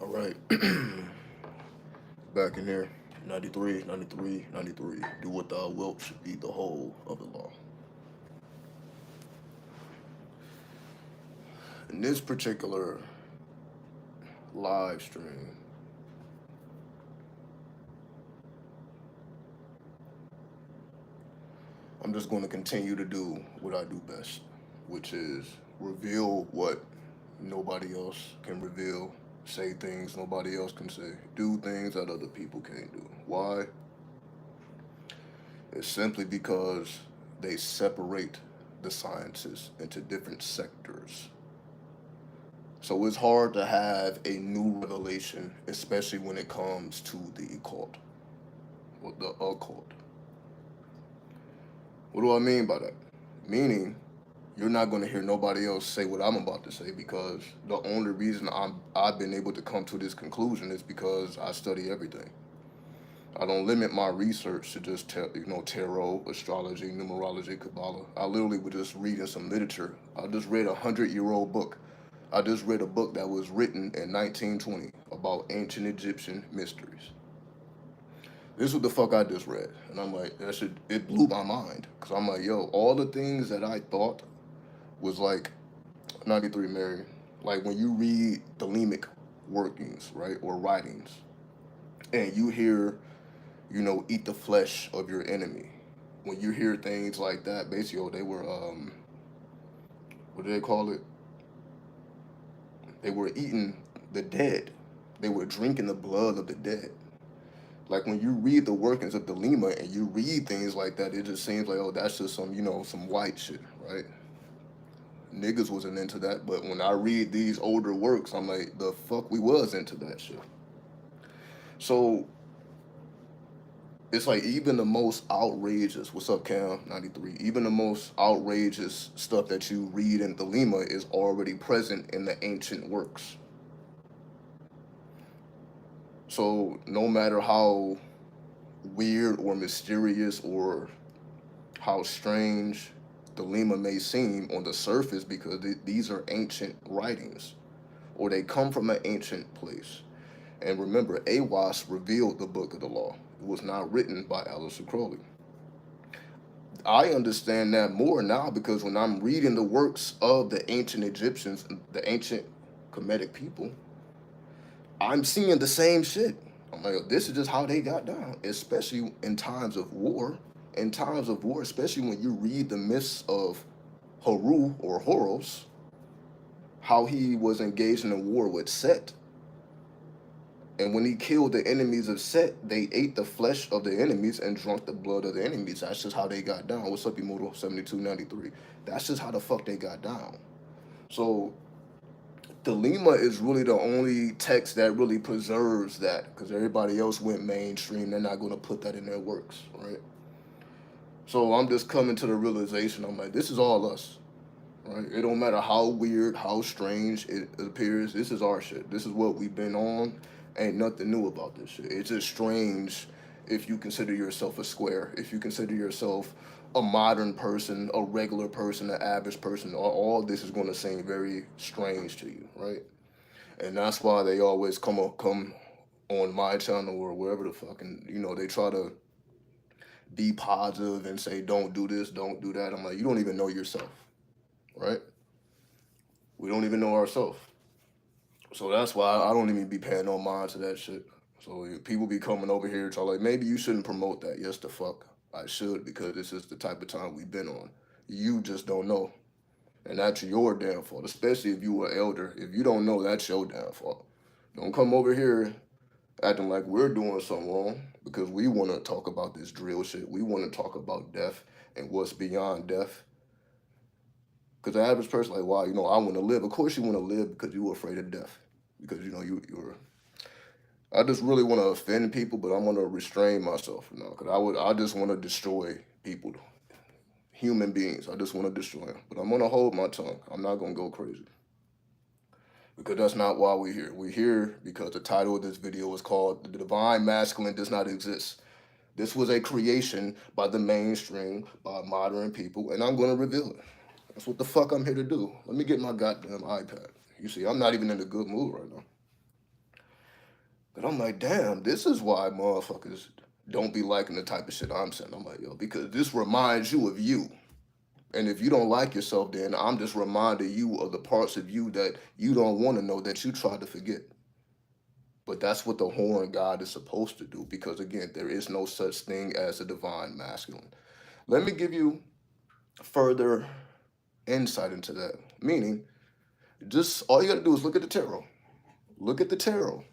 All right. Back in here. 93, 93, 93. Do what thou wilt should be the whole of the law. In this particular live stream, I'm just going to continue to do what I do best, which is reveal what nobody else can reveal, say things nobody else can say, do things that other people can't do. Why? It's simply because they separate the sciences into different sectors. So it's hard to have a new revelation, especially when it comes to the occult or the occult. What do I mean by that? Meaning, you're not going to hear nobody else say what I'm about to say because the only reason I've been able to come to this conclusion is because I study everything. I don't limit my research to just tarot, astrology, numerology, Kabbalah. I literally was just reading some literature. I just read a 100-year-old book. I just read a book that was written in 1920 about ancient Egyptian mysteries. This is what the fuck I just read, and I'm like, it blew my mind because I'm like, yo, all the things that I thought was like 93 Mary, like when you read the Lemic workings, right, or writings, and you hear eat the flesh of your enemy. When you hear things like that, basically, they were, what do they call it? They were eating the dead. They were drinking the blood of the dead. Like when you read the workings of the Lima and you read things like that, it just seems like, oh, that's just some white shit, right? Niggas wasn't into that, but when I read these older works, I'm like, the fuck we was into that shit. So it's like even the most outrageous, what's up, Cam 93? Even the most outrageous stuff that you read in the Lima is already present in the ancient works. So no matter how weird or mysterious or how strange the Lima may seem on the surface, because these are ancient writings or they come from an ancient place. And remember, Awas revealed the book of the law. It was not written by Aleister Crowley. I understand that more now because when I'm reading the works of the ancient Egyptians, the ancient Kemetic people, I'm seeing the same shit. I'm like, this is just how they got down, especially in times of war. In times of war, especially when you read the myths of Horu or Horus, how he was engaged in a war with Set. And when he killed the enemies of Set, they ate the flesh of the enemies and drunk the blood of the enemies. That's just how they got down. What's up, Immortal 7293? That's just how the fuck they got down. So the Lima is really the only text that really preserves that because everybody else went mainstream. They're not going to put that in their works, right? So I'm just coming to the realization. I'm like, this is all us, right? It don't matter how weird, how strange it appears. This is our shit. This is what we've been on. Ain't nothing new about this shit. It's just strange if you consider yourself a square. If you consider yourself a modern person, a regular person, an average person, all this is going to seem very strange to you, right? And that's why they always come on my channel or wherever the fucking they try to be positive and say don't do this, don't do that. I'm like, you don't even know yourself, right? We don't even know ourselves. So that's why I don't even be paying no mind to that shit. So people be coming over here trying like, maybe you shouldn't promote that. Yes, the fuck I should, because this is the type of time we've been on. You just don't know, and that's your damn fault. Especially if you were elder. If you don't know, that's your damn fault. Don't come over here acting like we're doing something wrong because we want to talk about this drill shit. We want to talk about death and what's beyond death. Because the average person like, wow, I want to live. Of course you want to live because you're afraid of death. Because you're. I just really want to offend people, but I'm gonna restrain myself now. Because I just want to destroy people, human beings. I just want to destroy them. But I'm gonna hold my tongue. I'm not gonna go crazy. Because that's not why we're here. We're here because the title of this video is called "The Divine Masculine Does Not Exist." This was a creation by the mainstream, by modern people, and I'm gonna reveal it. That's what the fuck I'm here to do. Let me get my goddamn iPad. You see, I'm not even in a good mood right now. And I'm like, damn, this is why motherfuckers don't be liking the type of shit I'm saying. I'm like, yo, because this reminds you of you. And if you don't like yourself, then I'm just reminding you of the parts of you that you don't want to know that you tried to forget. But that's what the horn god is supposed to do because, again, there is no such thing as a divine masculine. Let me give you further insight into that. Meaning, just all you got to do is look at the tarot. Look at the tarot.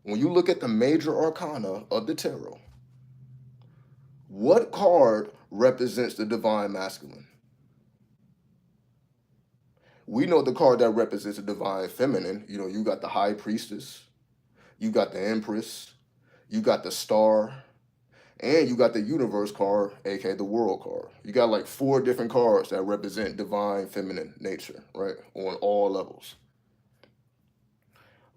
When you look at the major arcana of the tarot, what card represents the divine masculine? We know the card that represents the divine feminine. You know, you got the high priestess, you got the empress, you got the star, and you got the universe card, aka the world card. You got like 4 different cards that represent divine feminine nature, right? On all levels.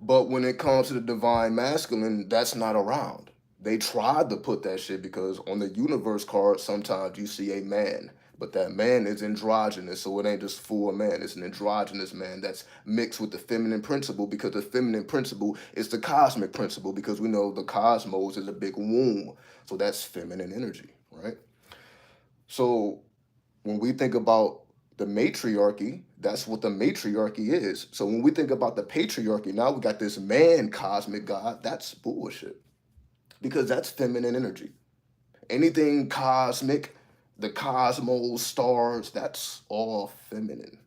But when it comes to the divine masculine, that's not around. They tried to put that shit because on the universe card, sometimes you see a man, but that man is androgynous, so it ain't just full man. It's an androgynous man that's mixed with the feminine principle because the feminine principle is the cosmic principle because we know the cosmos is a big womb, so that's feminine energy, right? So when we think about the matriarchy, that's what the matriarchy is. So when we think about the patriarchy, now we got this man cosmic god. That's bullshit because that's feminine energy. Anything cosmic, the cosmos, stars, that's all feminine.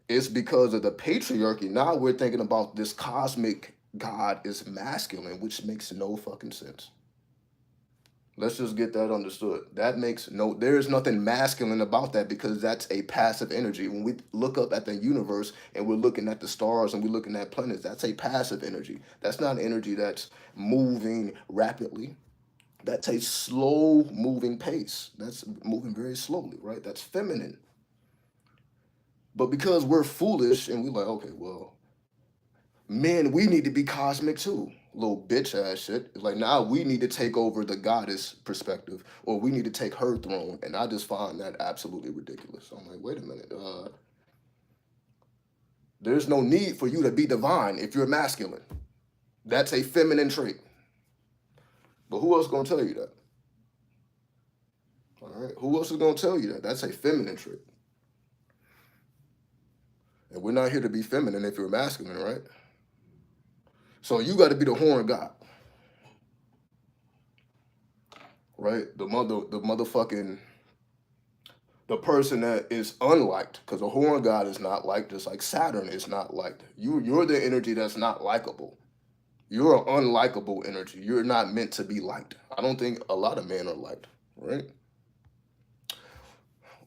It's because of the patriarchy. Now we're thinking about this cosmic god is masculine, which makes no fucking sense. Let's just get that understood. That makes no, there's nothing masculine about that because that's a passive energy. When we look up at the universe and we're looking at the stars and we're looking at planets, that's a passive energy. That's not an energy that's moving rapidly. That's a slow moving pace. That's moving very slowly, right? That's feminine. But because we're foolish and we're like, okay, well, men, we need to be cosmic too. Little bitch ass shit. It's like now we need to take over the goddess perspective, or we need to take her throne, and I just find that absolutely ridiculous. I'm like, wait a minute. There's no need for you to be divine if you're masculine. That's a feminine trait. But who else gonna tell you that? All right. Who else is gonna tell you that? That's a feminine trait. And we're not here to be feminine if you're masculine, right? So you got to be the horn god, right? The motherfucking the person that is unliked, because a horn god is not liked, just like Saturn is not liked. You're the energy that's not likable. You're an unlikable energy. You're not meant to be liked. I don't think a lot of men are liked, right?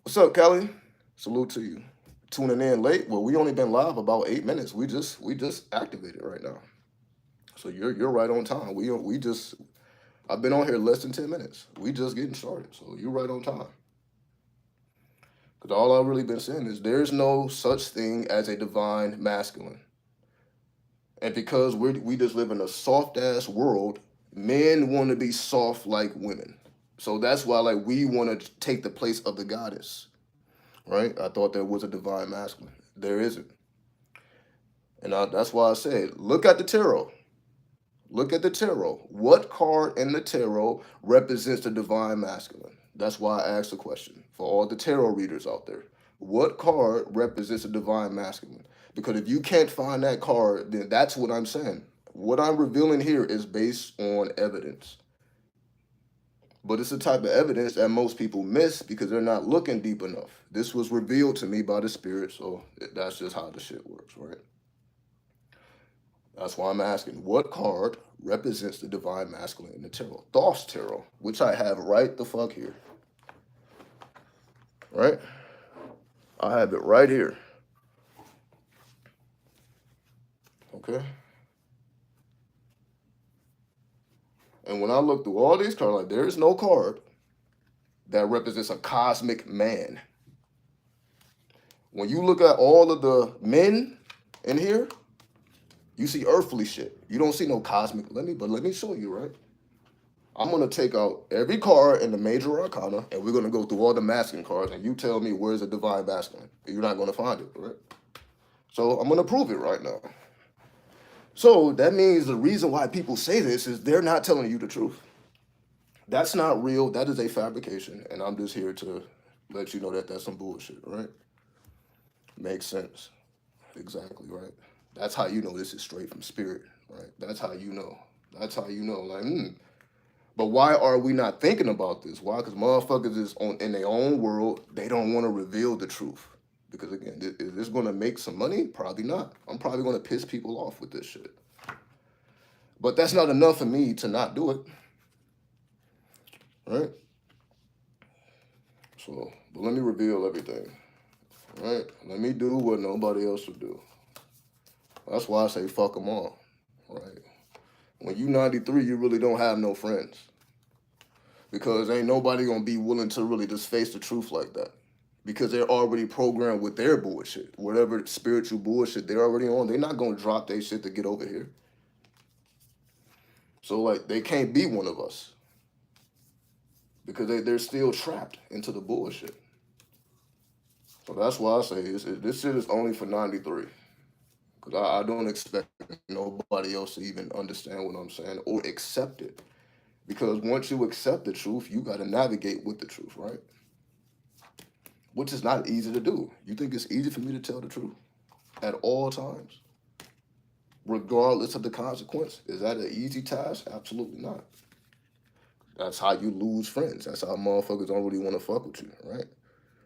What's up, Kelly? Salute to you. Tuning in late. Well, we only been live about 8 minutes. We just activated right now. So you're right on time. We just I've been on here less than 10 minutes. We just getting started. So you're right on time. Because all I've really been saying is there's no such thing as a divine masculine. And because we just live in a soft ass world, men want to be soft like women. So that's why like we want to take the place of the goddess, right? I thought there was a divine masculine. There isn't. And that's why I said, look at the tarot. Look at the tarot. What card in the tarot represents the divine masculine? That's why I asked the question for all the tarot readers out there. What card represents the divine masculine? Because if you can't find that card, then that's what I'm saying. What I'm revealing here is based on evidence. But it's the type of evidence that most people miss because they're not looking deep enough. This was revealed to me by the spirit, so that's just how the shit works, right? That's why I'm asking, what card represents the divine masculine in the tarot? Thoth's tarot, which I have right the fuck here. Right? I have it right here. Okay? And when I look through all these cards, like there is no card that represents a cosmic man. When you look at all of the men in here, you see earthly shit. You don't see no cosmic. Let me show you, right? I'm gonna take out every card in the major arcana, and we're gonna go through all the masculine cards, and you tell me where's the divine masculine. You're not gonna find it, right? So I'm gonna prove it right now. So that means the reason why people say this is they're not telling you the truth. That's not real. That is a fabrication, and I'm just here to let you know that that's some bullshit, right? Makes sense. Exactly, right? That's how you know this is straight from spirit, right? That's how you know. That's how you know. Like, But why are we not thinking about this? Why? Because motherfuckers is on in their own world. They don't want to reveal the truth. Because again, is this going to make some money? Probably not. I'm probably going to piss people off with this shit. But that's not enough for me to not do it, right? So, but let me reveal everything, right? Let me do what nobody else would do. That's why I say fuck them all, right? When you 93, you really don't have no friends because ain't nobody gonna be willing to really just face the truth like that because they're already programmed with their bullshit, whatever spiritual bullshit they're already on. They're not gonna drop their shit to get over here. So like they can't be one of us because they're still trapped into the bullshit. So that's why I say this shit is only for 93. Because I don't expect nobody else to even understand what I'm saying or accept it. Because once you accept the truth, you got to navigate with the truth, right? Which is not easy to do. You think it's easy for me to tell the truth at all times, regardless of the consequence? Is that an easy task? Absolutely not. That's how you lose friends. That's how motherfuckers don't really want to fuck with you, right?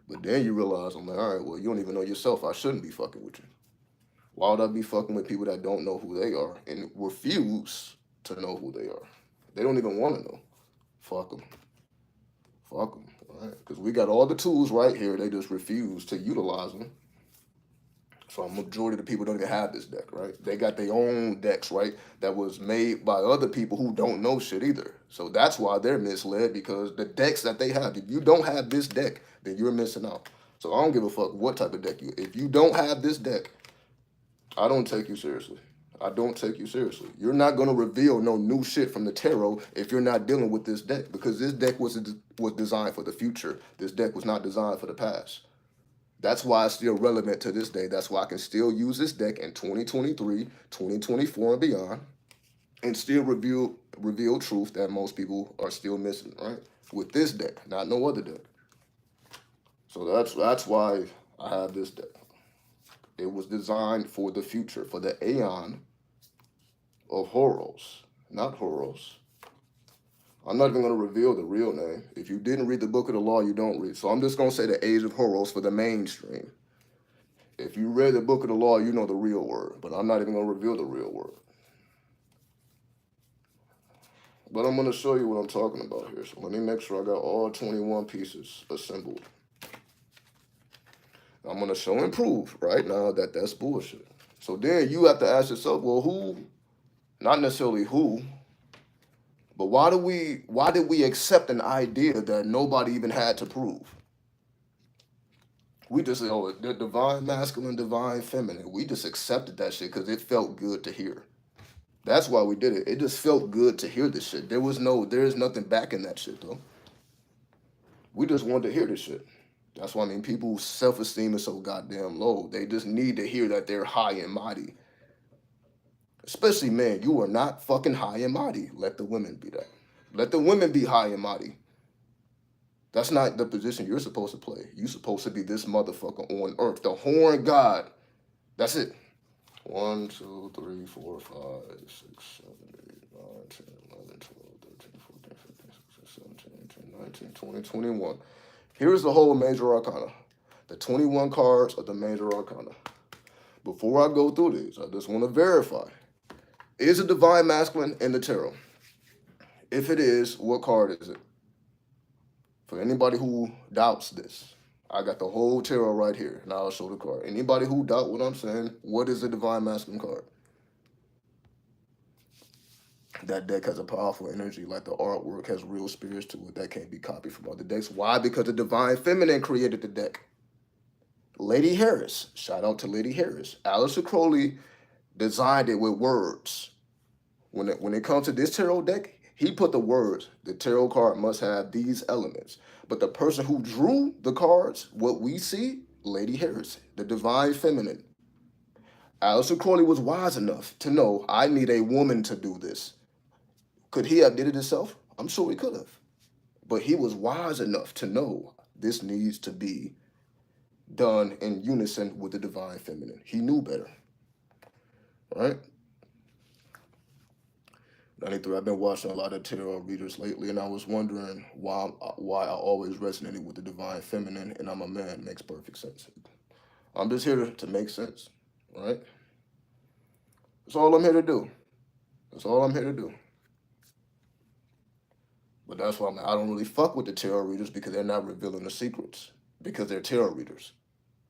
But then you realize, I'm like, all right, well, you don't even know yourself. I shouldn't be fucking with you. Why would I be fucking with people that don't know who they are and refuse to know who they are? They don't even want to know. Fuck them. Fuck them. Right? Because we got all the tools right here. They just refuse to utilize them. So a majority of the people don't even have this deck, right? They got their own decks, right? That was made by other people who don't know shit either. So that's why they're misled because the decks that they have, if you don't have this deck, then you're missing out. So I don't give a fuck what type of deck you. If you don't have this deck, I don't take you seriously. I don't take you seriously. You're not gonna reveal no new shit from the tarot if you're not dealing with this deck because this deck was designed for the future. This deck was not designed for the past. That's why it's still relevant to this day. That's why I can still use this deck in 2023, 2024, and beyond, and still reveal truth that most people are still missing. Right with this deck, not no other deck. So that's why I have this deck. It was designed for the future, for the aeon of Horus, not Horus. I'm not even going to reveal the real name. If you didn't read the book of the law, you don't read. So I'm just going to say the age of Horus for the mainstream. If you read the book of the law, you know the real word, but I'm not even going to reveal the real word. But I'm going to show you what I'm talking about here. So let me make sure I got all 21 pieces assembled. I'm going to show and prove right now that that's bullshit. So then you have to ask yourself, well, who, not necessarily who, but why did we accept an idea that nobody even had to prove? We just say, oh, the divine masculine, divine feminine. We just accepted that shit because it felt good to hear. That's why we did it. It just felt good to hear this shit. There's nothing backing that shit though. We just wanted to hear this shit. That's why I mean people's self-esteem is so goddamn low. They just need to hear that they're high and mighty. Especially men, you are not fucking high and mighty. Let the women be that. Let the women be high and mighty. That's not the position you're supposed to play. You're supposed to be this motherfucker on earth, the horn god. That's it. 1, 2, 3, 4, 5, 6, 7, 8, 9, 10, 11, 12, 13, 14, 15, 16, 17, 18, 19, 20, 21. Here's the whole major arcana. The 21 cards of the major arcana. Before I go through these, I just want to verify. Is a divine masculine in the tarot? If it is, what card is it? For anybody who doubts this, I got the whole tarot right here. Now I'll show the card. Anybody who doubt what I'm saying, what is a divine masculine card? That deck has a powerful energy, like the artwork has real spirits to it that can't be copied from other decks. Why? Because the divine feminine created the deck. Lady Harris, shout out to Lady Harris. Alistair Crowley designed it with words. When it comes to this tarot deck, he put the words, the tarot card must have these elements. But the person who drew the cards, what we see, Lady Harris, the divine feminine. Aleister Crowley was wise enough to know I need a woman to do this. Could he have did it himself? I'm sure he could have. But he was wise enough to know this needs to be done in unison with the divine feminine. He knew better, right? 93. I've been watching a lot of tarot readers lately, and I was wondering why I always resonated with the divine feminine, and I'm a man. Makes perfect sense. I'm just here to make sense, right? That's all I'm here to do. That's all I'm here to do. But that's why I don't really fuck with the tarot readers because they're not revealing the secrets because they're tarot readers.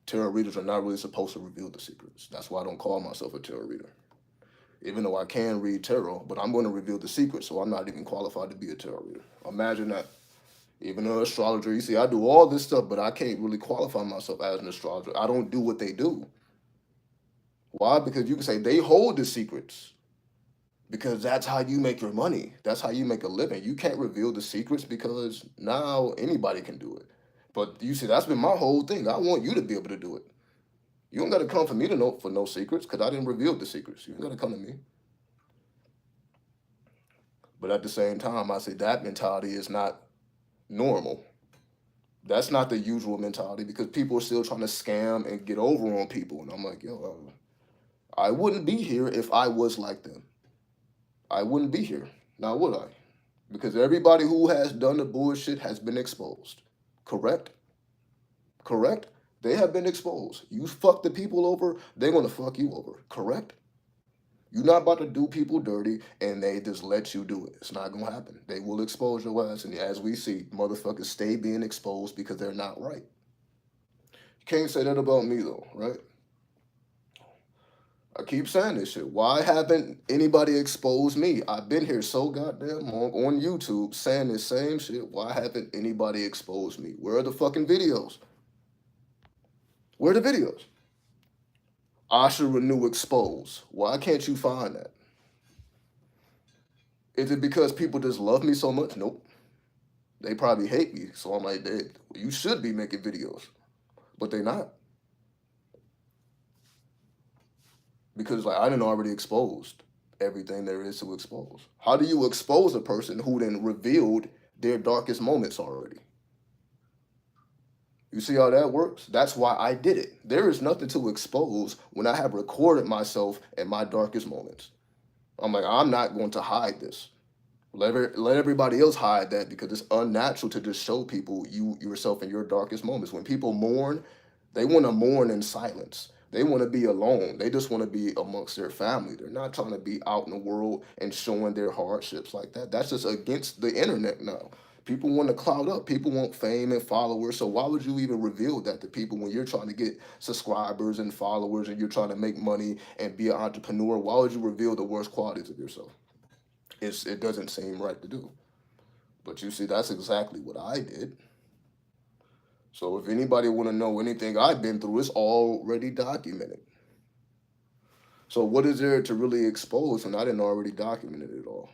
Tarot readers are not really supposed to reveal the secrets. That's why I don't call myself a tarot reader. Even though I can read tarot, but I'm going to reveal the secrets, so I'm not even qualified to be a tarot reader. Imagine that. Even an astrologer, you see, I do all this stuff, but I can't really qualify myself as an astrologer. I don't do what they do. Why? Because you can say they hold the secrets. Because that's how you make your money. That's how you make a living. You can't reveal the secrets because now anybody can do it. But you see, that's been my whole thing. I want you to be able to do it. You don't got to come for me to know for no secrets because I didn't reveal the secrets. You don't got to come to me. But at the same time, I say that mentality is not normal. That's not the usual mentality because people are still trying to scam and get over on people. And I'm like, yo, I wouldn't be here if I was like them. I wouldn't be here. Now, would I? Because everybody who has done the bullshit has been exposed. Correct? Correct? They have been exposed. You fuck the people over, they're gonna fuck you over. Correct? You're not about to do people dirty and they just let you do it. It's not gonna happen. They will expose your ass, and as we see, motherfuckers stay being exposed because they're not right. You can't say that about me though, right? I keep saying this shit. Why haven't anybody exposed me? I've been here so goddamn long on YouTube saying the same shit. Why haven't anybody exposed me? Where are the fucking videos? Where are the videos? Asha Renew expose. Why can't you find that? Is it because people just love me so much? Nope. They probably hate me. So I'm like, you should be making videos. But they not. Because like I didn't already exposed everything there is to expose. How do you expose a person who then revealed their darkest moments already? You see how that works? That's why I did it. There is nothing to expose when I have recorded myself in my darkest moments. I'm like, I'm not going to hide this. Let everybody else hide that because it's unnatural to just show people yourself in your darkest moments. When people mourn, they want to mourn in silence. They want to be alone. They just want to be amongst their family. They're not trying to be out in the world and showing their hardships like that. That's just against the internet now. People want to cloud up. People want fame and followers. So why would you even reveal that to people when you're trying to get subscribers and followers and you're trying to make money and be an entrepreneur? Why would you reveal the worst qualities of yourself? It doesn't seem right to do. But you see, that's exactly what I did. So if anybody want to know anything I've been through, it's already documented. So what is there to really expose when I didn't already document it at all?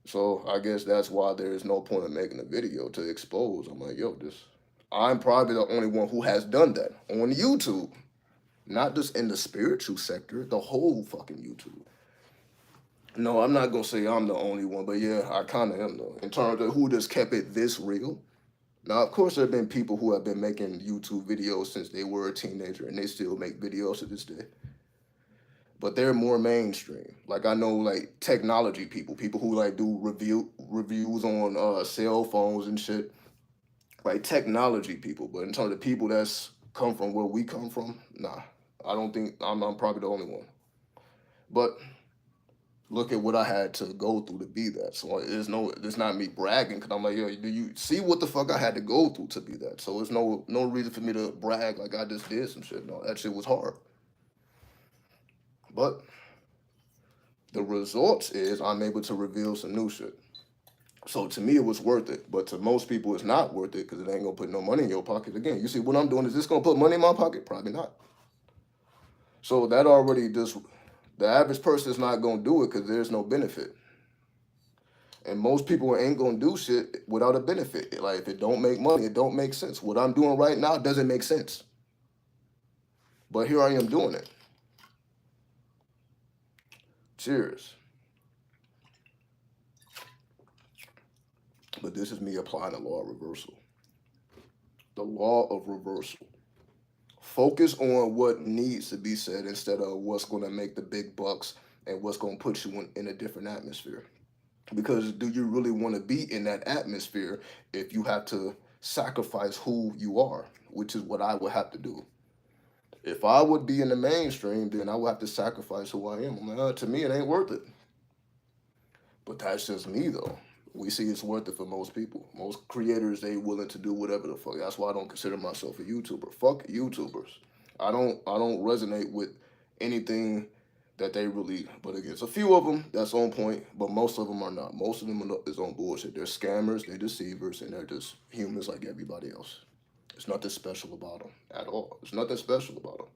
So I guess that's why there is no point in making a video to expose. I'm like, yo, I'm probably the only one who has done that on YouTube. Not just in the spiritual sector, the whole fucking YouTube. No, I'm not gonna say I'm the only one, but yeah, I kind of am though. In terms of who just kept it this real. Now, of course, there have been people who have been making YouTube videos since they were a teenager, and they still make videos to this day. But they're more mainstream. Like I know, like technology people who like do reviews on cell phones and shit. Like technology people, but in terms of people that's come from where we come from, nah, I don't think I'm probably the only one. But look at what I had to go through to be that. So it's not me bragging because I'm like, yo, do you see what the fuck I had to go through to be that? So there's no reason for me to brag like I just did some shit. No, that shit was hard. But the results is I'm able to reveal some new shit. So to me, it was worth it. But to most people, it's not worth it because it ain't gonna put no money in your pocket. Again, you see what I'm doing? Is this gonna put money in my pocket? Probably not. So that already just the average person is not gonna do it because there's no benefit. And most people ain't gonna do shit without a benefit. Like if it don't make money, it don't make sense. What I'm doing right now doesn't make sense. But here I am doing it. Cheers. But this is me applying the law of reversal. The law of reversal. Focus on what needs to be said instead of what's going to make the big bucks and what's going to put you in a different atmosphere. Because do you really want to be in that atmosphere if you have to sacrifice who you are, which is what I would have to do. If I would be in the mainstream, then I would have to sacrifice who I am. To me, it ain't worth it. But that's just me, though. We see it's worth it for most people. Most creators, they willing to do whatever the fuck. That's why I don't consider myself a YouTuber. Fuck YouTubers. I don't resonate with anything that they really. But again, it's a few of them that's on point, but most of them are not. Most of them is on bullshit. They're scammers, they're deceivers, and they're just humans like everybody else. It's nothing special about them at all. There's nothing special about them.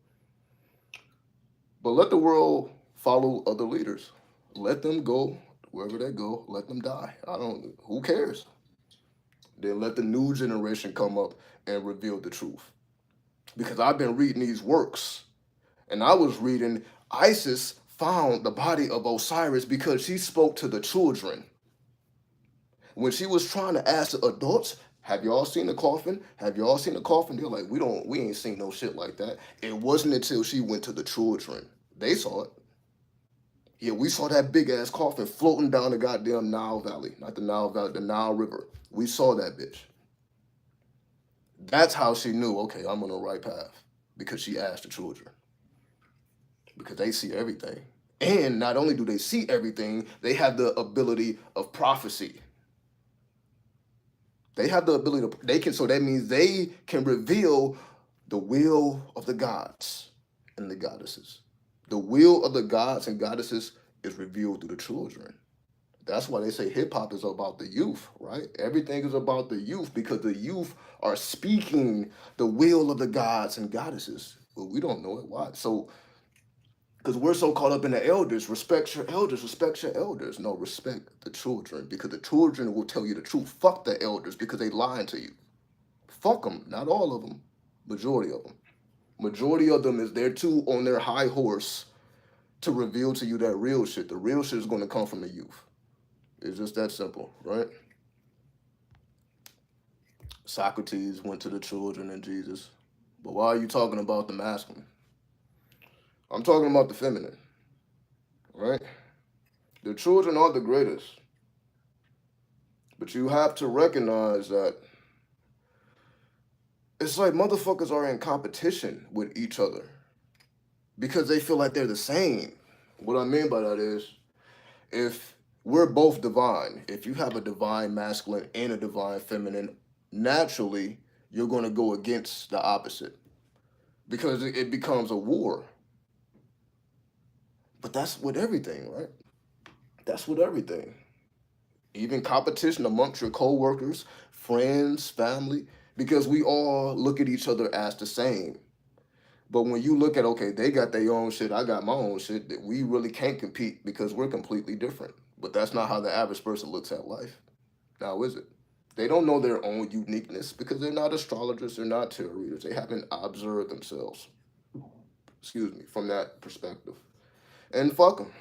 But let the world follow other leaders. Let them go wherever they go. Let them die. I don't. Who cares? Then let the new generation come up and reveal the truth. Because I've been reading these works, and I was reading Isis found the body of Osiris because she spoke to the children. When she was trying to ask the adults, have y'all seen the coffin? Have y'all seen the coffin? They're like, we ain't seen no shit like that. It wasn't until she went to the children. They saw it. Yeah, we saw that big ass coffin floating down the goddamn Nile Valley. Not the Nile Valley, the Nile River. We saw that bitch. That's how she knew, okay, I'm on the right path. Because she asked the children. Because they see everything. And not only do they see everything, they have the ability of prophecy. They have the ability to, they can, so that means they can reveal the will of the gods and the goddesses. The will of the gods and goddesses is revealed through the children. That's why they say hip hop is about the youth, right? Everything is about the youth because the youth are speaking the will of the gods and goddesses. But we don't know it. Why? So, because we're so caught up in the elders, respect your elders, respect your elders. No, respect the children because the children will tell you the truth. Fuck the elders because they lying to you. Fuck them. Not all of them. Majority of them. Majority of them is there too on their high horse to reveal to you that real shit. The real shit is going to come from the youth. It's just that simple, right? Socrates went to the children and Jesus. But why are you talking about the masculine? I'm talking about the feminine, right? The children are the greatest. But you have to recognize that it's like motherfuckers are in competition with each other because they feel like they're the same. What I mean by that is if we're both divine, if you have a divine masculine and a divine feminine, naturally you're going to go against the opposite because it becomes a war. But that's with everything, right? That's with everything. Even competition amongst your co-workers, friends, family, because we all look at each other as the same. But when you look at, okay, they got their own shit, I got my own shit, that we really can't compete because we're completely different. But that's not how the average person looks at life. Now, is it? They don't know their own uniqueness because they're not astrologers, they're not tarot readers. They haven't observed themselves, excuse me, from that perspective. And fuck them.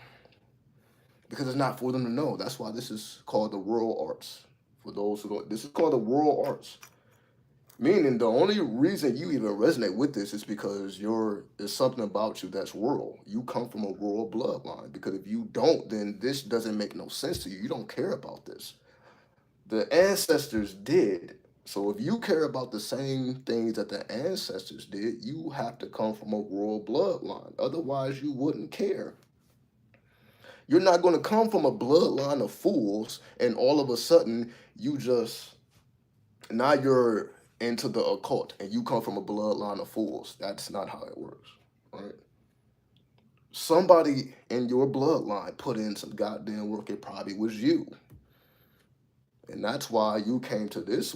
Because it's not for them to know. That's why this is called the world arts. For those who don't, this is called the world arts. Meaning the only reason you even resonate with this is because there's something about you that's world. You come from a world bloodline. Because if you don't, then this doesn't make no sense to you. You don't care about this. The ancestors did. So if you care about the same things that the ancestors did, you have to come from a world bloodline. Otherwise, you wouldn't care. You're not going to come from a bloodline of fools and all of a sudden now you're into the occult and you come from a bloodline of fools. That's not how it works, right? Somebody in your bloodline put in some goddamn work. It probably was you. And that's why you came to this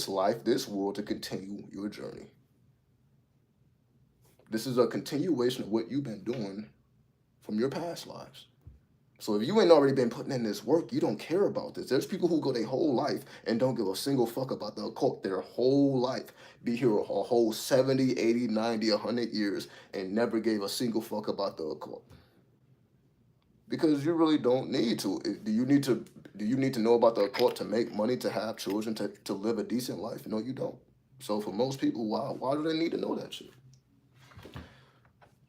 life, this world to continue your journey. This is a continuation of what you've been doing from your past lives. So if you ain't already been putting in this work, you don't care about this. There's people who go their whole life and don't give a single fuck about the occult their whole life. Be here a whole 70, 80, 90, 100 years and never gave a single fuck about the occult. Because you really don't need to. Do you need to know about the occult to make money, to have children, to live a decent life? No, you don't. So for most people, why do they need to know that shit?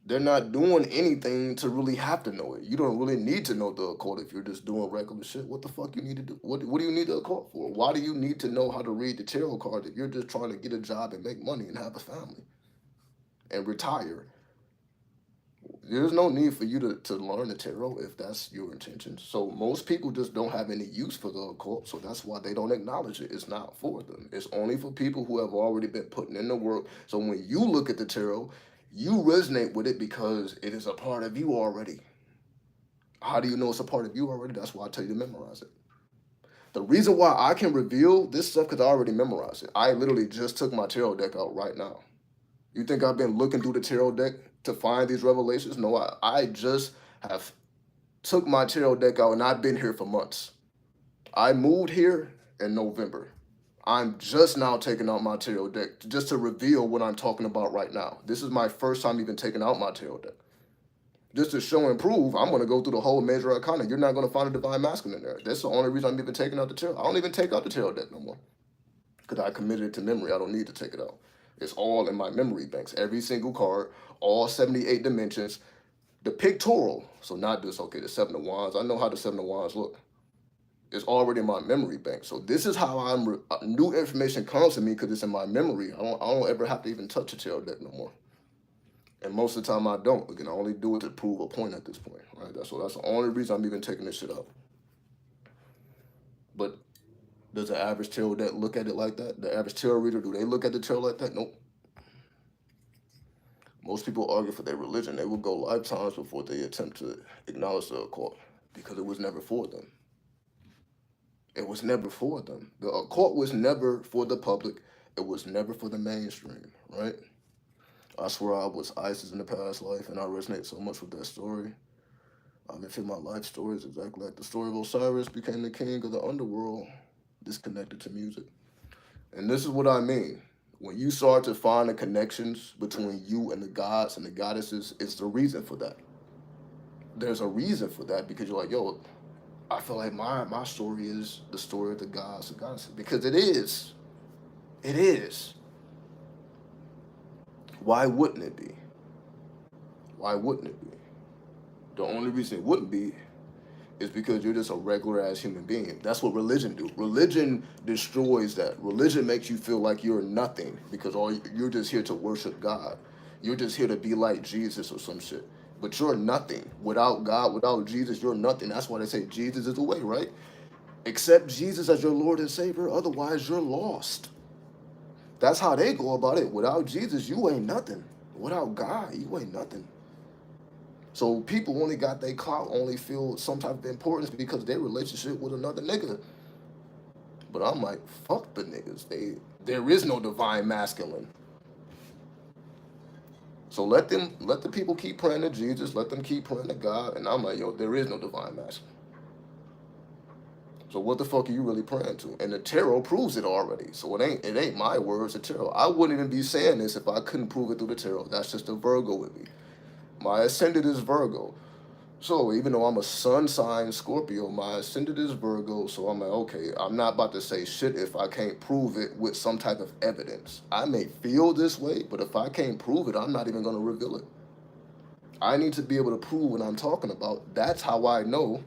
They're not doing anything to really have to know it. You don't really need to know the occult if you're just doing regular shit. What the fuck you need to do? What do you need the occult for? Why do you need to know how to read the tarot card if you're just trying to get a job and make money and have a family and retire? There's no need for you to learn the tarot if that's your intention. So most people just don't have any use for the occult, so that's why they don't acknowledge it. It's not for them. It's only for people who have already been putting in the work. So when you look at the tarot, you resonate with it because it is a part of you already. How do you know it's a part of you already? That's why I tell you to memorize it. The reason why I can reveal this stuff because I already memorized it. I literally just took my tarot deck out right now. You think I've been looking through the tarot deck to find these revelations? No, I just have took my tarot deck out and I've been here for months. I moved here in November. I'm just now taking out my tarot deck just to reveal what I'm talking about right now. This is my first time even taking out my tarot deck. Just to show and prove, I'm going to go through the whole major arcana. You're not going to find a divine masculine in there. That's the only reason I'm even taking out the tarot. I don't even take out the tarot deck no more because I committed it to memory. I don't need to take it out. It's all in my memory banks. Every single card, all 78 dimensions, the pictorial. So not just, okay, the Seven of Wands. I know how the Seven of Wands look. It's already in my memory bank. So this is how new information comes to me because it's in my memory. I don't ever have to even touch a tarot deck no more. And most of the time I don't. Again, I only do it to prove a point at this point, right? That's the only reason I'm even taking this shit out. But does the average tarot deck look at it like that? The average tarot reader, do they look at the tarot like that? Nope. Most people argue for their religion. They will go lifetimes before they attempt to acknowledge the occult because it was never for them. It was never for them. The occult was never for the public. It was never for the mainstream, right? I swear I was ISIS in the past life, and I resonate so much with that story. I feel my life story is exactly like the story of Osiris became the king of the underworld, disconnected to music. And this is what I mean. When you start to find the connections between you and the gods and the goddesses, it's the reason for that. There's a reason for that because you're like, yo, I feel like my story is the story of the gods and goddesses. Because it is. It is. Why wouldn't it be? Why wouldn't it be? The only reason it wouldn't be is because you're just a regular ass human being. That's what religion do. Religion destroys that. Religion makes you feel like you're nothing because you're just here to worship God. You're just here to be like Jesus or some shit. But you're nothing. Without God, without Jesus, you're nothing. That's why they say Jesus is the way, right? Accept Jesus as your Lord and Savior, otherwise you're lost. That's how they go about it. Without Jesus, you ain't nothing. Without God, you ain't nothing. So people only got their clout, only feel some type of importance because their relationship with another nigga. But I'm like, fuck the niggas. There is no divine masculine. So let the people keep praying to Jesus, let them keep praying to God, and I'm like, yo, there is no divine masculine. So what the fuck are you really praying to? And the tarot proves it already. So it ain't my words, the tarot. I wouldn't even be saying this if I couldn't prove it through the tarot. That's just a Virgo with me. My ascendant is Virgo. So even though I'm a sun sign Scorpio, my ascendant is Virgo, so I'm like, okay, I'm not about to say shit if I can't prove it with some type of evidence. I may feel this way, but if I can't prove it, I'm not even going to reveal it. I need to be able to prove what I'm talking about. That's how I know,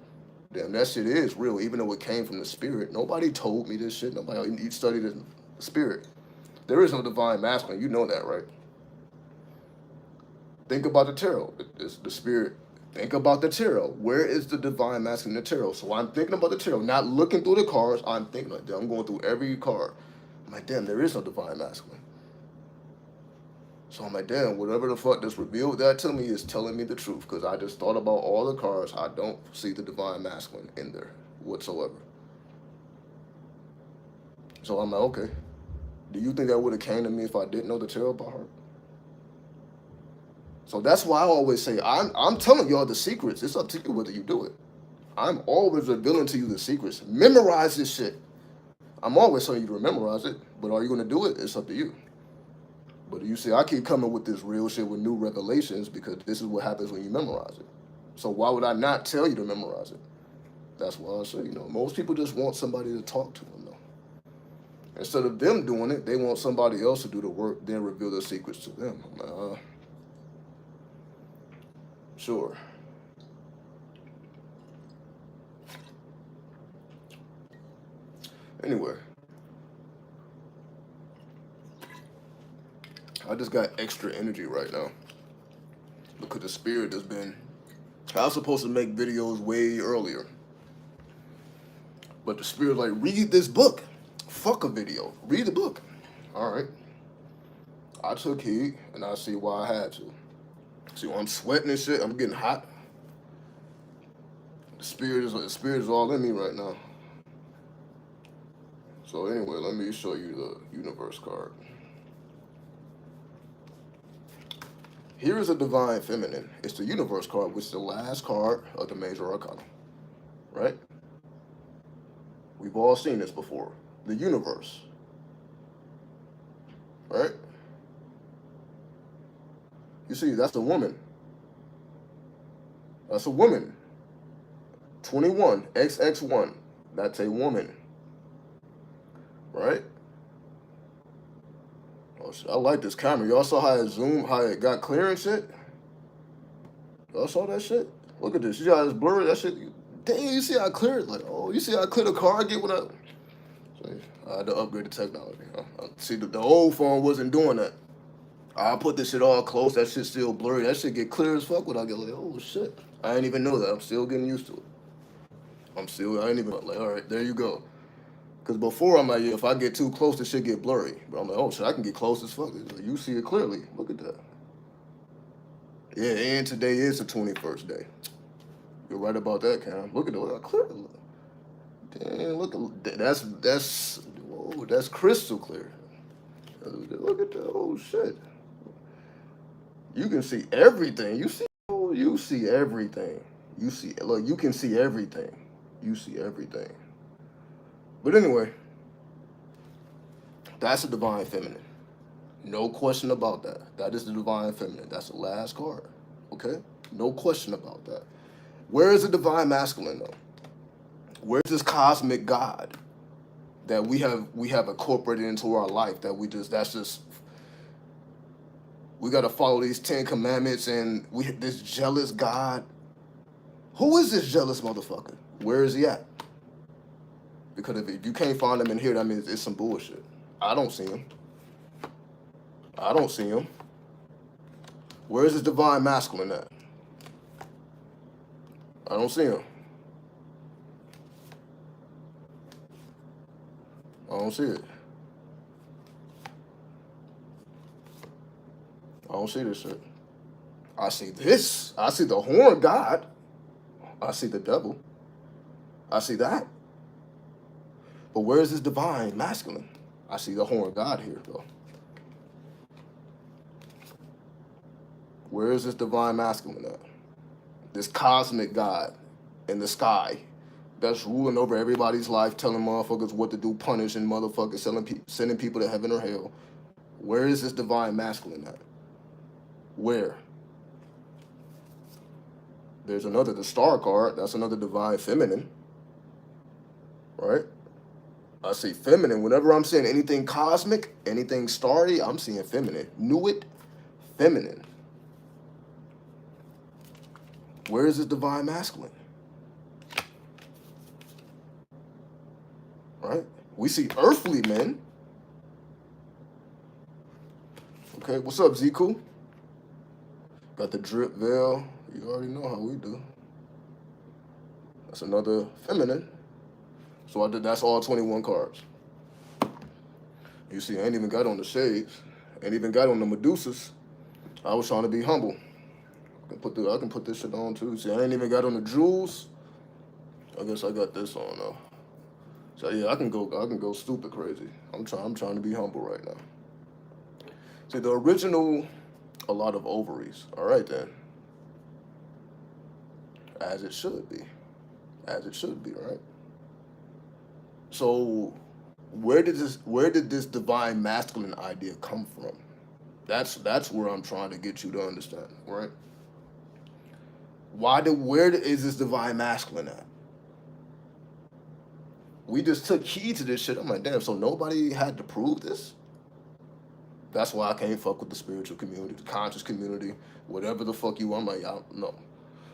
damn, that shit is real, even though it came from the spirit. Nobody told me this shit. Nobody, you studied the spirit. There is no divine masculine. You know that, right? Think about the tarot. It's the spirit. Think about the tarot. Where is the divine masculine in the tarot? So I'm thinking about the tarot, not looking through the cards. I'm thinking like, damn, I'm going through every card. I'm like, damn, there is no divine masculine. So I'm like, damn, whatever the fuck that's revealed that to me is telling me the truth. Because I just thought about all the cards. I don't see the divine masculine in there whatsoever. So I'm like, okay. Do you think that would have came to me if I didn't know the tarot by heart? So that's why I always say I'm telling y'all the secrets. It's up to you whether you do it. I'm always revealing to you the secrets. Memorize this shit. I'm always telling you to memorize it, but are you going to do it? It's up to you. But you see, I keep coming with this real shit with new revelations because this is what happens when you memorize it. So why would I not tell you to memorize it? That's why I say, most people just want somebody to talk to them, though. Instead of them doing it, they want somebody else to do the work, then reveal the secrets to them. Sure. Anyway, I just got extra energy right now because the spirit has been. I was supposed to make videos way earlier, but the spirit like, read this book. Fuck a video. Read the book. All right. I took heed, and I see why I had to. See, when I'm sweating and shit, I'm getting hot. The spirit is all in me right now. So anyway, let me show you the universe card. Here is a divine feminine. It's the universe card, which is the last card of the major arcana. Right? We've all seen this before. The universe. Right? You see, that's a woman. That's a woman. 21, XX1. That's a woman. Right? Oh shit, I like this camera. Y'all saw how it zoomed, how it got clear and shit? Y'all saw that shit? Look at this. You see how it's blurry? That shit. Dang, you see how clear it? Like, oh, you see how clear the car get when I had to upgrade the technology. See, the old phone wasn't doing that. I put this shit all close. That shit still blurry. That shit get clear as fuck when I get like, oh shit. I didn't even know that. I'm still getting used to it. I ain't even like, all right, there you go. Because before I'm like, yeah, if I get too close, the shit get blurry. But I'm like, oh shit, I can get close as fuck. Like, you see it clearly. Look at that. Yeah, and today is the 21st day. You're right about that, Cam. Look at it. Look how clear it look. Damn, whoa, that's crystal clear. Look at that. Oh shit. You can see everything. You see everything. Look, you can see everything. You see everything. But anyway, that's a divine feminine. No question about that. That is the divine feminine. That's the last card. Okay? No question about that. Where is the divine masculine though? Where's this cosmic God that we have incorporated into our life that we gotta follow these 10 commandments and this jealous God. Who is this jealous motherfucker? Where is he at? Because if you can't find him in here, that means it's some bullshit. I don't see him. I don't see him. Where is this divine masculine at? I don't see him. I don't see it. I don't see this shit. I see this. I see the horn God. I see the devil. I see that. But where is this divine masculine? I see the horn God here, though. Where is this divine masculine at? This cosmic God in the sky that's ruling over everybody's life, telling motherfuckers what to do, punishing motherfuckers, sending people to heaven or hell. Where is this divine masculine at? Where? There's the star card. That's another divine feminine. Right? I see feminine. Whenever I'm seeing anything cosmic, anything starry, I'm seeing feminine. Knew it? Feminine. Where is this divine masculine? Right? We see earthly men. Okay, what's up, Ziku? Got the drip veil. You already know how we do. That's another feminine. So that's all 21 cards. You see, I ain't even got on the shades. Ain't even got on the Medusas. I was trying to be humble. I can put this shit on too. See, I ain't even got on the jewels. I guess I got this on though. So yeah, I can go stupid crazy. I'm trying to be humble right now. See, the original, a lot of ovaries. All right then. As it should be. as it should be, right? So where did this divine masculine idea come from? That's where I'm trying to get you to understand, right? Where is this divine masculine at? We just took heed to this shit. I'm like, damn, so nobody had to prove this? That's why I can't fuck with the spiritual community, the conscious community, whatever the fuck you want. I'm like, y'all no.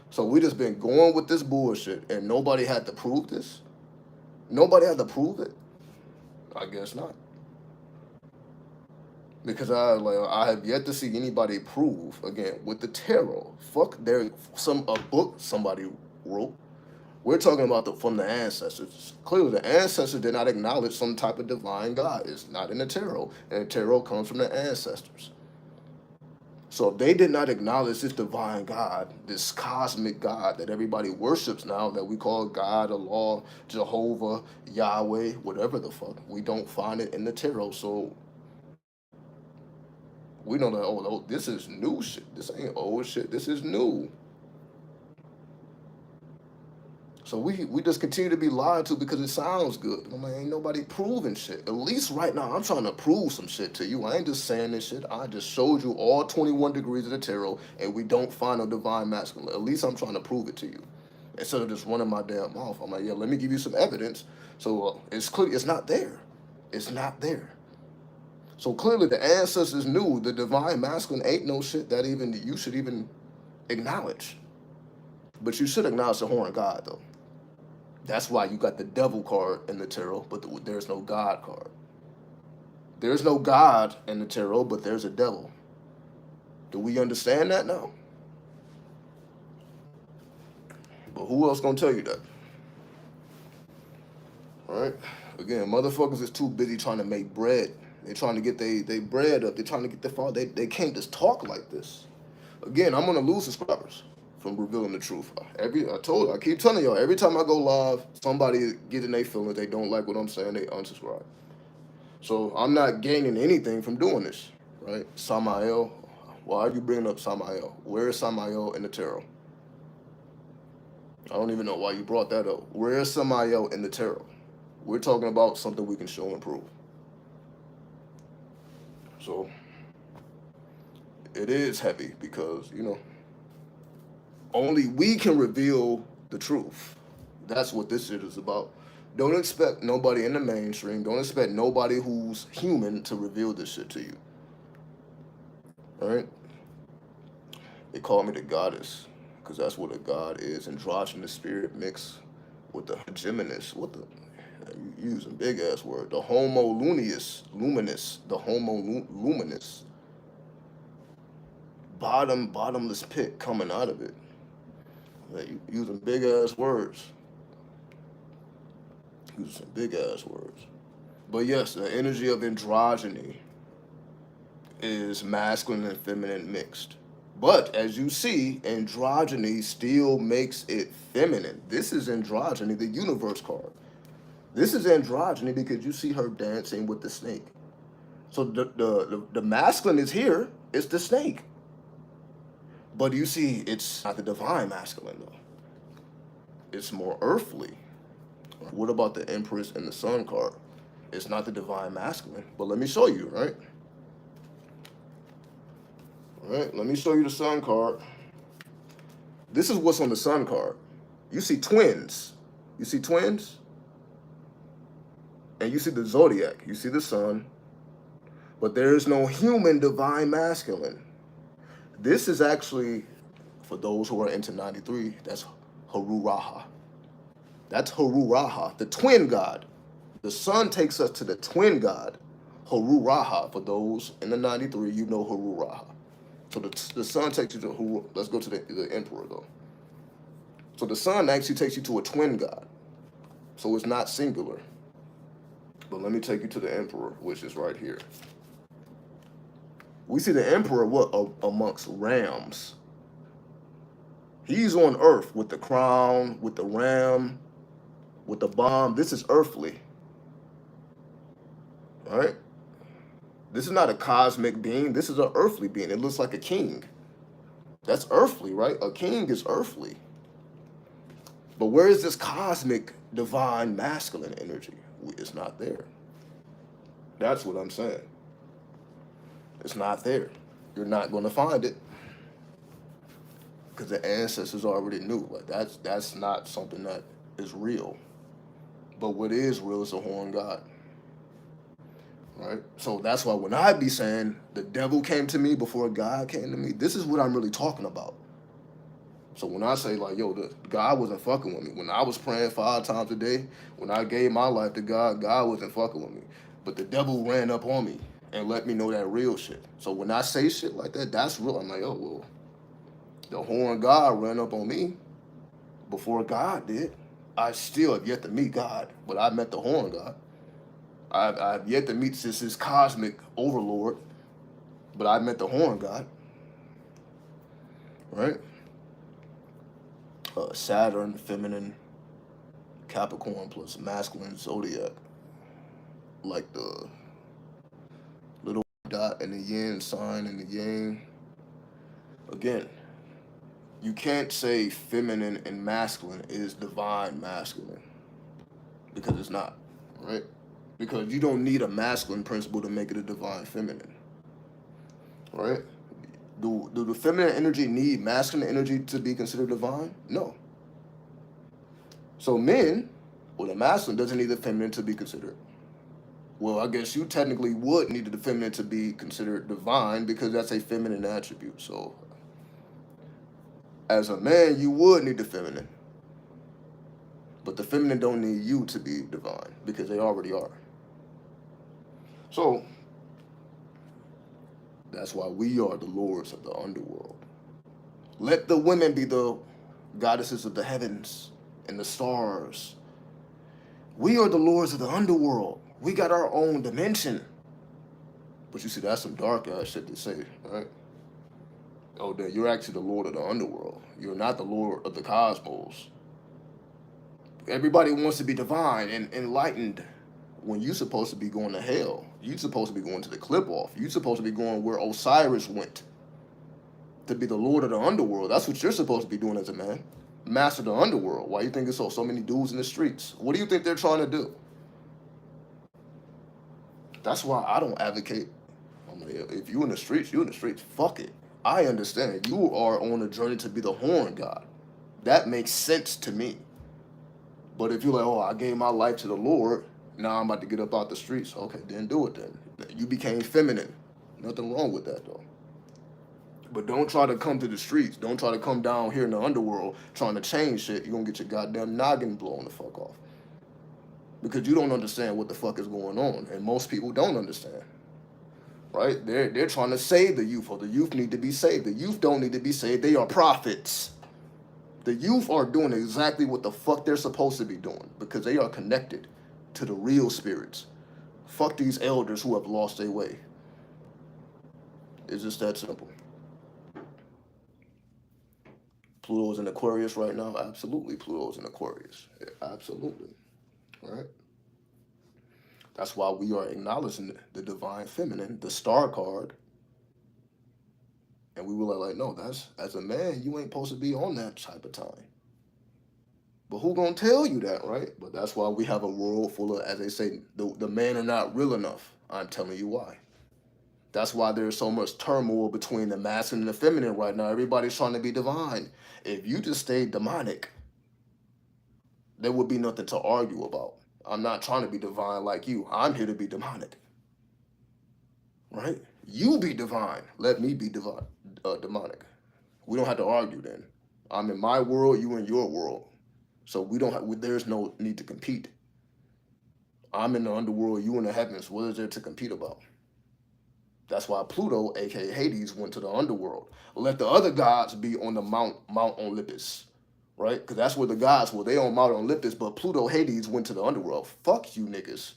So we just been going with this bullshit and nobody had to prove this? Nobody had to prove it? I guess not. Because I have yet to see anybody prove again with the tarot. Fuck there some a book somebody wrote. We're talking about from the ancestors. Clearly, the ancestors did not acknowledge some type of divine God. It's not in the tarot, and the tarot comes from the ancestors. So if they did not acknowledge this divine God, this cosmic God that everybody worships now, that we call God, Allah, Jehovah, Yahweh, whatever the fuck, we don't find it in the tarot. So we know that, oh, this is new shit. This ain't old shit. This is new. So we just continue to be lied to because it sounds good. I'm like, ain't nobody proving shit. At least right now, I'm trying to prove some shit to you. I ain't just saying this shit. I just showed you all 21 degrees of the tarot, and we don't find a divine masculine. At least I'm trying to prove it to you. Instead of just running my damn mouth. I'm like, yeah, let me give you some evidence. So it's clear it's not there. It's not there. So clearly the ancestors knew the divine masculine ain't no shit that even you should even acknowledge. But you should acknowledge the horn God though. That's why you got the devil card in the tarot, but there's no God card. There's no God in the tarot, but there's a devil. Do we understand that now? But who else gonna tell you that? All right? Again, motherfuckers is too busy trying to make bread. They're trying to get they bread up. They're trying to get their fall. They can't just talk like this. Again, I'm gonna lose subscribers from revealing the truth. I keep telling y'all, every time I go live, somebody get in their feelings, they don't like what I'm saying, they unsubscribe. So I'm not gaining anything from doing this, right? Samael, why are you bringing up Samael? Where is Samael in the tarot? I don't even know why you brought that up. Where is Samael in the tarot? We're talking about something we can show and prove. So it is heavy because, only we can reveal the truth. That's what this shit is about. Don't expect nobody in the mainstream, don't expect nobody who's human to reveal this shit to you. All right? They call me the goddess because that's what a god is. Androgynous spirit mixed with the hegemonous. What the? You using big ass word. The homo luminous. The homo luminous. Bottomless pit coming out of it. Like, you using big ass words. Using some big ass words. But yes, the energy of androgyny is masculine and feminine mixed. But as you see, androgyny still makes it feminine. This is androgyny, the universe card. This is androgyny because you see her dancing with the snake. So the masculine is here, it's the snake. But you see, it's not the divine masculine though. It's more earthly. What about the Empress and the Sun card? It's not the divine masculine. But let me show you, right? All right, let me show you the Sun card. This is what's on the Sun card. You see twins. You see twins? And you see the zodiac. You see the sun. But there is no human divine masculine. This is actually, for those who are into 93, that's Haru Raha. That's Haru Raha, the twin god. The sun takes us to the twin god, Haru Raha. For those in the 93, you know Haru Raha. So the sun takes you to Haru. Let's go to the emperor though. So the sun actually takes you to a twin god. So it's not singular. But let me take you to the emperor, which is right here. We see the emperor amongst rams. He's on earth with the crown, with the ram, with the bomb. This is earthly. All right? This is not a cosmic being. This is an earthly being. It looks like a king. That's earthly, right? A king is earthly. But where is this cosmic divine masculine energy? It's not there. That's what I'm saying. It's not there. You're not going to find it because the ancestors already knew. Like that's not something that is real. But what is real is a horn god, right? So that's why when I be saying the devil came to me before God came to me, this is what I'm really talking about. So when I say like, yo, the God wasn't fucking with me. When I was praying 5 times a day, when I gave my life to God, God wasn't fucking with me. But the devil ran up on me and let me know that real shit. So when I say shit like that, that's real. I'm like, oh well, the horn God ran up on me before God did. I still have yet to meet God, but I met the horn God. I've yet to meet this cosmic overlord, but I met the horn God, right? Saturn, feminine, Capricorn plus masculine zodiac, like the little dot and the yin sign and the yang. Again, you can't say feminine and masculine is divine masculine because it's not, right? Because you don't need a masculine principle to make it a divine feminine, right? Do the feminine energy need masculine energy to be considered divine? No. So men, or the masculine doesn't need the feminine to be considered. Well, I guess you technically would need the feminine to be considered divine because that's a feminine attribute. So as a man, you would need the feminine. But the feminine don't need you to be divine because they already are. So that's why we are the lords of the underworld. Let the women be the goddesses of the heavens and the stars. We are the lords of the underworld. We got our own dimension. But you see, that's some dark ass shit to say, right? Oh, then you're actually the lord of the underworld. You're not the lord of the cosmos. Everybody wants to be divine and enlightened when you're supposed to be going to hell. You're supposed to be going to the clip off. You're supposed to be going where Osiris went to be the lord of the underworld. That's what you're supposed to be doing as a man. Master of the underworld. Why you think there's so many dudes in the streets? What do you think they're trying to do? That's why I don't advocate. I'm like, if you in the streets, you in the streets. Fuck it. I understand. You are on a journey to be the horn god. That makes sense to me. But if you're like, oh, I gave my life to the Lord, now I'm about to get up out the streets. Okay, then do it then. You became feminine. Nothing wrong with that though. But don't try to come to the streets. Don't try to come down here in the underworld trying to change shit. You're gonna get your goddamn noggin blown the fuck off. Because you don't understand what the fuck is going on. And most people don't understand. Right? They're trying to save the youth, or the youth need to be saved. The youth don't need to be saved. They are prophets. The youth are doing exactly what the fuck they're supposed to be doing because they are connected to the real spirits. Fuck these elders who have lost their way. It's just that simple. Pluto's in Aquarius right now. Absolutely, Pluto's in Aquarius. Yeah, absolutely. Right? That's why we are acknowledging the divine feminine, the star card. And we were like, no, that's as a man, you ain't supposed to be on that type of time. But who gonna tell you that, right? But that's why we have a world full of, as they say, the men are not real enough. I'm telling you why. That's why there's so much turmoil between the masculine and the feminine right now. Everybody's trying to be divine. If you just stay demonic, there would be nothing to argue about. I'm not trying to be divine like you. I'm here to be demonic. Right? You be divine. Let me be divine, demonic. We don't have to argue then. I'm in my world, you in your world. So we don't have, there's no need to compete. I'm in the underworld, you in the heavens. What is there to compete about? That's why Pluto, aka Hades, went to the underworld. Let the other gods be on the Mount Olympus, right? Because that's where the gods were. They on Mount Olympus, but Pluto, Hades went to the underworld. Fuck you niggas.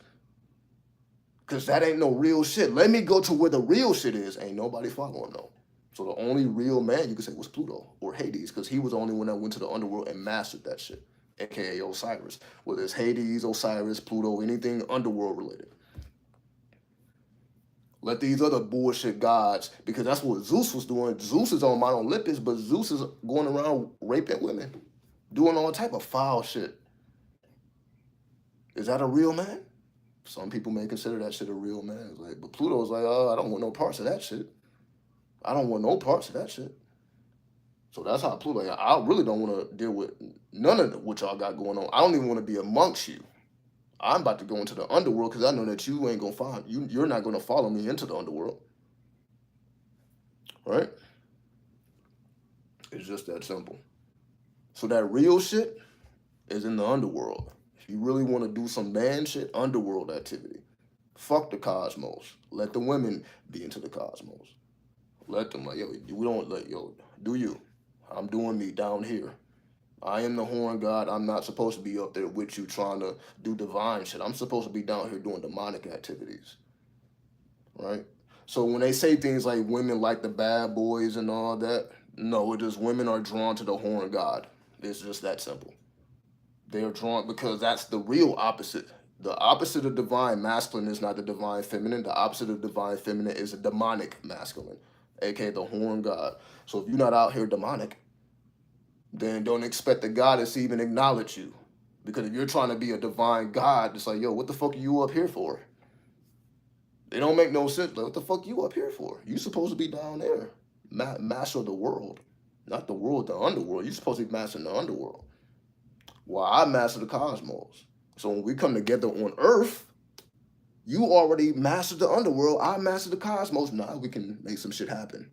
Because that ain't no real shit. Let me go to where the real shit is. Ain't nobody following though. So the only real man you could say was Pluto or Hades, because he was the only one that went to the underworld and mastered that shit, aka Osiris. Whether it's Hades, Osiris, Pluto, anything underworld related. Let these other bullshit gods, because that's what Zeus was doing. Zeus is on Mount Olympus, but Zeus is going around raping women. doing all type of foul shit. Is that a real man? Some people may consider that shit a real man. It's like, but Pluto's like, I don't want no parts of that shit. I don't want no parts of that shit. So that's how Pluto. Like, I really don't want to deal with none of what y'all got going on. I don't even want to be amongst you. I'm about to go into the underworld because I know that you ain't gonna find you. You're not gonna follow me into the underworld, right? It's just that simple. So that real shit is in the underworld. If you really want to do some man shit, underworld activity. Fuck the cosmos. Let the women be into the cosmos. Let them like, yo, we don't let yo, do you. I'm doing me down here. I am the horn god. I'm not supposed to be up there with you trying to do divine shit. I'm supposed to be down here doing demonic activities. Right? So when they say things like women like the bad boys and all that, no, it is women are drawn to the horn god. It's just that simple. They are drawn because that's the real opposite. The opposite of divine masculine is not the divine feminine. The opposite of divine feminine is a demonic masculine, aka the horn god. So if you're not out here demonic, then don't expect the goddess to even acknowledge you. Because if you're trying to be a divine god, it's like, yo, what the fuck are you up here for? It don't make no sense. Like, what the fuck you up here for? You supposed to be down there, master of the world, not the world, the underworld. You supposed to be mastering the underworld. Well, I master the cosmos. So when we come together on Earth, you already mastered the underworld. I mastered the cosmos. Now we can make some shit happen.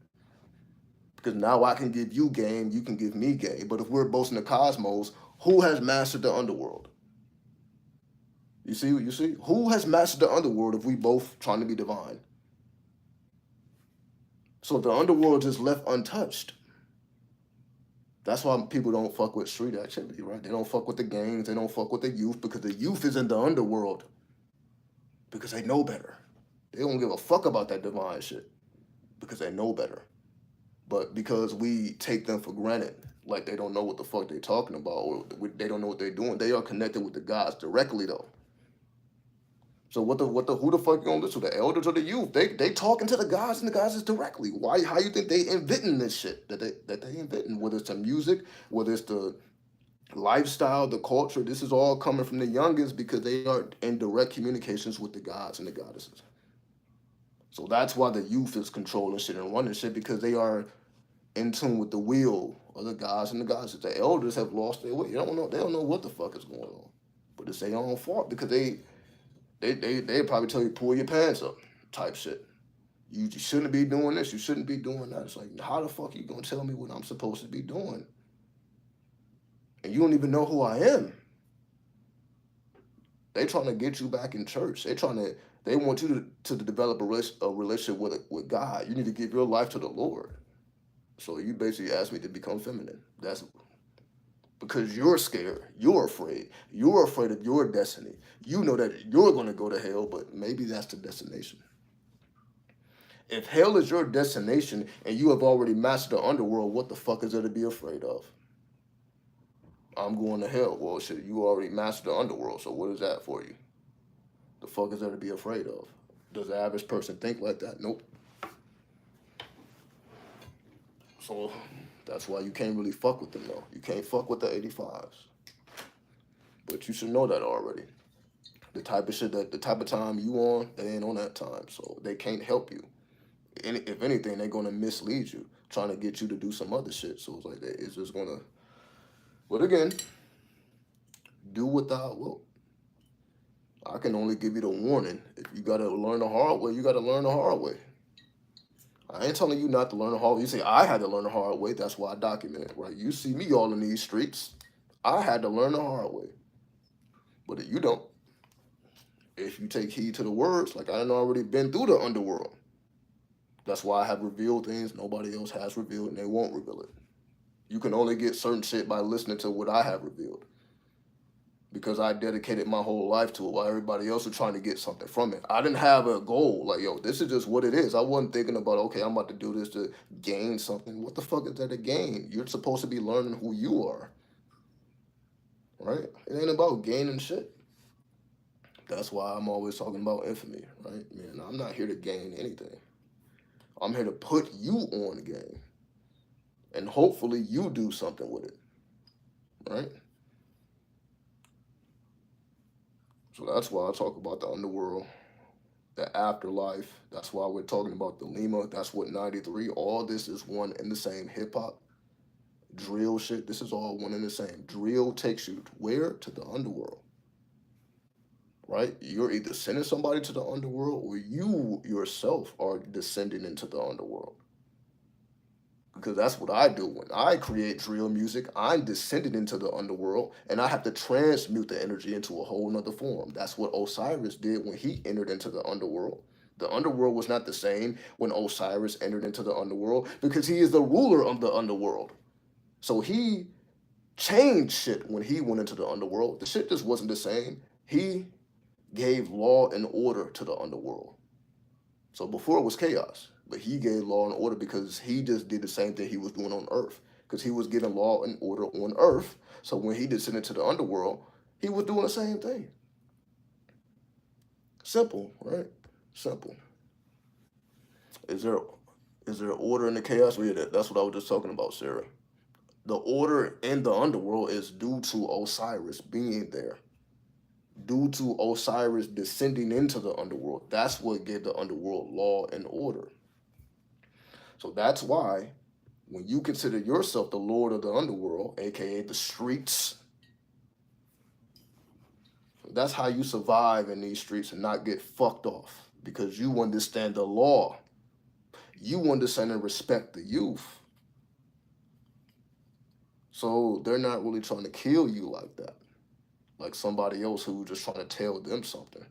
Because now I can give you game, you can give me game. But if we're both in the cosmos, who has mastered the underworld? You see what you see? Who has mastered the underworld if we both trying to be divine? So the underworld is left untouched. That's why people don't fuck with street activity, right? They don't fuck with the gangs, they don't fuck with the youth because the youth is in the underworld. Because they know better. They don't give a fuck about that divine shit. Because they know better. But because we take them for granted, like they don't know what the fuck they talking about or they don't know what they're doing, they are connected with the gods directly though. So who the fuck you gonna listen to? The elders or the youth? They talking to the gods and the gods is directly. Why? How you think they inventing this shit that they inventing? Whether it's the music, whether it's the lifestyle, the culture, this is all coming from the youngest because they are in direct communications with the gods and the goddesses. So that's why the youth is controlling shit and running shit because they are in tune with the will of the gods and the goddesses. The elders have lost their way. They don't know what the fuck is going on. But it's their own fault because they probably tell you pull your pants up type shit. You shouldn't be doing this. You shouldn't be doing that. It's like, how the fuck are you gonna tell me what I'm supposed to be doing? And you don't even know who I am. They trying to get you back in church. They want you to develop a relationship with God. You need to give your life to the Lord. So you basically asked me to become feminine. That's because you're scared. You're afraid. You're afraid of your destiny. You know that you're going to go to hell, but maybe that's the destination. If hell is your destination and you have already mastered the underworld, what the fuck is there to be afraid of? I'm going to hell. Well, shit, you already mastered the underworld, so what is that for you? The fuck is there to be afraid of? Does the average person think like that? Nope. So that's why you can't really fuck with them, though. You can't fuck with the 85s. But you should know that already. The type of shit the type of time you on, they ain't on that time. So they can't help you. If anything, they're gonna mislead you, trying to get you to do some other shit. So it's like it's just gonna. But again, do what thou wilt. I can only give you the warning. If you gotta learn the hard way, you gotta learn the hard way. I ain't telling you not to learn the hard way. You say I had to learn the hard way. That's why I document it, right? You see me all in these streets. I had to learn the hard way. But if you don't, if you take heed to the words, like I done already been through the underworld. That's why I have revealed things nobody else has revealed and they won't reveal it. You can only get certain shit by listening to what I have revealed. Because I dedicated my whole life to it while everybody else was trying to get something from it. I didn't have a goal. Like, yo, this is just what it is. I wasn't thinking about, okay, I'm about to do this to gain something. What the fuck is that to gain? You're supposed to be learning who you are. Right? It ain't about gaining shit. That's why I'm always talking about infamy, right? Man, I'm not here to gain anything. I'm here to put you on the game. And hopefully you do something with it. right? So that's why I talk about the underworld, the afterlife. That's why we're talking about the Lima. That's what 93. All this is one and the same. Hip hop, drill shit. This is all one and the same. Drill takes you where? To the underworld, right? You're either sending somebody to the underworld or you yourself are descending into the underworld. Because that's what I do. When I create drill music, I'm descended into the underworld and I have to transmute the energy into a whole nother form. That's what Osiris did when he entered into the underworld. The underworld was not the same when Osiris entered into the underworld because he is the ruler of the underworld. So he changed shit when he went into the underworld. The shit just wasn't the same. He gave law and order to the underworld. So before it was chaos, but he gave law and order because he just did the same thing he was doing on Earth. Because he was giving law and order on Earth. So when he descended to the underworld, he was doing the same thing. Simple, right? Simple. Is there order in the chaos? Well, yeah, that's what I was just talking about, Sarah. The order in the underworld is due to Osiris being there. Due to Osiris descending into the underworld. That's what gave the underworld law and order. So that's why when you consider yourself the lord of the underworld, aka the streets, that's how you survive in these streets and not get fucked off because you understand the law. You understand and respect the youth. So they're not really trying to kill you like that, like somebody else who's just trying to tell them something.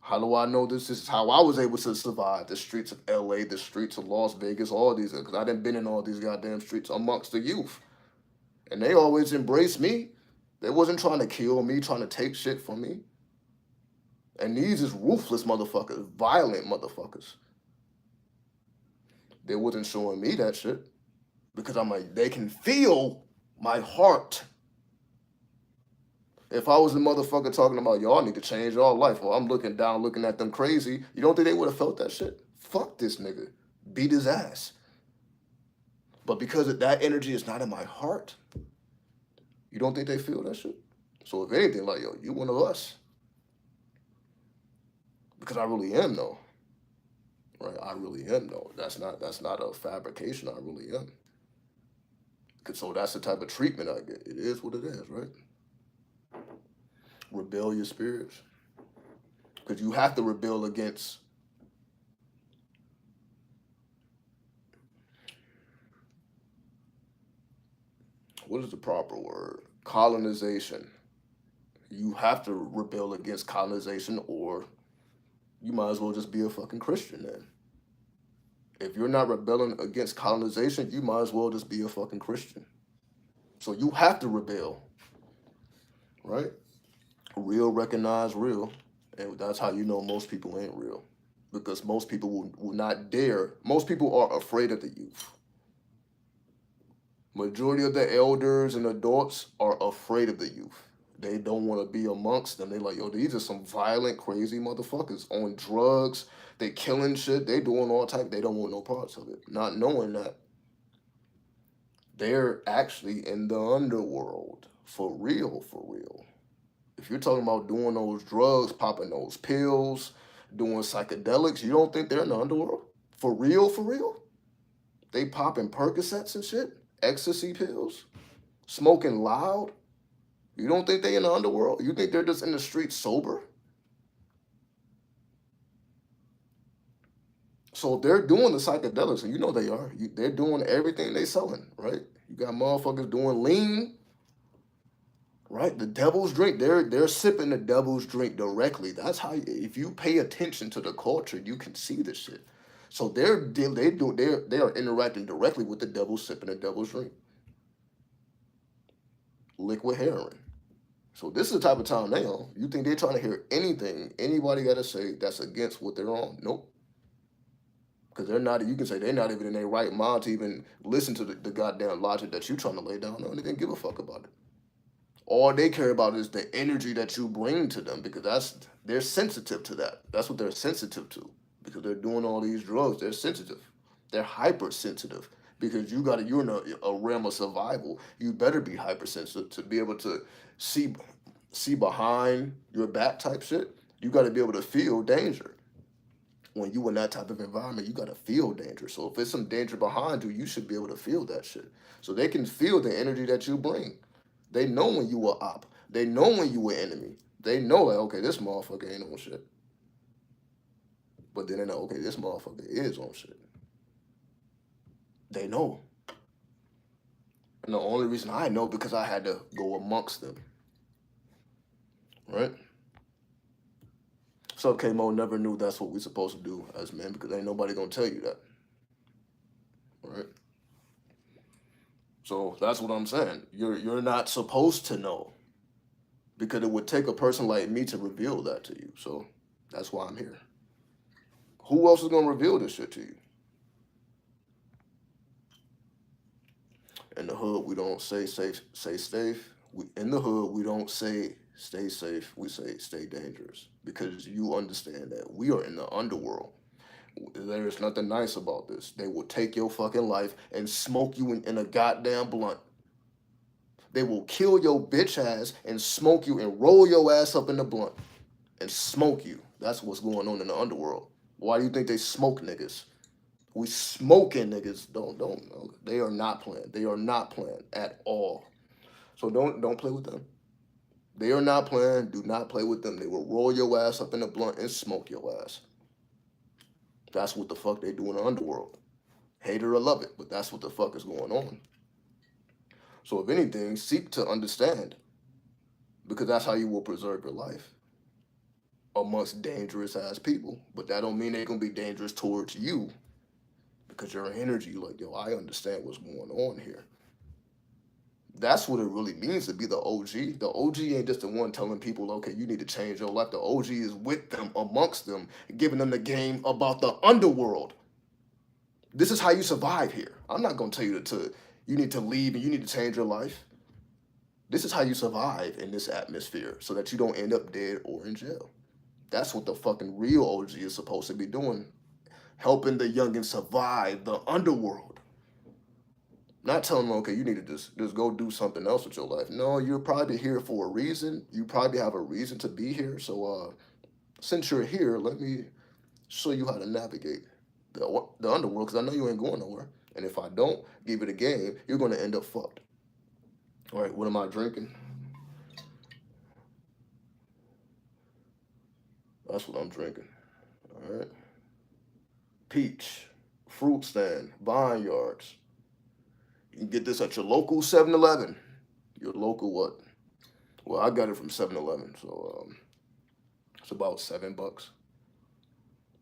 How do I know this is how I was able to survive the streets of LA, the streets of Las Vegas, all these? Because I didn't been in all these goddamn streets amongst the youth. And they always embraced me. They wasn't trying to kill me, trying to take shit from me. And these is ruthless motherfuckers, violent motherfuckers. They wasn't showing me that shit because I'm like, they can feel my heart. If I was a motherfucker talking about y'all need to change y'all life, or I'm looking down, looking at them crazy, you don't think they would have felt that shit? Fuck this nigga. Beat his ass. But because of that energy is not in my heart, you don't think they feel that shit? So if anything, like, yo, you one of us. Because I really am though. Right? I really am though. That's not a fabrication. I really am. So that's the type of treatment I get. It is what it is, right? Rebellious spirits. Because you have to rebel against what is the proper word? Colonization. You have to rebel against colonization, or you might as well just be a fucking Christian then. If you're not rebelling against colonization, you might as well just be a fucking Christian. So you have to rebel, right? Real recognize real. And that's how you know most people ain't real. Because most people will not dare. Most people are afraid of the youth. Majority of the elders and adults are afraid of the youth. They don't want to be amongst them. They like, yo, these are some violent, crazy motherfuckers on drugs. They killing shit. They doing all type. They don't want no parts of it. Not knowing that they're actually in the underworld. For real, for real. If you're talking about doing those drugs, popping those pills, doing psychedelics, you don't think they're in the underworld? For real, for real? They popping Percocets and shit? Ecstasy pills? Smoking loud? You don't think they in the underworld? You think they're just in the streets sober? So if they're doing the psychedelics, and you know they are, they're doing everything they selling, right? You got motherfuckers doing lean, right? The devil's drink. They're sipping the devil's drink directly. That's how. If you pay attention to the culture, you can see this shit. So they are interacting directly with the devil, sipping the devil's drink, liquid heroin. So this is the type of time they on. You think they're trying to hear anything anybody got to say that's against what they're on? Nope. Because they're not. You can say they're not even in their right mind to even listen to the goddamn logic that you're trying to lay down. They don't even give a fuck about it. All they care about is the energy that you bring to them because they're sensitive to that. That's what they're sensitive to because they're doing all these drugs. They're sensitive. They're hypersensitive. because you're in a realm of survival. You better be hypersensitive to be able to see see behind your back type shit. You got to be able to feel danger. When you in that type of environment, you got to feel danger. So if there's some danger behind you, you should be able to feel that shit. So they can feel the energy that you bring. They know when you were op. They know when you were enemy. They know like, okay, this motherfucker ain't on shit. But then they know, okay, this motherfucker is on shit. They know. And the only reason I know because I had to go amongst them. Right? So K-Mo never knew that's what we supposed to do as men because ain't nobody gonna tell you that. Right? So that's what I'm saying. You're not supposed to know because it would take a person like me to reveal that to you. So that's why I'm here. Who else is gonna reveal this shit to you? In the hood, we don't say safe, say safe. In the hood, we don't say stay safe. We say stay dangerous because you understand that we are in the underworld. There is nothing nice about this. They will take your fucking life and smoke you in a goddamn blunt. They will kill your bitch ass and smoke you and roll your ass up in the blunt and smoke you. That's what's going on in the underworld. Why do you think they smoke niggas? We smoking niggas. Don't. They are not playing. They are not playing at all. So don't play with them. They are not playing. Do not play with them. They will roll your ass up in the blunt and smoke your ass. That's what the fuck they do in the underworld. Hate it or love it, but that's what the fuck is going on. So if anything, seek to understand because that's how you will preserve your life amongst dangerous ass people. But that don't mean they're gonna be dangerous towards you because your energy, like, yo, I understand what's going on here. That's what it really means to be the OG. The OG ain't just the one telling people, okay, you need to change your life. The OG is with them, amongst them, giving them the game about the underworld. This is how you survive here. I'm not gonna tell you to you need to leave and you need to change your life. This is how you survive in this atmosphere so that you don't end up dead or in jail. That's what the fucking real OG is supposed to be doing. Helping the youngins survive the underworld. Not telling them, okay, you need to just go do something else with your life. No, you're probably here for a reason. You probably have a reason to be here. So since you're here, let me show you how to navigate the underworld because I know you ain't going nowhere. And if I don't give it a game, you're going to end up fucked. All right, what am I drinking? That's what I'm drinking. All right. Peach, fruit stand, vineyards. You can get this at your local 7-Eleven. Your local what? Well, I got it from 7-Eleven, so it's about $7,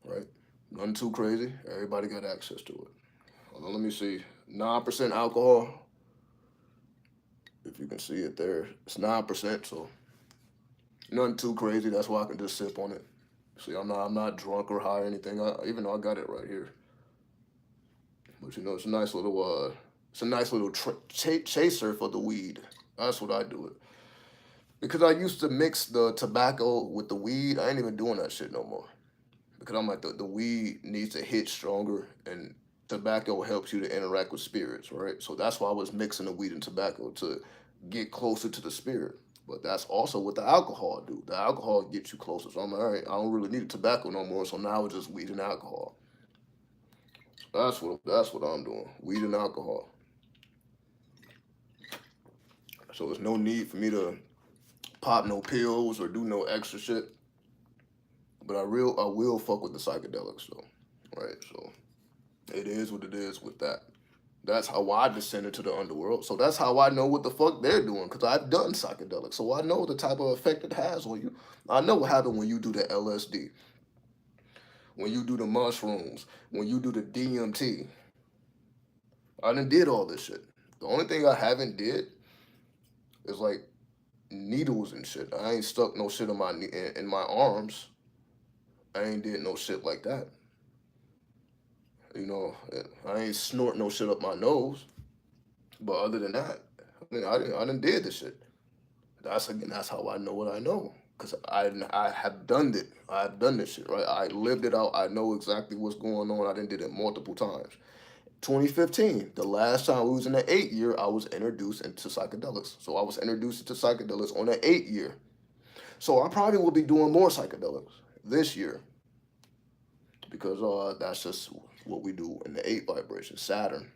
right? Nothing too crazy. Everybody got access to it. Hold on, let me see. 9% alcohol. If you can see it there, it's 9%, so nothing too crazy. That's why I can just sip on it. See, I'm not drunk or high or anything. Even though I got it right here. But it's a nice little chaser for the weed. That's what I do it. Because I used to mix the tobacco with the weed. I ain't even doing that shit no more. Because I'm like the weed needs to hit stronger and tobacco helps you to interact with spirits, right? So that's why I was mixing the weed and tobacco to get closer to the spirit. But that's also what the alcohol do. The alcohol gets you closer. So I'm like, all right, I don't really need the tobacco no more. So now it's just weed and alcohol. That's what I'm doing. Weed and alcohol. So there's no need for me to pop no pills or do no extra shit. But I will fuck with the psychedelics though. Right? So it is what it is with that. That's how I descended to the underworld. So that's how I know what the fuck they're doing. Because I've done psychedelics. So I know the type of effect it has on you. I know what happened when you do the LSD, when you do the mushrooms, when you do the DMT. I done did all this shit. The only thing I haven't did is like needles and shit. I ain't stuck no shit in my arms. I ain't did no shit like that. You know, I ain't snort no shit up my nose. But other than that, I didn't did this shit. That's how I know what I know. Cause I have done it. I've done this shit, right? I lived it out. I know exactly what's going on. I done did it multiple times. 2015, the last time we was in the 8 year, I was introduced into psychedelics. So I was introduced into psychedelics on the 8 year. So I probably will be doing more psychedelics this year because that's just what we do in the eight vibration. Saturn,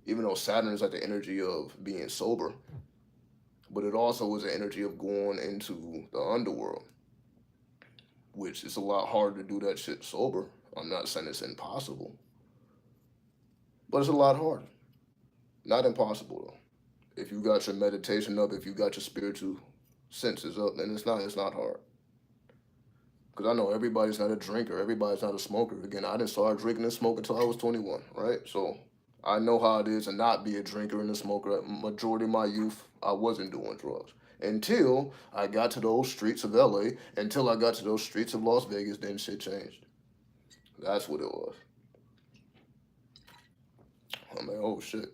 even though Saturn is like the energy of being sober, but it also is the energy of going into the underworld, which is a lot harder to do that shit sober. I'm not saying it's impossible, but it's a lot harder. Not impossible though. If you got your meditation up, if you got your spiritual senses up, then it's not hard. Because I know everybody's not a drinker, everybody's not a smoker. Again, I didn't start drinking and smoking until I was 21, right? So I know how it is to not be a drinker and a smoker. Majority of my youth, I wasn't doing drugs until I got to those streets of LA. Until I got to those streets of Las Vegas, then shit changed. That's what it was. I'm like, oh shit,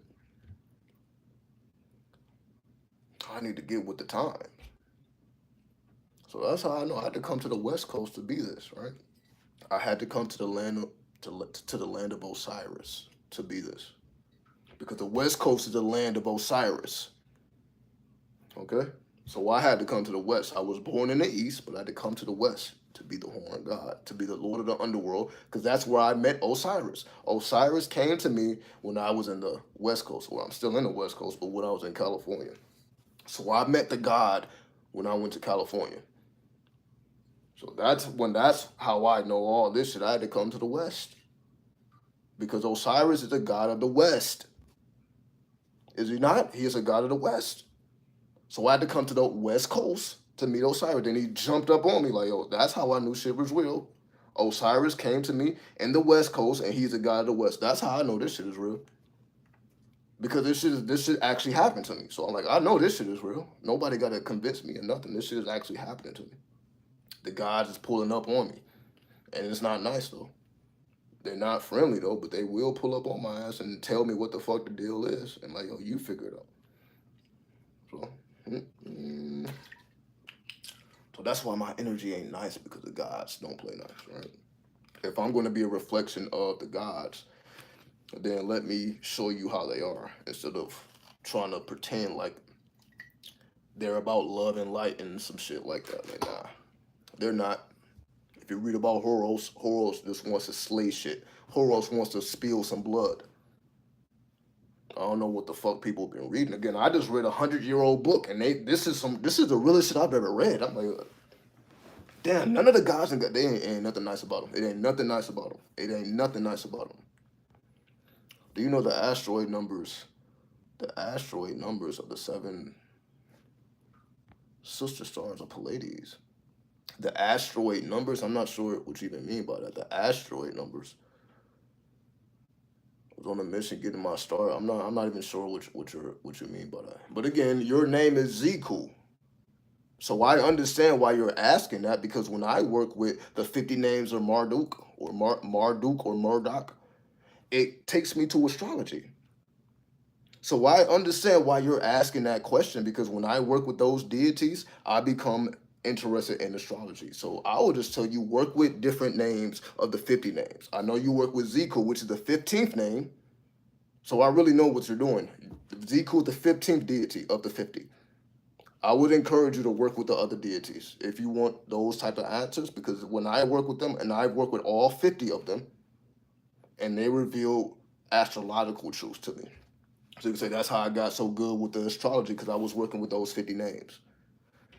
I need to get with the times. So that's how I know I had to come to the West Coast to be this, right? I had to come to the land to the land of Osiris to be this. Because the West Coast is the land of Osiris. Okay? So I had to come to the West. I was born in the East, but I had to come to the West to be the horn god, to be the Lord of the underworld, because that's where I met Osiris. Osiris came to me when I was in the West Coast. Well, I'm still in the West Coast, but when I was in California. So I met the god when I went to California. So that's how I know all this shit. I had to come to the West. Because Osiris is the god of the West. Is he not? He is a god of the West. So I had to come to the West Coast to meet Osiris. Then he jumped up on me like, yo, that's how I knew shit was real. Osiris came to me in the West Coast and he's a god of the West. That's how I know this shit is real. Because this shit actually happened to me. So I'm like, I know this shit is real. Nobody gotta convince me or nothing. This shit is actually happening to me. The gods is pulling up on me. And it's not nice though. They're not friendly though, but they will pull up on my ass and tell me what the fuck the deal is. And like, yo, you figure it out. So, mm, so that's why my energy ain't nice because the gods don't play nice, right? If I'm going to be a reflection of the gods, then let me show you how they are instead of trying to pretend like they're about love and light and some shit like that. Like, nah, they're not. If you read about Horus, Horus just wants to slay shit. Horus wants to spill some blood. I don't know what the fuck people been reading. Again, I just read 100-year-old book, and this is the realest shit I've ever read. I'm like, damn, none of the guys they ain't nothing nice about them. It ain't nothing nice about them. It ain't nothing nice about them. Do you know the asteroid numbers? The asteroid numbers of the seven sister stars of Pleiades. The asteroid numbers. I'm not sure what you even mean by that. The asteroid numbers. I was on a mission getting my star. I'm not even sure what you mean by that. But again, your name is Ziku. So I understand why you're asking that because when I work with the 50 names of Marduk or Marduk or Murdoch, it takes me to astrology. So I understand why you're asking that question because when I work with those deities, I become interested in astrology. So I will just tell you work with different names of the 50 names. I know you work with Ziku, which is the 15th name. So I really know what you're doing. Ziku is the 15th deity of the 50. I would encourage you to work with the other deities if you want those type of answers because when I work with them, and I work with all 50 of them, and they reveal astrological truths to me. So you can say that's how I got so good with the astrology because I was working with those 50 names.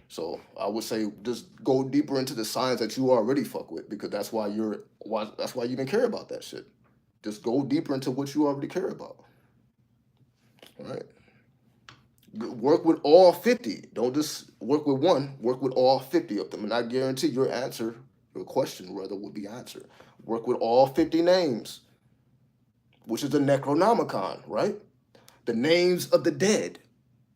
So I would say just go deeper into the science that you already fuck with because that's why you even care about that shit. Just go deeper into what you already care about. All right. Work with all 50. Don't just work with one. Work with all 50 of them. And I guarantee your question rather, will be answered. Work with all 50 names, which is the Necronomicon, right? The names of the dead.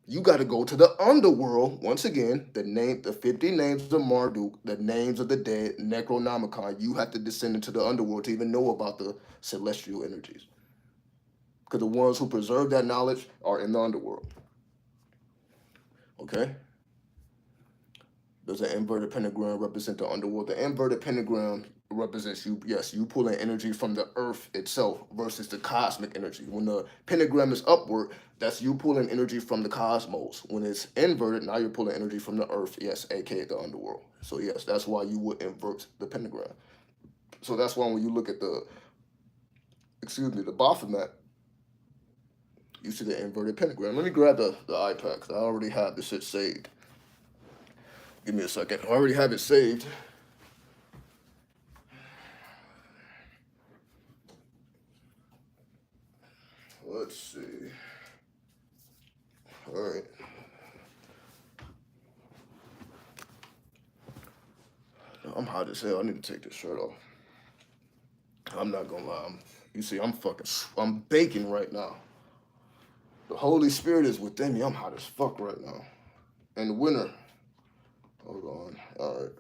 You got to go to the underworld. Once again, the 50 names of Marduk, the names of the dead, Necronomicon. You have to descend into the underworld to even know about the celestial energies. Because the ones who preserve that knowledge are in the underworld. Okay? Does an inverted pentagram represent the underworld? The inverted pentagram represents you. Yes, you pulling energy from the earth itself versus the cosmic energy. When the pentagram is upward, that's you pulling energy from the cosmos. When it's inverted, now you're pulling energy from the earth. Yes, aka the underworld. So yes, that's why you would invert the pentagram. So that's why when you look at the Baphomet, you see the inverted pentagram. Let me grab the iPad because I already have this shit saved. Give me a second. I already have it saved. Let's see. All right. I'm hot as hell. I need to take this shirt off. I'm not gonna lie. You see, I'm baking right now. The Holy Spirit is within me. I'm hot as fuck right now. In the winter. Hold on. All right.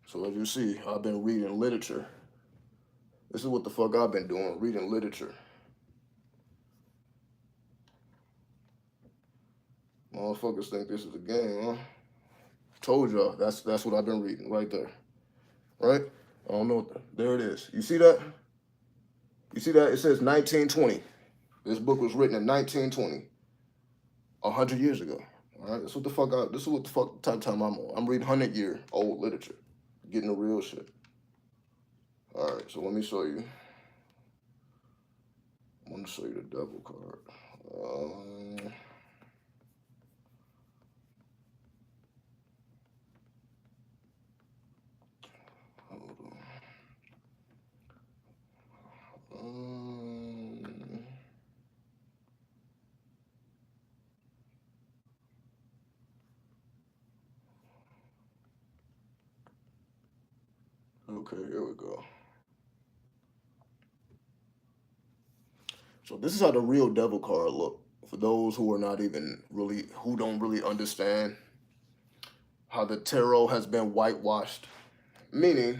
So as you see, I've been reading literature. This is what the fuck I've been doing, reading literature. Motherfuckers think this is a game, huh? Told y'all, that's what I've been reading right there. Right? I don't know. There it is. You see that? You see that? It says 1920. This book was written in 1920, 100 years ago. All right, this is what the fuck type of time I'm on. I'm reading 100-year-old literature, getting the real shit. All right, so let me show you. I want to show you the devil card. Hold on. Okay, here we go. So this is how the real devil card look. For those who are not even really, who don't really understand how the tarot has been whitewashed. Meaning,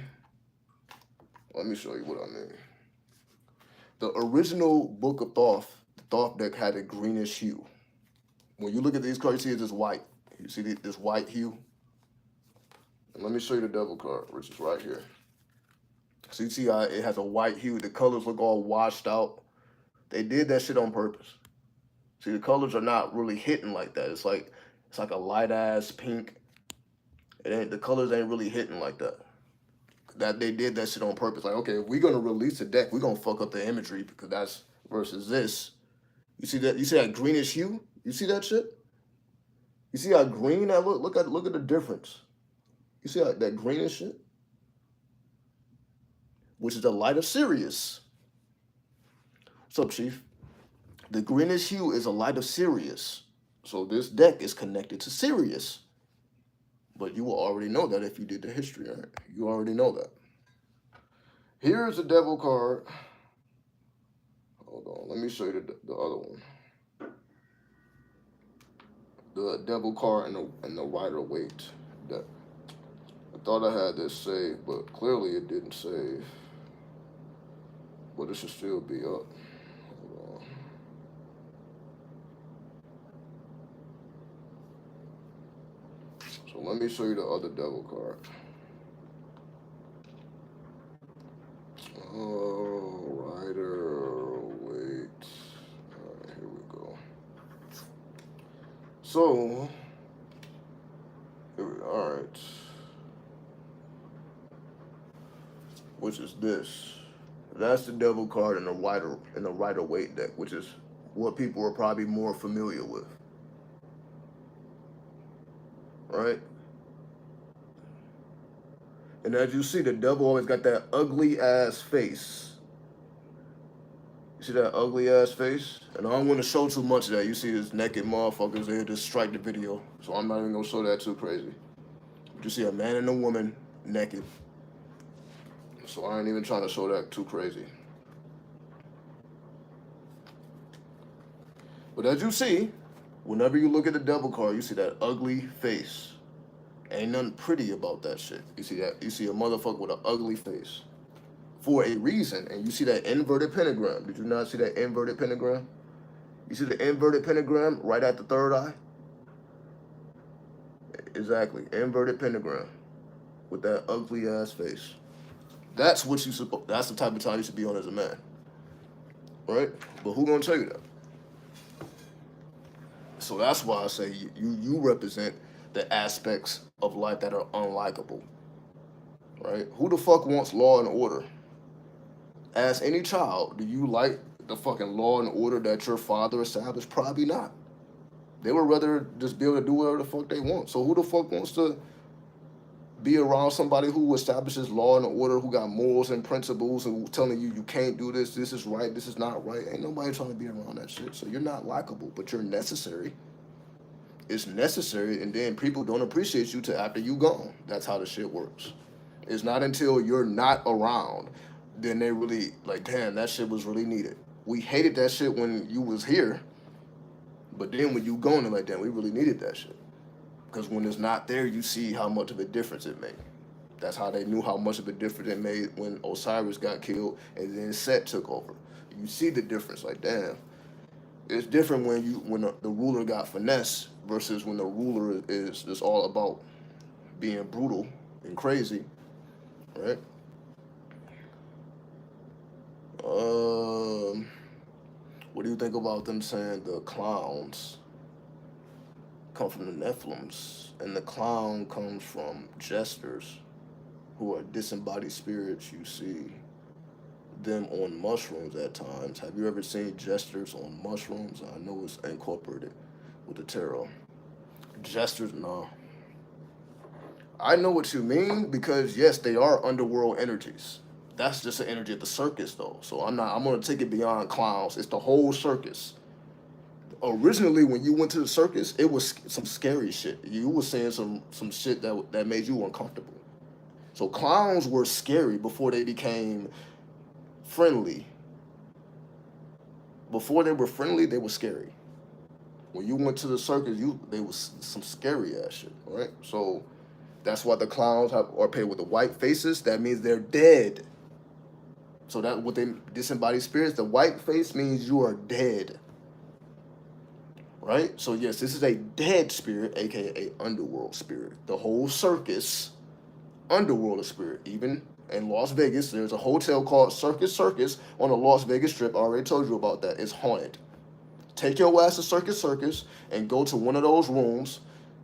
let me show you what I mean. The original Book of Thoth, the Thoth deck had a greenish hue. When you look at these cards, you see it's just white. You see this white hue? And let me show you the devil card, which is right here. So you see how it has a white hue. The colors look all washed out. They did that shit on purpose. See, the colors are not really hitting like that. It's like a light ass pink. The colors ain't really hitting like that. That they did that shit on purpose. Like, okay, if we're gonna release a deck, we're gonna fuck up the imagery because that's versus this. You see that? You see that greenish hue? You see that shit? You see how green that look? Look at the difference. You see that greenish shit? Which is the light of Sirius. What's up, Chief? The greenish hue is a light of Sirius. So this deck is connected to Sirius. But you will already know that if you did the history, right? You already know that. Here's the devil card. Hold on, let me show you the other one. The devil card and the Rider-Waite deck. I thought I had this saved, but clearly it didn't save. But it should still be up. Hold on. So let me show you the other devil card. Oh, Rider-Waite. Alright, here we go. So, alright. Which is this. That's the devil card in the Rider-Waite deck, which is what people are probably more familiar with. Right? And as you see, the devil always got that ugly ass face. You see that ugly ass face? And I don't want to show too much of that. You see this naked motherfuckers there just strike the video. So I'm not even gonna show that too crazy. But you see a man and a woman naked. So I ain't even trying to show that too crazy. But as you see, whenever you look at the devil card, you see that ugly face. Ain't nothing pretty about that shit. You see that? You see a motherfucker with an ugly face. For a reason. And you see that inverted pentagram. Did you not see that inverted pentagram? You see the inverted pentagram right at the third eye? Exactly. Inverted pentagram. with that ugly ass face. That's what you that's the type of time you should be on as a man, right? But who gonna tell you that? So that's why I say you represent the aspects of life that are unlikable, right? Who the fuck wants law and order? Ask any child, do you like the fucking law and order that your father established? Probably not. They would rather just be able to do whatever the fuck they want. So who the fuck wants to be around somebody who establishes law and order, who got morals and principles, and telling you you can't do this, this is right, this is not right? Ain't nobody trying to be around that shit. So you're not likable, but you're necessary. It's necessary, and then people don't appreciate you till after you gone. That's how the shit works. It's not until you're not around, then they really like, damn, that shit was really needed. We hated that shit when you was here, but then when you gone, they're like, damn, we really needed that shit. Because when it's not there, you see how much of a difference it made. That's how they knew how much of a difference it made when Osiris got killed and then Set took over. You see the difference, like damn. It's different when the ruler got finesse versus when the ruler is just all about being brutal and crazy, right? Um, what do you think about them saying the clowns come from the Nephilims, and the clown comes from jesters, who are disembodied spirits? You see them on mushrooms at times. Have you ever seen jesters on mushrooms? I know it's incorporated with the tarot. Jesters, no. I know what you mean because yes, they are underworld energies. That's just the energy of the circus, though. So I'm not. I'm gonna take it beyond clowns. It's the whole circus. Originally, when you went to the circus, it was some scary shit. You were saying some shit that made you uncomfortable. So clowns were scary before they became friendly. Before they were friendly, they were scary. When you went to the circus, they was some scary ass shit, right? So that's why the clowns are paid with the white faces. That means they're dead. So that what they disembodied spirits. The white face means you are dead, right? So yes, this is a dead spirit, aka underworld spirit. The whole circus, underworld spirit. Even in Las Vegas, there's a hotel called Circus on the Las Vegas Strip. I already told you about that. It's haunted. Take your ass to Circus and go to one of those rooms.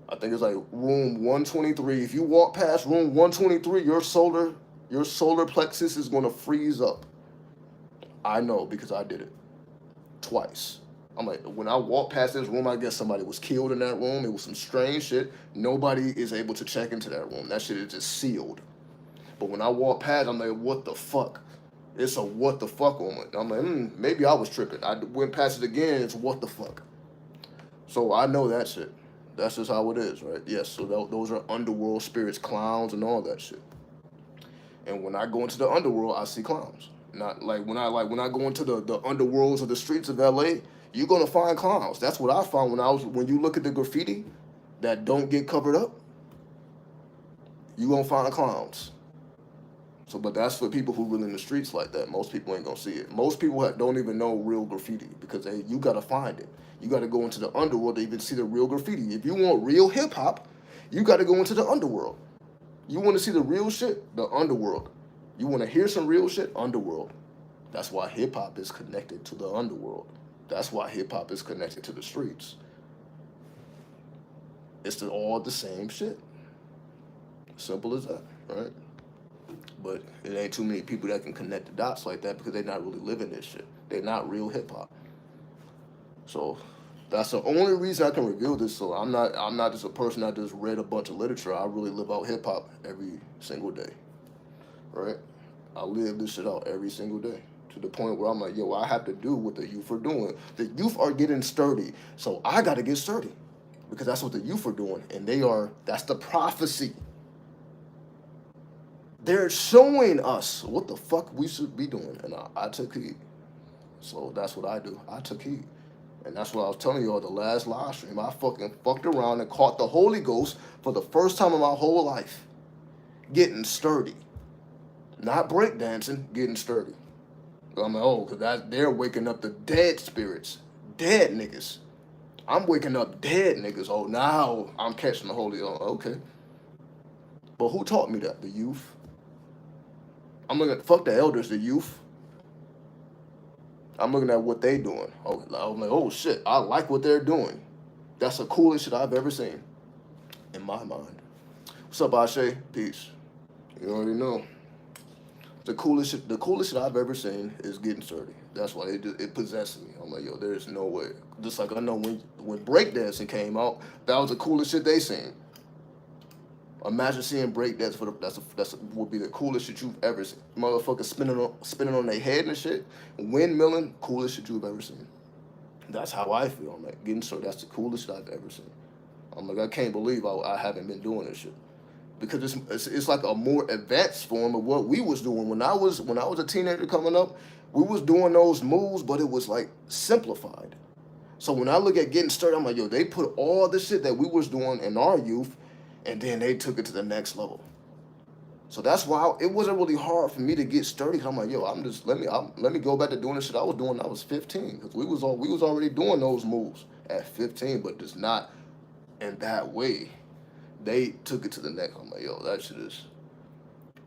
I think it's like room 123. If you walk past room 123, your solar plexus is gonna freeze up. I know because I did it twice. I'm like, when I walked past this room, I guess somebody was killed in that room. It was some strange shit. Nobody is able to check into that room. That shit is just sealed. But when I walk past, I'm like, what the fuck? It's a what the fuck moment. I'm like, maybe I was tripping. I went past it again. It's what the fuck. So I know that shit. That's just how it is, right? Yes. So those are underworld spirits, clowns, and all that shit. And when I go into the underworld, I see clowns. Not like when I go into the underworlds of the streets of LA, you're gonna find clowns. That's what I found when you look at the graffiti that don't get covered up, you gonna find clowns. So, but that's for people who really in the streets like that. Most people ain't gonna see it. Most people don't even know real graffiti because you gotta find it. You gotta go into the underworld to even see the real graffiti. If you want real hip hop, you gotta go into the underworld. You want to see the real shit, the underworld. You want to hear some real shit, underworld. That's why hip hop is connected to the underworld. That's why hip hop is connected to the streets. It's all the same shit. Simple as that, right? But it ain't too many people that can connect the dots like that because they're not really living this shit. They're not real hip hop. So that's the only reason I can reveal this. So I'm not just a person that just read a bunch of literature. I really live out hip hop every single day. Right? I live this shit out every single day. To the point where I'm like, yo, I have to do what the youth are doing. The youth are getting sturdy. So I gotta get sturdy. Because that's what the youth are doing. And that's the prophecy. They're showing us what the fuck we should be doing. And I took heed. So that's what I do. I took heed. And that's what I was telling y'all the last live stream. I fucking fucked around and caught the Holy Ghost for the first time in my whole life. Getting sturdy. Not breakdancing, getting sturdy. I'm like, oh, because they're waking up the dead spirits. Dead niggas. I'm waking up dead niggas. Oh, now I'm catching the Holy Ghost. Okay. But who taught me that? The youth. I'm looking at, fuck the elders, the youth. I'm looking at what they doing. Oh, I'm like, oh shit, I like what they're doing. That's the coolest shit I've ever seen, in my mind. What's up, Ashe? Peace. You already know. The coolest shit I've ever seen is getting sturdy. That's why it possessed me. I'm like, yo, there's no way. Just like I know when breakdancing came out, that was the coolest shit they seen. Imagine seeing breakdance for that's would be the coolest shit you've ever seen. Motherfuckers spinning on their head and shit, windmilling, coolest shit you've ever seen. That's how I feel. I'm like, getting sturdy. That's the coolest shit I've ever seen. I'm like, I can't believe I haven't been doing this shit. Because it's like a more advanced form of what we was doing when I was a teenager coming up. We was doing those moves, but it was like simplified. So when I look at getting started, I'm like, yo, they put all the shit that we was doing in our youth, and then they took it to the next level. So that's why it wasn't really hard for me to get sturdy. Cause I'm like, yo, let me go back to doing the shit I was doing when I was 15. Cause we was already doing those moves at 15, but just not in that way. They took it to the next. I'm like, yo,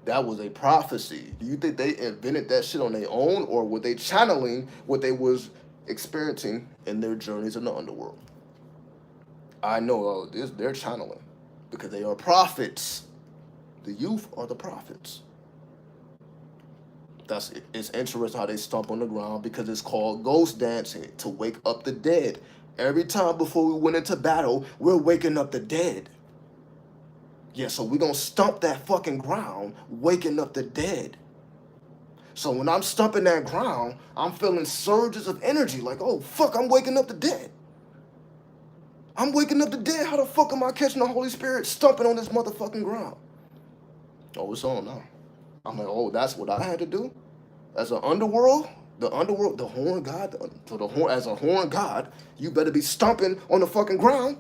that was a prophecy. Do you think they invented that shit on their own, or were they channeling what they was experiencing in their journeys in the underworld? I know they're channeling because they are prophets. The youth are the prophets. It's interesting how they stomp on the ground because it's called ghost dancing, to wake up the dead. Every time before we went into battle, we're waking up the dead. Yeah, so we're going to stomp that fucking ground, waking up the dead. So when I'm stomping that ground, I'm feeling surges of energy like, oh, fuck, I'm waking up the dead. I'm waking up the dead. How the fuck am I catching the Holy Spirit stomping on this motherfucking ground? Oh, it's on now. I'm like, oh, that's what I had to do? As an underworld? The horn god? As a horn god, you better be stomping on the fucking ground.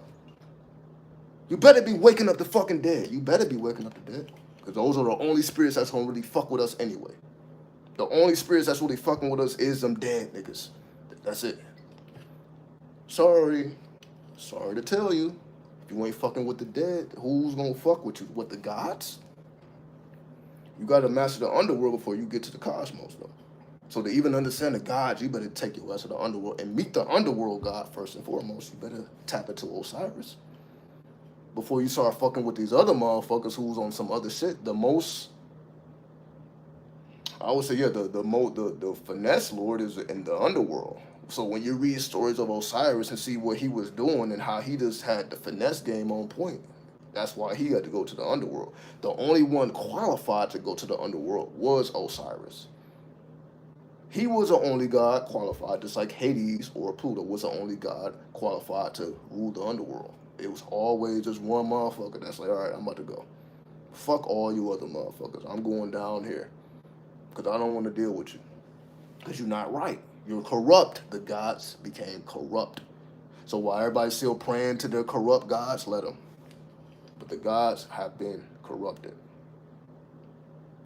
You better be waking up the fucking dead. You better be waking up the dead. Because those are the only spirits that's going to really fuck with us anyway. The only spirits that's really fucking with us is them dead niggas. That's it. Sorry to tell you. If you ain't fucking with the dead, who's going to fuck with you? With the gods? You got to master the underworld before you get to the cosmos, though. So to even understand the gods, you better take your ass to the underworld and meet the underworld god first and foremost. You better tap into Osiris before you start fucking with these other motherfuckers who's on some other shit. The most, I would say, yeah, the finesse lord is in the underworld. So when you read stories of Osiris and see what he was doing and how he just had the finesse game on point, that's why he had to go to the underworld. The only one qualified to go to the underworld was Osiris. He was the only god qualified, just like Hades or Pluto was the only god qualified to rule the underworld. It was always just one motherfucker that's like, all right, I'm about to go. Fuck all you other motherfuckers. I'm going down here because I don't want to deal with you. Because you're not right. You're corrupt. The gods became corrupt. So while everybody's still praying to their corrupt gods, let them. But the gods have been corrupted.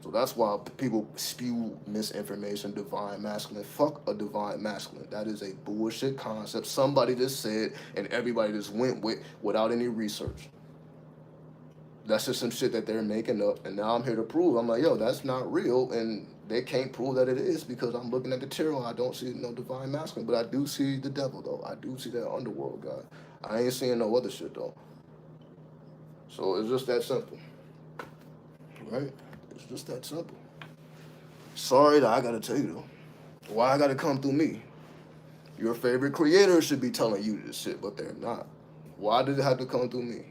So that's why people spew misinformation, divine masculine. Fuck a divine masculine. That is a bullshit concept. Somebody just said and everybody just went with without any research. That's just some shit that they're making up. And now I'm here to prove. I'm like, yo, that's not real. And they can't prove that it is because I'm looking at the tarot. I don't see no divine masculine. But I do see the devil, though. I do see that underworld guy. I ain't seeing no other shit, though. So it's just that simple. Right? It's just that simple. Sorry that I gotta tell you though. Why I gotta come through me? Your favorite creator should be telling you this shit, but they're not. Why did it have to come through me?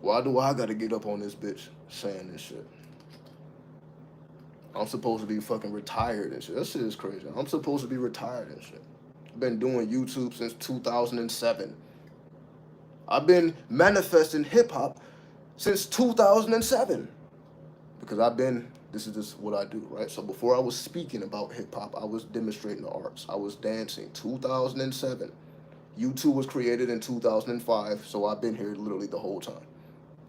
Why do I gotta get up on this bitch saying this shit? I'm supposed to be fucking retired and shit. That shit is crazy. I'm supposed to be retired and shit. I've been doing YouTube since 2007. I've been manifesting hip hop since 2007. Because this is just what I do, right? So before I was speaking about hip hop, I was demonstrating the arts. I was dancing. 2007. YouTube was created in 2005, so I've been here literally the whole time.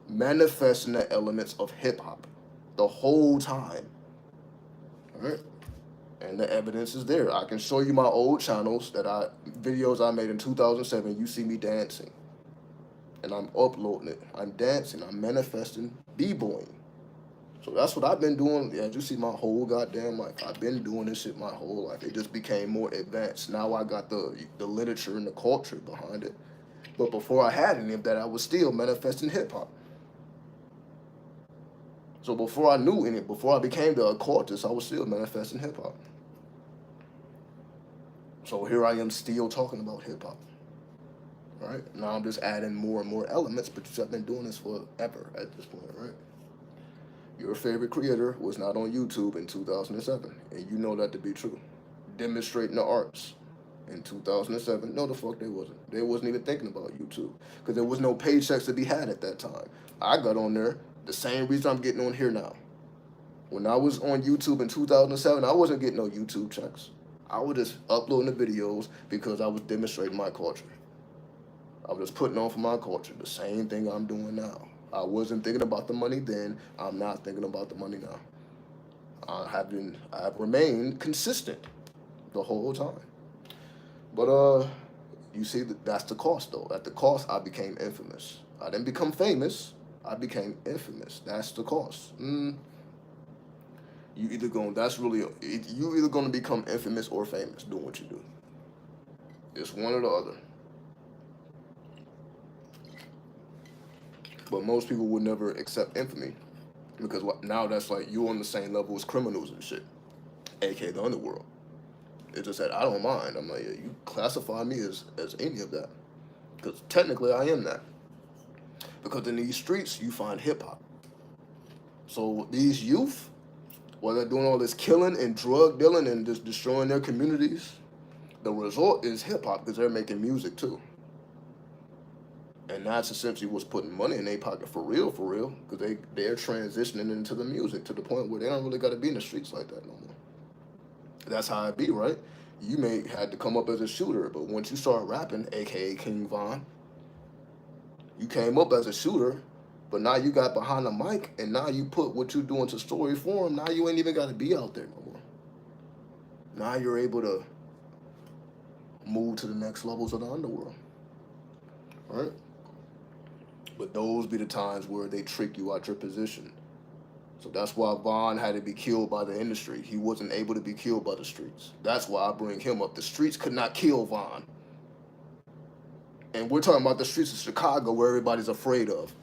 Manifesting the elements of hip hop the whole time. All right? And the evidence is there. I can show you my old channels videos I made in 2007. You see me dancing. And I'm uploading it. I'm dancing. I'm manifesting b-boying. So that's what I've been doing. As you see, my whole goddamn life, I've been doing this shit my whole life. It just became more advanced. Now I got the literature and the culture behind it. But before I had any of that, I was still manifesting hip hop. So before I knew any, before I became the occultist, I was still manifesting hip hop. So here I am still talking about hip hop. Right? Now I'm just adding more and more elements, but I've been doing this forever at this point, right? Your favorite creator was not on YouTube in 2007, and you know that to be true. Demonstrating the arts in 2007, no, the fuck they wasn't. They wasn't even thinking about YouTube because there was no paychecks to be had at that time. I got on there the same reason I'm getting on here now. When I was on YouTube in 2007, I wasn't getting no YouTube checks. I was just uploading the videos because I was demonstrating my culture. I was just putting on for my culture, the same thing I'm doing now. I wasn't thinking about the money then. I'm not thinking about the money now. I've remained consistent the whole time. But you see that's the cost though. At the cost, I became infamous. I didn't become famous. I became infamous. That's the cost. You either going that's really you either gonna become infamous or famous doing what you do. It's one or the other. But most people would never accept infamy because now that's like you on the same level as criminals and shit, aka the underworld. It's just that I don't mind. I'm like, yeah, you classify me as any of that because technically I am that. Because in these streets you find hip hop. So these youth, while they're doing all this killing and drug dealing and just destroying their communities, the result is hip hop because they're making music too. And that's essentially what's putting money in their pocket for real, because they're transitioning into the music to the point where they don't really got to be in the streets like that no more. That's how it be, right? You may had to come up as a shooter, but once you start rapping, aka King Von, you came up as a shooter, but now you got behind the mic, and now you put what you do into story form. Now you ain't even got to be out there no more. Now you're able to move to the next levels of the underworld, right? But those be the times where they trick you out your position. So that's why Von had to be killed by the industry. He wasn't able to be killed by the streets. That's why I bring him up. The streets could not kill Von. And we're talking about the streets of Chicago where everybody's afraid of.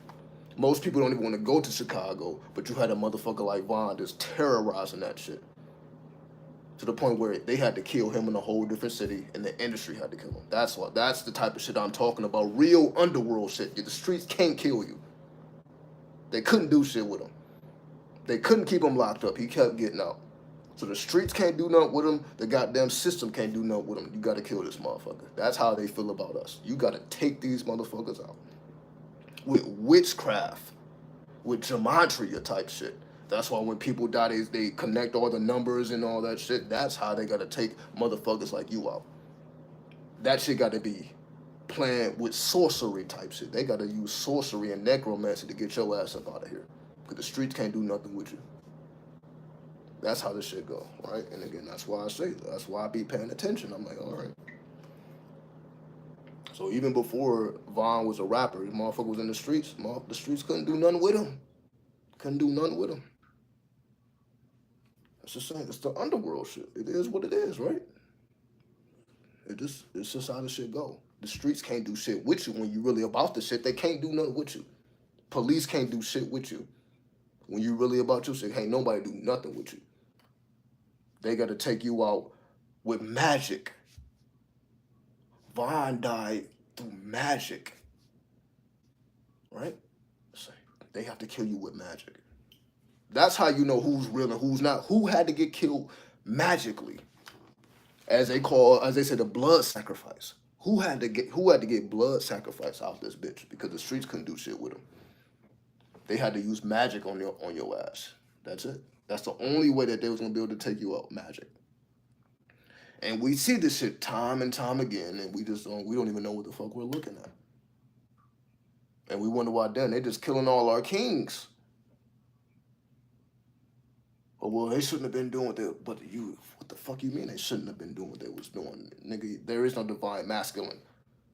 Most people don't even want to go to Chicago, but you had a motherfucker like Von just terrorizing that shit. To the point where they had to kill him in a whole different city and the industry had to kill him. That's the type of shit I'm talking about. Real underworld shit. The streets can't kill you. They couldn't do shit with him. They couldn't keep him locked up. He kept getting out. So the streets can't do nothing with him. The goddamn system can't do nothing with him. You gotta kill this motherfucker. That's how they feel about us. You gotta take these motherfuckers out. With witchcraft. With gematria type shit. That's why when people die, they connect all the numbers and all that shit. That's how they gotta take motherfuckers like you out. That shit gotta be playing with sorcery type shit. They gotta use sorcery and necromancy to get your ass up out of here. Because the streets can't do nothing with you. That's how this shit go, right? And again, that's why I be paying attention. I'm like, all right. So even before Von was a rapper, this motherfucker was in the streets. The streets couldn't do nothing with him. Couldn't do nothing with him. It's just saying, it's the underworld shit. It is what it is, right? It's just how the shit go. The streets can't do shit with you when you really about the shit. They can't do nothing with you. Police can't do shit with you. When you really about your shit, ain't nobody do nothing with you. They gotta take you out with magic. Von died through magic. Right? They have to kill you with magic. That's how you know who's real and who's not. Who had to get killed magically? As they say, the blood sacrifice. Who had to get blood sacrifice out this bitch because the streets couldn't do shit with them. They had to use magic on your ass. That's it. That's the only way that they was gonna be able to take you out. Magic. And we see this shit time and time again, and we don't even know what the fuck we're looking at. And we wonder why then they just killing all our kings. Oh, well, they shouldn't have been doing what what the fuck you mean they shouldn't have been doing what they was doing? Nigga, there is no divine masculine.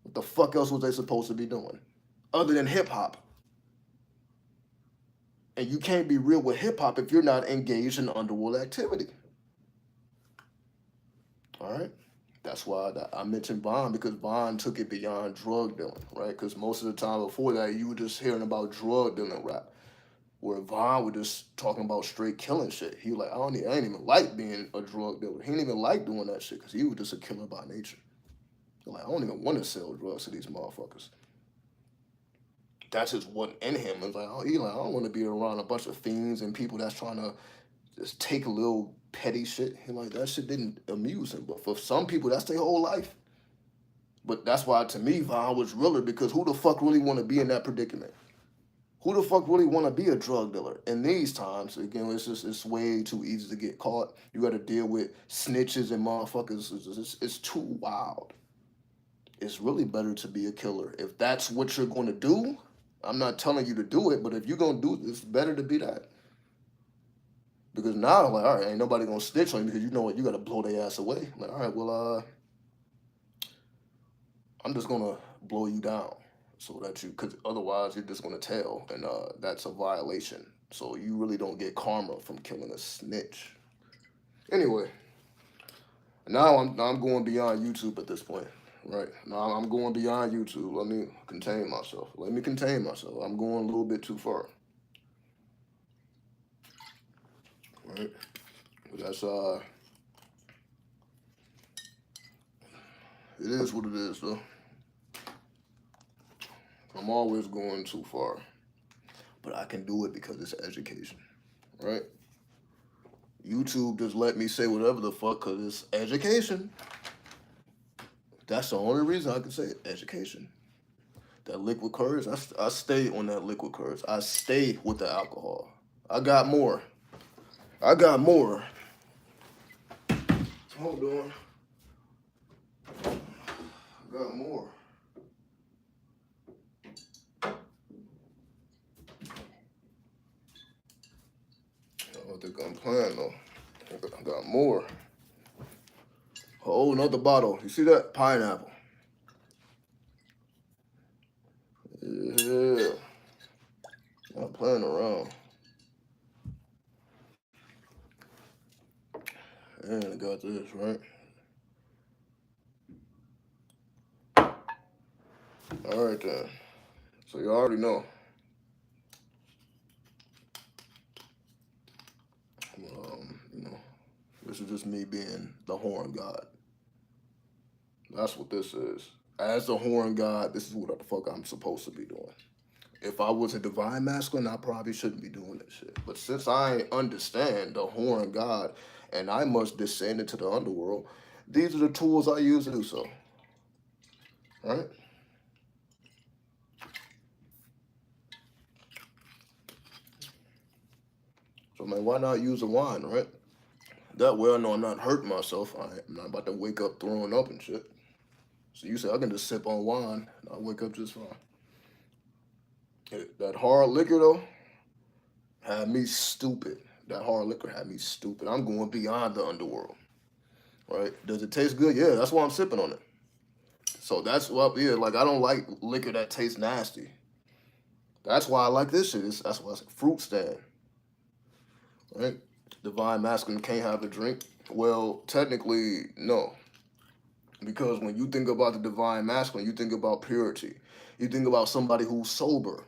What the fuck else was they supposed to be doing? Other than hip hop. And you can't be real with hip hop if you're not engaged in underworld activity. All right. That's why I mentioned Vaughn, because Vaughn took it beyond drug dealing, right? Because most of the time before that, you were just hearing about drug dealing rap, where Vaughn was just talking about straight killing shit. He was like, I ain't even like being a drug dealer. He didn't even like doing that shit because he was just a killer by nature. Like, I don't even want to sell drugs to these motherfuckers. That's just what in him. It's like, oh, he like, I don't want to be around a bunch of fiends and people that's trying to just take a little petty shit. He like, that shit didn't amuse him. But for some people, that's their whole life. But that's why, to me, Vaughn was realer, because who the fuck really want to be in that predicament? Who the fuck really want to be a drug dealer in these times? Again, it's way too easy to get caught. You got to deal with snitches and motherfuckers. It's too wild. It's really better to be a killer. If that's what you're going to do, I'm not telling you to do it, but if you're going to do it, it's better to be that. Because now, like, all right, ain't nobody going to snitch on you, because you know what, you got to blow their ass away. Like, all right, well, I'm just going to blow you down so that you, because otherwise you're just going to tell, and that's a violation. So you really don't get karma from killing a snitch. Anyway, now I'm going beyond YouTube at this point. Right. Now I'm going beyond YouTube. Let me contain myself. I'm going a little bit too far. Right. That's it is what it is though. I'm always going too far. But I can do it because it's education. Right? YouTube just let me say whatever the fuck because it's education. That's the only reason I can say it. Education. That liquid courage, I stay on that liquid courage. I stay with the alcohol. I got more. Hold on. I got more. I don't think I'm playing though. I got more. Oh, another bottle. You see that? Pineapple. Yeah. I'm playing around. And I got this, right? All right then. So you already know. This is just me being the horn god. That's what this is. As the horn god, this is what the fuck I'm supposed to be doing. If I was a divine masculine, I probably shouldn't be doing this shit. But since I understand the horn god and I must descend into the underworld, these are the tools I use to do so. Right? So man, why not use a wine, right? That way I know I'm not hurting myself. I'm not about to wake up throwing up and shit. So you say I can just sip on wine and I wake up just fine. That hard liquor though had me stupid. That hard liquor had me stupid. I'm going beyond the underworld. Right? Does it taste good? Yeah, that's why I'm sipping on it. So that's what, yeah, like I don't like liquor that tastes nasty. That's why I like this shit. That's why it's a fruit stand. Right? Divine masculine can't have a drink. Well, technically, no. Because when you think about the divine masculine, you think about purity. You think about somebody who's sober.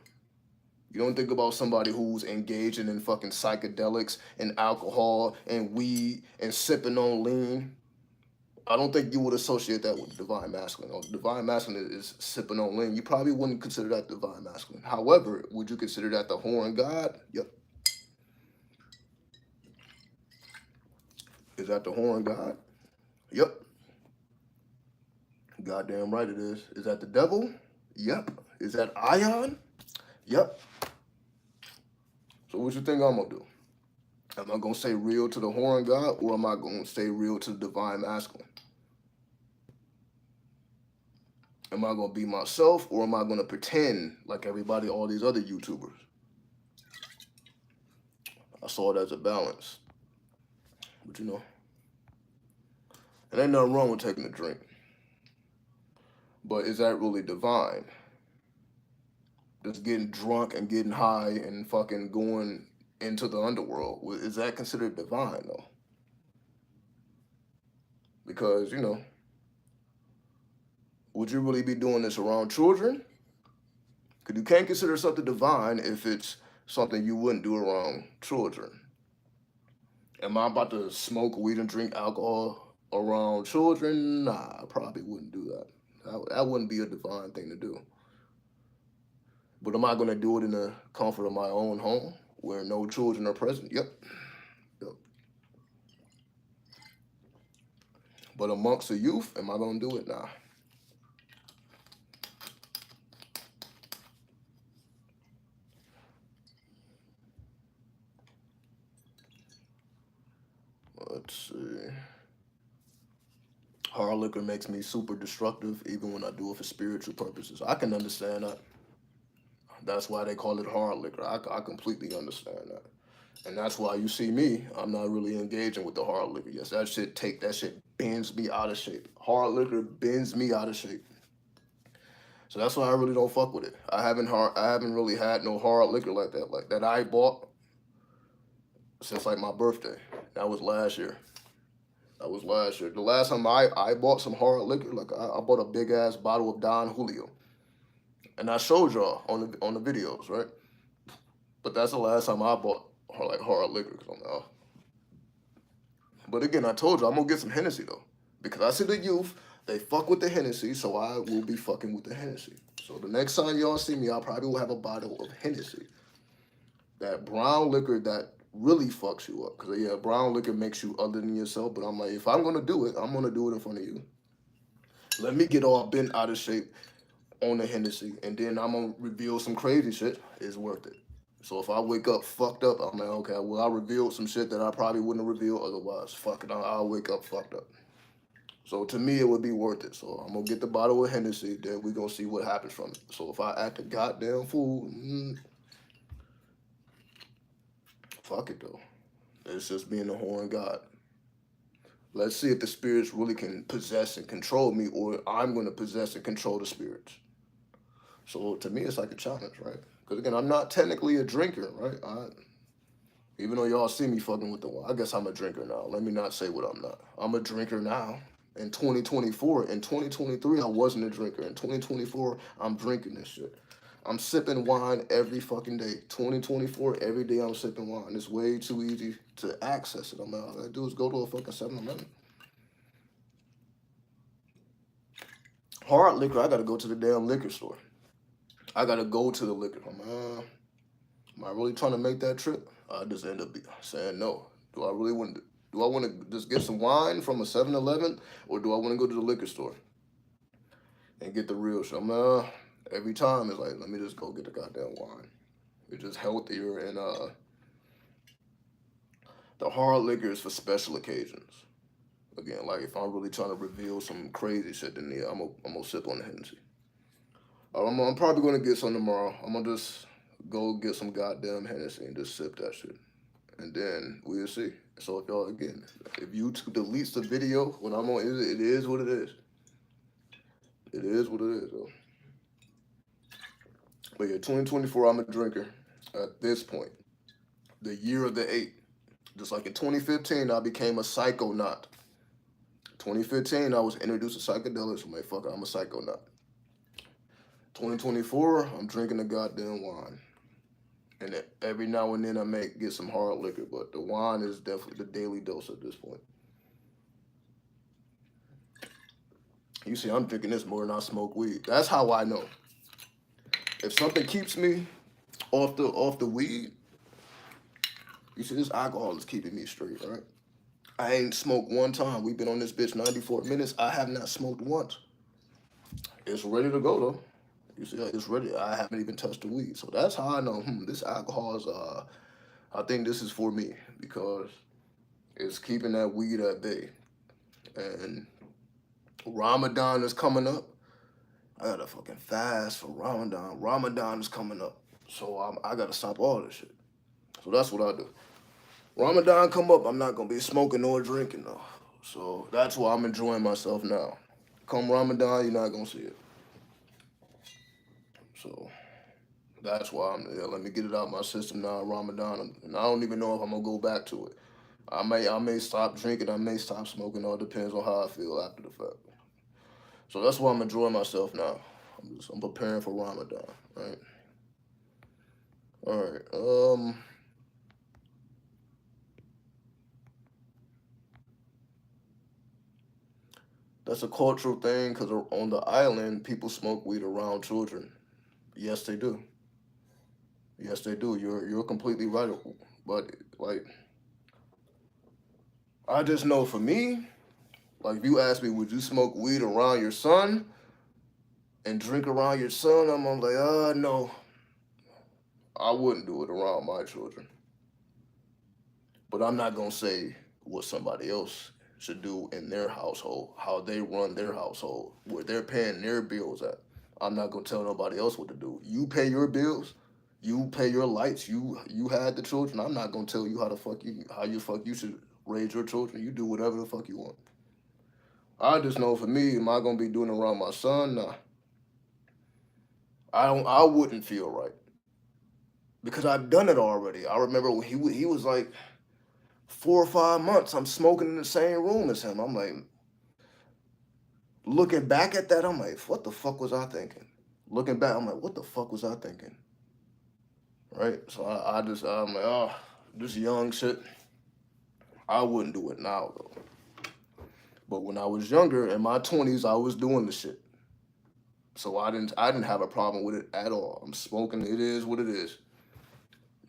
You don't think about somebody who's engaging in fucking psychedelics and alcohol and weed and sipping on lean. I don't think you would associate that with divine masculine. Oh, divine masculine is sipping on lean. You probably wouldn't consider that divine masculine. However, would you consider that the horn god? Yep. Is that the horn god? Yep. Goddamn right it is. Is that the devil? Yep. Is that Ion? Yep. So what you think I'm gonna do? Am I gonna stay real to the horn god, or am I gonna stay real to the divine masculine? Am I gonna be myself, or am I gonna pretend like everybody, all these other YouTubers? I saw it as a balance. But you know, it ain't nothing wrong with taking a drink. But is that really divine? just getting drunk and getting high and fucking going into the underworld. Is that considered divine though? Because, you know, would you really be doing this around children? Because you can't consider something divine if it's something you wouldn't do around children. Am I about to smoke weed and drink alcohol around children? Nah, I probably wouldn't do that. That wouldn't be a divine thing to do. But am I going to do it in the comfort of my own home where no children are present? Yep. Yep. But amongst the youth, am I going to do it? Nah. Let's see. Hard liquor makes me super destructive even when I do it for spiritual purposes. I can understand that. That's why they call it hard liquor. I completely understand that. And that's why you see me, I'm not really engaging with the hard liquor. Yes, that shit bends me out of shape. Hard liquor bends me out of shape. So that's why I really don't fuck with it. I haven't really had no hard liquor like that I bought since like my birthday. That was last year. That was last year. The last time I bought some hard liquor, like I bought a big ass bottle of Don Julio. And I showed y'all on the videos, right? But that's the last time I bought hard liquor. Cause I'm like, oh. But again, I told you I'm gonna get some Hennessy though, because I see the youth they fuck with the Hennessy, so I will be fucking with the Hennessy. So the next time y'all see me, I probably will have a bottle of Hennessy, that brown liquor that really fucks you up. Cause yeah, brown liquor makes you other than yourself. But I'm like, if I'm gonna do it, I'm gonna do it in front of you. Let me get all bent out of shape on the Hennessy, and then I'm gonna reveal some crazy shit. It's worth it. So if I wake up fucked up, I'm like, okay, well, I revealed some shit that I probably wouldn't have revealed otherwise. Fuck it, I'll wake up fucked up. So to me, it would be worth it. So I'm gonna get the bottle of Hennessy, then we gonna see what happens from it. So if I act a goddamn fool, fuck it though. It's just being the horn god. Let's see if the spirits really can possess and control me, or I'm gonna possess and control the spirits. So to me, it's like a challenge, right? Because again, I'm not technically a drinker, right? Even though y'all see me fucking with the wine, I guess I'm a drinker now. Let me not say what I'm not. I'm a drinker now. In 2024, in 2023, I wasn't a drinker. In 2024, I'm drinking this shit. I'm sipping wine every fucking day. 2024, every day I'm sipping wine. It's way too easy to access it. I'm like, all I gotta do is go to a fucking 7-Eleven. Hard liquor, I gotta go to the damn liquor store. I gotta go to the liquor. Am I really trying to make that trip? I just end up saying no. Do I really want to? Do I want to just get some wine from a 7-Eleven, or do I want to go to the liquor store and get the real shit? Every time it's like, let me just go get the goddamn wine. It's just healthier, and the hard liquor is for special occasions. Again, like if I'm really trying to reveal some crazy shit, then yeah, I'm gonna sip on the Hennessy. I'm probably gonna get some tomorrow. I'm gonna just go get some goddamn Hennessy and just sip that shit, and then we'll see. So if y'all again, if YouTube deletes the video when I'm on, it is what it is. It is what it is, though. But yeah, 2024, I'm a drinker. At this point, the year of the 8. Just like in 2015, I became a psychonaut. 2015, I was introduced to psychedelics. I'm like, fuck it, I'm a psychonaut. 2024, I'm drinking the goddamn wine. And every now and then I may get some hard liquor, but the wine is definitely the daily dose at this point. You see, I'm drinking this more than I smoke weed. That's how I know. If something keeps me off the weed, you see, this alcohol is keeping me straight, right? I ain't smoked one time. We've been on this bitch 94 minutes. I have not smoked once. It's ready to go though. You see, it's ready. I haven't even touched the weed, so that's how I know. This alcohol is. I think this is for me because it's keeping that weed at bay. And Ramadan is coming up. I gotta fucking fast for Ramadan. Ramadan is coming up, so I gotta stop all this shit. So that's what I do. Ramadan come up, I'm not gonna be smoking or drinking though. So that's why I'm enjoying myself now. Come Ramadan, you're not gonna see it. So That's why I'm. Yeah, let me get it out my system now. Ramadan, and I don't even know if I'm gonna go back to it. I may stop drinking. I may stop smoking. All depends on how I feel after the fact. So that's why I'm enjoying myself now. I'm preparing for Ramadan. Right. All right. That's a cultural thing because on the island, people smoke weed around children. Yes, they do. Yes, they do. You're completely right. But like, I just know for me, like, if you ask me, would you smoke weed around your son and drink around your son? I'm like, no, I wouldn't do it around my children. But I'm not gonna say what somebody else should do in their household, how they run their household, where they're paying their bills at. I'm not gonna tell nobody else what to do. You pay your bills, you pay your lights, you had the children. I'm not gonna tell you how you fuck you should raise your children. You do whatever the fuck you want. I just know for me, am I gonna be doing it around my son? Nah, I wouldn't feel right because I've done it already. I remember when he was like 4 or 5 months. I'm smoking in the same room as him. I'm like, looking back at that, I'm like, what the fuck was I thinking? Looking back, I'm like, what the fuck was I thinking? Right? So I'm like, oh, this young shit. I wouldn't do it now though. But when I was younger, in my 20s, I was doing the shit. So I didn't have a problem with it at all. I'm smoking. It is what it is.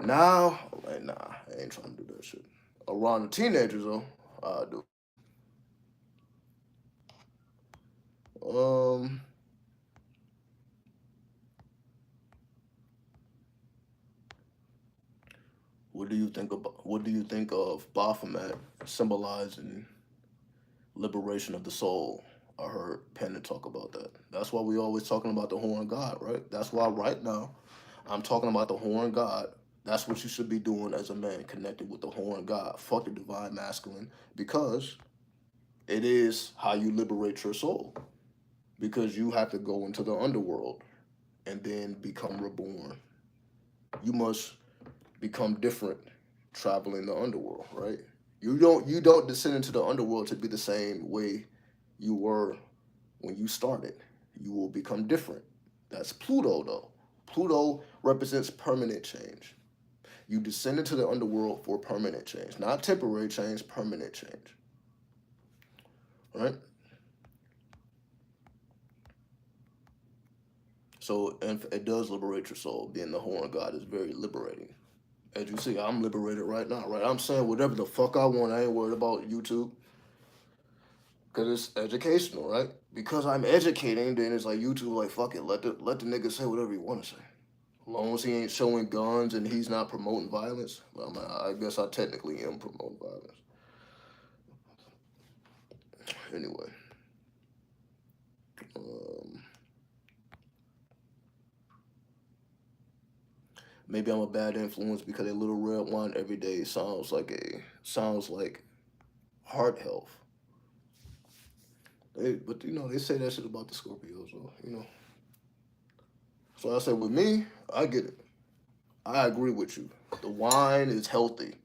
Now, I'm like, nah, I ain't trying to do that shit. Around the teenagers though, I do. Um, what do you think of Baphomet symbolizing liberation of the soul? I heard Pennant talk about that. That's why we always talking about the horn god, right? That's why right now I'm talking about the horn god. That's what you should be doing as a man, connected with the horn god. Fuck the divine masculine, because it is how you liberate your soul. Because you have to go into the underworld and then become reborn. You must become different traveling the underworld, right? You don't descend into the underworld to be the same way you were when you started. You will become different. That's Pluto though. Pluto represents permanent change. You descend into the underworld for permanent change, not temporary change, permanent change. Right? So and it does liberate your soul. Being the horn god is very liberating. As you see, I'm liberated right now, right? I'm saying whatever the fuck I want. I ain't worried about YouTube because it's educational, right? Because I'm educating, then it's like YouTube, like fuck it, let the nigga say whatever he want to say. As long as he ain't showing guns and he's not promoting violence, well, I guess I technically am promoting violence. Anyway, um, maybe I'm a bad influence because a little red wine every day sounds like heart health. But they say that shit about the Scorpios, so. So I said, with me, I get it. I agree with you. The wine is healthy.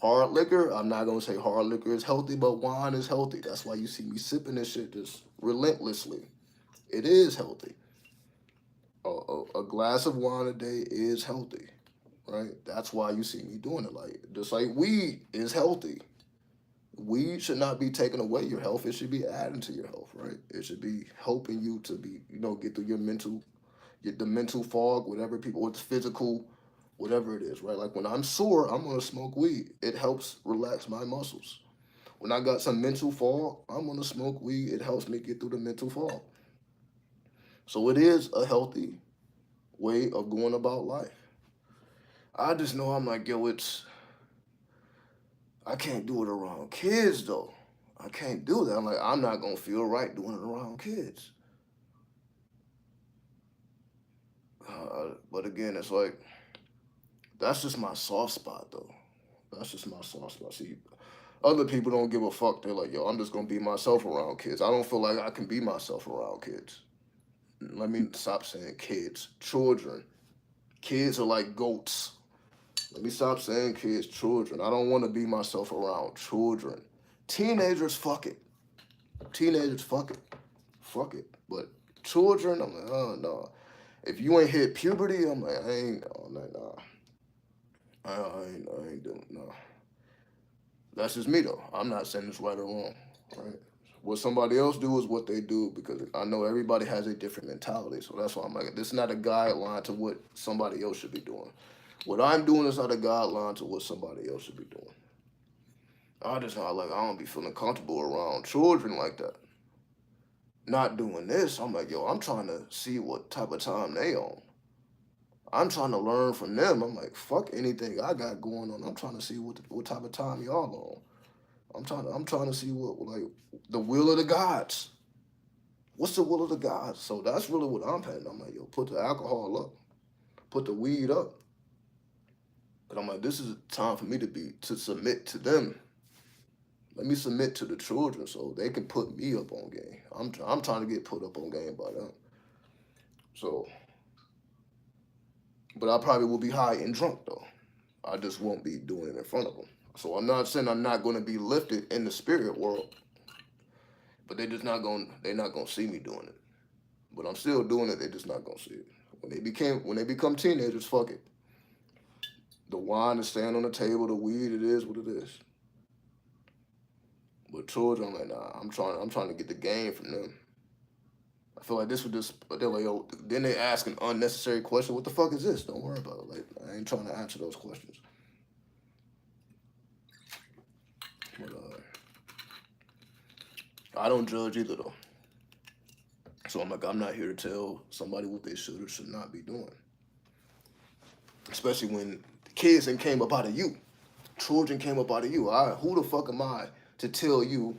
Hard liquor, I'm not gonna say hard liquor is healthy, but wine is healthy. That's why you see me sipping this shit just relentlessly. It is healthy. A glass of wine a day is healthy, right? That's why you see me doing it. Like just like weed is healthy. Weed should not be taking away your health. It should be adding to your health, right? It should be helping you to be, get through your get the mental fog, whatever people, or it's physical, whatever it is, right? Like when I'm sore, I'm gonna smoke weed. It helps relax my muscles. When I got some mental fog, I'm gonna smoke weed. It helps me get through the mental fog. So it is a healthy way of going about life. I just know I'm like, yo, I can't do it around kids though. I can't do that. I'm like, I'm not gonna feel right doing it around kids. But again, it's like that's just my soft spot though. That's just my soft spot. See, other people don't give a fuck. They're like, yo, I'm just gonna be myself around kids. I don't feel like I can be myself around kids. Let me stop saying kids, children. Kids are like goats. Let me stop saying kids, children. I don't want to be myself around children. Teenagers, fuck it. Teenagers, fuck it. Fuck it. But children, I'm like, oh no. If you ain't hit puberty, I'm like, I ain't, oh, nah. I ain't doing, no. That's just me though. I'm not saying it's right or wrong, right? What somebody else do is what they do because I know everybody has a different mentality. So that's why I'm like, this is not a guideline to what somebody else should be doing. What I'm doing is not a guideline to what somebody else should be doing. I just not like I don't be feeling comfortable around children like that. Not doing this, I'm like, yo, I'm trying to see what type of time they on. I'm trying to learn from them. I'm like, fuck anything I got going on. I'm trying to see what type of time y'all on. I'm trying to see what like the will of the gods. What's the will of the gods? So that's really what I'm paying. I'm like, yo, put the alcohol up, put the weed up. But I'm like, this is time for me to submit to them. Let me submit to the children so they can put me up on game. I'm trying to get put up on game by them. So, but I probably will be high and drunk though. I just won't be doing it in front of them. So I'm not saying I'm not going to be lifted in the spirit world, but they're not gonna see me doing it. But I'm still doing it. They just not gonna see it. When they become teenagers, fuck it. The wine is staying on the table. The weed, it is what it is. But children, I'm like, nah. I'm trying to get the game from them. I feel like this would just. They're like, yo. Then they ask an unnecessary question. What the fuck is this? Don't worry about it. Like, I ain't trying to answer those questions. But I don't judge either though. So I'm like, I'm not here to tell somebody what they should or should not be doing. Especially when the kids and came up out of you. Children came up out of you. Who the fuck am I to tell you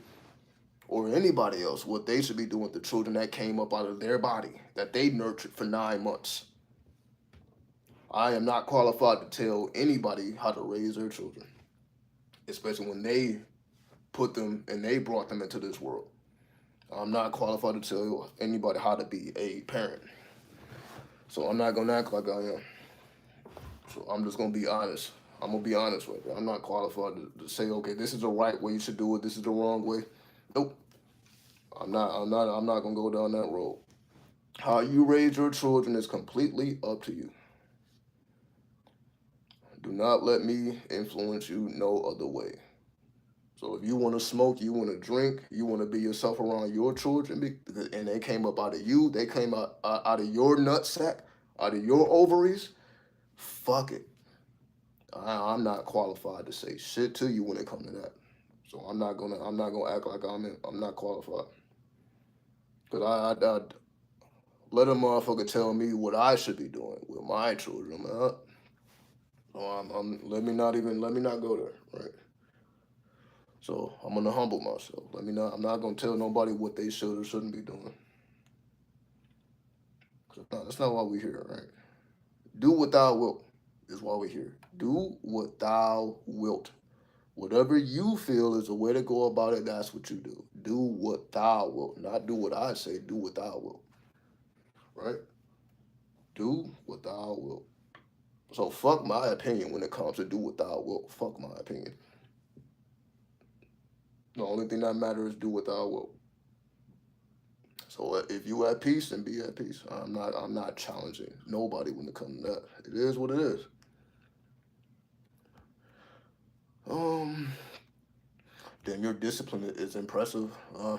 or anybody else what they should be doing with the children that came up out of their body that they nurtured for 9 months? I am not qualified to tell anybody how to raise their children, especially when they put them and they brought them into this world. I'm not qualified to tell anybody how to be a parent. So I'm not gonna act like I am. So I'm just gonna be honest. I'm gonna be honest with you. I'm not qualified to say, okay, this is the right way you should do it. This is the wrong way. Nope. I'm not gonna go down that road. How you raise your children is completely up to you. Do not let me influence you no other way. So if you want to smoke, you want to drink, you want to be yourself around your children, and they came up out of you, they came out of your nutsack, out of your ovaries. Fuck it. I'm not qualified to say shit to you when it comes to that. So I'm not gonna act like I'm not qualified. Cause I let a motherfucker tell me what I should be doing with my children. So let me not go there, right? So I'm gonna humble myself. I'm not gonna tell nobody what they should or shouldn't be doing. That's not why we're here, right? Do what thou wilt is why we're here. Do what thou wilt. Whatever you feel is the way to go about it, that's what you do. Do what thou wilt. Not do what I say, do what thou wilt. Right? Do what thou wilt. So fuck my opinion when it comes to do what thou wilt. Fuck my opinion. The only thing that matters is do what thou wilt. So if you at peace, then be at peace. I'm not challenging nobody when it comes to that. It is what it is. Um then your discipline is impressive. I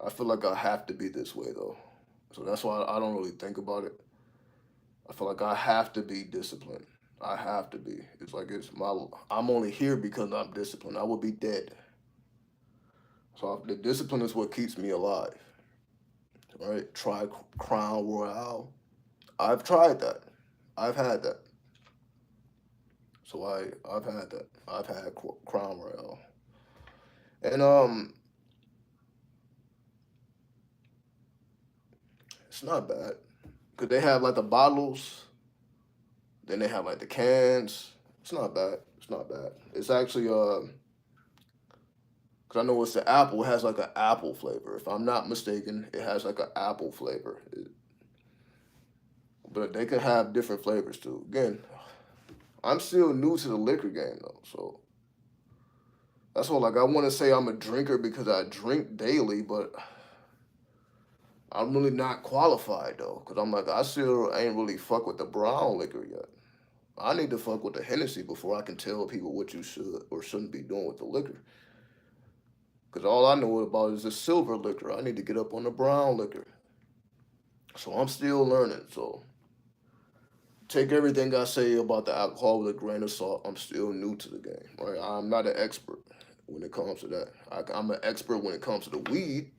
feel like I have to be this way though. So that's why I don't really think about it. I feel like I have to be disciplined. I have to be. It's like I'm only here because I'm disciplined. I would be dead. So the discipline is what keeps me alive. Right? Try Crown Royale. I've tried that. I've had that. So I've had that. I've had Crown Royale. And it's not bad. Cause they have like the bottles, then they have like the cans. It's not bad. It's not bad. It's actually Cause I know it's the apple. It has like an apple flavor. If I'm not mistaken, it has like an apple flavor. But they can have different flavors too. Again, I'm still new to the liquor game though, so that's all. Like I want to say I'm a drinker because I drink daily, but I'm really not qualified though. Cause I'm like I still ain't really fuck with the brown liquor yet. I need to fuck with the Hennessy before I can tell people what you should or shouldn't be doing with the liquor. Cause all I know about is the silver liquor. I need to get up on the brown liquor. So I'm still learning. So take everything I say about the alcohol with a grain of salt. I'm still new to the game, right? I'm not an expert when it comes to that. I'm an expert when it comes to the weed,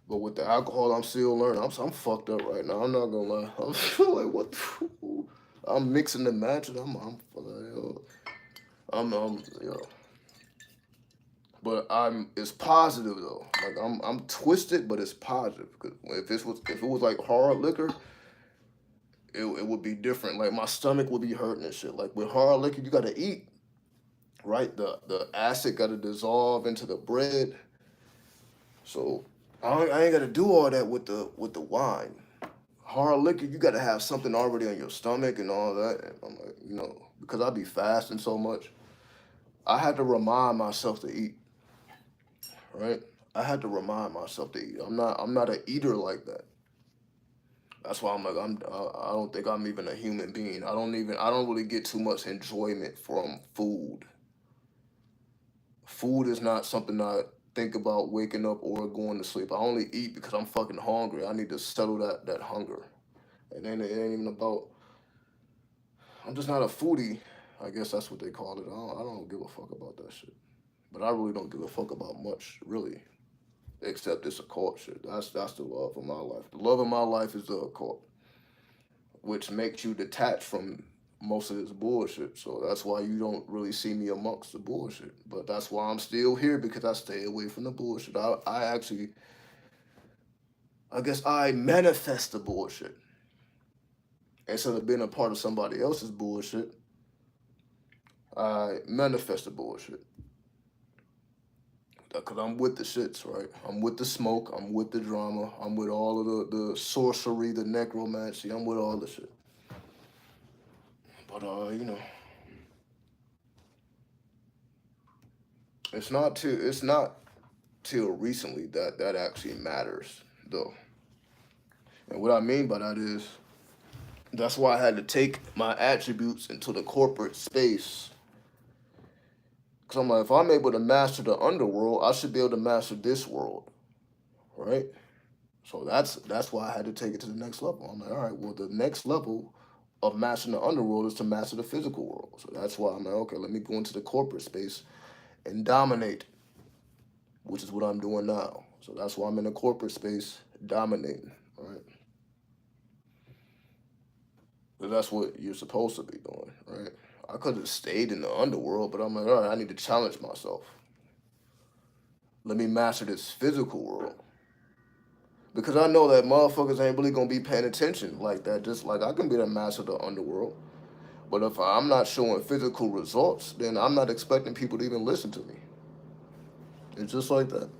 but with the alcohol, I'm still learning. I'm fucked up right now. I'm not gonna lie. I'm feel like what? I'm mixing and matching. I'm but it's positive though. Like I'm twisted, but it's positive. Cause if it was like hard liquor, it would be different. Like my stomach would be hurting and shit. Like with hard liquor, you gotta eat, right? The acid gotta dissolve into the bread. So I ain't gotta do all that with the wine. Hard liquor, you gotta have something already on your stomach and all that. And I'm like, because I be fasting so much, I had to remind myself to eat, right? I had to remind myself to eat. I'm not an eater like that. That's why I'm like I don't think I'm even a human being. I don't really get too much enjoyment from food. Food is not something I think about waking up or going to sleep. I only eat because I'm fucking hungry. I need to settle that hunger. And then it ain't even about. I'm just not a foodie. I guess that's what they call it. I don't give a fuck about that shit. But I really don't give a fuck about much, really, except this occult shit. That's the love of my life. The love of my life is the occult, which makes you detached from most of this bullshit. So that's why you don't really see me amongst the bullshit. But that's why I'm still here because I stay away from the bullshit. I actually, I guess I manifest the bullshit instead of being a part of somebody else's bullshit. I manifest the bullshit because I'm with the shits, right? I'm with the smoke. I'm with the drama. I'm with all of the sorcery, the necromancy. I'm with all the shit. But it's not till recently that actually matters though. And what I mean by that is that's why I had to take my attributes into the corporate space. Cause I'm like, if I'm able to master the underworld, I should be able to master this world, right? So that's why I had to take it to the next level. I'm like, all right, well, the next level of mastering the underworld is to master the physical world. So that's why I'm like, okay, let me go into the corporate space and dominate, which is what I'm doing now. So that's why I'm in the corporate space dominating, right? But that's what you're supposed to be doing, right? I could have stayed in the underworld, but I'm like, all right, I need to challenge myself. Let me master this physical world. Because I know that motherfuckers ain't really gonna be paying attention like that. Just like I can be the master of the underworld. But if I'm not showing physical results, then I'm not expecting people to even listen to me. It's just like that.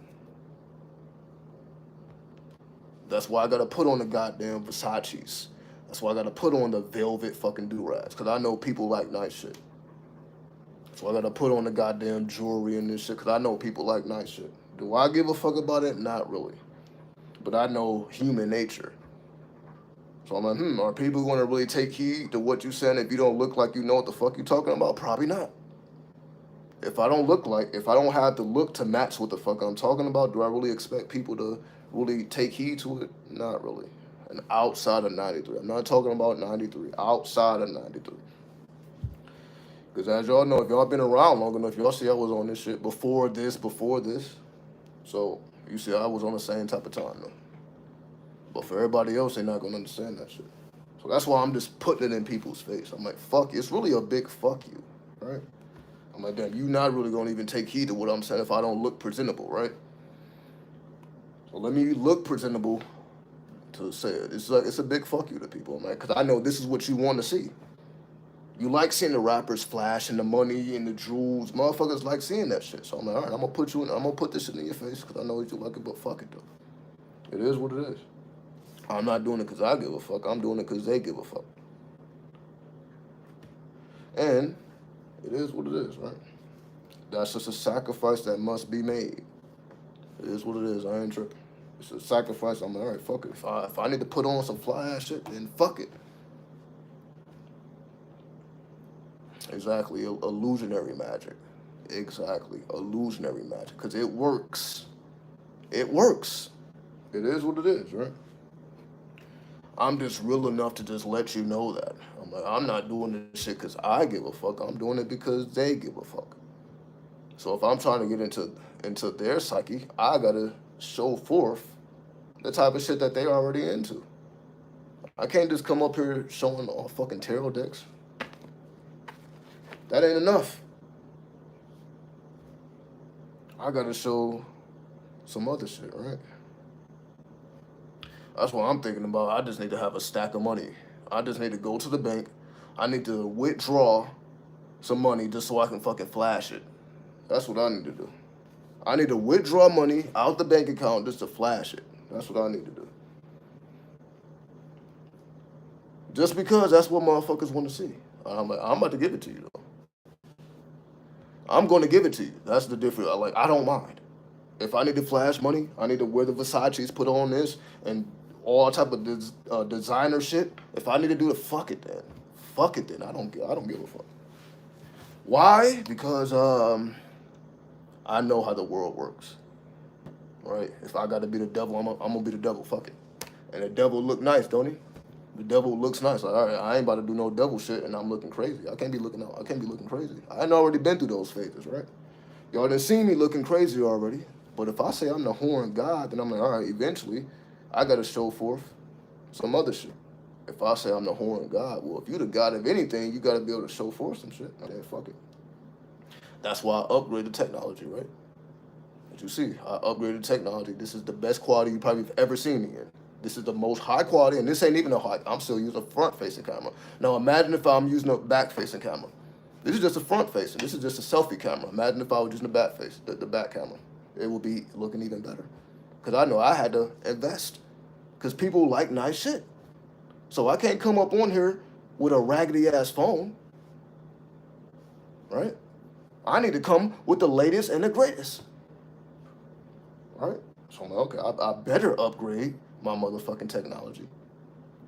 That's why I gotta put on the goddamn Versace's. That's why I gotta put on the velvet fucking do-rags. Cause I know people like nice shit. So I gotta put on the goddamn jewelry and this shit. Cause I know people like nice shit. Do I give a fuck about it? Not really. But I know human nature. So I'm like, are people gonna really take heed to what you saying if you don't look like you know what the fuck you talking about? Probably not. If I don't have the look to match what the fuck I'm talking about, do I really expect people to really take heed to it? Not really. And outside of 93. I'm not talking about 93. Outside of 93. Because as y'all know, if y'all been around long enough, y'all see I was on this shit before this, before this. So you see I was on the same type of time though. But for everybody else, they're not gonna understand that shit. So that's why I'm just putting it in people's face. I'm like, fuck you. It's really a big fuck you, right? I'm like, damn, you not really gonna even take heed to what I'm saying if I don't look presentable, right? So let me look presentable to say it. It's like it's a big fuck you to people, man, because I know this is what you want to see. You like seeing the rappers flash and the money and the jewels. Motherfuckers like seeing that shit. So I'm like, all right, I'm gonna put this shit in your face because I know that you like it, but fuck it though. It is what it is. I'm not doing it because I give a fuck. I'm doing it because they give a fuck. And it is what it is, right? That's just a sacrifice that must be made. It is what it is. I ain't tripping. It's a sacrifice. I'm like, all right, fuck it. If I need to put on some fly ass shit, then fuck it. Exactly. Illusionary magic. Exactly. Illusionary magic. Because it works. It works. It is what it is, right? I'm just real enough to just let you know that. I'm like, I'm not doing this shit because I give a fuck. I'm doing it because they give a fuck. So if I'm trying to get into their psyche, I gotta show forth the type of shit that they already into. I can't just come up here showing all fucking tarot decks. That ain't enough. I gotta show some other shit, right? That's what I'm thinking about. I just need to have a stack of money. I just need to go to the bank. I need to withdraw some money just so I can fucking flash it. That's what I need to do. I need to withdraw money out the bank account just to flash it. That's what I need to do. Just because that's what motherfuckers want to see. I'm like, I'm about to give it to you though. I'm going to give it to you. That's the difference. I don't mind. If I need to flash money, I need to wear the Versace's, put on this, and all type of designer shit. If I need to do it, fuck it then. Fuck it then. I don't give a fuck. Why? Because I know how the world works. Right? If I got to be the devil, I'm gonna be the devil. Fuck it. And the devil look nice, don't he? The devil looks nice. Like, all right, I ain't about to do no devil shit, and I'm looking crazy. I can't be looking out. I can't be looking crazy. I ain't already been through those phases, right? Y'all done seen me looking crazy already. But if I say I'm the horn god, then I'm like, all right, eventually, I gotta show forth some other shit. If I say I'm the horn god, well, if you the god of anything, you gotta be able to show forth some shit. Then fuck it. That's why I upgraded technology, right? As you see, I upgraded technology. This is the best quality you probably have ever seen me in. This is the most high quality, and this ain't even a high. I'm still using a front-facing camera. Now imagine if I'm using a back-facing camera. This is just a front-facing. This is just a selfie camera. Imagine if I was using the back camera. It would be looking even better. Because I know I had to invest. Because people like nice shit. So I can't come up on here with a raggedy-ass phone. Right? I need to come with the latest and the greatest. Right? So I'm like, okay, I better upgrade my motherfucking technology.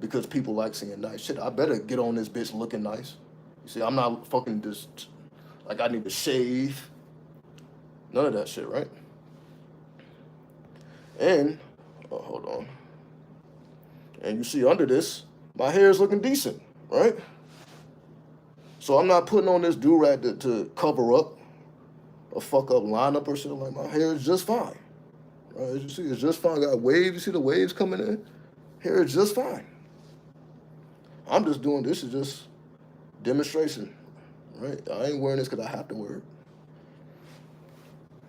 Because people like seeing nice shit. I better get on this bitch looking nice. You see, I'm not fucking just, like I need to shave. None of that shit, right? And, oh, hold on. And you see under this, my hair is looking decent, right? So I'm not putting on this do-rag to cover up a fuck up lineup or shit. Like my hair is just fine. Right? As you see, it's just fine. I got waves. You see the waves coming in? Hair is just fine. I'm just doing this is just demonstration, right? I ain't wearing this because I have to wear it.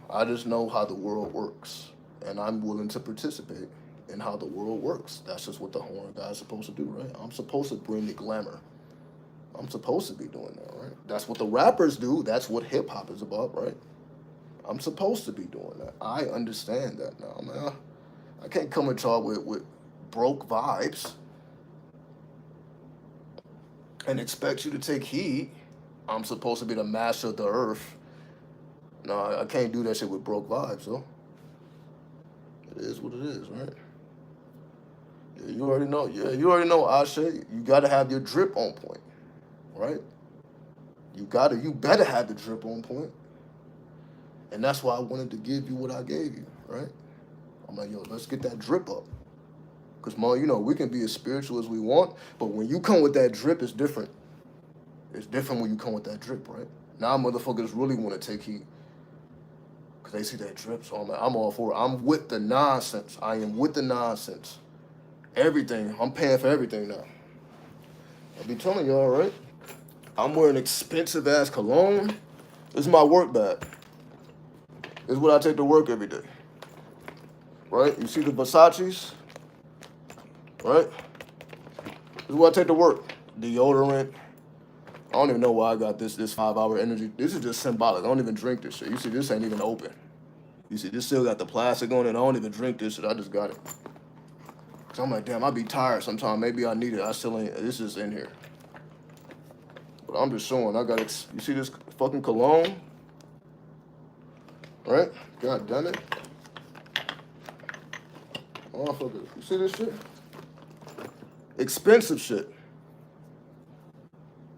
I just know how the world works, and I'm willing to participate in how the world works. That's just what the horn guy's supposed to do, right? I'm supposed to bring the glamour. I'm supposed to be doing that, right? That's what the rappers do. That's what hip hop is about, right? I'm supposed to be doing that. I understand that now, man. I can't come at y'all with broke vibes and expect you to take heed. I'm supposed to be the master of the earth. No, I can't do that shit with broke vibes, though. It is what it is, right? Yeah, you already know. Yeah, you already know, Ashe. You gotta have your drip on point, right? You better have the drip on point. And that's why I wanted to give you what I gave you, right? I'm like, yo, let's get that drip up. Because, man, you know, we can be as spiritual as we want, but when you come with that drip, it's different. It's different when you come with that drip, right? Now motherfuckers really want to take heat. Because they see that drip, so I'm all for it. I'm with the nonsense. I am with the nonsense. Everything. I'm paying for everything now. I be telling y'all, right? I'm wearing expensive-ass cologne. This is my work bag. This is what I take to work every day. Right? You see the Versace's? Right? This is what I take to work. Deodorant, don't even know why I got this 5-hour energy. This is just symbolic. I don't even drink this shit. You see, this ain't even open. You see, this still got the plastic on it. I don't even drink this shit. I just got it. So I'm like, damn, I be tired sometimes. Maybe I need it. I still ain't. This is in here. But I'm just showing. I got it. You see this fucking cologne? Right? God damn it. Motherfucker. You see this shit? Expensive shit.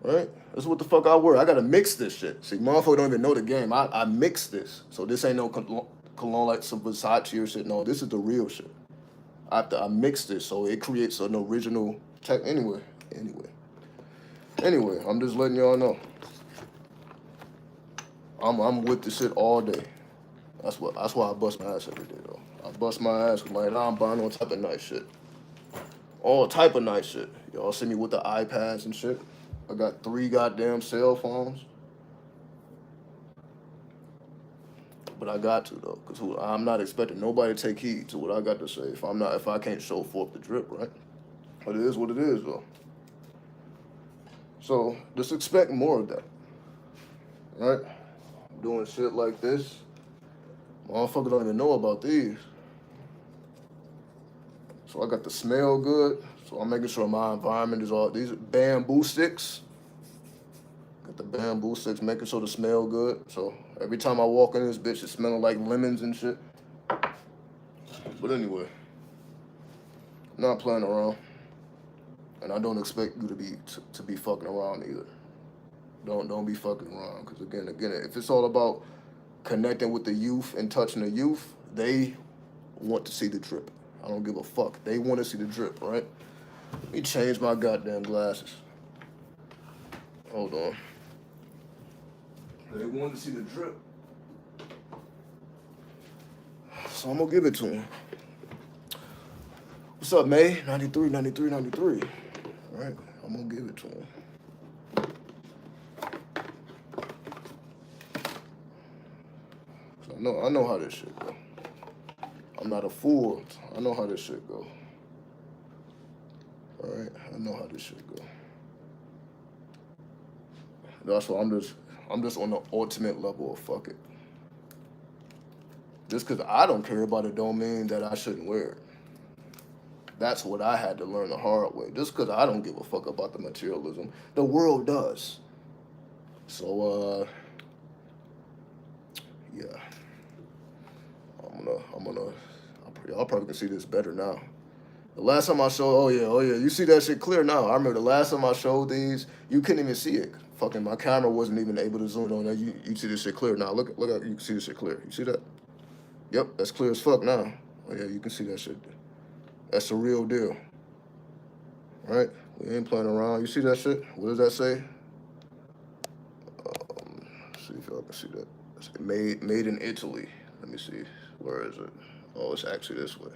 Right? That's what the fuck I wear. I gotta mix this shit. See, motherfucker don't even know the game. I mix this. So this ain't no cologne like some Versace or shit. No, this is the real shit. I mix this so it creates an original tech. Anyway, I'm just letting y'all know. I'm with the shit all day. That's why I bust my ass every day though. I bust my ass because I'm buying all type of nice shit. All type of nice shit. Y'all see me with the iPads and shit. I got 3 goddamn cell phones. But I got to though, because I'm not expecting nobody to take heed to what I got to say if I can't show forth the drip, right? But it is what it is though. So just expect more of that. Right? Doing shit like this. Motherfuckers don't even know about these. So I got the smell good. So I'm making sure my environment is all these bamboo sticks. Got the bamboo sticks, making sure the smell good. So every time I walk in this bitch, it's smelling like lemons and shit. But anyway, I'm not playing around, and I don't expect you to be fucking around either. Don't be fucking around, because again, if it's all about connecting with the youth and touching the youth, they want to see the drip. I don't give a fuck. They want to see the drip, right? Let me change my goddamn glasses. Hold on. They want to see the drip. So I'm going to give it to them. What's up, May? 93, 93, 93. All right, I'm going to give it to them. So I know how this shit go. I'm not a fool. I know how this shit go. All right, I know how this shit go. That's why I'm just on the ultimate level of fuck it. Just because I don't care about it don't mean that I shouldn't wear it. That's what I had to learn the hard way. Just because I don't give a fuck about the materialism, the world does. So yeah, y'all probably can see this better now. The last time I showed, oh yeah, you see that shit clear now. I remember the last time I showed these, you couldn't even see it. Fucking my camera wasn't even able to zoom on that. You see this shit clear now. Look at you can see this shit clear. You see that? Yep, that's clear as fuck now. Oh yeah, you can see that shit. That's the real deal. Right? We ain't playing around. You see that shit? What does that say? See if y'all can see that. It's made in Italy. Let me see. Where is it? Oh, it's actually this way.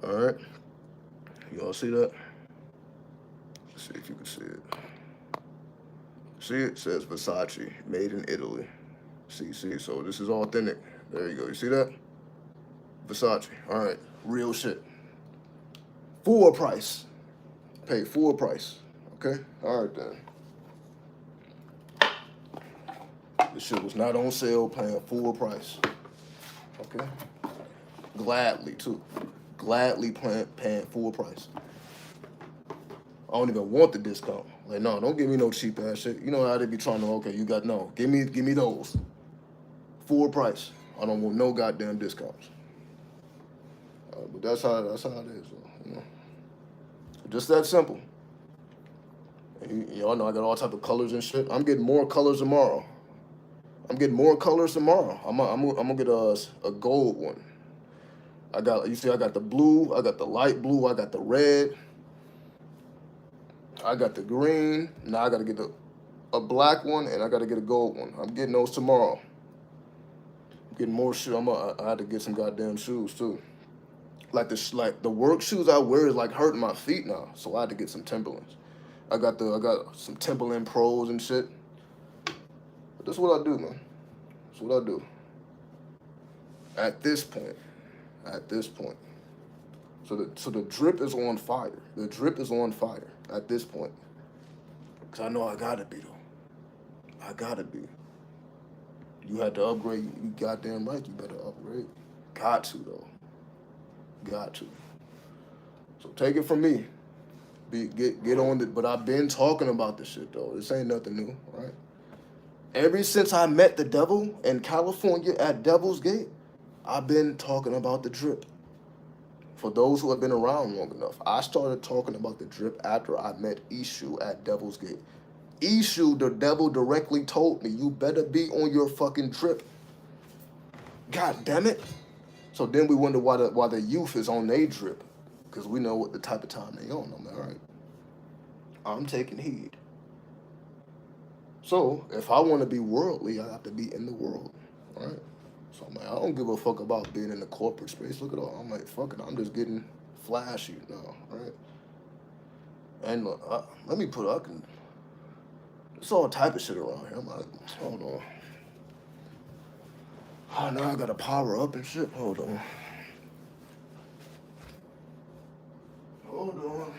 All right. Y'all see that? Let's see if you can see it. See, it says Versace, made in Italy. See, so this is authentic. There you go. You see that? Versace. All right. Real shit. Full price. Pay full price. Okay? All right, then. This shit was not on sale, paying full price. Okay? Gladly, too. Gladly paying full price. I don't even want the discount. Like, no, don't give me no cheap ass shit. You know how they be trying to, okay, you got, no. Give me those. Full price. I don't want no goddamn discounts. But that's how it is, though, you know. Just that simple. Y'all know I got all type of colors and shit. I'm getting more colors tomorrow. I'm gonna get a gold one. I got the blue, I got the light blue, I got the red, I got the green. Now I gotta get a black one and I gotta get a gold one. I'm getting those tomorrow. I'm getting more shoes. I had to get some goddamn shoes too. Like the work shoes I wear is like hurting my feet now, so I had to get some Timberlands. I got some Timberland Pros and shit. But that's what I do, man. That's what I do. At this point. So the drip is on fire. The drip is on fire at this point. Cause I know I gotta be though. I gotta be. You had to upgrade. You goddamn right. You better upgrade. Got to though. Got to. So take it from me. Get on it. But I've been talking about this shit though. This ain't nothing new, right? Ever since I met the devil in California at Devil's Gate, I've been talking about the drip. For those who have been around long enough, I started talking about the drip after I met Ishu at Devil's Gate. Ishu, the devil, directly told me, "You better be on your fucking drip." God damn it! So then we wonder why the youth is on their drip, because we know what the type of time they on. I'm like, all right, I'm taking heed. So if I want to be worldly, I have to be in the world, right? So I'm like, I don't give a fuck about being in the corporate space. Look at all. I'm like, fuck it. I'm just getting flashy now, right? And look, let me put. I can. It's all type of shit around here. I'm like, hold on. Oh, now I gotta power up and shit. Hold on. Hold on.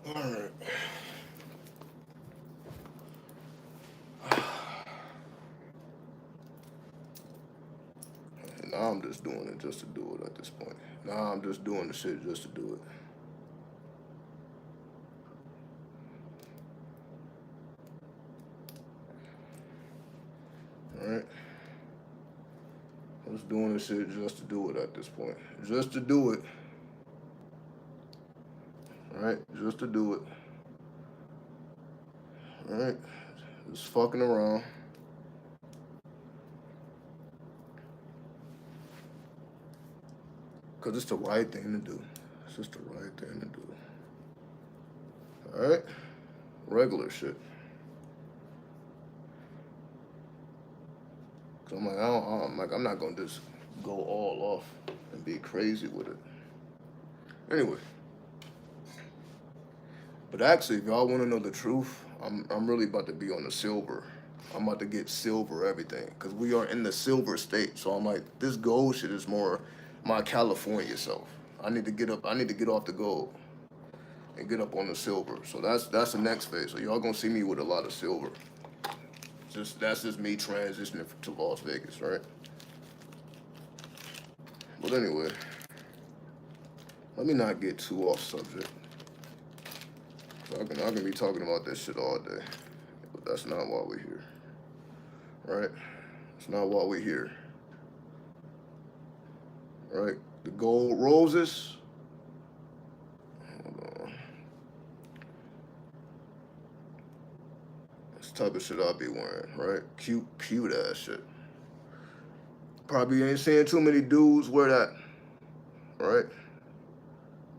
All right. Now I'm just doing it just to do it at this point. Now I'm just doing the shit just to do it. All right. I'm just doing this shit just to do it at this point. Just to do it. All right. Just to do it. All right. Just fucking around. Because it's the right thing to do. It's just the right thing to do. All right? Regular shit. Cause I'm like, I'm not gonna just go all off and be crazy with it. Anyway, but actually, if y'all want to know the truth, I'm really about to be on the silver. I'm about to get silver everything, cause we are in the silver state. So I'm like, this gold shit is more my California self. I need to get up. I need to get off the gold and get up on the silver. So that's the next phase. So y'all gonna see me with a lot of silver. Just that's just me transitioning to Las Vegas, right? But anyway, let me not get too off subject. I can be talking about this shit all day, but that's not why we're here, right? It's not why we're here, right? The gold roses. Hold on. This type of shit I'll be wearing, right? Cute ass shit. Probably ain't seeing too many dudes wear that, right?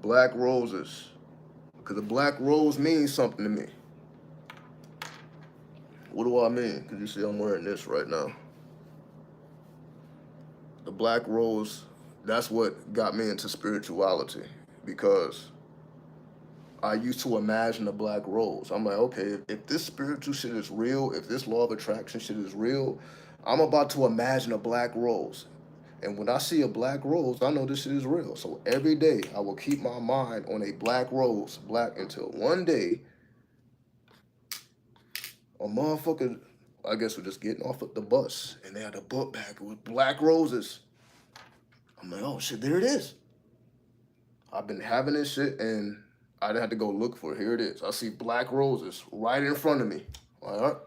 Black roses. Because the black rose means something to me. What do I mean? Because you see, I'm wearing this right now. The black rose, that's what got me into spirituality. Because I used to imagine a black rose. I'm like, okay, if this spiritual shit is real, if this law of attraction shit is real, I'm about to imagine a black rose. And when I see a black rose, I know this shit is real. So every day I will keep my mind on a black rose, black, until one day a motherfucker, I guess, we're just getting off of the bus and they had a book bag with black roses. I'm like, oh shit, there it is. I've been having this shit and I didn't have to go look for it. Here it is. I see black roses right in front of me. All right,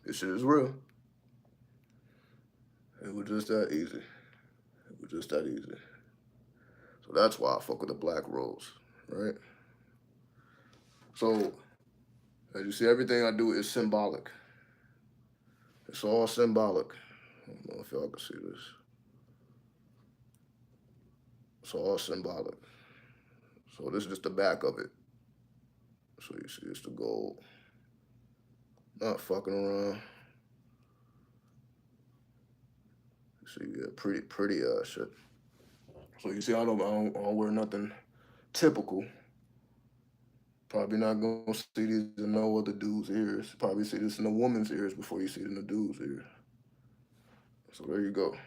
this shit is real. It was just that easy. It was just that easy. So that's why I fuck with the black rose, right? So as you see, everything I do is symbolic. It's all symbolic. I don't know if y'all can see this. It's all symbolic. So this is just the back of it. So you see, it's the gold. Not fucking around. See, yeah, pretty shit. So you see, I don't wear nothing typical. Probably not gonna see these in no other dude's ears. Probably see this in a woman's ears before you see it in a dude's ears. So there you go.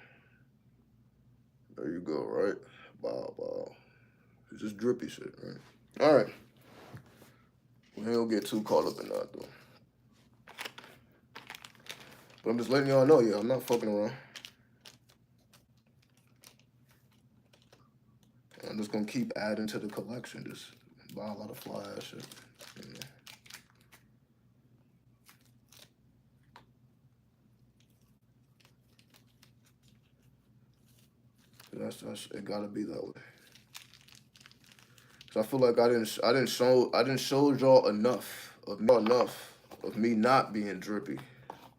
There you go, right? Bow, bow. It's just drippy shit, right? All right. We don't get too caught up in that though. But I'm just letting y'all know, yeah, I'm not fucking around. I'm just gonna keep adding to the collection. Just buy a lot of fly ass shit. You know? That's it. Gotta be that way. So I feel like I didn't show y'all enough of me not being drippy.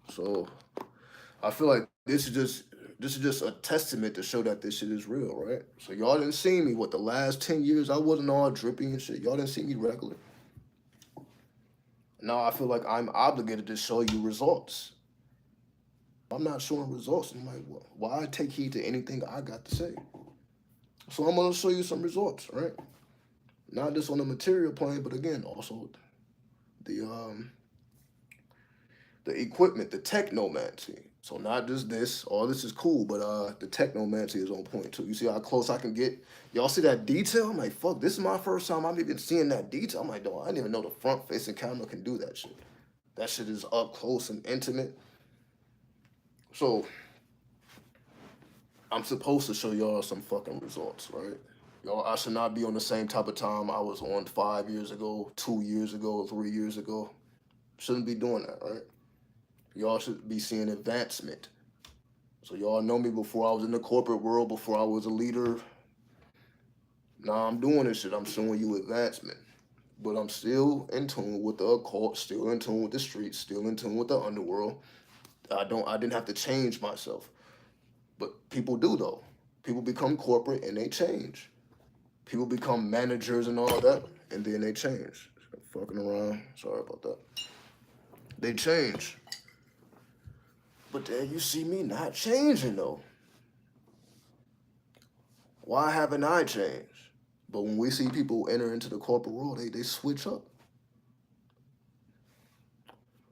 So I feel like this is just a testament to show that this shit is real, right? So y'all didn't see me what the last 10 years I wasn't all drippy and shit. Y'all didn't see me regular. Now I feel like I'm obligated to show you results. I'm not showing results. I'm like, well, why take heed to anything I got to say? So I'm gonna show you some results, right? Not just on the material plane, but again, also the um the equipment, the technomancy. So not just this, all this is cool, but the technomancy is on point too. You see how close I can get? Y'all see that detail? I'm like, fuck, this is my first time I'm even seeing that detail. I'm like, dog, I didn't even know the front facing camera can do that shit. That shit is up close and intimate. So I'm supposed to show y'all some fucking results, right? Y'all, I should not be on the same type of time I was on 5 years ago, 2 years ago, 3 years ago. Shouldn't be doing that, right? Y'all should be seeing advancement. So y'all know me before I was in the corporate world, before I was a leader. Now I'm doing this shit. I'm showing you advancement. But I'm still in tune with the occult, still in tune with the streets, still in tune with the underworld. I didn't have to change myself. But people do though. People become corporate and they change. People become managers and all that, and then they change. Fucking around. Sorry about that. They change. But then you see me not changing though. Why haven't I changed? But when we see people enter into the corporate world, they switch up,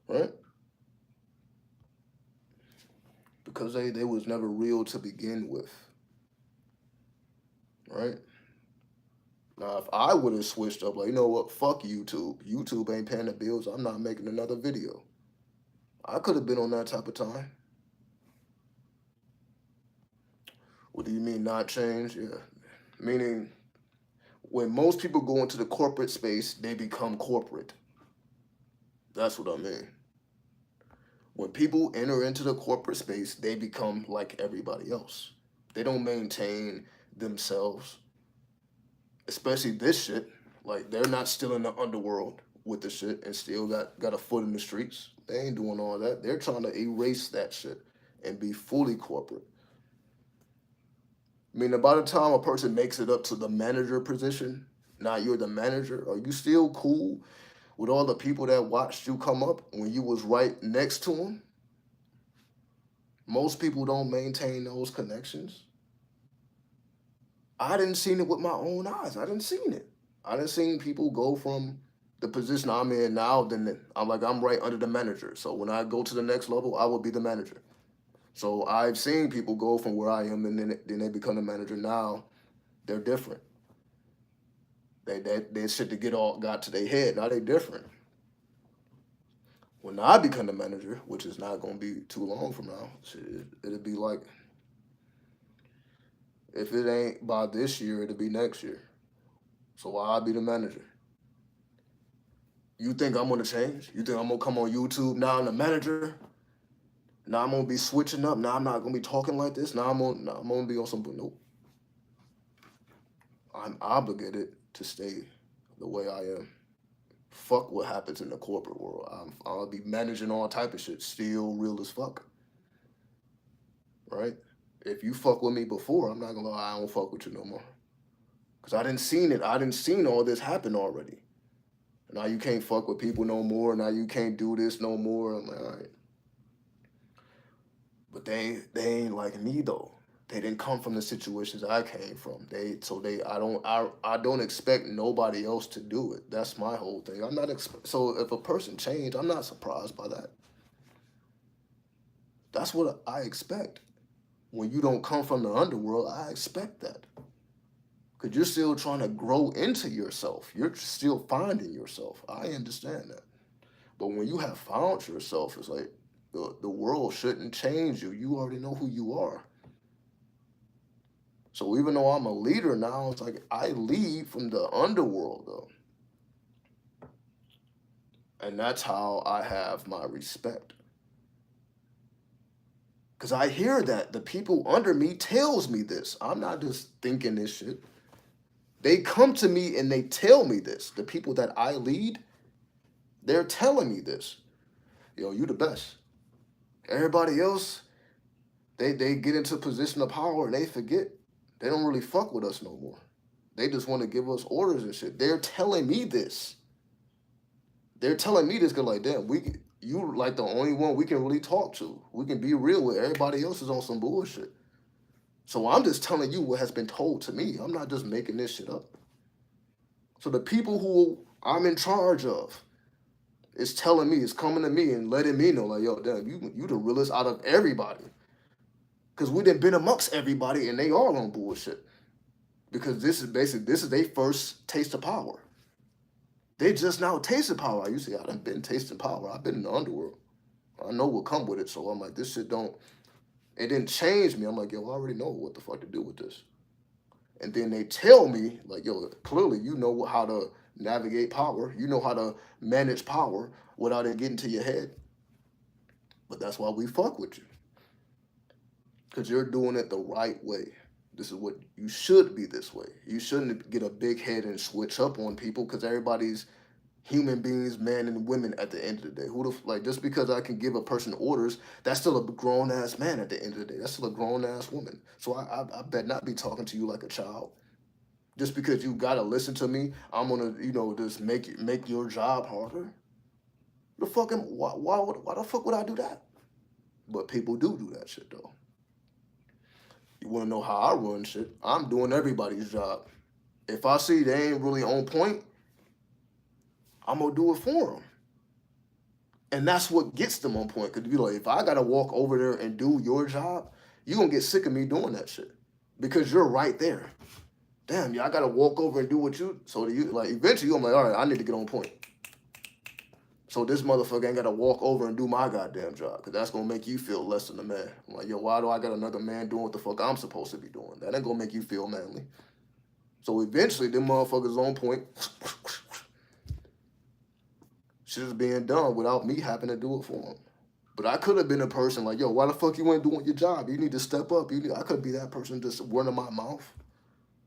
right? Because they was never real to begin with, right? Now, if I would have switched up, like, you know what, fuck YouTube. YouTube ain't paying the bills. I'm not making another video. I could have been on that type of time. What do you mean not change? Yeah. Meaning, when most people go into the corporate space, they become corporate. That's what I mean. When people enter into the corporate space, they become like everybody else. They don't maintain themselves, especially this shit. Like they're not still in the underworld with the shit and still got a foot in the streets. They ain't doing all that. They're trying to erase that shit and be fully corporate. I mean, by the time a person makes it up to the manager position, now you're the manager. Are you still cool with all the people that watched you come up when you was right next to them? Most people don't maintain those connections. I didn't seen it with my own eyes. I didn't seen it. I didn't seen people go from the position I'm in now. Then I'm right under the manager. So when I go to the next level, I will be the manager. So I've seen people go from where I am and then they become the manager. Now they're different. They shit to get all got to their head. Now they different. When I become the manager, which is not gonna be too long from now, shit, it'll be like if it ain't by this year, it'll be next year. So why I be the manager? You think I'm gonna change? You think I'm gonna come on YouTube now? I'm the manager. Now I'm gonna be switching up. Now I'm not gonna be talking like this. Now I'm gonna be on some. Nope. I'm obligated to stay the way I am. Fuck what happens in the corporate world. I'll be managing all type of shit. Still real as fuck, right? If you fuck with me before, I'm not gonna lie. I don't fuck with you no more. Cause I didn't seen it. I didn't seen all this happen already. Now you can't fuck with people no more. Now you can't do this no more. I'm like, all right. But they ain't like me though. They didn't come from the situations I came from. I don't expect nobody else to do it. That's my whole thing. I'm not so if a person changed, I'm not surprised by that. That's what I expect. When you don't come from the underworld, I expect that. Because you're still trying to grow into yourself. You're still finding yourself. I understand that. But when you have found yourself, it's like the world shouldn't change you. You already know who you are. So even though I'm a leader now, it's like I lead from the underworld though. And that's how I have my respect. Cause I hear that the people under me tells me this. I'm not just thinking this shit. They come to me and they tell me this. The people that I lead, they're telling me this. Yo, you the best. Everybody else, they get into a position of power and they forget. They don't really fuck with us no more. They just want to give us orders and shit. They're telling me this. They're telling me this because like, damn, you like the only one we can really talk to. We can be real with. Everybody else is on some bullshit. So I'm just telling you what has been told to me. I'm not just making this shit up. So the people who I'm in charge of is telling me, is coming to me and letting me know, like, yo, damn, you the realest out of everybody. Because we done been amongst everybody and they all on bullshit. Because this is their first taste of power. They just now tasted power. I used to say, I done been tasting power. I've been in the underworld. I know what come with it. So I'm like, this shit it didn't change me. I'm like, yo, I already know what the fuck to do with this. And then they tell me, like, yo, clearly you know how to navigate power. You know how to manage power without it getting to your head. But that's why we fuck with you. Because you're doing it the right way. This is what you should be this way. You shouldn't get a big head and switch up on people because everybody's human beings, men and women at the end of the day. Like just because I can give a person orders, that's still a grown ass man at the end of the day. That's still a grown ass woman. So I bet not be talking to you like a child. Just because you gotta listen to me, I'm gonna just make your job harder. The fucking why the fuck would I do that? But people do that shit though. You wanna know how I run shit? I'm doing everybody's job. If I see they ain't really on point, I'm gonna do it for them. And that's what gets them on point. Cause if I gotta walk over there and do your job, you gonna get sick of me doing that shit. Because you're right there. Damn, yeah, I gotta walk over and do what you so you like eventually I'm like, all right, I need to get on point. So this motherfucker ain't gotta walk over and do my goddamn job. Cause that's gonna make you feel less than a man. I'm like, yo, why do I got another man doing what the fuck I'm supposed to be doing? That ain't gonna make you feel manly. So eventually them motherfuckers on point. Shit is being done without me having to do it for them. But I could have been a person like, yo, why the fuck you ain't doing your job? You need to step up. I could be that person just running my mouth,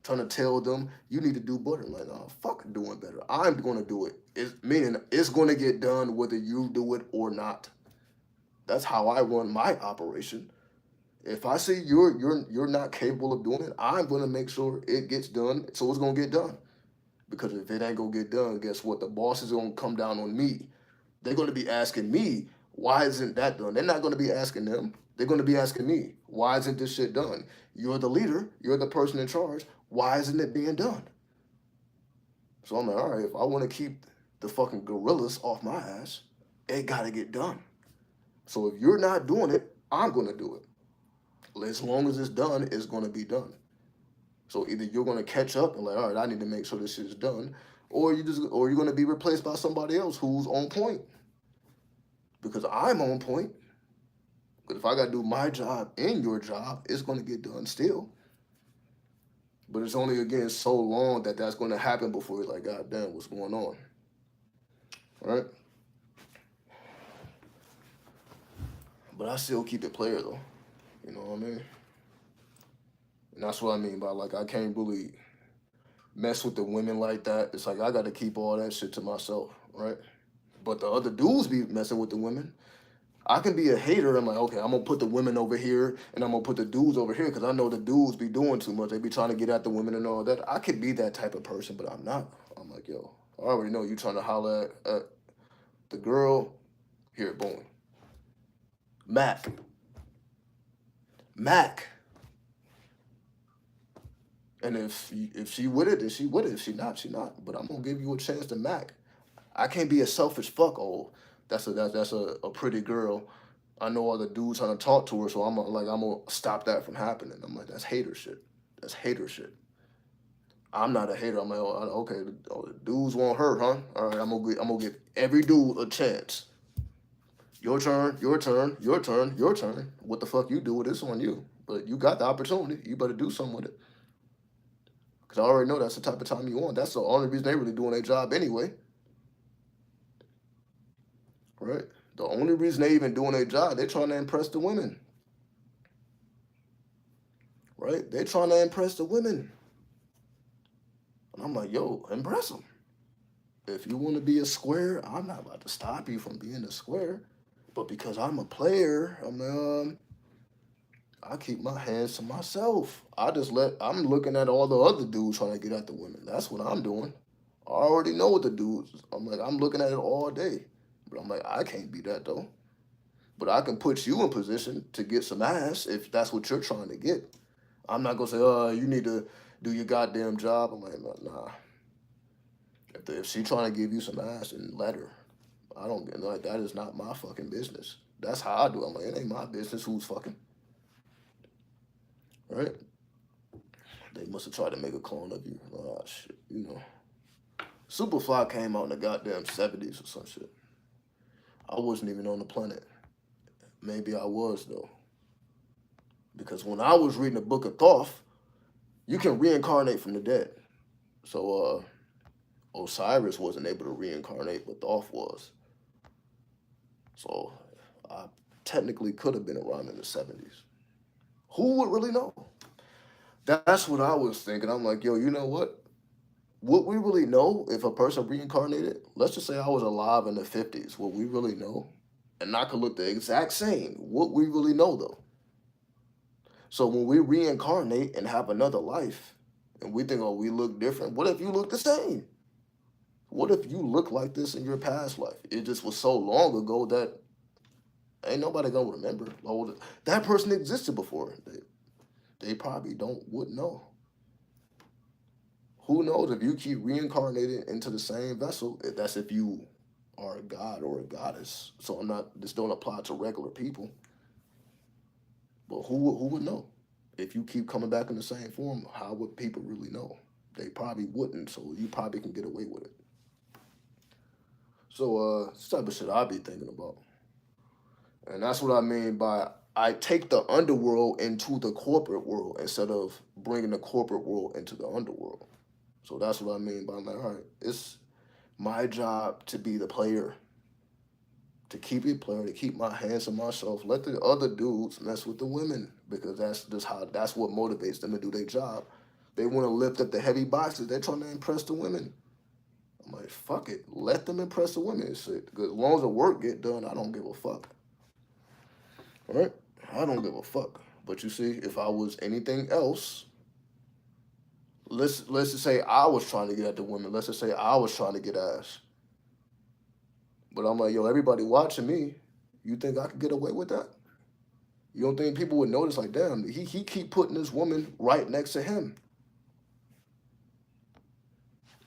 trying to tell them you need to do better. Like, no, fuck doing better. I'm going to do it. Meaning it's going to get done whether you do it or not. That's how I run my operation. If I see you're not capable of doing it, I'm going to make sure it gets done. So it's going to get done. Because if it ain't going to get done, guess what? The boss is going to come down on me. They're going to be asking me, why isn't that done? They're not going to be asking them. They're going to be asking me, why isn't this shit done? You're the leader. You're the person in charge. Why isn't it being done? So I'm like, all right, if I want to keep the fucking gorillas off my ass, it got to get done. So if you're not doing it, I'm going to do it. As long as it's done, it's going to be done. So either you're going to catch up and like, all right, I need to make sure this shit is done, or you're going to be replaced by somebody else who's on point. Because I'm on point. But if I got to do my job and your job, it's going to get done still. But it's only, again, so long that that's going to happen before you're like, God damn, what's going on? All right? But I still keep it player, though. You know what I mean? And that's what I mean by, like, I can't really mess with the women like that. It's like I got to keep all that shit to myself, right? But the other dudes be messing with the women. I can be a hater. I'm like, okay, I'm going to put the women over here and I'm going to put the dudes over here because I know the dudes be doing too much. They be trying to get at the women and all that. I could be that type of person, but I'm not. I'm like, yo, I already know you trying to holler at the girl. Here, boom, Mac, Mac. And if she with it, then she with it. If she not, she not. But I'm gonna give you a chance to Mac. I can't be a selfish fuck. Oh, that's a pretty girl. I know all the dudes trying to talk to her, so I'm gonna stop that from happening. I'm like, that's hater shit. That's hater shit. I'm not a hater. I'm like, oh, okay, the dudes want her, huh? All right, I'm gonna give every dude a chance. Your turn, your turn, your turn, your turn. What the fuck you do with this on you? But you got the opportunity. You better do something with it. Cause I already know that's the type of time you want. That's the only reason they really doing their job anyway, right? The only reason they even doing their job, they trying to impress the women, right? They trying to impress the women. And I'm like, yo, impress them. If you want to be a square, I'm not about to stop you from being a square. But because I'm a player, I keep my hands to myself. I'm looking at all the other dudes trying to get at the women. That's what I'm doing. I already know what the dudes. I'm looking at it all day. But I'm like, I can't be that though. But I can put you in position to get some ass if that's what you're trying to get. I'm not gonna say, you need to do your goddamn job. I'm like, nah. If she trying to give you some ass, then let her. I don't get like that is not my fucking business. That's how I do it. I'm like, it ain't my business who's fucking. Right? They must have tried to make a clone of you. Oh shit, you know. Superfly came out in the goddamn 70s or some shit. I wasn't even on the planet. Maybe I was though. Because when I was reading the book of Thoth, you can reincarnate from the dead. So Osiris wasn't able to reincarnate, but Thoth was. So I technically could have been around in the 70s. Who would really know? That's what I was thinking. I'm like, yo, you know what? Would we really know if a person reincarnated? Let's just say I was alive in the 50s. Would we really know? And I could look the exact same. Would we really know though? So when we reincarnate and have another life, and we think, oh, we look different. What if you look the same? What if you look like this in your past life? It just was so long ago that ain't nobody gonna remember. Oh, that person existed before. They probably wouldn't know. Who knows if you keep reincarnating into the same vessel? That's if you are a god or a goddess. So I'm not. This don't apply to regular people. But who would know? If you keep coming back in the same form, how would people really know? They probably wouldn't. So you probably can get away with it. So this type of shit I be thinking about, and that's what I mean by I take the underworld into the corporate world instead of bringing the corporate world into the underworld. So that's what I mean by I'm like, all right, it's my job to be the player, to keep it player, to keep my hands to myself. Let the other dudes mess with the women because that's what motivates them to do their job. They want to lift up the heavy boxes. They're trying to impress the women. I'm like, fuck it, let them impress the women. Shit, because as long as the work get done, I don't give a fuck. All right, I don't give a fuck. But you see, if I was anything else, let's just say I was trying to get at the women. Let's just say I was trying to get ass. But I'm like, yo, everybody watching me. You think I could get away with that? You don't think people would notice? Like, damn, he keep putting this woman right next to him.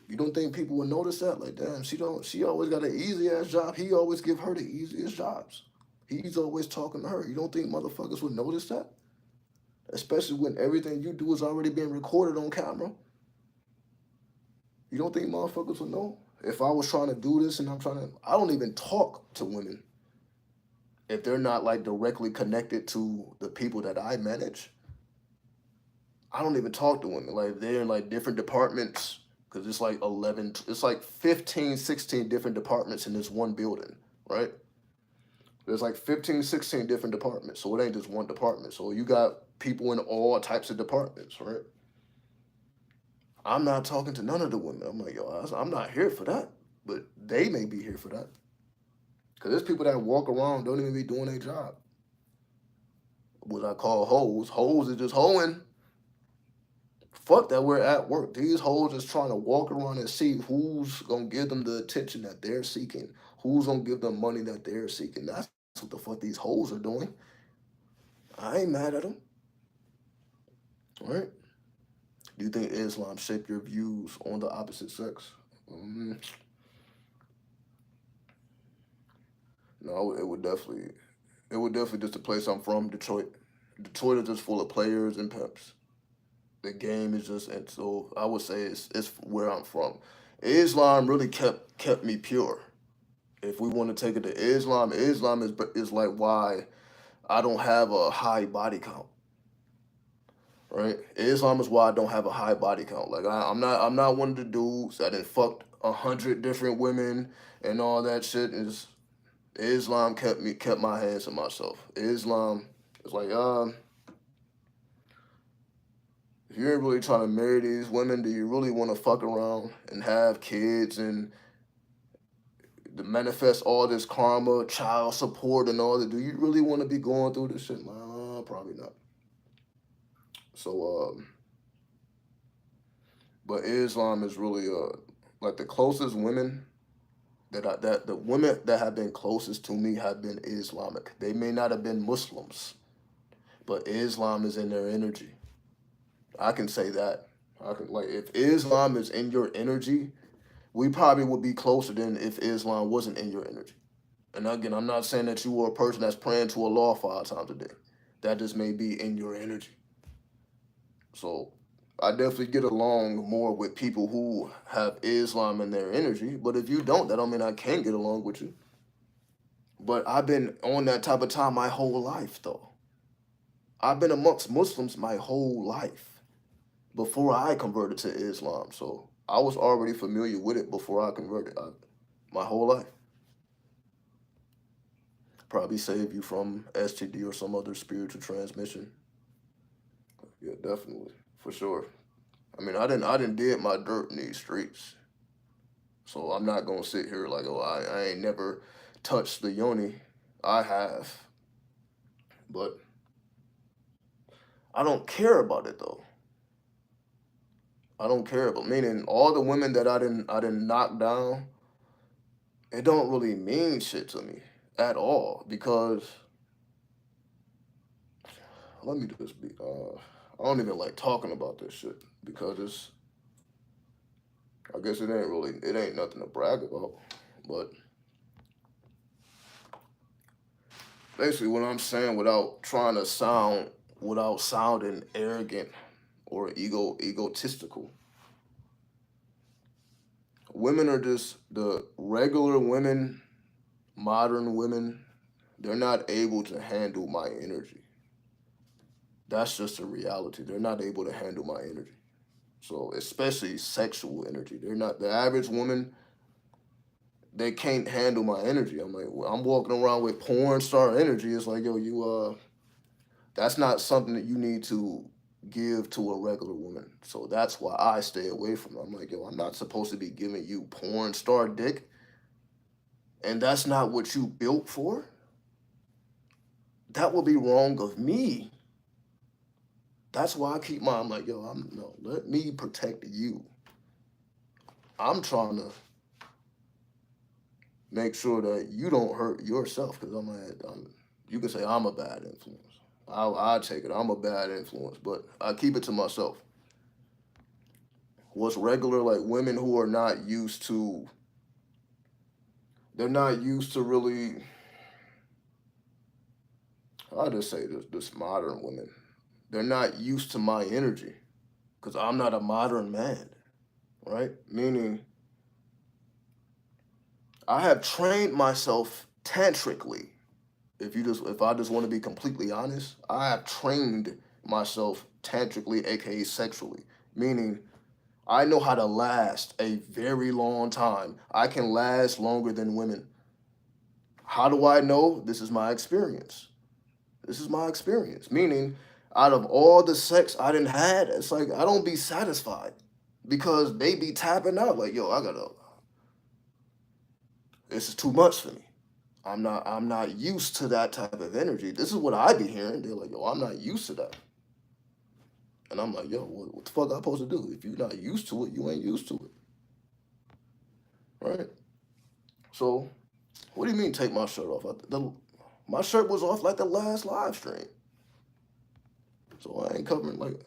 You don't think people would notice that? Like, damn, she always got an easy ass job. He always give her the easiest jobs. He's always talking to her. You don't think motherfuckers would notice that? Especially when everything you do is already being recorded on camera. You don't think motherfuckers would know? If I was trying to do this and I don't even talk to women if they're not like directly connected to the people that I manage. I don't even talk to women. Like they're in like different departments because it's like 11, it's like 15, 16 different departments in this one building, right? There's like 15, 16 different departments. So it ain't just one department. So you got people in all types of departments, right? I'm not talking to none of the women. I'm like, yo, I'm not here for that. But they may be here for that. Because there's people that walk around don't even be doing their job. What I call hoes. Hoes is just hoeing. Fuck that we're at work. These hoes is trying to walk around and see who's gonna give them the attention that they're seeking, who's gonna give them money that they're seeking. That's what the fuck these hoes are doing. I ain't mad at them, right? Do you think Islam shaped your views on the opposite sex? Mm, no, it would definitely just the place I'm from, Detroit. Detroit is just full of players and pimps. The game is just, and so I would say it's where I'm from. Islam really kept me pure. If we want to take it to Islam, Islam is like why I don't have a high body count, right? Islam is why I don't have a high body count. Like I'm not one of the dudes that done fucked 100 different women and all that shit. Is Islam kept my hands to myself. Islam is like if you ain't really trying to marry these women, do you really want to fuck around and have kids and to manifest all this karma, child support, and all that? Do you really want to be going through this shit? Probably not. So, but Islam is really like the closest women that the women that have been closest to me have been Islamic. They may not have been Muslims, but Islam is in their energy. I can say that. I can like if Islam is in your energy, we probably would be closer than if Islam wasn't in your energy. And again, I'm not saying that you are a person that's praying to Allah 5 times a day. That just may be in your energy. So I definitely get along more with people who have Islam in their energy. But if you don't, that don't mean I can't get along with you. But I've been on that type of time my whole life, though. I've been amongst Muslims my whole life before I converted to Islam. So I was already familiar with it before I converted. My whole life. Probably save you from STD or some other spiritual transmission. Yeah, definitely. For sure. I mean, I didn't did my dirt in these streets. So I'm not gonna sit here like, oh, I ain't never touched the yoni. I have, but I don't care about it though. I don't care about meaning all the women that I didn't knock down. It don't really mean shit to me at all because let me just be. I don't even like talking about this shit because it's. I guess it ain't nothing to brag about, but basically what I'm saying without sounding arrogant or egotistical. Women are just the regular women, modern women, they're not able to handle my energy. That's just a reality. They're not able to handle my energy. So, especially sexual energy. They're not the average woman, they can't handle my energy. I'm like, well, I'm walking around with porn star energy. It's like, yo, that's not something that you need to give to a regular woman. So that's why I stay away from them. I'm like, yo, I'm not supposed to be giving you porn star dick, and that's not what you built for. That would be wrong of me. That's why I keep my. I'm like, yo, I'm no. Let me protect you. I'm trying to make sure that you don't hurt yourself because you can say I'm a bad influence. I take it. I'm a bad influence, but I keep it to myself. What's regular, like women who are not used to, they're not used to really, I just say this modern women, they're not used to my energy because I'm not a modern man, right? Meaning, I have trained myself tantrically. If I just want to be completely honest, I have trained myself tantrically, aka sexually, meaning I know how to last a very long time. I can last longer than women. How do I know? This is my experience. This is my experience. Meaning, out of all the sex I didn't had, it's like I don't be satisfied because they be tapping out like, yo, I gotta. This is too much for me. I'm not used to that type of energy. This is what I be hearing. They're like, yo, I'm not used to that. And I'm like, yo, what the fuck I supposed to do? If you're not used to it, you ain't used to it, right? So, what do you mean take my shirt off? My shirt was off like the last live stream. So I ain't covering, like,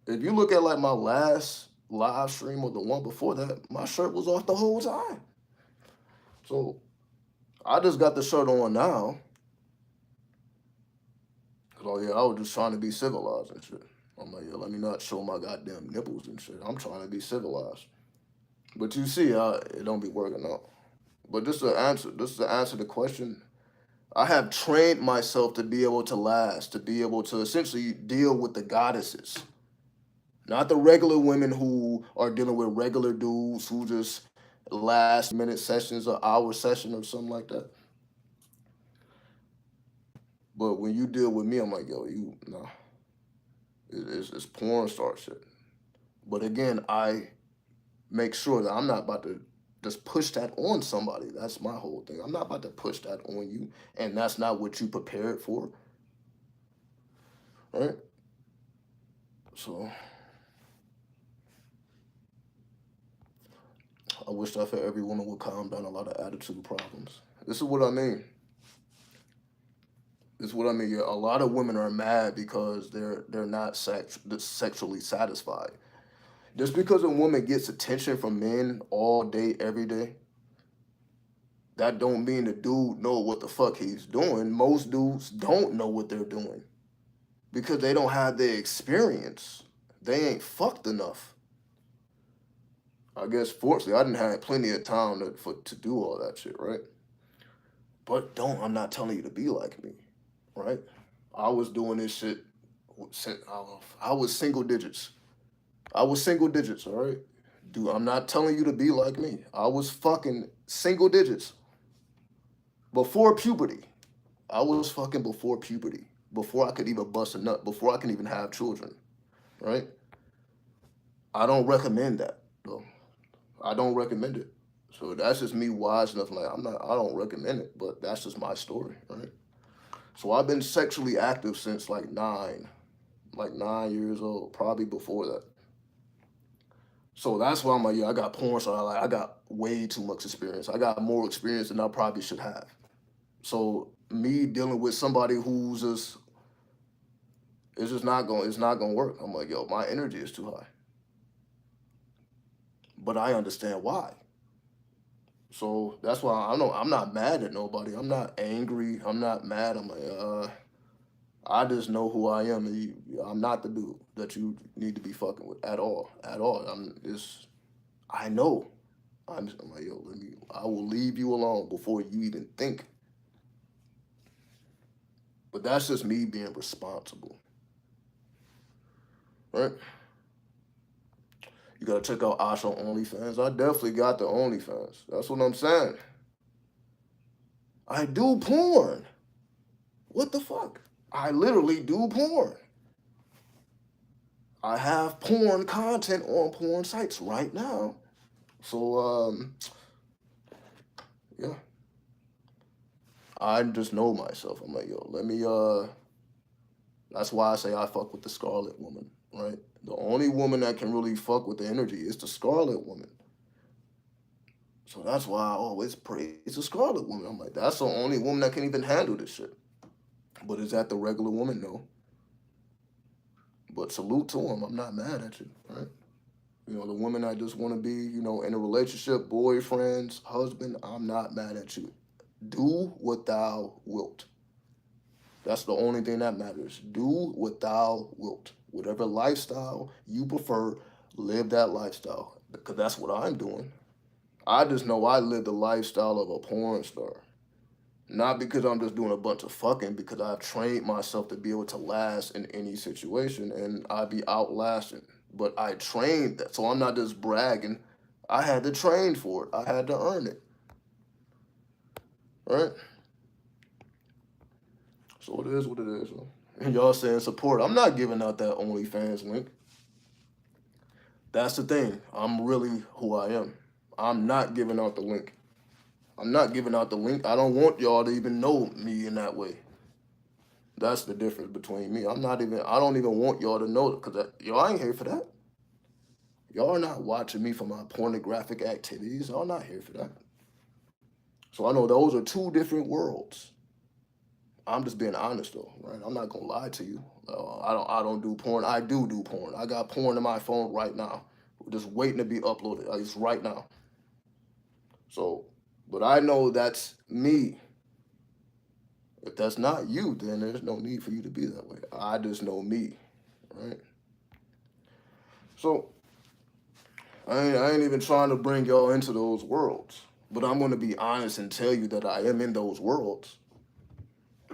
if you look at like my last live stream or the one before that, my shirt was off the whole time. So I just got the shirt on now. Cause oh yeah, I was just trying to be civilized and shit. I'm like, yeah, let me not show my goddamn nipples and shit. I'm trying to be civilized. But you see, it don't be working out. But this is the answer. This is the answer to the question. I have trained myself to be able to last, to be able to essentially deal with the goddesses. Not the regular women who are dealing with regular dudes who just last minute sessions or hour session or something like that. But when you deal with me, I'm like, yo, you nah, it's porn star shit. But again, I make sure that I'm not about to just push that on somebody. That's my whole thing. I'm not about to push that on you, and that's not what you prepared for, right? So I wish that for every woman would calm down a lot of attitude problems. This is what I mean. This is what I mean. Yeah, a lot of women are mad because they're not sexually satisfied. Just because a woman gets attention from men all day, every day, that don't mean the dude know what the fuck he's doing. Most dudes don't know what they're doing because they don't have the experience. They ain't fucked enough. I guess fortunately I didn't have plenty of time to do all that shit, right? But don't I'm not telling you to be like me, right? I was doing this shit since I was single digits. I was single digits, all right? Dude, I'm not telling you to be like me. I was fucking single digits before puberty. I was fucking before puberty, before I could even bust a nut, before I can even have children, right? I don't recommend that, though. I don't recommend it. So that's just me wise enough. Like I don't recommend it, but that's just my story, right? So I've been sexually active since like 9 years old, probably before that. So that's why I'm like, yeah, I got porn, so I got way too much experience. I got more experience than I probably should have. So me dealing with somebody who's just it's not gonna work. I'm like, yo, my energy is too high. But I understand why. So that's why I'm not mad at nobody. I'm not angry. I'm not mad. I'm like, I just know who I am. I'm not the dude that you need to be fucking with at all. At all. I know. I'm like, yo, I will leave you alone before you even think. But that's just me being responsible. Right? You gotta check out Asha on OnlyFans. I definitely got the OnlyFans. That's what I'm saying. I do porn. What the fuck? I literally do porn. I have porn content on porn sites right now. So yeah. I just know myself. I'm like, yo, let me that's why I say I fuck with the Scarlet Woman, right? The only woman that can really fuck with the energy is the Scarlet Woman. So that's why I always praise the Scarlet Woman. I'm like, that's the only woman that can even handle this shit. But is that the regular woman? No. But salute to him. I'm not mad at you, right? You know, the woman I just want to be, in a relationship, boyfriends, husband, I'm not mad at you. Do what thou wilt. That's the only thing that matters. Do what thou wilt. Whatever lifestyle you prefer, live that lifestyle. Because that's what I'm doing. I just know I live the lifestyle of a porn star. Not because I'm just doing a bunch of fucking, because I've trained myself to be able to last in any situation and I'd be outlasting. But I trained that, so I'm not just bragging. I had to train for it. I had to earn it. Right? So it is what it is. And y'all saying support. I'm not giving out that OnlyFans link. That's the thing. I'm really who I am. I'm not giving out the link. I'm not giving out the link. I don't want y'all to even know me in that way. That's the difference between me. I don't even want y'all to know, because y'all ain't here for that. Y'all are not watching me for my pornographic activities. Y'all not here for that. So I know those are two different worlds. I'm just being honest though, right? I'm not gonna lie to you. I don't do porn. I do porn. I got porn in my phone right now, just waiting to be uploaded. It's right now. So, but I know that's me. If that's not you, then there's no need for you to be that way. I just know me, right? So I ain't even trying to bring y'all into those worlds. But I'm gonna be honest and tell you that I am in those worlds.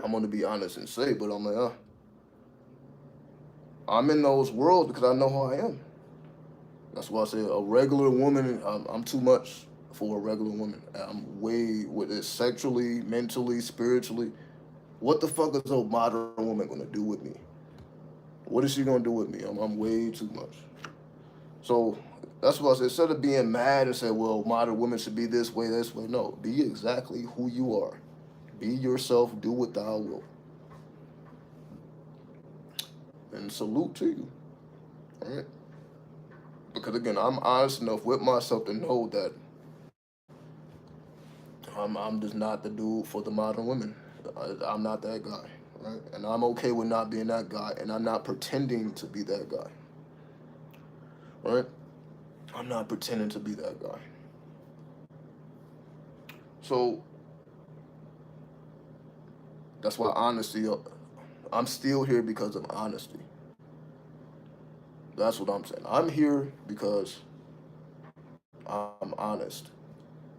I'm gonna be honest and say, but I'm in those worlds because I know who I am. That's why I say a regular woman. I'm too much for a regular woman. I'm way with it sexually, mentally, spiritually. What the fuck is a modern woman gonna do with me? What is she gonna do with me? I'm way too much. So that's why I said, instead of being mad and say, well, modern women should be this way, this way. No, be exactly who you are. Be yourself. Do what thou wilt. And salute to you. All right. Because again, I'm honest enough with myself to know that I'm just not the dude for the modern women. I'm not that guy, right? And I'm okay with not being that guy, and I'm not pretending to be that guy, right? I'm not pretending to be that guy. So that's why honesty. I'm still here because of honesty. That's what I'm saying. I'm here because I'm honest.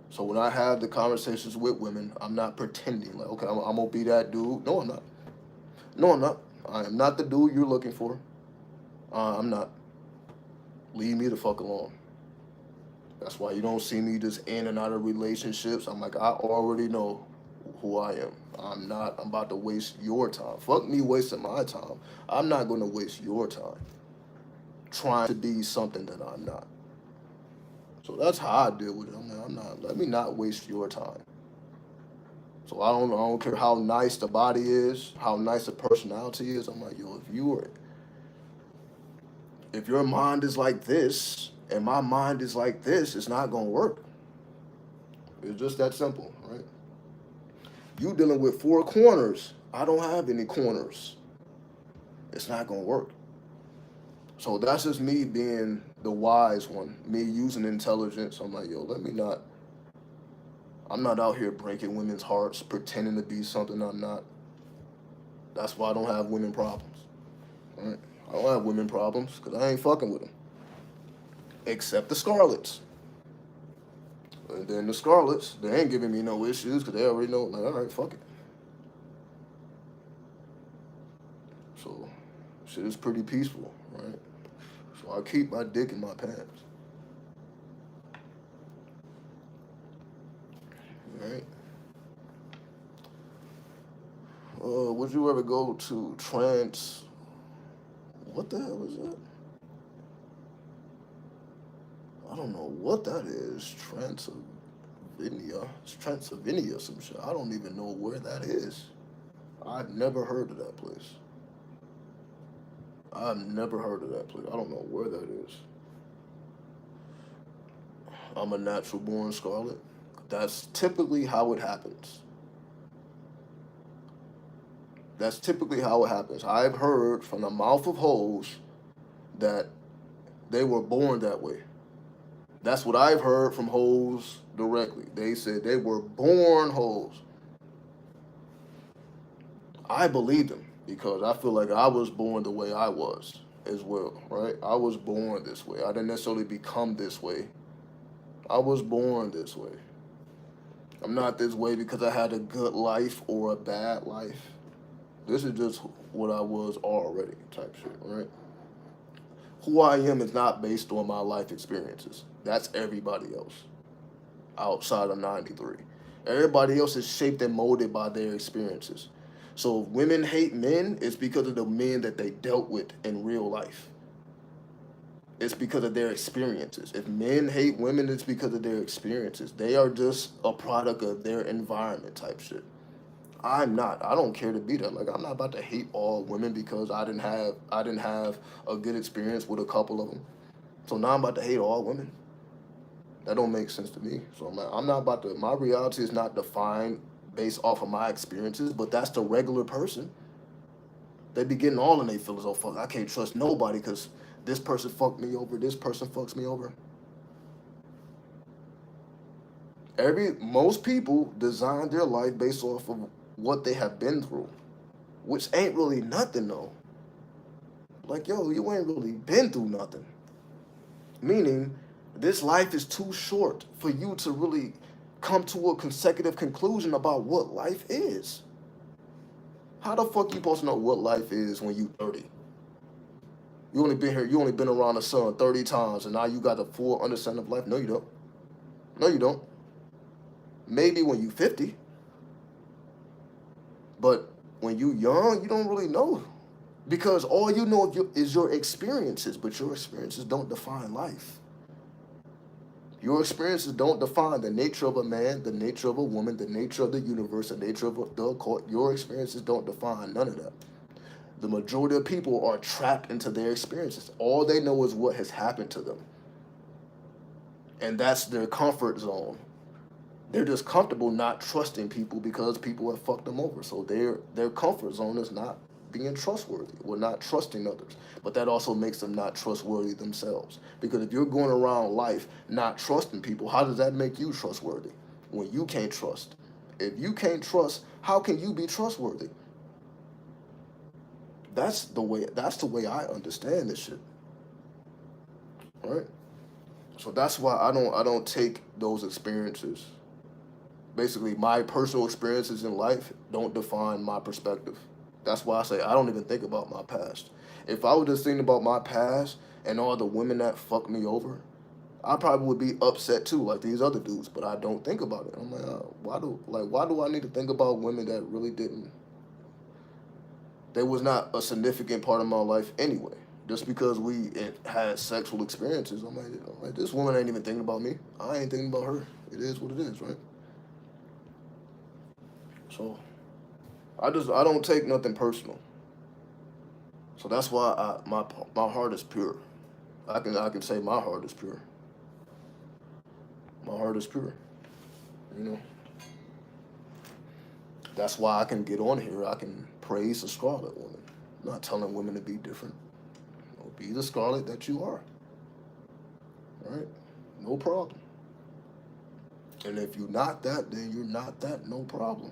So when I have the conversations with women, I'm not pretending like, okay, I'm gonna be that dude. No, I'm not. No, I'm not. I am not the dude you're looking for. I'm not. Leave me the fuck alone. That's why you don't see me just in and out of relationships. I'm like, I already know who I am. I'm about to waste your time. Fuck me wasting my time. I'm not gonna waste your time trying to be something that I'm not. So that's how I deal with it. I'm not. Let me not waste your time. So I don't care how nice the body is, how nice the personality is. I'm like, yo, if your mind is like this and my mind is like this, it's not gonna work. It's just that simple, right? You dealing with four corners. I don't have any corners. It's not gonna work. So that's just me being the wise one, me using intelligence. I'm like, yo, let me not. I'm not out here breaking women's hearts, pretending to be something I'm not. That's why I don't have women problems. Right? I don't have women problems because I ain't fucking with them, except the Scarlets. And then the Scarlets, they ain't giving me no issues because they already know. Like, all right, fuck it. So, shit is pretty peaceful, right? So I keep my dick in my pants, right? Would you ever go to trans? What the hell is that? I don't know what that is. Transylvania. It's Transylvania, some shit. I don't even know where that is. I've never heard of that place. I've never heard of that place. I don't know where that is. I'm a natural born Scarlet. That's typically how it happens. That's typically how it happens. I've heard from the mouth of hoes that they were born that way. That's what I've heard from hoes directly. They said they were born hoes. I believe them because I feel like I was born the way I was as well, right? I was born this way. I didn't necessarily become this way. I was born this way. I'm not this way because I had a good life or a bad life. This is just what I was already, type shit, right? Who I am is not based on my life experiences. That's everybody else outside of 93. Everybody else is shaped and molded by their experiences. So if women hate men, it's because of the men that they dealt with in real life. It's because of their experiences. If men hate women, it's because of their experiences. They are just a product of their environment type shit. I'm not. I don't care to be that. Like I'm not about to hate all women because I didn't have a good experience with a couple of them. So now I'm about to hate all women. That don't make sense to me. So I'm not about to. My reality is not defined based off of my experiences, but that's the regular person. They be getting all in their feelings. Oh fuck, I can't trust nobody because this person fucked me over. This person fucks me over. Most people design their life based off of what they have been through, which ain't really nothing though. Like yo, you ain't really been through nothing. Meaning, this life is too short for you to really come to a consecutive conclusion about what life is. How the fuck you supposed to know what life is when you 30? You only been here, you only been around the sun 30 times, and now you got the full understanding of life. No, you don't. No, you don't. Maybe when you 50, but when you young, you don't really know. Because all you know is your experiences, but your experiences don't define life. Your experiences don't define the nature of a man, the nature of a woman, the nature of the universe, the nature of the occult. Your experiences don't define none of that. The majority of people are trapped into their experiences. All they know is what has happened to them. And that's their comfort zone. They're just comfortable not trusting people because people have fucked them over. So their comfort zone is not being trustworthy or not trusting others. But that also makes them not trustworthy themselves. Because if you're going around life not trusting people, how does that make you trustworthy? When you can't trust. If you can't trust, how can you be trustworthy? That's the way I understand this shit. Right? So that's why I don't take those experiences. Basically, my personal experiences in life don't define my perspective. That's why I say I don't even think about my past. If I was just thinking about my past and all the women that fucked me over, I probably would be upset too, like these other dudes. But I don't think about it. I'm like, why do I need to think about women that really didn't? They was not a significant part of my life anyway. Just because we had sexual experiences, I'm like, this woman ain't even thinking about me. I ain't thinking about her. It is what it is, right? So I don't take nothing personal. So that's why my heart is pure. I can say my heart is pure. My heart is pure. You know. That's why I can get on here. I can praise the scarlet woman. I'm not telling women to be different. Be the scarlet that you are. Right? No problem. And if you're not that, then you're not that. No problem.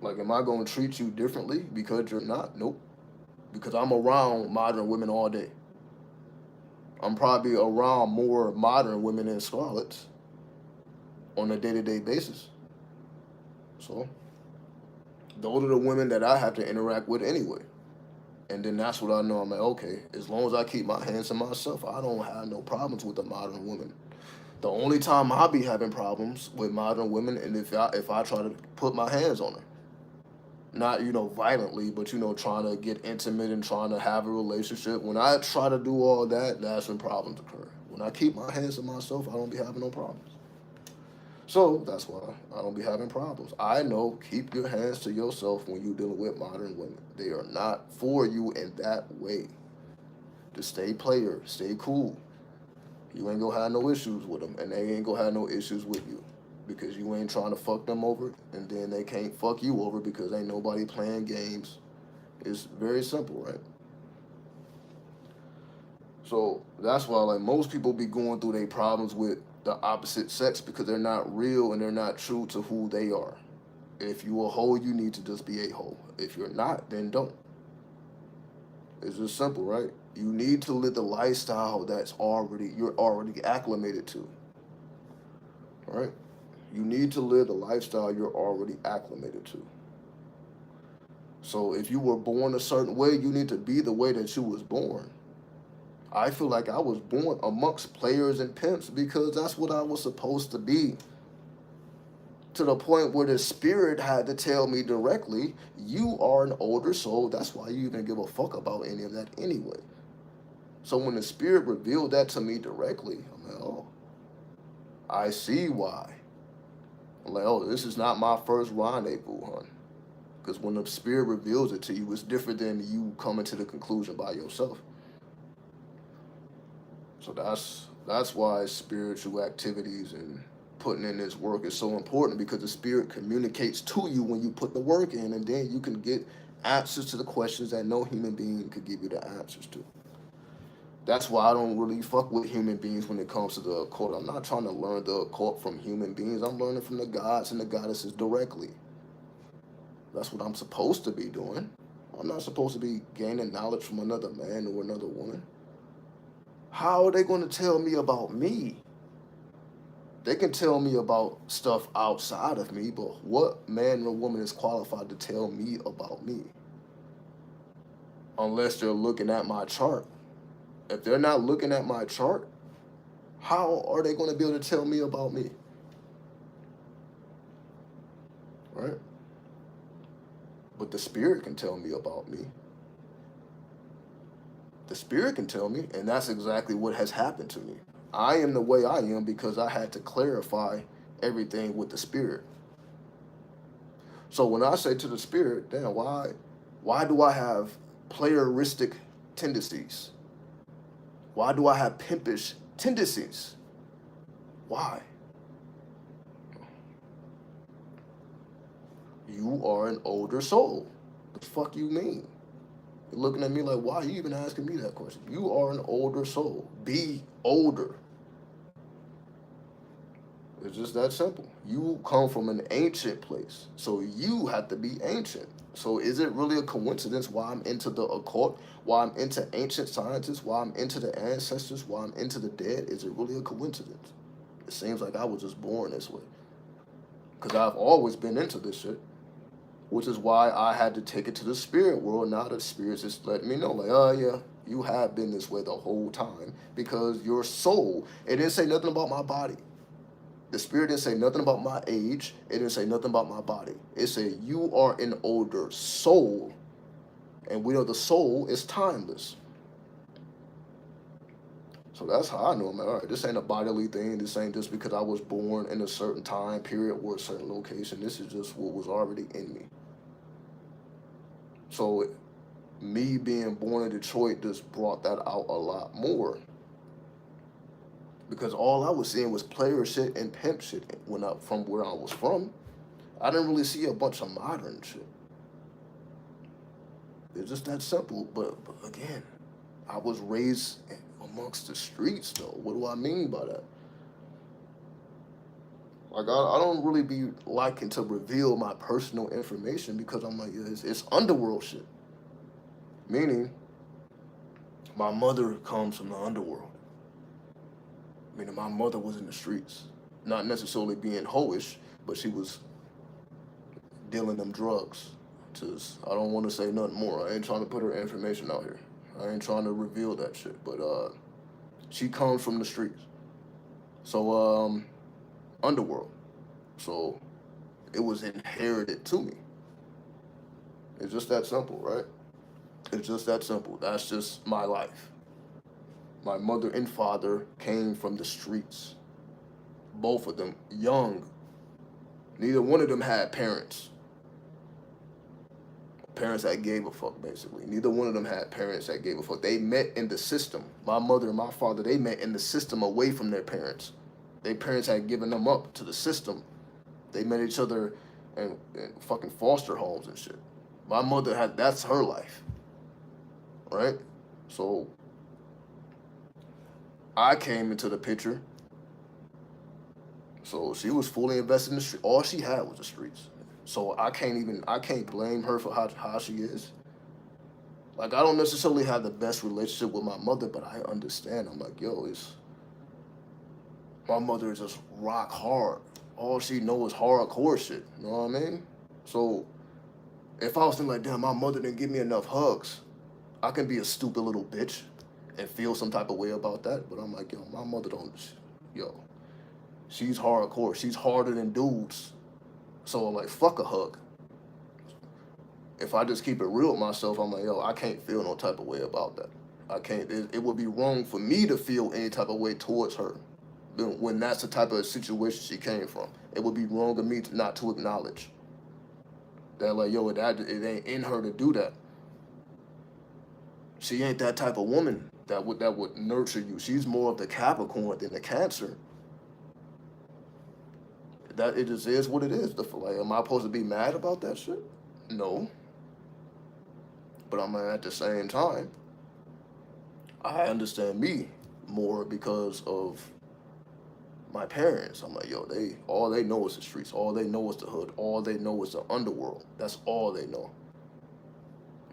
Like, am I gonna treat you differently because you're not? Nope. Because I'm around modern women all day. I'm probably around more modern women than scarlets on a day-to-day basis. So those are the women that I have to interact with anyway. And then that's what I know. I'm like, okay, as long as I keep my hands to myself, I don't have no problems with the modern woman. The only time I be having problems with modern women, and if I try to put my hands on her, not violently, but trying to get intimate and trying to have a relationship. When I try to do all that, that's when problems occur. When I keep my hands to myself, I don't be having no problems. So that's why I don't be having problems. I know, keep your hands to yourself when you're dealing with modern women. They are not for you in that way. Just stay player, stay cool. You ain't gonna have no issues with them, and they ain't gonna have no issues with you. Because you ain't trying to fuck them over, and then they can't fuck you over because ain't nobody playing games. It's very simple, right? So that's why like most people be going through their problems with the opposite sex because they're not real and they're not true to who they are. If you a hoe, you need to just be a hoe. If you're not, then don't. It's just simple, right? You need to live the lifestyle you're already acclimated to, right? You need to live the lifestyle you're already acclimated to. So if you were born a certain way, you need to be the way that you was born. I feel like I was born amongst players and pimps because that's what I was supposed to be. To the point where the spirit had to tell me directly, you are an older soul. That's why you even give a fuck about any of that anyway. So when the spirit revealed that to me directly, I'm like, oh, I see why. I'm like, oh, this is not my first rendezvous, hon. Because when the spirit reveals it to you, it's different than you coming to the conclusion by yourself. So that's why spiritual activities and putting in this work is so important, because the spirit communicates to you when you put the work in, and then you can get answers to the questions that no human being could give you the answers to. That's why I don't really fuck with human beings when it comes to the occult. I'm not trying to learn the occult from human beings. I'm learning from the gods and the goddesses directly. That's what I'm supposed to be doing. I'm not supposed to be gaining knowledge from another man or another woman. How are they going to tell me about me? They can tell me about stuff outside of me, but what man or woman is qualified to tell me about me? Unless they're looking at my chart. If they're not looking at my chart, how are they going to be able to tell me about me? Right? But the spirit can tell me about me. The spirit can tell me, and that's exactly what has happened to me. I am the way I am because I had to clarify everything with the spirit. So when I say to the spirit, damn, why do I have playeristic tendencies? Why do I have pimpish tendencies? Why? You are an older soul. The fuck you mean? You're looking at me like, why are you even asking me that question? You are an older soul. Be older. It's just that simple. You come from an ancient place, so you have to be ancient. So is it really a coincidence why I'm into the occult, why I'm into ancient sciences, why I'm into the ancestors, why I'm into the dead? Is it really a coincidence? It seems like I was just born this way. Because I've always been into this shit. Which is why I had to take it to the spirit world. Now the spirit's just letting me know, like, oh yeah, you have been this way the whole time. Because your soul, it didn't say nothing about my body. The spirit didn't say nothing about my age. It didn't say nothing about my body. It said you are an older soul. And we know the soul is timeless. So that's how I know, man. All right, this ain't a bodily thing. This ain't just because I was born in a certain time period or a certain location. This is just what was already in me. So me being born in Detroit just brought that out a lot more. Because all I was seeing was player shit and pimp shit when I from where I was from. I didn't really see a bunch of modern shit. It's just that simple. But again, I was raised amongst the streets though. What do I mean by that? Like I don't really be liking to reveal my personal information because I'm like, yeah, it's underworld shit. Meaning, my mother comes from the underworld. Meaning my mother was in the streets. Not necessarily being hoish, but she was dealing them drugs. Just I don't want to say nothing more. I ain't trying to put her information out here. I ain't trying to reveal that shit. But she comes from the streets. So underworld. So it was inherited to me. It's just that simple, right? It's just that simple. That's just my life. My mother and father came from the streets. Both of them young. Neither one of them had parents. Parents that gave a fuck, basically. Neither one of them had parents that gave a fuck. They met in the system. My mother and my father, they met in the system away from their parents. Their parents had given them up to the system. They met each other in fucking foster homes and shit. My mother had, that's her life. Right? So I came into the picture. So she was fully invested in the street. All she had was the streets. So I can't blame her for how she is. Like I don't necessarily have the best relationship with my mother, but I understand. I'm like, yo, it's my mother is just rock hard. All she knows is hardcore shit. You know what I mean? So if I was thinking like, damn, my mother didn't give me enough hugs, I can be a stupid little bitch and feel some type of way about that. But I'm like, yo, my mother don't, yo, she's hardcore. She's harder than dudes. So I'm like, fuck a hug. If I just keep it real with myself, I'm like, yo, I can't feel no type of way about that. I can't. It would be wrong for me to feel any type of way towards her. when that's the type of situation she came from. It would be wrong of me to not to acknowledge that, like, yo, that it ain't in her to do that. She ain't that type of woman that would nurture you. She's more of the Capricorn than the Cancer. That it just is what it is. Like, am I supposed to be mad about that shit? No, but I'm at the same time, I understand me more because of my parents. I'm like, yo, they all they know is the streets. All they know is the hood. All they know is the underworld. That's all they know,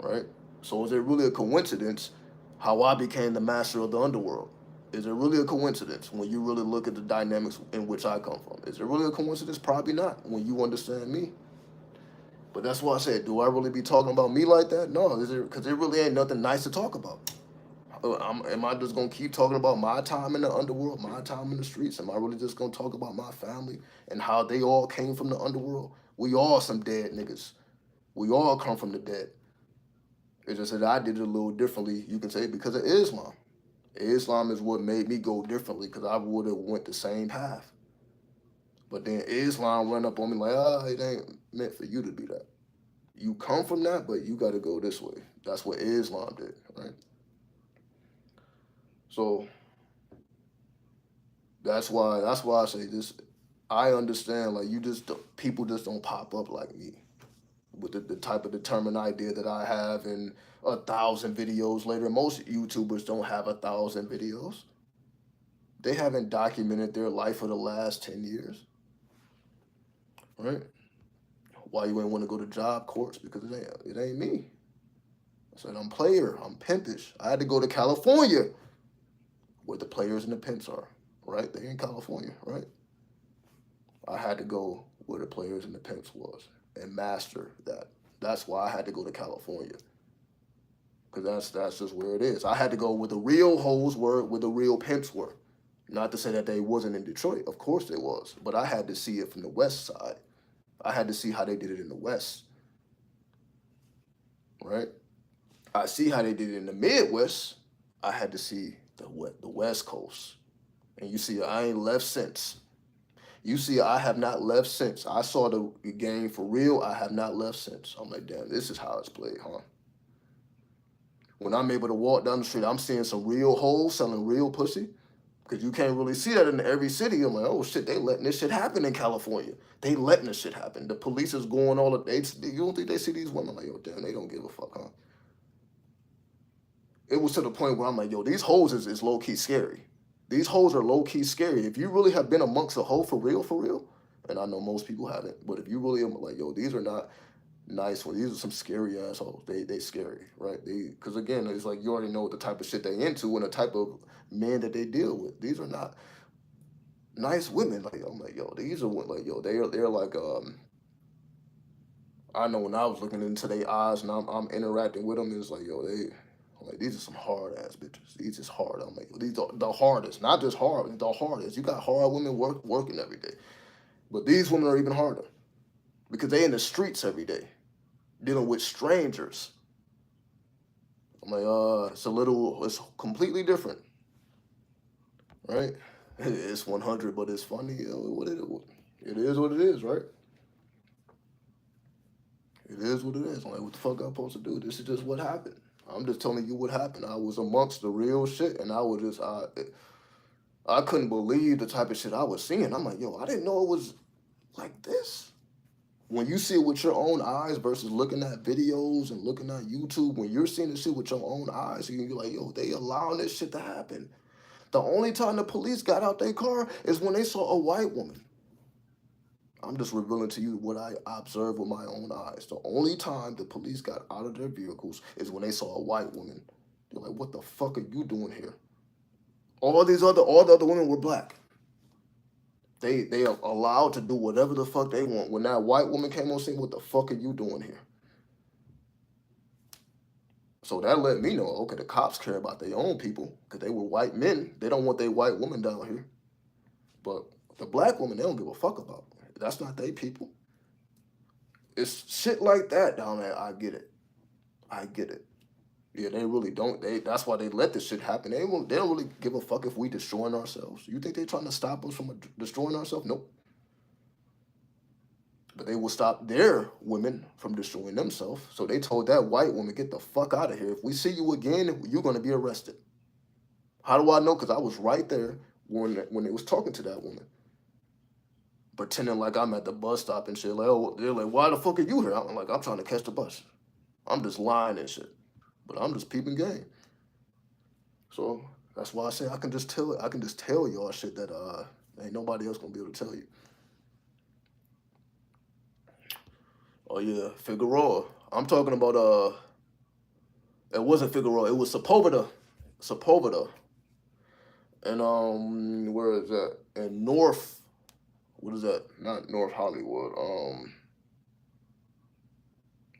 right? So is it really a coincidence how I became the master of the underworld? Is it really a coincidence when you really look at the dynamics in which I come from? Is it really a coincidence? Probably not when you understand me. But that's why I said, do I really be talking about me like that? No, is it because it really ain't nothing nice to talk about. Am I just gonna keep talking about my time in the underworld, my time in the streets? Am I really just gonna talk about my family and how they all came from the underworld? We all some dead niggas. We all come from the dead. It's just that I did it a little differently. You can say because of Islam. Islam is what made me go differently because I would have went the same path. But then Islam run up on me like, it ain't meant for you to be that. You come from that, but you got to go this way. That's what Islam did, right? So that's why I say this. I understand, like, people just don't pop up like me with the type of determined idea that I have and 1,000 videos later. Most YouTubers don't have 1,000 videos. They haven't documented their life for the last 10 years, right? Why you ain't want to go to job courts? Because it ain't me. I said I'm player, I'm pimpish. I had to go to California where the players and the pimps are, right? They in California, right? I had to go where the players and the pimps was and master that. That's why I had to go to California. Because that's just where it is. I had to go where the real hoes were, where the real pimps were. Not to say that they wasn't in Detroit. Of course they was. But I had to see it from the west side. I had to see how they did it in the west. Right? I see how they did it in the Midwest. I had to see the West Coast. And you see, I ain't left since. You see, I have not left since. I saw the game for real. I have not left since. I'm like, damn, this is how it's played, huh? When I'm able to walk down the street, I'm seeing some real hoes selling real pussy. Because you can't really see that in every city. I'm like, oh shit, they letting this shit happen in California. They letting this shit happen. The police is going all the you don't think they see these women like, yo, damn, they don't give a fuck, huh? It was to the point where I'm like, yo, these hoes is low key scary. These hoes are low key scary. If you really have been amongst a hoe for real, and I know most people haven't, but if you really are like, yo, these are not nice ones. These are some scary assholes. They scary, right? Because again, it's like you already know the type of shit they into and the type of men that they deal with. These are not nice women. Like I'm like, yo, these are like, yo, they're like I know when I was looking into their eyes and I'm interacting with them, it's like, yo, I'm like, these are some hard ass bitches. These is hard. I'm like, these are the hardest, not just hard, the hardest. You got hard women working every day, but these women are even harder because they in the streets every day dealing with strangers. I'm like, it's completely different, right? It's 100, but it's funny. It is what it is, right? It is what it is. I'm like, what the fuck I'm supposed to do? This is just what happened. I'm just telling you what happened. I was amongst the real shit, and I couldn't believe the type of shit I was seeing. I'm like, yo, I didn't know it was like this. When you see it with your own eyes versus looking at videos and looking at YouTube, when you're seeing this shit with your own eyes, you're like, yo, they allowing this shit to happen. The only time the police got out their car is when they saw a white woman. I'm just revealing to you what I observed with my own eyes. The only time the police got out of their vehicles is when they saw a white woman. They're like, what the fuck are you doing here? All the other women were black. They are allowed to do whatever the fuck they want. When that white woman came on scene, what the fuck are you doing here? So that let me know, okay, the cops care about their own people because they were white men. They don't want their white woman down here. But the black woman, they don't give a fuck about. That's not their people. It's shit like that down there. I get it. I get it. Yeah, they really don't. That's why they let this shit happen. They don't really give a fuck if we destroying ourselves. You think they trying to stop us from destroying ourselves? Nope. But they will stop their women from destroying themselves. So they told that white woman, get the fuck out of here. If we see you again, you're gonna be arrested. How do I know? Because I was right there when they was talking to that woman, pretending like I'm at the bus stop and shit. Like, oh, they're like, why the fuck are you here? I'm like, I'm trying to catch the bus. I'm just lying and shit. But I'm just peeping game. So that's why I say I can just tell y'all shit that ain't nobody else gonna be able to tell you. Oh yeah, Figueroa. I'm talking about it wasn't Figueroa, it was Sepulveda. Sepulveda. And where is that? In North, what is that? Not North Hollywood.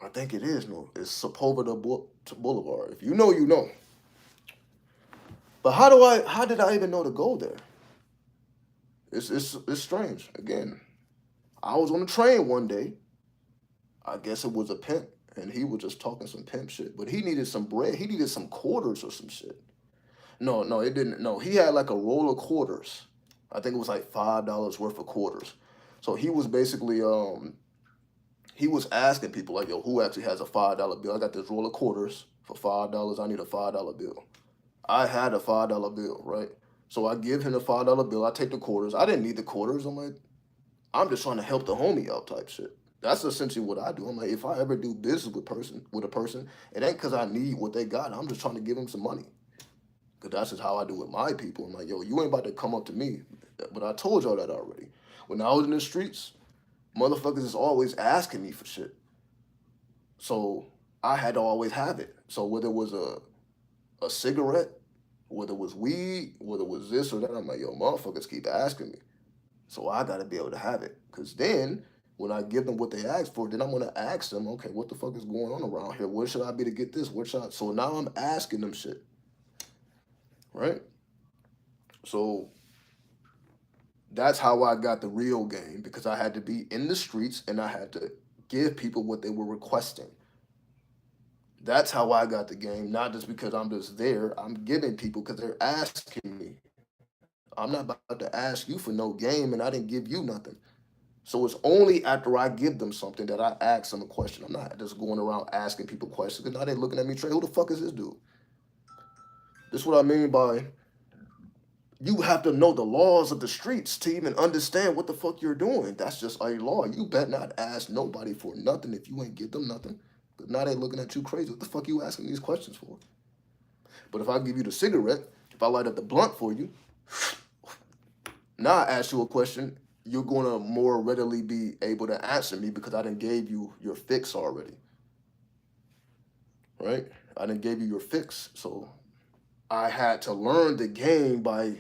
I think it is North. It's Sepulveda Boulevard. If you know, you know. But how did I even know to go there? It's strange. Again, I was on the train one day. I guess it was a pimp, and he was just talking some pimp shit. But he needed some bread. He needed some quarters or some shit. No, no, it didn't. No, he had like a roll of quarters. I think it was like $5 worth of quarters. So he was basically he was asking people like, yo, who actually has a $5 bill? I got this roll of quarters for $5. I need a $5 bill. I had a $5 bill, right? So I give him the $5 bill. I take the quarters. I didn't need the quarters. I'm like, I'm just trying to help the homie out type shit. That's essentially what I do. I'm like, if I ever do business with a person, it ain't because I need what they got. I'm just trying to give them some money. Cause that's just how I do with my people. I'm like, yo, you ain't about to come up to me. But I told y'all that already. When I was in the streets, motherfuckers is always asking me for shit. So I had to always have it. So whether it was a cigarette, whether it was weed, whether it was this or that, I'm like, yo, motherfuckers keep asking me. So I gotta be able to have it. Cause then when I give them what they ask for, then I'm gonna ask them, okay, what the fuck is going on around here? Where should I be to get this? Where should I? So now I'm asking them shit, right? So that's how I got the real game because I had to be in the streets and I had to give people what they were requesting. That's how I got the game, not just because I'm just there. I'm giving people because they're asking me. I'm not about to ask you for no game and I didn't give you nothing. So it's only after I give them something that I ask them a question. I'm not just going around asking people questions because now they're looking at me, Trey, who the fuck is this dude? This is what I mean by you have to know the laws of the streets to even understand what the fuck you're doing. That's just a law. You better not ask nobody for nothing if you ain't give them nothing. But now they looking at you crazy. What the fuck you asking these questions for? But if I give you the cigarette, if I light up the blunt for you, now I ask you a question, you're gonna more readily be able to answer me because I didn't gave you your fix already. Right? I didn't gave you your fix. So I had to learn the game by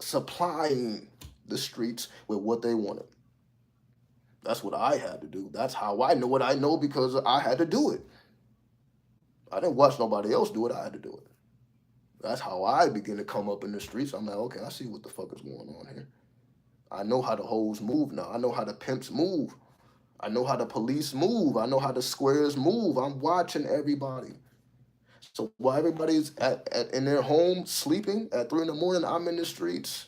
supplying the streets with what they wanted. That's what I had to do. That's how I know what I know because I had to do it. I didn't watch nobody else do it. I had to do it. That's how I begin to come up in the streets. I'm like, okay, I see what the fuck is going on here. I know how the hoes move now. I know how the pimps move. I know how the police move. I know how the squares move. I'm watching everybody. So while everybody's in their home sleeping at 3 in the morning, I'm in the streets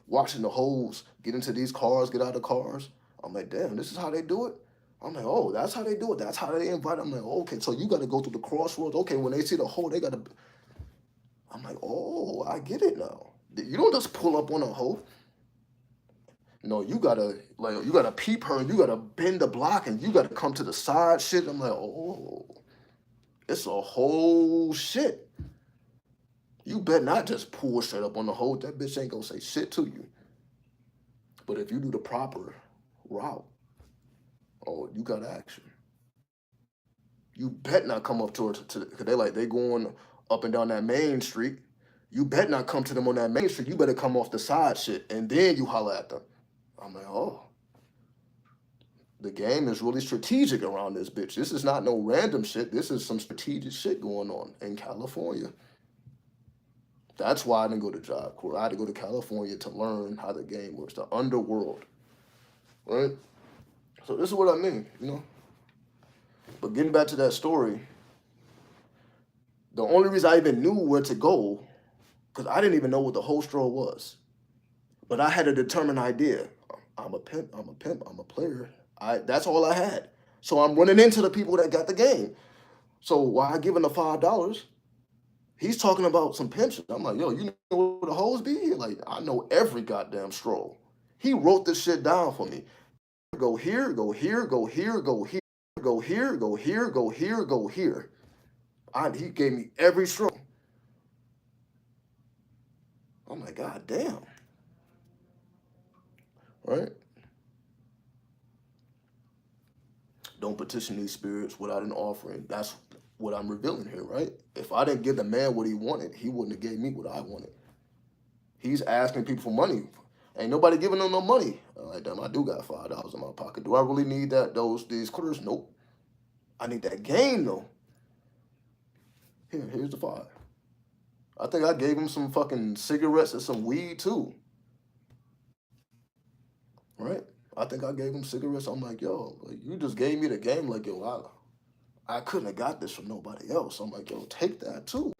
watching the hoes get into these cars, get out of cars. I'm like, damn, this is how they do it. I'm like, oh, that's how they do it. That's how they invite. I'm like, okay, so you got to go through the crossroads. Okay, when they see the hoe, they got to. I'm like, oh, I get it now. You don't just pull up on a hoe. No, you gotta peep her and you gotta bend the block and you gotta come to the side shit. I'm like, oh, it's a whole shit. You better not just pull straight up on the hoe. That bitch ain't gonna say shit to you. But if you do the proper route, oh, you got action. You bet not come up to her because they going up and down that main street. You bet not come to them on that main street. You better come off the side shit and then you holler at them. I'm like, oh, the game is really strategic around this bitch. This is not no random shit. This is some strategic shit going on in California. That's why I didn't go to Job Corps. I had to go to California to learn how the game works, the underworld, right? So this is what I mean, you know. But getting back to that story, The only reason I even knew where to go, because I didn't even know what the whole stroll was. But I had a determined idea. I'm a pimp, I'm a pimp, I'm a player. That's all I had. So I'm running into the people that got the game. So why giving the $5? He's talking about some pimp shit. I'm like, yo, you know where the hoes be here? Like, I know every goddamn stroll. He wrote this shit down for me. Go here, go here, go here, go here, go here, go here, go here, go here. He gave me every stroll. I'm like, God damn. Right? Don't petition these spirits without an offering. That's what I'm revealing here, right? If I didn't give the man what he wanted, he wouldn't have gave me what I wanted. He's asking people for money. Ain't nobody giving him no money. I'm like, damn, I do got $5 in my pocket. Do I really need these quarters? Nope. I need that game though. Here's the five. I think I gave him some fucking cigarettes and some weed too. Right? I think I gave him cigarettes. I'm like, yo, like, you just gave me the game. Like, yo, I couldn't have got this from nobody else. I'm like, yo, take that too.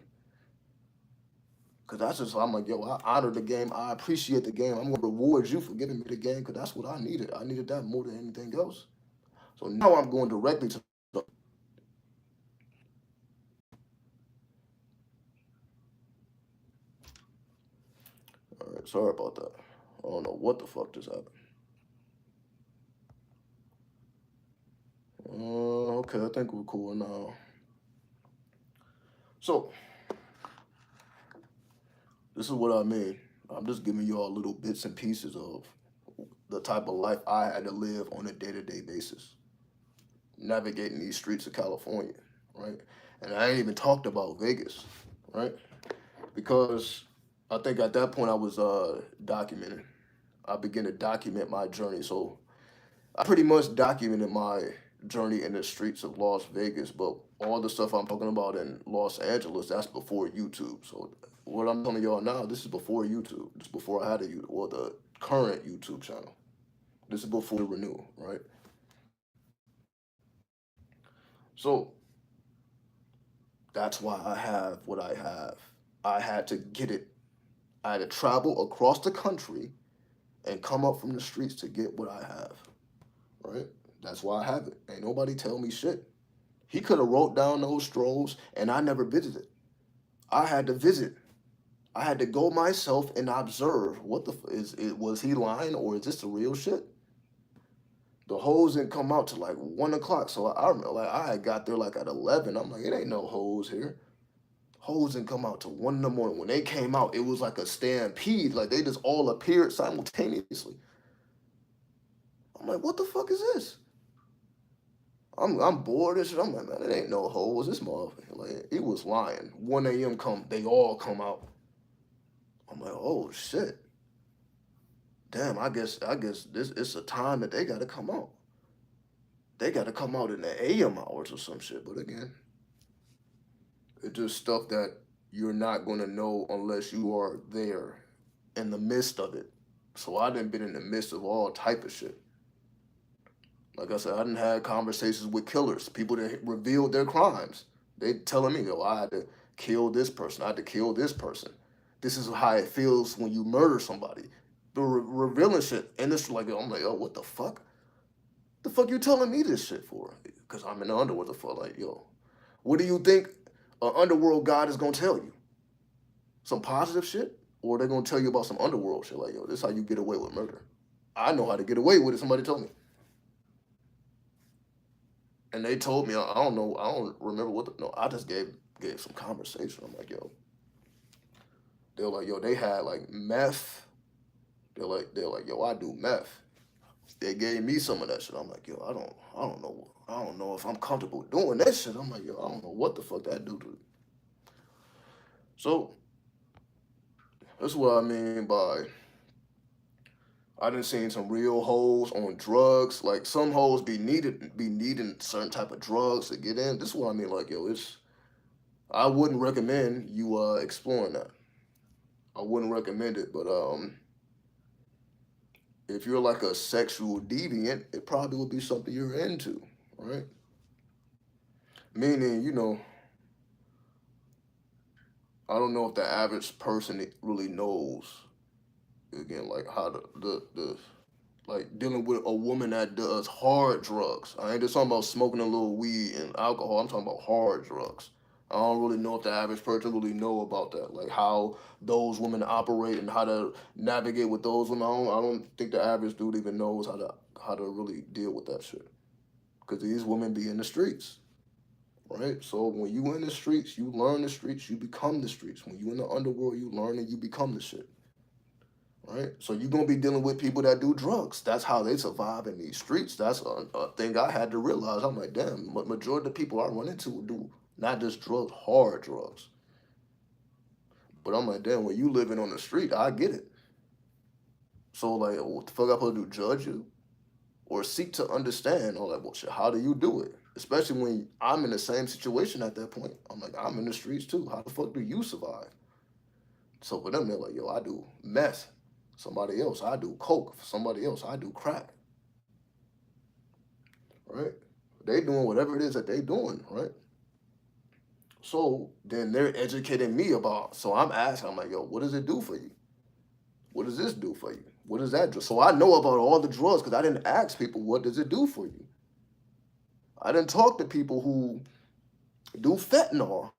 Cause that's just I'm like, yo, I honor the game. I appreciate the game. I'm gonna reward you for giving me the game because that's what I needed. I needed that more than anything else. So now I'm going directly to the all right, sorry about that. I don't know what the fuck just happened. Okay, I think we're cool now. So this is what I mean. I'm just giving y'all little bits and pieces of the type of life I had to live on a day-to-day basis, navigating these streets of California, right? And I ain't even talked about Vegas, right? Because I think at that point I was documenting. I began to document my journey. So I pretty much documented my journey in the streets of Las Vegas, but all the stuff I'm talking about in Los Angeles, that's before YouTube. So what I'm telling y'all now, this is before YouTube. This is before I had a YouTube, or the current YouTube channel. This is before the renewal, right? So that's why I have what I have. I had to get it. I had to travel across the country and come up from the streets to get what I have, right? That's why I have it. Ain't nobody tell me shit. He could have wrote down those strolls and I never visited. I had to visit. I had to go myself and observe what was he lying or is this the real shit? The hoes didn't come out till like 1 o'clock. So I remember like I had got there like at 11. I'm like, it ain't no hoes here. Hoes didn't come out till 1 in the morning. When they came out, it was like a stampede. Like they just all appeared simultaneously. I'm like, what the fuck is this? I'm bored and shit. I'm like, man, it ain't no hoes. This motherfucker, like, it was lying. 1 a.m. they all come out. I'm like, oh shit. Damn, I guess this it's a time that they gotta come out. They gotta come out in the AM hours or some shit. But again, it's just stuff that you're not gonna know unless you are there in the midst of it. So I done been in the midst of all type of shit. Like I said, I done had conversations with killers, people that revealed their crimes. They telling me, yo, I had to kill this person, I had to kill this person. This is how it feels when you murder somebody. The revealing shit, and it's like, I'm like, oh, what the fuck? The fuck you telling me this shit for? Because I'm in the underworld. The fuck, like, yo, what do you think an underworld god is gonna tell you? Some positive shit, or they're gonna tell you about some underworld shit? Like, yo, this is how you get away with murder. I know how to get away with it. Somebody told me. And they told me, I don't know, I don't remember what. No, I just gave some conversation. I'm like, yo, they're like, yo, they had like meth. They're like, yo, I do meth. They gave me some of that shit. I'm like, yo, I don't know if I'm comfortable doing that shit. I'm like, yo, I don't know what the fuck that do to. So that's what I mean by I done seen some real hoes on drugs. Like some hoes be needing certain type of drugs to get in. This is what I mean. Like, yo, it's I wouldn't recommend you exploring that. I wouldn't recommend it, but if you're like a sexual deviant, it probably would be something you're into, right? Meaning, I don't know if the average person really knows, again, like how the like dealing with a woman that does hard drugs. I ain't just talking about smoking a little weed and alcohol. I'm talking about hard drugs. I don't really know if the average person really know about that, like how those women operate and how to navigate with those women. I don't think the average dude even knows how to really deal with that shit. Because these women be in the streets, right? So when you in the streets, you learn the streets, you become the streets. When you in the underworld, you learn and you become the shit. Right? So you're gonna be dealing with people that do drugs. That's how they survive in these streets. That's a thing I had to realize. I'm like, damn, majority of the people I run into do not just drugs, hard drugs. But I'm like, damn, when you living on the street, I get it. So like, what the fuck I supposed to do? Judge you or seek to understand all that bullshit? How do you do it? Especially when I'm in the same situation at that point. I'm like, I'm in the streets too. How the fuck do you survive? So for them, they're like, yo, I do meth. Somebody else, I do coke. For somebody else, I do crack. Right? They doing whatever it is that they doing, right? So then they're educating me about. So I'm asking, I'm like, yo, what does it do for you? What does this do for you? What does that do? So I know about all the drugs because I didn't ask people, what does it do for you? I didn't talk to people who do fentanyl.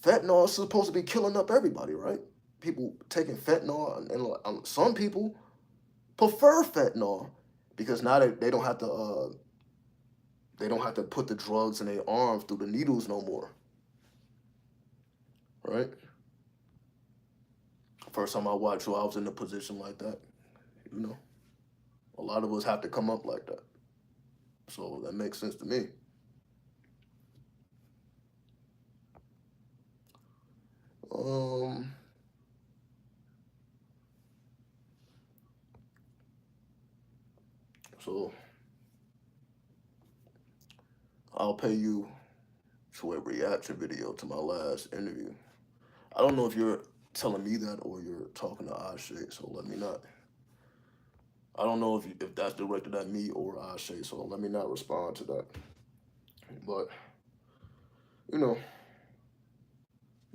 Fentanyl is supposed to be killing up everybody, right? People taking fentanyl, and some people prefer fentanyl because now they don't have to put the drugs in their arms through the needles no more, right? First time I watched you, I was in a position like that. You know, a lot of us have to come up like that. So that makes sense to me. Um, so I'll pay you to a reaction video to my last interview. I don't know if you're telling me that or you're talking to Ashe, so let me not. I don't know if that's directed at me or Ashe, so let me not respond to that. But you know,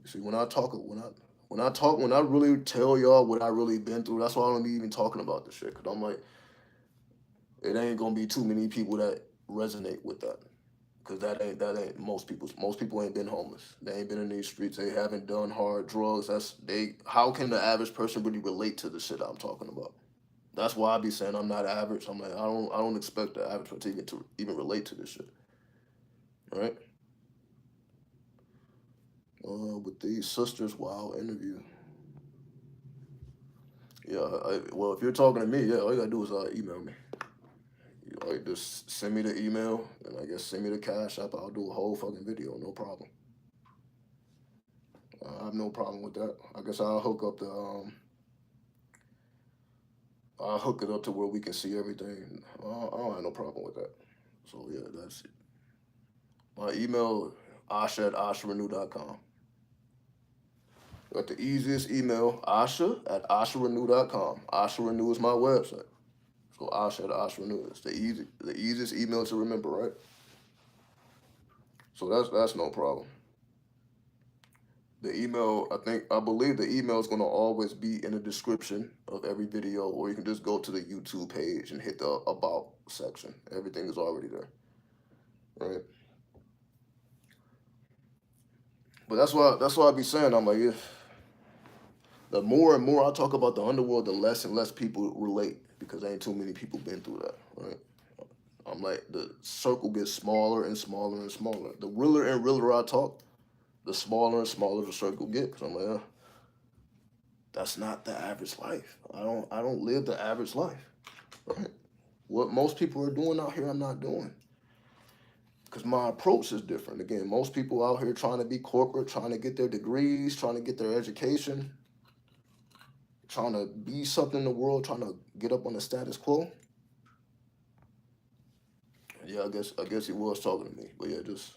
you see, when I really tell y'all what I really been through, that's why I don't be even talking about this shit. Cause I'm like, it ain't gonna be too many people that resonate with that. Cause that ain't most people. Most people ain't been homeless. They ain't been in these streets. They haven't done hard drugs. That's they. How can the average person really relate to the shit I'm talking about? That's why I be saying I'm not average. I'm like I don't expect the average person to even relate to this shit, right? With these sisters, wow, interview. Yeah, well, if you're talking to me, yeah, all you gotta do is email me. You like just send me the email, and I guess send me the cash app. I'll do a whole fucking video, no problem. I have no problem with that. I guess I'll hook it up to where we can see everything. I don't have no problem with that. So yeah, that's it. My email, asha at asharenew.com. Got the easiest email, asha at asharenew.com. Asha Renew is my website. So asha at asharenew. It's the easiest email to remember, right? So that's no problem. The email, I believe the email is gonna always be in the description of every video, or you can just go to the YouTube page and hit the about section. Everything is already there, right? But that's why I be saying I'm like, if the more and more I talk about the underworld, the less and less people relate because ain't too many people been through that, right? I'm like the circle gets smaller and smaller and smaller. The realer and realer I talk, the smaller and smaller the circle get. Cause I'm like, that's not the average life. I don't live the average life. Right? What most people are doing out here, I'm not doing. Because my approach is different. Again, most people out here trying to be corporate, trying to get their degrees, trying to get their education, trying to be something in the world, trying to get up on the status quo. Yeah, I guess he was talking to me. But yeah, just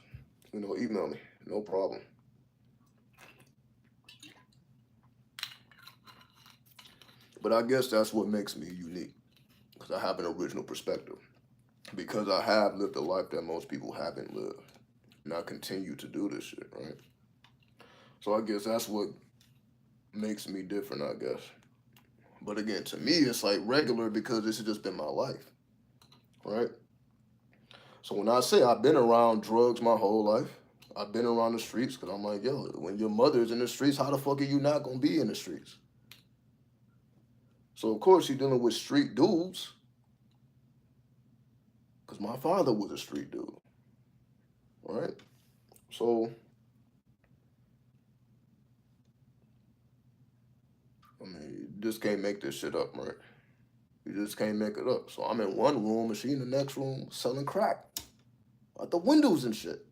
email me. No problem. But I guess that's what makes me unique. Because I have an original perspective. Because I have lived a life that most people haven't lived. And I continue to do this shit, right? So I guess that's what makes me different, I guess. But again, to me, it's like regular because this has just been my life, right? So when I say I've been around drugs my whole life, I've been around the streets because I'm like, yo, when your mother's in the streets, how the fuck are you not gonna be in the streets? So of course you're dealing with street dudes because my father was a street dude, right? So I mean, you just can't make this shit up, right? You just can't make it up. So I'm in one room and she in the next room selling crack out the windows and shit.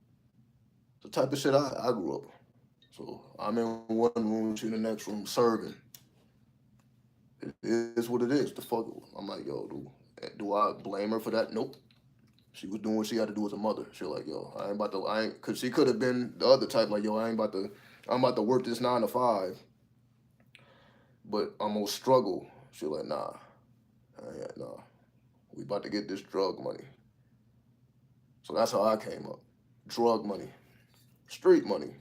The type of shit I grew up. So I'm in one room, she in the next room serving. It is what it is. The fuck, I'm like, yo, do I blame her for that? Nope. She was doing what she had to do as a mother. She was like, yo, I ain't about to, I ain't, cause she could have been the other type, like, yo, I'm about to work this 9 to 5, but I'm gonna struggle. She like, nah, nah, we about to get this drug money. So that's how I came up. Drug money, street money.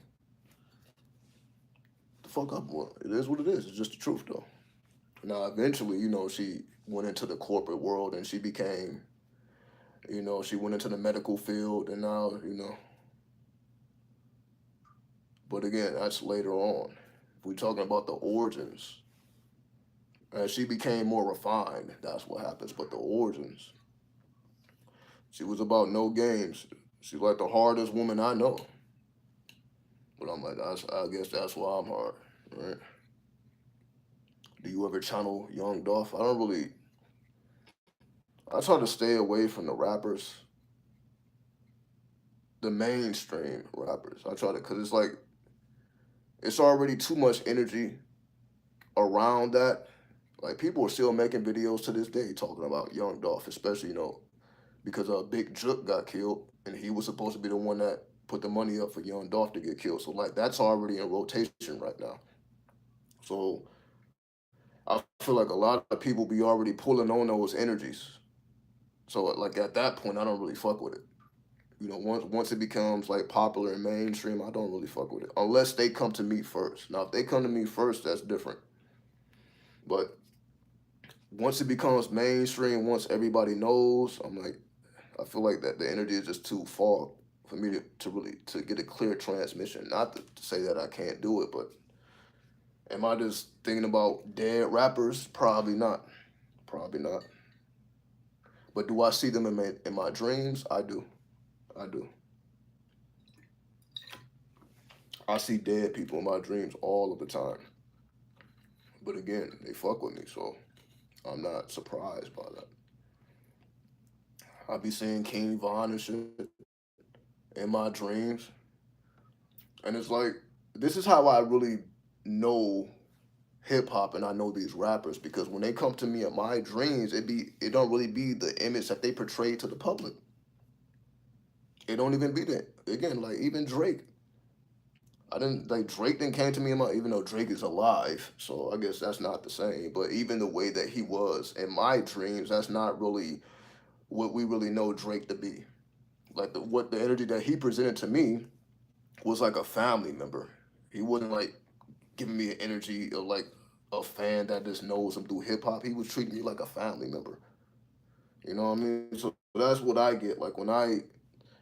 The fuck up, boy. It is what it is. It's just the truth, though. Now, eventually, she went into the corporate world and she became, she went into the medical field and now, but again, that's later on. If we're talking about the origins, as she became more refined, that's what happens. But the origins, she was about no games. She's like the hardest woman I know. But I'm like, I guess that's why I'm hard, right? Do you ever channel Young Dolph? I don't really. I try to stay away from the rappers, the mainstream rappers. I try to, cause it's like it's already too much energy around that. Like people are still making videos to this day talking about Young Dolph, especially because Big Jook got killed and he was supposed to be the one that put the money up for Young Dolph to get killed. So like that's already in rotation right now. So I feel like a lot of people be already pulling on those energies. So like at that point, I don't really fuck with it. Once it becomes like popular and mainstream, I don't really fuck with it unless they come to me first. Now, if they come to me first, that's different. But once it becomes mainstream, once everybody knows, I'm like, I feel like that the energy is just too far for me to really to get a clear transmission. Not to say that I can't do it, but am I just thinking about dead rappers? Probably not. Probably not. But do I see them in my dreams? I do. I do. I see dead people in my dreams all of the time. But again, they fuck with me, so I'm not surprised by that. I be seeing King Von and shit in my dreams, and it's like this is how I really know hip hop and I know these rappers because when they come to me in my dreams, it don't really be the image that they portray to the public. It don't even be that. Again, like even Drake. I didn't like Drake didn't came to me in my even though Drake is alive, so I guess that's not the same. But even the way that he was in my dreams, that's not really what we really know Drake to be. Like what the energy that he presented to me was like a family member. He wasn't like giving me an energy of like a fan that just knows him through hip hop. He was treating me like a family member. You know what I mean? So that's what I get. Like when I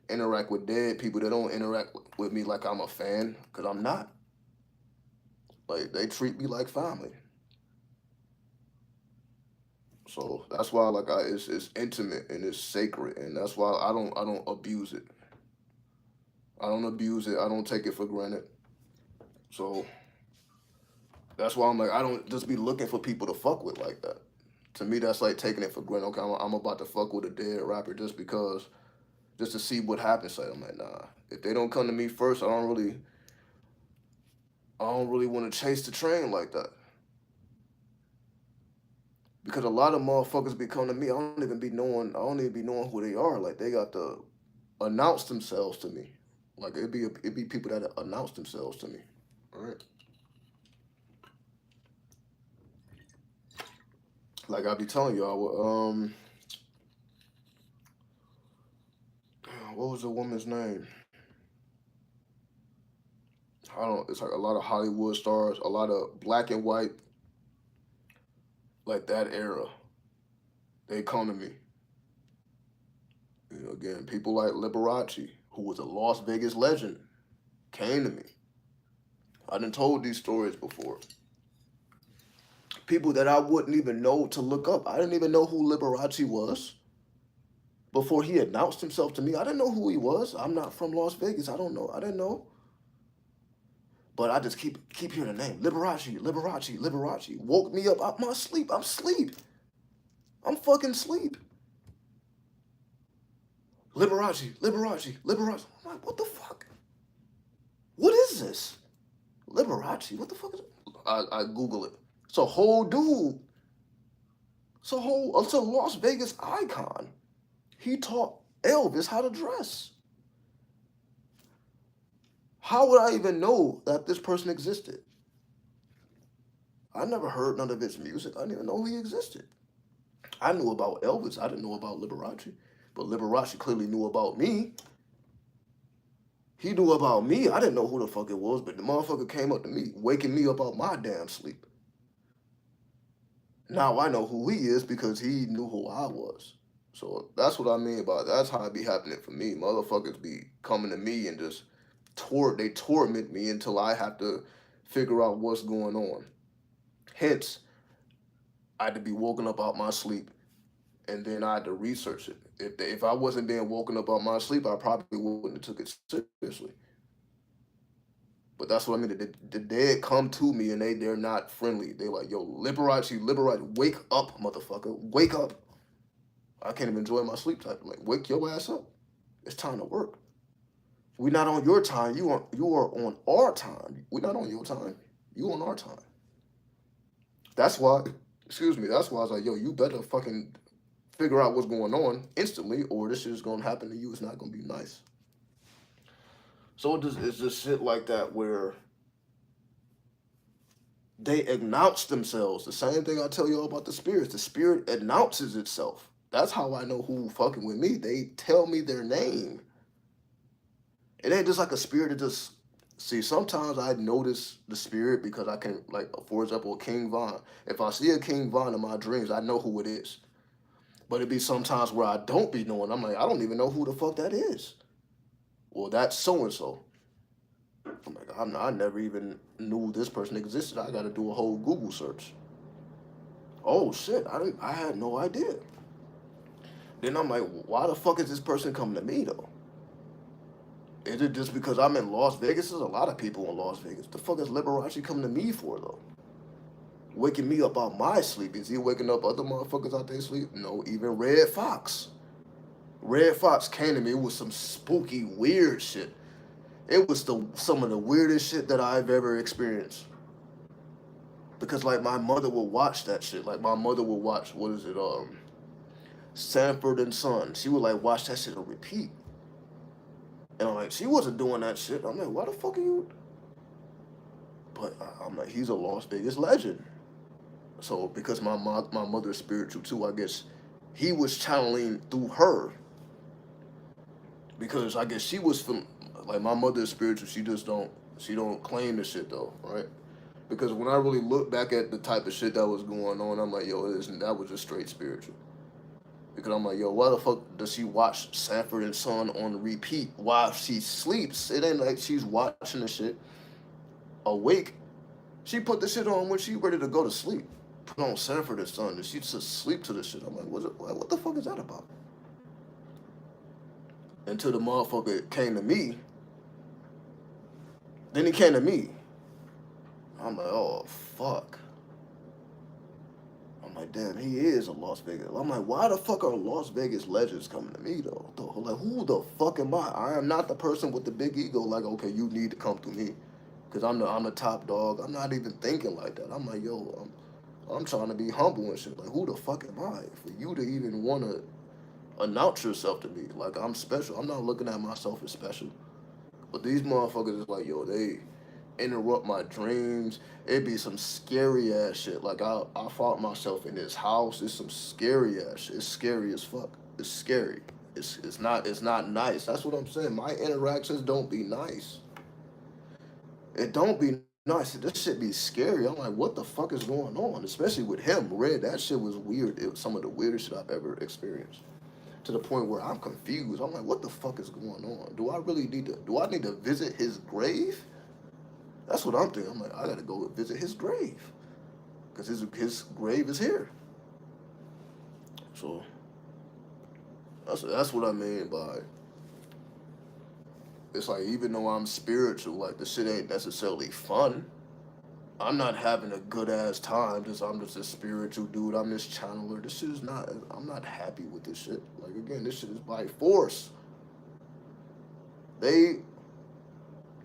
interact with dead people, they don't interact with me like I'm a fan because I'm not. Like they treat me like family. So that's why like it's intimate and it's sacred and that's why I don't abuse it. I don't abuse it. I don't take it for granted. So that's why I'm like I don't just be looking for people to fuck with like that. To me, that's like taking it for granted. Okay, I'm about to fuck with a dead rapper just to see what happens. Like I'm like nah. If they don't come to me first, I don't really want to chase the train like that. Because a lot of motherfuckers be coming to me. I don't even be knowing who they are. Like they got to announce themselves to me. Like it be people that announce themselves to me. All right. Like I be telling y'all, what was the woman's name? I don't. It's like a lot of Hollywood stars, a lot of black and white, like that era. They come to me. Again, people like Liberace, who was a Las Vegas legend, came to me. I done told these stories before. People that I wouldn't even know to look up. I didn't even know who Liberace was before he announced himself to me. I didn't know who he was. I'm not from Las Vegas. I don't know. I didn't know. But I just keep hearing the name. Liberace, Liberace, Liberace. Woke me up out my sleep. I'm sleep. I'm fucking sleep. Liberace, Liberace, Liberace. I'm like, what the fuck? What is this? Liberace? What the fuck is it? I Google it. It's a whole dude. It's a Las Vegas icon. He taught Elvis how to dress. How would I even know that this person existed? I never heard none of his music. I didn't even know he existed. I knew about Elvis. I didn't know about Liberace. But Liberace clearly knew about me. He knew about me. I didn't know who the fuck it was, but the motherfucker came up to me, waking me up out my damn sleep. Now I know who he is because he knew who I was. So that's what I mean by that's how it be happening for me. Motherfuckers be coming to me and just they torment me until I have to figure out what's going on. Hence, I had to be woken up out my sleep, and then I had to research it. If I wasn't being woken up out my sleep, I probably wouldn't have took it seriously. But that's what I mean. The dead come to me and they're not friendly. They like, yo, Liberace, wake up, motherfucker, wake up. I can't even enjoy my sleep type. I'm like, wake your ass up. It's time to work. We're not on your time. You are on our time. We're not on your time. You on our time. That's why, excuse me, that's why I was like, yo, you better fucking figure out what's going on instantly, or this shit is gonna happen to you. It's not gonna be nice. So it's just shit like that where they announce themselves. The same thing I tell you all about the spirits. The spirit announces itself. That's how I know who fucking with me. They tell me their name. It ain't just like a spirit that just see. Sometimes I notice the spirit because I can, like, for example, King Von. If I see a King Von in my dreams, I know who it is. But it be sometimes where I don't be knowing. I'm like, I don't even know who the fuck that is. Well, that's so and so. I'm like, I never even knew this person existed. I got to do a whole Google search. Oh shit, I had no idea. Then I'm like, why the fuck is this person coming to me though? Is it just because I'm in Las Vegas? There's a lot of people in Las Vegas. The fuck is Liberace coming to me for though? Waking me up out my sleep. Is he waking up other motherfuckers out their sleep? No, even Red Fox. Red Fox came to me with some spooky, weird shit. It was some of the weirdest shit that I've ever experienced. Because like my mother would watch that shit. Like my mother would watch, what is it, Sanford and Son. She would like watch that shit on repeat. And I'm like, she wasn't doing that shit. I'm like, why the fuck are you? But I'm like, he's a Las Vegas legend. So because my mother's spiritual too, I guess he was channeling through her. Because I guess she was from, like, my mother's spiritual. She don't claim the shit though, right? Because when I really look back at the type of shit that was going on, I'm like, yo, that was just straight spiritual. Because I'm like, yo, why the fuck does she watch Sanford and Son on repeat while she sleeps? It ain't like she's watching the shit awake. She put the shit on when she ready to go to sleep. Put on Sanford and Son, and she just sleep to the shit. I'm like, what the fuck is that about? Until the motherfucker came to me. Then he came to me. I'm like, oh fuck. I'm like, damn, he is a Las Vegas. I'm like, why the fuck are Las Vegas legends coming to me though? Like, who the fuck am I? I am not the person with the big ego. Like, okay, you need to come to me, cause I'm the top dog. I'm not even thinking like that. I'm like, yo, I'm trying to be humble and shit. Like, who the fuck am I for you to even wanna announce yourself to me? Like, I'm special. I'm not looking at myself as special. But these motherfuckers is like, yo, they interrupt my dreams. It be some scary ass shit. Like I fought myself in this house. It's some scary ass shit. It's scary as fuck. It's scary. It's not nice. That's what I'm saying. My interactions don't be nice. It don't be nice. This shit be scary. I'm like, what the fuck is going on? Especially with him. Red, that shit was weird. It was some of the weirdest shit I've ever experienced. To the point where I'm confused. I'm like, what the fuck is going on? Do I need to visit his grave? That's what I'm thinking. I'm like, I gotta go visit his grave. Because his grave is here. So that's what I mean by it's like even though I'm spiritual, like the shit ain't necessarily fun. I'm not having a good ass time. I'm just a spiritual dude. I'm this channeler. This shit is not. I'm not happy with this shit. Like again, this shit is by force. They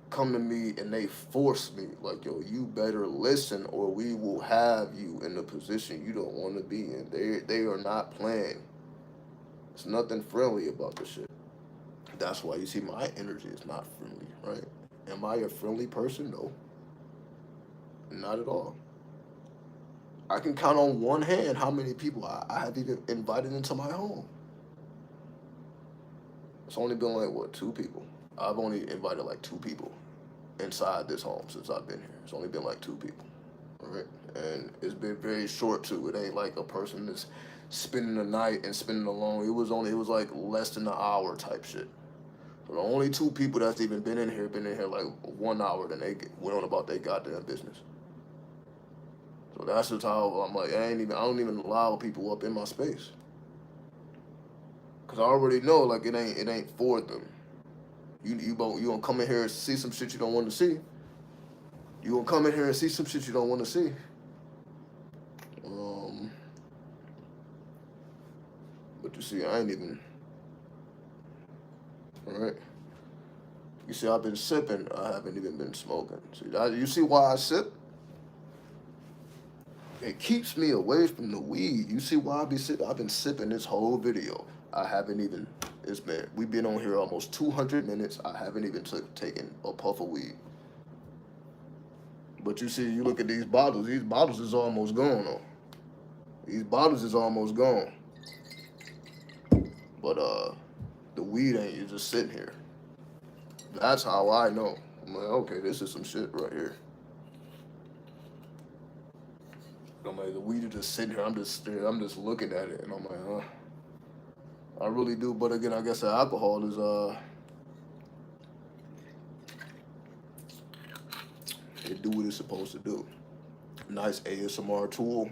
come to me and they force me. Like yo, you better listen, or we will have you in a position you don't want to be in. They are not playing. It's nothing friendly about this shit. That's why you see my energy is not friendly, right? Am I a friendly person? No, not at all. I can count on one hand how many people I have even invited into my home. It's only been like what, 2 people. I've only invited like 2 people inside this home since I've been here. It's only been like 2 people, right? And it's been very short too. It ain't like a person that's spending the night and spending alone. It was like less than an hour type shit. So the only 2 people that's even been in here like 1 hour, then they went on about their goddamn business. So that's just how I'm like, I don't even allow people up in my space. Cause I already know like it ain't for them. You gonna come in here and see some shit you don't want to see. You gonna come in here and see some shit you don't want to see. Um, but you see, I ain't even. All right. You see, I've been sipping. I haven't even been smoking. See, you see why I sip? It keeps me away from the weed. You see why I've been sipping this whole video. I haven't even. We've been on here almost 200 minutes. I haven't even taken a puff of weed. But you see, you look at these bottles. These bottles is almost gone. Though. These bottles is almost gone. But the weed ain't. You just sitting here. That's how I know. I'm like, okay, this is some shit right here. I'm like, the weed is just sitting here. I'm just looking at it, and I'm like, I really do. But again, I guess the alcohol is it do what it's supposed to do. Nice ASMR tool.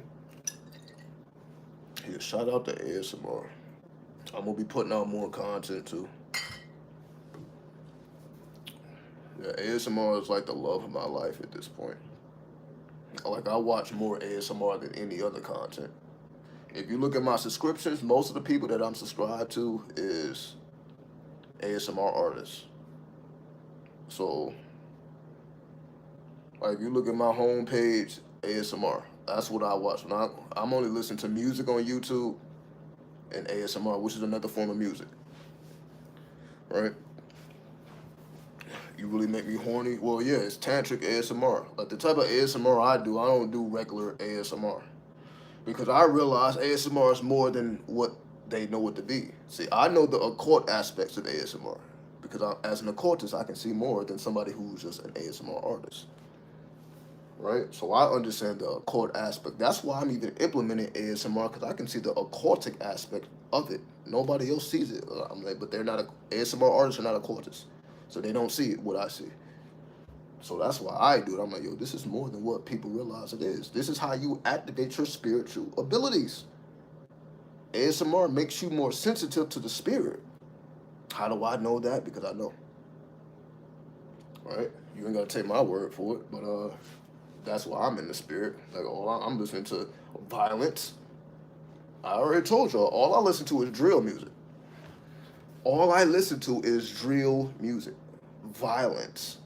Yeah, shout out to ASMR. I'm gonna be putting out more content too. Yeah, ASMR is like the love of my life at this point. Like I watch more ASMR than any other content. If you look at my subscriptions, most of the people that I'm subscribed to is ASMR artists. So, like, if you look at my homepage, ASMR. That's what I watch. I'm only listening to music on YouTube and ASMR, which is another form of music, right? You really make me horny. Well, yeah, it's tantric ASMR. Like the type of ASMR I do, I don't do regular ASMR because I realize ASMR is more than what they know it to be. See, I know the occult aspects of ASMR because as an occultist, I can see more than somebody who's just an ASMR artist, right? So I understand the occult aspect. That's why I'm even implementing ASMR because I can see the occultic aspect of it. Nobody else sees it. I'm like, but they're not ASMR artists are not occultists, so they don't see what I see. So that's why I do it. I'm like, yo, this is more than what people realize it is. This is how you activate your spiritual abilities. ASMR makes you more sensitive to the spirit. How do I know that? Because I know. Right? You ain't gotta take my word for it, but that's why I'm in the spirit. Like, I'm listening to violence. I already told y'all, all I listen to is drill music. All I listen to is drill music. Violence.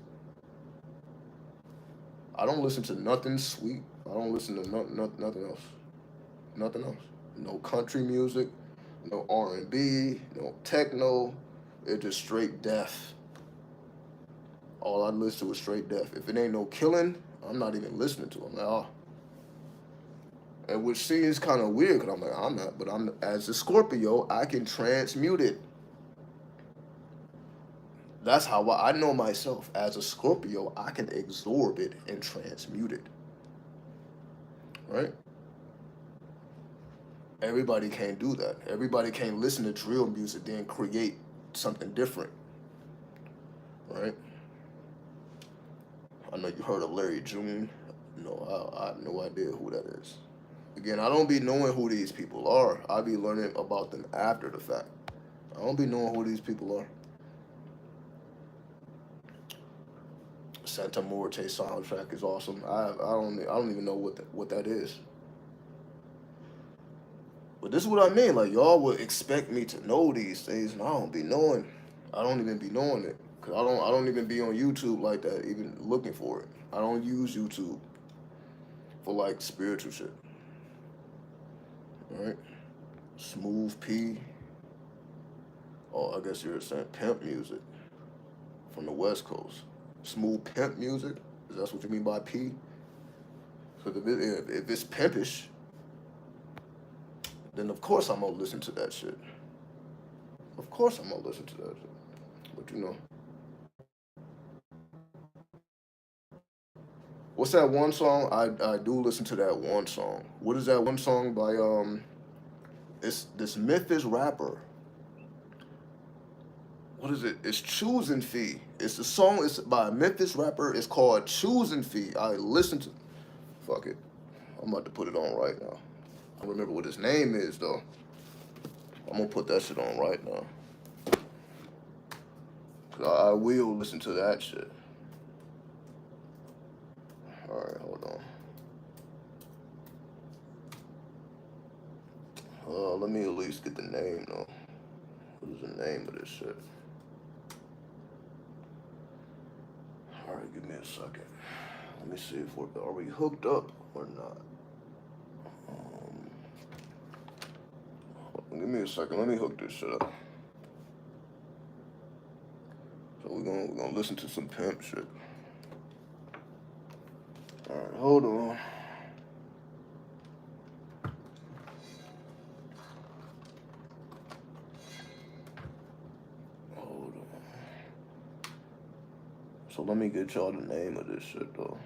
I don't listen to nothing sweet. I don't listen to nothing else. Nothing else. No country music, no R&B, no techno. It's just straight death. All I listen to is straight death. If it ain't no killing, I'm not even listening to it. I'm like, oh. And which seems kind of weird because I'm like, I'm not. But as a Scorpio, I can transmute it. That's how I know myself. As a Scorpio, I can absorb it and transmute it. Right? Everybody can't do that. Everybody can't listen to drill music then create something different. Right? I know you heard of Larry June. No, I have no idea who that is. Again, I don't be knowing who these people are. I be learning about them after the fact. I don't be knowing who these people are. Santa Morte soundtrack is awesome. I don't even know what that is. But this is what I mean. Like y'all would expect me to know these things, and I don't be knowing. I don't even be knowing it, cause I don't even be on YouTube like that, even looking for it. I don't use YouTube for like spiritual shit. All right. Smooth P. Oh, I guess you're saying pimp music from the West Coast. Smooth pimp music. Is that what you mean by P? So if it's pimpish, then of course I'm gonna listen to that shit. Of course I'm gonna listen to that shit. But you know, what's that one song? I do listen to that one song. What is that one song by It's this Memphis rapper. What is it? It's Choosing Fee. It's a song. It's by a Memphis rapper. It's called Choosing Fee. I listen to. Fuck it. I'm about to put it on right now. I don't remember what his name is though. I'm gonna put that shit on right now. 'Cause I will listen to that shit. All right, hold on. Let me at least get the name though. What is the name of this shit? All right, give me a second. Let me see if are we hooked up or not. Um, Give me a second. Let me hook this shit up. So we're gonna listen to some pimp shit. All right, hold on. Hold on. So let me get y'all the name of this shit though.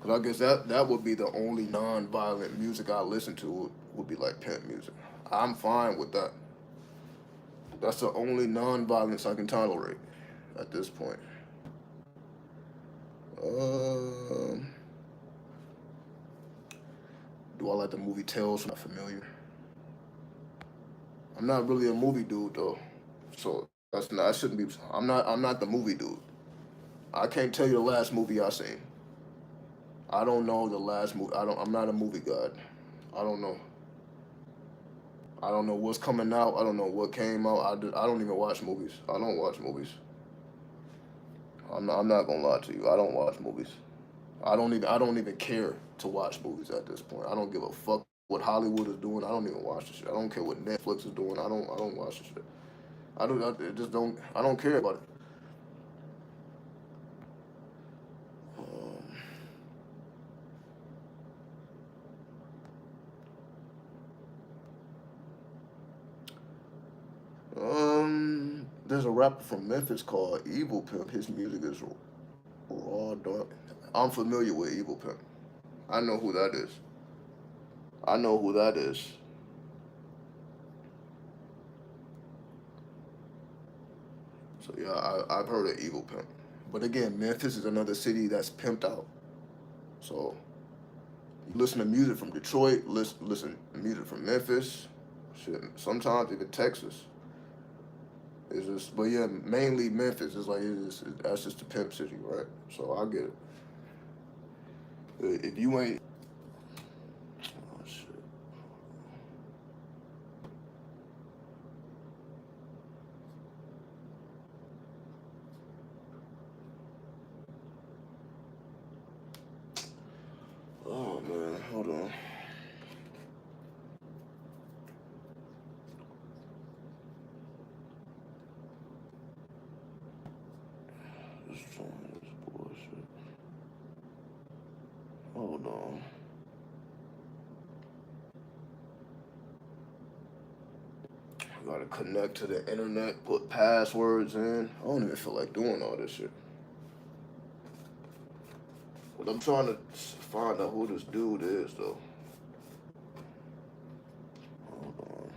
Cause I guess that would be the only non-violent music I listen to would be like pimp music. I'm fine with that. That's the only non-violence I can tolerate at this point. Um, do I like the movie Tales? Not familiar. I'm not really a movie dude though, so that's not. I shouldn't be. I'm not the movie dude. I can't tell you the last movie I seen. I don't know the last movie. I don't. I'm not a movie god. I don't know. I don't know what's coming out. I don't know what came out. I don't even watch movies. I don't watch movies. I'm not gonna lie to you. I don't watch movies. I don't even care to watch movies at this point. I don't give a fuck what Hollywood is doing. I don't even watch the shit. I don't care what Netflix is doing. I don't watch the shit. I just don't. I don't care about it. Um, there's a rapper from Memphis called Evil Pimp. His music is raw dark. I'm familiar with Evil Pimp. I know who that is. I know who that is. So yeah, I've heard of Evil Pimp. But again, Memphis is another city that's pimped out. So you listen to music from Detroit, listen to music from Memphis, shit. Sometimes even Texas. It's just, but yeah, mainly Memphis. It's like that's just the pimp city, right? So I get it. If you ain't, oh shit. Oh man, hold on. This song is bullshit. Hold on. You gotta connect to the internet, put passwords in. I don't even feel like doing all this shit. But I'm trying to find out who this dude is, though. Hold on.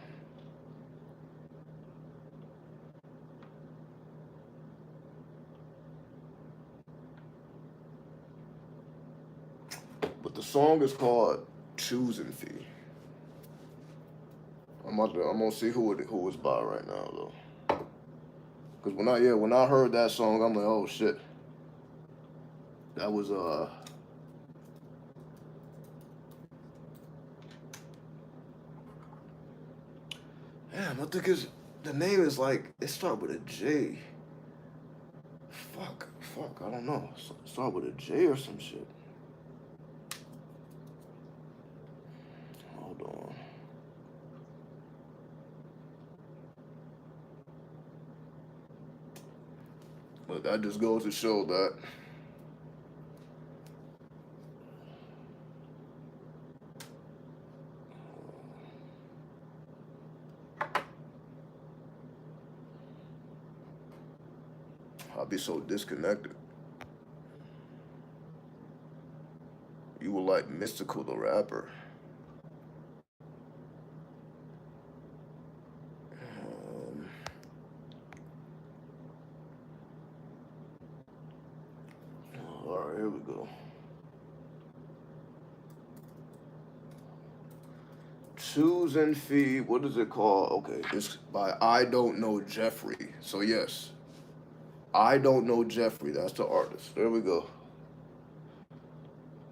But the song is called "Choosing Fee." I'm gonna see who it's by right now, though. Cause when I heard that song, I'm like, oh shit, that was damn. I think the name is like it start with a J. Fuck, I don't know. Start with a J or some shit. Hold on. But that just goes to show that I'll be so disconnected. You were like Mystical the rapper. Um, all right, here we go. Choose and Fee. What is it called? Okay, it's by I Don't Know Jeffrey. So yes, I Don't Know Jeffrey. That's the artist. There we go.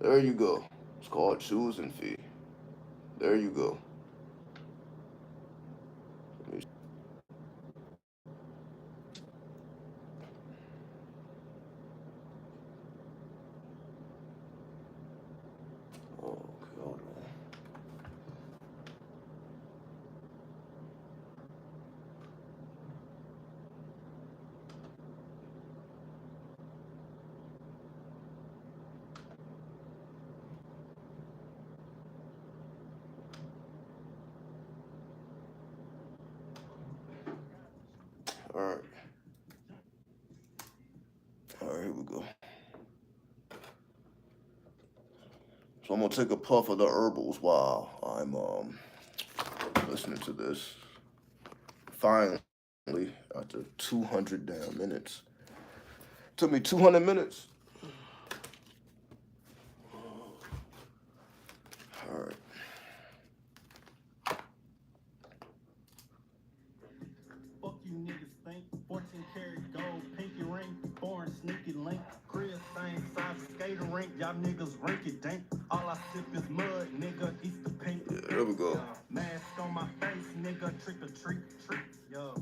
There you go. It's called Choose and Fee. There you go. Let me, oh, okay, hold on. All right. All right, here we go. So I'm gonna take a puff of the herbals while I'm listening to this. Finally, after 200 damn minutes. Took me 200 minutes. All right. Fuck you niggas think 14 karat gold, pinky ring, foreign sneaky link, crib same size skater rink, y'all niggas rinky dink. All I sip is mud, nigga, Easter pink. Yeah, there we go. Mask on my face, nigga, trick or treat, treat, yo.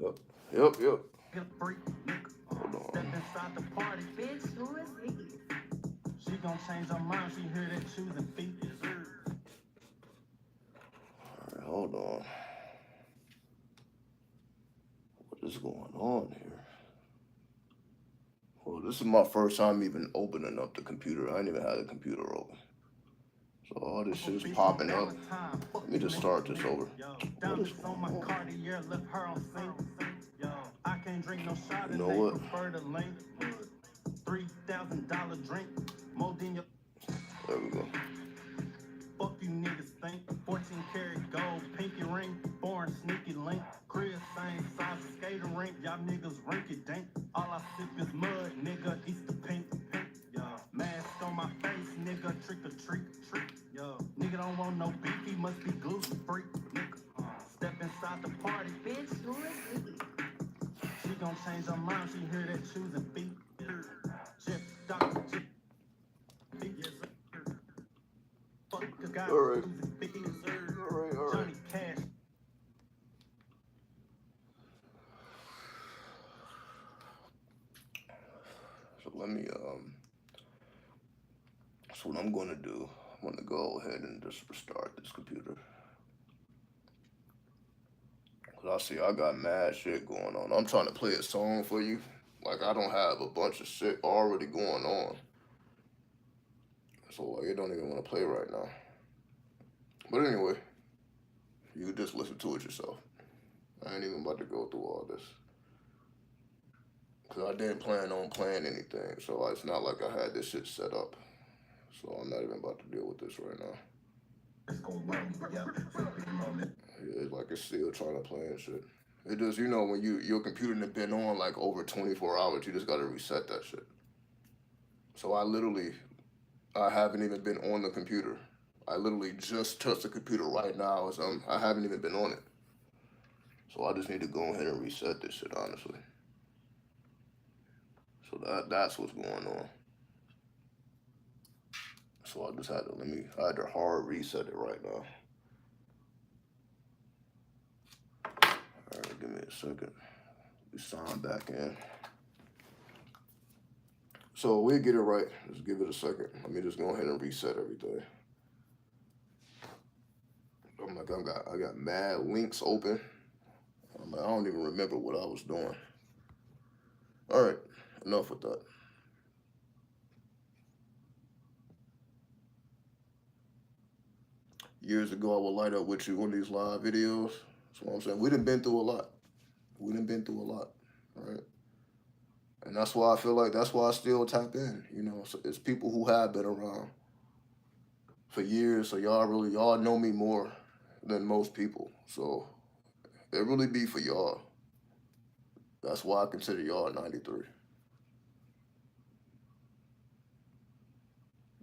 Yep. Get a freak, nigga. Hold on. Step inside the party, bitch, who is he? She gon' change her mind, she hear that choosing feet. All right, hold on. What is going on here? Well, this is my first time even opening up the computer. I ain't even had the computer open. So all this shit is popping up. Let me just start this over. What is going on? I can't drink no shot You know and they what? prefer the link. $3,000 drink, more than your There we go. fuck you niggas think. 14 karat gold, pinky ring, foreign sneaky link, crib same size as skater rink, y'all niggas rinky dink. All I sip is mud, nigga, Easter pink, pink, yo. Mask on my face, nigga, trick or treat, treat, yo. Nigga don't want no beef, he must be gluten free, nigga. Step inside the party, bitch, who is he? She gon' change her mind, she hear that choosing feet. Jeff, Dr. Jeff, yes, sir. Fuck the guy All right. choosing feet, sir. All right. Johnny Cash. So let me so what I'm gonna do, I'm gonna go ahead and just restart this computer. Cause I see I got mad shit going on. I'm trying to play a song for you. Like I don't have a bunch of shit already going on. So like it don't even want to play right now. But anyway, you can just listen to it yourself. I ain't even about to go through all this. Because I didn't plan on playing anything. So it's not like I had this shit set up. So I'm not even about to deal with this right now. Yeah, it's like it's still trying to play and shit. It just, when your computer has been on like over 24 hours, you just got to reset that shit. So I haven't even been on the computer. I literally just touched the computer right now. So I haven't even been on it. So I just need to go ahead and reset this shit, honestly. So that's what's going on. So I just had to I had to hard reset it right now. All right, give me a second. We sign back in. So we'll get it right. Just give it a second. Let me just go ahead and reset everything. I got mad links open. I'm like, I don't even remember what I was doing. All right, enough with that. Years ago, I would light up with you on these live videos. That's what I'm saying. We done been through a lot. We done been through a lot, right? And that's why I still tap in. So it's people who have been around for years. So y'all know me more than most people. So it really be for y'all. That's why I consider y'all 93.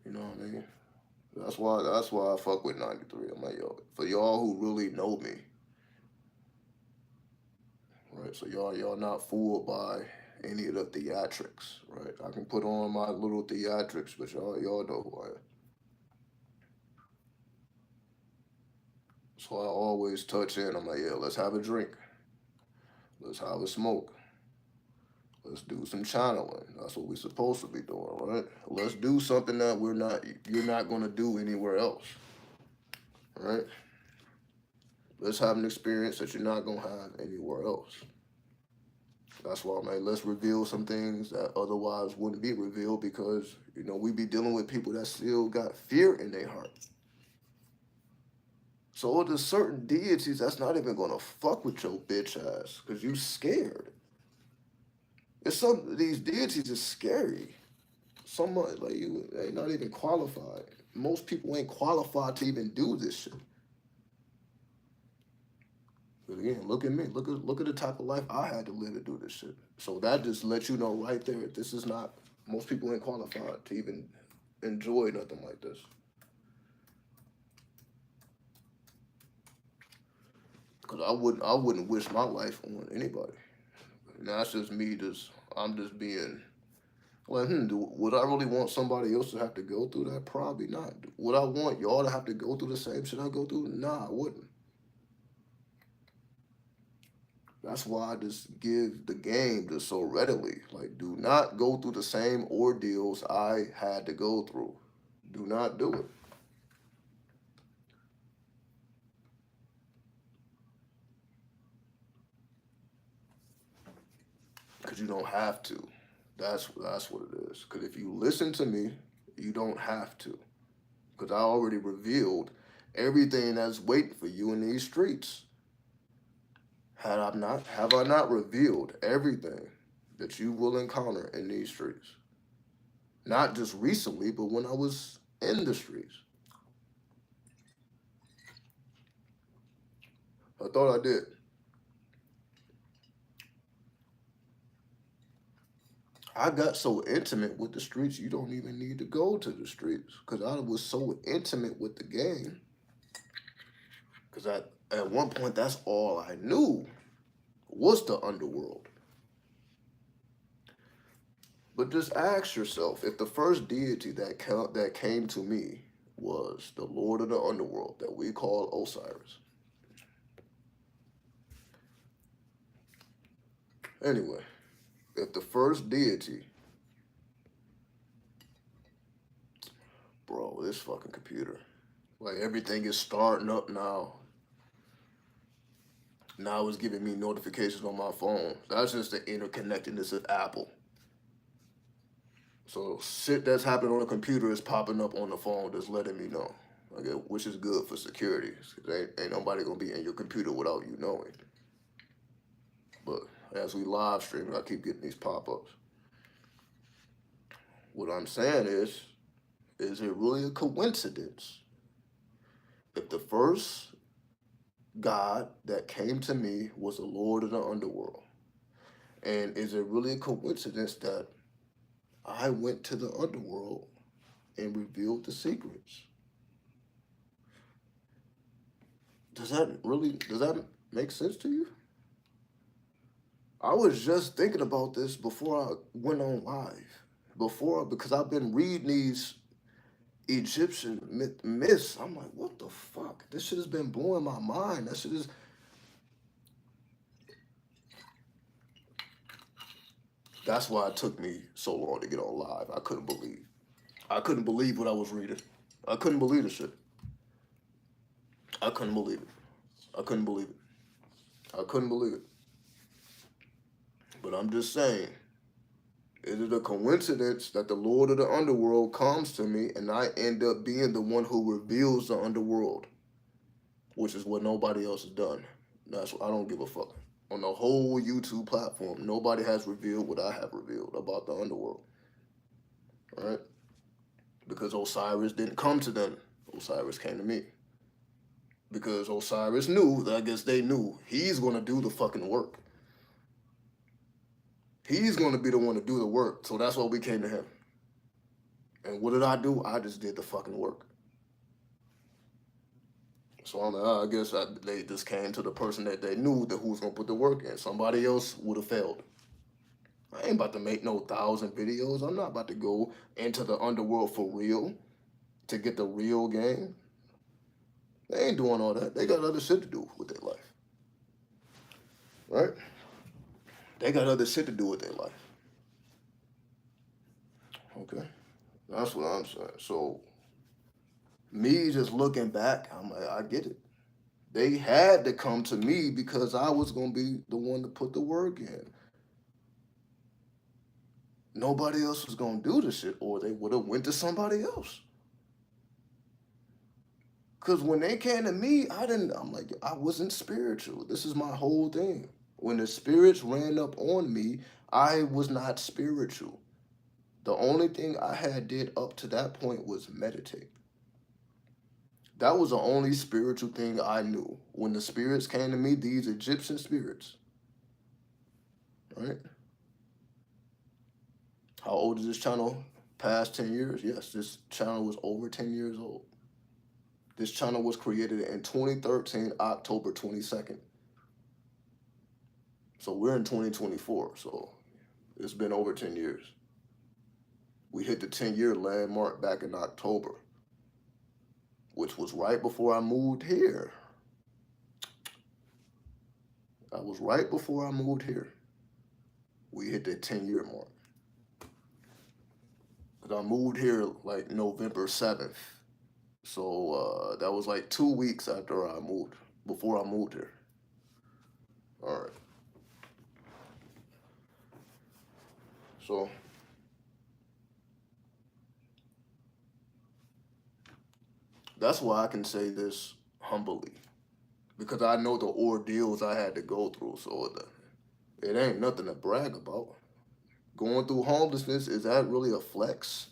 You know what I mean? That's why I fuck with 93. I'm like, yo, for y'all who really know me, right? So y'all not fooled by any of the theatrics, right? I can put on my little theatrics, but y'all know who I am. So I always touch in. I'm like, yeah, let's have a drink. Let's have a smoke. Let's do some channeling. That's what we're supposed to be doing, right? Let's do something that you're not gonna do anywhere else, right? Let's have an experience that you're not gonna have anywhere else. That's why I'm like, let's reveal some things that otherwise wouldn't be revealed because, we be dealing with people that still got fear in their heart. So there's certain deities that's not even gonna fuck with your bitch ass because you scared. It's some these deities is scary. Someone like you, they not even qualified. Most people ain't qualified to even do this shit. But again, look at me. Look at the type of life I had to live to do this shit. So that just lets you know right there. This is not. Most people ain't qualified to even enjoy nothing like this. Cause I wouldn't wish my life on anybody. And that's just me. I'm just being like, would I really want somebody else to have to go through that? Probably not. Would I want y'all to have to go through the same shit I go through? Nah, I wouldn't. That's why I just give the game just so readily. Like, do not go through the same ordeals I had to go through. Do not do it. Because you don't have to. That's what it is. Because if you listen to me, you don't have to. Because I already revealed everything that's waiting for you in these streets. Have I not revealed everything that you will encounter in these streets? Not just recently, but when I was in the streets. I thought I did. I got so intimate with the streets, you don't even need to go to the streets. Because I was so intimate with the game. Because at one point, that's all I knew was the underworld. But just ask yourself if the first deity that came to me was the Lord of the Underworld that we call Osiris. Anyway, if the first deity, bro, this fucking computer, like everything is starting up now. Now it's giving me notifications on my phone. That's just the interconnectedness of Apple. So shit that's happening on the computer is popping up on the phone, just letting me know. Okay, which is good for security. Ain't nobody gonna be in your computer without you knowing. But as we live streaming, I keep getting these pop ups. What I'm saying is it really a coincidence if the first God that came to me was the Lord of the underworld? And is it really a coincidence that I went to the underworld and revealed the secrets? Does that make sense to you? I was just thinking about this before I went on live. Because I've been reading these Egyptian myths. I'm like, what the fuck? This shit has been blowing my mind. That shit is. That's why it took me so long to get on live. I couldn't believe. I couldn't believe what I was reading. I couldn't believe the shit. I couldn't believe it. I couldn't believe it. I couldn't believe it. But I'm just saying, is it a coincidence that the Lord of the underworld comes to me and I end up being the one who reveals the underworld, which is what nobody else has done? That's what I don't give a fuck. On the whole YouTube platform, nobody has revealed what I have revealed about the underworld, right? Because Osiris didn't come to them. Osiris came to me. Because Osiris knew, I guess they knew, he's going to do the fucking work. He's going to be the one to do the work. So that's why we came to him. And what did I do? I just did the fucking work. So I'm like, I guess they just came to the person that they knew that who was going to put the work in. Somebody else would have failed. I ain't about to make no 1,000 videos. I'm not about to go into the underworld for real to get the real game. They ain't doing all that. They got other shit to do with their life. Right? They got other shit to do with their life. Okay? That's what I'm saying. So, me just looking back, I'm like, I get it. They had to come to me because I was going to be the one to put the work in. Nobody else was going to do the shit, or they would have went to somebody else. Because when they came to me, I'm like, I wasn't spiritual. This is my whole thing. When the spirits ran up on me, I was not spiritual. The only thing I had did up to that point was meditate. That was the only spiritual thing I knew. When the spirits came to me, these Egyptian spirits, right? How old is this channel? Past 10 years? Yes, this channel was over 10 years old. This channel was created in 2013, October 22nd. So we're in 2024, so it's been over 10 years. We hit the 10-year landmark back in October, which was right before I moved here. That was right before I moved here. We hit the 10-year mark. Because I moved here like November 7th. So that was like 2 weeks after I moved, before I moved here. All right. So that's why I can say this humbly. Because I know the ordeals I had to go through. So it ain't nothing to brag about. Going through homelessness, is that really a flex?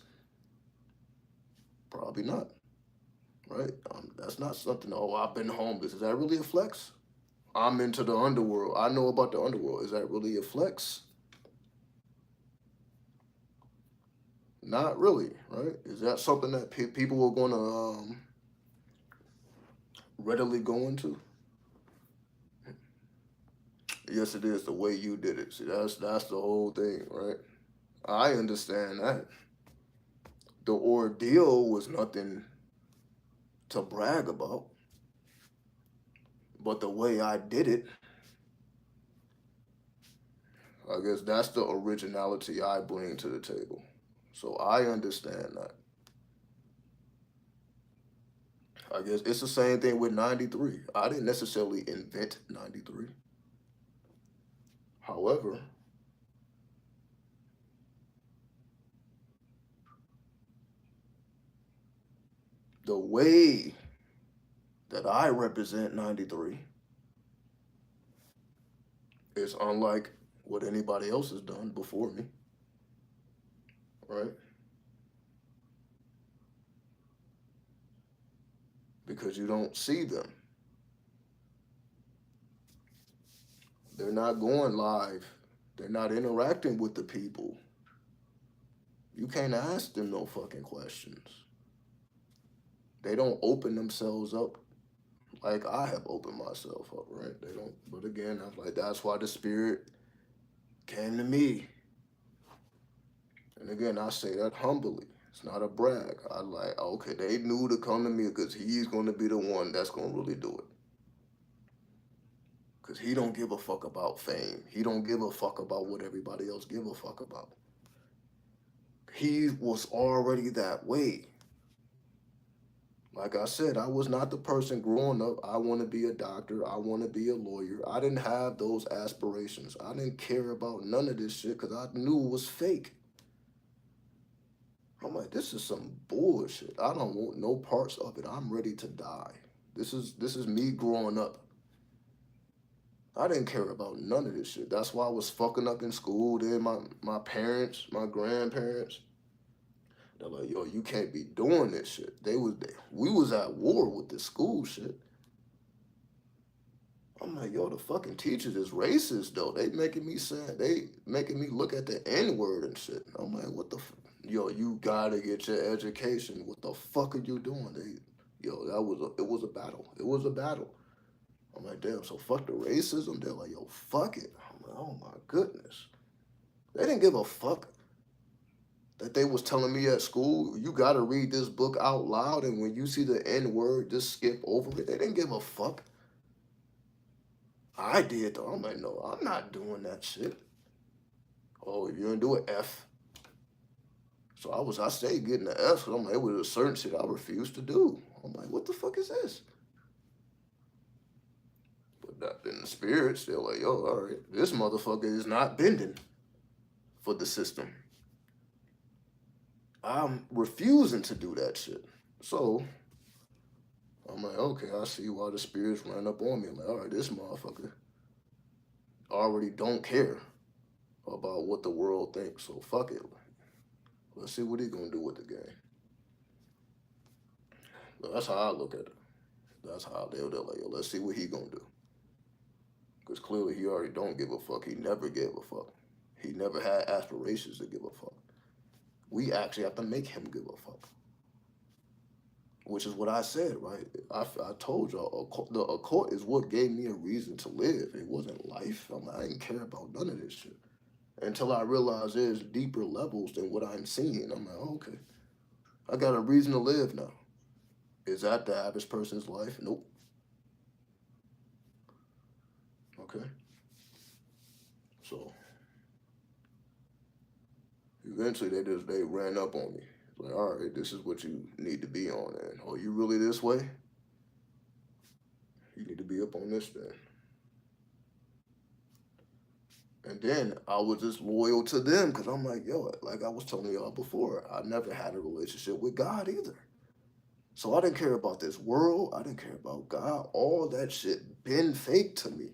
Probably not. Right? That's not something, oh, I've been homeless. Is that really a flex? I'm into the underworld. I know about the underworld. Is that really a flex? Not really, right? Is that something that people are going to readily go into? Yes, it is the way you did it. See, that's the whole thing, right? I understand that. The ordeal was nothing to brag about, but the way I did it, I guess that's the originality I bring to the table. So I understand that. I guess it's the same thing with 93. I didn't necessarily invent 93. However, the way that I represent 93 It's unlike what anybody else has done before me, right? Because you don't see them. They're not going live. They're not interacting with the people. You can't ask them no fucking questions. They don't open themselves up like I have opened myself up, right? They don't. But again, I'm like, that's why the spirit came to me. And again, I say that humbly. It's not a brag. I like, okay, they knew to come to me because he's going to be the one that's going to really do it. Because he don't give a fuck about fame. He don't give a fuck about what everybody else give a fuck about. He was already that way. Like I said, I was not the person growing up. I want to be a doctor. I want to be a lawyer. I didn't have those aspirations. I didn't care about none of this shit because I knew it was fake. I'm like, this is some bullshit. I don't want no parts of it. I'm ready to die. This is me growing up. I didn't care about none of this shit. That's why I was fucking up in school. Then my parents, my grandparents, they're like, yo, you can't be doing this shit. We was at war with this school shit. I'm like, yo, the fucking teachers is racist though. They making me look at the N word and shit. I'm like, what the, yo, you gotta get your education. What the fuck are you doing? Yo, it was a battle. It was a battle. I'm like, damn. So fuck the racism. They're like, yo, fuck it. I'm like, oh my goodness. They didn't give a fuck that they was telling me at school. You gotta read this book out loud, and when you see the N word, just skip over it. They didn't give a fuck. I did though. I'm like, no, I'm not doing that shit. Oh, if you didn't do it, F. So I stayed getting the F because I'm like, it was a certain shit I refused to do. I'm like, what the fuck is this? But that, in the spirits, they're like, yo, all right, this motherfucker is not bending for the system. I'm refusing to do that shit. So I'm like, okay, I see why the spirits ran up on me. I'm like, all right, this motherfucker already don't care about what the world thinks. So fuck it. Let's see what he gonna do with the game. That's how I look at it. That's how they're like, yo, let's see what he gonna do. Because clearly he already don't give a fuck. He never gave a fuck. He never had aspirations to give a fuck. We actually have to make him give a fuck. Which is what I said, right? I told y'all, the occult is what gave me a reason to live. It wasn't life. I didn't care about none of this shit. Until I realized there's deeper levels than what I'm seeing. I'm like, okay, I got a reason to live now. Is that the average person's life? Nope. Okay. So eventually they ran up on me. Like, all right, this is what you need to be on. And oh, you really this way? You need to be up on this then. And then I was just loyal to them because I'm like, yo, like I was telling y'all before, I never had a relationship with God either. So I didn't care about this world. I didn't care about God. All that shit been fake to me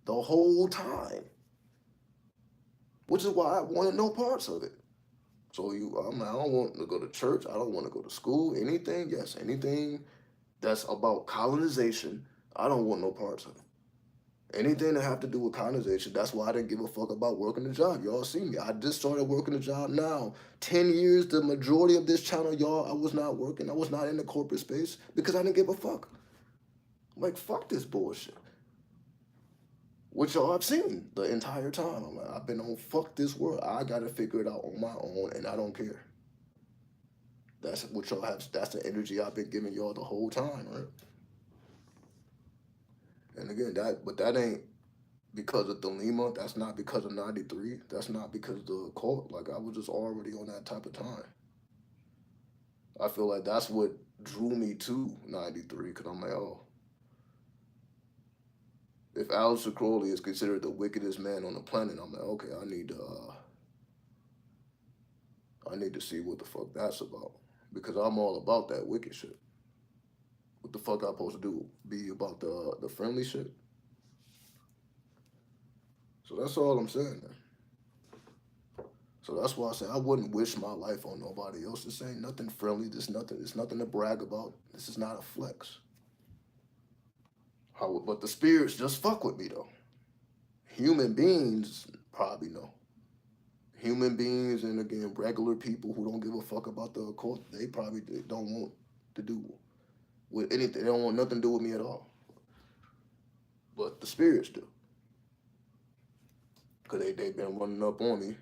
the whole time, which is why I wanted no parts of it. So I'm like, I don't want to go to church. I don't want to go to school. Anything, yes, anything that's about colonization. I don't want no parts of it. Anything that have to do with colonization, that's why I didn't give a fuck about working a job. Y'all see me. I just started working a job now. 10 years, the majority of this channel, y'all, I was not working. I was not in the corporate space because I didn't give a fuck. I'm like, fuck this bullshit. Which y'all have seen the entire time. I'm like, I've been on fuck this world. I gotta figure it out on my own and I don't care. That's what y'all have, that's the energy I've been giving y'all the whole time, right? And again, that ain't because of the Lima. That's not because of 93. That's not because of the cult. Like I was just already on that type of time. I feel like that's what drew me to 93 because I'm like, oh, if Aleister Crowley is considered the wickedest man on the planet, I'm like, okay, I need to see what the fuck that's about because I'm all about that wicked shit. What the fuck I supposed to do? Be about the friendly shit? So that's all I'm saying. Man. So that's why I say I wouldn't wish my life on nobody else. This ain't nothing friendly. This nothing. It's nothing to brag about. This is not a flex. How? But the spirits just fuck with me though. Human beings probably know. Human beings and again regular people who don't give a fuck about the occult, they probably don't want to do with anything. They don't want nothing to do with me at all. But the spirits do, cause they've been running up on me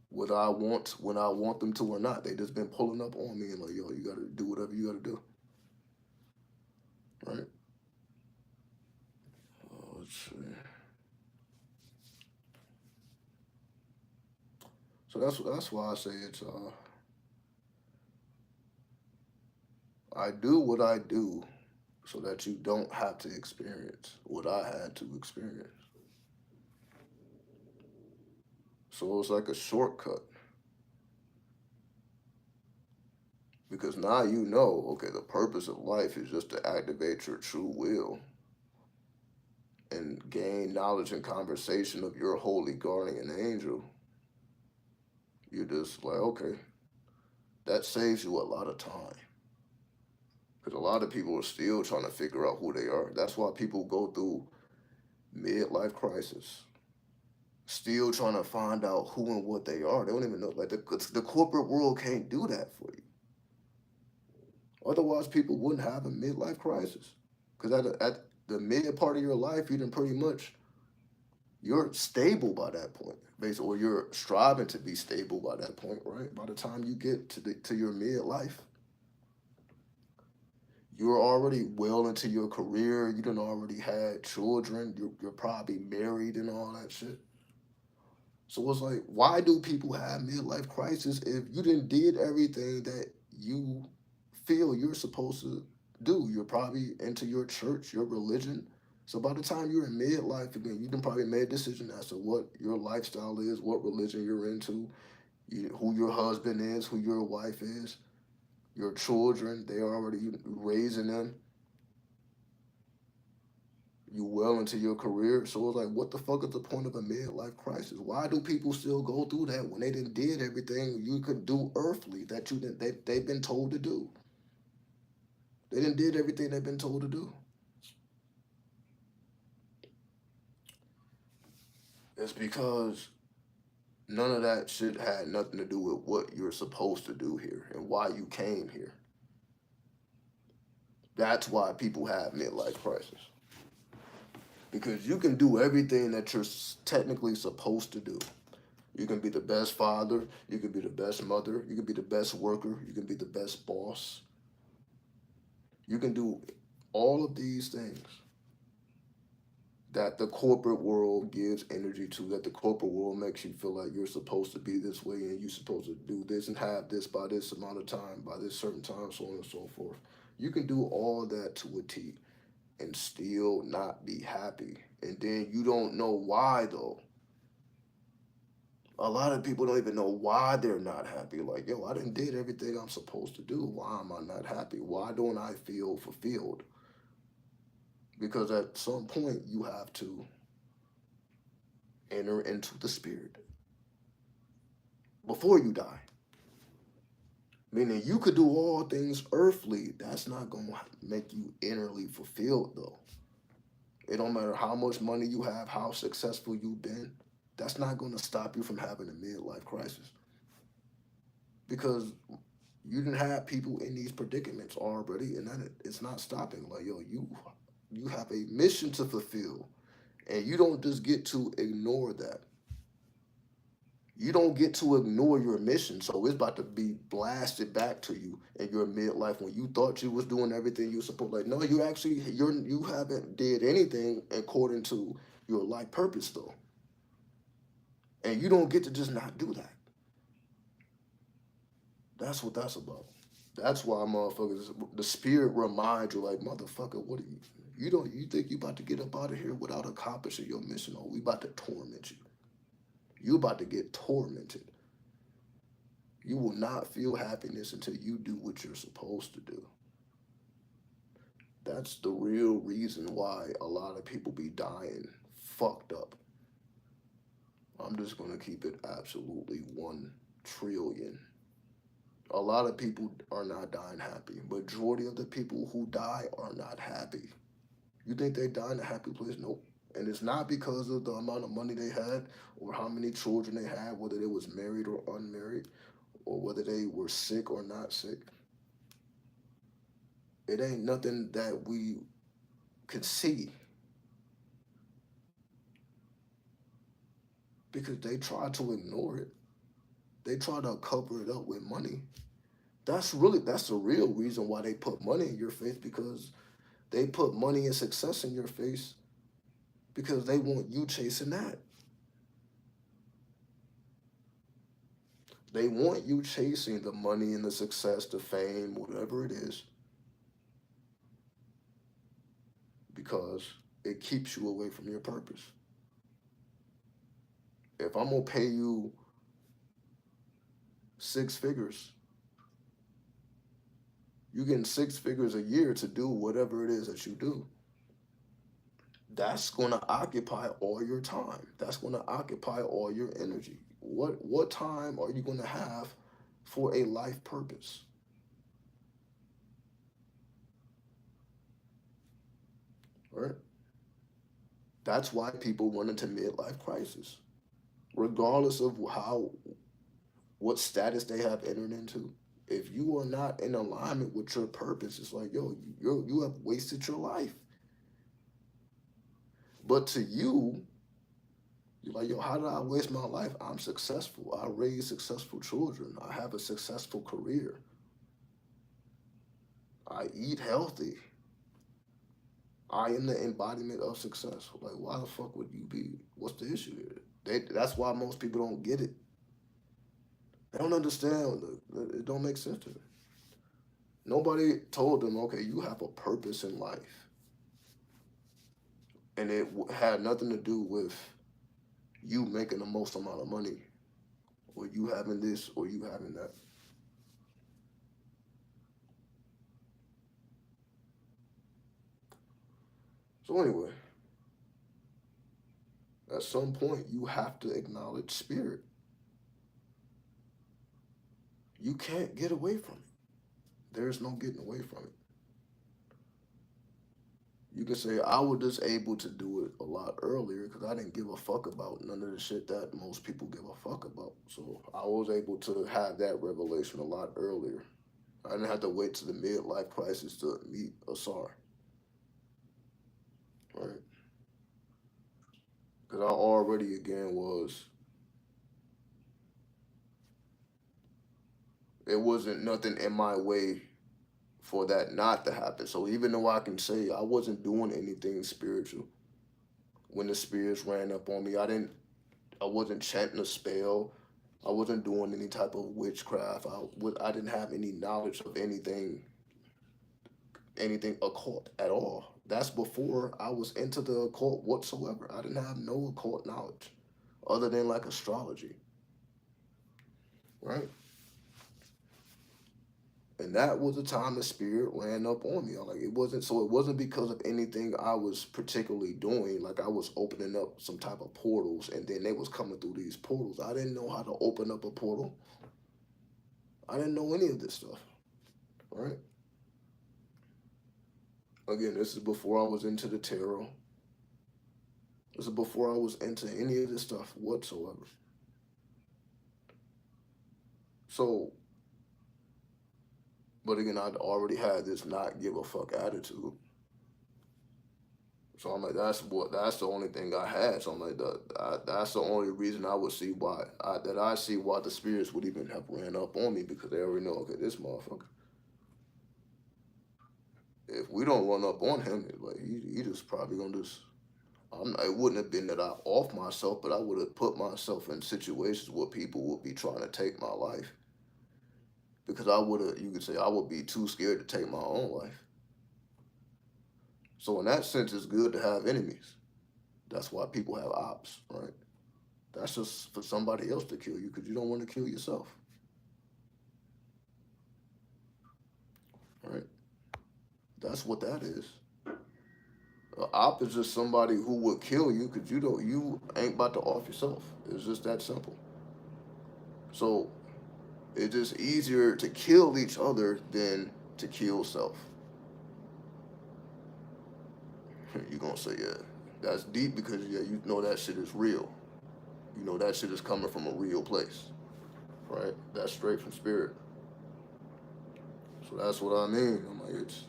whether I want when I want them to or not. They just been pulling up on me and like, yo, you gotta do whatever you gotta do, right? Let's see. So that's why I say it's I do what I do so that you don't have to experience what I had to experience. So it's like a shortcut because now you know, okay, the purpose of life is just to activate your true will and gain knowledge and conversation of your holy guardian angel. You're just like, okay, that saves you a lot of time. Because a lot of people are still trying to figure out who they are. That's why people go through midlife crisis, still trying to find out who and what they are. They don't even know. Like the corporate world can't do that for you. Otherwise, people wouldn't have a midlife crisis. Because at the mid part of your life, you done pretty much you're stable by that point, basically, or you're striving to be stable by that point, right? By the time you get to your midlife, you're already well into your career. You done already had children. You're probably married and all that shit. So it's like, why do people have midlife crisis if you didn't did everything that you feel you're supposed to do? You're probably into your church, your religion. So by the time you're in midlife again, you done probably made a decision as to what your lifestyle is, what religion you're into, who your husband is, who your wife is, your children. They already raising them. You well into your career. So it's like, what the fuck is the point of a midlife crisis? Why do people still go through that when they didn't did everything you could do earthly that you didn't they've been told to do? They didn't did everything they've been told to do. It's because none of that shit had nothing to do with what you're supposed to do here and why you came here. That's why people have midlife crisis. Because you can do everything that you're technically supposed to do. You can be the best father, you can be the best mother, you can be the best worker, you can be the best boss. You can do all of these things that the corporate world gives energy to, that the corporate world makes you feel like you're supposed to be this way and you're supposed to do this and have this by this amount of time, by this certain time, so on and so forth. You can do all that to a T and still not be happy. And then you don't know why though. A lot of people don't even know why they're not happy. Like, yo, I didn't did everything I'm supposed to do. Why am I not happy? Why don't I feel fulfilled? Because at some point you have to enter into the spirit before you die. Meaning you could do all things earthly. That's not gonna make you innerly fulfilled though. It don't matter how much money you have, how successful you've been. That's not gonna stop you from having a midlife crisis. Because you didn't have people in these predicaments already, and that it's not stopping. Like, yo, you have a mission to fulfill, and you don't just get to ignore that. You don't get to ignore your mission, so it's about to be blasted back to you in your midlife when you thought you was doing everything you supposed. Like, no, you haven't did anything according to your life purpose though, and you don't get to just not do that. That's what that's about. That's why motherfuckers, the spirit reminds you, like, motherfucker, what are you? You think you about to get up out of here without accomplishing your mission? Or we about to torment you. You about to get tormented. You will not feel happiness until you do what you're supposed to do. That's the real reason why a lot of people be dying fucked up. I'm just gonna keep it absolutely 1 trillion. A lot of people are not dying happy. Majority of the people who die are not happy. You think they die in a happy place? Nope. And it's not because of the amount of money they had or how many children they had, whether they was married or unmarried, or whether they were sick or not sick. It ain't nothing that we can see because they try to ignore it. They try to cover it up with money. That's the real reason why they put money in your face, because they put money and success in your face because they want you chasing that. They want you chasing the money and the success, the fame, whatever it is, because it keeps you away from your purpose. If I'm gonna pay you 6 figures, you're getting 6 figures a year to do whatever it is that you do. That's gonna occupy all your time. That's gonna occupy all your energy. What time are you gonna have for a life purpose? Right? That's why people run into midlife crisis, regardless of how what status they have entered into. If you are not in alignment with your purpose, it's like, yo, you have wasted your life. But to you, you're like, yo, how did I waste my life? I'm successful. I raise successful children. I have a successful career. I eat healthy. I am the embodiment of success. Like, why the fuck would you be? What's the issue here? That's why most people don't get it. They don't understand. It don't make sense to them. Nobody told them, okay, you have a purpose in life, and it had nothing to do with you making the most amount of money, or you having this, or you having that. So anyway, at some point, you have to acknowledge spirit. You can't get away from it. There's no getting away from it. You can say I was just able to do it a lot earlier because I didn't give a fuck about none of the shit that most people give a fuck about. So I was able to have that revelation a lot earlier. I didn't have to wait to the midlife crisis to meet Asar, right? Because I already again was. It wasn't nothing in my way for that not to happen. So even though I can say I wasn't doing anything spiritual when the spirits ran up on me, I wasn't chanting a spell. I wasn't doing any type of witchcraft. I didn't have any knowledge of anything occult at all. That's before I was into the occult whatsoever. I didn't have no occult knowledge other than like astrology, right? And that was the time the spirit ran up on me. Like it wasn't because of anything I was particularly doing. Like I was opening up some type of portals and then they was coming through these portals. I didn't know how to open up a portal. I didn't know any of this stuff. Right? Again, this is before I was into the tarot. This is before I was into any of this stuff whatsoever. So, but again, I'd already had this not give a fuck attitude. So I'm like, that's the only thing I had. So I'm like, that's the only reason I would see I see why the spirits would even have ran up on me, because they already know, okay, this motherfucker. If we don't run up on him, like he just probably gonna just. It wouldn't have been that I off myself, but I would have put myself in situations where people would be trying to take my life, because I would have. You could say I would be too scared to take my own life. So in that sense, it's good to have enemies. That's why people have ops, right? That's just for somebody else to kill you because you don't want to kill yourself, right? That's what that is. An op is just somebody who would kill you because you ain't about to off yourself. It's just that simple. So it's just easier to kill each other than to kill self. You gonna say, yeah, that's deep because yeah, you know that shit is real. You know that shit is coming from a real place, right? That's straight from spirit. So that's what I mean. I'm like, it's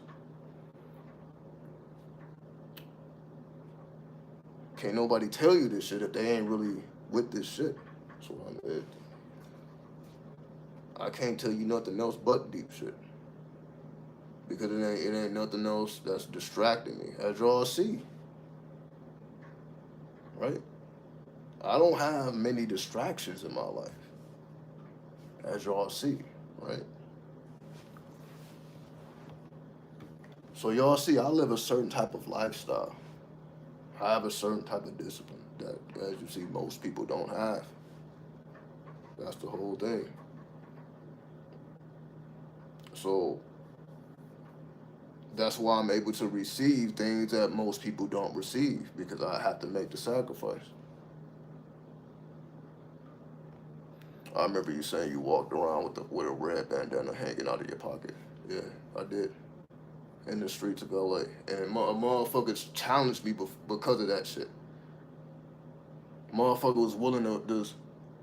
can't nobody tell you this shit if they ain't really with this shit. So I can't tell you nothing else but deep shit because it ain't nothing else that's distracting me. As y'all see, right? I don't have many distractions in my life, as y'all see, right? So y'all see, I live a certain type of lifestyle. I have a certain type of discipline that, as you see, most people don't have. That's the whole thing. So that's why I'm able to receive things that most people don't receive because I have to make the sacrifice. I remember you saying you walked around with a red bandana hanging out of your pocket. Yeah, I did. In the streets of LA. And motherfuckers challenged me because of that shit. Motherfucker was willing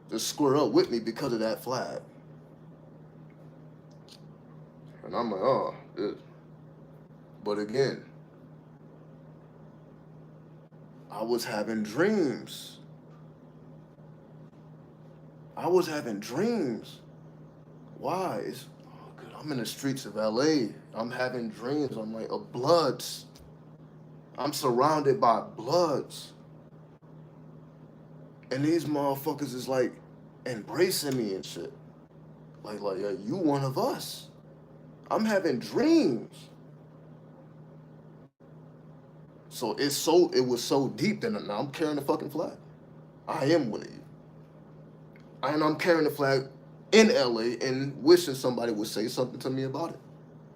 to square up with me because of that flag. And I'm like, oh, this. But again, I was having dreams. I was having dreams. Why? It's oh, good. I'm in the streets of LA. I'm having dreams. I'm like, of bloods. I'm surrounded by bloods. And these motherfuckers is like embracing me and shit. Like, yeah, you one of us. I'm having dreams. It was so deep that now I'm carrying the fucking flag. I am one of you. And I'm carrying the flag in LA and wishing somebody would say something to me about it.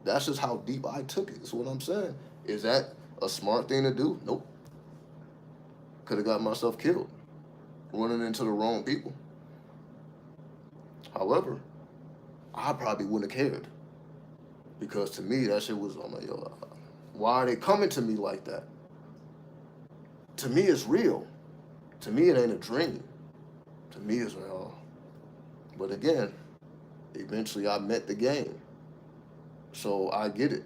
That's just how deep I took it. That's what I'm saying. Is that a smart thing to do? Nope. Could have got myself killed running into the wrong people. However, I probably wouldn't have cared because to me that shit was I'm like, yo, why are they coming to me like that? To me, it's real. To me, it ain't a dream. To me, it's real. But again, eventually I met the game, so I get it.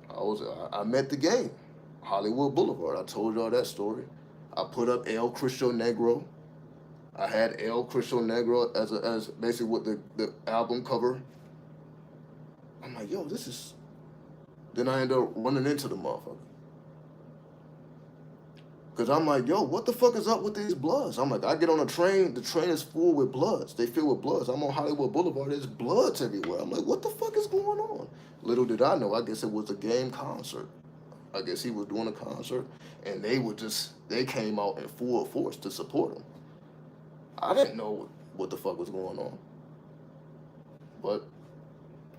I met the game, Hollywood Boulevard. I told y'all that story. I put up El Cristo Negro. I had El Cristo Negro as basically what the album cover. I'm like, yo, this is. Then I end up running into the motherfucker. Cause I'm like, yo, what the fuck is up with these bloods? I'm like, I get on a train, the train is full with bloods. They fill with bloods. I'm on Hollywood Boulevard, there's bloods everywhere. I'm like, what the fuck is going on? Little did I know, I guess it was a game concert. I guess he was doing a concert, and they came out in full force to support him. I didn't know what the fuck was going on. But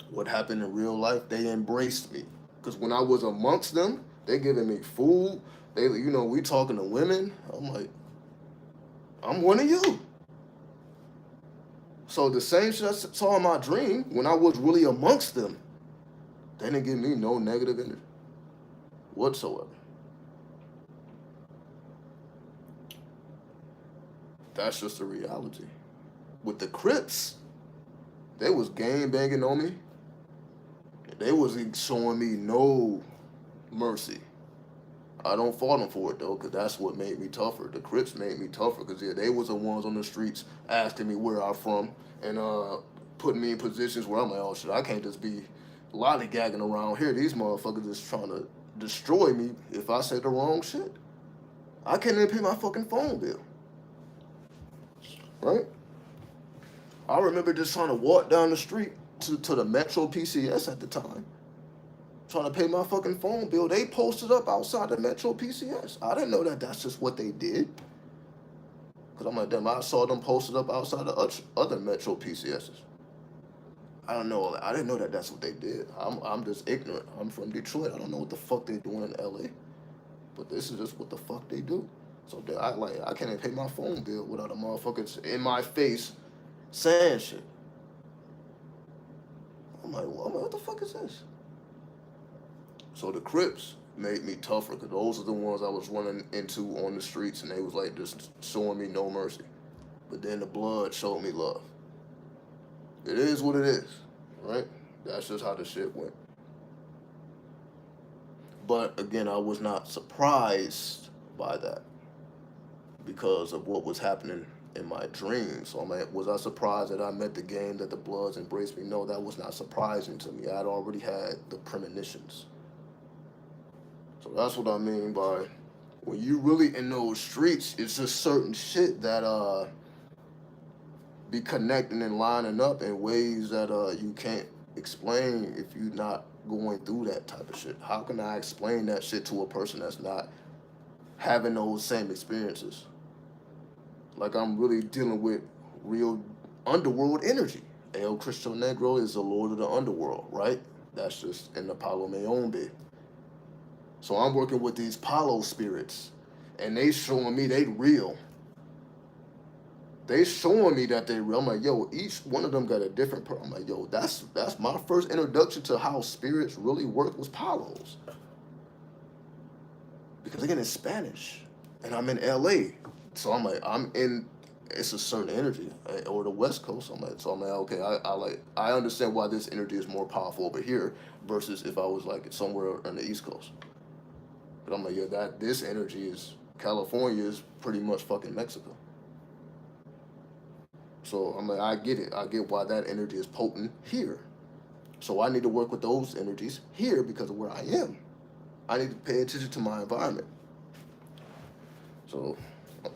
what happened in real life, they embraced me. Cause when I was amongst them, they giving me food. We talking to women. I'm like, I'm one of you. So the same shit I saw in my dream when I was really amongst them, they didn't give me no negative energy whatsoever. That's just the reality. With the Crips, they was gang banging on me. They wasn't showing me no mercy. I don't fault them for it though, cause that's what made me tougher. The Crips made me tougher, cause yeah, they was the ones on the streets asking me where I'm from and putting me in positions where I'm like, oh shit, I can't just be lollygagging around here. These motherfuckers is trying to destroy me if I say the wrong shit. I can't even pay my fucking phone bill, right? I remember just trying to walk down the street to the Metro PCS at the time, trying to pay my fucking phone bill. They posted up outside the Metro PCS. I didn't know that that's just what they did. Because I'm like, damn, I saw them posted up outside the other Metro PCSs. I don't know. I didn't know that that's what they did. I'm just ignorant. I'm from Detroit. I don't know what the fuck they doing in LA. But this is just what the fuck they do. So I can't even pay my phone bill without a motherfucker in my face saying shit. What the fuck is this? So the Crips made me tougher because those are the ones I was running into on the streets, and they was like just showing me no mercy. But then the blood showed me love. It is what it is, right? That's just how the shit went. But again, I was not surprised by that because of what was happening in my dreams. So was I surprised that I met the game that the Bloods embraced me? No, that was not surprising to me. I'd already had the premonitions. So that's what I mean by when you really in those streets, it's just certain shit that be connecting and lining up in ways that you can't explain if you're not going through that type of shit. How can I explain that shit to a person that's not having those same experiences? Like I'm really dealing with real underworld energy. El Cristo Negro is the lord of the underworld, right? That's just in the Palo Mayombe. So I'm working with these Palo spirits, and they showing me they real. They showing me that they real. I'm like, yo, each one of them got a different. I'm like, yo, that's my first introduction to how spirits really work was Palos, because again, it's Spanish, and I'm in LA, so I'm like, I'm in. It's a certain energy, or the West Coast. I'm like, okay, I understand why this energy is more powerful over here versus if I was like somewhere on the East Coast. But I'm like, yeah, that this energy is California is pretty much fucking Mexico. So I'm like, I get it. I get why that energy is potent here. So I need to work with those energies here because of where I am. I need to pay attention to my environment. So,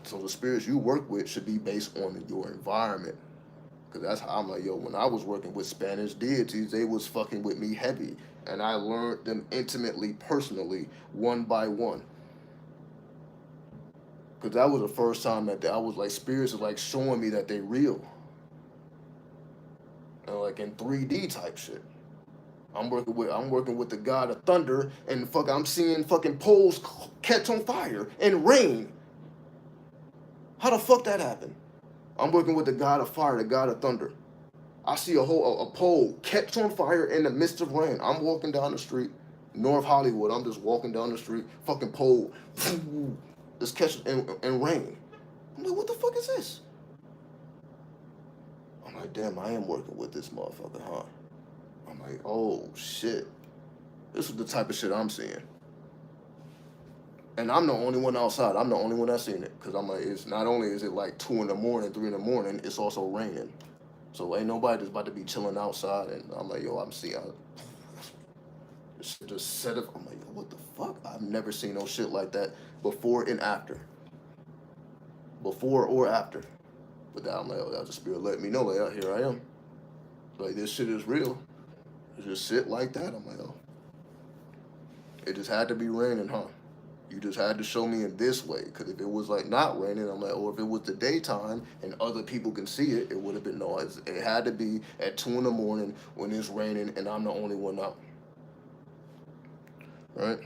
so the spirits you work with should be based on your environment. Cause that's how I'm like, yo, when I was working with Spanish deities, they was fucking with me heavy. And I learned them intimately, personally, one by one. Cause that was the first time that I was like, spirits are like showing me that they real. And like in 3D type shit. I'm working with the god of thunder, and I'm seeing fucking poles catch on fire and rain. How the fuck that happened? I'm working with the god of fire, the god of thunder. I see a pole catch on fire in the midst of rain. I'm walking down the street, North Hollywood. I'm just walking down the street, fucking pole, just catch in rain. I'm like, what the fuck is this? I'm like, damn, I am working with this motherfucker, huh? I'm like, oh shit. This is the type of shit I'm seeing. And I'm the only one outside. I'm the only one that's seen it. Cause I'm like, it's not only is it like 2 in the morning, 3 in the morning, it's also raining. So ain't nobody just about to be chilling outside. And I'm like, yo, I'm seeing this shit just set up. I'm like, yo, what the fuck? I've never seen no shit like that before and after. Before or after. But that I'm like, oh, that the spirit let me know, like, oh, here I am. Like this shit is real. It's just shit like that. I'm like, oh. It just had to be raining, huh? You just had to show me in this way. Because if it was like not raining, I'm like, or if it was the daytime and other people can see it, it would have been noise. It had to be at 2 in the morning when it's raining and I'm the only one out. Right?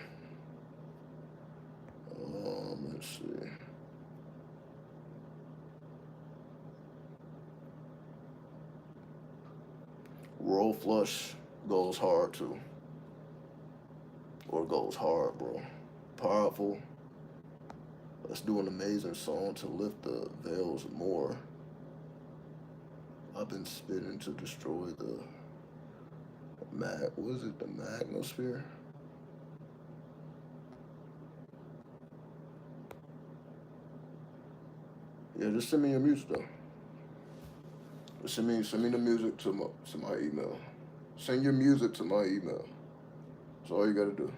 Let's see. Roll flush goes hard too. Or goes hard, bro. Powerful. Let's do an amazing song to lift the veils more. I've been spitting to destroy the what is it, the magnosphere? Yeah, just send me your music though. Send me the music to my email. Send your music to my email. That's all you gotta do.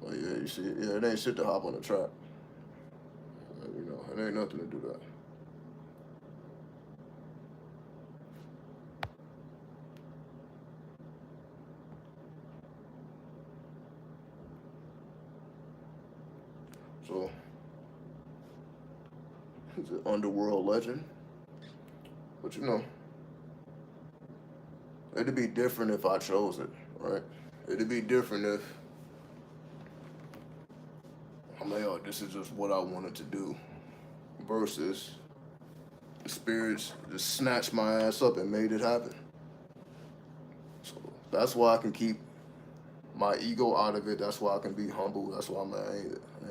Oh yeah, you see, yeah, it ain't shit to hop on the track. It ain't nothing to do that. So, he's an underworld legend. But It'd be different if I chose it, right? It'd be different if I'm like, oh, this is just what I wanted to do, versus the spirits just snatched my ass up and made it happen. So that's why I can keep my ego out of it. That's why I can be humble. That's why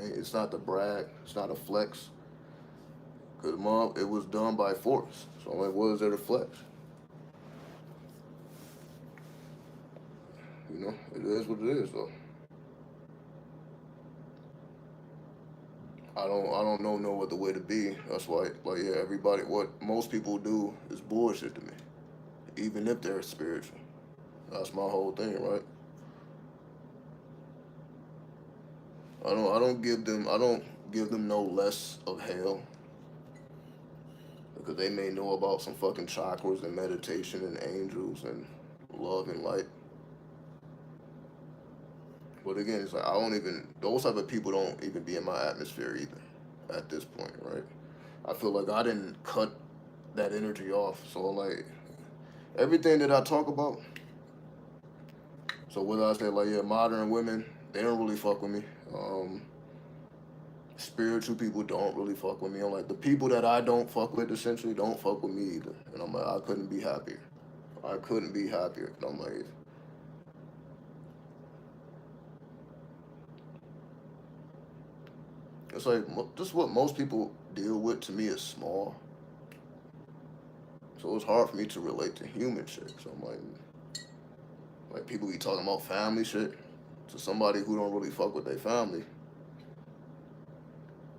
it's not to brag. It's not a flex. Cause mom, it was done by force. So I'm like, what is there to flex? You know, it is what it is though. I don't know no other way to be. That's why, like, yeah, everybody, what most people do is bullshit to me, even if they're spiritual. That's my whole thing, right? I don't give them no less of hell because they may know about some fucking chakras and meditation and angels and love and light. But again, it's like I don't even those type of people don't even be in my atmosphere either at this point, right? I feel like I didn't cut that energy off. So like everything that I talk about, so whether I say like yeah, modern women, they don't really fuck with me. Um, Spiritual people don't really fuck with me. I'm like the people that I don't fuck with essentially don't fuck with me either. And I'm like I couldn't be happier. I couldn't be happier. And I'm like it's like just what most people deal with to me is small. So it's hard for me to relate to human shit. So I'm like people be talking about family shit to somebody who don't really fuck with their family.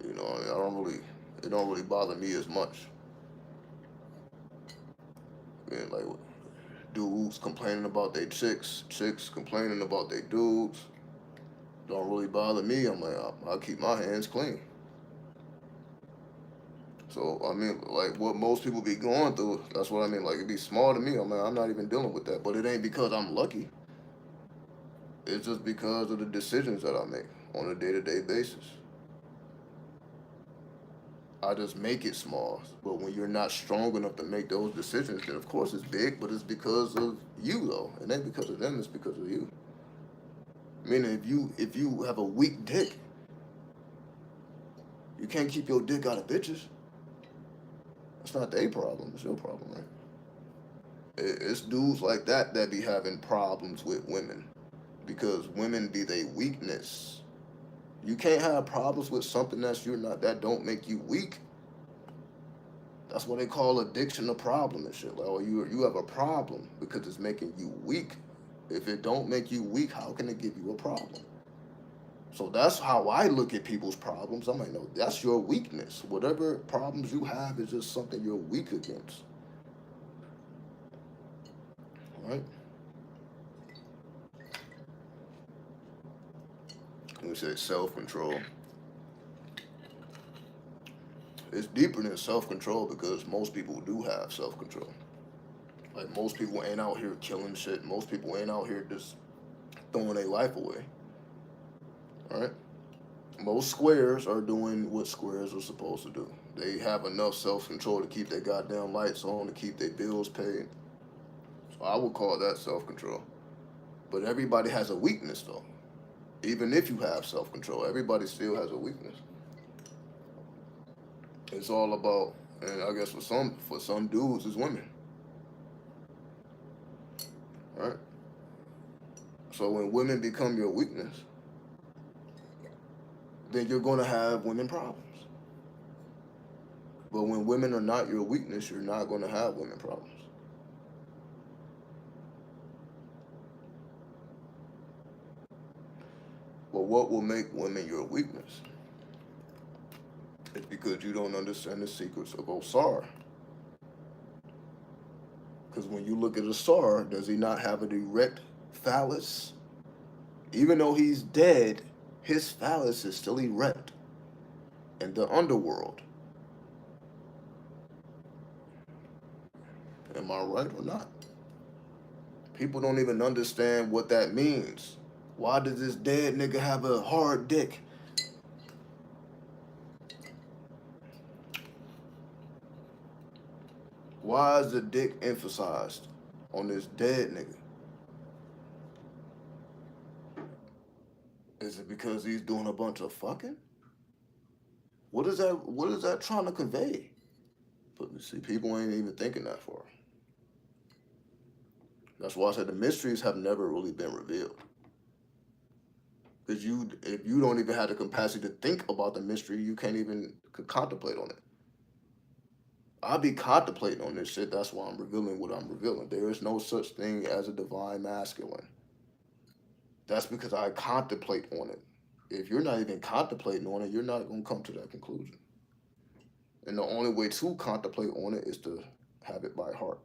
You know, I don't really, it don't really bother me as much. And like dudes complaining about their chicks, chicks complaining about their dudes, don't really bother me. I'm like, I'll keep my hands clean. So I mean, like what most people be going through, that's what I mean. Like it be small to me. I'm like, I'm not even dealing with that. But it ain't because I'm lucky. It's just because of the decisions that I make on a day-to-day basis. I just make it small. But when you're not strong enough to make those decisions, then of course it's big, but it's because of you though. It ain't because of them, it's because of you. Meaning if you have a weak dick, you can't keep your dick out of bitches. That's not their problem, it's your problem, right? It's dudes like that be having problems with women. Because women be their weakness. You can't have problems with something that don't make you weak. That's what they call addiction a problem and shit. Like, oh, you have a problem because it's making you weak. If it don't make you weak, how can it give you a problem? So that's how I look at people's problems. I'm like, no, that's your weakness. Whatever problems you have is just something you're weak against. Right? When we say self-control, it's deeper than self-control because most people do have self-control. Like most people ain't out here killing shit. Most people ain't out here just throwing their life away. Right? Most squares are doing what squares are supposed to do. They have enough self-control to keep their goddamn lights on, to keep their bills paid. So I would call that self-control. But everybody has a weakness though. Even if you have self-control, everybody still has a weakness. It's all about, and I guess for some dudes, it's women. Right? So when women become your weakness, then you're gonna have women problems. But when women are not your weakness, you're not gonna have women problems. But what will make women your weakness? It's because you don't understand the secrets of Osar. Because when you look at Osar, does he not have an erect phallus? Even though he's dead, his phallus is still erect in the underworld. Am I right or not? People don't even understand what that means. Why does this dead nigga have a hard dick? Why is the dick emphasized on this dead nigga? Is it because he's doing a bunch of fucking? What is that? What is that trying to convey? But you see, people ain't even thinking that far. That's why I said the mysteries have never really been revealed. Because if you don't even have the capacity to think about the mystery, you can't even contemplate on it. I be contemplating on this shit. That's why I'm revealing what I'm revealing. There is no such thing as a divine masculine. That's because I contemplate on it. If you're not even contemplating on it, you're not gonna come to that conclusion. And the only way to contemplate on it is to have it by heart.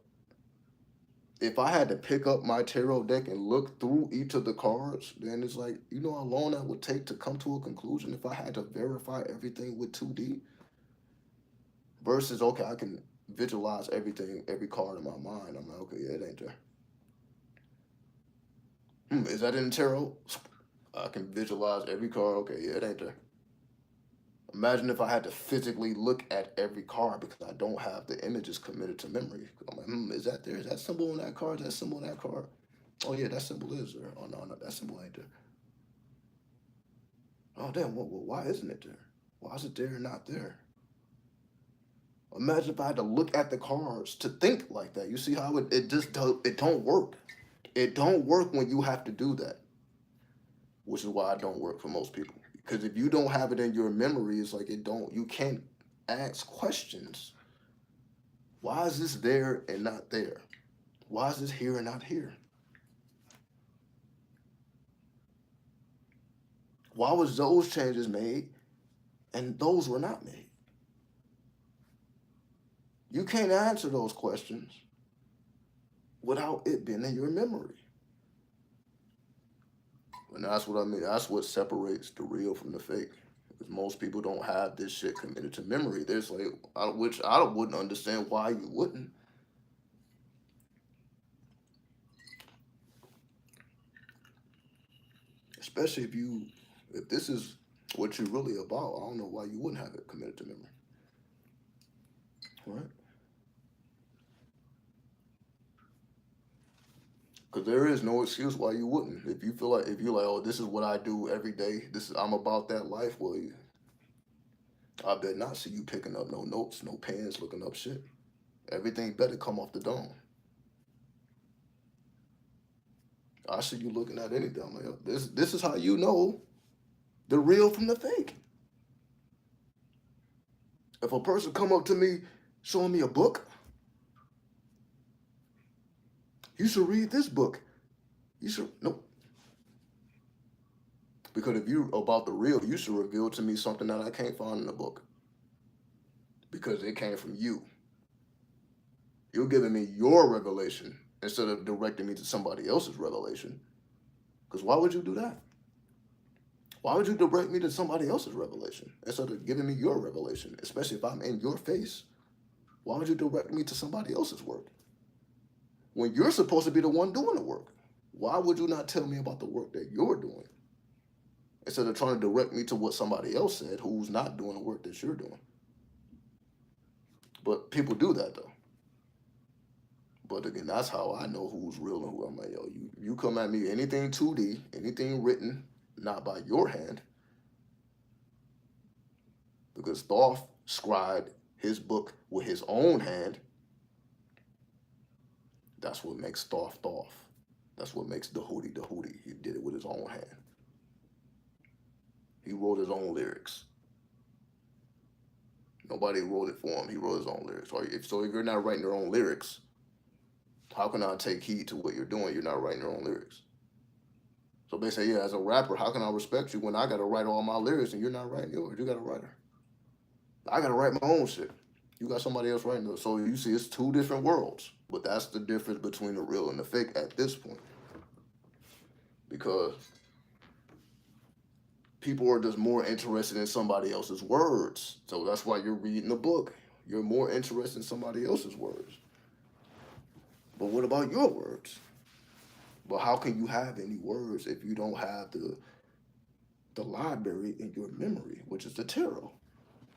If I had to pick up my tarot deck and look through each of the cards, then it's like, you know how long that would take to come to a conclusion if I had to verify everything with 2D? Versus, okay, I can visualize everything, every card in my mind. I'm like, okay, yeah, it ain't there. Is that in the tarot? I can visualize every card. Okay, yeah, it ain't there. Imagine if I had to physically look at every card because I don't have the images committed to memory. I'm like, is that there? Is that symbol on that card? Is that symbol on that card? Oh yeah, that symbol is there. Oh no, no, that symbol ain't there. Oh damn, why isn't it there? Why is it there and not there? Imagine if I had to look at the cards to think like that. You see how it just it don't work. It don't work when you have to do that, which is why it don't work for most people. Because if you don't have it in your memory, it's like it don't. You can't ask questions. Why is this there and not there? Why is this here and not here? Why was those changes made and those were not made? You can't answer those questions without it being in your memory. And that's what I mean. That's what separates the real from the fake. Because most people don't have this shit committed to memory. There's like, which I wouldn't understand why you wouldn't. Especially if this is what you're really about. I don't know why you wouldn't have it committed to memory. Right? Because there is no excuse why you wouldn't. If you feel like, if you're like, oh, this is what I do every day. I'm about that life. Well, I bet not see you picking up no notes, no pens, looking up shit. Everything better come off the dome. I see you looking at anything. I'm like, this is how you know the real from the fake. If a person come up to me showing me a book, you should read this book. You should nope. Because if you about the real, you should reveal to me something that I can't find in the book. Because it came from you. You're giving me your revelation instead of directing me to somebody else's revelation. Because why would you do that? Why would you direct me to somebody else's revelation instead of giving me your revelation, especially if I'm in your face? Why would you direct me to somebody else's work when you're supposed to be the one doing the work? Why would you not tell me about the work that you're doing instead of trying to direct me to what somebody else said who's not doing the work that you're doing? But people do that though. But again, that's how I know who's real and who I'm like, yo, you come at me, anything 2D, anything written, not by your hand, because Thoth scribed his book with his own hand. That's what makes Thoth Thoth. That's what makes the Hootie. He did it with his own hand. He wrote his own lyrics. Nobody wrote it for him. He wrote his own lyrics. So if you're not writing your own lyrics, how can I take heed to what you're doing? You're not writing your own lyrics. So they say, yeah, as a rapper, how can I respect you when I got to write all my lyrics and you're not writing yours? You got a writer. I got to write my own shit. You got somebody else writing those. So you see, it's two different worlds. But that's the difference between the real and the fake at this point. Because people are just more interested in somebody else's words. So that's why you're reading a book. You're more interested in somebody else's words. But what about your words? But how can you have any words if you don't have the library in your memory, which is the tarot?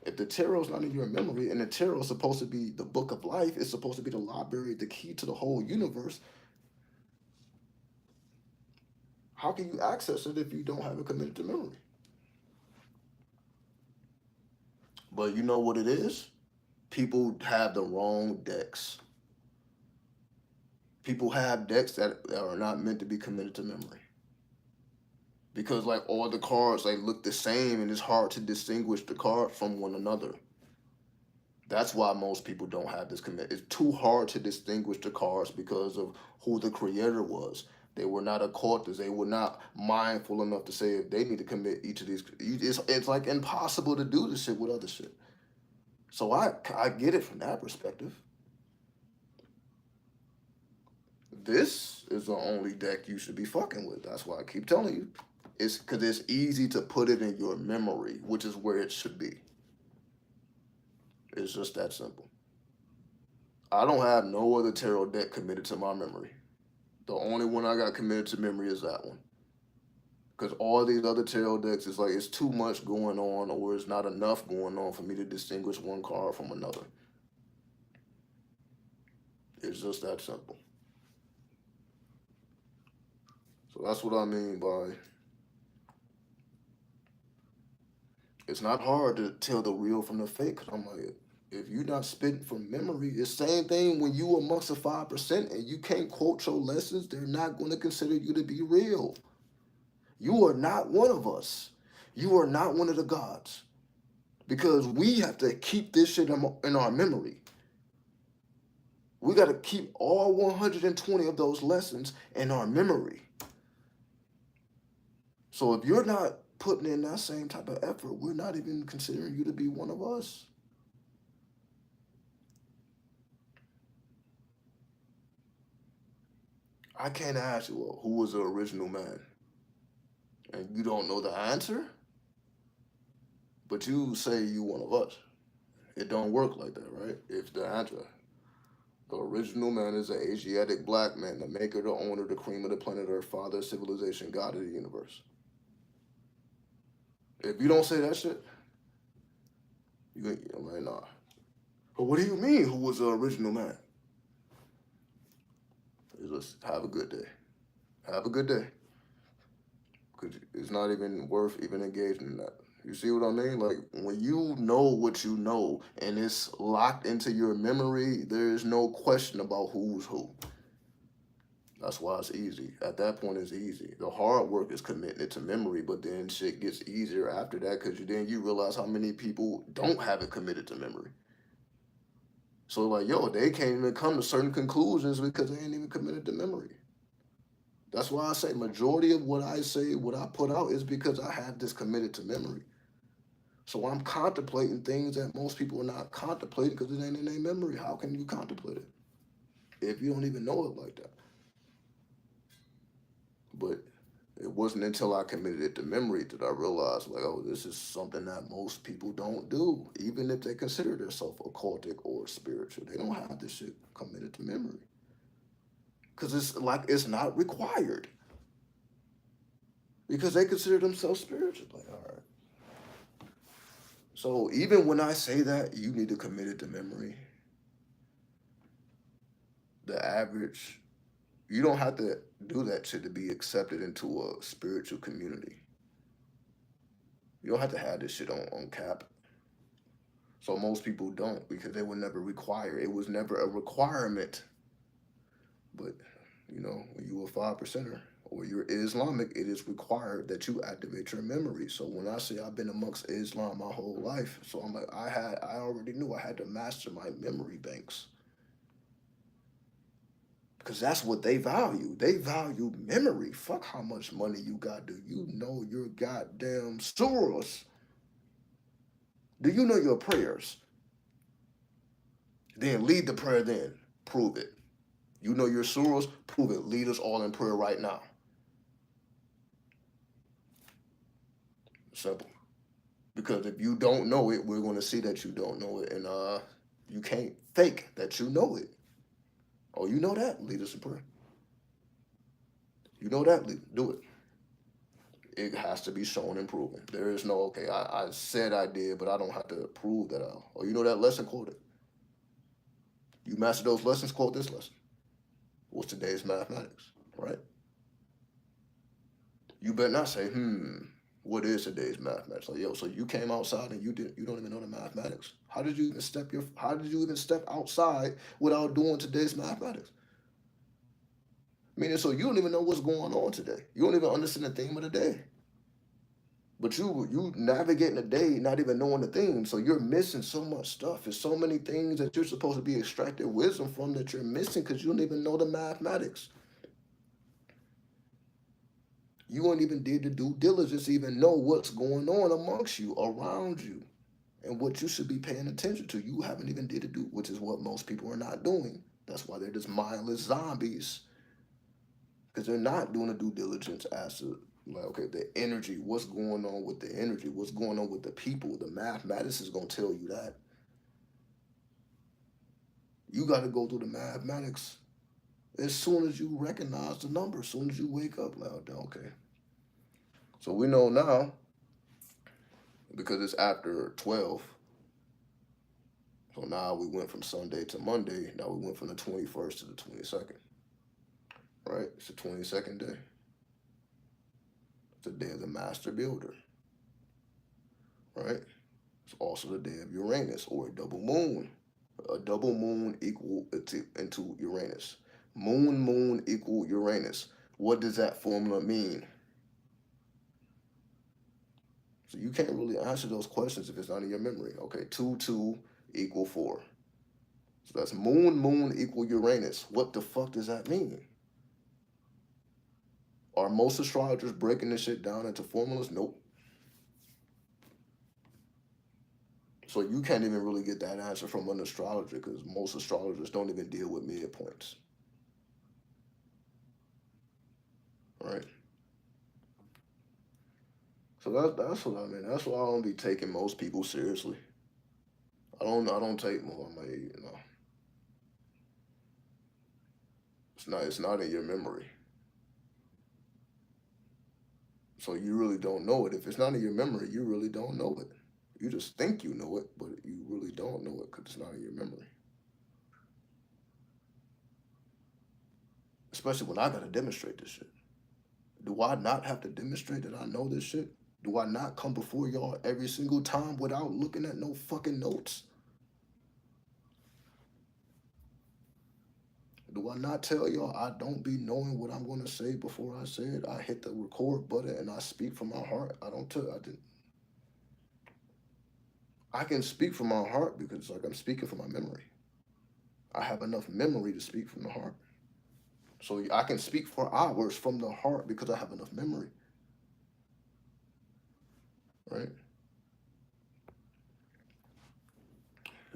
If the tarot's not in your memory and the tarot is supposed to be the book of life, it's supposed to be the library, the key to the whole universe, How can you access it if you don't have it committed to memory? But you know what it is? People have the wrong decks. People have decks that are not meant to be committed to memory. Because like all the cards they look the same and it's hard to distinguish the card from one another. That's why most people don't have this commit. It's too hard to distinguish the cards because of who the creator was. They were not occultists. They were not mindful enough to say if they need to commit each of these. It's like impossible to do this shit with other shit. So I get it from that perspective. This is the only deck you should be fucking with. That's why I keep telling you. It's because it's easy to put it in your memory, which is where it should be. It's just that simple. I don't have no other tarot deck committed to my memory. The only one I got committed to memory is that one. Because all these other tarot decks is like it's too much going on or it's not enough going on for me to distinguish one card from another. It's just that simple. So that's what I mean by it's not hard to tell the real from the fake. Cause I'm like, if you're not spitting from memory, it's the same thing when you amongst the 5% and you can't quote your lessons, they're not going to consider you to be real. You are not one of us. You are not one of the gods. Because we have to keep this shit in our memory. We got to keep all 120 of those lessons in our memory. So if you're not putting in that same type of effort, we're not even considering you to be one of us. I can't ask you, well, who was the original man? And you don't know the answer, but you say you one of us. It don't work like that, right? If the answer, the original man is an Asiatic black man, the maker, the owner, the cream of the planet Earth, father of civilization, God of the universe. If you don't say that shit, I'm like, nah. But what do you mean, who was the original man? Just have a good day. Have a good day. Because it's not even worth even engaging in that. You see what I mean? Like, when you know what you know and it's locked into your memory, there's no question about who's who. That's why it's easy. At that point, it's easy. The hard work is committing it to memory, but then shit gets easier after that because then you realize how many people don't have it committed to memory. So, like, yo, they can't even come to certain conclusions because they ain't even committed to memory. That's why I say majority of what I say, what I put out, is because I have this committed to memory. So I'm contemplating things that most people are not contemplating because it ain't in their memory. How can you contemplate it if you don't even know it like that? But it wasn't until I committed it to memory that I realized, like, oh, this is something that most people don't do, even if they consider themselves occultic or spiritual. They don't have this shit committed to memory because it's like it's not required because they consider themselves spiritual. Like, all right. So even when I say that you need to commit it to memory, the average, you don't have to do that shit to be accepted into a spiritual community. You don't have to have this shit on cap. So most people don't because they were never required. It was never a requirement. But when you a 5%er or you're Islamic, it is required that you activate your memory. So when I say I've been amongst Islam my whole life, so I'm like I already knew I had to master my memory banks. Because that's what they value. They value memory. Fuck how much money you got. Do you know your goddamn surahs? Do you know your prayers? Then lead the prayer then. Prove it. You know your surahs? Prove it. Lead us all in prayer right now. Simple. Because if you don't know it, we're going to see that you don't know it. And you can't fake that you know it. Oh, you know that? Lead us in prayer. You know that? Do it. It has to be shown and proven. There is no, okay, I said I did, but I don't have to prove that I. Oh, you know that lesson? Quote it. You master those lessons, quote this lesson. What's today's mathematics, right? You better not say, what is today's mathematics? Like, yo, so you came outside and you don't even know the mathematics. How did you even step outside without doing today's mathematics? Meaning, so you don't even know what's going on today. You don't even understand the theme of the day. But you navigating the day, not even knowing the theme. So you're missing so much stuff. There's so many things that you're supposed to be extracting wisdom from that you're missing because you don't even know the mathematics. You don't even did the due diligence to even know what's going on amongst you, around you, and what you should be paying attention to. You haven't even did it do, which is what most people are not doing. That's why they're just mindless zombies, because they're not doing the due diligence as to, like, okay, the energy, what's going on with the energy, what's going on with the people. The mathematics is gonna tell you that. You got to go through the mathematics as soon as you recognize the number, as soon as you wake up. Like, okay, so we know now because it's after 12. So now we went from Sunday to Monday. Now we went from the 21st to the 22nd. Right? It's the 22nd day. It's the day of the master builder. Right? It's also the day of Uranus or a double moon. A double moon equal into Uranus. Moon equal Uranus. What does that formula mean? So you can't really answer those questions if it's not in your memory. Okay, 2 equal 4. So that's moon equal Uranus. What the fuck does that mean? Are most astrologers breaking this shit down into formulas? Nope. So you can't even really get that answer from an astrologer because most astrologers don't even deal with midpoints. Right? So that's what I mean. That's why I don't be taking most people seriously. I don't take more. I'm like, it's not in your memory. So you really don't know it. If it's not in your memory, you really don't know it. You just think you know it, but you really don't know it because it's not in your memory. Especially when I gotta demonstrate this shit. Do I not have to demonstrate that I know this shit? Do I not come before y'all every single time without looking at no fucking notes? Do I not tell y'all I don't be knowing what I'm gonna say before I say it? I hit the record button and I speak from my heart. I don't tell. I did. I can speak from my heart because like I'm speaking from my memory. I have enough memory to speak from the heart. So I can speak for hours from the heart because I have enough memory, right?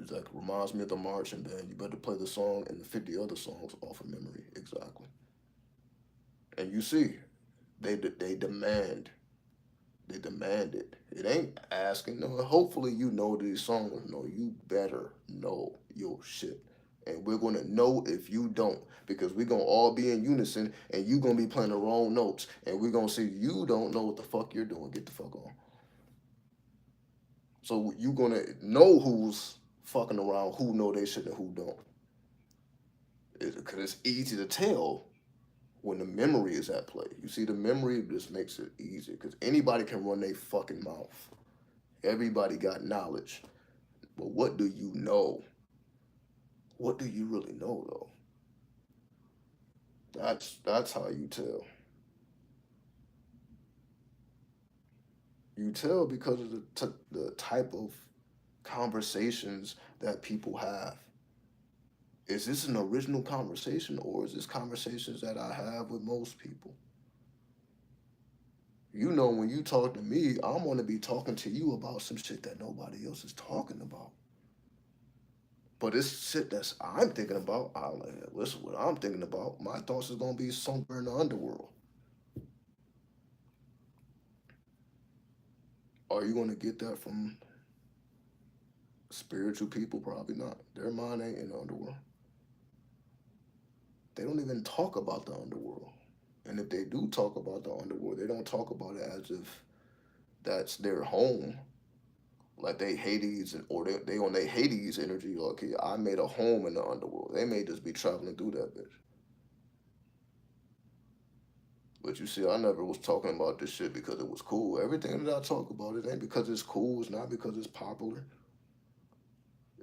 It's like reminds me of the marching band. You better play the song and the 50 other songs off of memory. Exactly. And you see, they demand. They demand it. It ain't asking. No, hopefully you know these songs. No, you better know your shit. And we're gonna know if you don't. Because we're gonna all be in unison and you gonna be playing the wrong notes. And we're gonna see you don't know what the fuck you're doing. Get the fuck on. So you gonna know who's fucking around, who know they shit and who don't. Because it's easy to tell when the memory is at play. You see, the memory just makes it easy because anybody can run their fucking mouth. Everybody got knowledge. But what do you know? What do you really know though? That's how you tell. You tell because of the type of conversations that people have. Is this an original conversation or is this conversations that I have with most people? You know, when you talk to me, I'm gonna be talking to you about some shit that nobody else is talking about. But it's shit that's I'm thinking about. I like, listen, what I'm thinking about. My thoughts is gonna be somewhere in the underworld. Are you gonna get that from spiritual people? Probably not. Their mind ain't in the underworld. They don't even talk about the underworld. And if they do talk about the underworld, they don't talk about it as if that's their home. Like they Hades or they on their Hades energy. Okay, I made a home in the underworld. They may just be traveling through that bitch. But you see, I never was talking about this shit because it was cool. Everything that I talk about, it ain't because it's cool. It's not because it's popular.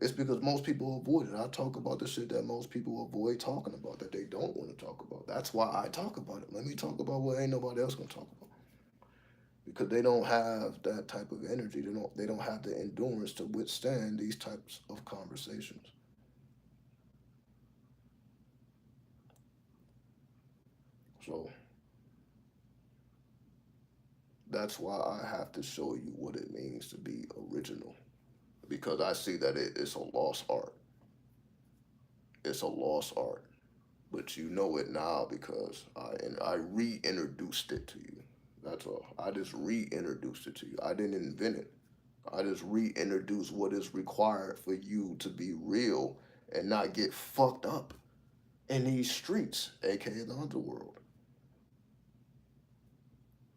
It's because most people avoid it. I talk about the shit that most people avoid talking about, that they don't want to talk about. That's why I talk about it. Let me talk about what ain't nobody else gonna talk about. Because they don't have that type of energy. They don't have the endurance to withstand these types of conversations. So that's why I have to show you what it means to be original. Because I see that it's a lost art. It's a lost art. But you know it now because I reintroduced it to you. That's all. I just reintroduced it to you. I didn't invent it. I just reintroduced what is required for you to be real and not get fucked up in these streets, aka the underworld.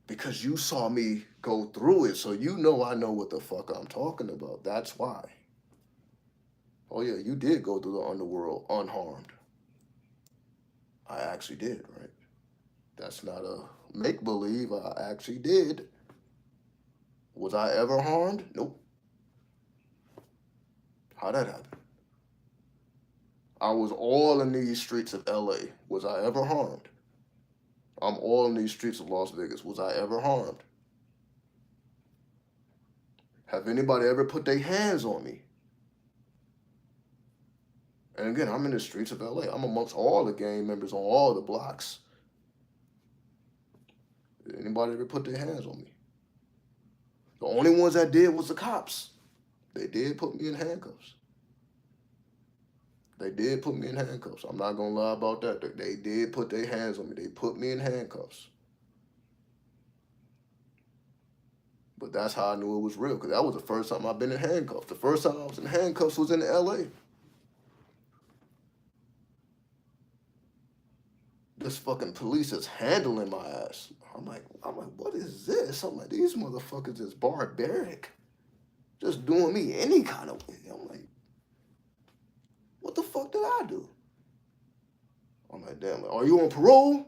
Because you saw me go through it, so you know I know what the fuck I'm talking about. That's why. Oh yeah, you did go through the underworld unharmed. I actually did, right? That's not a make believe. I actually did. Was I ever harmed? Nope. How that happen? I was all in these streets of LA. Was I ever harmed? I'm all in these streets of Las Vegas. Was I ever harmed? Have anybody ever put their hands on me? And again, I'm in the streets of LA. I'm amongst all the gang members on all the blocks. Did anybody ever put their hands on me? The only ones that did was the cops. They did put me in handcuffs. They did put me in handcuffs. I'm not gonna lie about that. They did put their hands on me. They put me in handcuffs. But that's how I knew it was real, because that was the first time I've been in handcuffs. The first time I was in handcuffs was in LA. This fucking police is handling my ass. I'm like, what is this? I'm like, these motherfuckers is barbaric. Just doing me any kind of way. I'm like, what the fuck did I do? I'm like, damn, like, are you on parole?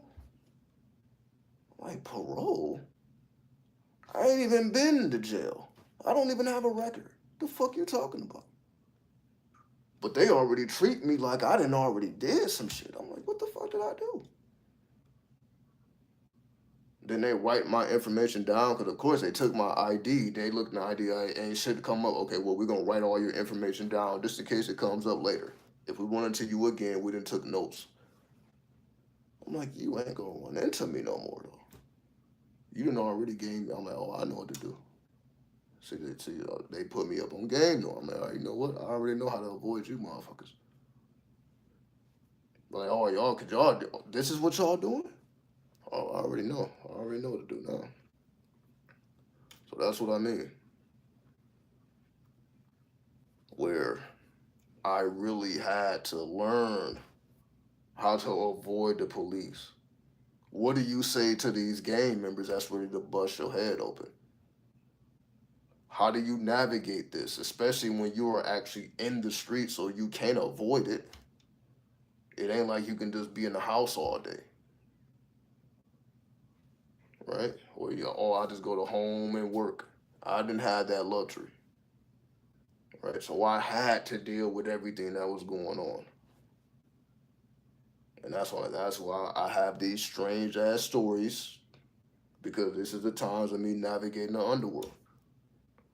I'm like, parole? I ain't even been to jail. I don't even have a record. The fuck you talking about? But they already treat me like I didn't already did some shit. I'm like, what the fuck did I do? Then they write my information down because, of course, they took my ID. They looked at the ID and shit come up. Okay, well, we're going to write all your information down just in case it comes up later. If we run into you again, we done took notes. I'm like, you ain't going to run into me no more, though. You done already gave me. I'm like, oh, I know what to do. They put me up on game, though. I'm like, all right, you know what? I already know how to avoid you motherfuckers. Like, oh, y'all, could y'all, this is what y'all doing? Oh, I already know. I already know what to do now. So that's what I mean. Where I really had to learn how to avoid the police. What do you say to these gang members that's ready to bust your head open? How do you navigate this, especially when you are actually in the street so you can't avoid it? It ain't like you can just be in the house all day, right? Or I just go to home and work. I didn't have that luxury, right? So I had to deal with everything that was going on. And that's why I have these strange ass stories, because this is the times of me navigating the underworld.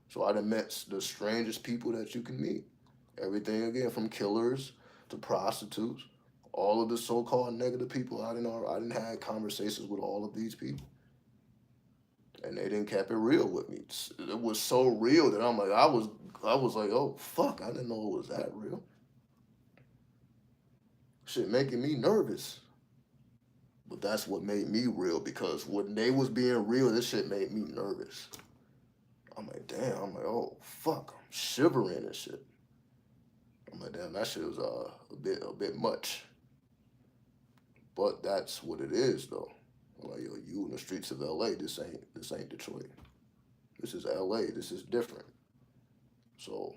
So I done met the strangest people that you can meet. Everything again from killers to prostitutes, all of the so-called negative people. I didn't have conversations with all of these people, and they didn't keep it real with me. It was so real that I was like, oh fuck, I didn't know it was that real. Shit making me nervous. But that's what made me real, because when they was being real, this shit made me nervous. I'm like, damn. I'm like, oh fuck, I'm shivering and shit. I'm like, damn, that shit was a bit much. But that's what it is, though. I'm like, yo, you in the streets of LA. This ain't Detroit. This is LA. This is different. So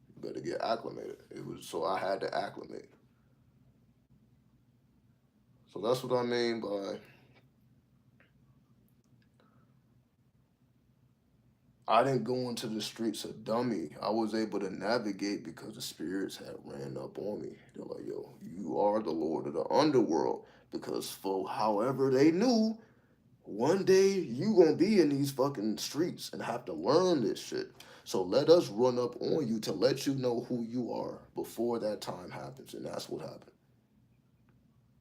you better get acclimated. So I had to acclimate. So that's what I mean by I didn't go into the streets a dummy. I was able to navigate because the spirits had ran up on me. They're like, yo, you are the Lord of the underworld. Because for however they knew, one day you gonna be in these fucking streets and have to learn this shit. So let us run up on you to let you know who you are before that time happens. And that's what happened.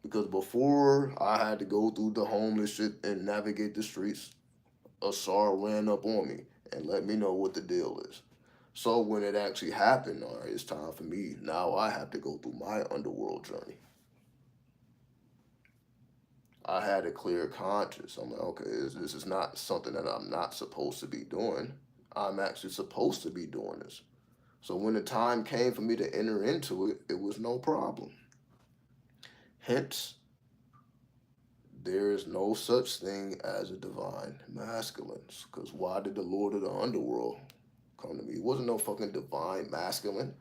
Because before I had to go through the homeless shit and navigate the streets, Asar ran up on me and let me know what the deal is. So when it actually happened, all right, it's time for me. Now I have to go through my underworld journey. I had a clear conscience. I'm like, okay, this is not something that I'm not supposed to be doing. I'm actually supposed to be doing this. So when the time came for me to enter into it, it was no problem. Hence, there is no such thing as a divine masculine. Because why did the Lord of the underworld come to me? It wasn't no fucking divine masculine.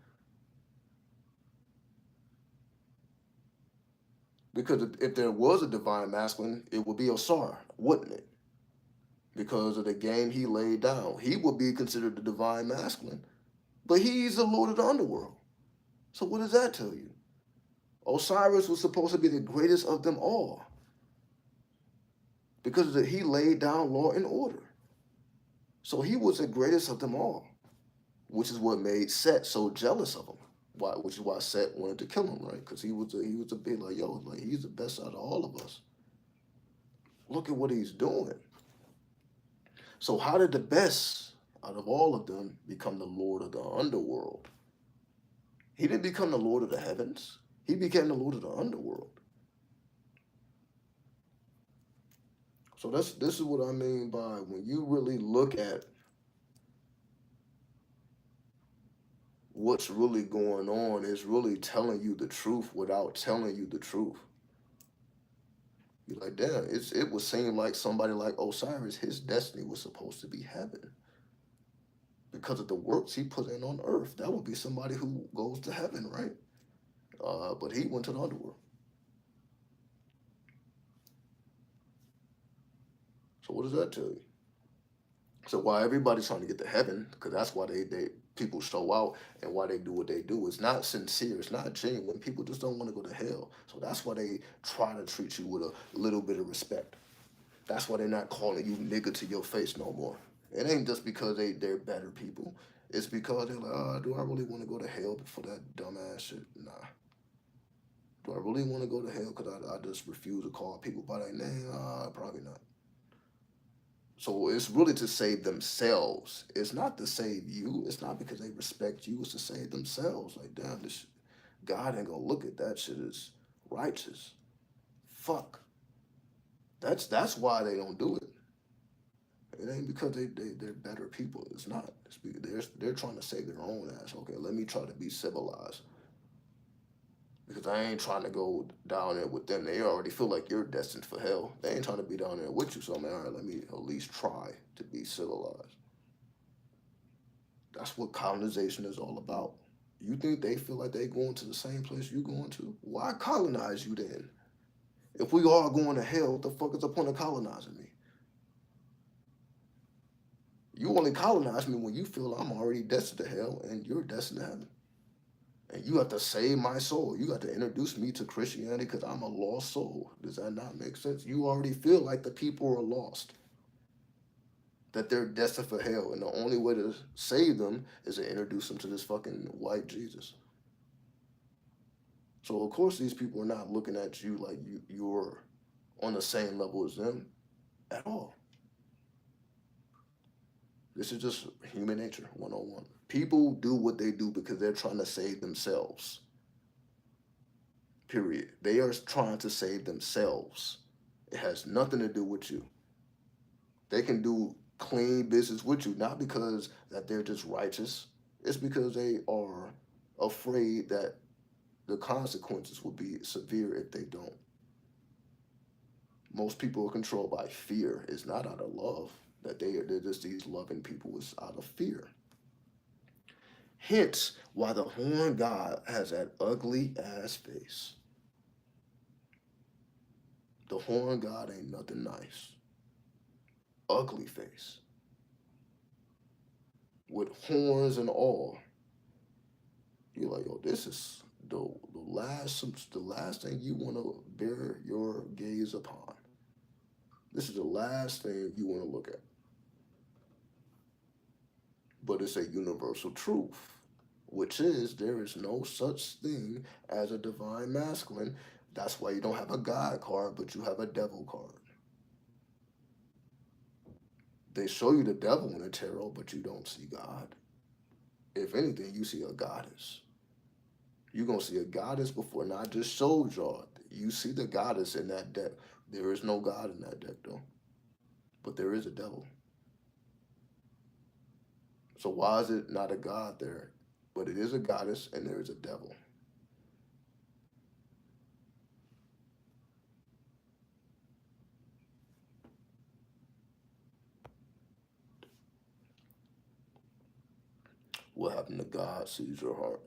Because if there was a divine masculine, it would be Osar, wouldn't it? Because of the game he laid down. He would be considered the divine masculine, but he's the Lord of the underworld. So what does that tell you? Osiris was supposed to be the greatest of them all because he laid down law and order. So he was the greatest of them all, which is what made Set so jealous of him. Why? Which is why Set wanted to kill him, right? Because he was a big like, yo, like he's the best out of all of us. Look at what he's doing. So how did the best out of all of them become the Lord of the underworld? He didn't become the Lord of the heavens. He became the Lord of the underworld. So this is what I mean by when you really look at what's really going on, it's really telling you the truth without telling you the truth. You're like, damn, it would seem like somebody like Osiris, his destiny was supposed to be heaven because of the works he put in on earth. That would be somebody who goes to heaven, right? But he went to the underworld. So what does that tell you? So why everybody's trying to get to heaven, because that's why they people show out and why they do what they do. It's not sincere. It's not genuine. People just don't want to go to hell. So that's why they try to treat you with a little bit of respect. That's why they're not calling you nigga to your face no more. It ain't just because they're better people. It's because they're like, do I really want to go to hell for that dumbass shit? Nah. Do I really want to go to hell because I just refuse to call people by their name? Probably not. So it's really to save themselves. It's not to save you. It's not because they respect you. It's to save themselves. Like, damn, this God ain't gonna look at that shit as righteous. Fuck. That's why they don't do it. It ain't because they're better people. It's not. It's because they're trying to save their own ass. Okay, let me try to be civilized. Because I ain't trying to go down there with them. They already feel like you're destined for hell. They ain't trying to be down there with you. So I'm like, all right, let me at least try to be civilized. That's what colonization is all about. You think they feel like they going to the same place you going to? Why colonize you then? If we all going to hell, what the fuck is the point of colonizing me? You only colonize me when you feel I'm already destined to hell and you're destined to heaven. And you have to save my soul. You got to introduce me to Christianity because I'm a lost soul. Does that not make sense? You already feel like the people are lost, that they're destined for hell, and the only way to save them is to introduce them to this fucking white Jesus. So of course these people are not looking at you like you're on the same level as them at all. This is just human nature 101. People do what they do because they're trying to save themselves. Period. They are trying to save themselves. It has nothing to do with you. They can do clean business with you, not because that they're just righteous. It's because they are afraid that the consequences will be severe if they don't. Most people are controlled by fear. It's not out of love that they're just these loving people. It's out of fear. Hence, why the horn god has that ugly ass face. The horn god ain't nothing nice. Ugly face. with horns and all. You're like, yo, this is the last thing you want to bear your gaze upon. This is the last thing you want to look at. But it's a universal truth, which is there is no such thing as a divine masculine. That's why you don't have a God card, but you have a devil card. They show you the devil in the tarot, but you don't see God. If anything, you see a goddess. You're gonna see a goddess before, and I just showed y'all. You see the goddess in that deck. There is no God in that deck though, but there is a devil. So why is it not a God there? But it is a goddess, and there is a devil. What happened to God sees your heart.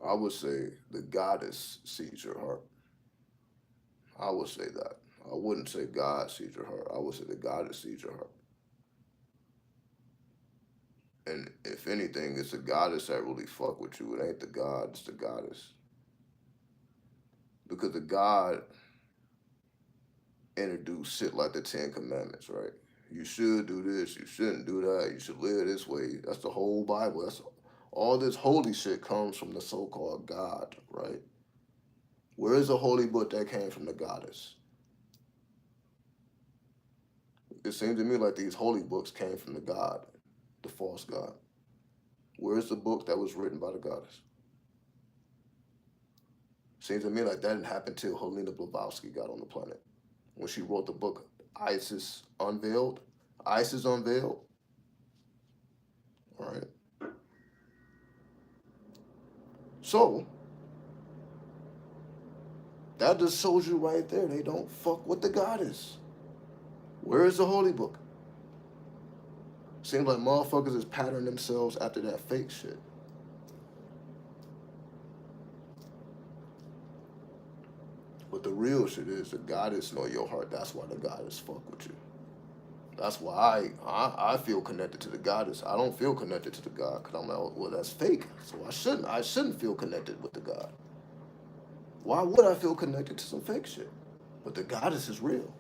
I would say the goddess sees your heart. I would say that. I wouldn't say God sees your heart. I would say the goddess sees your heart. And if anything, it's the goddess that really fuck with you. It ain't the God, it's the goddess. Because the God introduced shit like the Ten Commandments, right? You should do this, you shouldn't do that, you should live this way. That's the whole Bible. That's all this holy shit comes from the so-called God, right? Where is the holy book that came from the goddess? It seems to me like these holy books came from the God, the false God. Where's the book that was written by the goddess? Seems to me like that didn't happen till Helena Blavatsky got on the planet. When she wrote the book Isis Unveiled. Isis Unveiled, right? So, that just shows you right there they don't fuck with the goddess. Where is the holy book? Seems like motherfuckers is patterning themselves after that fake shit. But the real shit is the goddess know your heart. That's why the goddess fuck with you. That's why I feel connected to the goddess. I don't feel connected to the God because I'm like, well, that's fake. So I shouldn't feel connected with the God. Why would I feel connected to some fake shit? But the goddess is real.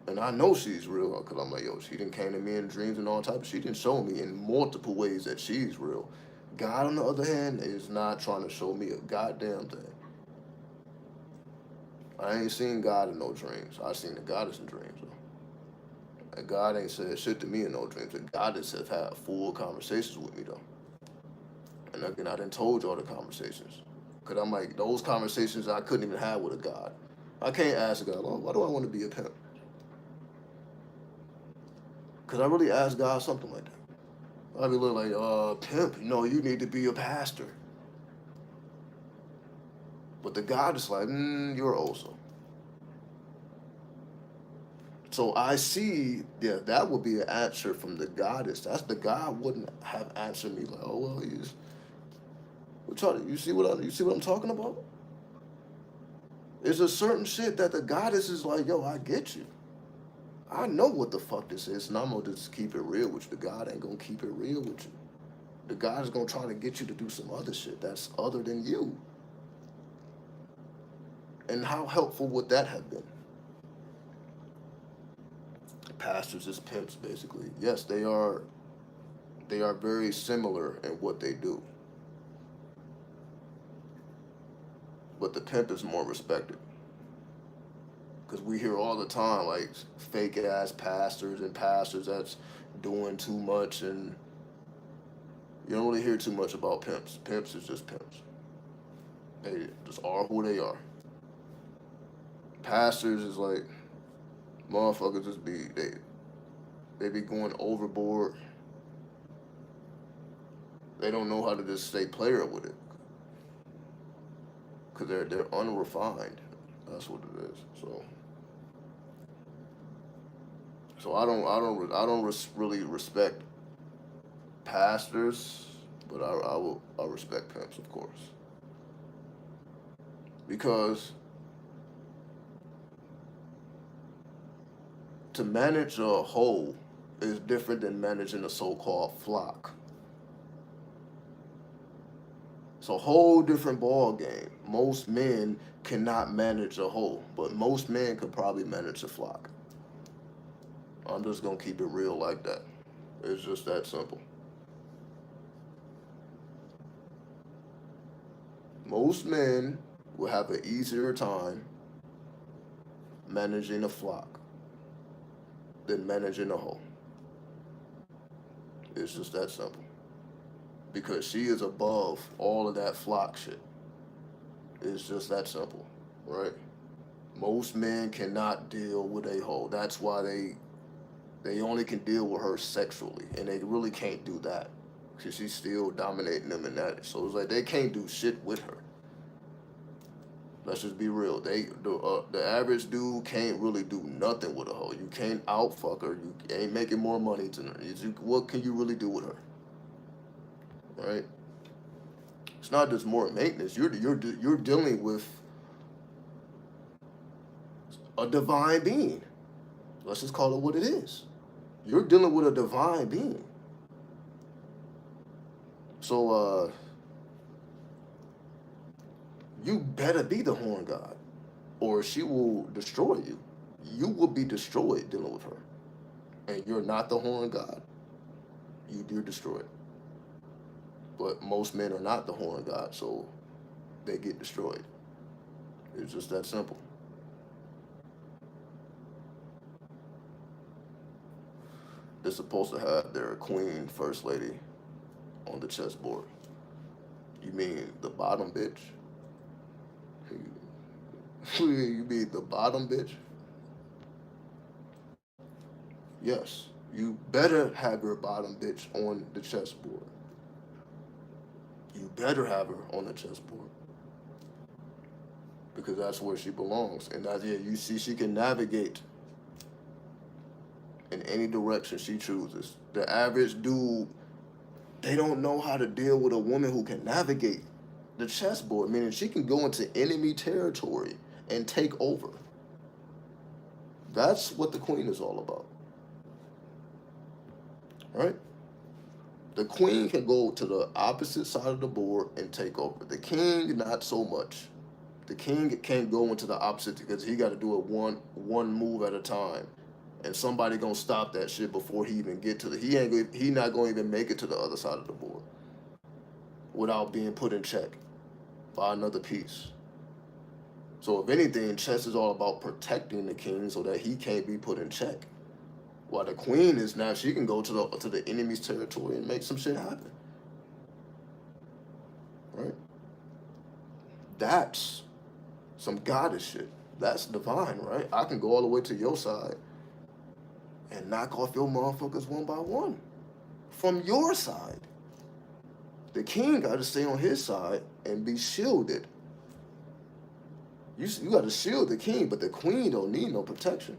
And I know she's real because I'm like, yo, she didn't came to me in dreams and all type of She didn't show me in multiple ways that she's real. God, on the other hand, is not trying to show me a goddamn thing. I ain't seen God in no dreams. I seen the goddess in dreams. And God ain't said shit to me in no dreams. The goddess have had full conversations with me though. And again, I didn't told y'all the conversations. Cause I'm like, those conversations I couldn't even have with a God. I can't ask God, oh, why do I want to be a pimp? Cause I really asked God something like that. I'd be looking like, pimp, you need to be a pastor. But the God is like, you're also. So I see, yeah, that would be an answer from the goddess. That's the God wouldn't have answered me like, oh well, you see what I'm talking about? There's a certain shit that the goddess is like, yo, I get you. I know what the fuck this is, and I'm gonna just keep it real with you. The God ain't gonna keep it real with you. The God is gonna try to get you to do some other shit that's other than you. And how helpful would that have been? Pastors is pimps, basically. Yes, they are. They are very similar in what they do, but the pimp is more respected. Because we hear all the time like fake ass pastors and pastors that's doing too much, and you don't really hear too much about pimps. Pimps is just pimps. They just are who they are. Pastors is like motherfuckers just they be going overboard. They don't know how to just stay player with it because they're unrefined. That's what it is. So So really respect pastors, but I respect pimps, of course, because to manage a whole is different than managing a so-called flock. It's a whole different ball game. Most men cannot manage a whole, but most men could probably manage a flock. I'm just gonna keep it real like that. It's just that simple. Most men will have an easier time managing a flock than managing a whole. It's just that simple. Because she is above all of that flock shit. It's just that simple, right? Most men cannot deal with a hoe. That's why they only can deal with her sexually, and they really can't do that because she's still dominating them in that. So it's like they can't do shit with her. Let's just be real. The average dude can't really do nothing with a hoe. You can't outfuck her. You ain't making more money than her. What can you really do with her, right? It's not just more maintenance. You're dealing with a divine being. Let's just call it what it is. You're dealing with a divine being. So you better be the horn god, or she will destroy you. You will be destroyed dealing with her, and you're not the horn god. You're destroyed. But most men are not the horn god, so they get destroyed. It's just that simple. They're supposed to have their queen, first lady, on the chessboard. You mean the bottom bitch? You mean the bottom bitch? Yes. You better have your bottom bitch on the chessboard. You better have her on the chessboard. Because that's where she belongs. And that, yeah, you see, she can navigate in any direction she chooses. The average dude, they don't know how to deal with a woman who can navigate the chessboard, meaning she can go into enemy territory and take over. That's what the queen is all about, right? The queen can go to the opposite side of the board and take over. The king, not so much. The king can't go into the opposite because he got to do it one move at a time, and somebody gonna stop that shit before he even get to the. He not gonna even make it to the other side of the board without being put in check by another piece. So if anything, chess is all about protecting the king so that he can't be put in check. While the queen is now, she can go to the enemy's territory and make some shit happen. Right? That's some goddess shit. That's divine, right? I can go all the way to your side and knock off your motherfuckers one by one from your side. The king got to stay on his side and be shielded. You got to shield the king, but the queen don't need no protection.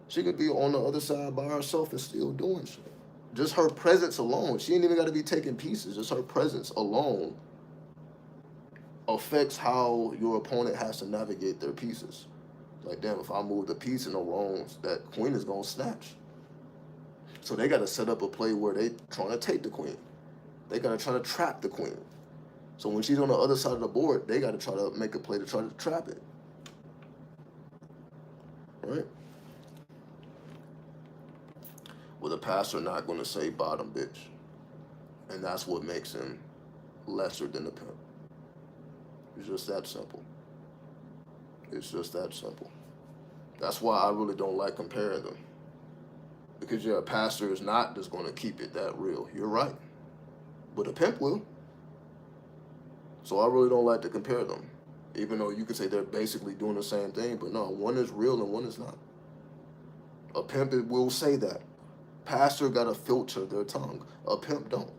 She could be on the other side by herself and still doing shit. Just her presence alone, she ain't even got to be taking pieces. Just her presence alone affects how your opponent has to navigate their pieces. Like, damn, if I move the piece in the wrong, that queen is gonna snatch. So they gotta set up a play where they trying to take the queen. They gotta try to trap the queen. So when she's on the other side of the board, they gotta try to make a play to try to trap it. Right? Well, the pastor not gonna say bottom bitch. And that's what makes him lesser than the pimp. It's just that simple. It's just that simple. That's why I really don't like comparing them. Because a pastor is not just going to keep it that real. You're right. But a pimp will. So I really don't like to compare them. Even though you could say they're basically doing the same thing, but no, one is real and one is not. A pimp will say that. Pastor got to filter their tongue. A pimp don't.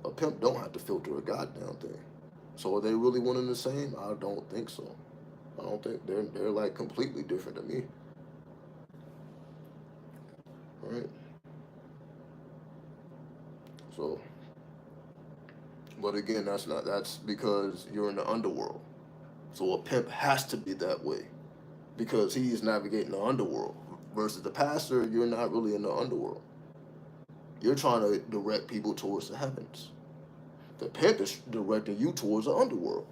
A pimp don't have to filter a goddamn thing. So are they really one and the same? I don't think so. I don't think they're like completely different to me, right? So, but again, that's because you're in the underworld. So a pimp has to be that way because he's navigating the underworld. Versus the pastor, you're not really in the underworld. You're trying to direct people towards the heavens. The pimp is directing you towards the underworld.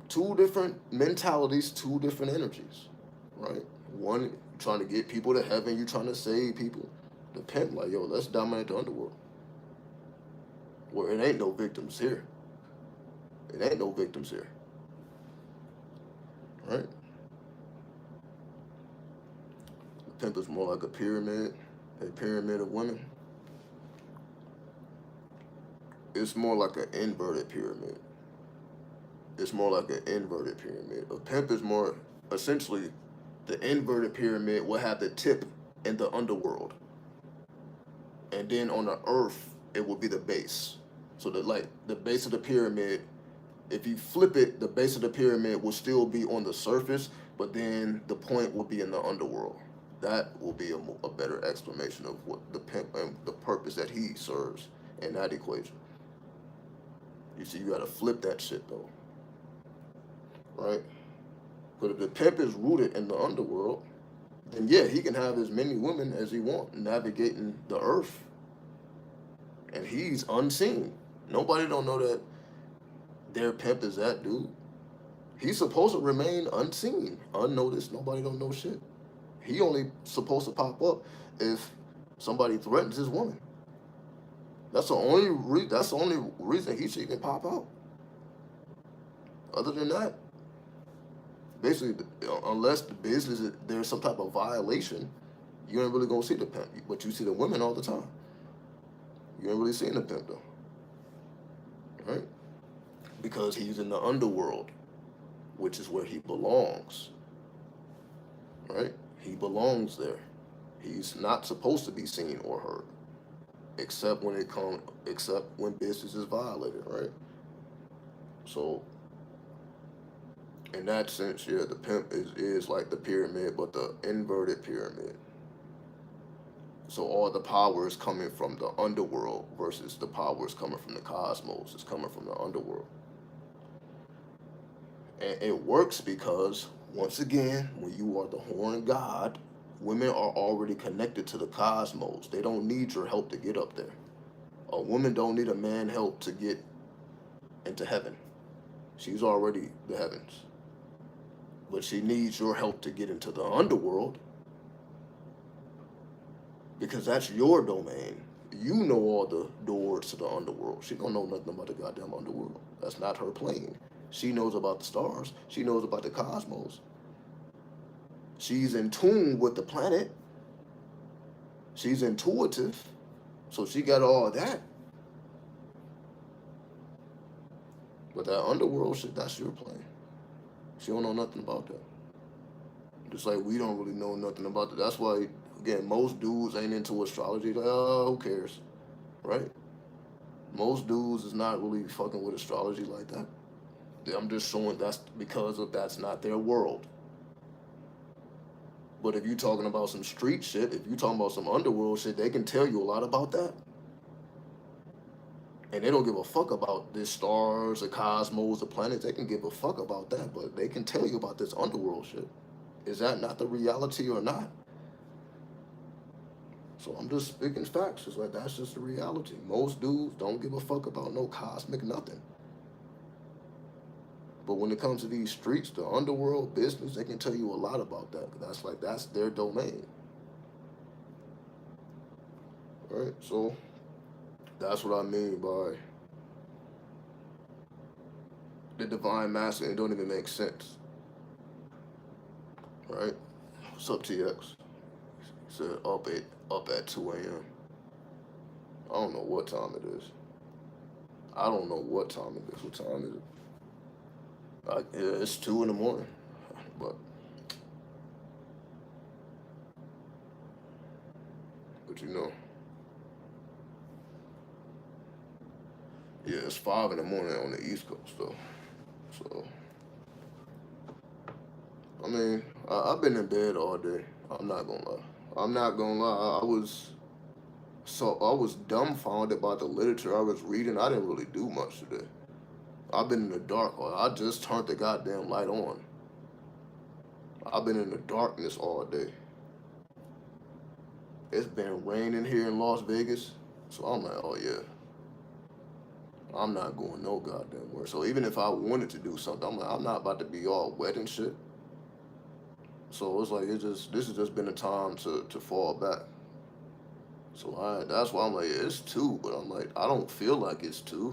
Two different mentalities, two different energies, right? One trying to get people to heaven, you trying to save people. The pimp like, yo, let's dominate the underworld. Where it ain't no victims here. It ain't no victims here, right? The pimp is more like a pyramid of women. It's more like an inverted pyramid. It's more like an inverted pyramid. A pimp is more essentially the inverted pyramid will have the tip in the underworld, and then on the earth it will be the base. So the base of the pyramid, if you flip it, the base of the pyramid will still be on the surface, but then the point will be in the underworld. That will be a better explanation of what the pimp and the purpose that he serves in that equation. You see, you got to flip that shit though, right? But if the pimp is rooted in the underworld, then yeah, he can have as many women as he wants navigating the earth, and he's unseen. Nobody don't know that their pimp is that dude. He's supposed to remain unseen, unnoticed. Nobody don't know shit. He only supposed to pop up if somebody threatens his woman. That's the only reason he should even pop out. Other than that, basically, unless the business there's some type of violation, you ain't really gonna see the pimp. But you see the women all the time. You ain't really seeing the pimp though, right? Because he's in the underworld, which is where he belongs, right? He belongs there. He's not supposed to be seen or heard, except when business is violated, right? So in that sense, yeah, the pimp is like the pyramid, but the inverted pyramid. So all the power is coming from the underworld versus the power is coming from the cosmos. It's coming from the underworld. And it works because, once again, when you are the horn god, women are already connected to the cosmos. They don't need your help to get up there. A woman don't need a man help to get into heaven. She's already the heavens. But she needs your help to get into the underworld because that's your domain. You know all the doors to the underworld. She don't know nothing about the goddamn underworld. That's not her plane. She knows about the stars. She knows about the cosmos. She's in tune with the planet. She's intuitive. So she got all that. But that underworld shit, that's your plane. She don't know nothing about that. Just like we don't really know nothing about that. That's why, again, most dudes ain't into astrology. Like, oh, who cares? Right? Most dudes is not really fucking with astrology like that. I'm just showing that's because of that's not their world. But if you talking about some street shit, if you talking about some underworld shit, they can tell you a lot about that. And they don't give a fuck about the stars, the cosmos, the planets. They can give a fuck about that, but they can tell you about this underworld shit. Is that not the reality or not? So I'm just speaking facts. It's like that's just the reality. Most dudes don't give a fuck about no cosmic nothing. But when it comes to these streets, the underworld business, they can tell you a lot about that. That's their domain. Right? So that's what I mean by the divine masculine. It don't even make sense. Right? What's up, TX? He said up at 2 a.m. I don't know what time it is. I don't know what time it is. What time is it? Yeah, it's 2 in the morning. But you know, yeah, it's 5 in the morning on the East Coast though. So I mean, I've been in bed all day. I'm not gonna lie. I'm not gonna lie. I was dumbfounded by the literature I was reading. I didn't really do much today. I've been in the dark. I just turned the goddamn light on. I've been in the darkness all day. It's been raining here in Las Vegas, so I'm like, oh yeah, I'm not going no goddamn where. So even if I wanted to do something, I'm like, I'm not about to be all wet and shit. So it's like this has just been a time to fall back. So that's why I'm like, yeah, it's two, but I'm like, I don't feel like it's two.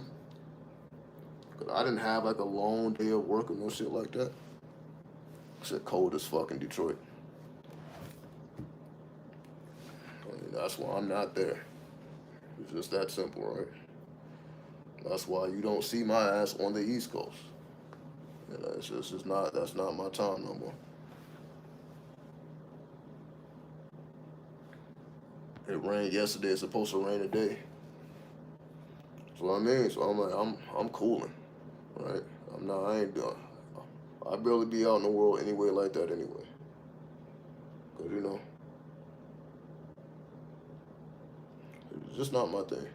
Cause I didn't have like a long day of work or no shit like that. It's cold as fuck in Detroit. I mean, that's why I'm not there. It's just that simple, right? That's why you don't see my ass on the East Coast. You know, it's not that's not my time no more. It rained yesterday. It's supposed to rain today. So I mean, so I'm like, I'm cooling, right? I'm not. I ain't doing. I barely be out in the world anyway like that anyway. Cause it's just not my thing.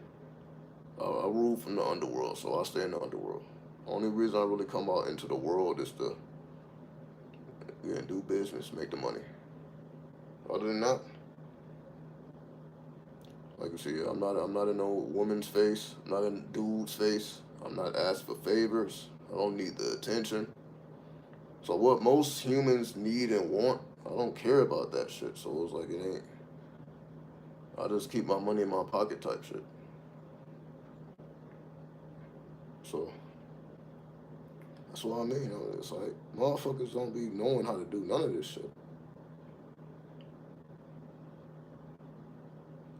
I rule from the underworld, so I stay in the underworld. Only reason I really come out into the world is to do business, make the money. Other than that, like you see, I'm not in no woman's face. I'm not in dude's face. I'm not asked for favors. I don't need the attention. So what most humans need and want, I don't care about that shit. So it's like it ain't. I just keep my money in my pocket type shit. So that's what I mean. It's like motherfuckers don't be knowing how to do none of this shit.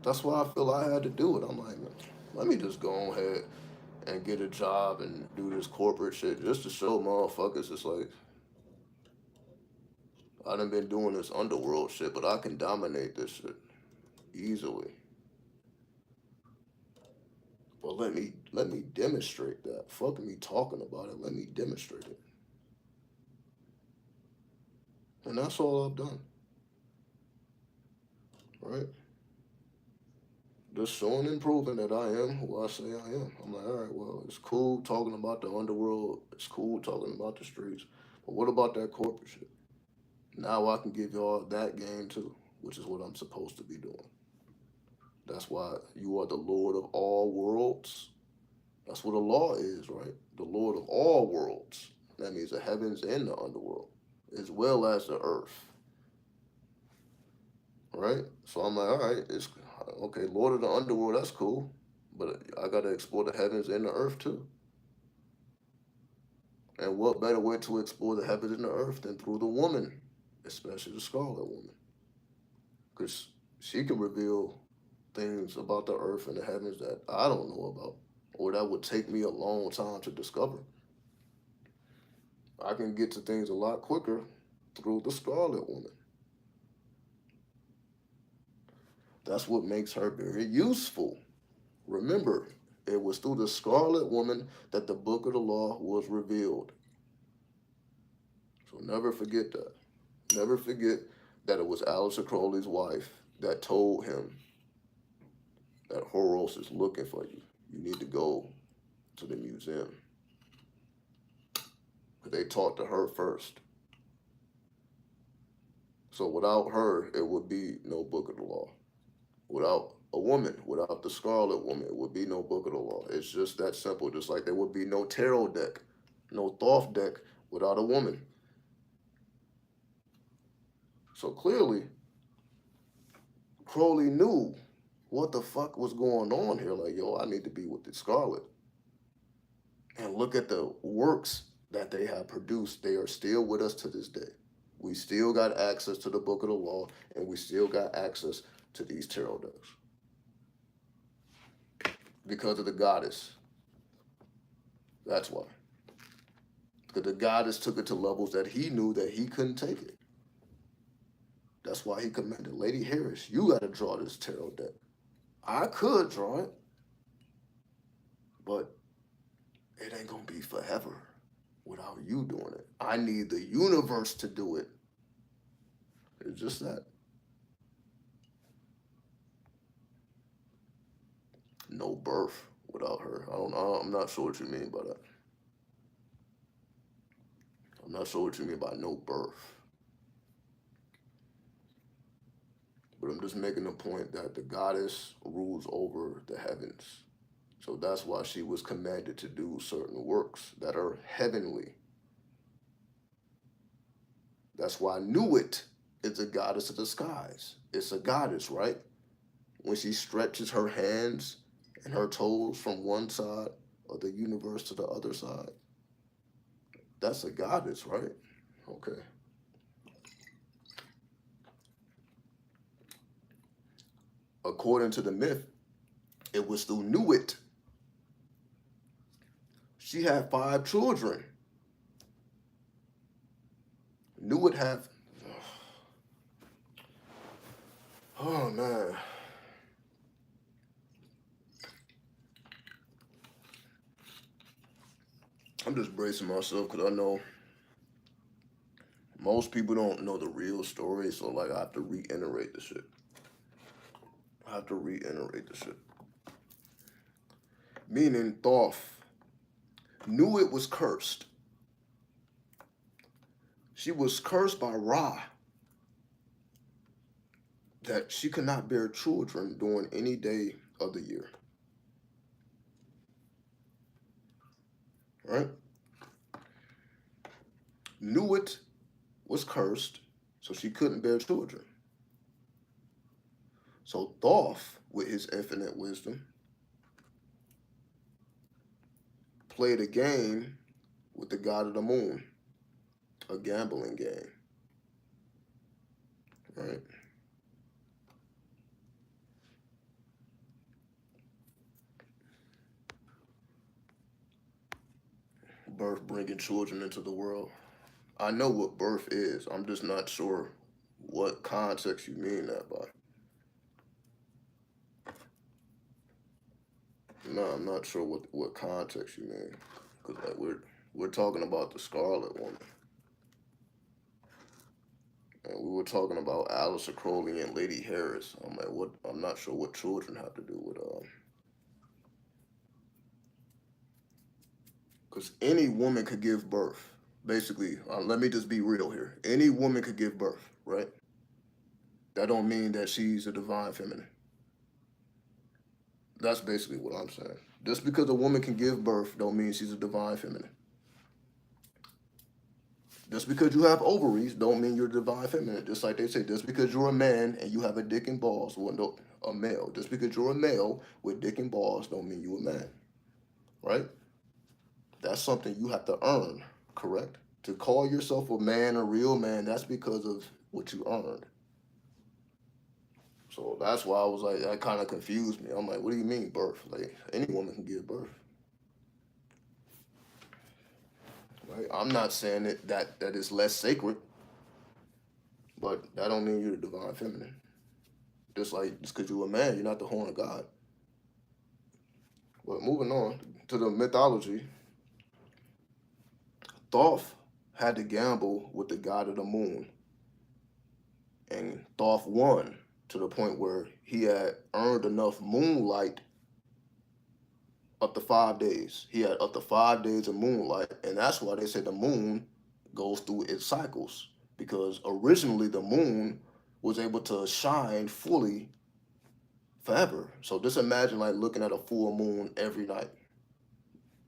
That's why I feel I had to do it. I'm like, man, let me just go ahead and get a job and do this corporate shit just to show motherfuckers it's like I done been doing this underworld shit, but I can dominate this shit easily. But let me demonstrate that. Fuck me talking about it. Let me demonstrate it. And that's all I've done. Right? Just showing and proving that I am who I say I am. I'm like, all right, well, it's cool talking about the underworld. It's cool talking about the streets. But what about that corporate shit? Now I can give y'all that game too, which is what I'm supposed to be doing. That's why you are the Lord of all worlds. That's what the law is, right? The Lord of all worlds. That means the heavens and the underworld, as well as the earth, right? So I'm like, all right, it's okay. Lord of the underworld, that's cool, but I gotta explore the heavens and the earth too. And what better way to explore the heavens and the earth than through the woman, especially the Scarlet Woman, because she can reveal things about the earth and the heavens that I don't know about, or that would take me a long time to discover. I can get to things a lot quicker through the Scarlet Woman. That's what makes her very useful. Remember, it was through the Scarlet Woman that the book of the law was revealed. So never forget that. Never forget that it was Aleister Crowley's wife that told him that Horus is looking for you. You need to go to the museum. But they talked to her first. So without her, it would be no book of the law. Without a woman, without the Scarlet Woman, it would be no book of the law. It's just that simple. Just like there would be no tarot deck, no Thoth deck without a woman. So clearly, Crowley knew what the fuck was going on here. Like, yo, I need to be with the Scarlet. And look at the works that they have produced. They are still with us to this day. We still got access to the book of the law, and we still got access to these tarot decks because of the goddess. That's why. Because the goddess took it to levels that he knew that he couldn't take it. That's why he commanded, Lady Harris, you got to draw this tarot deck. I could draw it, but it ain't going to be forever without you doing it. I need the universe to do it. It's just that. No birth without her. I'm not sure what you mean by that. I'm not sure what you mean by no birth. But I'm just making the point that the goddess rules over the heavens. So that's why she was commanded to do certain works that are heavenly. That's why Nuit is a goddess of the skies. It's a goddess, right? When she stretches her hands and her toes from one side of the universe to the other side, that's a goddess, right? Okay. According to the myth, it was through Nuit. She had 5 children. Nuit had. Oh man. I'm just bracing myself because I know most people don't know the real story, so like I have to reiterate the shit. I have to reiterate the shit. Meaning Thoth knew it was cursed. She was cursed by Ra that she could not bear children during any day of the year. Right? Knew it was cursed, so she couldn't bear children. So Thoth, with his infinite wisdom, played a game with the god of the moon, a gambling game. Right? Birth bringing children into the world. I know what birth is. I'm just not sure what context you mean that by. No, I'm not sure what context you mean. Because like we're talking about the Scarlet Woman. And we were talking about Alistair Crowley and Lady Harris. I'm like, what? I'm not sure what children have to do with because any woman could give birth. Basically, let me just be real here. Any woman could give birth, right? That don't mean that she's a divine feminine. That's basically what I'm saying. Just because a woman can give birth don't mean she's a divine feminine. Just because you have ovaries don't mean you're a divine feminine. Just like they say, just because you're a man and you have a dick and balls, well, no, a male. Just because you're a male with dick and balls don't mean you're a man, right? That's something you have to earn, correct? To call yourself a man, a real man, that's because of what you earned. So that's why I was like, that kind of confused me. I'm like, what do you mean birth? Like, any woman can give birth. Right? I'm not saying that it's less sacred, but that don't mean you're the divine feminine. Just because you're a man, you're not the horn of God. But moving on to the mythology, Thoth had to gamble with the god of the moon, and Thoth won to the point where he had earned enough moonlight up to 5 days. He had up to 5 days of moonlight, and that's why they say the moon goes through its cycles because originally the moon was able to shine fully forever. So just imagine like looking at a full moon every night.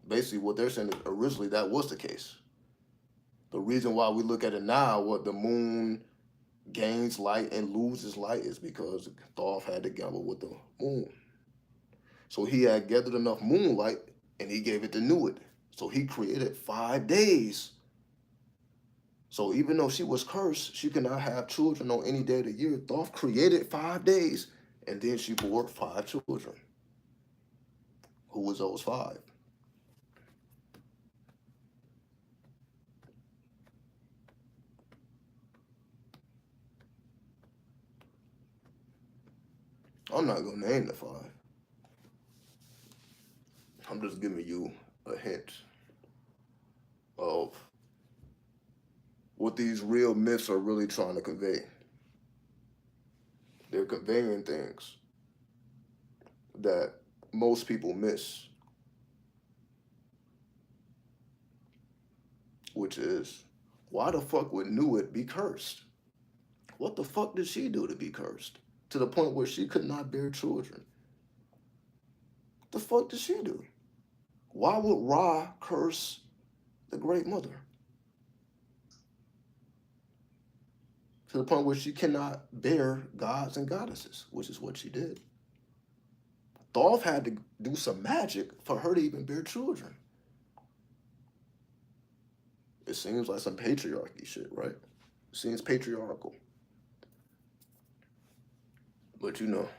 Basically, what they're saying is originally that was the case. The reason why we look at it now, what the moon gains light and loses light, is because Thoth had to gamble with the moon. So he had gathered enough moonlight and he gave it to Nuit. So he created 5 days. So even though she was cursed, she could not have children on any day of the year. Thoth created 5 days and then she bore 5 children. Who was those 5? I'm not gonna name the 5. I'm just giving you a hint of what these real myths are really trying to convey. They're conveying things that most people miss, which is, why the fuck would Nuit be cursed? What the fuck did she do to be cursed? To the point where she could not bear children. The fuck did she do? Why would Ra curse the Great Mother? To the point where she cannot bear gods and goddesses, which is what she did. Thoth had to do some magic for her to even bear children. It seems like some patriarchy shit, right? It seems patriarchal. But you know,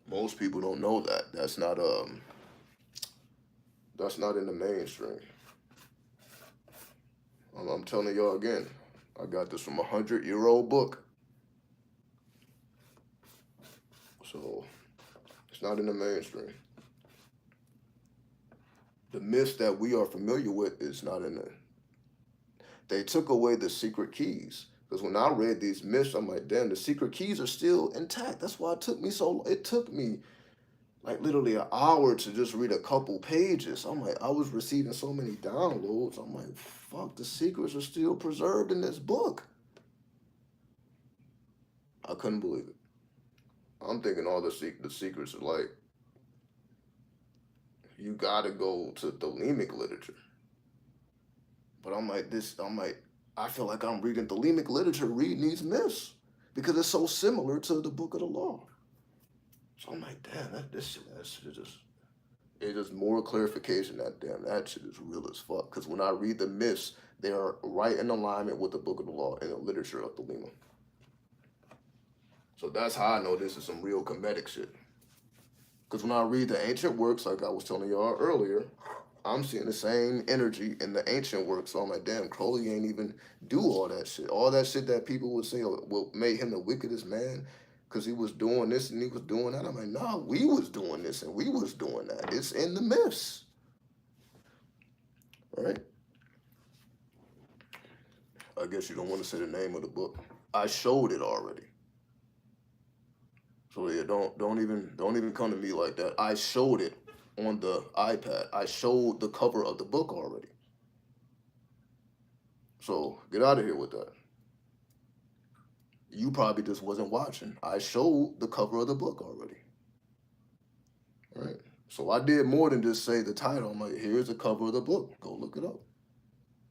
most people don't know that. That's not in the mainstream. I'm telling y'all again, I got this from 100-year-old book. So it's not in the mainstream. The myths that we are familiar with is not in there. They took away the secret keys. Because when I read these myths, I'm like, damn, the secret keys are still intact. That's why it took me so long. It took me like literally an hour to just read a couple pages. I'm like, I was receiving so many downloads. I'm like, fuck, the secrets are still preserved in this book. I couldn't believe it. I'm thinking all the secrets are like, you gotta go to Thelemic literature. But I feel like I'm reading Thelemic literature, reading these myths, because it's so similar to the Book of the Law. So I'm like, damn, that shit is just, it's just more clarification that, damn, that shit is real as fuck. Because when I read the myths, they are right in alignment with the Book of the Law and the literature of Thelema. So that's how I know this is some real comedic shit. Because when I read the ancient works, like I was telling y'all earlier, I'm seeing the same energy in the ancient works. So I'm like, damn, Crowley ain't even do all that shit. All that shit that people would say will made him the wickedest man because he was doing this and he was doing that. I'm like, nah, we was doing this and we was doing that. It's in the myths. Right? I guess you don't want to say the name of the book. I showed it already. So yeah, don't even come to me like that. I showed it on the iPad. I showed the cover of the book already. So get out of here with that. You probably just wasn't watching. I showed the cover of the book already. Right? So I did more than just say the title. I'm like, here's the cover of the book. Go look it up.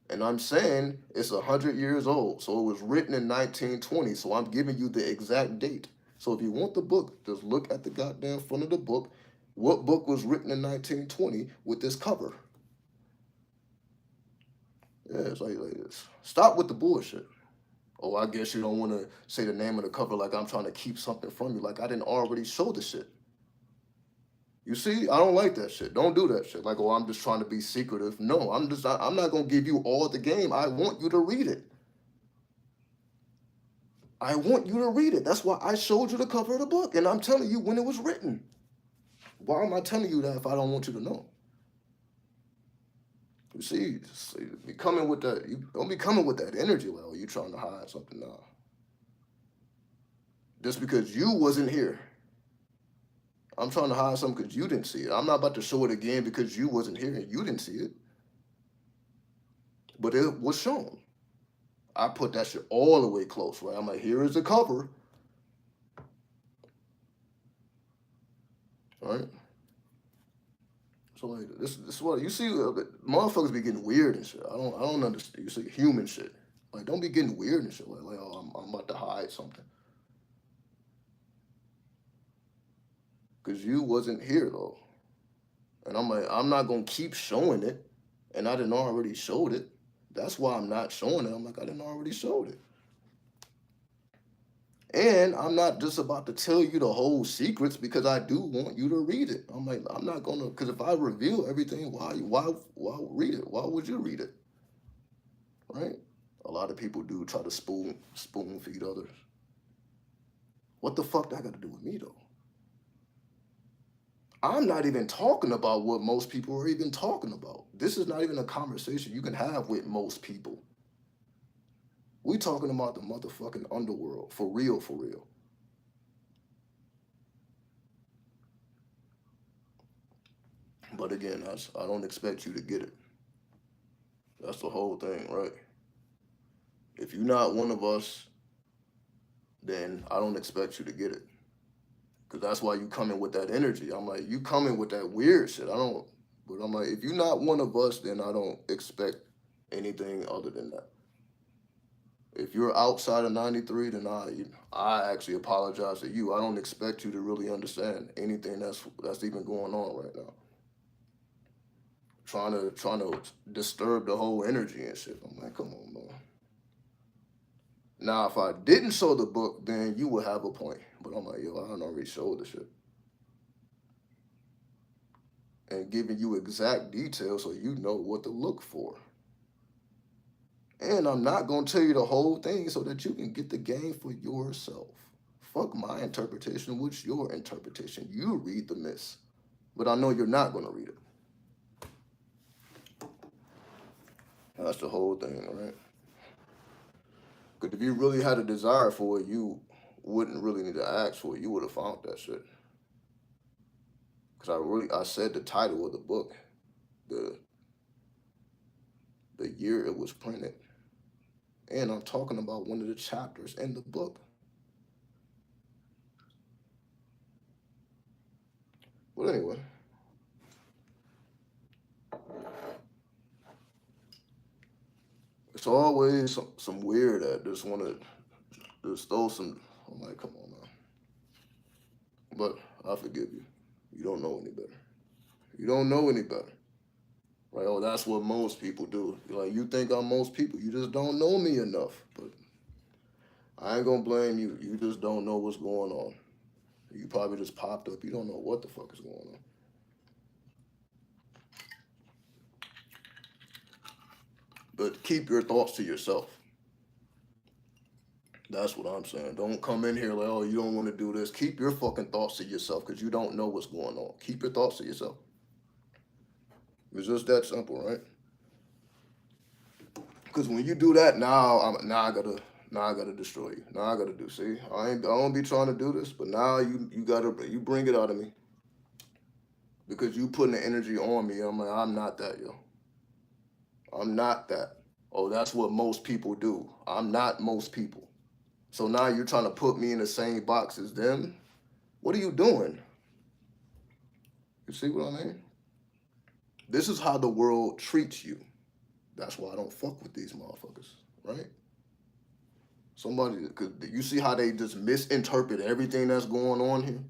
And I'm saying it's 100 years old. So it was written in 1920. So I'm giving you the exact date. So if you want the book, just look at the goddamn front of the book. What book was written in 1920 with this cover? Yeah, it's like this. Stop with the bullshit. Oh, I guess you don't want to say the name of the cover like I'm trying to keep something from you. Like I didn't already show the shit. You see, I don't like that shit. Don't do that shit. Like, oh, I'm just trying to be secretive. No, I'm not gonna give you all the game. I want you to read it. I want you to read it. That's why I showed you the cover of the book, and I'm telling you when it was written. Why am I telling you that if I don't want you to know? You see, be coming with that. You don't be coming with that energy. Like, oh, you trying to hide something now? Just because you wasn't here. I'm trying to hide something because you didn't see it. I'm not about to show it again because you wasn't here and you didn't see it. But it was shown. I put that shit all the way close, right? I'm like, here is the cover. Right? So like this is what you see. Motherfuckers be getting weird and shit. I don't understand. You see human shit. Like don't be getting weird and shit. Like oh, I'm about to hide something. Cause you wasn't here though. And I'm like, I'm not gonna keep showing it. And I didn't already showed it. That's why I'm not showing it. I'm like, I didn't already showed it. And I'm not just about to tell you the whole secrets because I do want you to read it. I'm like, I'm not gonna because if I reveal everything, why read it? Why would you read it? Right? A lot of people do try to spoon feed others. What the fuck that got to do with me though? I'm not even talking about what most people are even talking about. This is not even a conversation you can have with most people. We talking about the motherfucking underworld. For real, for real. But again, I don't expect you to get it. That's the whole thing, right? If you're not one of us, then I don't expect you to get it. Because that's why you come in with that energy. I'm like, you come in with that weird shit. I don't, but I'm like, if you're not one of us, then I don't expect anything other than that. If you're outside of 93, then I actually apologize to you. I don't expect you to really understand anything that's even going on right now. Trying to disturb the whole energy and shit. I'm like, come on, man. Now, if I didn't show the book, then you would have a point. But I'm like, yo, I don't already showed the shit. And giving you exact details so you know what to look for. And I'm not going to tell you the whole thing so that you can get the game for yourself. Fuck my interpretation. What's your interpretation? You read the miss. But I know you're not going to read it. That's the whole thing, right? Because if you really had a desire for it, you wouldn't really need to ask for it. You would have found that shit. Because I said the title of the book, the the year it was printed, and I'm talking about one of the chapters in the book. But anyway, it's always some weird that just want to just throw some. I'm like, come on, man. But I forgive you. You don't know any better. You don't know any better. Right? Oh, that's what most people do. You're like, you think I'm most people. You just don't know me enough. But I ain't gonna blame you. You just don't know what's going on. You probably just popped up. You don't know what the fuck is going on. But keep your thoughts to yourself. That's what I'm saying. Don't come in here like, oh, you don't want to do this. Keep your fucking thoughts to yourself because you don't know what's going on. Keep your thoughts to yourself. It's just that simple, right? Because when you do that, now I gotta destroy you. Now I gotta do. See, I don't be trying to do this, but now you bring it out of me because you putting the energy on me. I'm like, I'm not that, yo. I'm not that. Oh, that's what most people do. I'm not most people. So now you're trying to put me in the same box as them. What are you doing? You see what I mean? This is how the world treats you. That's why I don't fuck with these motherfuckers, right? Somebody, cause you see how they just misinterpret everything that's going on here.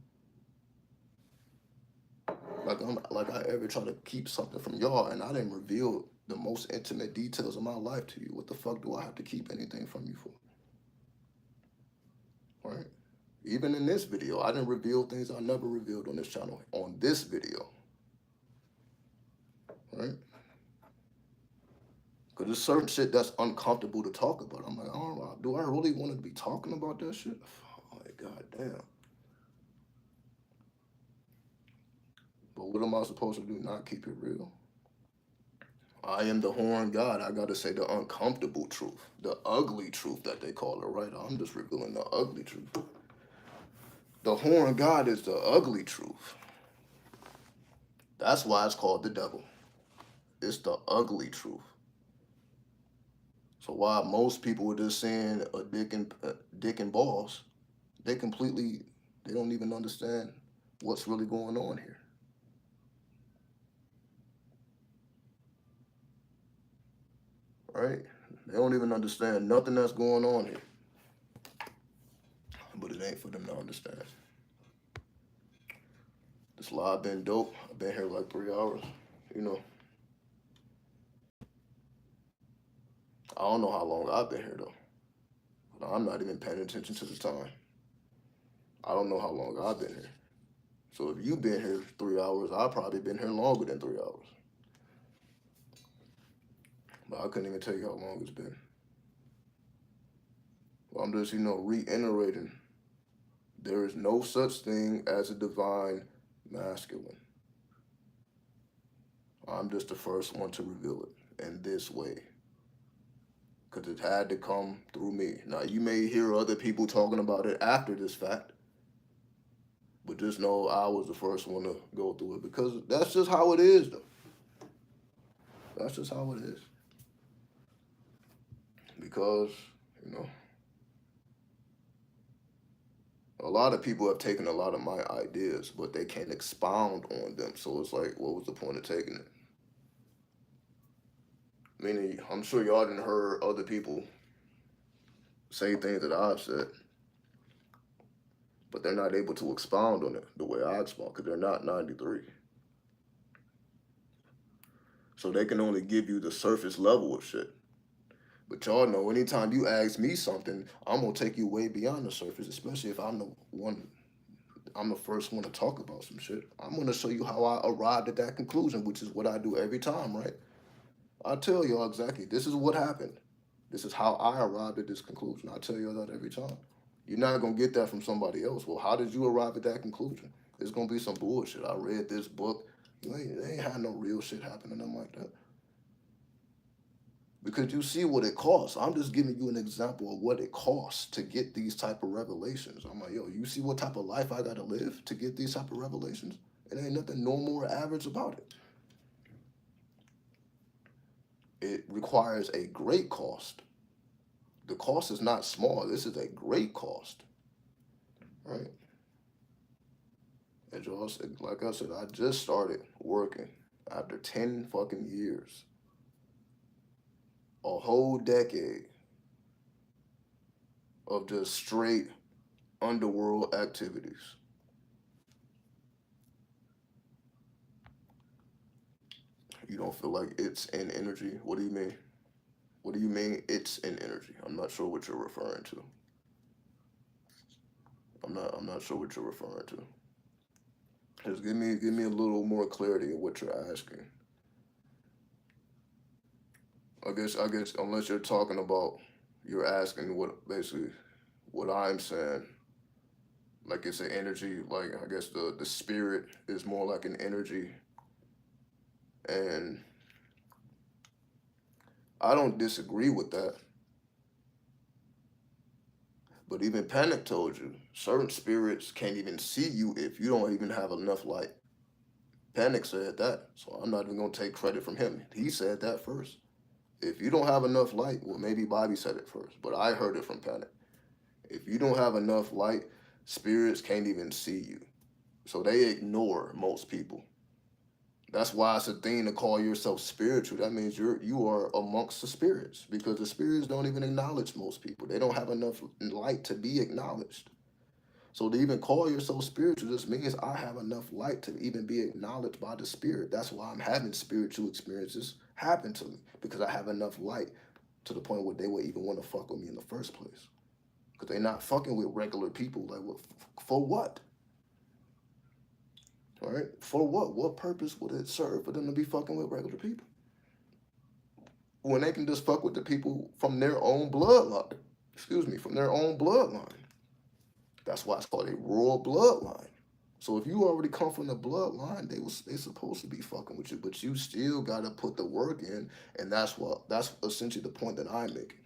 Like I ever try to keep something from y'all, and I didn't reveal the most intimate details of my life to you. What the fuck do I have to keep anything from you for? Right? Even in this video, I didn't reveal things I never revealed on this channel. On this video, right? Because there's certain shit that's uncomfortable to talk about. I'm like, I don't know, do I really want to be talking about that shit? Oh my god damn. But what am I supposed to do? Not keep it real? I am the horn god. I gotta say the uncomfortable truth, the ugly truth that they call it, right? I'm just revealing the ugly truth. The horn god is the ugly truth. That's why it's called the devil. It's the ugly truth. So while most people are just saying a dick and balls, they completely they don't even understand what's really going on here. Right? They don't even understand nothing that's going on here. But it ain't for them to understand. This live been dope. I've been here like 3 hours. You know, I don't know how long I've been here though. But I'm not even paying attention to the time. I don't know how long I've been here. So if you've been here 3 hours, I've probably been here longer than 3 hours. But I couldn't even tell you how long it's been. Well, I'm just, reiterating. There is no such thing as a divine masculine. I'm just the first one to reveal it in this way. because it had to come through me. Now, you may hear other people talking about it after this fact, but just know I was the first one to go through it because that's just how it is, though. That's just how it is. Because, you know, a lot of people have taken a lot of my ideas, but they can't expound on them. So it's like, what was the point of taking it? Meaning, I'm sure y'all didn't heard other people say things that I've said, but they're not able to expound on it the way I expound because they're not 93. So they can only give you the surface level of shit. But y'all know, anytime you ask me something, I'm gonna take you way beyond the surface, especially if I'm the first one to talk about some shit. I'm gonna show you how I arrived at that conclusion, which is what I do every time, right? I tell y'all exactly, this is what happened. This is how I arrived at this conclusion. I tell y'all that every time. You're not gonna get that from somebody else. Well, how did you arrive at that conclusion? It's gonna be some bullshit. I read this book. They ain't had no real shit happening to them like that. Because you see what it costs. I'm just giving you an example of what it costs to get these type of revelations. I'm like, yo, you see what type of life I gotta live to get these type of revelations? It ain't nothing normal or average about it. It requires a great cost. The cost is not small. This is a great cost, right? And y'all, like I said, I just started working after 10 fucking years, a whole decade of just straight underworld activities. You don't feel like it's in energy? What do you mean? What do you mean it's in energy? I'm not sure what you're referring to. I'm not sure what you're referring to. Just give me a little more clarity of what you're asking. I guess unless you're talking about, you're asking what basically what I'm saying. Like it's an energy. Like I guess the spirit is more like an energy, and I don't disagree with that. But even Panic told you certain spirits can't even see you if you don't even have enough light. Panic said that, so I'm not even gonna take credit from him. He said that first. If you don't have enough light, well, maybe Bobby said it first, but I heard it from Panic. If you don't have enough light, spirits can't even see you. So they ignore most people. That's why it's a thing to call yourself spiritual. That means you are amongst the spirits because the spirits don't even acknowledge most people. They don't have enough light to be acknowledged. So to even call yourself spiritual just means I have enough light to even be acknowledged by the spirit. That's why I'm having spiritual experiences happen to me because I have enough light to the point where they would even want to fuck with me in the first place. Because they're not fucking with regular people. Like, for what? All right? For what? What purpose would it serve for them to be fucking with regular people? When they can just fuck with the people from their own bloodline. Excuse me, from their own bloodline. That's why it's called a royal bloodline. So if you already come from the bloodline, they supposed to be fucking with you, but you still gotta put the work in, and that's essentially the point that I'm making.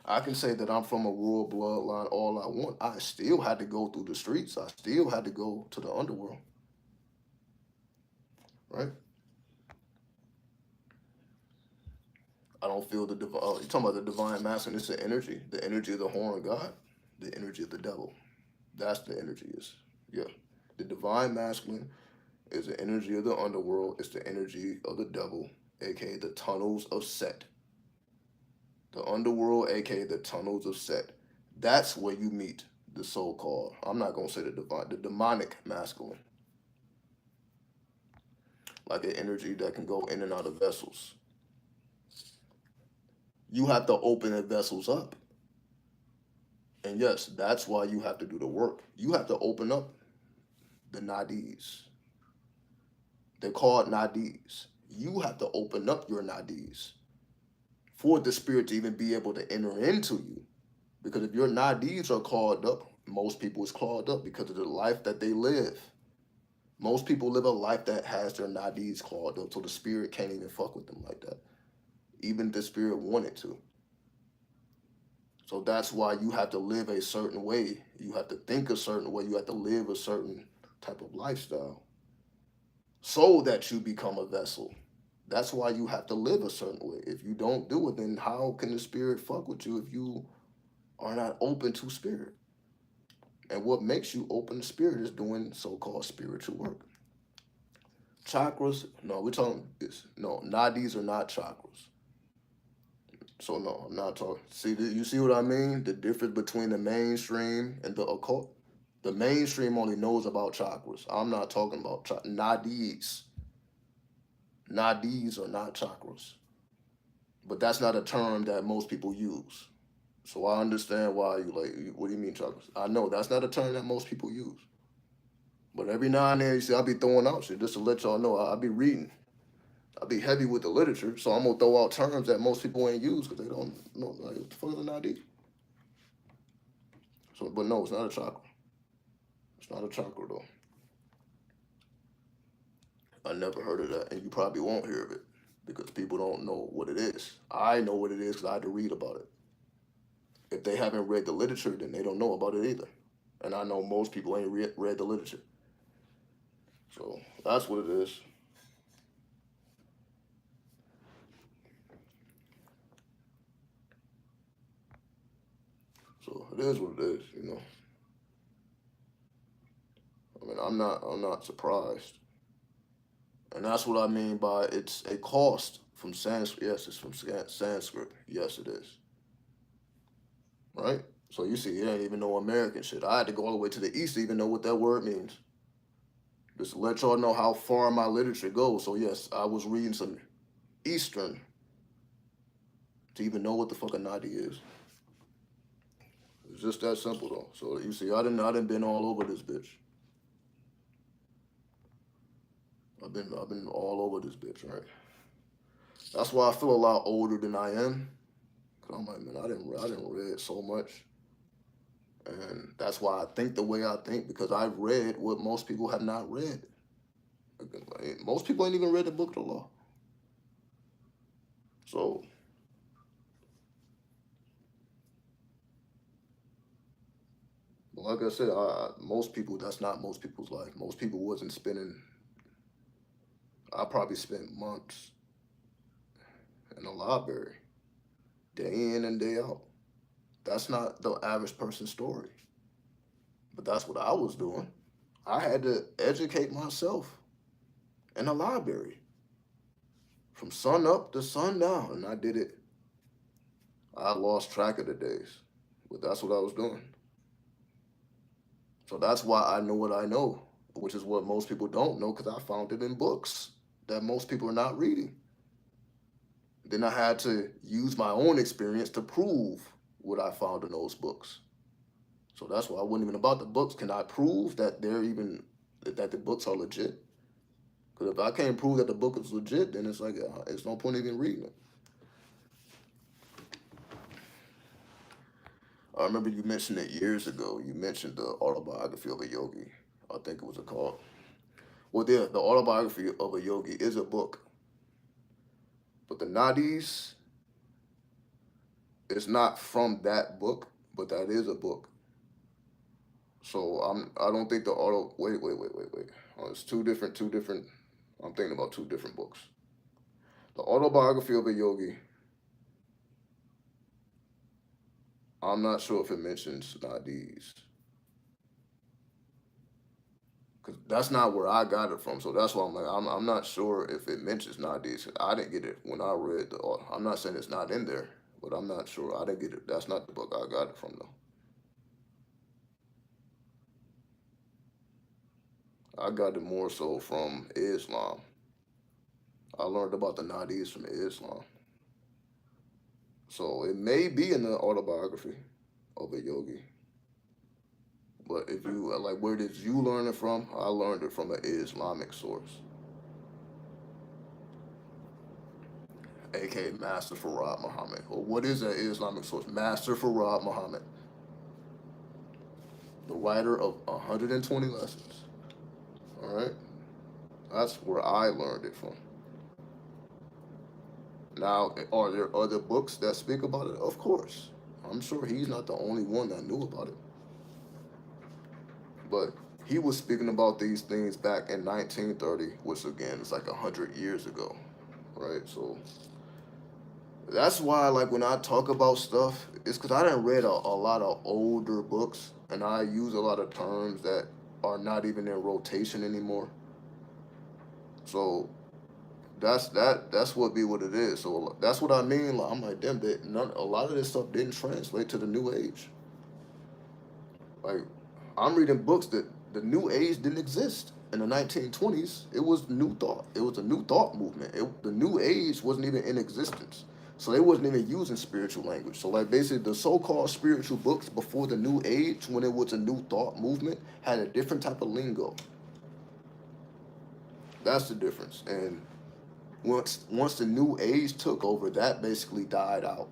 I can say that I'm from a royal bloodline all I want. I still had to go through the streets. I still had to go to the underworld, right? I don't feel the divine. You're talking about the divine masculine. It's the energy of the horn god, the energy of the devil. That's the energy is. Yeah, the divine masculine is the energy of the underworld. It's the energy of the devil, aka the tunnels of Set. The underworld, aka the tunnels of Set. That's where you meet the so-called. I'm not gonna say the divine, the demonic masculine, like an energy that can go in and out of vessels. You have to open the vessels up, and yes, that's why you have to do the work. You have to open up the nadis. They're called nadis. You have to open up your nadis for the spirit to even be able to enter into you. Because if your nadis are clogged up, most people is clogged up because of the life that they live. Most people live a life that has their nadis clogged up, so the spirit can't even fuck with them like that. Even if the spirit wanted to. So that's why you have to live a certain way. You have to think a certain way. You have to live a certain type of lifestyle so that you become a vessel. That's why you have to live a certain way. If you don't do it, then how can the spirit fuck with you if you are not open to spirit? And what makes you open to spirit is doing so-called spiritual work. Chakras, no, we're talking this. No, nadis are not chakras. So no, I'm not talking. See, you see what I mean? The difference between the mainstream and the occult. The mainstream only knows about chakras. I'm not talking about nadis. Nadis are not chakras, but that's not a term that most people use. So I understand why you like. What do you mean chakras? I know that's not a term that most people use. But every now and then, you see, I'll be throwing out shit just to let y'all know. I'll be reading. I'll be heavy with the literature, so I'm gonna throw out terms that most people ain't use because they don't know. Like, what the fuck is an ID? So, but no, it's not a chakra. It's not a chakra though. I never heard of that, and you probably won't hear of it because people don't know what it is. I know what it is because I had to read about it. If they haven't read the literature, then they don't know about it either. And I know most people ain't read the literature. So that's what it is. So it is what it is, you know. I mean, I'm not surprised. And that's what I mean by it's a cost from Sanskrit. Yes, it's from Sanskrit. Yes, it is. Right? So you see, it ain't even no American shit. I had to go all the way to the east to even know what that word means. Just to let y'all know how far my literature goes. So yes, I was reading some Eastern to even know what the fuck a nadi is. It's just that simple though. So you see, I didn't been all over this bitch. I've been all over this bitch, right? That's why I feel a lot older than I am. Cause I'm like, man, I didn't read so much, and that's why I think the way I think because I've read what most people have not read. Like, most people ain't even read the book of the law. So, like I said, most people that's not most people's life. Most people wasn't spending. I probably spent months in the library, day in and day out. That's not the average person's story, but that's what I was doing. I had to educate myself in the library from sun up to sun down, and I did it. I lost track of the days, but that's what I was doing. So that's why I know what I know, which is what most people don't know because I found it in books that most people are not reading. Then I had to use my own experience to prove what I found in those books. So that's why I wasn't even about the books. Can I prove that they're even that the books are legit? Because if I can't prove that the book is legit, then it's like it's no point even reading it. I remember you mentioned it years ago. You mentioned the autobiography of a yogi. I think it was a called. Well, the autobiography of a yogi is a book, but the nadis is not from that book, but that is a book. So I don't think the auto. Wait. It's two different. I'm thinking about two different books. The autobiography of a yogi. I'm not sure if it mentions nadis because that's not where I got it from. So that's why I'm not sure if it mentions nadis. I didn't get it when I read the. I'm not saying it's not in there, but I'm not sure. I didn't get it. That's not the book I got it from though. I got it more so from Islam. I learned about the nadis from Islam. So it may be in the autobiography of a yogi. But if you like, where did you learn it from? I learned it from an Islamic source, aka Master Farad Muhammad. Well, what is that Islamic source? Master Farad Muhammad, the writer of 120 lessons. All right, that's where I learned it from. Now, are there other books that speak about it? Of course. I'm sure he's not the only one that knew about it. But he was speaking about these things back in 1930, which again is like 100 years ago, right? So that's why, like, when I talk about stuff, it's because I done read a lot of older books, and I use a lot of terms that are not even in rotation anymore. So that's what be what it is. So that's what I mean. Like, I'm like, damn, that a lot of this stuff didn't translate to the new age. Like, I'm reading books that the new age didn't exist in the 1920s. It was new thought. It was a new thought movement. The new age wasn't even in existence. So they wasn't even using spiritual language. So like basically the so-called spiritual books before the new age, when it was a new thought movement, had a different type of lingo. That's the difference. And once the new age took over, that basically died out.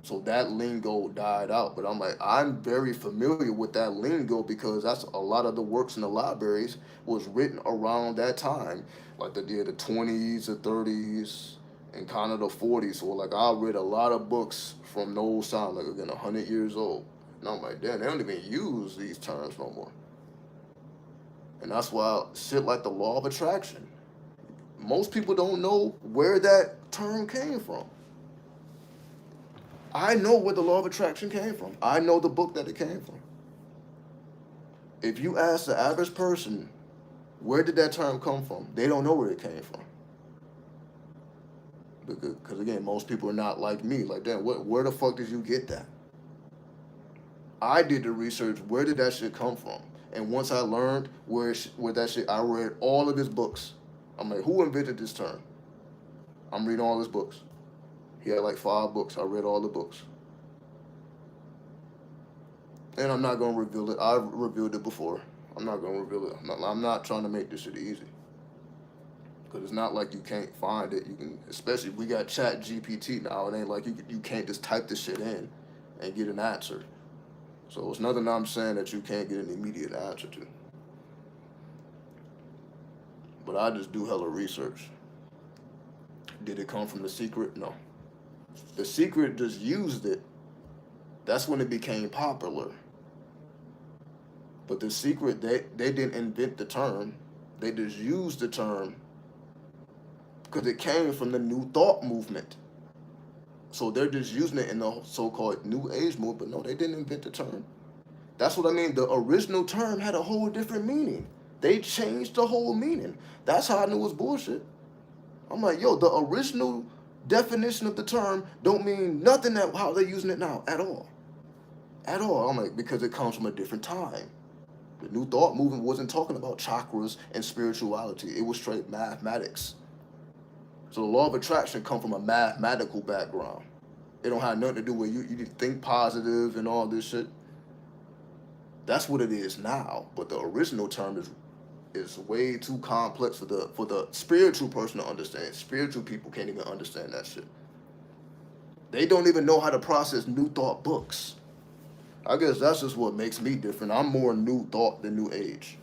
So that lingo died out. But I'm like, I'm very familiar with that lingo because that's a lot of the works in the libraries was written around that time, like the 20s, the 30s, and kind of the 40s. So like I read a lot of books from those times, like again, 100 years old. And I'm like, damn, they don't even use these terms no more. And that's why shit like the law of attraction, most people don't know where that term came from. I know where the law of attraction came from. I know the book that it came from. If you ask the average person, where did that term come from? They don't know where it came from. Because again, most people are not like me. Like, damn, where the fuck did you get that? I did the research. Where did that shit come from? And once I learned where that shit, I read all of his books. I'm like, who invented this term? I'm reading all his books. He had like 5 books. I read all the books. And I'm not gonna reveal it. I've revealed it before. I'm not gonna reveal it. I'm not trying to make this shit easy. Cause it's not like you can't find it. You can, especially we got Chat GPT now. It ain't like you can't just type this shit in and get an answer. So it's nothing I'm saying that you can't get an immediate answer to. But I just do hella research. Did it come from The Secret? No. The Secret just used it. That's when it became popular. But The Secret, they didn't invent the term. They just used the term because it came from the New Thought movement. So they're just using it in the so-called New Age movement. But no, they didn't invent the term. That's what I mean. The original term had a whole different meaning. They changed the whole meaning. That's how I knew it was bullshit. I'm like, yo, the original definition of the term don't mean nothing that how they're using it now at all. At all. I'm like, because it comes from a different time. The New Thought movement wasn't talking about chakras and spirituality. It was straight mathematics. So the law of attraction come from a mathematical background. It don't have nothing to do with you think positive and all this shit. That's what it is now. But the original term is way too complex for the spiritual person to understand. Spiritual people can't even understand that shit. They don't even know how to process New Thought books. I guess that's just what makes me different. I'm more New Thought than New Age.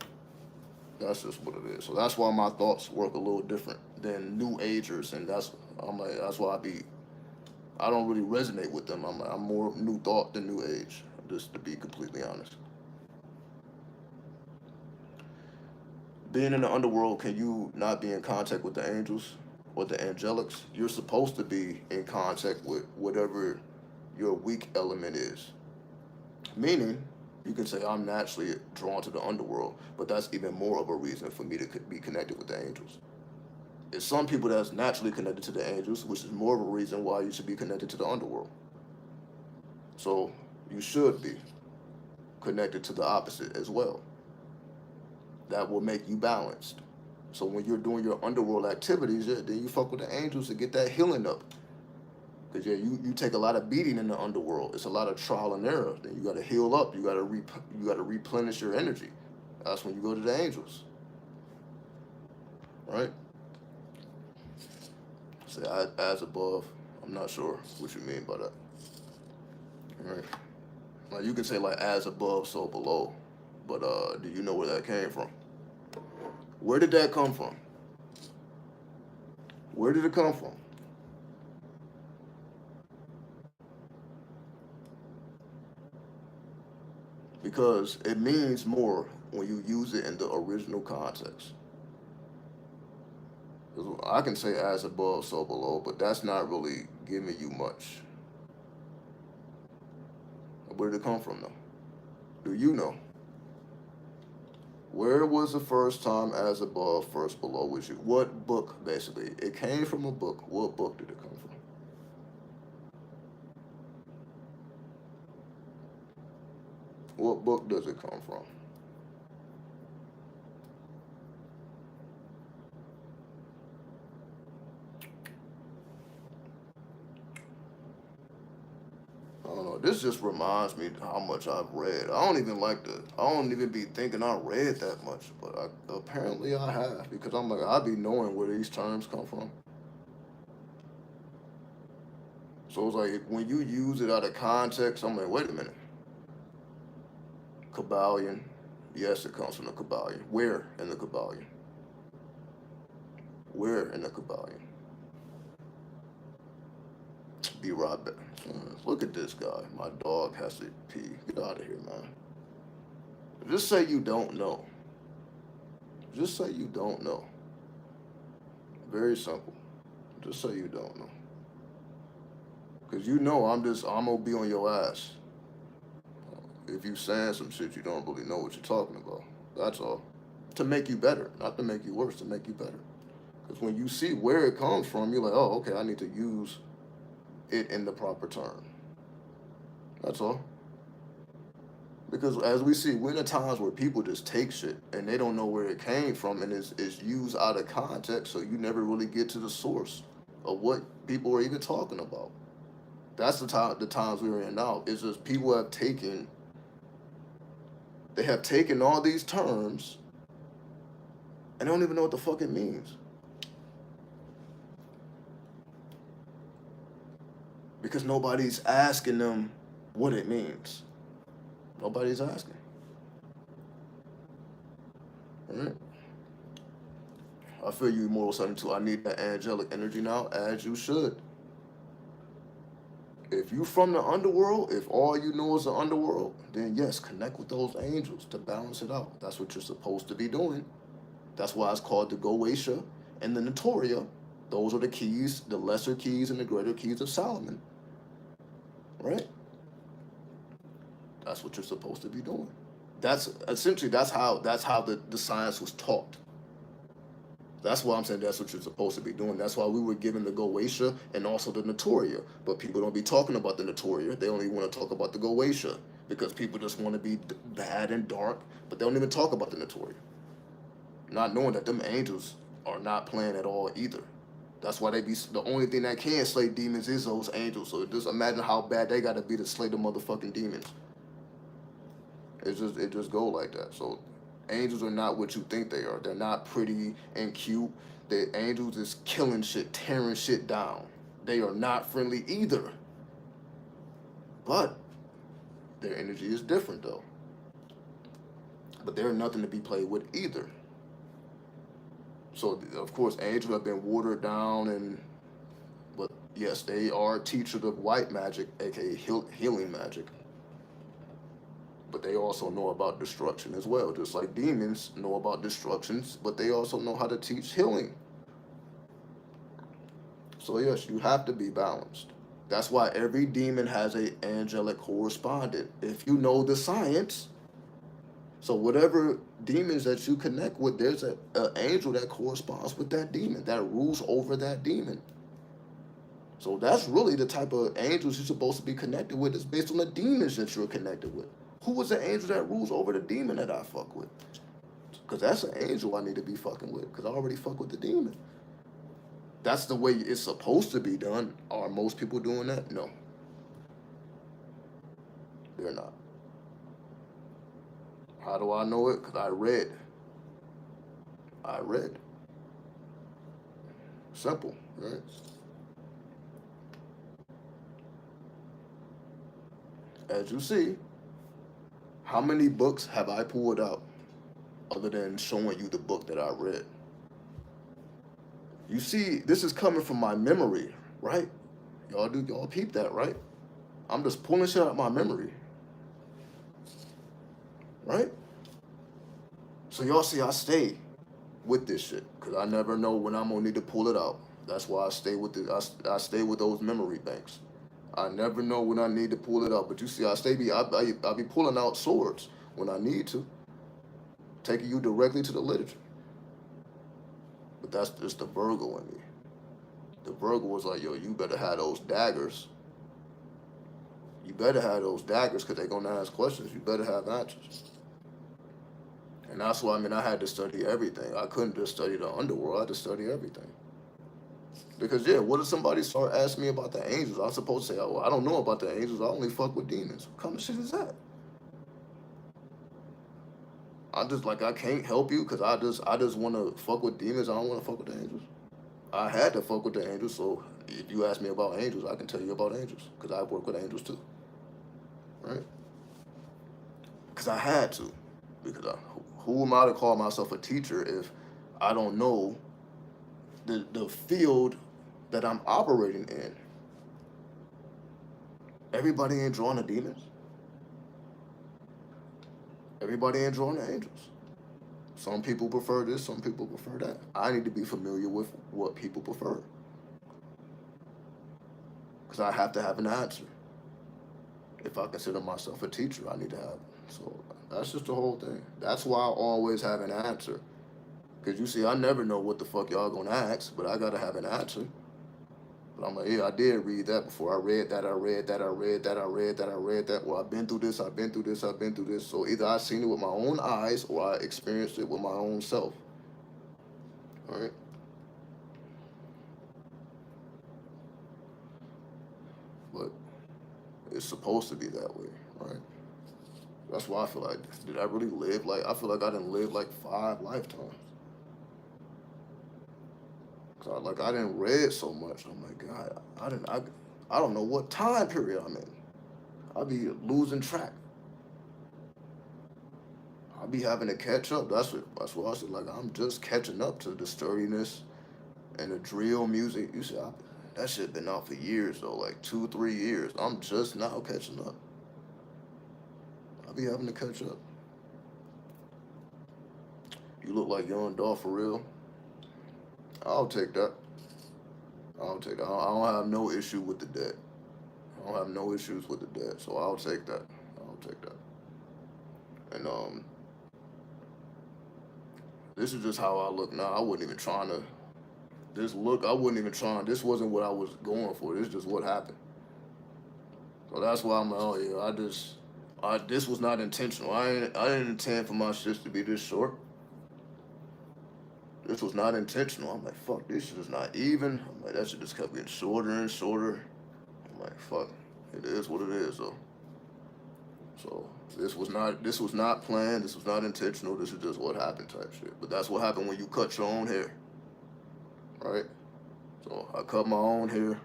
That's just what it is. So that's why my thoughts work a little different than New Agers, and that's why I don't really resonate with them. I'm more New Thought than New Age, just to be completely honest. Being in the underworld, can you not be in contact with the angels or the angelics? You're supposed to be in contact with whatever your weak element is. Meaning, you can say I'm naturally drawn to the underworld, but that's even more of a reason for me to be connected with the angels. It's some people that's naturally connected to the angels, which is more of a reason why you should be connected to the underworld. So you should be connected to the opposite as well. That will make you balanced. So when you're doing your underworld activities, yeah, then you fuck with the angels to get that healing up. Because yeah, you take a lot of beating in the underworld. It's a lot of trial and error. Then you got to heal up. You got to replenish your energy. That's when you go to the angels, right? Say as above. I'm not sure what you mean by that. Right? Like you can say like as above, so below. But do you know where that came from? Where did that come from? Where did it come from? because it means more when you use it in the original context. 'Cause I can say as above, so below, but that's not really giving you much. Where did it come from, though? Do you know? Where was the first time as above, first below with you? What book, basically? It came from a book. What book did it come from? What book does it come from? I don't know. This just reminds me how much I've read. I don't even like to. I don't even be thinking I read that much, but apparently I have because I'm like I be knowing where these terms come from. So it's like when you use it out of context, I'm like, wait a minute. Kabbalion. Yes, it comes from the Kabbalion. Where in the Kabbalion? Where in the Kabbalion? Be right back. Look at this guy. My dog has to pee. Get out of here, man. Just say you don't know. Just say you don't know. Very simple. Just say you don't know. Cause you know I'm gonna be on your ass. If you saying some shit you don't really know what you're talking about. That's all. To make you better, not to make you worse, to make you better. Cause when you see where it comes from, you're like, oh, okay, I need to use it in the proper term. That's all. Because as we see, we're in the times where people just take shit and they don't know where it came from and it's used out of context, so you never really get to the source of what people are even talking about. That's the times we're in now. It's just people have taken all these terms and they don't even know what the fuck it means. Because nobody's asking them what it means. Nobody's asking. Right? I feel you, Immortal 72. I need that angelic energy now, as you should. If you from the underworld, if all you know is the underworld, then yes, connect with those angels to balance it out. That's what you're supposed to be doing. That's why it's called the Goetia and the Notoria. Those are the keys, the lesser keys and the greater keys of Solomon. Right? That's what you're supposed to be doing. That's essentially that's how the science was taught. That's why I'm saying that's what you're supposed to be doing. That's why we were given the Goetia and also the Notoria. But people don't be talking about the Notoria. They only want to talk about the Goetia because people just want to be bad and dark, but they don't even talk about the Notoria. Not knowing that them angels are not playing at all either. That's why they be the only thing that can slay demons is those angels. So just imagine how bad they got to be to slay the motherfucking demons. It just go like that. So angels are not what you think they are. They're not pretty and cute. The angels is killing shit, tearing shit down. They are not friendly either. But their energy is different though. But they're nothing to be played with either. So of course angels have been watered down but yes, they are teachers of white magic, aka healing magic. But they also know about destruction as well. Just like demons know about destructions, but they also know how to teach healing. So yes, you have to be balanced. That's why every demon has a angelic correspondent. If you know the science, so whatever demons that you connect with, there's an angel that corresponds with that demon, that rules over that demon. So that's really the type of angels you're supposed to be connected with. It's based on the demons that you're connected with. Who is the angel that rules over the demon that I fuck with? Because that's an angel I need to be fucking with. Because I already fuck with the demon. That's the way it's supposed to be done. Are most people doing that? No. They're not. How do I know it? Because I read. I read. Simple, right? As you see, how many books have I pulled out other than showing you the book that I read? You see, this is coming from my memory, right? Y'all peep that, right? I'm just pulling shit out of my memory. right? So y'all see, I stay with this shit because I never know when I'm gonna need to pull it out. That's why I stay with I stay with those memory banks. I never know when I need to pull it out. But you see, I be pulling out swords when I need to, taking you directly to the literature. But that's just the Virgo in me. The Virgo was like, yo, you better have those daggers. You better have those daggers because they're gonna ask questions. You better have answers. And that's why I had to study everything. I couldn't just study the underworld. I had to study everything. Because yeah, what if somebody start asking me about the angels? I'm supposed to say, oh, I don't know about the angels. I only fuck with demons. What kind of shit is that? I just like I can't help you because I just want to fuck with demons. I don't want to fuck with the angels. I had to fuck with the angels, so if you ask me about angels, I can tell you about angels because I work with angels too, right? Because I had to. Because who am I to call myself a teacher if I don't know the field that I'm operating in? Everybody ain't drawing the demons. Everybody ain't drawing the angels. Some people prefer this, some people prefer that. I need to be familiar with what people prefer because I have to have an answer. If I consider myself a teacher, I need to have. So that's just the whole thing. That's why I always have an answer. Because you see, I never know what the fuck y'all gonna ask, but I gotta have an answer. But I'm like, yeah, I did read that before. I read that, I read that, I read that, I read that, I read that. Well, I've been through this, I've been through this, I've been through this. So either I seen it with my own eyes or I experienced it with my own self. All right. But it's supposed to be that way, right? That's why I feel like, did I really live like, I feel like I didn't live like 5 lifetimes. Cause I didn't read so much. I'm like, God, I don't know what time period I'm in. I be losing track. I be having to catch up. That's what I said. Like I'm just catching up to the sturdiness and the drill music. You see, that shit been out for years though, like 2, 3 years. I'm just now catching up. I be having to catch up. You look like young Dolph for real. I'll take that. I'll take that. I don't have no issue with the debt. I don't have no issues with the debt, so I'll take that. I'll take that. And this is just how I look now. I wasn't even trying to. This look, I wasn't even trying. This wasn't what I was going for. This is just what happened. So that's why I'm like, oh yeah, this was not intentional. I didn't intend for my shit to be this short. This was not intentional. I'm like, fuck, this shit is not even. I'm like, that shit just kept getting shorter and shorter. I'm like, fuck, it is what it is though. So this was not planned. This was not intentional. This is just what happened type shit. But that's what happened when you cut your own hair, right? So I cut my own hair,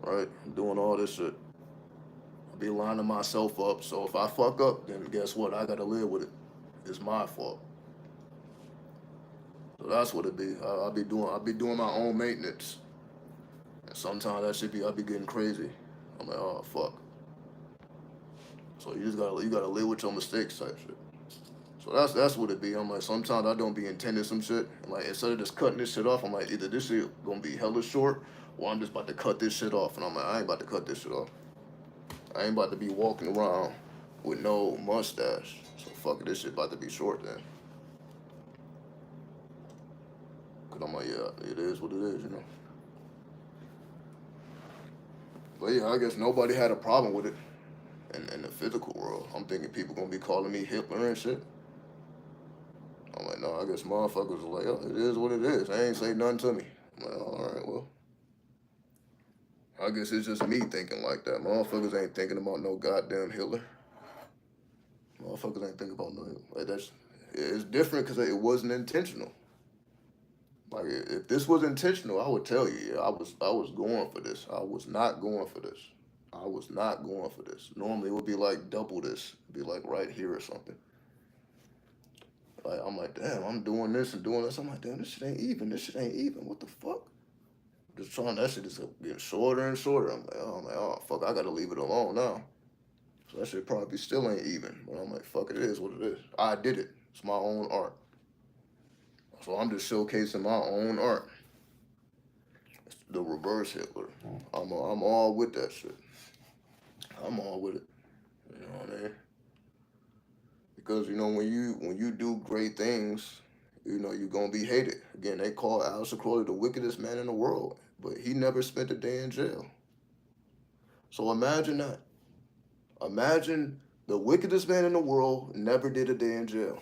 right? I'm doing all this shit. I be lining myself up. So if I fuck up, then guess what? I gotta live with it. It's my fault. So that's what it be. I be doing my own maintenance. And sometimes that shit I be getting crazy. I'm like, oh fuck. So you gotta live with your mistakes type shit. So that's what it be. I'm like, sometimes I don't be intending some shit. And like instead of just cutting this shit off, I'm like, either this shit gonna be hella short, or I'm just about to cut this shit off. And I'm like, I ain't about to cut this shit off. I ain't about to be walking around with no mustache. So fuck it, this shit about to be short then. Cause I'm like, yeah, it is what it is, you know. But yeah, I guess nobody had a problem with it in the physical world. I'm thinking people gonna be calling me Hitler and shit. I'm like, no, I guess motherfuckers are like, oh, it is what it is. They ain't say nothing to me. I'm like, all right, well, I guess it's just me thinking like that. Motherfuckers ain't thinking about no goddamn Hitler. Motherfuckers ain't thinking about no Hitler. Like that's it's different because it wasn't intentional. Like if this was intentional, I would tell you, yeah, I was going for this. I was not going for this. I was not going for this. Normally it would be like double this, be like right here or something. Like I'm like, damn, I'm doing this and doing this. I'm like, damn, this shit ain't even. This shit ain't even. What the fuck? Just trying that shit is getting shorter and shorter. I'm like, oh fuck, I gotta leave it alone now. So that shit probably still ain't even. But I'm like, fuck it, it is what it is. I did it. It's my own art. So I'm just showcasing my own art. It's the reverse Hitler. I'm all with that shit. I'm all with it. You know what I mean? Because when you do great things, you're gonna be hated. Again, they call Aleister Crowley the wickedest man in the world, but he never spent a day in jail. So imagine that. Imagine the wickedest man in the world never did a day in jail.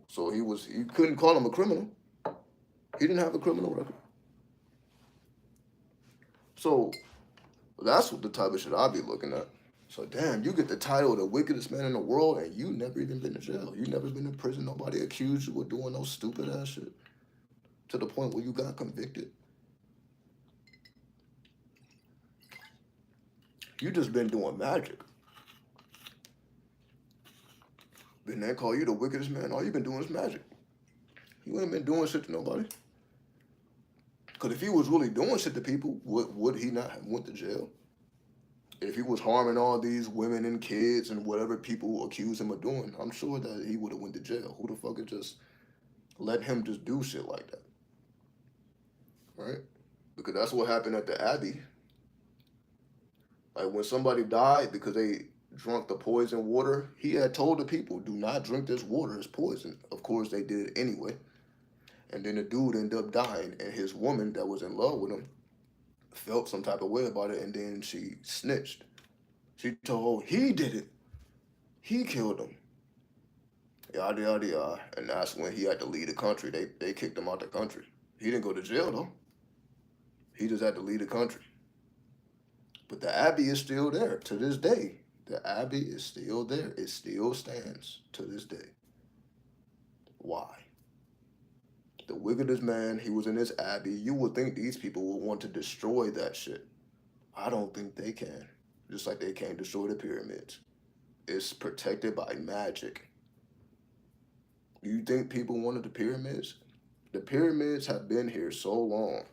So you couldn't call him a criminal. He didn't have a criminal record. So that's what the type of shit I'd be looking at. So damn, you get the title of the wickedest man in the world and you never even been to jail. You never been in prison. Nobody accused you of doing no stupid ass shit. To the point where you got convicted. You just been doing magic. Then they call you the wickedest man. All you been doing is magic. You ain't been doing shit to nobody. Because if he was really doing shit to people, would he not have went to jail? If he was harming all these women and kids and whatever people accuse him of doing, I'm sure that he would have went to jail. Who the fuck would just let him just do shit like that, right? Because that's what happened at the Abbey. Like when somebody died because they drunk the poison water, he had told the people, "Do not drink this water; it's poison." Of course, they did it anyway. And then the dude ended up dying, and his woman that was in love with him felt some type of way about it, and then she snitched. She told he did it. He killed him. Yada yada yada. And that's when he had to leave the country. They kicked him out the country. He didn't go to jail though. He just had to leave the country. But the Abbey is still there to this day. The Abbey is still there. It still stands to this day. Why? The wickedest man, he was in his Abbey. You would think these people would want to destroy that shit. I don't think they can. Just like they can't destroy the pyramids. It's protected by magic. You think people wanted the pyramids? The pyramids have been here so long.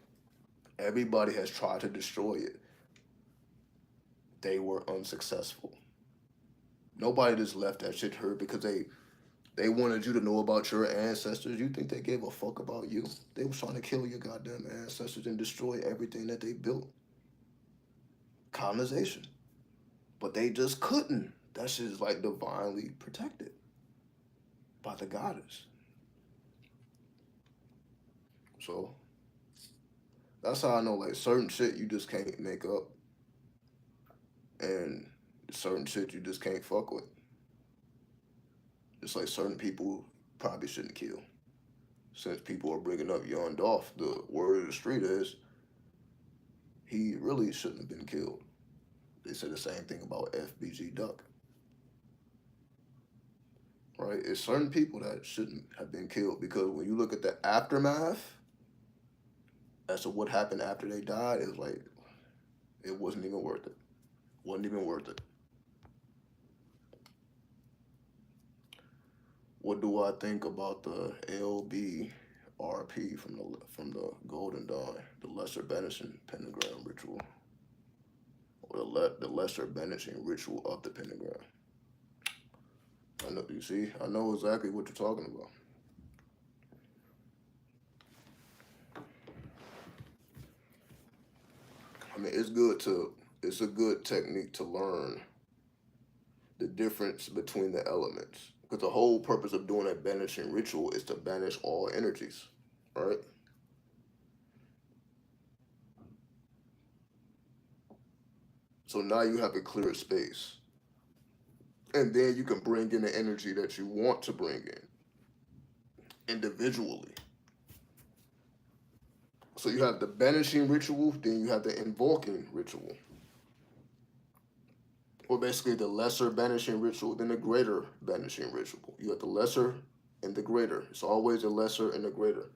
Everybody has tried to destroy it. They were unsuccessful. Nobody just left that shit here because they wanted you to know about your ancestors. You think they gave a fuck about you? They was trying to kill your goddamn ancestors and destroy everything that they built. Colonization. But they just couldn't. That shit is like divinely protected by the goddess. So that's how I know like certain shit you just can't make up and certain shit you just can't fuck with. Just like certain people probably shouldn't kill. Since people are bringing up Yon Dolph, the word of the street is he really shouldn't have been killed. They said the same thing about FBG Duck. Right? It's certain people that shouldn't have been killed because when you look at the aftermath as to what happened after they died, it was like it wasn't even worth it. Wasn't even worth it. What do I think about the LBRP from the Golden Dawn, the Lesser Benishing Pentagram ritual, or the Lesser Benishing ritual of the pentagram? I know you see. I know exactly what you're talking about. I mean, it's a good technique to learn the difference between the elements. Because the whole purpose of doing a banishing ritual is to banish all energies, right? So now you have a clear space. And then you can bring in the energy that you want to bring in individually. So you have the banishing ritual, then you have the invoking ritual. Or basically the lesser banishing ritual, then the greater banishing ritual. You have the lesser and the greater. It's always the lesser and the greater.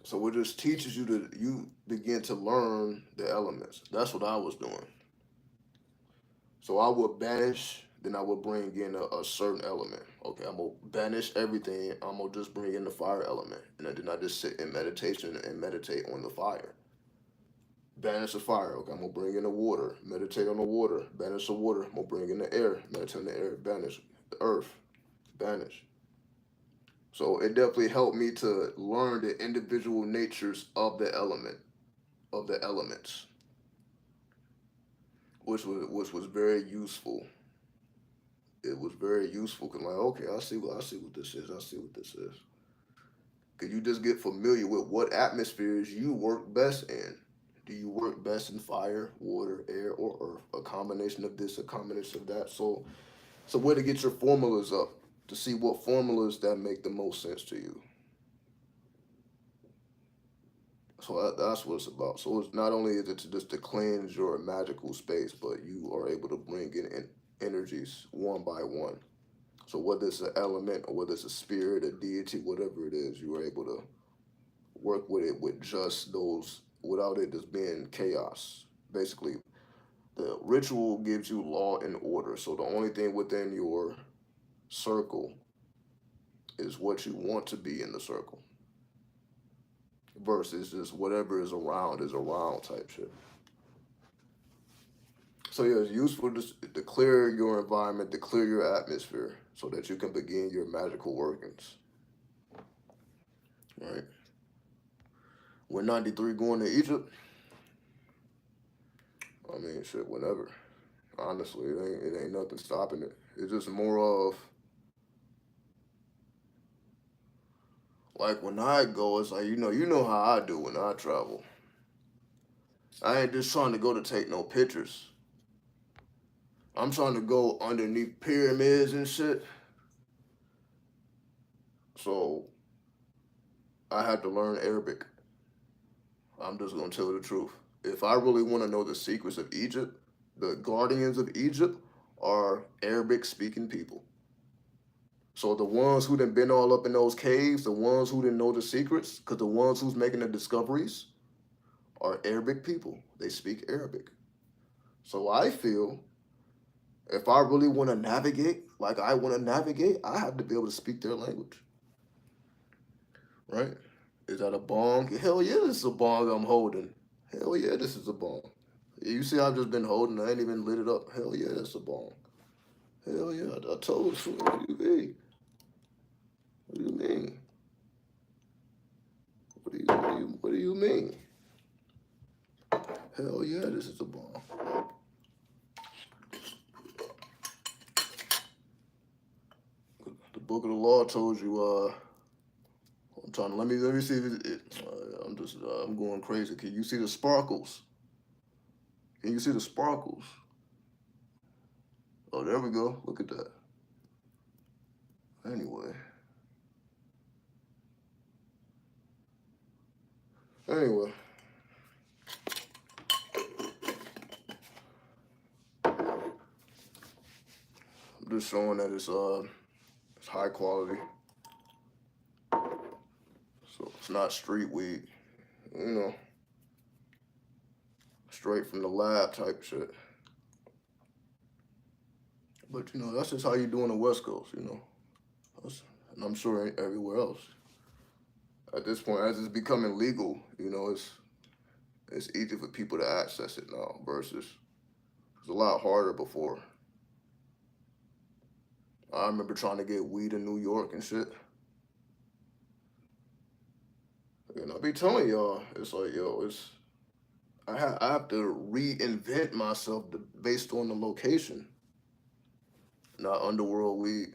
So it just teaches you begin to learn the elements. That's what I was doing. So I would banish, then I would bring in a certain element. Okay, I'm gonna banish everything. I'm gonna just bring in the fire element, and then I just sit in meditation and meditate on the fire. Banish the fire. Okay, I'm gonna bring in the water. Meditate on the water. Banish the water. I'm gonna bring in the air. Meditate on the air. Banish the earth. Banish. So it definitely helped me to learn the individual natures of the elements, which was very useful. It was very useful because like, okay, I see what this is. I see what this is. Cause you just get familiar with what atmospheres you work best in. Do you work best in fire, water, air, or earth? A combination of this, a combination of that. So where to get your formulas up to see what formulas that make the most sense to you. So that's what it's about. So it's not only is it to just to cleanse your magical space, but you are able to bring in energies one by one. So whether it's an element or whether it's a spirit, a deity, whatever it is, you are able to work with it with just those without it just being chaos. Basically, the ritual gives you law and order. So the only thing within your circle is what you want to be in the circle versus just whatever is around type shit. So yeah, it's useful to clear your environment, to clear your atmosphere, so that you can begin your magical workings. Right? We're 93 going to Egypt. I mean, shit, whenever. Honestly, it ain't nothing stopping it. It's just more of like when I go, it's like you know how I do when I travel. I ain't just trying to go to take no pictures. I'm trying to go underneath pyramids and shit. So I had to learn Arabic. I'm just gonna tell you the truth. If I really want to know the secrets of Egypt, the guardians of Egypt are Arabic speaking people. So the ones who done been all up in those caves, the ones who didn't know the secrets, because the ones who's making the discoveries are Arabic people. They speak Arabic. So I feel if I really want to navigate like I want to navigate, I have to be able to speak their language, right? Is that a bong? Hell yeah, this is a bong I'm holding. Hell yeah, this is a bong. You see, I've just been holding. I ain't even lit it up. Hell yeah, that's a bong. Hell yeah, I told you. What do you mean? What do you mean? What do you mean? Hell yeah, this is a bong. The book of the law told you. I'm trying to let me see if I'm going crazy. Can you see the sparkles? Can you see the sparkles? Oh, there we go. Look at that. Anyway, anyway, I'm just showing that it's high quality. So it's not street weed. You know, straight from the lab type shit. But that's just how you do on the West Coast. And I'm sure everywhere else. At this point, as it's becoming legal, it's easy for people to access it now. Versus it's a lot harder before. I remember trying to get weed in New York and shit. And I be telling y'all, it's like I have to reinvent myself based on the location, not underworld weed.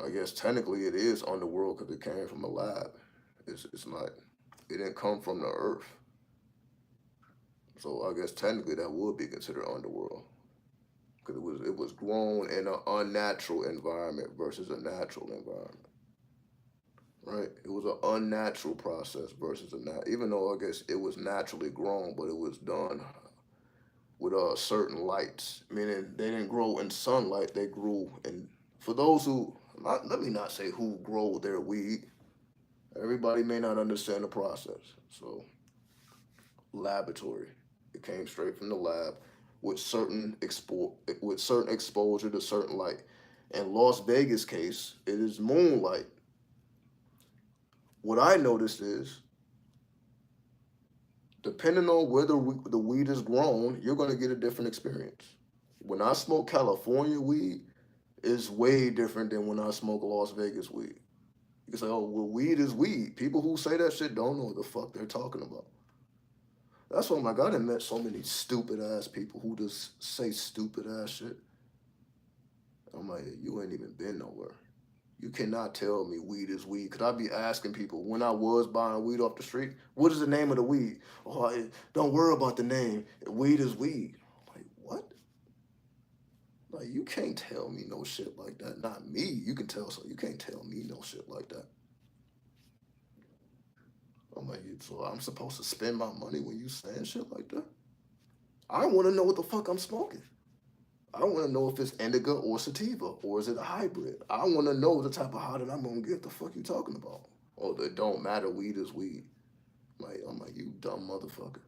I guess technically it is underworld because it came from a lab. It's not. It didn't come from the earth. So I guess technically that would be considered underworld because it was grown in an unnatural environment versus a natural environment. Right? It was an unnatural process versus even though I guess it was naturally grown, but it was done with certain lights. Meaning they didn't grow in sunlight; they grew in. For those who, let me not say who grow their weed. Everybody may not understand the process. So laboratory, it came straight from the lab with certain exposure to certain light. In Las Vegas case, it is moonlight. What I noticed is Depending on where the weed is grown, you're gonna get a different experience. When I smoke California weed, it's way different than when I smoke Las Vegas weed. You can say, oh, well, weed is weed. People who say that shit don't know what the fuck they're talking about. That's why, my God, I met so many stupid ass people who just say stupid ass shit. I'm like, you ain't even been nowhere. You cannot tell me weed is weed. Cause I be asking people when I was buying weed off the street, what is the name of the weed? Oh, don't worry about the name. Weed is weed. I'm like, what? Like, you can't tell me no shit like that. Not me. You can tell so. You can't tell me no shit like that. I'm like, so I'm supposed to spend my money when you saying shit like that? I want to know what the fuck I'm smoking. I want to know if it's indica or sativa or is it a hybrid. I want to know the type of high that I'm gonna get. The fuck you talking about? Oh, it don't matter. Weed is weed. Like, I'm like, you dumb motherfucker.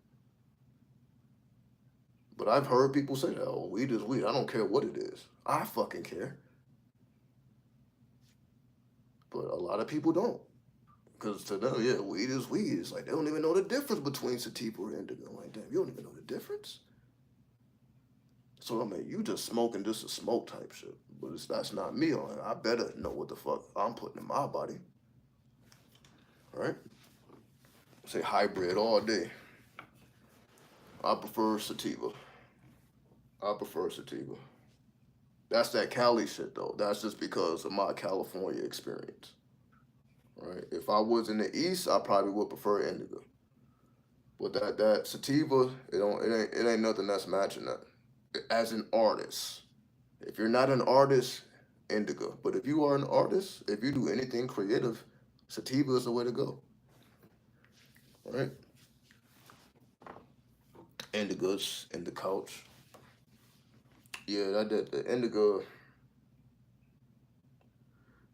But I've heard people say that. Oh, weed is weed. I don't care what it is. I fucking care. But a lot of people don't. Because to them, yeah, weed is weed. It's like they don't even know the difference between sativa or indica. I'm like, damn, you don't even know the difference? So I mean, you just smoking just a smoke type shit. But that's not me on it. I better know what the fuck I'm putting in my body. Right? Say hybrid all day. I prefer sativa. I prefer sativa. That's that Cali shit though. That's just because of my California experience. Right? If I was in the East, I probably would prefer indica. But that sativa, it ain't nothing that's matching that. As an artist, if you're not an artist, indica. But if you are an artist, if you do anything creative, sativa is the way to go. Right? Indica's in the couch. Yeah, that the indica.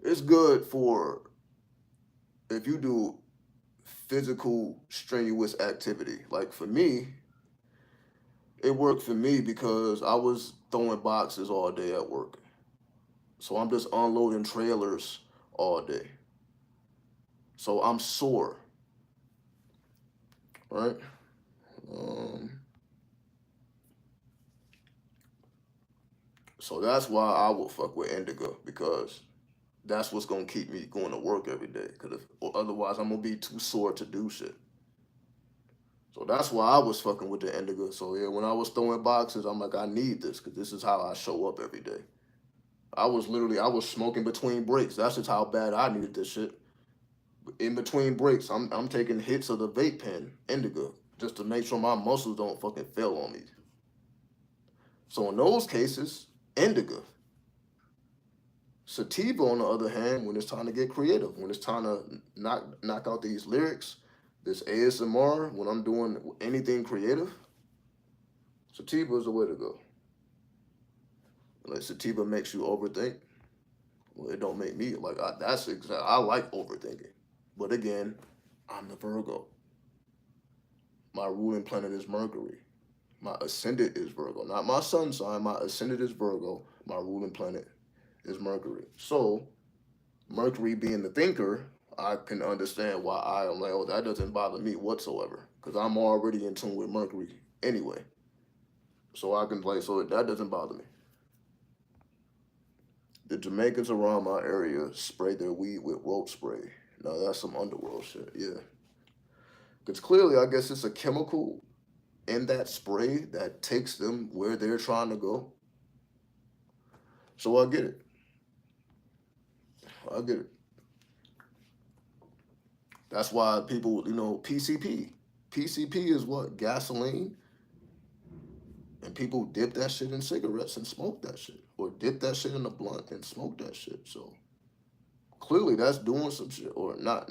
It's good for if you do physical strenuous activity. Like for me, it worked for me because I was throwing boxes all day at work. So I'm just unloading trailers all day. So I'm sore, right? Um, so that's why I would fuck with indica because that's what's gonna keep me going to work every day. Cause if, or otherwise I'm gonna be too sore to do shit. So that's why I was fucking with the indica. So yeah, when I was throwing boxes, I'm like, I need this because this is how I show up every day. I was smoking between breaks. That's just how bad I needed this shit. In between breaks, I'm taking hits of the vape pen, indica, just to make sure my muscles don't fucking fail on me. So in those cases, indica. Sativa, on the other hand, when it's time to get creative, when it's time to knock out these lyrics, this ASMR, when I'm doing anything creative, sativa is the way to go. Like sativa makes you overthink. Well, it don't make me like that's exactly. I like overthinking, but again, I'm the Virgo. My ruling planet is Mercury. My ascendant is Virgo, not my sun sign. My ascendant is Virgo. My ruling planet is Mercury. So Mercury being the thinker, I can understand why I am like, oh, that doesn't bother me whatsoever, because I'm already in tune with Mercury anyway. So I can like, so that doesn't bother me. The Jamaicans around my area spray their weed with rope spray. Now that's some underworld shit, yeah. Because clearly, I guess it's a chemical in that spray that takes them where they're trying to go. So I get it. I get it. That's why people, PCP. PCP is what? Gasoline. And people dip that shit in cigarettes and smoke that shit. Or dip that shit in a blunt and smoke that shit. So clearly that's doing some shit. Or not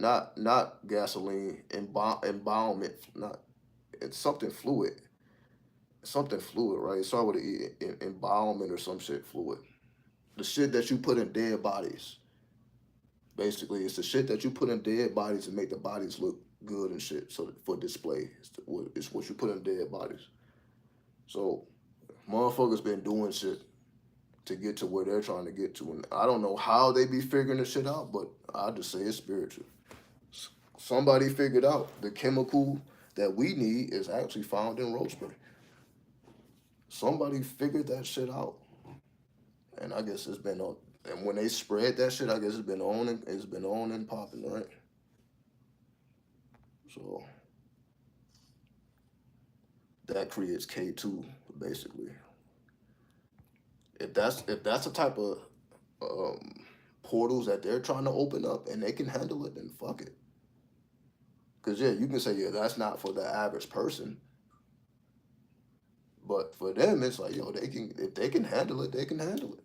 gasoline, embalmment, not it's something fluid. Something fluid, right? It started with embalmment or some shit fluid. The shit that you put in dead bodies. Basically, it's the shit that you put in dead bodies and make the bodies look good and shit. So for display, it's what you put in dead bodies. So motherfuckers been doing shit to get to where they're trying to get to, and I don't know how they be figuring the shit out, but I just say it's spiritual. Somebody figured out the chemical that we need is actually found in Roseberry. Somebody figured that shit out, and I guess it's been on. And when they spread that shit, I guess it's been on and popping, right? So that creates K2 basically. If that's the type of um, portals that they're trying to open up and they can handle it, then fuck it. Cause yeah, you can say yeah, that's not for the average person, but for them, it's like yo, they can if they can handle it, they can handle it.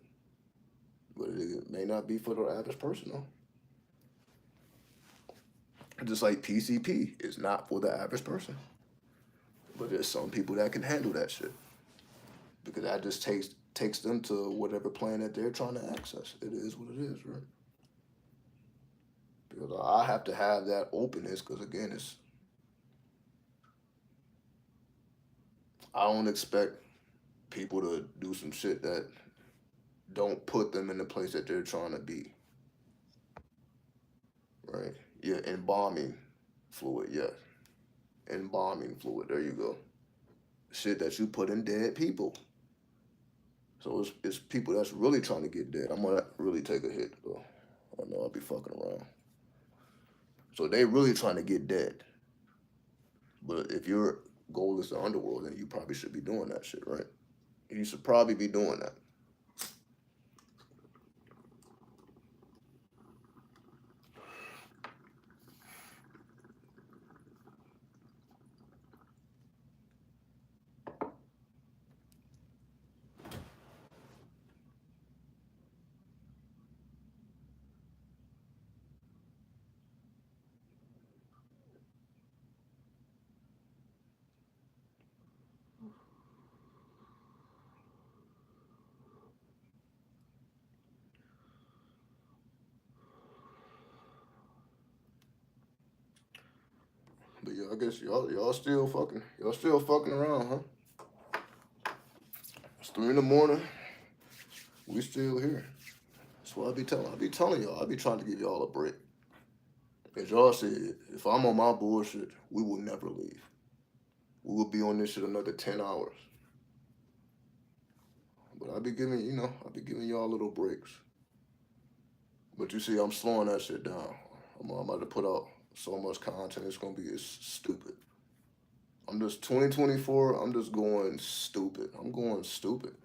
But it may not be for the average person though. Just like PCP is not for the average person, but there's some people that can handle that shit because that just takes them to whatever plan that they're trying to access. It is what it is, right? Because I have to have that openness because again, it's I don't expect people to do some shit that don't put them in the place that they're trying to be, right? Yeah, embalming fluid, yes. Embalming fluid, there you go. Shit that you put in dead people. So it's people that's really trying to get dead. I'm gonna really take a hit though. I know I'll be fucking around. So they really trying to get dead. But if your goal is the underworld, then you probably should be doing that shit, right? You should probably be doing that. But yeah, I guess y'all still fucking around, huh? It's 3 in the morning. We still here. That's what I be telling y'all. I be trying to give y'all a break. As y'all said, if I'm on my bullshit, we will never leave. We will be on this shit another 10 hours. But I be giving y'all little breaks. But you see, I'm slowing that shit down. I'm about to put out so much content. It's stupid. I'm just 2024. I'm just going stupid. I'm going stupid.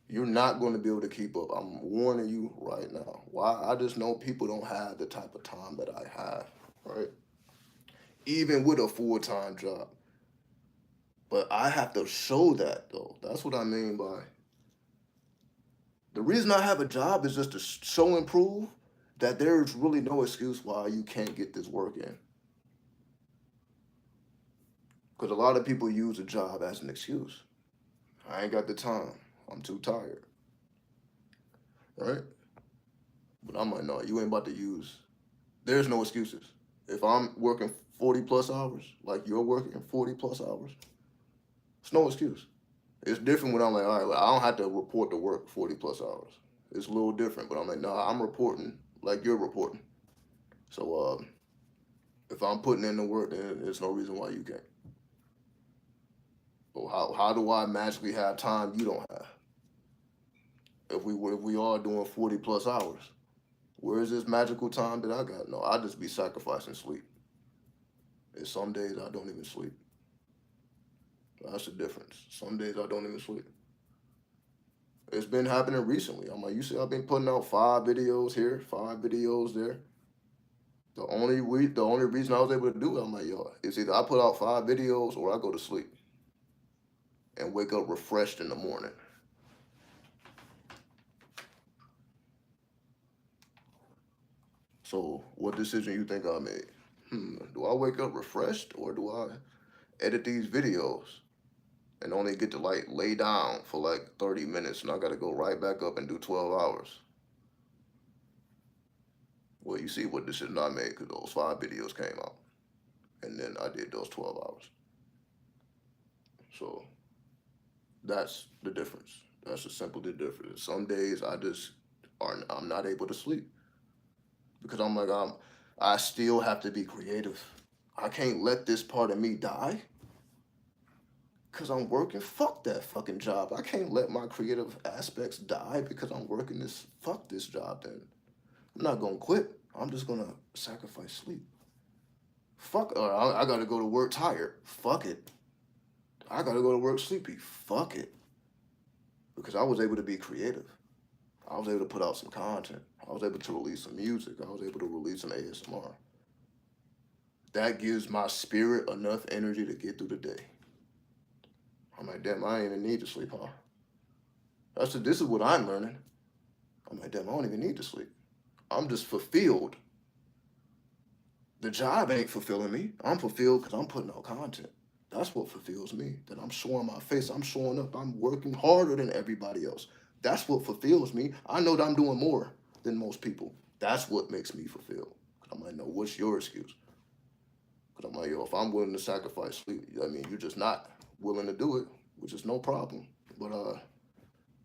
You're not going to be able to keep up. I'm warning you right now. Why? I just know people don't have the type of time that I have, right? Even with a full time job. But I have to show that though. That's what I mean by the reason I have a job is just to show and prove that there's really no excuse why you can't get this work in. Because a lot of people use a job as an excuse. I ain't got the time. I'm too tired, right? But I'm like, no, you ain't about to use. There's no excuses. If I'm working 40 plus hours, like you're working 40 plus hours, it's no excuse. It's different when I'm like, all right, well, I don't have to report to work 40 plus hours. It's a little different, but I'm like, no, I'm reporting like you're reporting. So if I'm putting in the work, then there's no reason why you can't. Well, how do I magically have time you don't have? If we are doing 40 plus hours, where is this magical time that I got? No, I just be sacrificing sleep. And some days I don't even sleep. That's the difference. Some days I don't even sleep. It's been happening recently. I'm like, you see, I've been putting out 5 videos here, 5 videos there. The only reason I was able to do it, I'm like, yo, it's either I put out 5 videos or I go to sleep and wake up refreshed in the morning. So, what decision you think I made? Do I wake up refreshed or do I edit these videos and only get to like lay down for like 30 minutes and I got to go right back up and do 12 hours? Well, you see what decision I made because those 5 videos came out and then I did those 12 hours. So, that's the difference. That's the simple difference. Some days I'm not able to sleep because I still have to be creative. I can't let this part of me die because I'm working. Fuck that fucking job. I can't let my creative aspects die because I'm working this. Fuck this job then. I'm not gonna quit. I'm just gonna sacrifice sleep. Fuck, I gotta go to work tired. Fuck it. I gotta go to work sleepy. Fuck it. Because I was able to be creative. I was able to put out some content. I was able to release some music. I was able to release some ASMR. That gives my spirit enough energy to get through the day. I'm like, damn, I ain't even need to sleep, huh? This is what I'm learning. I'm like, damn, I don't even need to sleep. I'm just fulfilled. The job ain't fulfilling me. I'm fulfilled because I'm putting out content. That's what fulfills me. That I'm showing my face. I'm showing up. I'm working harder than everybody else. That's what fulfills me. I know that I'm doing more than most people. That's what makes me fulfilled. I'm like, no, what's your excuse? Because I'm like, yo, if I'm willing to sacrifice sleep, I mean, you're just not willing to do it, which is no problem. But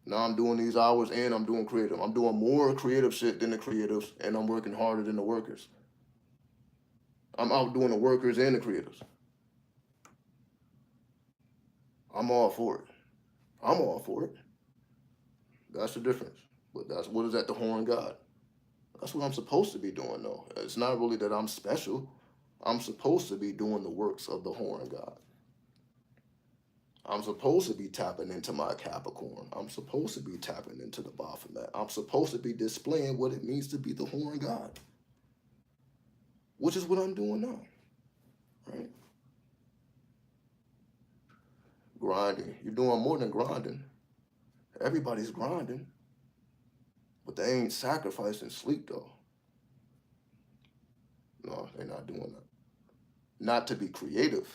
now I'm doing these hours and I'm doing creative. I'm doing more creative shit than the creatives, and I'm working harder than the workers. I'm outdoing the workers and the creatives. I'm all for it. I'm all for it. That's the difference. But that's what is at the horn God. That's what I'm supposed to be doing, though. It's not really that I'm special. I'm supposed to be doing the works of the horn God. I'm supposed to be tapping into my Capricorn. I'm supposed to be tapping into the Baphomet. I'm supposed to be displaying what it means to be the horn God, which is what I'm doing now, right? Grinding. You're doing more than grinding. Everybody's grinding, but they ain't sacrificing sleep, though. No, they're not doing that. Not to be creative.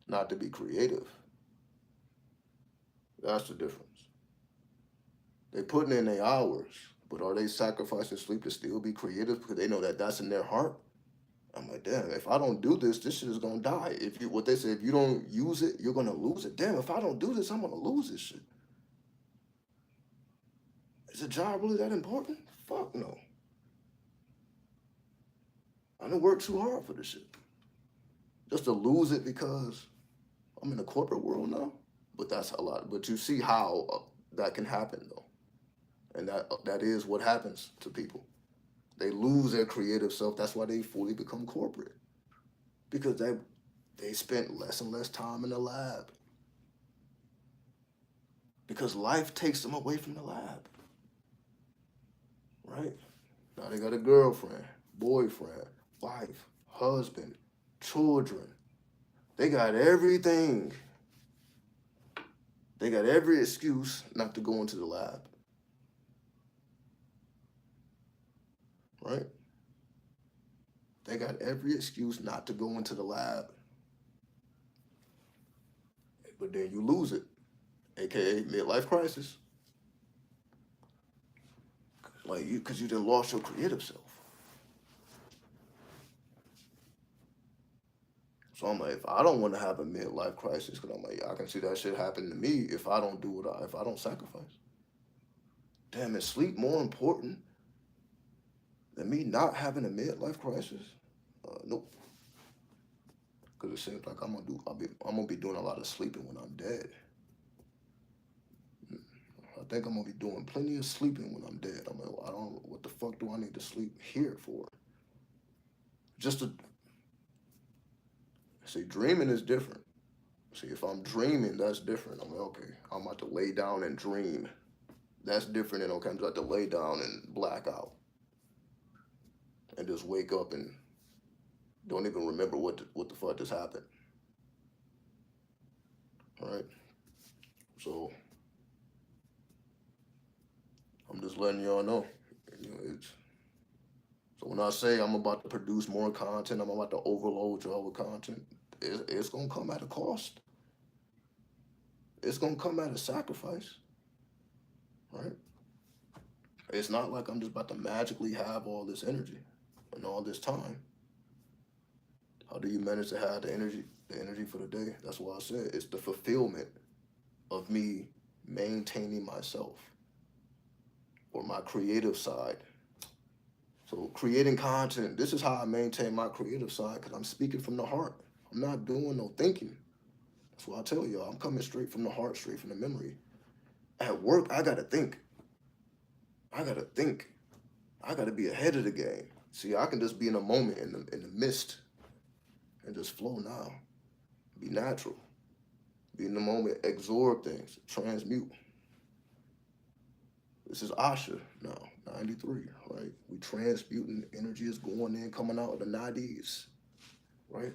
Not to be creative. That's the difference. They putting in their hours, but are they sacrificing sleep to still be creative because they know that that's in their heart? I'm like, damn, if I don't do this, this shit is gonna die. If you what they say, if you don't use it, you're gonna lose it. Damn, if I don't do this, I'm gonna lose this shit. Is a job really that important? Fuck no. I don't work too hard for this shit. Just to lose it because I'm in the corporate world now. But that's a lot. But you see how that can happen though, and that is what happens to people. They lose their creative self. That's why they fully become corporate because they spent less and less time in the lab because life takes them away from the lab, right? Now they got a girlfriend, boyfriend, wife, husband, children. They got everything. They got every excuse not to go into the lab, right? They got every excuse not to go into the lab, but then you lose it, aka midlife crisis, like you because you done lost your creative self. So I'm like, if I don't want to have a midlife crisis, because I'm like, I can see that shit happen to me if I don't do if I don't sacrifice. Damn, is sleep more important than me not having a midlife crisis? Nope. Because it seems like I'm gonna be doing a lot of sleeping when I'm dead. I think I'm gonna be doing plenty of sleeping when I'm dead. I'm like, well, I don't. What the fuck do I need to sleep here for? Just to see, dreaming is different. See, if I'm dreaming, that's different. I'm like, okay, I'm about to lay down and dream. That's different than okay, I'm about to lay down and black out and just wake up and don't even remember what the fuck just happened. All right. So I'm just letting y'all know. You know, so when I say I'm about to produce more content, I'm about to overload y'all with content. It's gonna come at a cost. It's gonna come at a sacrifice, right? It's not like I'm just about to magically have all this energy and all this time. How do you manage to have the energy? The energy for the day. That's why I said it's the fulfillment of me maintaining myself or my creative side. So creating content, this is how I maintain my creative side because I'm speaking from the heart. I'm not doing no thinking. That's what I tell y'all. I'm coming straight from the heart, straight from the memory. At work, I gotta think. I gotta think. I gotta be ahead of the game. See, I can just be in a moment in the mist and just flow now. Be natural. Be in the moment, absorb things, transmute. This is Asha now, 93, right? We transmuting, energy is going in, coming out of the 90s, right?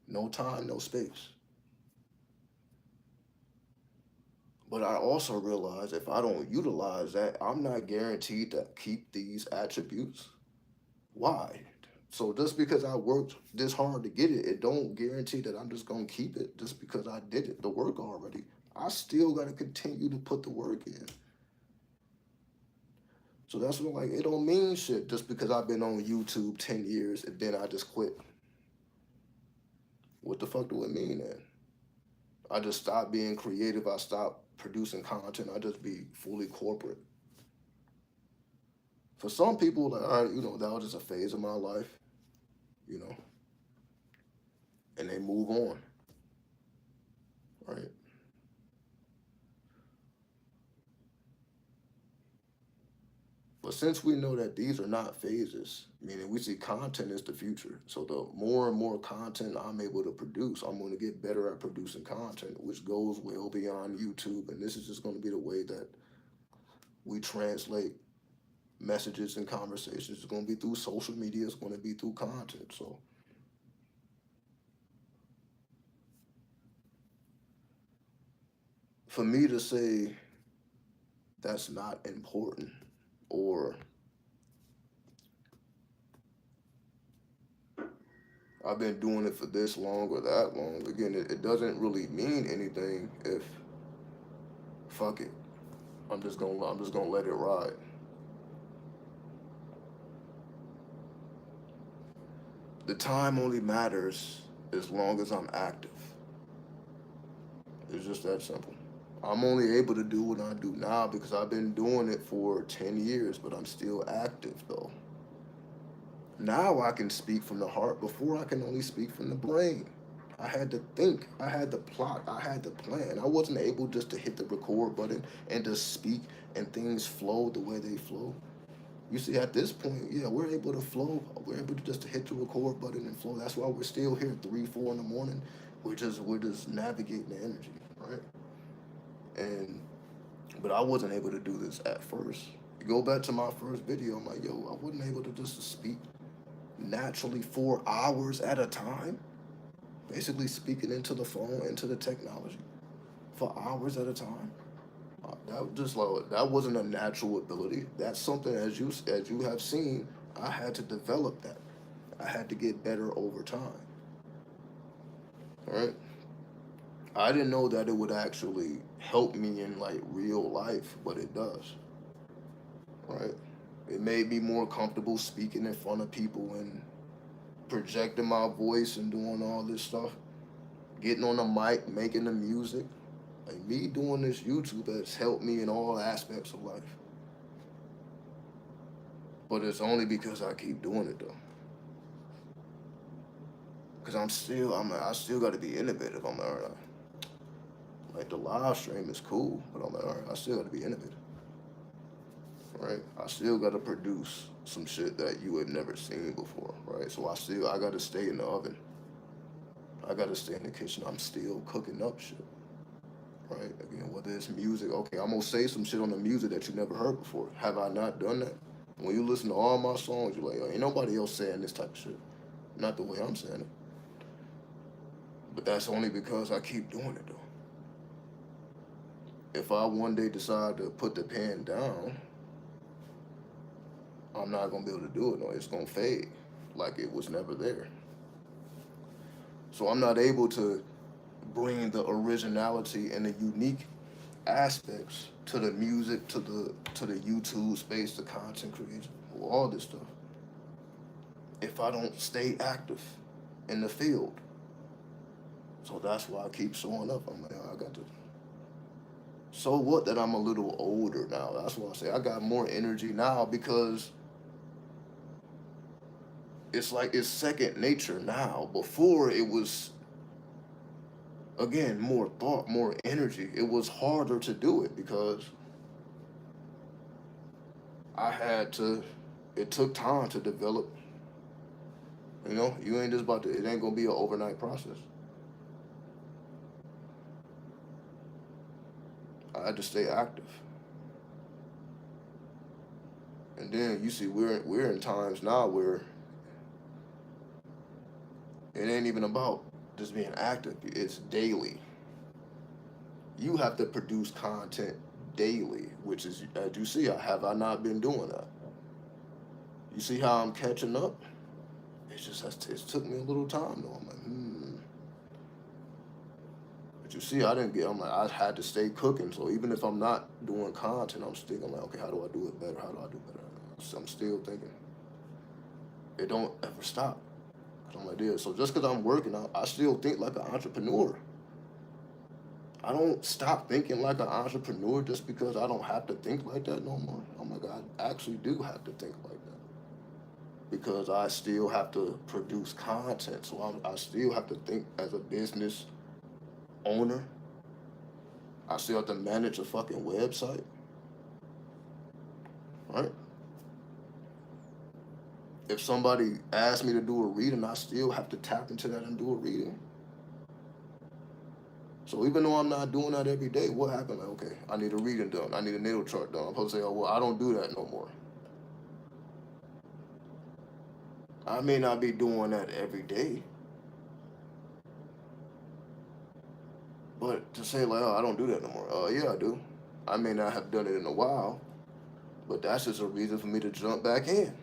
No time, no space. But I also realize if I don't utilize that, I'm not guaranteed to keep these attributes. Why? So just because I worked this hard to get it, it don't guarantee that I'm just gonna keep it just because I did it, the work already. I still gotta continue to put the work in. So that's what like it don't mean shit just because I've been on YouTube 10 years and then I just quit. What the fuck do it mean then? I just stopped being creative, I stopped producing content, I just be fully corporate. For some people, like, all right, that was just a phase of my life, you know, and they move on, right? But since we know that these are not phases, meaning we see content is the future. So the more and more content I'm able to produce, I'm going to get better at producing content, which goes well beyond YouTube. And this is just going to be the way that we translate messages and conversations. It's going to be through social media. It's going to be through content. So for me to say that's not important or I've been doing it for this long or that long. Again, it doesn't really mean anything if fuck it. I'm just gonna let it ride. The time only matters as long as I'm active. It's just that simple. I'm only able to do what I do now because I've been doing it for 10 years, but I'm still active though. Now I can speak from the heart. Before I can only speak from the brain. I had to think. I had to plot. I had to plan. I wasn't able just to hit the record button and just speak and things flow the way they flow. You see, at this point, yeah, we're able to flow. We're able to just to hit the record button and flow. That's why we're still here 3, 4 in the morning. We're just navigating the energy, right? And but I wasn't able to do this at first. You go back to my first video, I'm like, yo, I wasn't able to just speak naturally 4 hours at a time. Basically speaking into the phone, into the technology for hours at a time. That just like that wasn't a natural ability. That's something as you have seen, I had to develop that. I had to get better over time. All right. I didn't know that it would actually help me in like real life, but it does. Right. It made me more comfortable speaking in front of people and projecting my voice and doing all this stuff. Getting on the mic, making the music. Like me doing this YouTube has helped me in all aspects of life. But it's only because I keep doing it though. Cause I still got to be innovative. I'm like, all right, like the live stream is cool, but I'm like, all right, I still got to be innovative, right? I still got to produce some shit that you had never seen before, right? So I got to stay in the oven. I got to stay in the kitchen. I'm still cooking up shit, right? Again, whether it's music, okay, I'm gonna say some shit on the music that you never heard before. Have I not done that? When you listen to all my songs, you're like, oh, ain't nobody else saying this type of shit. Not the way I'm saying it. But that's only because I keep doing it though. If I one day decide to put the pen down, I'm not gonna be able to do it. No, it's gonna fade like it was never there. So I'm not able to bring the originality and the unique aspects to the music, to the YouTube space, the content creation, all this stuff. If I don't stay active in the field, so that's why I keep showing up. I'm like, I got to. So what that I'm a little older now? That's why I say I got more energy now because it's like it's second nature now. Before it was, again, more thought, more energy. It was harder to do it because I had to. It took time to develop. You know, you ain't just about to. It ain't gonna be an overnight process. I had to stay active, and then you see we're in times now where it ain't even about just being active. It's daily. You have to produce content daily, which is, as you see, I not been doing that. You see how I'm catching up? It's just it took me a little time though. I'm like, But you see, I didn't get. I'm like, I had to stay cooking. So even if I'm not doing content, I'm like, okay, how do I do it better? How do I do better? So I'm still thinking. It don't ever stop. Cause I'm like, yeah. So just because I'm working, I still think like an entrepreneur. I don't stop thinking like an entrepreneur just because I don't have to think like that no more. I'm like, I actually do have to think like that because I still have to produce content. So I still have to think as a business owner. I still have to manage a fucking website, right? If somebody asks me to do a reading, I still have to tap into that and do a reading. So even though I'm not doing that every day, what happened? Like, okay, I need a reading done. I need a natal chart done. I'm supposed to say, oh, well, I don't do that no more. I may not be doing that every day, but to say like, oh, I don't do that no more. Yeah, I do. I may not have done it in a while, but that's just a reason for me to jump back in.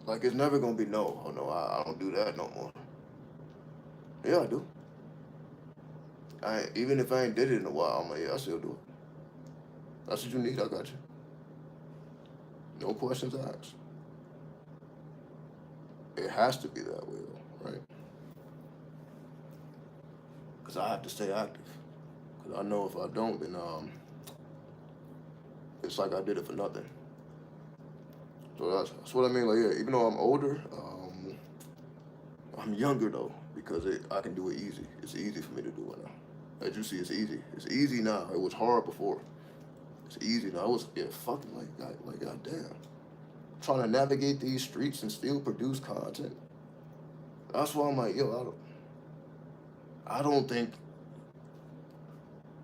Like it's never gonna be no. Oh no, I don't do that no more. Yeah, I do. Even if I ain't did it in a while, I'm like, yeah, I still do it. That's what you need. I got you. No questions asked. It has to be that way though, right? Because I have to stay active. Because I know if I don't, then it's like I did it for nothing. So that's what I mean. Like, yeah, even though I'm older, I'm younger though because I can do it easy. It's easy for me to do it now. As you see, it's easy. It's easy now. It was hard before. It's easy now. It was fucking like goddamn. Trying to navigate these streets and still produce content. That's why I'm like, yo, I don't think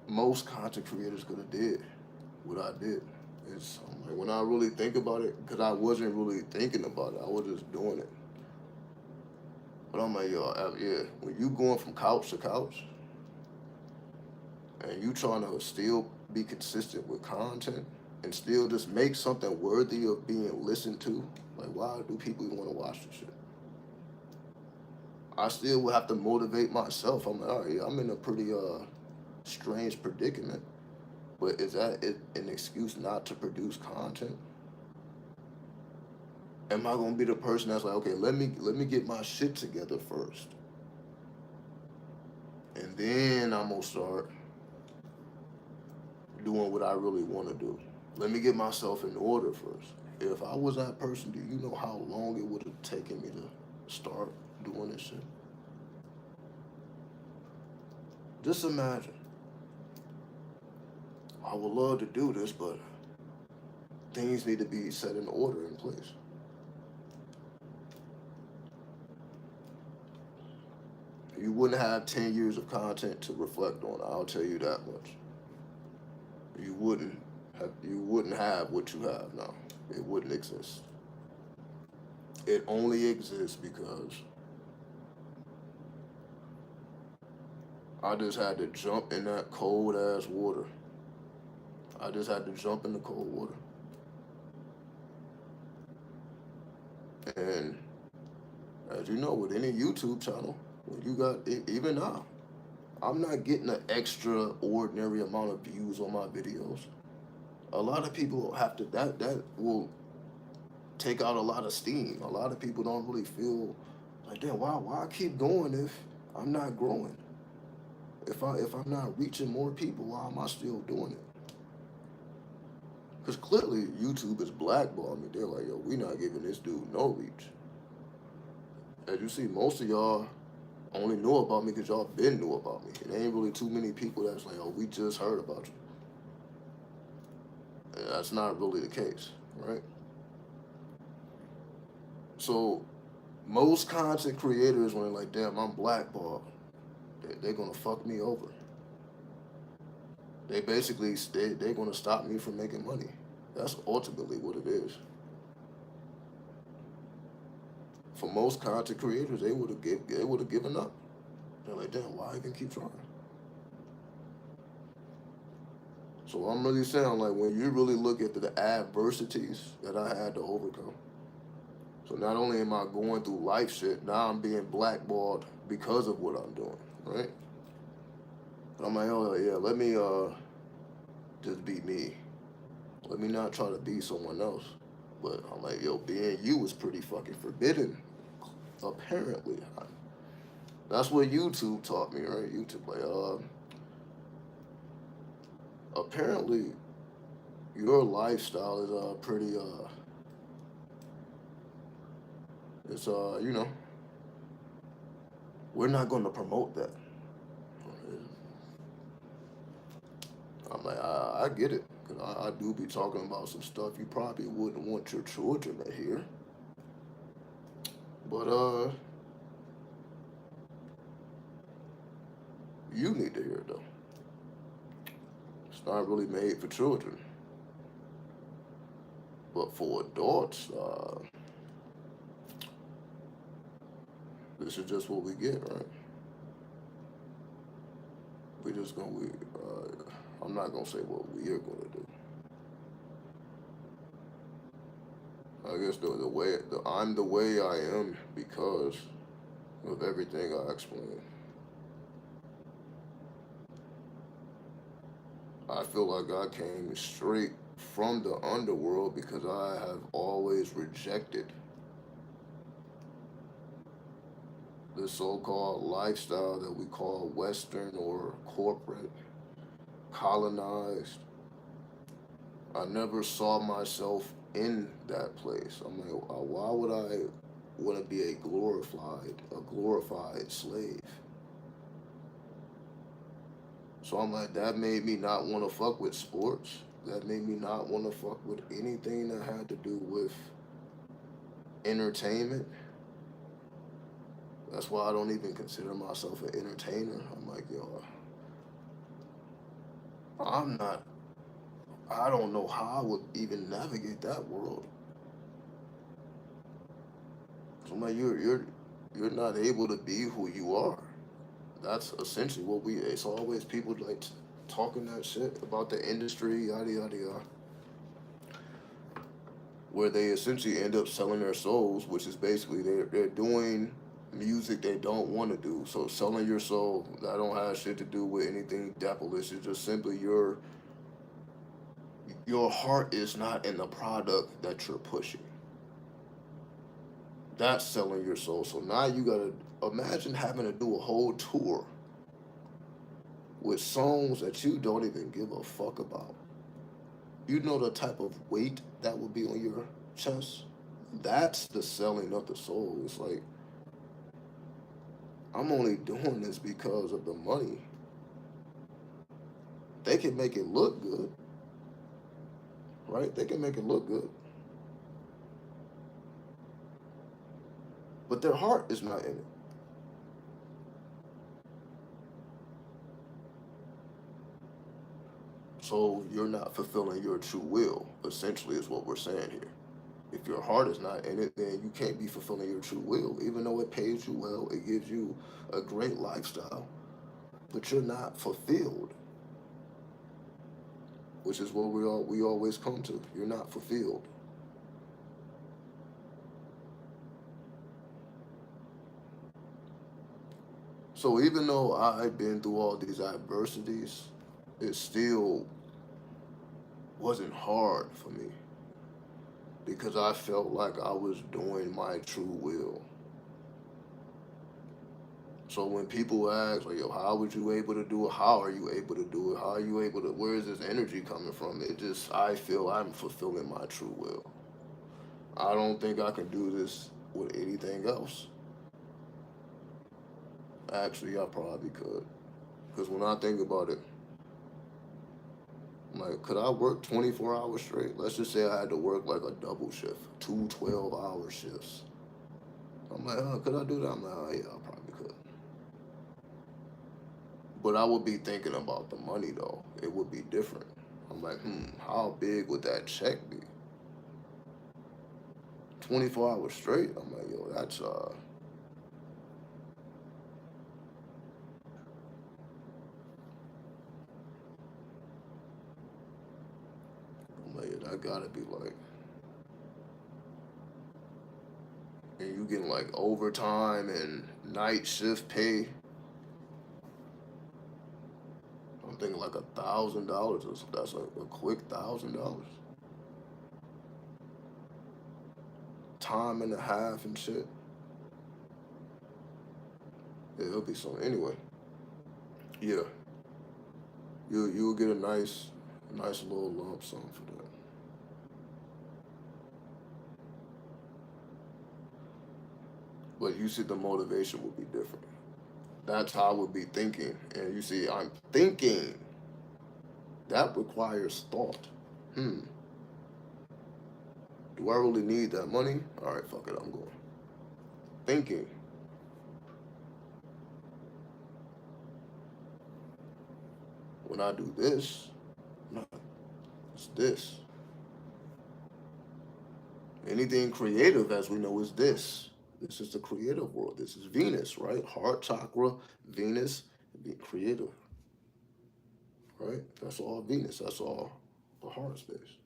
most content creators could have did what I did. It's I'm like when I really think about it, because I wasn't really thinking about it. I was just doing it. But I'm like, yo, yeah, when you going from couch to couch and you trying to still be consistent with content and still just make something worthy of being listened to, like why do people even want to watch this shit? I still would have to motivate myself. I'm like, all right, yeah, I'm in a pretty strange predicament. But is that an excuse not to produce content? Am I gonna be the person that's like, okay, let me get my shit together first, and then I'm gonna start doing what I really want to do. Let me get myself in order first. If I was that person, do you know how long it would have taken me to start doing this shit? Just imagine. I would love to do this, but things need to be set in order in place. You wouldn't have 10 years of content to reflect on. I'll tell you that much. You wouldn't have what you have now. It wouldn't exist. It only exists because I just had to jump in that cold ass water. I just had to jump in the cold water. And as you know, with any YouTube channel, when you got even now, I'm not getting an extraordinary amount of views on my videos. A lot of people have to that will take out a lot of steam. A lot of people don't really feel like, damn, why I keep going if I'm not growing? If I'm not reaching more people, why am I still doing it? Because clearly YouTube is blackballing me. They're like, yo, we not giving this dude no reach. As you see, most of y'all only know about me because y'all been knew about me. It ain't really too many people that's like, oh, we just heard about you. And that's not really the case, right? So most content creators, when they're like, damn, I'm blackballed, they're gonna fuck me over. They basically they're gonna stop me from making money. That's ultimately what it is. For most content creators, they would have given up. They're like, damn, why even keep trying? So I'm really saying, like, when you really look at the adversities that I had to overcome. So not only am I going through life shit, now I'm being blackballed because of what I'm doing, right? But I'm like, oh yeah, let me just be me. Let me not try to be someone else. But I'm like, yo, being you is pretty fucking forbidden. Apparently, that's what YouTube taught me, right? YouTube, like, apparently, your lifestyle is pretty it's we're not going to promote that. I'm like, I get it, cause I do be talking about some stuff you probably wouldn't want your children to hear. But you need to hear it though. It's not really made for children, but for adults, this is just what we get, right? We just gonna we. I'm not gonna say what we are gonna do. I guess I'm the way I am because of everything I explained. I feel like I came straight from the underworld because I have always rejected the so-called lifestyle that we call Western or corporate, colonized. I never saw myself in that place. I'm like, why would I want to be a glorified slave? So I'm like, that made me not want to fuck with sports. That made me not want to fuck with anything that had to do with entertainment. That's why I don't even consider myself an entertainer. I'm like, yo, I'm not. I don't know how I would even navigate that world. So I'm like, you're not able to be who you are. That's essentially what we. It's always people like talking that shit about the industry, yada yada yada, where they essentially end up selling their souls, which is basically they're doing music they don't want to do. So selling your soul, that don't have shit to do with anything devilish. It's just simply your heart is not in the product that you're pushing. That's selling your soul. So now you gotta imagine having to do a whole tour with songs that you don't even give a fuck about. You know the type of weight that would be on your chest? That's the selling of the soul. It's like, I'm only doing this because of the money. They can make it look good, right? They can make it look good. But their heart is not in it. So you're not fulfilling your true will, essentially, is what we're saying here. If your heart is not in it, then you can't be fulfilling your true will. Even though it pays you well, it gives you a great lifestyle, but you're not fulfilled, which is what we always come to. You're not fulfilled. So even though I've been through all these adversities, it still wasn't hard for me because I felt like I was doing my true will. So when people ask, like, yo, how would you able to do it? How are you able to do it? How are you able to? Where is this energy coming from? It just, I feel I'm fulfilling my true will. I don't think I can do this with anything else. Actually, I probably could. Because when I think about it, I'm like, could I work 24 hours straight? Let's just say I had to work like a double shift, two 12-hour shifts. I'm like, could I do that? I'm like, yeah, I probably could. But I would be thinking about the money though. It would be different. I'm like, how big would that check be? 24 hours straight? I'm like, yo, I'm like, yeah, that gotta be like, and you getting like overtime and night shift pay. I'm thinking like $1,000. That's like a quick $1,000. Time and a half and shit. Yeah, it'll be something. Anyway, yeah, you'll get a nice little lump sum for that. But you see, the motivation would be different. That's how I would be thinking. And you see, I'm thinking. That requires thought. Hmm. Do I really need that money? All right, fuck it, I'm going. Thinking. When I do this, no, it's this. Anything creative, as we know, is this. This is the creative world. This is Venus, right? Heart chakra, Venus, being creative, right? That's all Venus. That's all the heart space.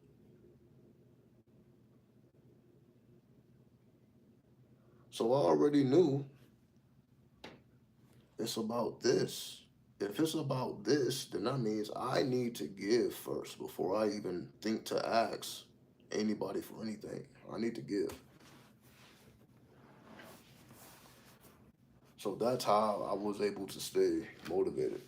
So I already knew it's about this. If it's about this, then that means I need to give first before I even think to ask anybody for anything. I need to give. So that's how I was able to stay motivated.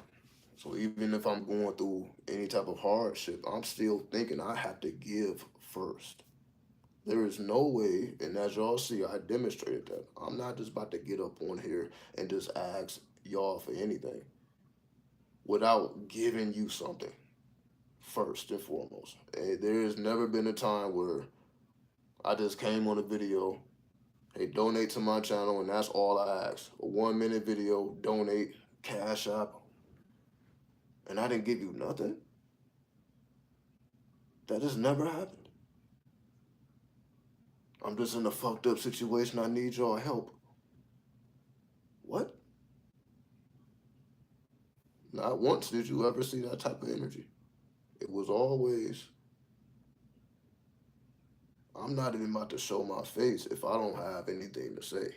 So even if I'm going through any type of hardship, I'm still thinking I have to give first. There is no way, and as y'all see, I demonstrated that. I'm not just about to get up on here and just ask y'all for anything without giving you something first and foremost. There has never been a time where I just came on a video, hey, donate to my channel, and that's all I asked. A 1 minute video, donate, cash app, and I didn't give you nothing. That has never happened. I'm just in a fucked up situation. I need y'all help. What? Not once did you ever see that type of energy. It was always, I'm not even about to show my face if I don't have anything to say.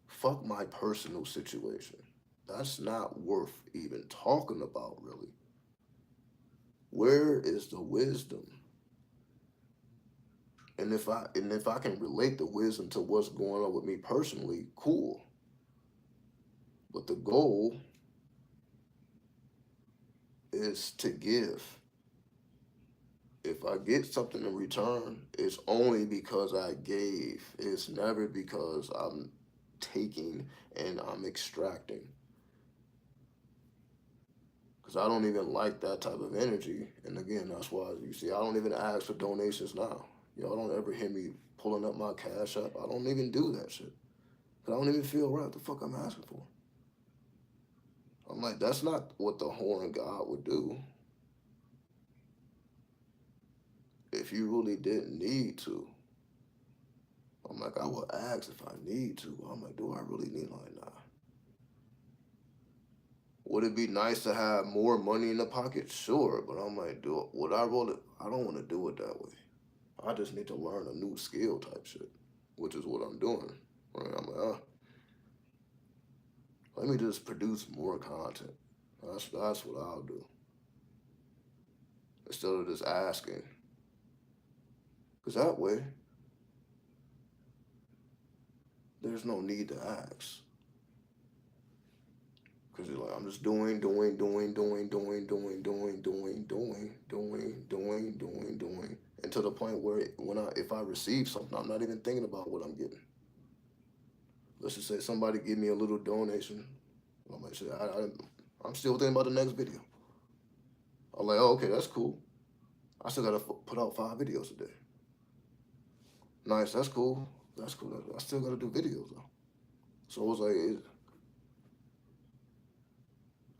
Fuck my personal situation. That's not worth even talking about, really. Where is the wisdom? And if I can relate the wisdom to what's going on with me personally, cool. But the goal is to give. If I get something in return, it's only because I gave. It's never because I'm taking and I'm extracting. Because I don't even like that type of energy. And again, that's why you see, I don't even ask for donations now. Y'all don't ever hear me pulling up my cash app. I don't even do that shit. Because I don't even feel right what the fuck I'm asking for. I'm like, that's not what the horn God would do if you really didn't need to. I'm like, I will ask if I need to. I'm like, do I really need? Like, nah. Would it be nice to have more money in the pocket? Sure, but I'm like, would I roll it? I don't want to do it that way. I just need to learn a new skill type shit, which is what I'm doing. Right? I'm like, let me just produce more content. That's what I'll do instead of just asking. Because that way, there's no need to ask. Because you're like, I'm just doing. And to the point where if I receive something, I'm not even thinking about what I'm getting. Let's just say somebody give me a little donation. I'm like, shit, I'm still thinking about the next video. I'm like, oh, okay, that's cool. I still gotta put out 5 videos a day. Nice, that's cool. That's cool. I still gotta do videos though. So it's like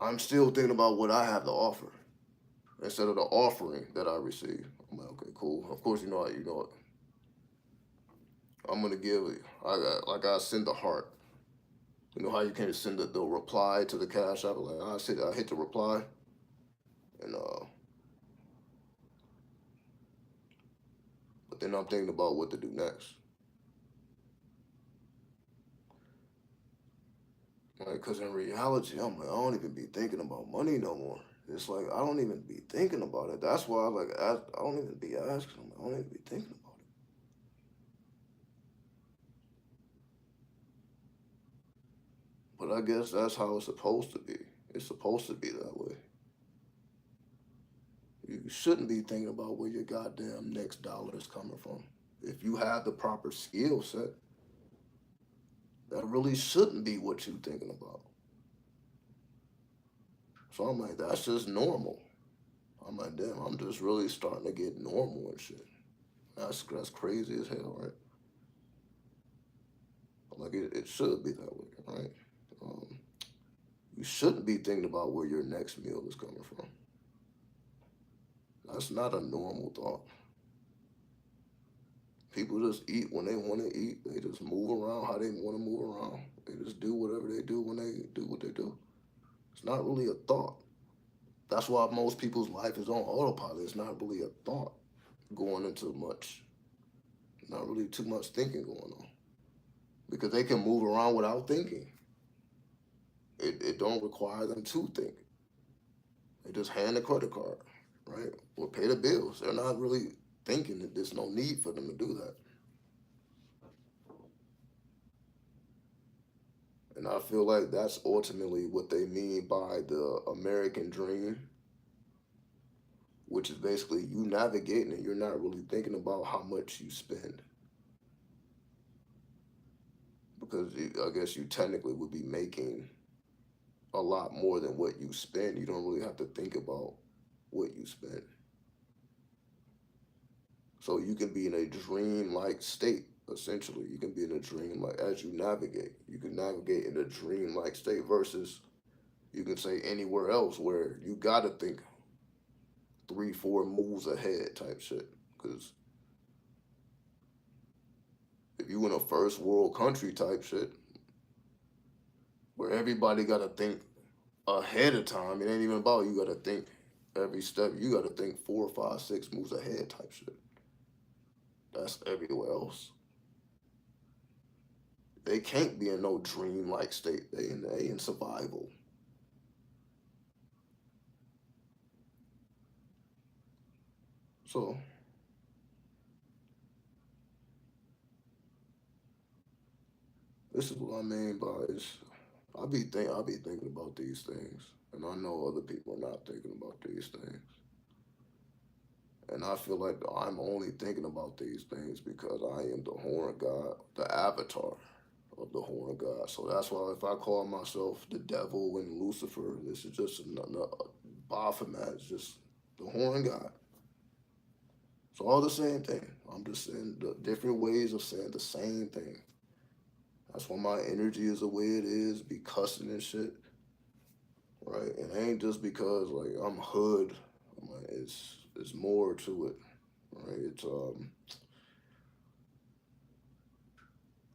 I'm still thinking about what I have to offer instead of the offering that I receive. I'm like, okay, cool. Of course, I'm gonna give it. I send the heart. You know how you can send the reply to the cash app. Like I hit the reply, and but then I'm thinking about what to do next. Like, cause in reality, I'm like, I don't even be thinking about money no more. It's like I don't even be thinking about it. That's why I don't even be asking. I'm like, I don't even be thinking about it. But I guess that's how it's supposed to be. It's supposed to be that way. You shouldn't be thinking about where your goddamn next dollar is coming from. If you have the proper skill set, that really shouldn't be what you're thinking about. So I'm like, that's just normal. I'm like, damn, I'm just really starting to get normal and shit. That's crazy as hell, right? Like it should be that way, right? Um, you shouldn't be thinking about where your next meal is coming from. That's not a normal thought. People just eat when they want to eat. They just move around how they want to move around. They just do whatever they do when they do what they do. It's not really a thought. That's why most people's life is on autopilot. It's not really a thought going into much. Not really too much thinking going on because they can move around without thinking. It don't require them to think. They just hand a credit card, right, or pay the bills. They're not really thinking that there's no need for them to do that. And I feel like that's ultimately what they mean by the American dream, which is basically you navigating and you're not really thinking about how much you spend. Because I guess you technically would be making a lot more than what you spend. You don't really have to think about what you spend. So you can be in a dream-like state. Essentially, you can be in a dream like as you navigate. You can navigate in a dream-like state versus you can say anywhere else where you gotta think 3, 4 moves ahead type shit. Because if you in a first world country type shit where everybody gotta think ahead of time, it ain't even about you gotta think every step. You gotta think 4, 5, 6 moves ahead type shit. That's everywhere else. They can't be in no dream-like state. They in survival. So this is what I mean by it's. I be thinking about these things, and I know other people are not thinking about these things. And I feel like I'm only thinking about these things because I am the horn god, the avatar of the horn god. So that's why if I call myself the devil and Lucifer, this is just another Baphomet. It's just the horn god. It's all the same thing. I'm just saying the different ways of saying the same thing. That's why my energy is the way it is, be cussing and shit, right? And it ain't just because like I'm hood. I'm like, it's more to it, right?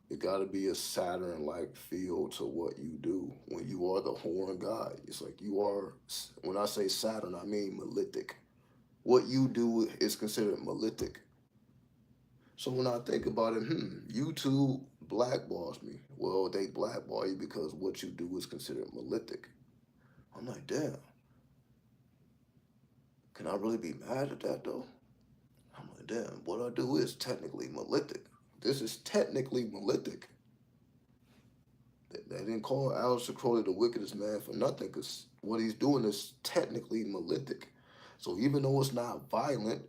It got to be a Saturn like feel to what you do when you are the horn god. It's like you are. When I say Saturn, I mean malefic. What you do is considered malefic. So when I think about it, YouTube blackballs me. Well, they blackball you because what you do is considered malefic. I'm like, damn, can I really be mad at that though? I'm like, damn, what I do is technically malefic. This is technically malefic. They didn't call Aleister Crowley the wickedest man for nothing, because what he's doing is technically malefic. So even though it's not violent,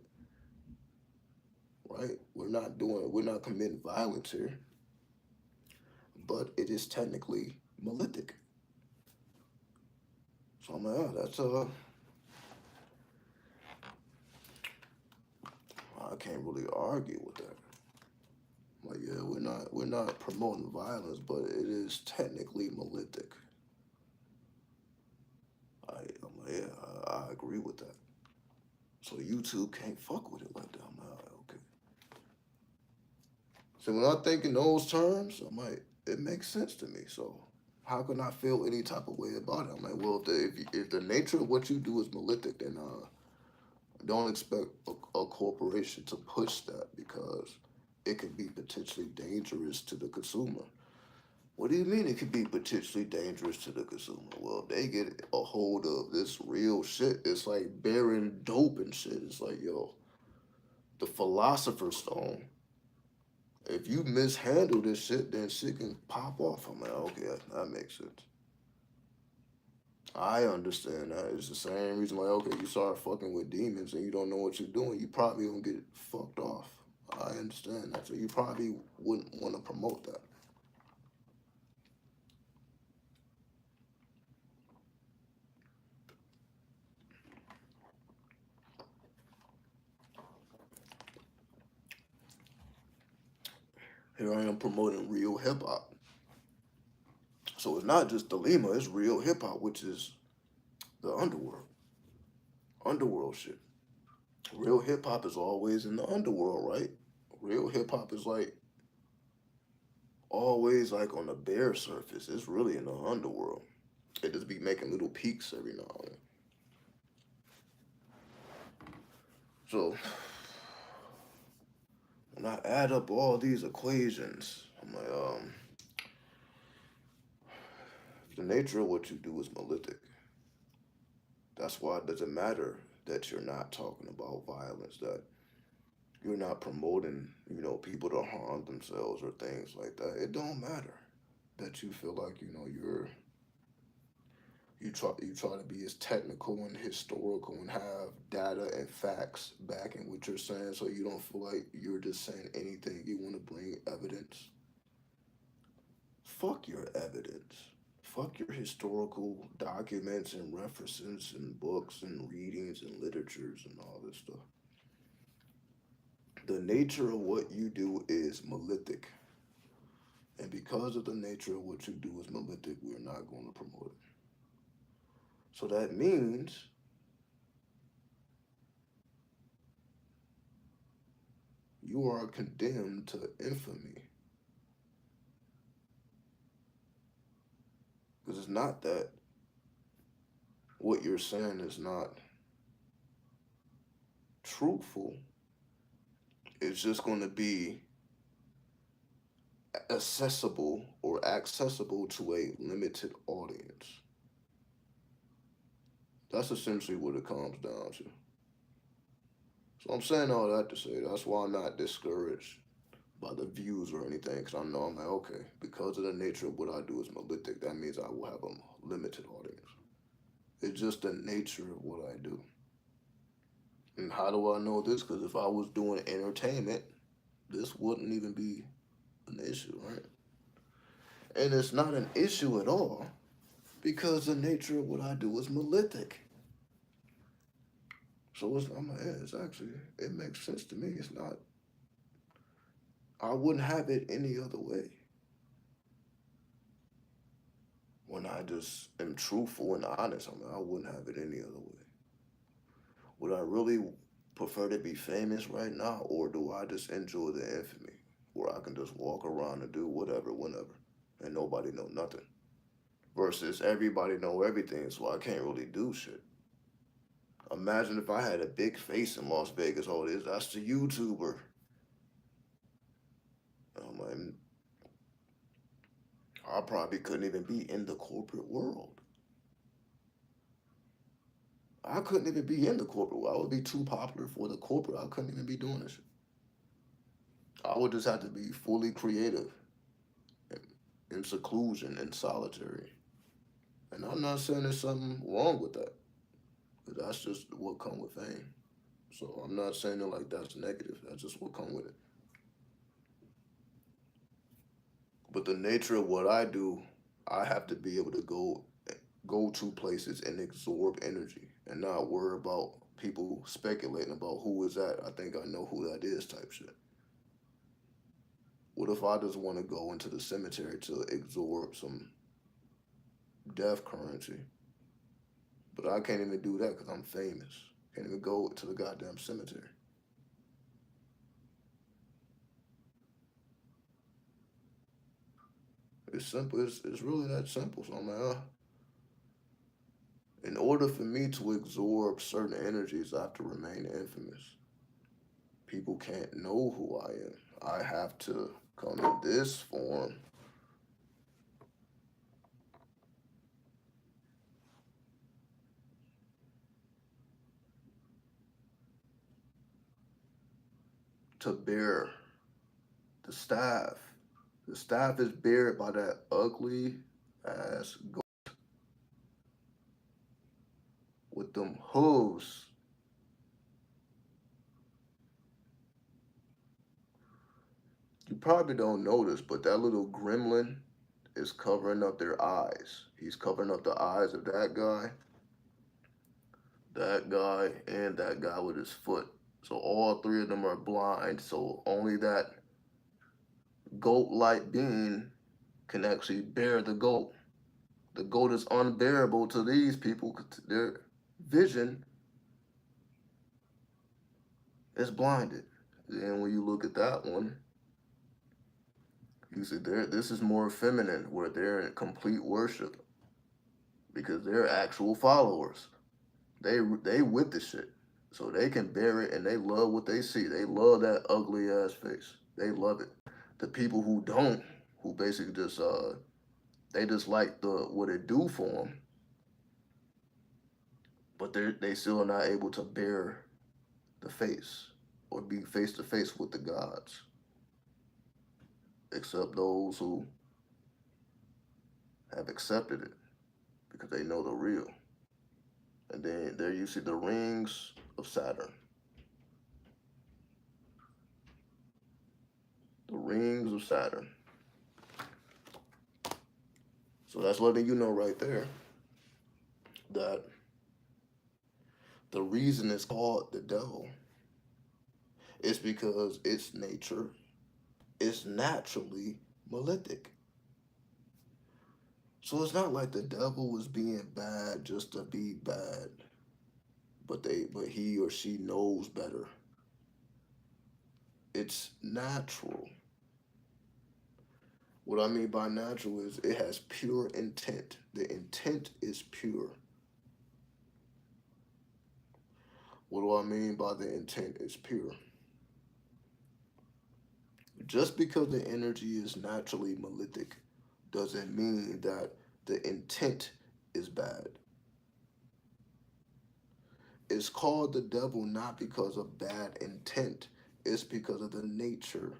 right? We're not committing violence here, but it is technically malefic. So I'm like, oh, that's I can't really argue with that. I'm like, yeah, we're not promoting violence, but it is technically malefic. I'm like, yeah, I agree with that. So YouTube can't fuck with it like that. I'm like, okay. So when I think in those terms, I'm like, it makes sense to me. So how can I feel any type of way about it? I'm like, well, if the nature of what you do is malefic, then don't expect a corporation to push that, because it could be potentially dangerous to the consumer. What do you mean it could be potentially dangerous to the consumer? Well, if they get a hold of this real shit, it's like bearing dope and shit. It's like, yo, the philosopher's stone. If you mishandle this shit, then shit can pop off. I'm like, okay, that makes sense. I understand that. It's the same reason, like, okay, you start fucking with demons and you don't know what you're doing, you probably gonna get fucked off. I understand that. So you probably wouldn't want to promote that. Here I am promoting real hip hop. So it's not just the Lima, it's real hip hop, which is the underworld. Underworld shit. Real hip hop is always in the underworld, right? Real hip hop is like always like on the bare surface. It's really in the underworld. It just be making little peaks every now and then. So when I add up all these equations, I'm like, the nature of what you do is malefic. That's why it doesn't matter that you're not talking about violence, that you're not promoting, people to harm themselves or things like that. It don't matter that you feel like, you try to be as technical and historical and have data and facts backing what you're saying, so you don't feel like you're just saying anything. You want to bring evidence. Fuck your evidence. Fuck your historical documents and references and books and readings and literatures and all this stuff. The nature of what you do is malefic. And because of the nature of what you do is malefic, we're not going to promote it. So that means you are condemned to infamy. Because it's not that what you're saying is not truthful, it's just going to be accessible to a limited audience. That's essentially what it comes down to. So I'm saying all that to say that's why I'm not discouraged by the views or anything, because I know I'm like, okay, because of the nature of what I do is malefic, that means I will have a limited audience. It's just the nature of what I do. And how do I know this? Because if I was doing entertainment, this wouldn't even be an issue, right? And it's not an issue at all, because the nature of what I do is malefic. So I'm like, yeah, it's actually, it makes sense to me. It's not, I wouldn't have it any other way. When I just am truthful and honest, I wouldn't have it any other way. Would I really prefer to be famous right now, or do I just enjoy the infamy, where I can just walk around and do whatever, whenever, and nobody know nothing? Versus everybody know everything, so I can't really do shit. Imagine if I had a big face in Las Vegas. Oh, that's the YouTuber. Like, I probably couldn't even be in the corporate world. I couldn't even be in the corporate world. I would be too popular for the corporate. I couldn't even be doing this shit. I would just have to be fully creative. in seclusion and solitary. And I'm not saying there's something wrong with that, because that's just what come with fame. So I'm not saying it like that's negative. That's just what come with it. But the nature of what I do, I have to be able to go to places and absorb energy and not worry about people speculating about who is that. I think I know who that is type shit. What if I just want to go into the cemetery to absorb some death currency? But I can't even do that because I'm famous. Can't even go to the goddamn cemetery. It's simple. It's really that simple. So man, in order for me to absorb certain energies, I have to remain infamous. People can't know who I am. I have to come in this form to bear the staff. The staff is bared by that ugly ass goat with them hooves. You probably don't notice, but that little gremlin is covering up their eyes. He's covering up the eyes of that guy, and that guy with his foot. So all three of them are blind. So only that goat-like being can actually bear the goat. The goat is unbearable to these people. Their vision is blinded. And when you look at that one, you see there this is more feminine, where they're in complete worship because they're actual followers. They with the shit, so they can bear it and they love what they see. They love that ugly ass face. They love it. The people who don't, who basically just they just like the what it do for them, but they still not able to bear the face or be face to face with the gods, except those who have accepted it because they know the real. And then there you see the rings of Saturn. The rings of Saturn. So that's letting you know right there that the reason it's called the devil is because its nature is naturally malefic. So it's not like the devil was being bad just to be bad, but he or she knows better. It's natural. What I mean by natural is it has pure intent. The intent is pure. What do I mean by the intent is pure? Just because the energy is naturally malefic doesn't mean that the intent is bad. It's called the devil not because of bad intent, it's because of the nature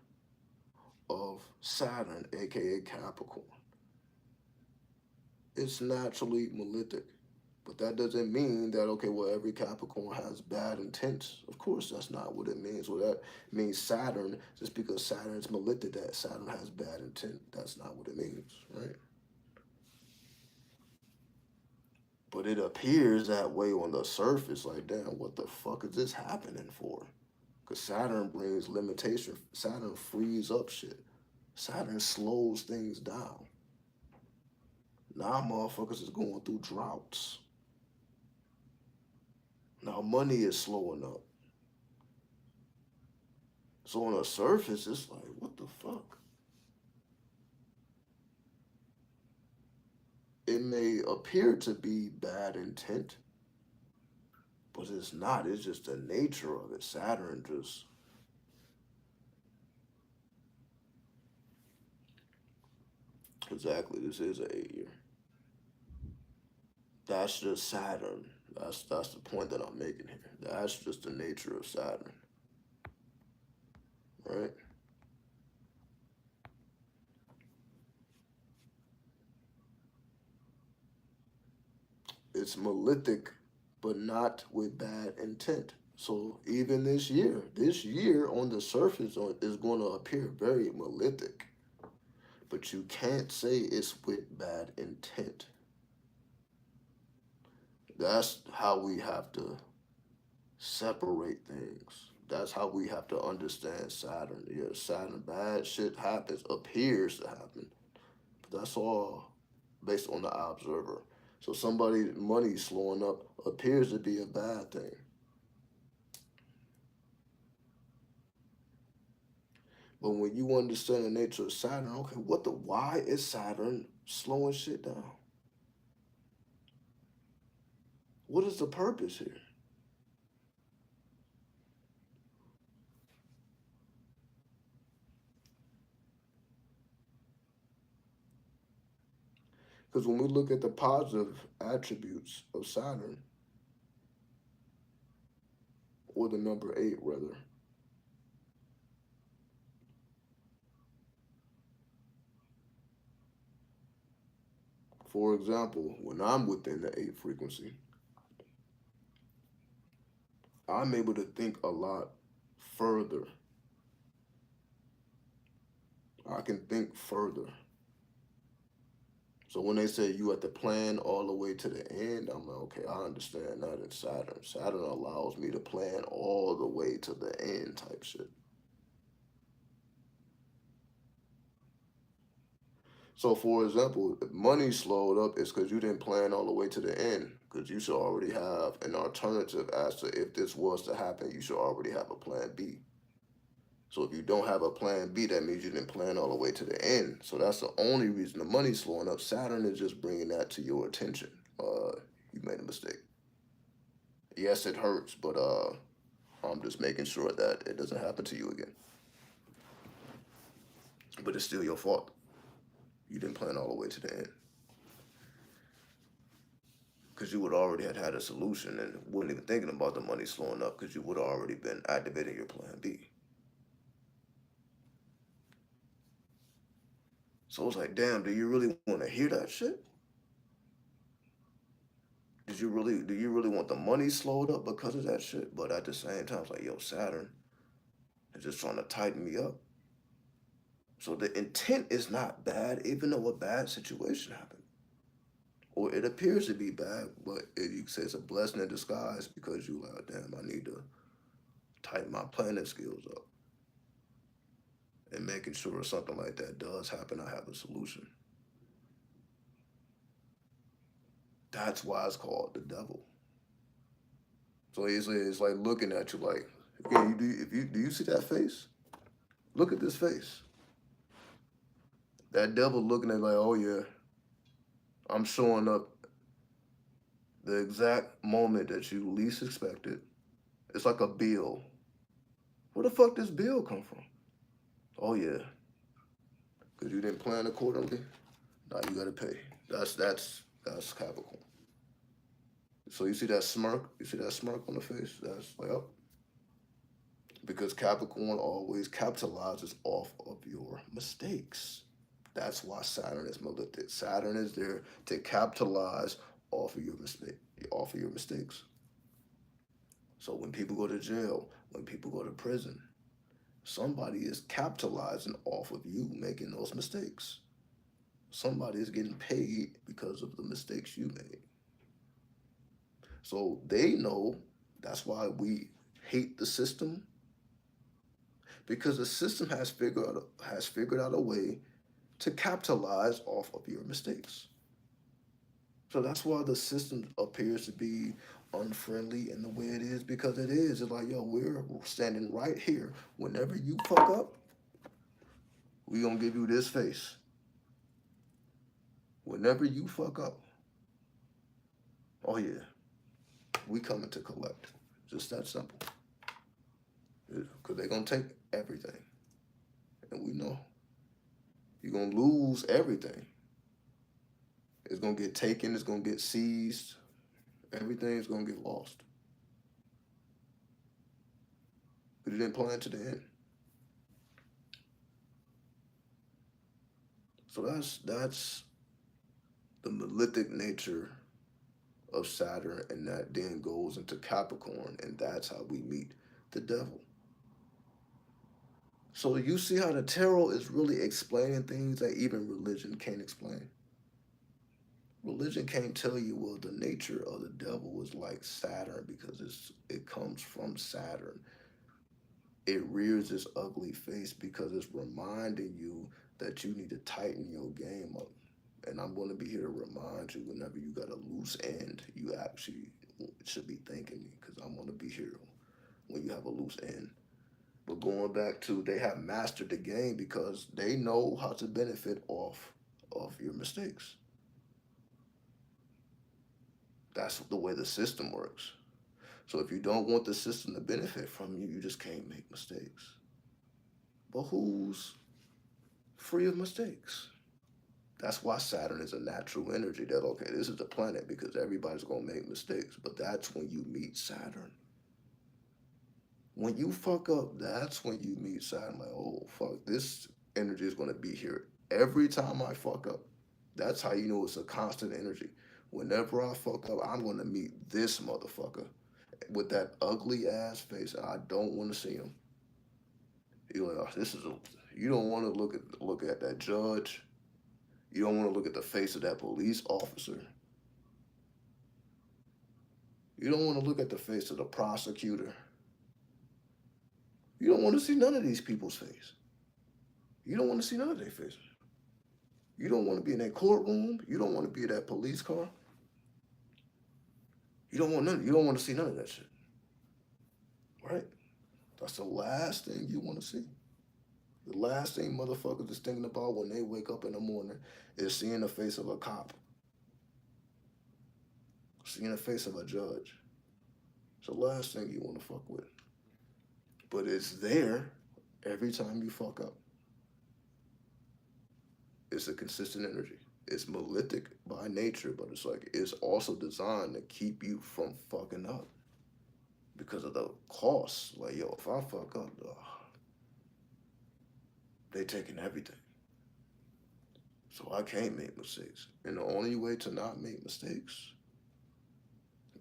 of Saturn, aka Capricorn. It's naturally malefic. But that doesn't mean that, okay, well, every Capricorn has bad intents. Of course, that's not what it means. Well, that means Saturn, just because Saturn's malefic, that Saturn has bad intent. That's not what it means, right? But it appears that way on the surface, like, damn, what the fuck is this happening for? Because Saturn brings limitation. Saturn frees up shit. Saturn slows things down. Now motherfuckers is going through droughts. Now money is slowing up. So on the surface, it's like, what the fuck? It may appear to be bad intent, but it's not. It's just the nature of it. Saturn just exactly. This is an 8 year. That's just Saturn. That's the point that I'm making here. That's just the nature of Saturn, right? it's malefic, but not with bad intent. So even this year on the surface is going to appear very malefic, but you can't say it's with bad intent. That's how we have to separate things. That's how we have to understand Saturn. Yeah, Saturn, bad shit happens, appears to happen, but that's all based on the observer. So somebody's money slowing up appears to be a bad thing. But when you understand the nature of Saturn, okay, why is Saturn slowing shit down? What is the purpose here? Because when we look at the positive attributes of Saturn, or the number eight rather, for example, when I'm within the eight frequency, I'm able to think a lot further. I can think further. So when they say you have to plan all the way to the end, I'm like, okay, I understand that in Saturn. Saturn allows me to plan all the way to the end type shit. So for example, if money slowed up, it's because you didn't plan all the way to the end. Because you should already have an alternative as to if this was to happen, you should already have a plan B. So if you don't have a plan B, that means you didn't plan all the way to the end. So that's the only reason the money's slowing up. Saturn is just bringing that to your attention. You made a mistake. Yes, it hurts, but I'm just making sure that it doesn't happen to you again. But it's still your fault. You didn't plan all the way to the end. Because you would already had had a solution and wasn't even thinking about the money slowing up because you would have already been activating your plan B. So it's like, damn, do you really want to hear that shit? Do you really want the money slowed up because of that shit? But at the same time, it's like, yo, Saturn is just trying to tighten me up. So the intent is not bad, even though a bad situation happened. Or it appears to be bad, but you say it's a blessing in disguise because you like, damn, I need to tighten my planning skills up. And making sure something like that does happen, I have a solution. That's why it's called the devil. So it's like looking at you like, okay, do you see that face? Look at this face. That devil looking at like, oh yeah, I'm showing up the exact moment that you least expected. It's like a bill. Where the fuck this bill come from? Oh yeah, because you didn't plan accordingly. Now you gotta pay. That's Capricorn. So you see that smirk? You see that smirk on the face? That's like, oh, because Capricorn always capitalizes off of your mistakes. That's why Saturn is malefic. Saturn is there to capitalize off of your mistake, off of your mistakes. So when people go to jail, when people go to prison, somebody is capitalizing off of you making those mistakes. Somebody is getting paid because of the mistakes you made. So they know that's why we hate the system because the system has figured out a way to capitalize off of your mistakes. So that's why the system appears to be unfriendly in the way it is because it is. It's like, yo, we're standing right here. Whenever you fuck up, we gonna give you this face. Whenever you fuck up, oh yeah, we coming to collect. Just that simple. Because they gonna take everything. And we know. You're gonna lose everything. It's gonna get taken, it's gonna get seized, everything's gonna get lost. But you didn't plan to the end. So that's the malefic nature of Saturn, and that then goes into Capricorn, and that's how we meet the devil. So you see how the tarot is really explaining things that even religion can't explain. Religion can't tell you, well, the nature of the devil is like Saturn because it comes from Saturn. It rears its ugly face because it's reminding you that you need to tighten your game up. And I'm going to be here to remind you whenever you got a loose end, you actually should be thanking me because I'm going to be here when you have a loose end. But going back to, they have mastered the game because they know how to benefit off of your mistakes. That's the way the system works. So if you don't want the system to benefit from you, you just can't make mistakes. But who's free of mistakes? That's why Saturn is a natural energy that, okay, this is the planet because everybody's going to make mistakes. But that's when you meet Saturn. When you fuck up, that's when you meet Saturn. Like, oh, fuck, this energy is going to be here every time I fuck up. That's how you know it's a constant energy. Whenever I fuck up, I'm going to meet this motherfucker with that ugly ass face. I don't want to see him. You're like, oh, this is a. You don't want to look at that judge. You don't want to look at the face of that police officer. You don't want to look at the face of the prosecutor. You don't want to see none of these people's face. You don't want to see none of their faces. You don't want to be in that courtroom. You don't want to be in that police car. You don't want none. You don't want to see none of that shit. Right? That's the last thing you want to see. The last thing motherfuckers is thinking about when they wake up in the morning is seeing the face of a cop, seeing the face of a judge. It's the last thing you want to fuck with. But it's there every time you fuck up. It's a consistent energy. It's malefic by nature, but it's like it's also designed to keep you from fucking up because of the costs. Like, yo, if I fuck up, they taking everything. So I can't make mistakes. And the only way to not make mistakes,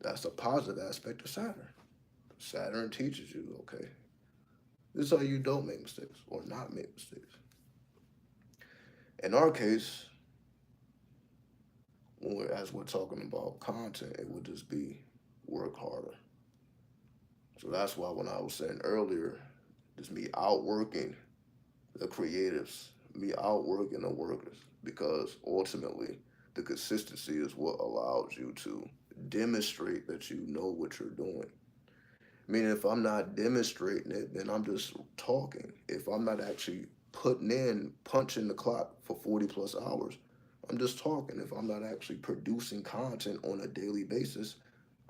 that's a positive aspect of Saturn. Saturn teaches you, okay, this is how you don't make mistakes or not make mistakes. In our case, as we're talking about content, it would just be work harder. So that's why when I was saying earlier, just me outworking the creatives, me outworking the workers, because ultimately the consistency is what allows you to demonstrate that you know what you're doing. Meaning, if I'm not demonstrating it, then I'm just talking. If I'm not actually putting in, punching the clock for 40 plus hours, I'm just talking. If I'm not actually producing content on a daily basis,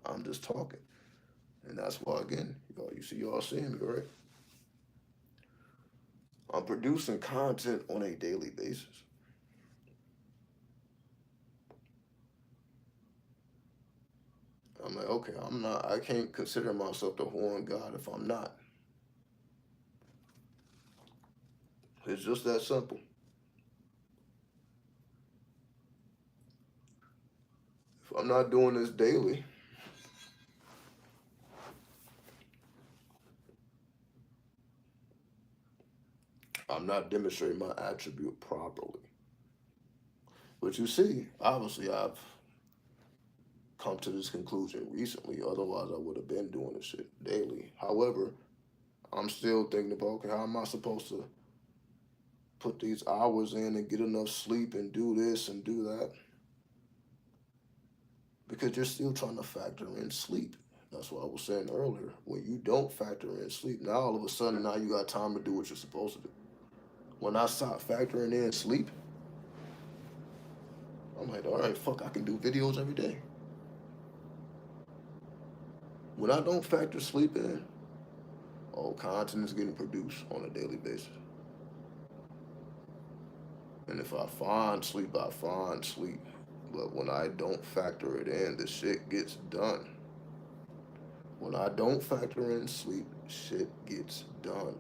I'm just talking. And that's why, again, y'all, you see y'all seeing me, right? I'm producing content on a daily basis. I'm like, okay, I can't consider myself the horn god if I'm not. It's just that simple. If I'm not doing this daily, I'm not demonstrating my attribute properly. But you see, obviously, I've come to this conclusion recently. Otherwise, I would have been doing this shit daily. However, I'm still thinking about, okay, how am I supposed to put these hours in and get enough sleep and do this and do that? Because you're still trying to factor in sleep. That's what I was saying earlier. When you don't factor in sleep, now all of a sudden now you got time to do what you're supposed to do. When I stop factoring in sleep, I'm like, all right, fuck, I can do videos every day. When I don't factor sleep in, all content is getting produced on a daily basis. And if I find sleep, I find sleep. But when I don't factor it in, the shit gets done. When I don't factor in sleep, shit gets done.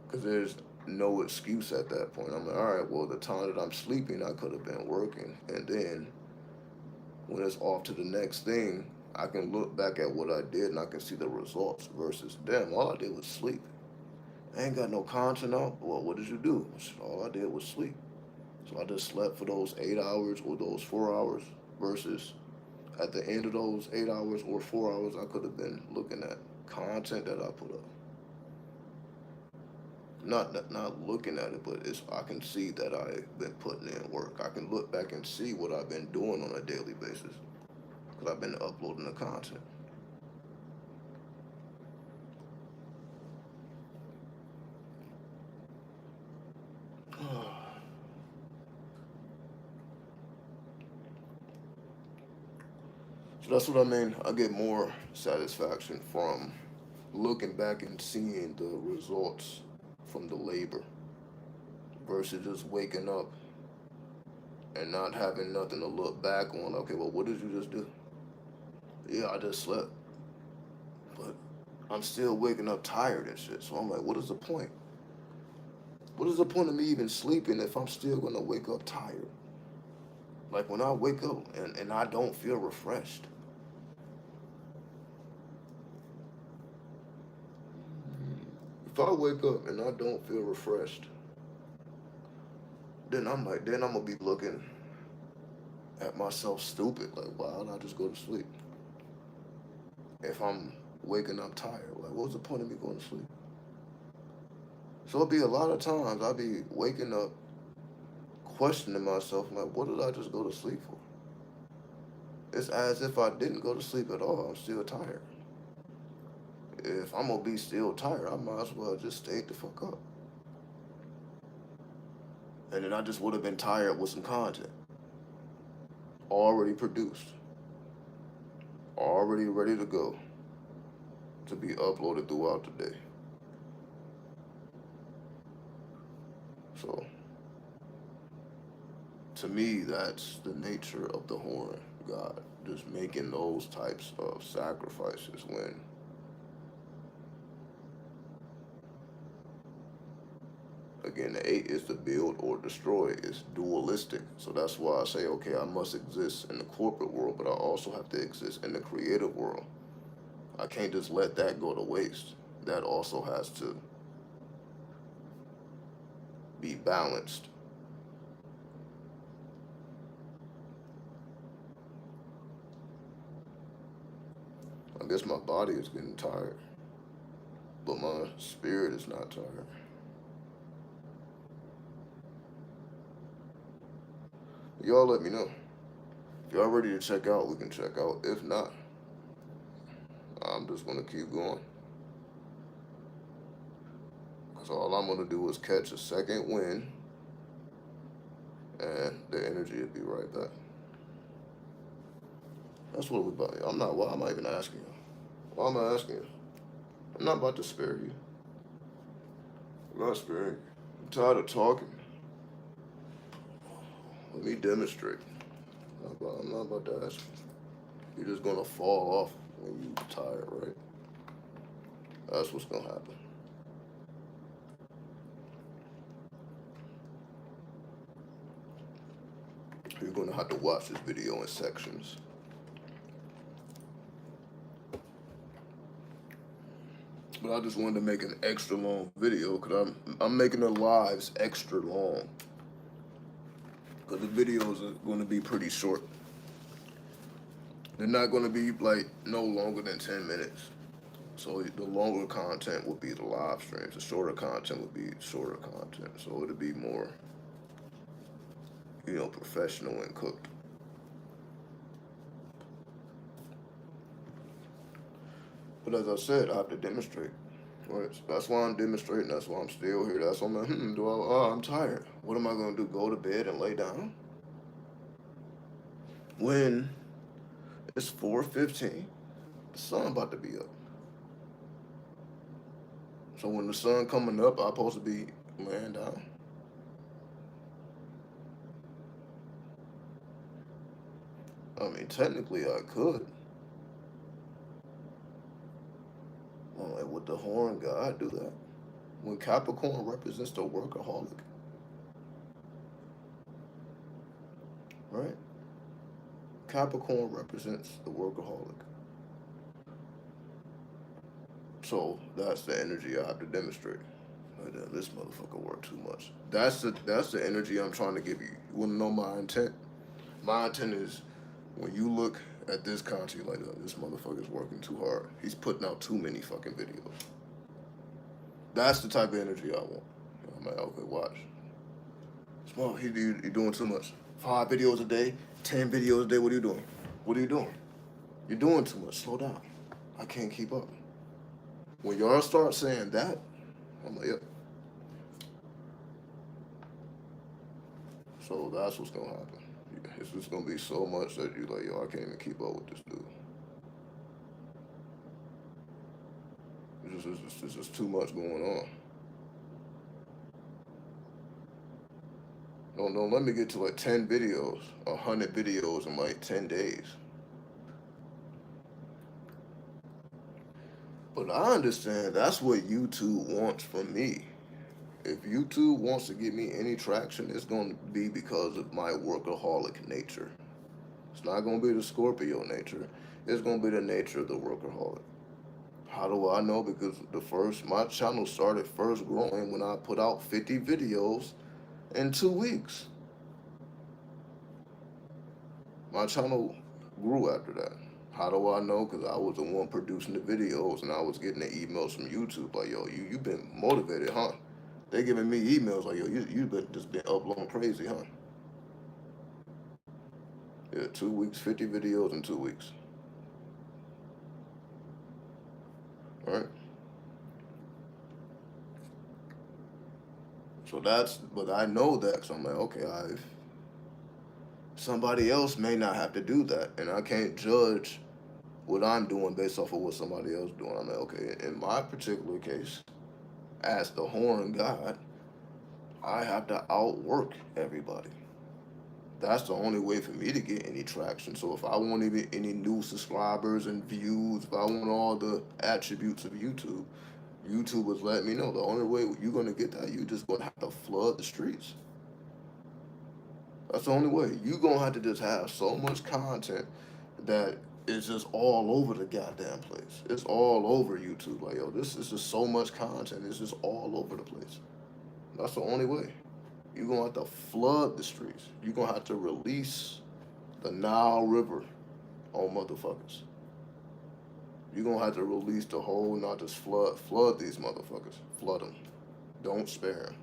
Because there's no excuse at that point. I'm like, all right, well, the time that I'm sleeping, I could have been working. And then When it's off to the next thing, I can look back at what I did and I can see the results versus damn, all I did was sleep. I ain't got no content out. Well, what did you do? All I did was sleep. So I just slept for those 8 hours or those 4 hours versus at the end of those 8 hours or 4 hours, I could have been looking at content that I put up. Not looking at it, but it's I can see that I've been putting in work. I can look back and see what I've been doing on a daily basis because I've been uploading the content. So that's what I mean. I get more satisfaction from looking back and seeing the results from the labor versus just waking up and not having nothing to look back on. Okay, well, what did you just do? Yeah, I just slept, but I'm still waking up tired and shit. So I'm like, what is the point? What is the point of me even sleeping if I'm still gonna wake up tired? Like when I wake up and I don't feel refreshed. If I wake up and I don't feel refreshed, then I'm gonna be looking at myself stupid. Like, why don't I just go to sleep? If I'm waking up tired, like, what's the point of me going to sleep? So it'll be a lot of times I'll be waking up questioning myself, like, what did I just go to sleep for? It's as if I didn't go to sleep at all. I'm still tired. If I'm gonna be still tired, I might as well just stay the fuck up. And then I just would have been tired with some content already produced, already ready to go to be uploaded throughout the day. So to me, that's the nature of the horn god. Just making those types of sacrifices when, again, the eight is to build or destroy. It's dualistic. So that's why I say, okay, I must exist in the corporate world, but I also have to exist in the creative world. I can't just let that go to waste. That also has to be balanced. I guess my body is getting tired, but my spirit is not tired. Y'all let me know. If y'all ready to check out, we can check out. If not, I'm just gonna keep going. Cause all I'm gonna do is catch a second wind, and the energy will be right back. That's what we about. I'm not. Why am I even asking you? Why am I asking you? I'm not about to spare you. I'm not sparing you. I'm tired of talking. Let me demonstrate. I'm not about to ask you. You're just gonna fall off when you tired, right? That's what's gonna happen. You're gonna have to watch this video in sections. But I just wanted to make an extra long video because I'm making the lives extra long. Because the videos are going to be pretty short. They're not going to be like no longer than 10 minutes. So the longer content would be the live streams. The shorter content would be shorter content. So it'll be more, professional and cooked. But as I said, I have to demonstrate. Right? So that's why I'm demonstrating. That's why I'm still here. That's why I'm like, I'm tired. What am I going to do? Go to bed and lay down? When it's 4:15, the sun about to be up. So when the sun coming up, I'm supposed to be laying down. I mean, technically I could. I'm like, would the horn god do that? When Capricorn represents the workaholic, right? Capricorn represents the workaholic. So that's the energy I have to demonstrate. Like, damn, this motherfucker worked too much. That's the energy I'm trying to give you. You wanna know my intent? My intent is when you look at this content, like, this motherfucker's working too hard. He's putting out too many fucking videos. That's the type of energy I want. I'm like, okay, watch. Small, he doing too much. 5 videos a day, 10 videos a day. What are you doing? What are you doing? You're doing too much. Slow down. I can't keep up. When y'all start saying that, I'm like, yep. So that's what's gonna happen. It's just gonna be so much that you like, yo, I can't even keep up with this dude. It's just too much going on. Don't let me get to like 10 videos, 100 videos in like 10 days. But I understand that's what YouTube wants from me. If YouTube wants to give me any traction, it's going to be because of my workaholic nature. It's not going to be the Scorpio nature. It's going to be the nature of the workaholic. How do I know? Because my channel started first growing when I put out 50 videos in 2 weeks. My channel grew after that. How do I know? Because I was the one producing the videos and I was getting the emails from YouTube like, yo, you been motivated, huh? They giving me emails like, yo, you been just been uploading crazy, huh? Yeah, 2 weeks, 50 videos in 2 weeks. All right. So but I know that because I'm like, okay, somebody else may not have to do that, and I can't judge what I'm doing based off of what somebody else doing. I'm like, okay, in my particular case, as the horn god, I have to outwork everybody. That's the only way for me to get any traction. So if I want any new subscribers and views, if I want all the attributes of YouTube, YouTube was letting me know the only way you're gonna get that, you just gonna have to flood the streets. That's the only way. You're gonna have to just have so much content that is just all over the goddamn place. It's all over YouTube. Like, yo, this is just so much content. It's just all over the place. That's the only way. You're gonna have to flood the streets. You're gonna have to release the Nile River on motherfuckers. You're gonna have to release the whole, not just flood these motherfuckers. Flood them. Don't spare them.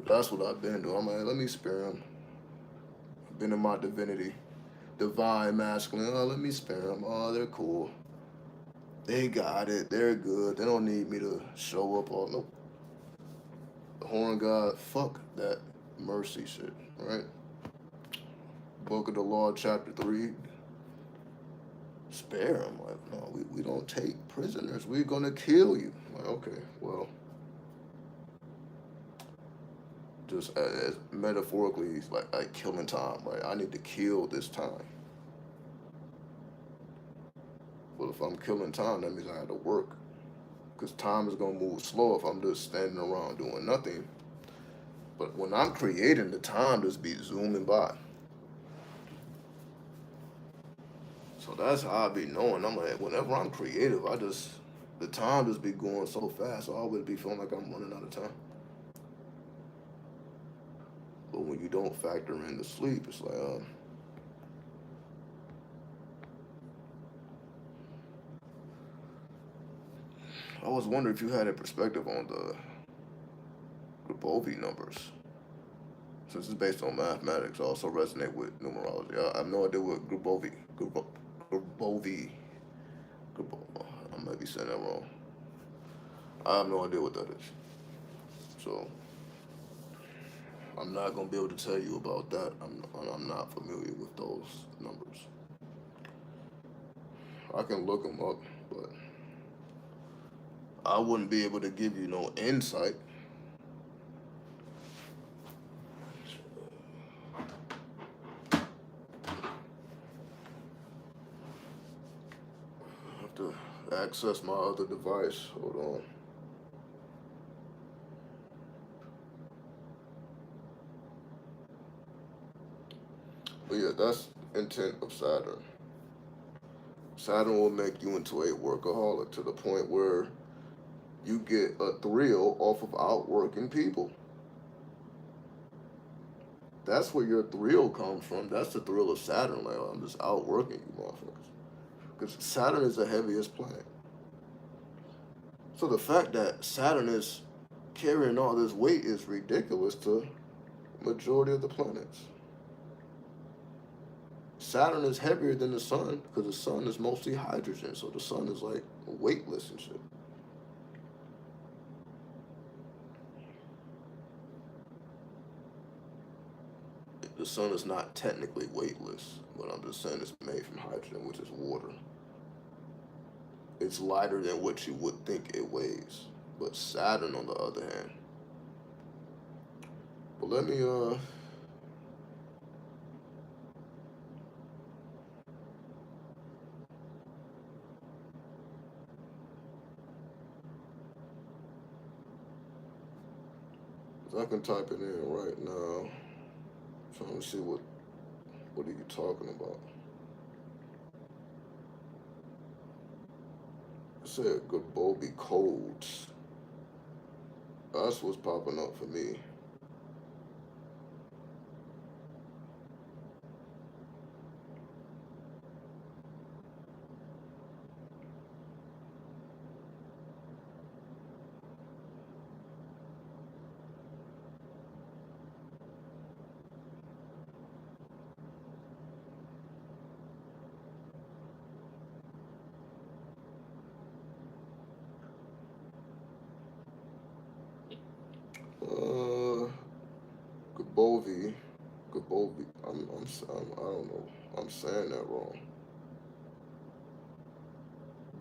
That's what I've been doing. I'm like, let me spare them. I've been in my divinity, divine masculine. Oh, let me spare them. Oh, they're cool. They got it. They're good. They don't need me to show up all. Nope. The horn god, fuck that mercy shit. Right? Book of the Law, chapter 3. Spare them. Like, no, we don't take prisoners. We're gonna kill you. Like, okay, well, just as metaphorically, like killing time. Right? I need to kill this time. But if I'm killing time, that means I have to work. Because time is gonna move slow if I'm just standing around doing nothing. But when I'm creating, the time just be zooming by. So that's how I be knowing. I'm like, whenever I'm creative, the time just be going so fast. So I always be feeling like I'm running out of time. But when you don't factor in the sleep, it's like, I was wondering if you had a perspective on the Grabovoi numbers. Since it's based on mathematics, I also resonate with numerology. I have no idea what Grabovoi, I might be saying that wrong. I have no idea what that is. So I'm not gonna be able to tell you about that. I'm not familiar with those numbers. I can look them up, but I wouldn't be able to give you no insight. I have to access my other device. Hold on. But yeah, intent of Saturn. Saturn will make you into a workaholic to the point where you get a thrill off of outworking people. That's where your thrill comes from. That's the thrill of Saturn. Like, oh, I'm just outworking you motherfuckers. Because Saturn is the heaviest planet. So the fact that Saturn is carrying all this weight is ridiculous to majority of the planets. Saturn is heavier than the sun because the sun is mostly hydrogen, so the sun is like weightless and shit. The sun is not technically weightless, but I'm just saying it's made from hydrogen, which is water. It's lighter than what you would think it weighs. But Saturn, on the other hand, but let me I can type it in right now. Trying to see what are you talking about. It said Gabobi codes. That's what's popping up for me. Uh, Gabovi, Gabovi. I don't know. I'm saying that wrong.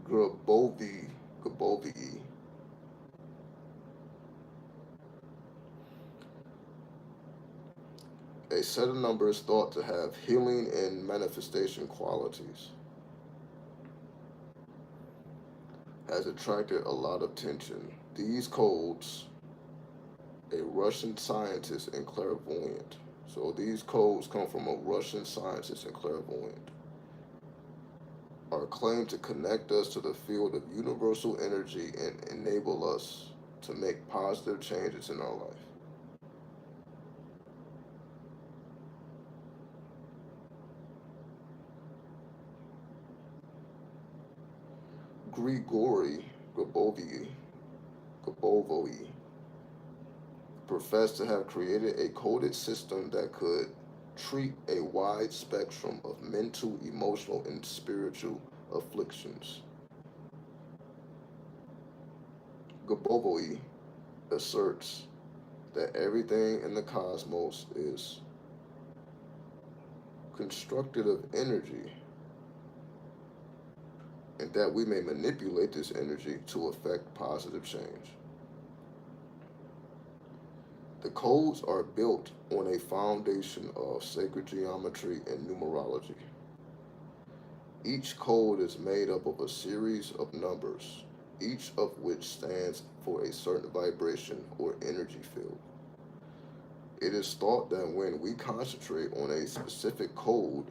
Gabovi, Gabovi. A set of numbers thought to have healing and manifestation qualities has attracted a lot of attention. These codes, a Russian scientist and clairvoyant. So these codes come from a Russian scientist and clairvoyant. Are claimed to connect us to the field of universal energy and enable us to make positive changes in our life. Grigory Gabovoi professed to have created a coded system that could treat a wide spectrum of mental, emotional, and spiritual afflictions. Gabovoi asserts that everything in the cosmos is constructed of energy and that we may manipulate this energy to affect positive change. The codes are built on a foundation of sacred geometry and numerology. Each code is made up of a series of numbers, each of which stands for a certain vibration or energy field. It is thought that when we concentrate on a specific code,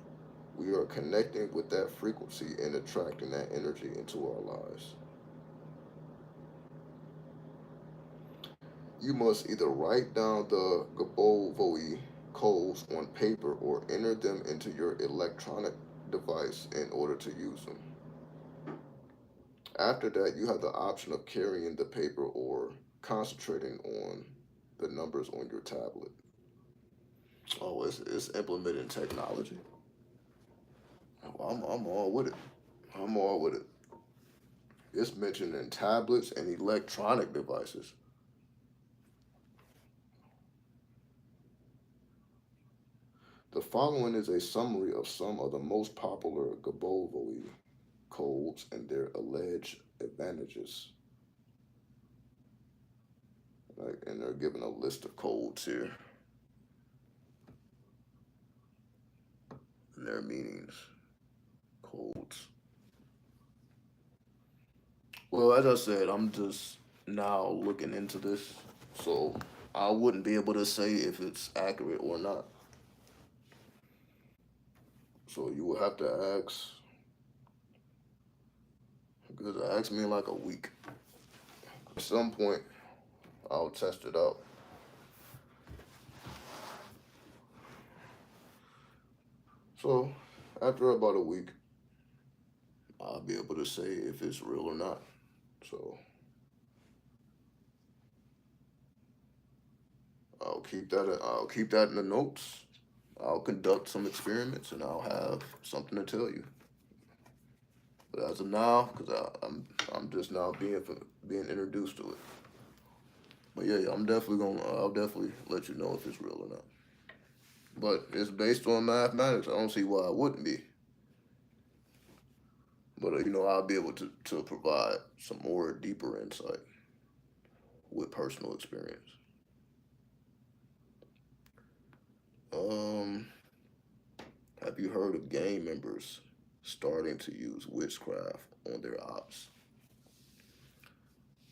we are connecting with that frequency and attracting that energy into our lives. You must either write down the Gabovoi codes on paper or enter them into your electronic device in order to use them. After that, you have the option of carrying the paper or concentrating on the numbers on your tablet. Oh, it's implementing technology. Oh, I'm all with it. I'm all with it. It's mentioning tablets and electronic devices. The following is a summary of some of the most popular Gabovoi codes and their alleged advantages. Like, and they're given a list of codes here and their meanings. Codes. Well, as I said, I'm just now looking into this, so I wouldn't be able to say if it's accurate or not. So you will have to ask me in like a week. At some point, I'll test it out. So after about a week, I'll be able to say if it's real or not. So I'll keep that in the notes. I'll conduct some experiments and I'll have something to tell you. But as of now, because I'm just now being introduced to it. But yeah, I'll definitely let you know if it's real or not. But it's based on mathematics. I don't see why it wouldn't be. But I'll be able to provide some more deeper insight with personal experience. Um, have you heard of gang members starting to use witchcraft on their ops?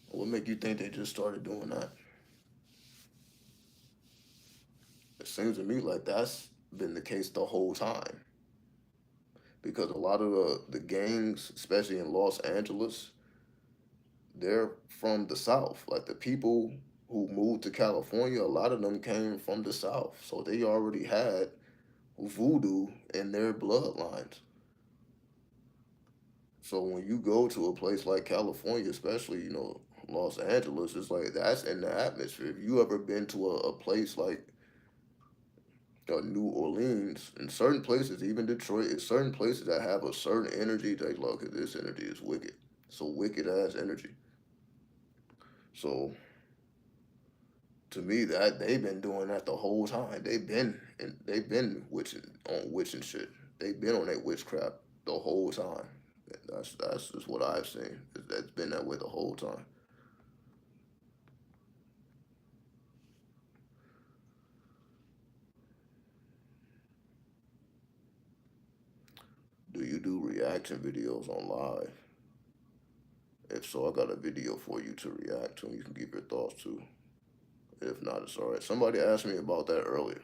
What make you think they just started doing that? It seems to me like that's been the case the whole time. Because a lot of the gangs, especially in Los Angeles, they're from the South. Like the people who moved to California, a lot of them came from the South. So they already had voodoo in their bloodlines. So when you go to a place like California, especially, Los Angeles, it's like that's in the atmosphere. If you ever been to a place like New Orleans, in certain places, even Detroit, in certain places that have a certain energy, they look at this energy is wicked. So wicked ass energy. So to me, that they've been doing that the whole time. They've been witching shit. They've been on that witchcraft the whole time. That's just what I've seen. That's been that way the whole time. Do you do reaction videos on live? If so, I got a video for you to react to, and you can give your thoughts to. If not, it's alright. Somebody asked me about that earlier.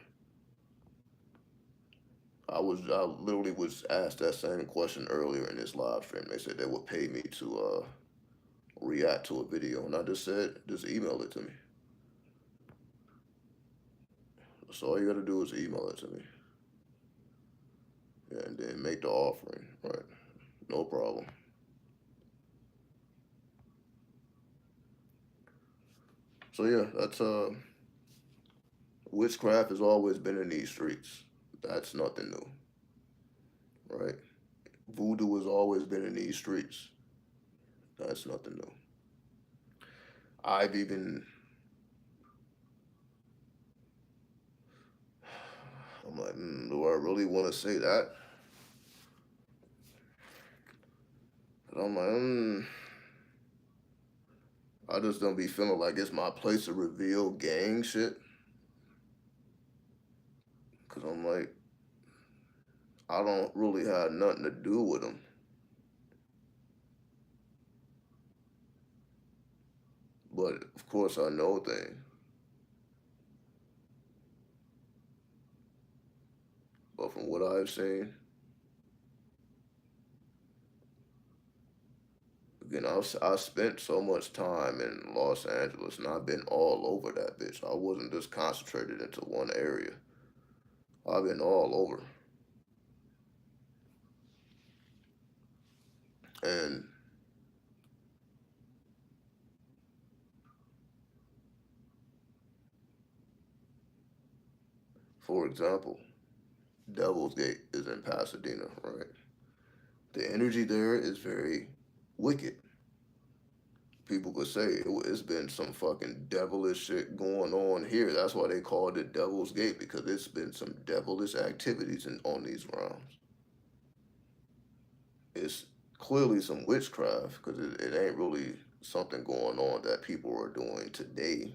I literally was asked that same question earlier in this live stream. They said they would pay me to react to a video, and I just said just email it to me. So all you gotta do is email it to me, yeah, and then make the offering. Right, no problem. So yeah, that's witchcraft has always been in these streets. That's nothing new, right? Voodoo has always been in these streets. That's nothing new. I've even I'm like, do I really want to say that? And I'm like, I just don't be feeling like it's my place to reveal gang shit. Cause I'm like, I don't really have nothing to do with them. But of course, I know things. But from what I've seen, again, I spent so much time in Los Angeles, and I've been all over that bitch. I wasn't just concentrated into one area. I've been all over. And for example, Devil's Gate is in Pasadena, right? The energy there is very wicked. People could say it's been some fucking devilish shit going on here. That's why they called it Devil's Gate, because it's been some devilish activities on these grounds. It's clearly some witchcraft because it ain't really something going on that people are doing today.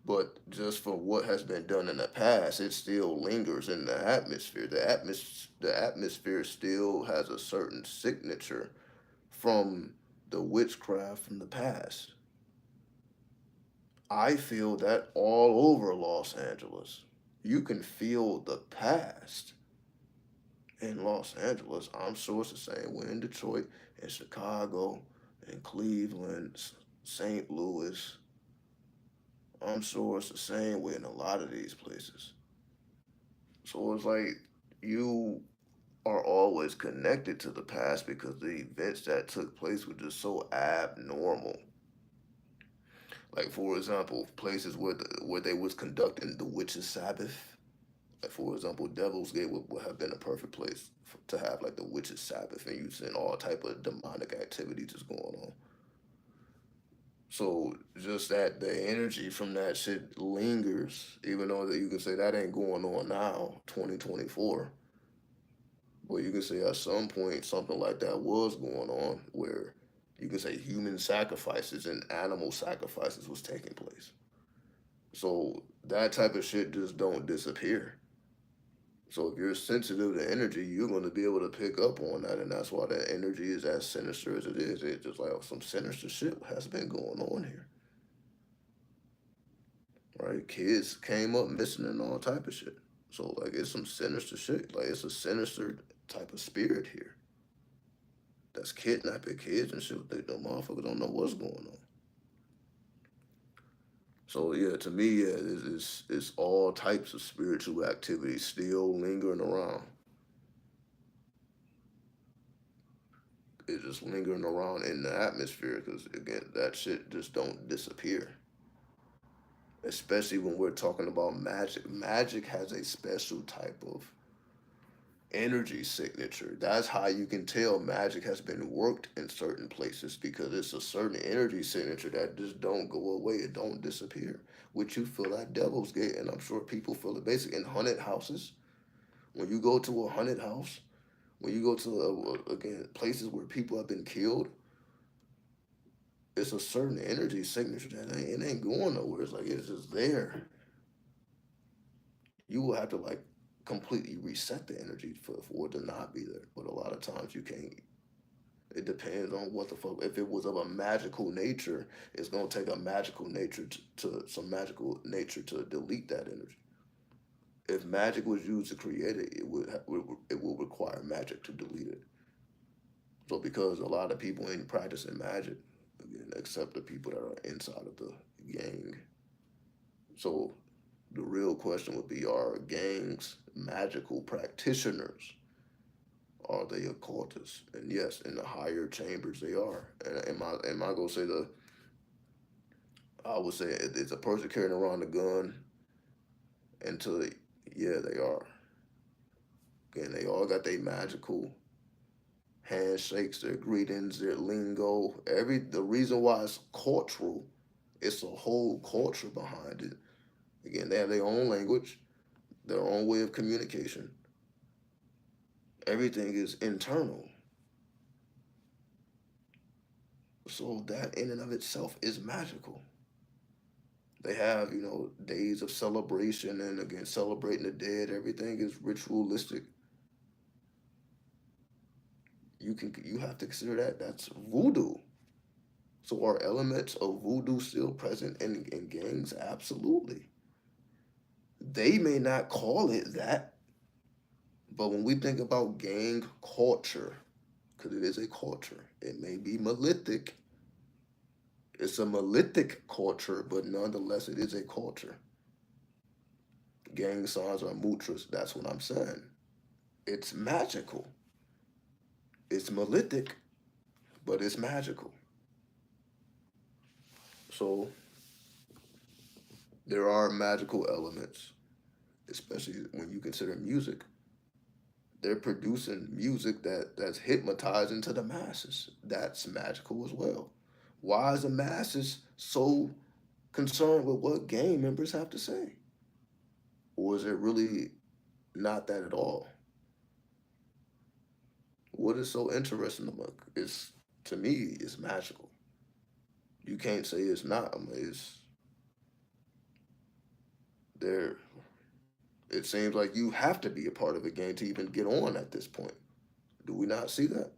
But just for what has been done in the past, it still lingers in the atmosphere. The atmosphere still has a certain signature from the witchcraft from the past. I feel that all over Los Angeles. You can feel the past. in Los Angeles. I'm sure it's the same way in Detroit, in Chicago, in Cleveland, St. Louis. I'm sure it's the same way in a lot of these places. So it's like you are always connected to the past because the events that took place were just so abnormal. Like for example, places where they was conducting the witches' Sabbath. Like for example, Devil's Gate would have been a perfect place to have like the witches' Sabbath, and you seeing all type of demonic activity just going on. So just that the energy from that shit lingers, even though that you can say that ain't going on now, 2024. But you can say at some point something like that was going on where you can say human sacrifices and animal sacrifices was taking place. So that type of shit just don't disappear. So if you're sensitive to energy, you're going to be able to pick up on that, and that's why that energy is as sinister as it is. It's just like some sinister shit has been going on here, right? Kids came up missing and all type of shit. So like it's some sinister shit. Like it's a sinister type of spirit here that's kidnapping kids and shit. The motherfuckers don't know what's going on. So yeah, to me, yeah, it's all types of spiritual activity still lingering around. It's just lingering around in the atmosphere because again, that shit just don't disappear. Especially when we're talking about magic. Magic has a special type of energy signature. That's how you can tell magic has been worked in certain places because it's a certain energy signature that just don't go away. It don't disappear. Which you feel at Devil's Gate, and I'm sure people feel it. Basically, in haunted houses, when you go to a haunted house, when you go to again places where people have been killed, it's a certain energy signature that ain't going nowhere. It's like it's just there. You will have to like completely reset the energy for it to not be there. But a lot of times you can't. It depends on what the fuck. If it was of a magical nature, it's gonna take a magical nature to some magical nature to delete that energy. If magic was used to create it, it will require magic to delete it. So because a lot of people ain't practicing magic, again, except the people that are inside of the gang. So the real question would be: are gangs magical practitioners? Are they occultists? And yes, in the higher chambers they are. And am I gonna say the? I would say it's a person carrying around a gun until yeah they are. Again, they all got their magical handshakes, their greetings, their lingo. The reason why it's cultural, it's a whole culture behind it. Again, they have their own language, their own way of communication. Everything is internal. So that in and of itself is magical. They have, days of celebration and again celebrating the dead. Everything is ritualistic. You have to consider that's voodoo. So are elements of voodoo still present in gangs? Absolutely. They may not call it that, but when we think about gang culture, because it is a culture, it may be monolithic. It's a monolithic culture, but nonetheless, it is a culture. Gang signs are mutras. That's what I'm saying. It's magical. It's monolithic, but it's magical. So there are magical elements, especially when you consider music. They're producing music that's hypnotizing to the masses. That's magical as well. Why is the masses so concerned with what gang members have to say? Or is it really not that at all? What is so interesting about it's to me it's magical. You can't say it's not. I mean, it's there. It seems like you have to be a part of a gang to even get on at this point. Do we not see that?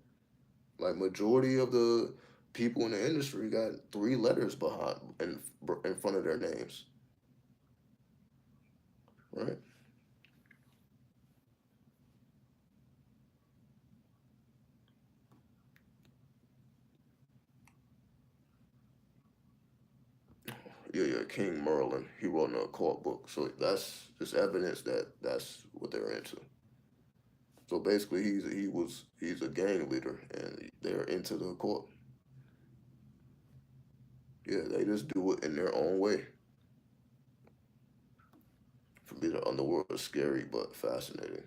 Like majority of the people in the industry got three letters behind in front of their names, right? Yeah, King Merlin. He wrote in a court book. So that's just evidence that that's what they're into. So basically, he's a gang leader, and they're into the court. Yeah, they just do it in their own way. For me, the underworld is scary but fascinating.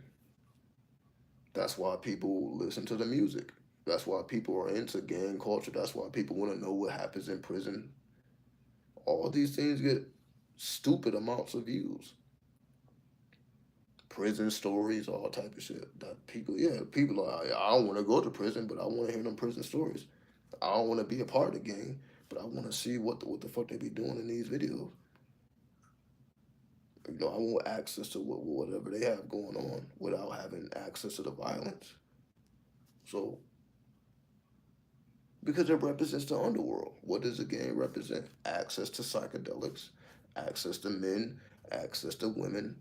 That's why people listen to the music. That's why people are into gang culture. That's why people want to know what happens in prison. All these things get stupid amounts of views. Prison stories, all type of shit. That people, yeah, people are. I don't want to go to prison, but I want to hear them prison stories. I don't want to be a part of the gang, but I want to see what the fuck they be doing in these videos. I want access to whatever they have going on without having access to the violence. So because it represents the underworld. What does the game represent? Access to psychedelics, access to men, access to women,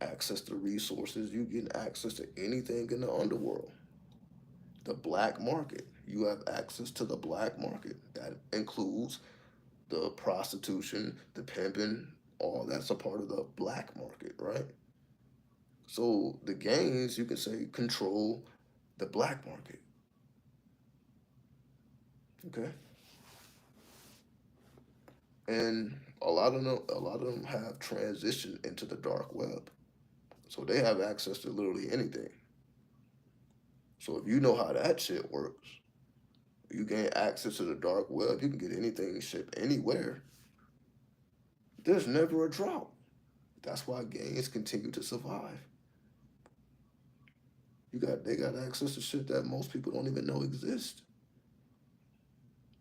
access to resources. You get access to anything in the underworld. The black market. You have access to the black market. That includes the prostitution, the pimping, all that's a part of the black market, right? So the gangs, you can say, control the black market. Okay, and a lot of them have transitioned into the dark web, so they have access to literally anything. So if you know how that shit works, you gain access to the dark web. You can get anything shipped anywhere. There's never a drought. That's why gangs continue to survive. They got access to shit that most people don't even know exist,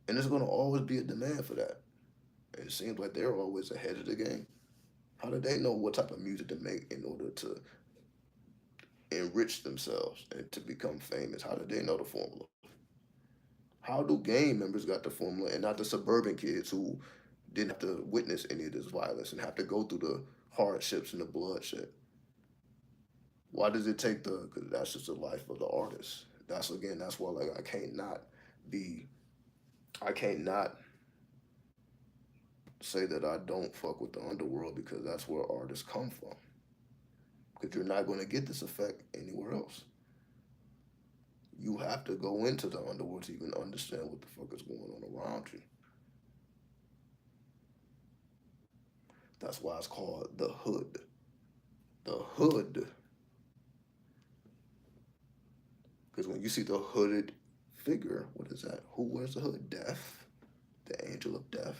and there's gonna always be a demand for that. And it seems like they're always ahead of the game. How do they know what type of music to make in order to enrich themselves and to become famous? How do they know the formula? How do gang members got the formula and not the suburban kids who didn't have to witness any of this violence and have to go through the hardships and the bloodshed? Why does it take the? Because that's just the life of the artist. That's why like be I can't not say that I don't fuck with the underworld because that's where artists come from. Because you're not going to get this effect anywhere else. You have to go into the underworld to even understand what the fuck is going on around you. That's why it's called the hood. The hood. Because when you see the hooded figure, what is that? Who wears the hood? Death. The angel of death.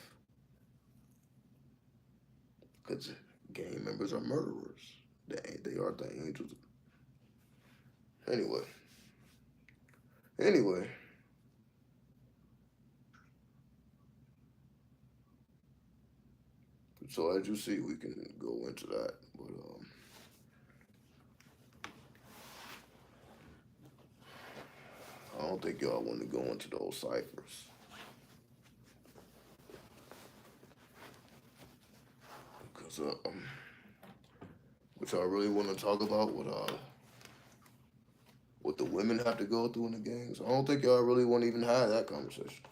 Because gang members are murderers. They are the angels. Anyway. Anyway. So as you see, we can go into that. But I don't think y'all want to go into those ciphers. Because which I really want to talk about what the women have to go through in the gangs. I don't think y'all really want to even have that conversation.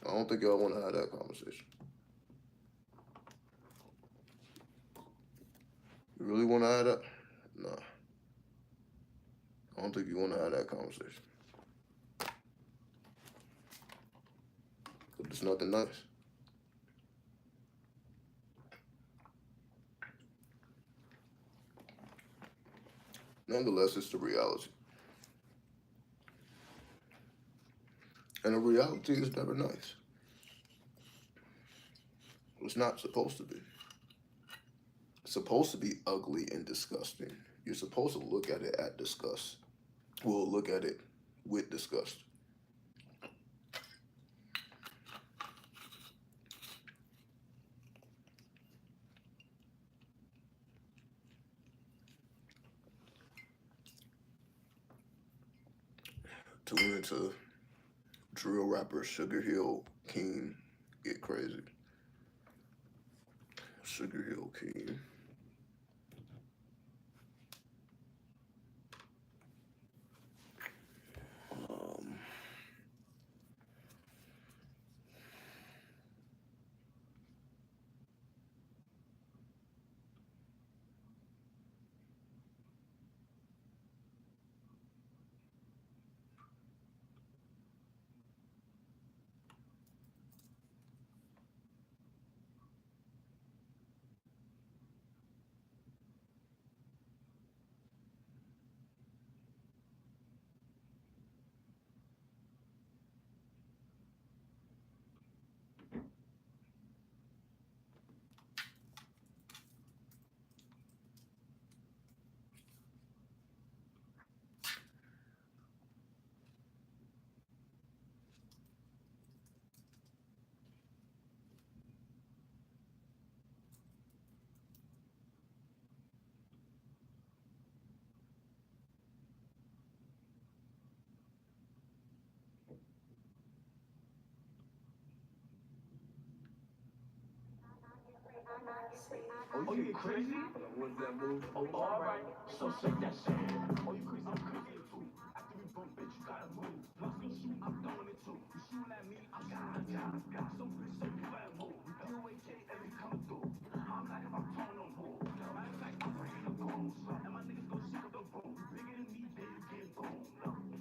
I don't think y'all want to have that conversation. You really want to have that? Nah, I don't think you want to have that conversation. Cause it's nothing nice. Nonetheless, it's the reality, and the reality is never nice. It's not supposed to be. It's supposed to be ugly and disgusting. You're supposed to look at it at disgust. We'll look at it with disgust. Tune into drill rapper Sugar Hill King get crazy. Sugar Hill King. Um, you get crazy? What's that move? Oh, alright. So shake that shit. Oh, you crazy? I'm crazy too. After we bump, bitch, you gotta move. Let's go shoot, I'm throwing it too. You shooting at me, I'm shooting at you. So bitch, so you better move. You AK, every coming through. I'm like if I'm throwing no move. Matter of fact, I'm bringing the boom. And my niggas gon' shake up the boom. You bigger than me, then you get boom.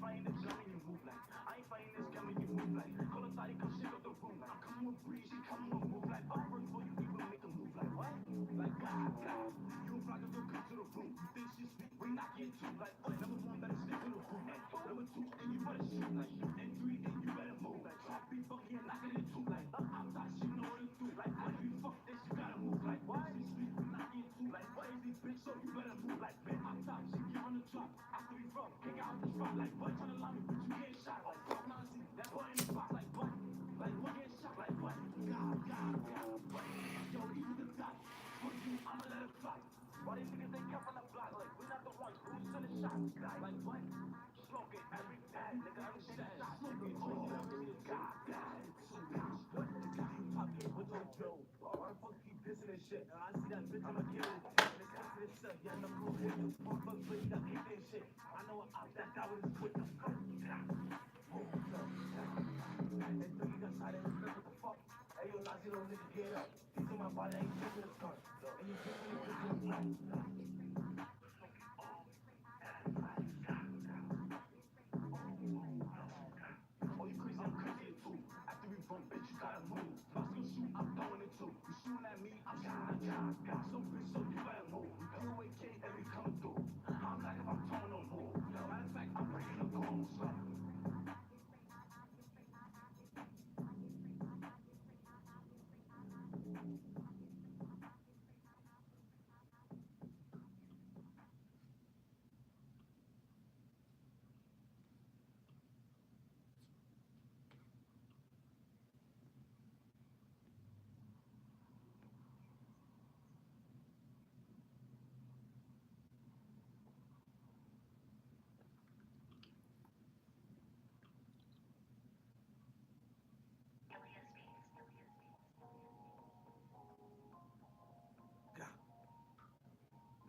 Fighting this gun and you move like. I ain't fighting this gun and you move like. Call a thotty, come shake up the room. I'm coming with breeze, she coming with move like. Up first before you even make a move like what? Like God, God. You and Flock don't come to the room. You think she's sweet? We not getting two. Like what? Number one, better stick to the room. Number two, and you better shoot like. And three, and you better move like. Top be fucking and knock it in two like. I'm top, she know what to do. Like what? You fuck this, you gotta move like. Why is sweet? We not getting two. Like what is this bitch? So you better move like. Bitch, I'm top, she get on the drop. After we rough, kick out the drop. Like what? Tryna lie me, but you getting shot. Like fuck nonsense. That boy in the box like what? Like what getting shot like what? God, God, God. What? Yo, even the top. Fuck you, I'ma let it fly. Why these niggas they come from the block? Like we not the ones who's sending shots. Like what? Smoking every day, nigga. Every shot, smoking all this. God, God. What? You pop it with no dough. Why the fuck keep dissing and shit? I see that bitch, I'ma kill it. And it's to this shit. Yeah, no cool hit. Motherfucker, but he got kicked in shit. I know I that guy with his quick. And so you got shot in his face. What the fuck? Hey, yo, Nazi, little nigga, get up. He see my body, ain't taking his gun. And you taking it to his gun. Oh, you crazy? I'm crazy too. After we bump, bitch, you gotta move. Let's go shoot, I'm throwing it too. You shooting at me, I'm shooting at you. So bitch, so you better move. You AK, every coming through. I'm like if I'm throwing no move. Matter of fact, I'm bringing the boom.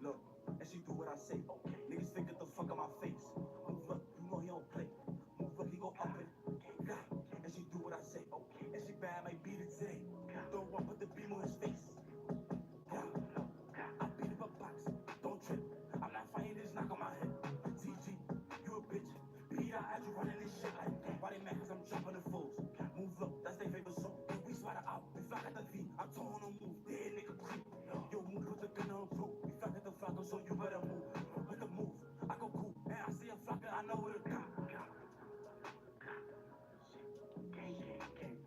Look, and she do what I say. Okay. Niggas think get the fuck out my face. Move up, you know he don't play. Move up, he go up it. God. And she do what I say. Okay. And she bad, might beat it today. Don't run, put the beam on his face. God. I beat up a box. Don't trip. I'm not fighting this knock on my head. TG, you a bitch. Beat out as you running this shit. Like, why they mad? Cause I'm jumping the fools. Move up, that's their favorite song. We slide out, we fly at the V. I'm telling them move, dead nigga creep. Yo, move, put the gun on proof. We fly at the flocka, so you better move. With the move, I go cool. And I see a flocka, I know what to do. Gang, gang, gang.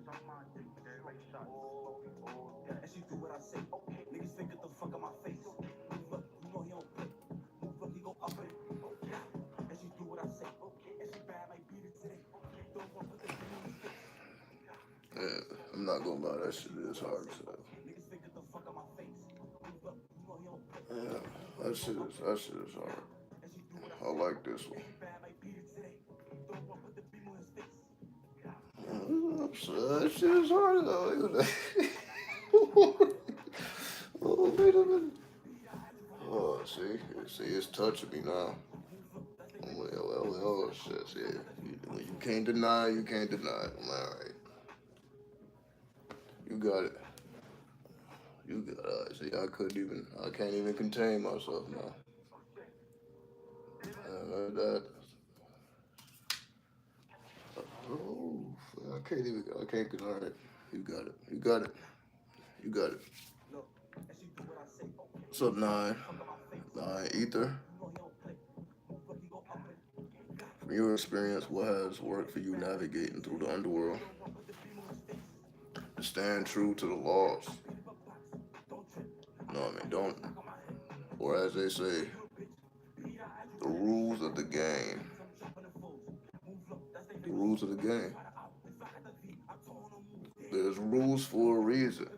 Suck my dick, straight shots. Yeah, and she do what I say. Okay. Niggas think get the fuck out my face. Move up, you know he don't play. Move up, he go up it. Yeah. And she do what I say. Okay. And she bad, might beat it today. Don't want put the gun on his face. Yeah, I'm not gonna lie, that shit is hard as hell. Niggas think get the fuck out my face. Move up, you know he don't play. Yeah, that shit is hard. And she do what I I say. like this one. And she bad, might beat it today. Don't want put the beam on his face. That shit is hard though. Oh, wait a minute. Oh, see, it's touching me now. Well, shit. See, when you can't deny, you can't deny it. I'm like, all right, you got it. You got it. See, I can't even contain myself now. That, oh, I can't deny it. You got it. You got it. You got it. So nine ether. From your experience, what has worked for you navigating through the underworld? To stand true to the laws. No, I mean, don't, or as they say, the rules of the game. The rules of the game. There's rules for a reason.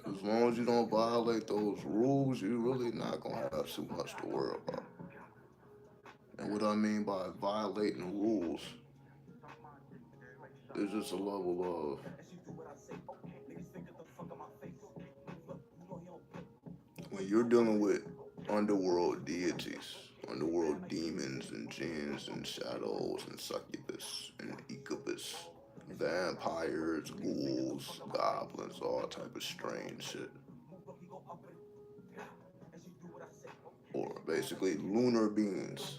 As long as you don't violate those rules, you're really not gonna have too much to worry about. And what I mean by violating rules is just a level of when you're dealing with underworld deities, underworld demons and jinns and shadows and succubus and incubus, vampires, ghouls, goblins, all type of strange shit, or basically lunar beings.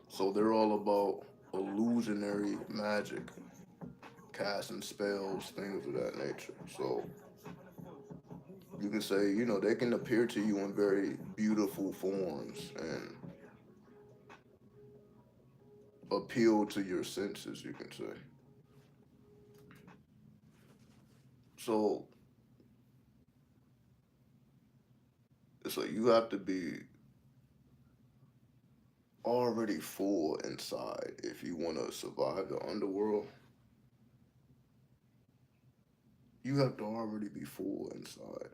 So they're all about illusionary magic, casting spells, things of that nature. So you can say, they can appear to you in very beautiful forms and appeal to your senses, you can say. So you have to be already full inside if you want to survive the underworld. You have to already be full inside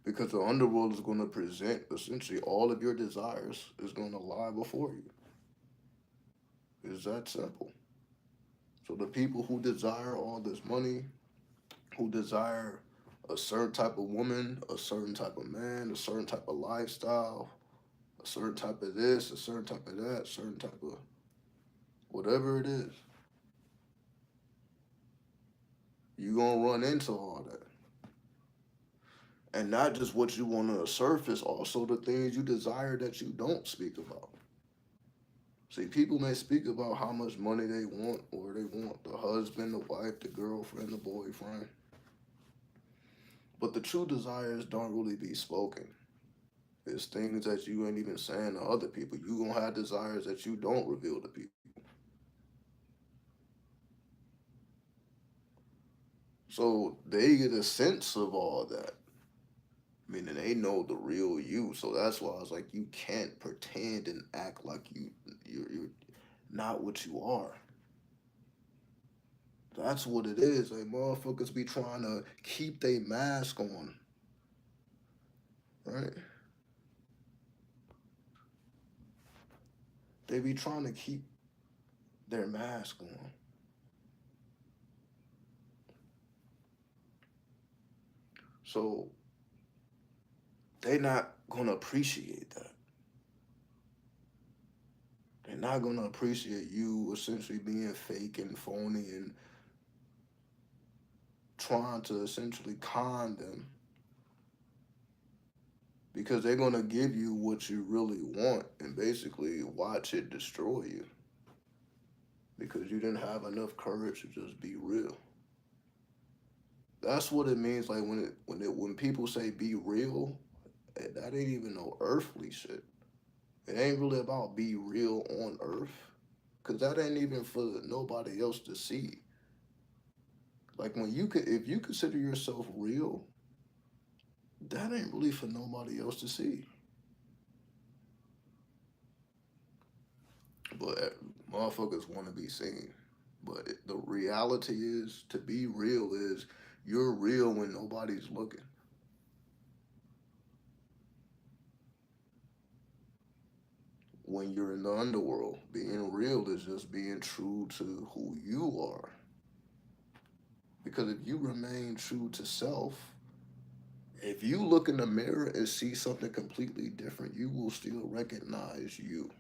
because the underworld is going to present essentially all of your desires is going to lie before you. It's that simple. So the people who desire all this money, who desire a certain type of woman, a certain type of man, a certain type of lifestyle, a certain type of this, a certain type of that, certain type of whatever it is, you're gonna run into all that. And not just what you want on the surface, also the things you desire that you don't speak about. See, people may speak about how much money they want, or they want the husband, the wife, the girlfriend, the boyfriend. But the true desires don't really be spoken. It's things that you ain't even saying to other people. You gonna have desires that you don't reveal to people. So they get a sense of all that. Meaning they know the real you. So that's why I was like, you can't pretend and act like you're not what you are. That's what it is. Like motherfuckers be trying to keep their mask on, right? They be trying to keep their mask on. So they not gonna appreciate that. They're not gonna appreciate you essentially being fake and phony and trying to essentially con them because they're gonna give you what you really want and basically watch it destroy you because you didn't have enough courage to just be real. That's what it means. Like when people say be real, that ain't even no earthly shit. It ain't really about be real on earth, cause that ain't even for nobody else to see. Like when you could, if you consider yourself real, that ain't really for nobody else to see. But motherfuckers want to be seen. But the reality is, to be real is you're real when nobody's looking. When you're in the underworld, being real is just being true to who you are. Because if you remain true to self, if you look in the mirror and see something completely different, you will still recognize you.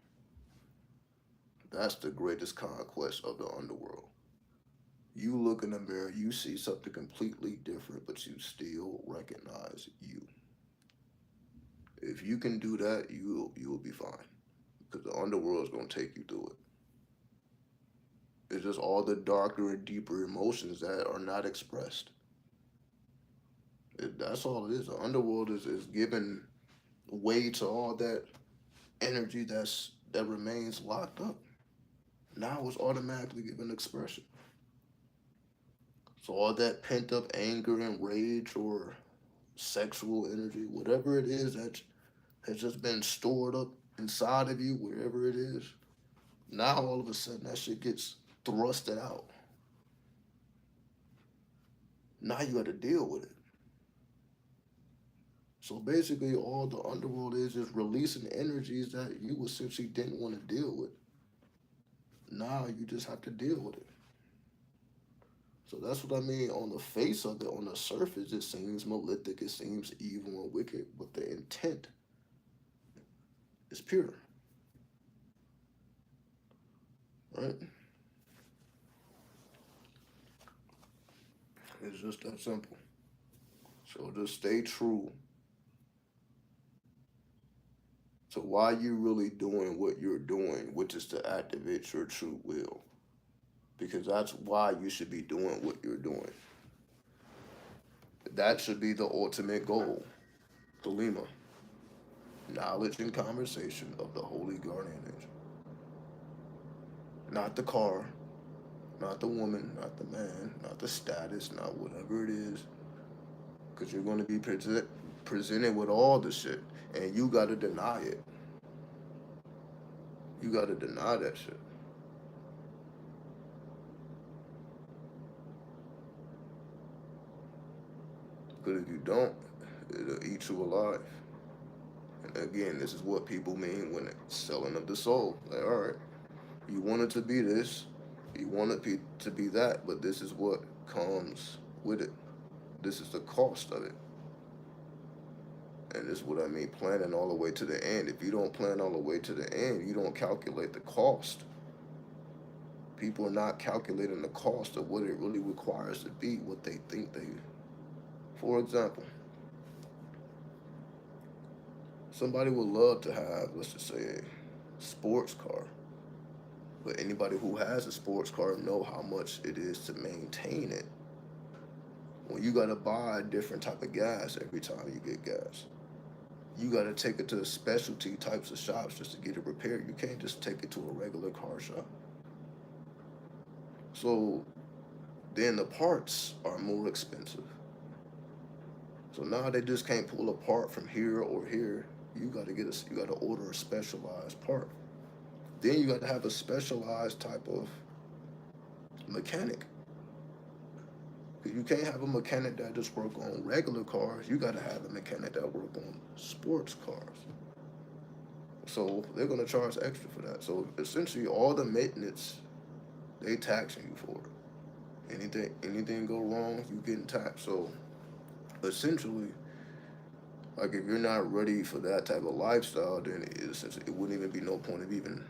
That's the greatest conquest of the underworld. You look in the mirror, you see something completely different, but you still recognize you. If you can do that, you'll be fine. Because the underworld is gonna take you through it. It's just all the darker and deeper emotions that are not expressed. That's all it is. The underworld is giving way to all that energy that remains locked up. Now it's automatically given expression. So all that pent up anger and rage or sexual energy, whatever it is that has just been stored up inside of you, wherever it is, now all of a sudden that shit gets thrusted out. Now you got to deal with it. So basically, all the underworld is releasing energies that you essentially didn't want to deal with. Now you just have to deal with it. So that's what I mean. On the face of it, on the surface, it seems malefic, it seems evil and wicked, but the intent is pure, right? It's just that simple. So just stay true to why you're really doing what you're doing, which is to activate your true will. Because that's why you should be doing what you're doing. That should be the ultimate goal. The Lima. Knowledge and conversation of the Holy Guardian Angel. Not the car, not the woman, not the man, not the status, not whatever it is. Because you're going to be presented with all the shit. And you got to deny it. You got to deny that shit. Because if you don't, it'll eat you alive. And again, this is what people mean when it's selling of the soul. Like, all right, you want it to be this, you want it to be that, but this is what comes with it. This is the cost of it. And this is what I mean, planning all the way to the end. If you don't plan all the way to the end, you don't calculate the cost. People are not calculating the cost of what it really requires to be what they think they. For example, somebody would love to have, let's just say, a sports car. But anybody who has a sports car know how much it is to maintain it. When you gotta buy a different type of gas every time you get gas. You gotta take it to specialty types of shops just to get it repaired. You can't just take it to a regular car shop. So then the parts are more expensive. So now they just can't pull a part from here or here. You gotta order a specialized part. Then you gotta have a specialized type of mechanic. You can't have a mechanic that just work on regular cars. You gotta have a mechanic that work on sports cars. So they're gonna charge extra for that. So essentially, all the maintenance they taxing you for it. Anything go wrong, you getting taxed. So essentially, like if you're not ready for that type of lifestyle, then it wouldn't even be no point of even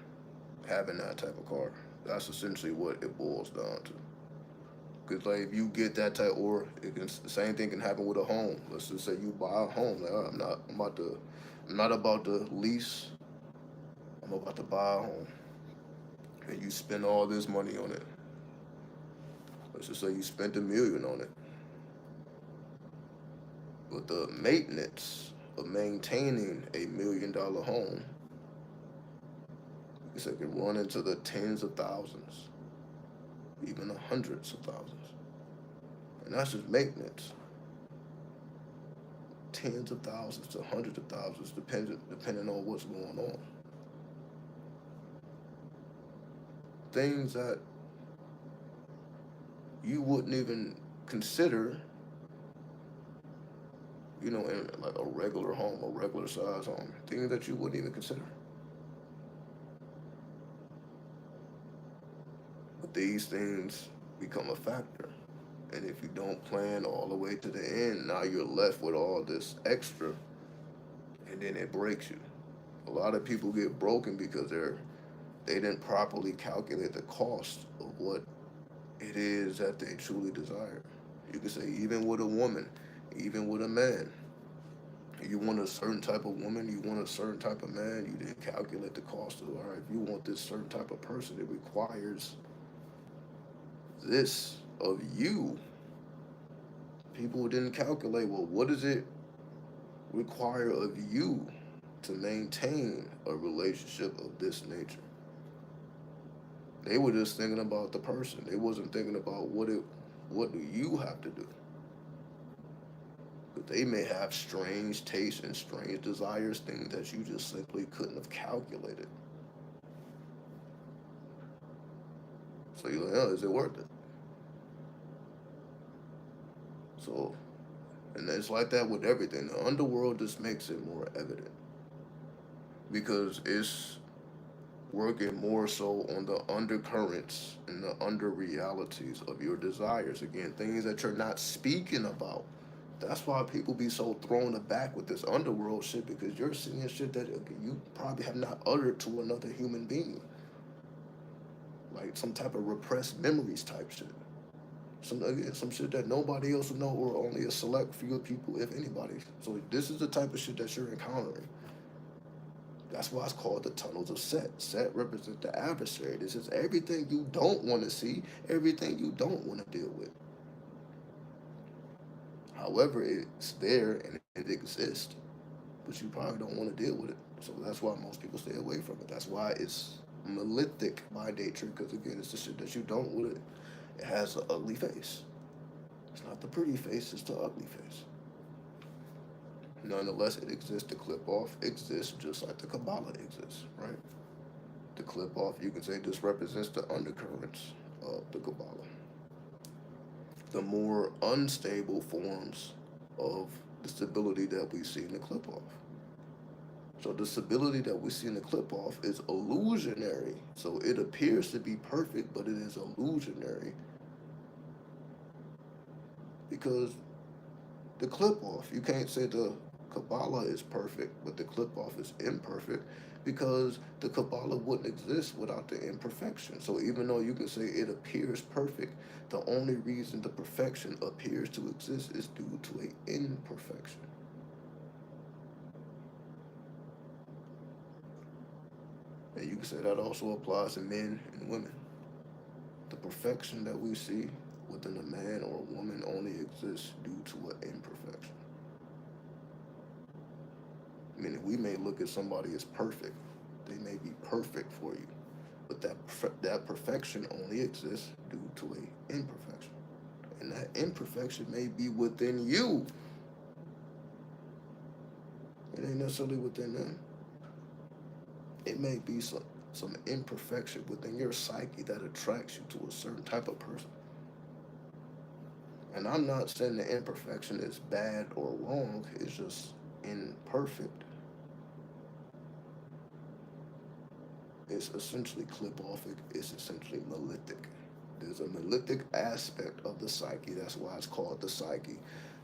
having that type of car. That's essentially what it boils down to. Cause like if you get that type, or the same thing can happen with a home. Let's just say you buy a home. Like, I'm not about to lease. I'm about to buy a home, and you spend all this money on it. Let's just say you spent $1 million on it, but the maintenance of maintaining $1 million home, it can run into the tens of thousands, even the hundreds of thousands, and that's just maintenance. Tens of thousands to hundreds of thousands, depending on what's going on. Things that you wouldn't even consider, in like a regular home, a regular size home. Things that you wouldn't even consider. But these things become a factor. And if you don't plan all the way to the end, now you're left with all this extra, and then it breaks you. A lot of people get broken because they didn't properly calculate the cost of what it is that they truly desire. You could say even with a woman, even with a man. You want a certain type of woman, you want a certain type of man, you didn't calculate the cost of, all right, if you want this certain type of person, it requires this of you. People didn't calculate, well, what does it require of you to maintain a relationship of this nature? They were just thinking about the person. They wasn't thinking about what do you have to do. But they may have strange tastes and strange desires, things that you just simply couldn't have calculated. So you're like, oh, is it worth it? So, and it's like that with everything. The underworld just makes it more evident because it's working more so on the undercurrents and the under realities of your desires. Again, things that you're not speaking about. That's why people be so thrown aback with this underworld shit because you're seeing shit that okay, you probably have not uttered to another human being. Like some type of repressed memories type shit. Some again, some shit that nobody else will know or only a select few people, if anybody. So this is the type of shit that you're encountering. That's why it's called the tunnels of Set. Set represents the adversary. This is everything you don't want to see, everything you don't want to deal with. However, it's there and it exists, but you probably don't want to deal with it. So that's why most people stay away from it. That's why it's malefic by nature, because again, it's the shit that you don't want. It has an ugly face. It's not the pretty face, it's the ugly face. Nonetheless, it exists. The clip off exists just like the Kabbalah exists, right? The clip off, you can say this represents the undercurrents of the Kabbalah. The more unstable forms of the stability that we see in the clip off. So the stability that we see in the clip off is illusionary. So it appears to be perfect, but it is illusionary because the clip off, you can't say the Kabbalah is perfect, but the clip off is imperfect because the Kabbalah wouldn't exist without the imperfection. So even though you can say it appears perfect, the only reason the perfection appears to exist is due to an imperfection. And you can say that also applies to men and women. The perfection that we see within a man or a woman only exists due to an imperfection. Meaning we may look at somebody as perfect. They may be perfect for you. But that perfection only exists due to an imperfection. And that imperfection may be within you. It ain't necessarily within them. It may be some imperfection within your psyche that attracts you to a certain type of person. And I'm not saying the imperfection is bad or wrong, it's just imperfect. It's essentially clip-offic, it's essentially malefic. There's a malefic aspect of the psyche, that's why it's called the psyche.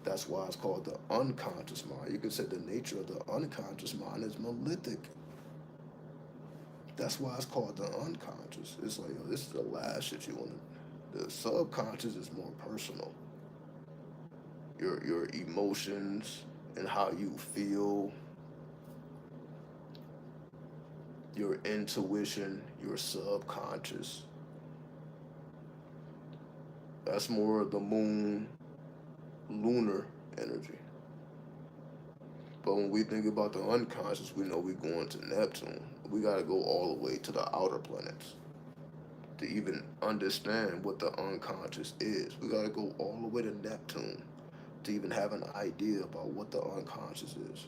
That's why it's called the unconscious mind. You can say the nature of the unconscious mind is malefic. That's why it's called the unconscious. It's like, yo, this is the last shit you want to. The subconscious is more personal. Your emotions and how you feel, your intuition, your subconscious. That's more of the moon, lunar energy. But when we think about the unconscious, we know we're going to Neptune. We got to go all the way to the outer planets to even understand what the unconscious is. We got to go all the way to Neptune to even have an idea about what the unconscious is.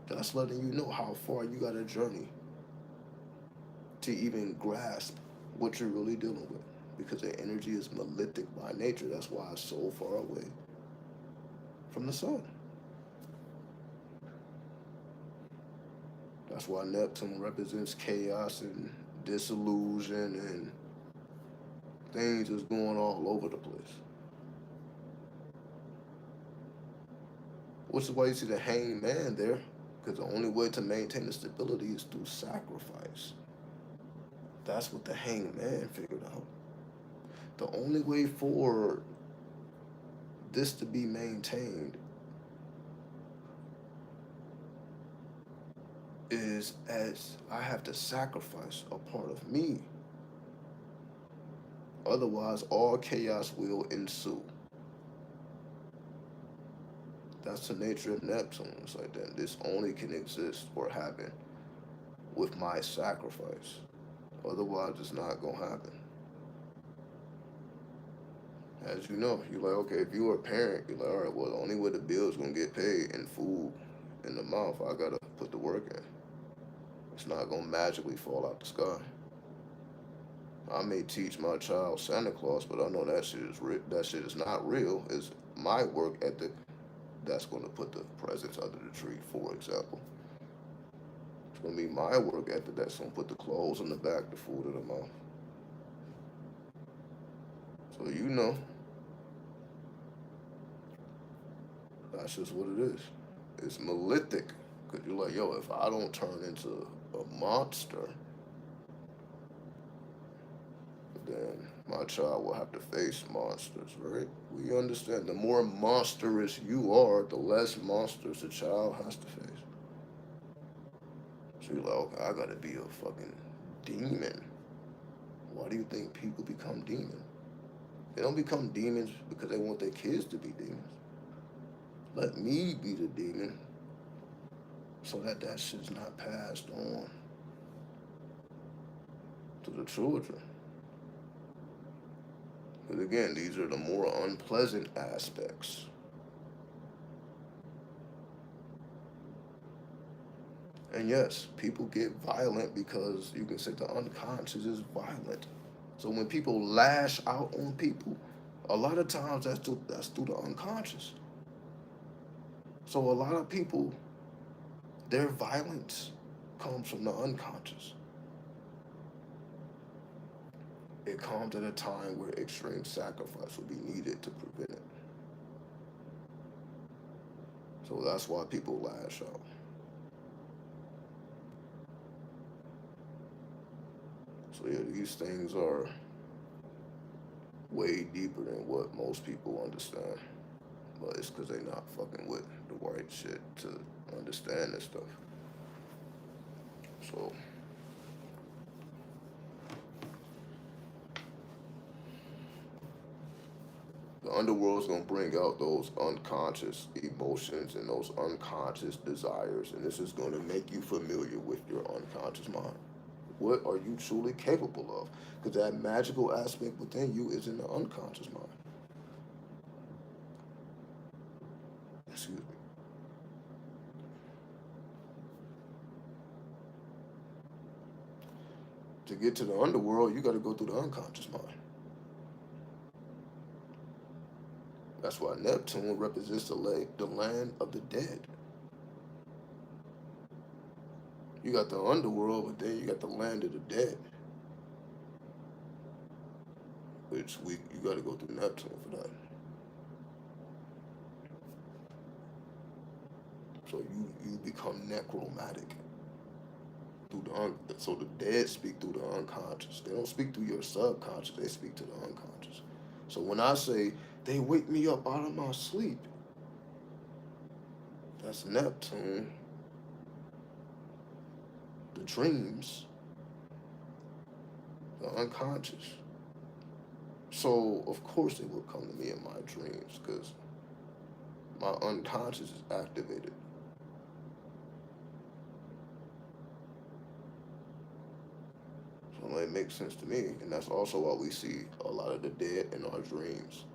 That's letting you know how far you got to journey to even grasp what you're really dealing with. Because the energy is malefic by nature. That's why it's so far away from the sun. That's why Neptune represents chaos and disillusion and things is going all over the place. Which is why you see the hanged man there, because the only way to maintain the stability is through sacrifice. That's what the hanged man figured out. The only way for this to be maintained is as I have to sacrifice a part of me. Otherwise, all chaos will ensue. That's the nature of Neptune. It's like that. This only can exist or happen with my sacrifice. Otherwise, it's not gonna happen. As you know, you're like, okay, if you were a parent, you're like, all right, well, the only way the bill's gonna get paid in food in the mouth, I gotta put the work in. It's not gonna magically fall out the sky. I may teach my child Santa Claus, but I know that shit is not real. It's my work ethic that's going to put the presents under the tree, for example. gonna be my work ethic that's gonna put the clothes on the back, the food in the mouth. So that's just what it is. It's monolithic. Cause you're like, yo, if I don't turn into a monster, then my child will have to face monsters, right? We understand the more monstrous you are, the less monsters the child has to face. So you're like, okay, I gotta be a fucking demon. Why do you think people become demons? They don't become demons because they want their kids to be demons. Let me be the demon so that that shit's not passed on to the children. But again, these are the more unpleasant aspects. And yes, people get violent because you can say the unconscious is violent. So when people lash out on people, a lot of times that's through the unconscious. So a lot of people, their violence comes from the unconscious. It comes at a time where extreme sacrifice will be needed to prevent it. So that's why people lash out. So yeah, these things are way deeper than what most people understand. But it's because they not fucking with the right shit to understand this stuff. So the underworld's gonna bring out those unconscious emotions and those unconscious desires, and this is gonna make you familiar with your unconscious mind. What are you truly capable of? Because that magical aspect within you is in the unconscious mind. Excuse me. To get to the underworld, you got to go through the unconscious mind. That's why Neptune represents the land of the dead. You got the underworld, but then you got the land of the dead, which you got to go through Neptune for that. So you become necromantic through so the dead speak through the unconscious. They don't speak through your subconscious. They speak to the unconscious. So when I say they wake me up out of my sleep, that's Neptune, the dreams, the unconscious. So of course they will come to me in my dreams because my unconscious is activated. So it makes sense to me, and that's also why we see a lot of the dead in our dreams.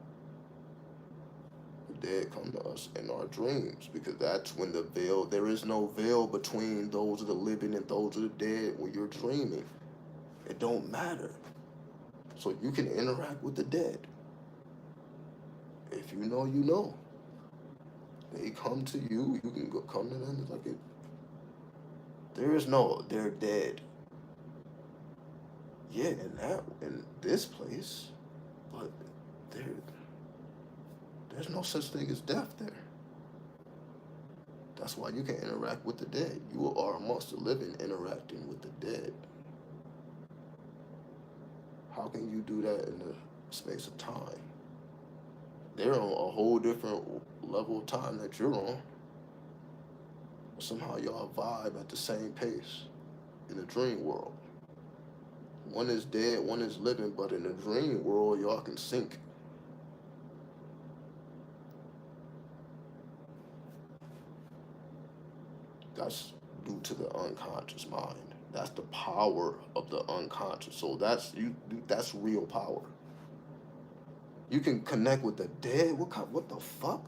The dead come to us in our dreams because that's when the veil. There is no veil between those of the living and those of the dead when you're dreaming. It don't matter. So you can interact with the dead. If you know, you know. They come to you. You can go come to them. It's like there is no. They're dead. Yeah, in this place, but there there's no such thing as death there. That's why you can interact with the dead. You are amongst the living interacting with the dead. How can you do that in the space of time? They're on a whole different level of time that you're on. Somehow y'all vibe at the same pace in the dream world. One is dead, one is living, but in the dream world, y'all can sync. That's due to the unconscious mind. That's the power of the unconscious. So that's you. That's real power. You can connect with the dead. What the fuck?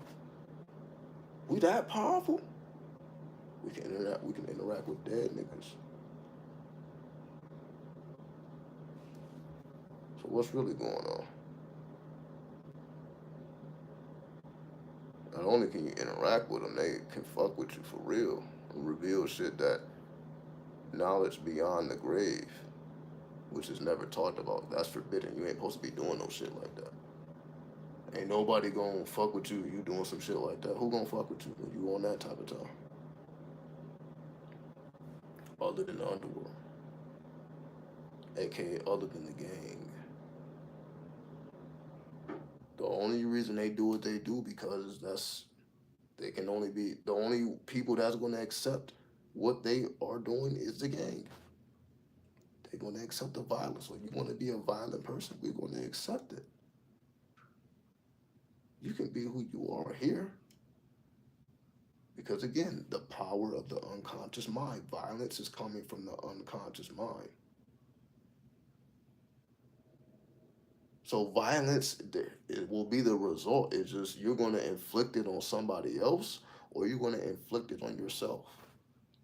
We that powerful? We can interact. We can interact with dead niggas. So what's really going on? Not only can you interact with them, they can fuck with you for real and reveal shit that knowledge beyond the grave, which is never talked about. That's forbidden. You ain't supposed to be doing no shit like that. Ain't nobody gonna fuck with you. You doing some shit like that. Who gonna fuck with you when you on that type of time? Other than the underworld, aka other than the gang. The only reason they do what they do because that's they can only be the only people that's gonna accept what they are doing is the gang. They're gonna accept the violence. So you wanna be a violent person, we're gonna accept it. You can be who you are here. Because again, the power of the unconscious mind. Violence is coming from the unconscious mind. So violence, it will be the result. It's just you're going to inflict it on somebody else, or you're going to inflict it on yourself.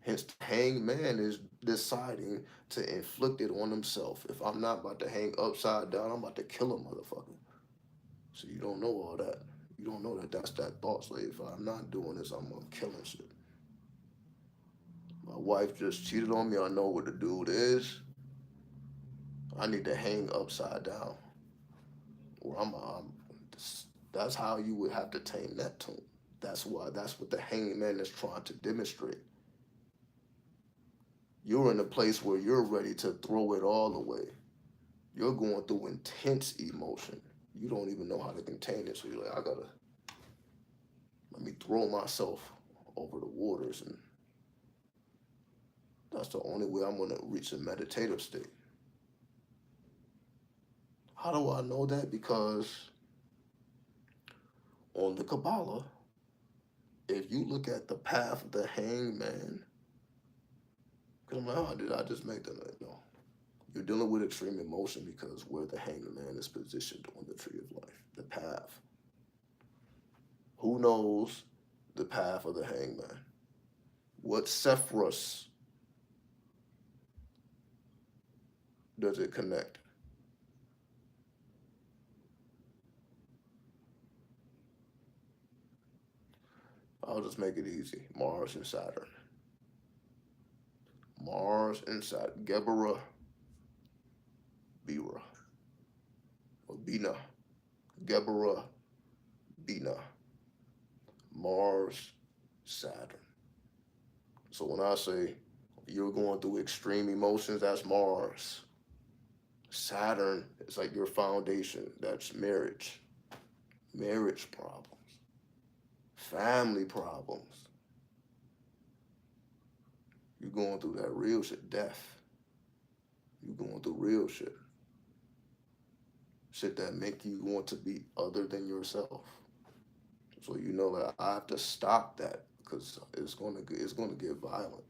Hence, the hangman is deciding to inflict it on himself. If I'm not about to hang upside down, I'm about to kill a motherfucker. So you don't know all that. You don't know that that's that thought slave. If I'm not doing this, I'm killing shit. My wife just cheated on me. I know what the dude is. I need to hang upside down, or that's how you would have to tame that tune. That's why. That's what the hangman is trying to demonstrate. You're in a place where you're ready to throw it all away. You're going through intense emotion. You don't even know how to contain it. So you're like, I gotta let me throw myself over the waters, and that's the only way I'm gonna reach a meditative state. How do I know that? Because on the Kabbalah, if you look at the path of the hangman, because I'm like, oh, did I just make that? No. You're dealing with extreme emotion because where the hangman is positioned on the tree of life, the path. Who knows the path of the hangman? What Sephiros does it connect? I'll just make it easy. Mars and Saturn. Mars and Saturn. Gebera, Bira, or Bina. Gebera, Bina. Mars, Saturn. So when I say you're going through extreme emotions, that's Mars. Saturn is like your foundation. That's marriage. Marriage problems. Family problems. You're going through that real shit. Death. You're going through real shit. Shit that make you want to be other than yourself. So you know that I have to stop that because it's gonna get violent.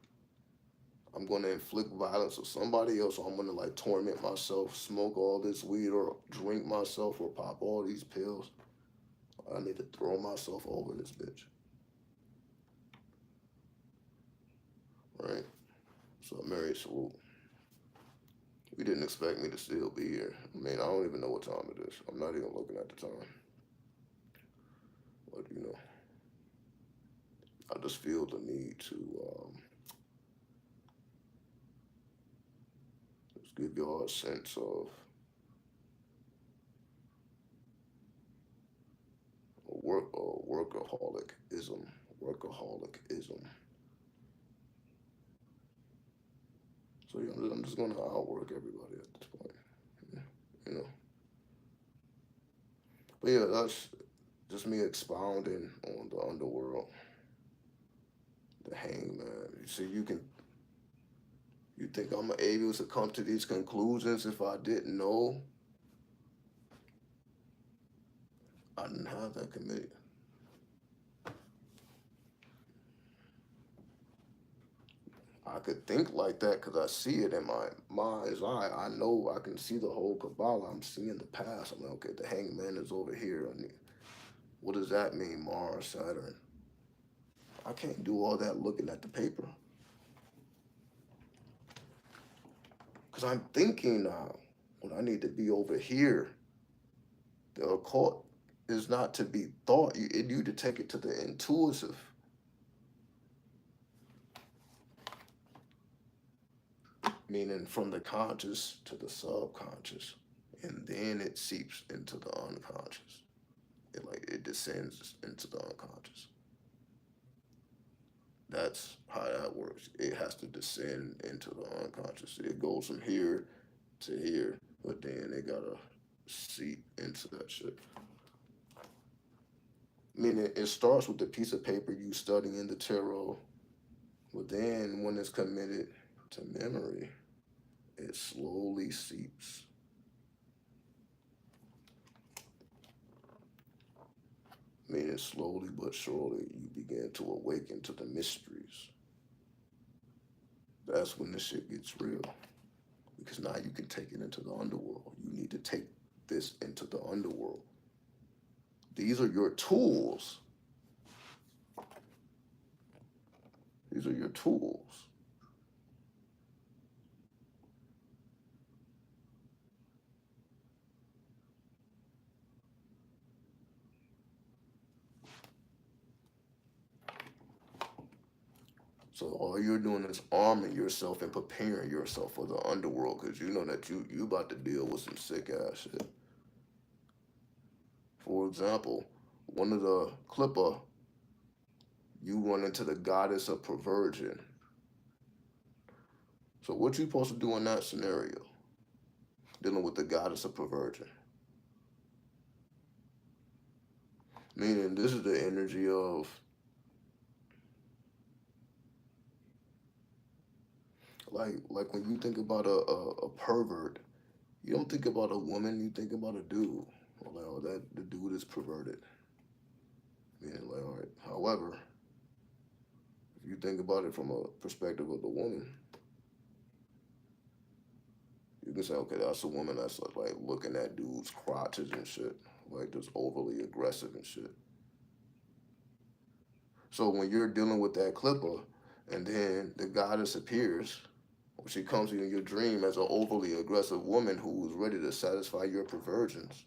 I'm gonna inflict violence on somebody else, or I'm gonna like torment myself, smoke all this weed, or drink myself, or pop all these pills. I need to throw myself over this bitch, right? So I married Swoop. We didn't expect me to still be here. I mean, I don't even know what time it is. I'm not even looking at the time. But I just feel the need to just give y'all a sense of workaholicism. Workaholicism. So yeah, I'm just gonna outwork everybody at this point. Yeah, you know. But yeah, that's just me expounding on the underworld, the hangman. You see, you think I'm able to come to these conclusions if I didn't know I didn't have that committee. I could think like that because I see it in my mind's eye. I know I can see the whole Kabbalah. I'm seeing the past. I'm like, okay, the hangman is over here. What does that mean, Mars, Saturn? I can't do all that looking at the paper because I'm thinking now when I need to be over here. The occult is not to be thought. You need to take it to the intuitive. meaning from the conscious to the subconscious, and then it seeps into the unconscious. It descends into the unconscious. That's how that works. It has to descend into the unconscious. It goes from here to here, but then it gotta seep into that shit. Meaning it starts with the piece of paper you study in the tarot, but then when it's committed to memory, it slowly seeps. Meaning slowly but surely you begin to awaken to the mysteries. That's when the shit gets real. Because now you can take it into the underworld. You need to take this into the underworld. These are your tools. These are your tools. So all you're doing is arming yourself and preparing yourself for the underworld because you know that you about to deal with some sick ass shit. For example, one of the clipper, you run into the goddess of perversion. So what you supposed to do in that scenario? Dealing with the goddess of perversion. Meaning this is the energy of like when you think about a pervert, you don't think about a woman, you think about a dude. Or like, oh, that the dude is perverted. Meaning like, all right. However, if you think about it from a perspective of the woman, you can say, okay, that's a woman that's like looking at dudes' crotches and shit, like just overly aggressive and shit. So when you're dealing with that clipper, and then the goddess appears, or she comes in your dream as an overly aggressive woman who's ready to satisfy your perversions,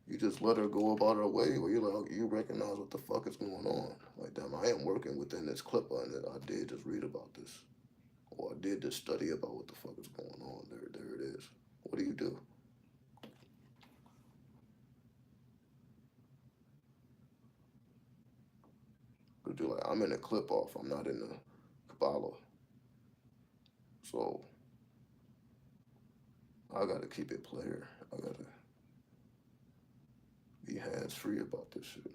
you just let her go about her way, where you're like, okay, you recognize what the fuck is going on. Like, damn, I am working within this clipper, and I did just read about this, or I did just study about what the fuck is going on. There it is. What do you do? Because you're like, I'm in a clip off. I'm not in the Kabbalah. So I gotta keep it player. I gotta be hands free about this shit.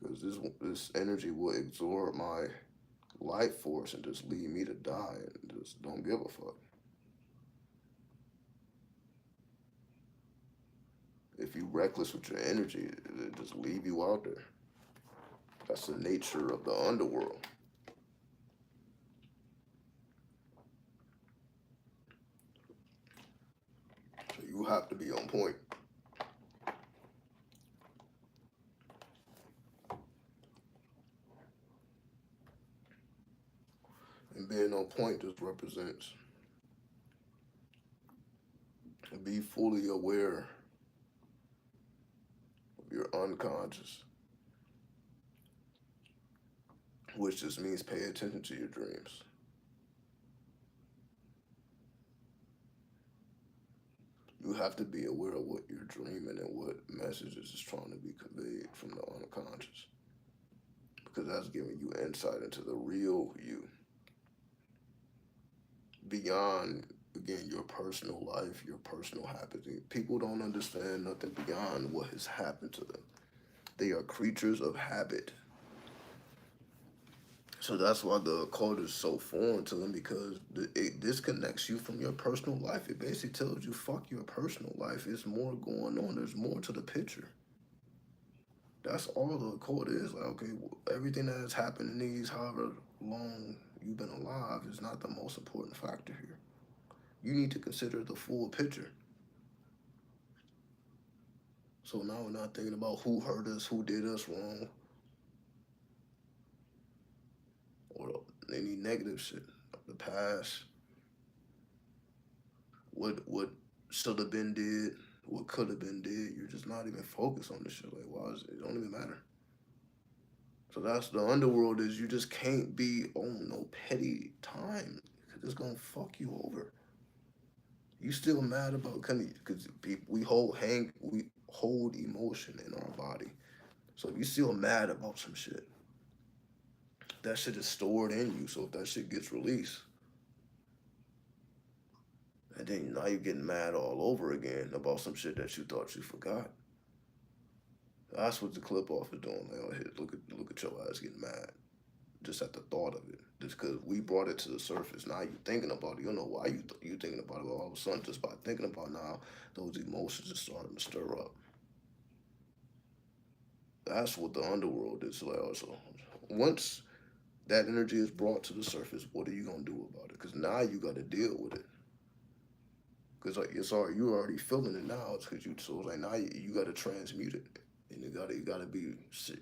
Because this energy will absorb my life force and just leave me to die and just don't give a fuck. If you reckless with your energy, it just leave you out there. That's the nature of the underworld. So you have to be on point. And being on point just represents be fully aware of your unconscious, which just means pay attention to your dreams. You have to be aware of what you're dreaming and what messages is trying to be conveyed from the unconscious. Because that's giving you insight into the real you. Beyond, again, your personal life, your personal habits. People don't understand nothing beyond what has happened to them. They are creatures of habit. So that's why the occult is so foreign to them because it disconnects you from your personal life. It basically tells you, fuck your personal life. There's more going on. There's more to the picture. That's all the occult is. Like, okay, everything that has happened in these however long you've been alive is not the most important factor here. You need to consider the full picture. So now we're not thinking about who hurt us, who did us wrong, or any negative shit. The past, what should have been did, what could have been did. You're just not even focused on this shit. Like, why is it? It don't even matter. So that's the underworld is you just can't be on no petty time because it's gonna fuck you over. You still mad about because we hold emotion in our body. So if you still mad about some shit, that shit is stored in you. So if that shit gets released, and then now you're getting mad all over again about some shit that you thought you forgot. That's what the clip off is doing. Like, oh, here, look at your ass getting mad just at the thought of it. Just because we brought it to the surface. Now you thinking about it. You don't know why you thinking about it. All of a sudden, just by thinking about it now, those emotions are starting to stir up. That's what the underworld is like. Also, once that energy is brought to the surface, what are you gonna do about it? Because now you got to deal with it. Because like it's already you already feeling it now. It's because you so it's like now you got to transmute it, and you gotta be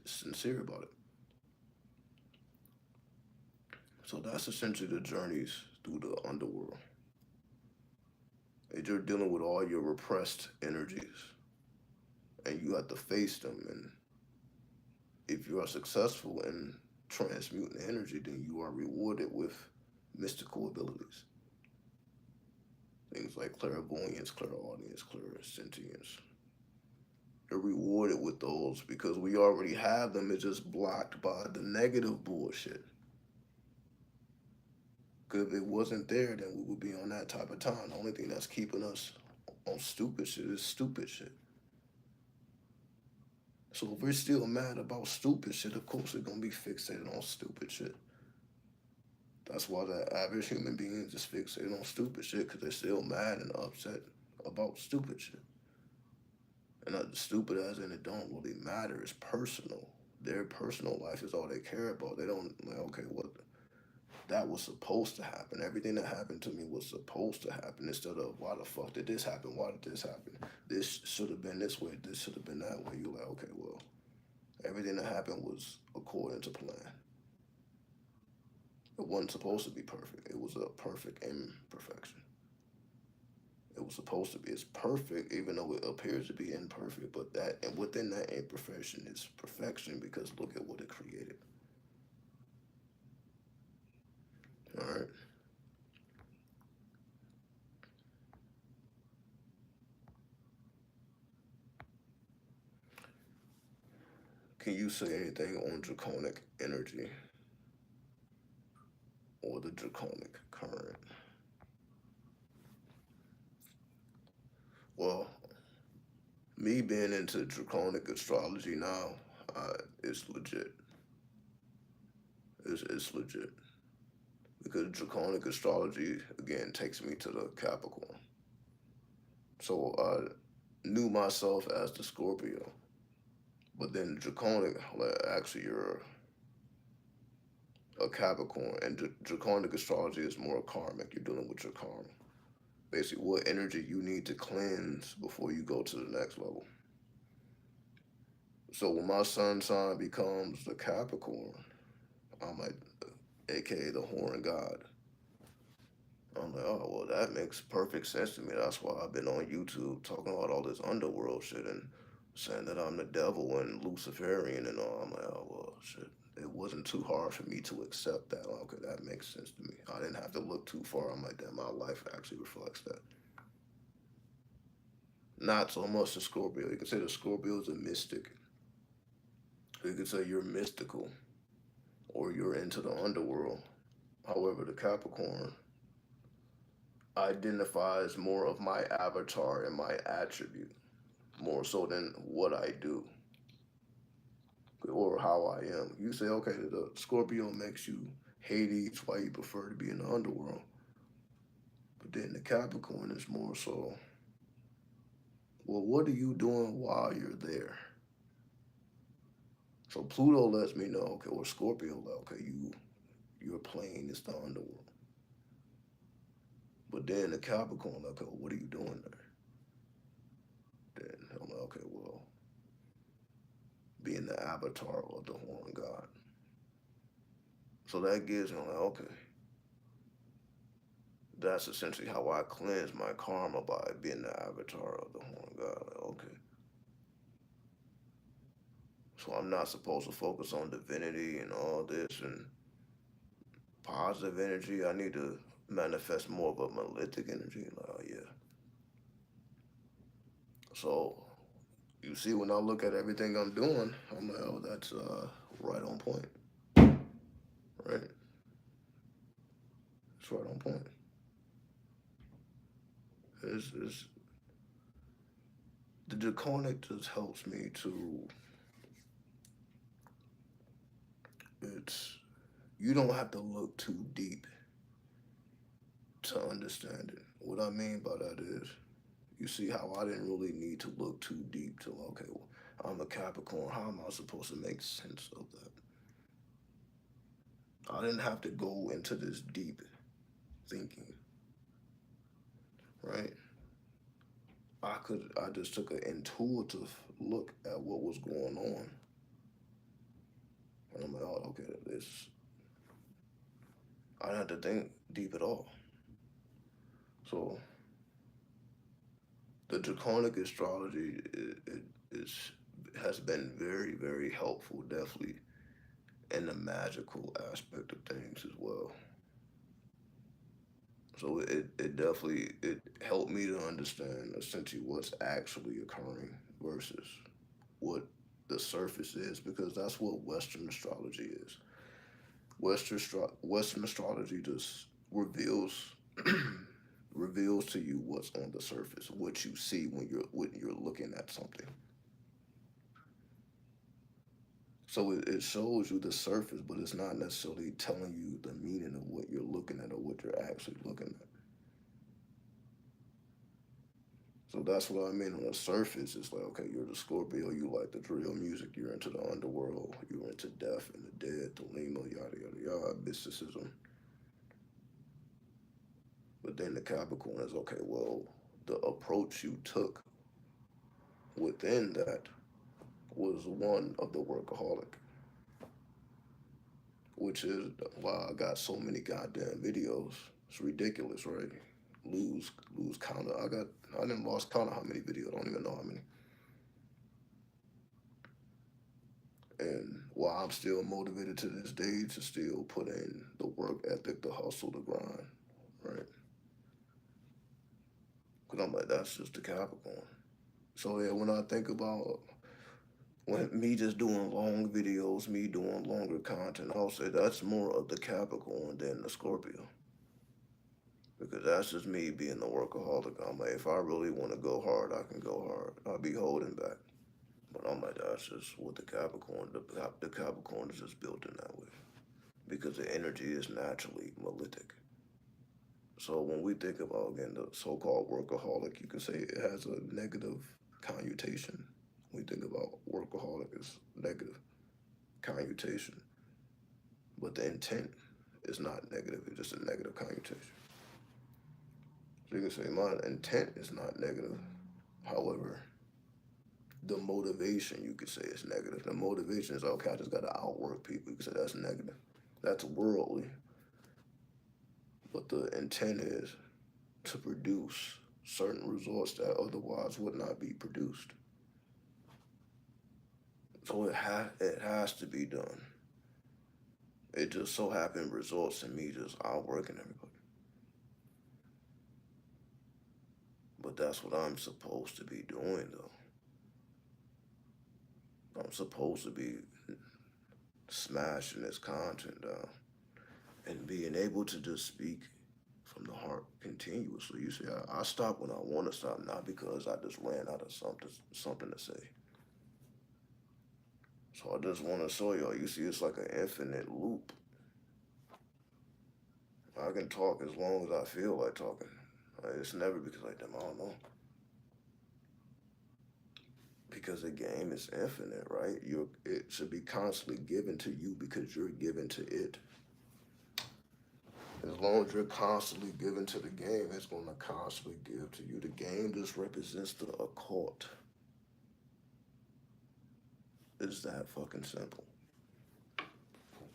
sincere about it. So that's essentially the journeys through the underworld. And you're dealing with all your repressed energies, and you have to face them. And if you are successful in transmuting energy, then you are rewarded with mystical abilities. Things like clairvoyance, clairaudience, clairsentience. You're rewarded with those because we already have them. It's just blocked by the negative bullshit. Because if it wasn't there, then we would be on that type of time. The only thing that's keeping us on stupid shit is stupid shit. So if we're still mad about stupid shit, of course we're gonna be fixated on stupid shit. That's why the average human being is fixated on stupid shit because they're still mad and upset about stupid shit. And not stupid as in it don't really matter. It's personal. Their personal life is all they care about. They don't like okay, what that was supposed to happen. Everything that happened to me was supposed to happen instead of why the fuck did this happen? Why did this happen? This should have been this way. This should have been that way. You're like, okay, well, everything that happened was according to plan. It wasn't supposed to be perfect. It was a perfect imperfection. It was supposed to be. It's perfect, even though it appears to be imperfect. But that and within that imperfection is perfection because look at what it created. All right. Can you say anything on draconic energy or the draconic current? Well, me being into draconic astrology now, it's legit. It's legit because draconic astrology again takes me to the Capricorn. So I knew myself as the Scorpio, but then draconic, like, actually you're a Capricorn, and draconic astrology is more karmic. You're dealing with your karma. Basically, what energy you need to cleanse before you go to the next level. So when my sun sign becomes the Capricorn, I'm like, aka the Horn God. I'm like, oh well, that makes perfect sense to me. That's why I've been on YouTube talking about all this underworld shit and saying that I'm the devil and Luciferian and all. I'm like, oh well, shit. It wasn't too hard for me to accept that. Like, okay, that makes sense to me. I didn't have to look too far. I'm like, damn, my life actually reflects that. Not so much the Scorpio. You could say the Scorpio is a mystic. You could say you're mystical or you're into the underworld. However, the Capricorn identifies more of my avatar and my attribute, more so than what I do or how I am. You say, okay, the Scorpio makes you Hades, why you prefer to be in the underworld. But then the Capricorn is more so, well, what are you doing while you're there? So Pluto lets me know, okay, or Scorpio, like, okay, your plane is the underworld. But then the Capricorn, like, okay, what are you doing there? Then I'm like, okay, well, being the avatar of the horn god. So that gives me like, okay, that's essentially how I cleanse my karma by being the avatar of the horn god. Like, okay. So I'm not supposed to focus on divinity and all this and positive energy. I need to manifest more of a monolithic energy. Like, oh yeah. So you see, when I look at everything I'm doing, I'm like, oh, that's right on point, right? It's right on point. It's the draconic just helps me to. It's you don't have to look too deep to understand it. What I mean by that is, you see how I didn't really need to look too deep to, okay, well, I'm a Capricorn. How am I supposed to make sense of that? I didn't have to go into this deep thinking, right? I just took an intuitive look at what was going on. And I'm like, oh, okay, this, I didn't have to think deep at all. So the draconic astrology is has been very, very helpful, definitely, in the magical aspect of things as well. So it definitely it helped me to understand essentially what's actually occurring versus what the surface is, because that's what Western astrology is. Western astrology just reveals to you what's on the surface, what you see when you're looking at something. So it shows you the surface, but it's not necessarily telling you the meaning of what you're looking at or what you're actually looking at. So that's what I mean on the surface. It's like, okay, you're the Scorpio, you like the drill music, you're into the underworld, you're into death and the dead, the lima, yada yada yada, mysticism. But then the Capricorn is okay, well, the approach you took within that was one of the workaholic, which is why I got so many goddamn videos. It's ridiculous, right? Lose count of I didn't lost count of how many videos. I don't even know how many. And while I'm still motivated to this day to still put in the work ethic, the hustle, the grind, right? Because I'm like, that's just the Capricorn. So yeah, when I think about when me just doing long videos, me doing longer content, I'll say that's more of the Capricorn than the Scorpio. Because that's just me being the workaholic. I'm like, if I really want to go hard, I can go hard. I'll be holding back. But I'm like, that's just what the Capricorn is just built in that way. Because the energy is naturally monolithic. So when we think about, again, the so-called workaholic, you can say it has a negative connotation. When we think about workaholic as negative connotation. But the intent is not negative, it's just a negative connotation. So you can say my intent is not negative. However, the motivation you could say is negative. The motivation is okay, I just gotta outwork people. You could say that's negative. That's worldly. But the intent is to produce certain results that otherwise would not be produced. So it has to be done. It just so happened results in me just outworking everybody. But that's what I'm supposed to be doing though. I'm supposed to be smashing this content down and being able to just speak from the heart continuously. You see, I stop when I want to stop, not because I just ran out of something to say. So I just want to show y'all. You see, it's like an infinite loop. I can talk as long as I feel like talking. It's never because like them. I don't know. Because the game is infinite, right? It should be constantly given to you because you're given to it. As long as you're constantly giving to the game, it's going to constantly give to you. The game just represents the occult. It's that fucking simple.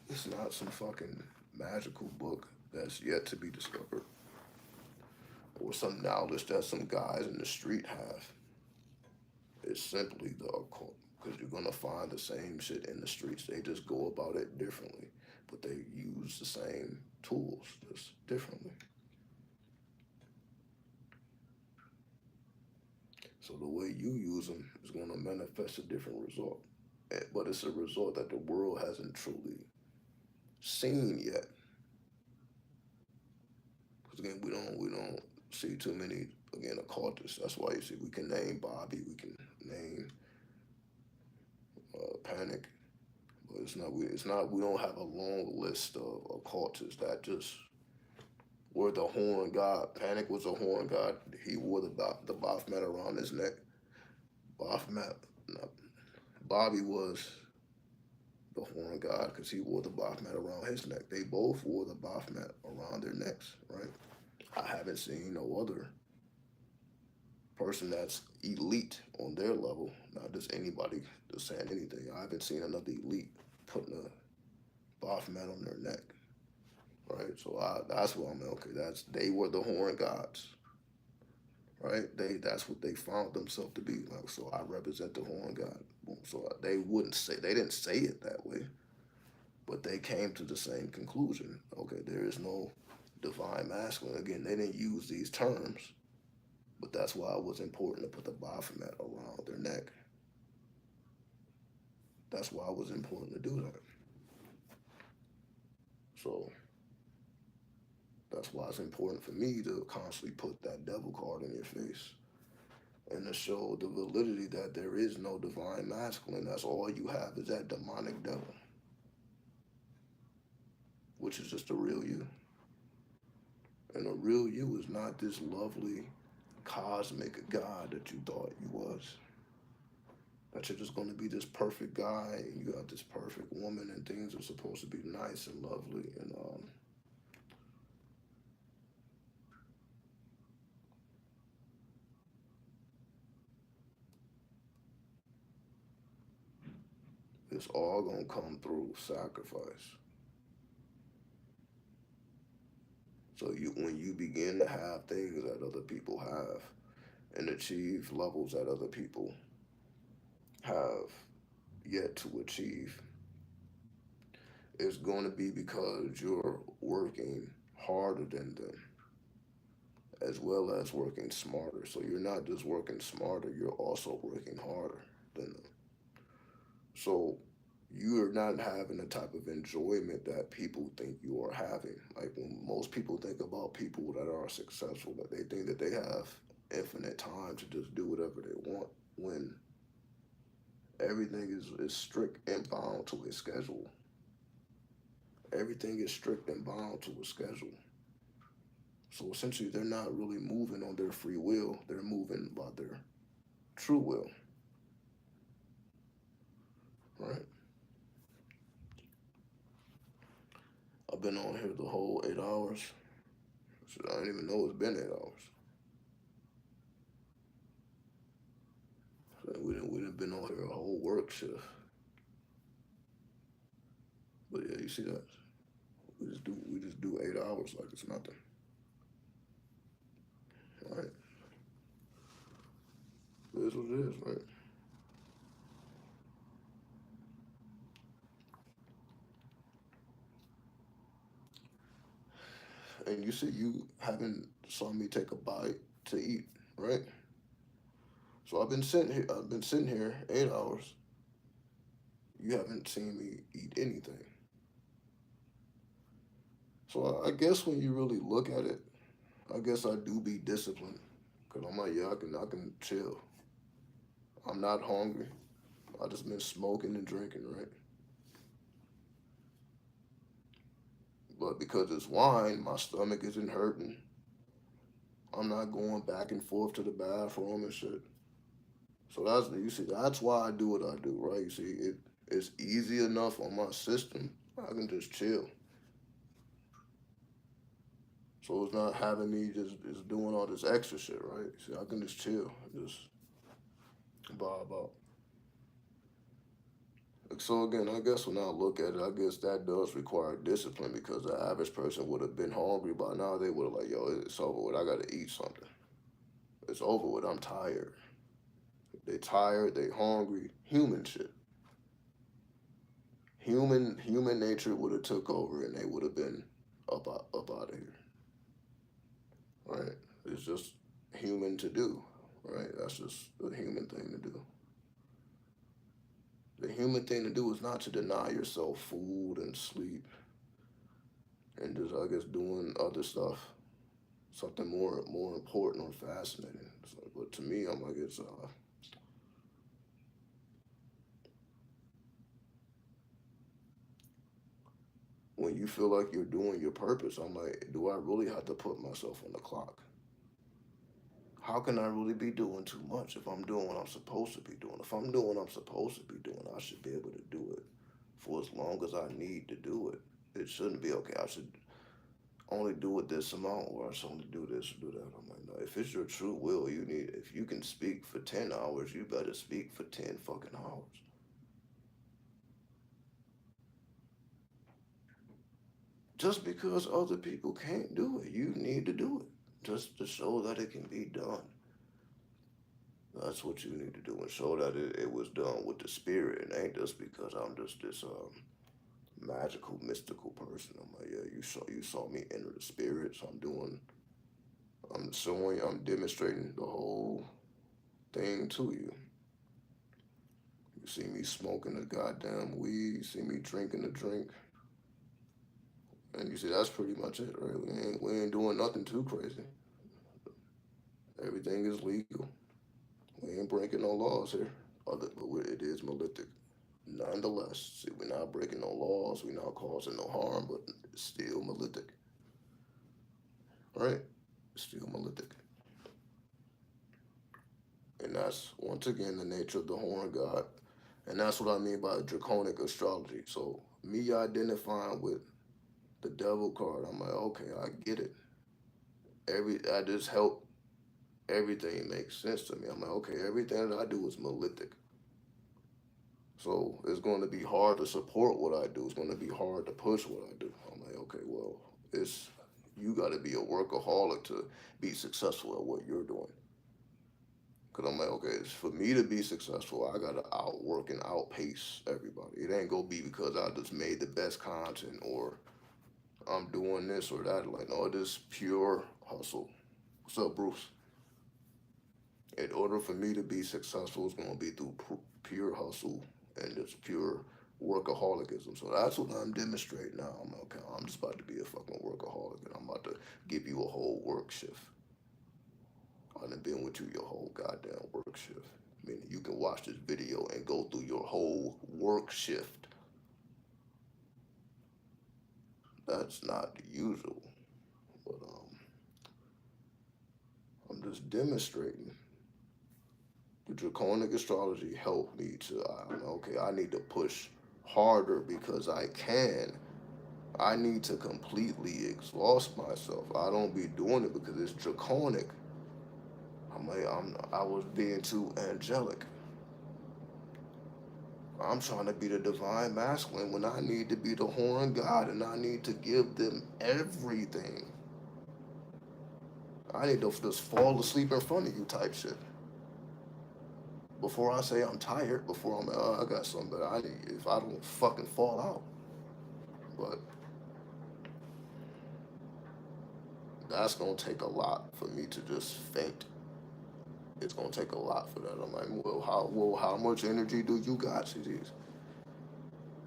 It's not some fucking magical book that's yet to be discovered or some knowledge that some guys in the street have. It's simply the occult. because you're gonna find the same shit in the streets. They just go about it differently, but they use the same tools just differently. So the way you use them is gonna manifest a different result. But it's a result that the world hasn't truly seen yet. Because again, we don't see too many again occultists. That's why you see we can name Bobby, we can name Panic, but it's not we don't have a long list of occultists that just were the horn god. Panic was a horn god. He wore the Baphomet around his neck. Baphomet, no, Bobby was the horn god because he wore the Baphomet around his neck. They both wore the Baphomet around their necks, right? I haven't seen no other person that's elite on their level, not just anybody just saying anything. I haven't seen another elite putting a Baphomet on their neck, right? So that's what I'm okay. That's they were the horn gods, right? That's what they found themselves to be like. So I represent the horn god. Boom. So they didn't say it that way, but they came to the same conclusion. Okay, there is no divine masculine. Again, they didn't use these terms, but that's why it was important to put the Baphomet around their neck. That's why it was important to do that. So that's why it's important for me to constantly put that devil card in your face and to show the validity that there is no divine masculine. That's all you have is that demonic devil, which is just the real you. And the real you is not this lovely cosmic God that you thought you was. That you're just going to be this perfect guy and you got this perfect woman and things are supposed to be nice and lovely and it's all going to come through sacrifice. So when you begin to have things that other people have and achieve levels that other people have yet to achieve, it's going to be because you're working harder than them as well as working smarter. So you're not just working smarter, you're also working harder than them. So you're not having the type of enjoyment that people think you are having. Like when most people think about people that are successful, that they think that they have infinite time to just do whatever they want when everything is strict and bound to a schedule. Everything is strict and bound to a schedule. So essentially, they're not really moving on their free will, they're moving by their true will, right? I've been on here the whole 8 hours. So I didn't even know it's been 8 hours. So we didn't been on here a whole work shift. But yeah, you see that? We just do 8 hours like it's nothing. Right? It is what it is, right? And you see you haven't saw me take a bite to eat, right? So I've been sitting here 8 hours. You haven't seen me eat anything. So I guess when you really look at it, I guess I do be disciplined. Cause I'm like, yeah, I can chill. I'm not hungry. I just been smoking and drinking, right? But because it's wine, my stomach isn't hurting. I'm not going back and forth to the bathroom and shit. So that's why I do what I do, right? You see, it's easy enough on my system. I can just chill. So it's not having me just doing all this extra shit, right? See, I can just chill, just vibe out. So again, I guess when I look at it, I guess that does require discipline because the average person would have been hungry by now. They would have like, yo, it's over with. I gotta eat something. It's over with. I'm tired. They tired, they hungry, human shit. Human nature would have took over and they would have been up out of here. Right? It's just human to do. Right? That's just the human thing to do. The human thing to do is not to deny yourself food and sleep and just I guess doing other stuff, something more important or fascinating. So, but to me, I'm like it's when you feel like you're doing your purpose, I'm like, do I really have to put myself on the clock? How can I really be doing too much if I'm doing what I'm supposed to be doing? If I'm doing what I'm supposed to be doing, I should be able to do it for as long as I need to do it. It shouldn't be okay. I should only do it this amount, or I should only do this or do that. I'm like, no. If it's your true will, you need. If you can speak for 10 hours, you better speak for 10 fucking hours. Just because other people can't do it, you need to do it just to show that it can be done. That's what you need to do and show that it was done with the spirit and ain't just because I'm just this magical, mystical person. I'm like, yeah, you saw me enter the spirit, so I'm showing, I'm demonstrating the whole thing to you. You see me smoking the goddamn weed, you see me drinking the drink, and you see that's pretty much it, right? We ain't doing nothing too crazy. Everything is legal. We ain't breaking no laws here. But it is malefic. Nonetheless, see, we're not breaking no laws, we're not causing no harm, but it's still malefic, right? It's still malefic. And that's, once again, the nature of the horn god. And that's what I mean by draconic astrology. So, me identifying with the devil card, I'm like, okay, I get it. I just help everything make sense to me. I'm like, okay, everything that I do is malefic. So it's going to be hard to support what I do. It's going to be hard to push what I do. I'm like, okay, well, it's you got to be a workaholic to be successful at what you're doing. Because I'm like, okay, for me to be successful, I got to outwork and outpace everybody. It ain't going to be because I just made the best content or I'm doing this or that. Like, no, it is pure hustle. What's up, Bruce? In order for me to be successful, it's going to be through pure hustle and just pure workaholicism. So that's what I'm demonstrating now. I'm okay. I'm just about to be a fucking workaholic, and I'm about to give you a whole work shift. I done been with you your whole goddamn work shift. Meaning you can watch this video and go through your whole work shift. That's not the usual, but I'm just demonstrating. The draconic astrology helped me to. I'm okay. I need to push harder because I can. I need to completely exhaust myself. I don't be doing it because it's draconic. I was being too angelic. I'm trying to be the divine masculine when I need to be the horn god and I need to give them everything. I need to just fall asleep in front of you type shit. Before I say I'm tired, before I got something that I need, if I don't fucking fall out. But that's gonna take a lot for me to just faint. It's gonna take a lot for that. I'm like, how much energy do you got, CDs?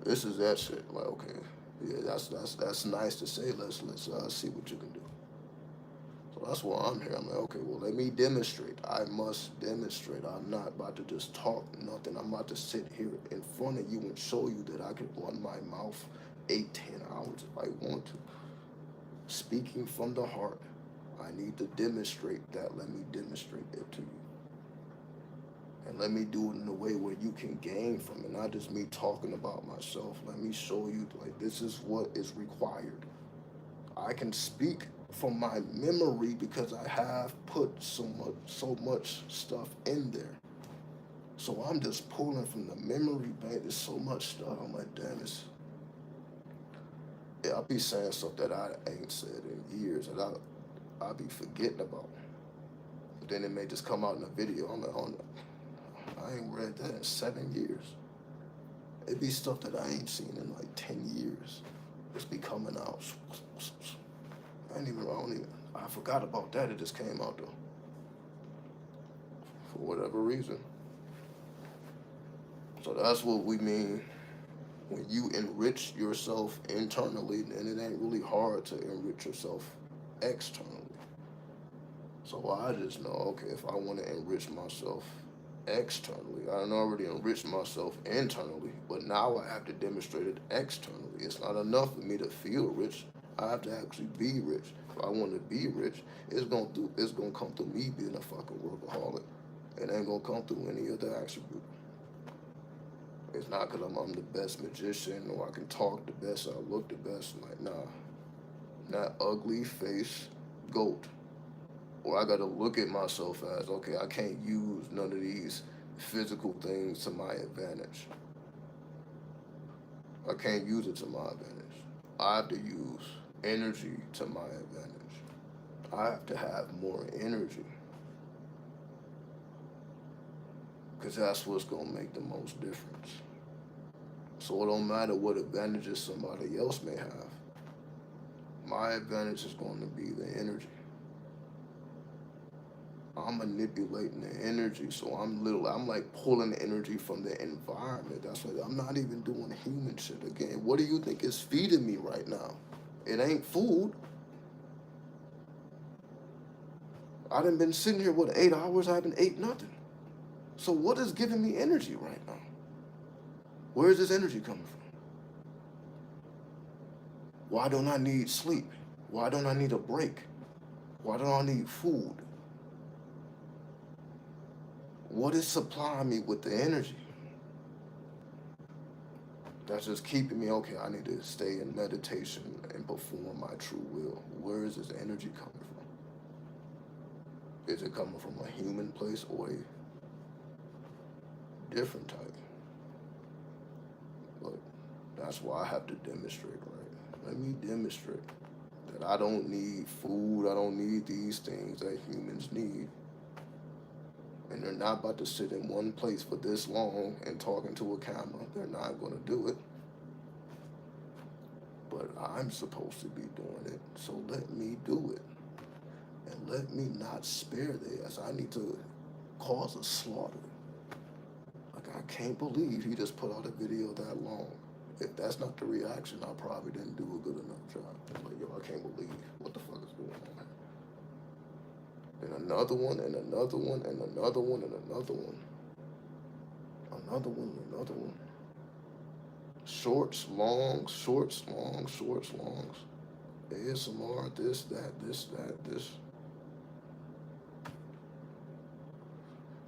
This is that shit. Like, okay, yeah, that's nice to say. Let's see what you can do. So that's why I'm here. I'm like, okay, well, let me demonstrate. I must demonstrate. I'm not about to just talk nothing. I'm about to sit here in front of you and show you that I can run my mouth 8, 10 hours if I want to. Speaking from the heart. I need to demonstrate that. Let me demonstrate it to you. And let me do it in a way where you can gain from it, not just me talking about myself. Let me show you, like, this is what is required. I can speak from my memory because I have put so much stuff in there. So I'm just pulling from the memory bank. There's so much stuff. I'm like, damn, yeah, I'll be saying stuff that I ain't said in years that I'll be forgetting about. But then it may just come out in a video. I'm like, oh no. I ain't read that in 7 years. It be stuff that I ain't seen in like 10 years. Just be coming out. I don't even. I forgot about that. It just came out though, for whatever reason. So that's what we mean when you enrich yourself internally. Then it ain't really hard to enrich yourself externally. So I just know, okay, if I want to enrich myself externally, I done already enriched myself internally, but now I have to demonstrate it externally. It's not enough for me to feel rich. I have to actually be rich. If I want to be rich, it's gonna come through me being a fucking workaholic. It ain't gonna come through any other attribute. It's not because I'm the best magician or I can talk the best or I look the best. Like, nah, that ugly face goat. Or I gotta look at myself as, okay, I can't use none of these physical things to my advantage. I can't use it to my advantage. I have to use energy to my advantage. I have to have more energy because that's what's gonna make the most difference. So it don't matter what advantages somebody else may have. My advantage is going to be the energy. I'm manipulating the energy, so I'm like pulling energy from the environment. That's why I'm not even doing human shit again. What do you think is feeding me right now? It ain't food. I done been sitting here, what, 8 hours? I haven't ate nothing. So what is giving me energy right now? Where is this energy coming from? Why don't I need sleep? Why don't I need a break? Why don't I need food? What is supplying me with the energy? That's just keeping me, okay, I need to stay in meditation and perform my true will. Where is this energy coming from? Is it coming from a human place or a different type? But that's why I have to demonstrate, right? Let me demonstrate that I don't need food, I don't need these things that humans need. And they're not about to sit in one place for this long and talking to a camera. They're not going to do it. But I'm supposed to be doing it, so let me do it. And let me not spare theirs. I need to cause a slaughter. Like, I can't believe he just put out a video that long. If that's not the reaction, I probably didn't do a good enough job. Like, yo, I can't believe what the fuck is going on. And another one, and another one, and another one, and another one. Another one, and another one. Shorts, longs, shorts, longs, shorts, longs. ASMR, this, that, this, that, this.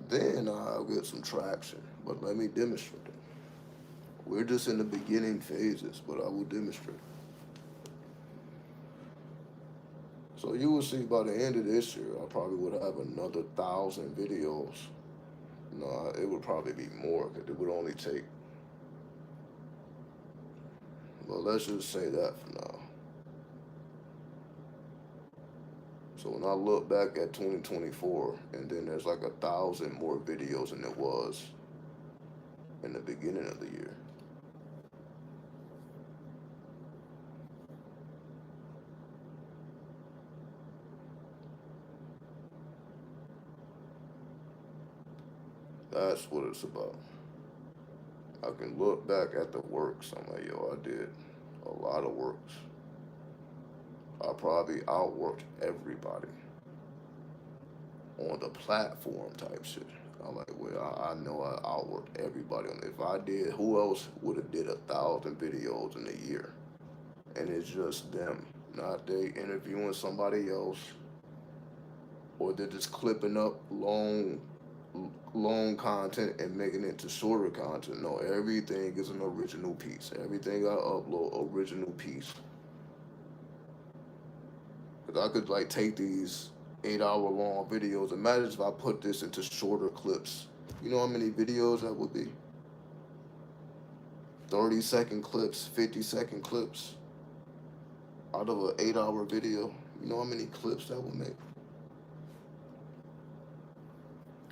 Then I'll get some traction. But let me demonstrate it. We're just in the beginning phases, but I will demonstrate. So you will see by the end of this year, I probably would have another 1,000 videos. No, it would probably be more because it would only take. Well, let's just say that for now. So when I look back at 2024, and then there's like 1,000 more videos than it was in the beginning of the year. That's what it's about. I can look back at the works. I'm like, yo, I did a lot of works. I probably outworked everybody on the platform type shit. I'm like, well, I know I outworked everybody on it. If I did, who else would have did 1,000 videos in a year? And it's just them, not they interviewing somebody else, or they're just clipping up long content and making it to shorter content. No, everything is an original piece. Everything I upload, original piece. Because I could like take these 8 hour long videos. Imagine if I put this into shorter clips. You know how many videos that would be? 30-second clips, 50-second clips out of an 8 hour video. You know how many clips that would make?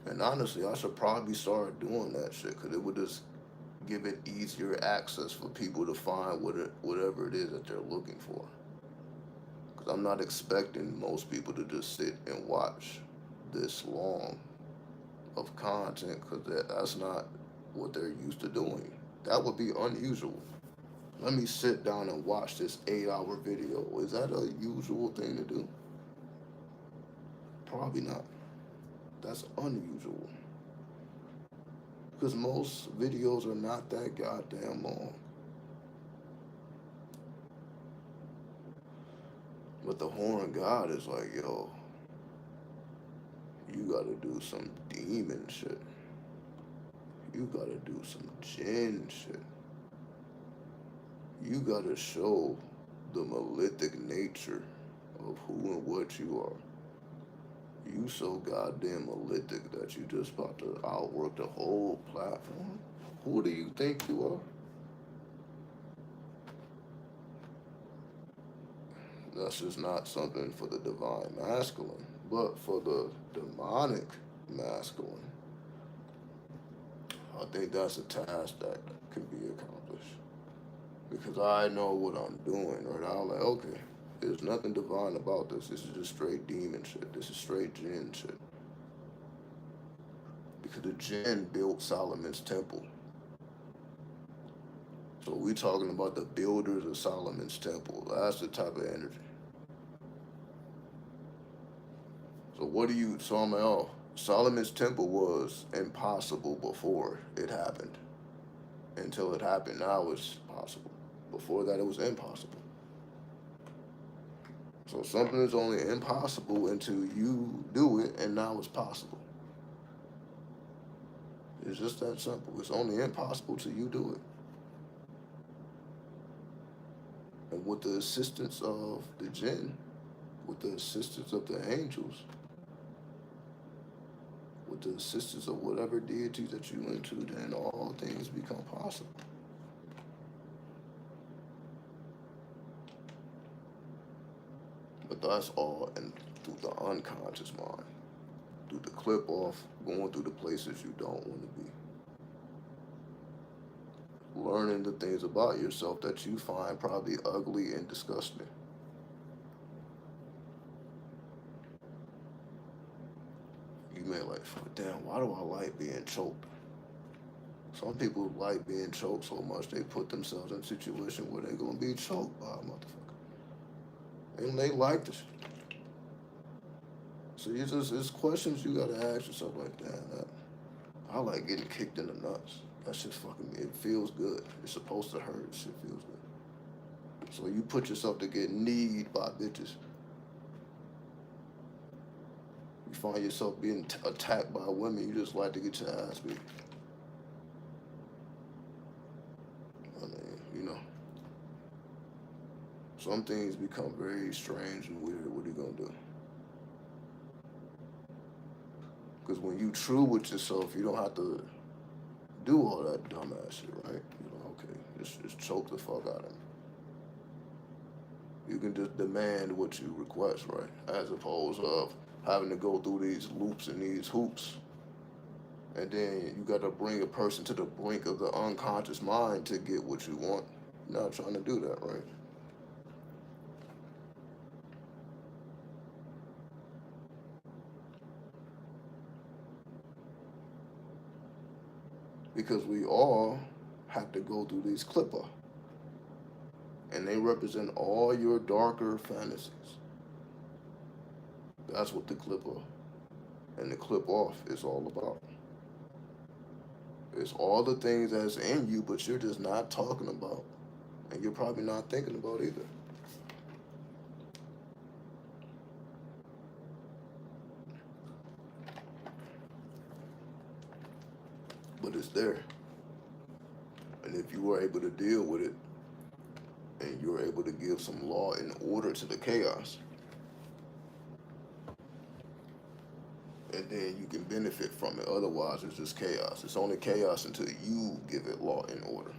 And honestly, I should probably start doing that shit because it would just give it easier access for people to find whatever it is that they're looking for. Because I'm not expecting most people to just sit and watch this long of content because that's not what they're used to doing. That would be unusual. Let me sit down and watch this 8 hour video. Is that a usual thing to do? Probably not. That's unusual. Because most videos are not that goddamn long. But the horn god is like, yo, you gotta do some demon shit. You gotta do some jinn shit. You gotta show the malefic nature of who and what you are. You so goddamn malefic that you just about to outwork the whole platform. Who do you think you are? That's just not something for the divine masculine. But for the demonic masculine, I think that's a task that can be accomplished. Because I know what I'm doing, right? I'm like, okay, there's nothing divine about this. This is just straight demon shit. This is straight jinn shit. Because the jinn built Solomon's temple. So we talking about the builders of Solomon's temple. That's the type of energy. So what do you? So I'm like, oh, Solomon's temple was impossible before it happened. Until it happened, now it's possible. Before that, it was impossible. So something is only impossible until you do it, and now it's possible. It's just that simple. It's only impossible till you do it. And with the assistance of the jinn, with the assistance of the angels, with the assistance of whatever deity that you into, then all things become possible. But that's all and through the unconscious mind, through the clip off, going through the places you don't want to be. Learning the things about yourself that you find probably ugly and disgusting. You may like, damn, why do I like being choked? Some people like being choked so much they put themselves in a situation where they're gonna be choked by a motherfucker. And they like this. So it's questions you gotta ask yourself like, damn, I like getting kicked in the nuts. That's just fucking, it feels good. It's supposed to hurt. Shit feels good. So you put yourself to get kneed by bitches. You find yourself being attacked by women, you just like to get your ass beat. I mean, some things become very strange and weird. What are you gonna do? Because when you true with yourself, you don't have to do all that dumbass shit, right? You're like, okay, just choke the fuck out of me. You can just demand what you request, right? As opposed of having to go through these loops and these hoops. And then you got to bring a person to the brink of the unconscious mind to get what you want. You're not trying to do that, right? Because we all have to go through these clipper. And they represent all your darker fantasies. That's what the clipper and the clip off is all about. It's all the things that's in you, but you're just not talking about. And you're probably not thinking about either. But it's there. And if you were able to deal with it and you're able to give some law and order to the chaos, and then you can benefit from it. Otherwise, it's just chaos. It's only chaos until you give it law and order.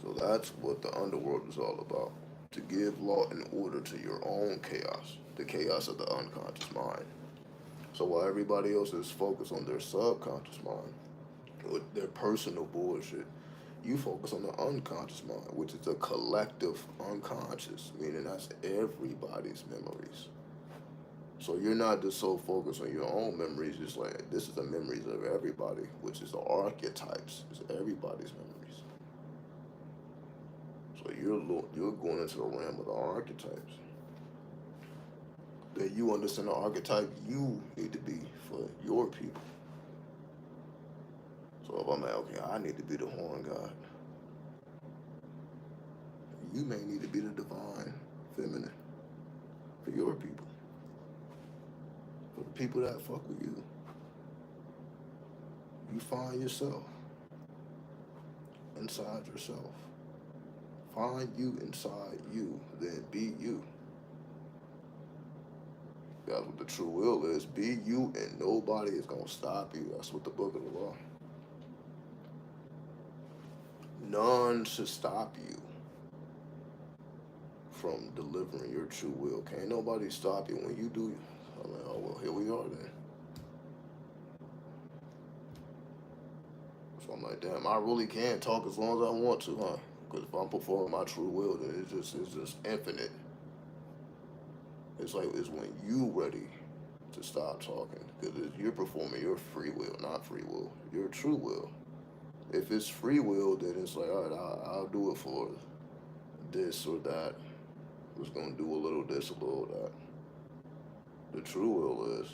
So that's what the underworld is all about. to give law and order to your own chaos, the chaos of the unconscious mind. So while everybody else is focused on their subconscious mind, with their personal bullshit, you focus on the unconscious mind, which is a collective unconscious, meaning that's everybody's memories. So you're not just so focused on your own memories, just like this is the memories of everybody, which is the archetypes, it's everybody's memories. So you're going into the realm of the archetypes. Then you understand the archetype you need to be for your people. So if I'm like, okay, I need to be the horn god, you may need to be the divine feminine for your people, for the people that fuck with you. You find yourself inside yourself. Find you inside you, then be you. That's what the true will is. Be you, and nobody is gonna stop you. That's what the book of the law. None should stop you from delivering your true will. Can't nobody stop you when you do. I'm like, oh well, here we are then. So I'm like, damn, I really can talk as long as I want to, huh? Because if I'm performing my true will, then it's just infinite. It's like it's when you ready to stop talking because you're performing your free will, not free will, your true will. If it's free will, then it's like, all right, I'll do it for this or that. I'm just gonna do a little this, a little that. The true will is,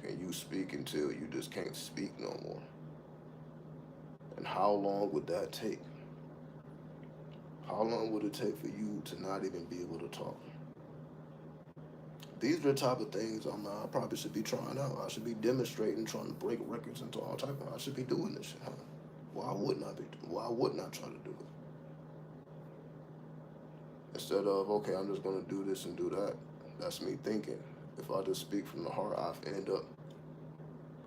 can you speak until you just can't speak no more? And how long would that take? How long would it take for you to not even be able to talk? These are the type of things I probably should be trying out. I should be demonstrating, trying to break records into all type of. I should be doing this shit. Huh? Why wouldn't I be? Why wouldn't I try to do it? Instead of okay, I'm just gonna do this and do that. That's me thinking. If I just speak from the heart, I end up.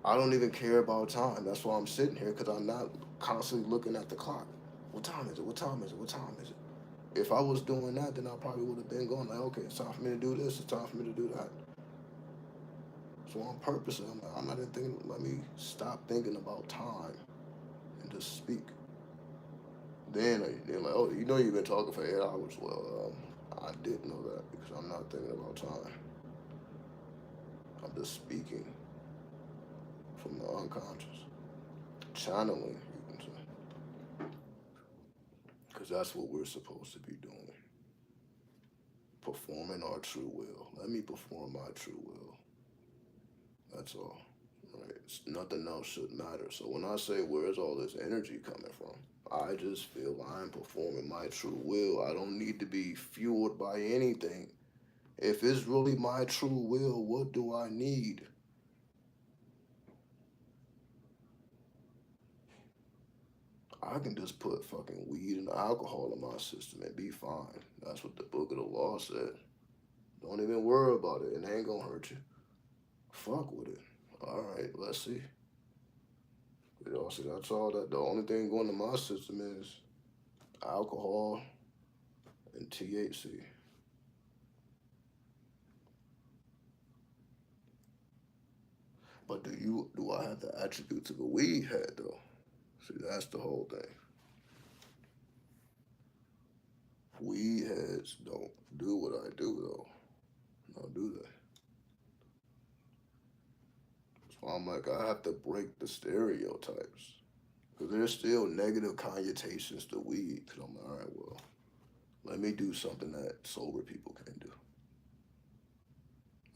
I don't even care about time. That's why I'm sitting here because I'm not constantly looking at the clock. What time is it? What time is it? What time is it? If I was doing that, then I probably would have been going like, okay, it's time for me to do this. It's time for me to do that. So on purpose, I'm not even thinking. Let me stop thinking about time and just speak. Then they're like, oh, you know you've been talking for 8 hours. Well, I did know that because I'm not thinking about time. I'm just speaking from the unconscious, channeling, you can say, because that's what we're supposed to be doing, performing our true will. Let me perform my true will. That's all. Right? Nothing else should matter. So when I say where's all this energy coming from, I just feel I'm performing my true will. I don't need to be fueled by anything. If it's really my true will, what do I need? I can just put fucking weed and alcohol in my system and be fine. That's what the book of the law said. Don't even worry about it. It ain't gonna hurt you. Fuck with it. All right, let's see. See, that's all that. The only thing going to my system is alcohol and THC. But do I have the attributes of a weed head though? See, that's the whole thing. Weed heads don't do what I do though. Don't do that. So I'm like, I have to break the stereotypes. Because there's still negative connotations to weed. Because I'm like, all right, well, let me do something that sober people can do.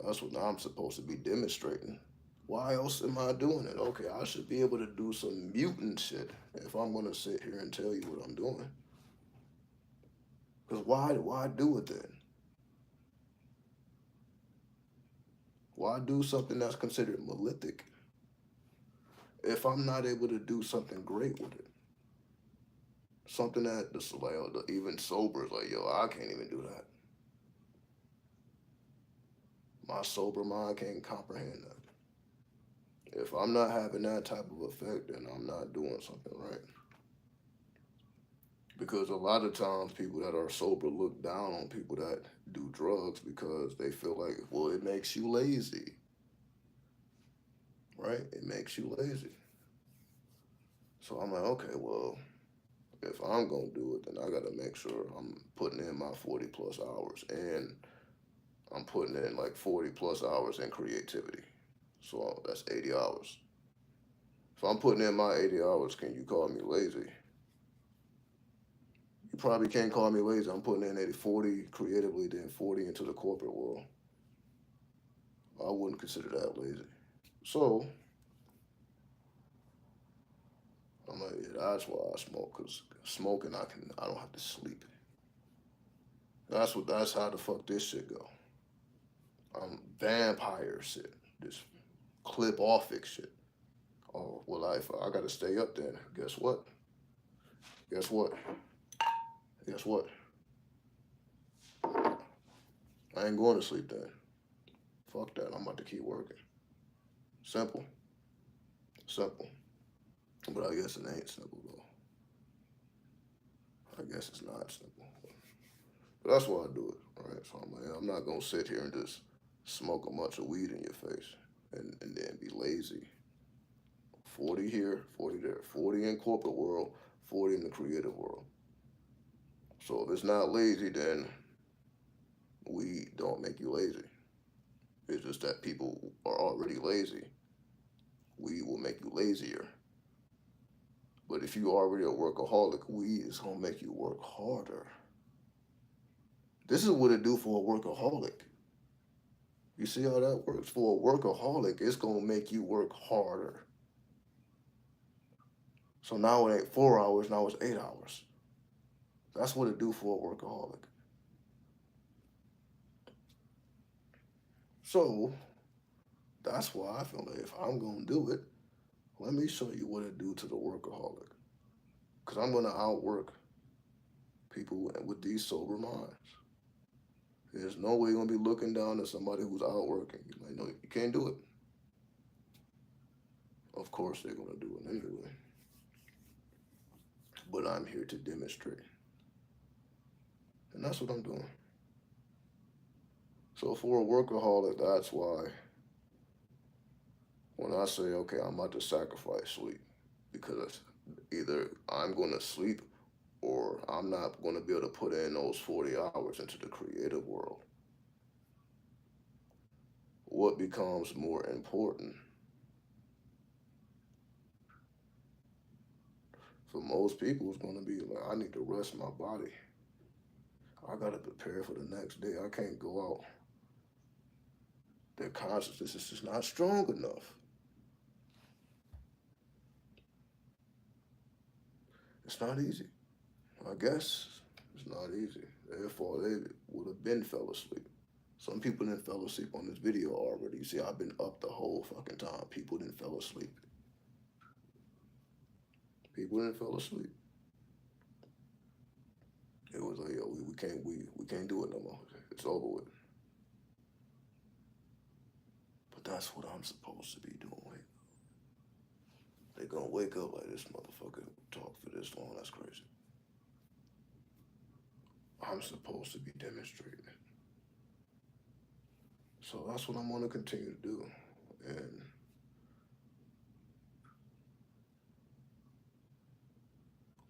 That's what I'm supposed to be demonstrating. Why else am I doing it? Okay, I should be able to do some mutant shit if I'm gonna sit here and tell you what I'm doing. Because why do it then? Why do something that's considered malefic if I'm not able to do something great with it? Something that even sober is like, yo, I can't even do that. My sober mind can't comprehend that. If I'm not having that type of effect, then I'm not doing something right. Because a lot of times people that are sober look down on people that do drugs because they feel like, well, it makes you lazy, right? It makes you lazy. So I'm like, okay, well, if I'm gonna do it, then I gotta make sure I'm putting in my 40 plus hours, and I'm putting in like 40 plus hours in creativity. So that's 80 hours. If I'm putting in my 80 hours, can you call me lazy? You probably can't call me lazy. I'm putting in 80, 40 creatively, then 40 into the corporate world. I wouldn't consider that lazy. So I'm like, yeah, that's why I smoke, cause smoking I don't have to sleep. That's how the fuck this shit go. Vampire shit, this clip offic shit. Oh well, if I gotta stay up, then guess what? Guess what? Guess what? I ain't going to sleep then. Fuck that. I'm about to keep working. Simple, simple. But I guess it ain't simple though. I guess it's not simple. But that's why I do it, right? So I'm like, I'm not gonna sit here and just smoke a bunch of weed in your face and then be lazy. 40 here, 40 there, 40 in corporate world, 40 in the creative world. So if it's not lazy, then we don't make you lazy. It's just that people are already lazy. We will make you lazier. But if you already a workaholic, we is gonna make you work harder. This is what it do for a workaholic. You see how that works? For a workaholic, it's gonna make you work harder. So now it ain't 4 hours, now it's 8 hours. That's what it do for a workaholic. So that's why I feel like if I'm gonna do it, let me show you what it do to the workaholic. Cause I'm gonna outwork people with these sober minds. There's no way you're gonna be looking down at somebody who's outworking. You like, no, you can't do it. Of course they're gonna do it anyway. But I'm here to demonstrate. And that's what I'm doing. So for a workaholic, that's why when I say, okay, I'm about to sacrifice sleep, because either I'm gonna sleep or I'm not gonna be able to put in those 40 hours into the creative world. What becomes more important? For most people, it's gonna be like, I need to rest my body. I gotta prepare for the next day. I can't go out. Their consciousness is just not strong enough. It's not easy. I guess it's not easy. Therefore, they would have been fell asleep. Some people didn't fell asleep on this video already. You see, I've been up the whole fucking time. People didn't fell asleep. People didn't fell asleep. It was like, yo, we can't do it no more. It's over with. But that's what I'm supposed to be doing. They gonna wake up like this motherfucker talk for this long. That's crazy. I'm supposed to be demonstrating it. So that's what I'm gonna continue to do. And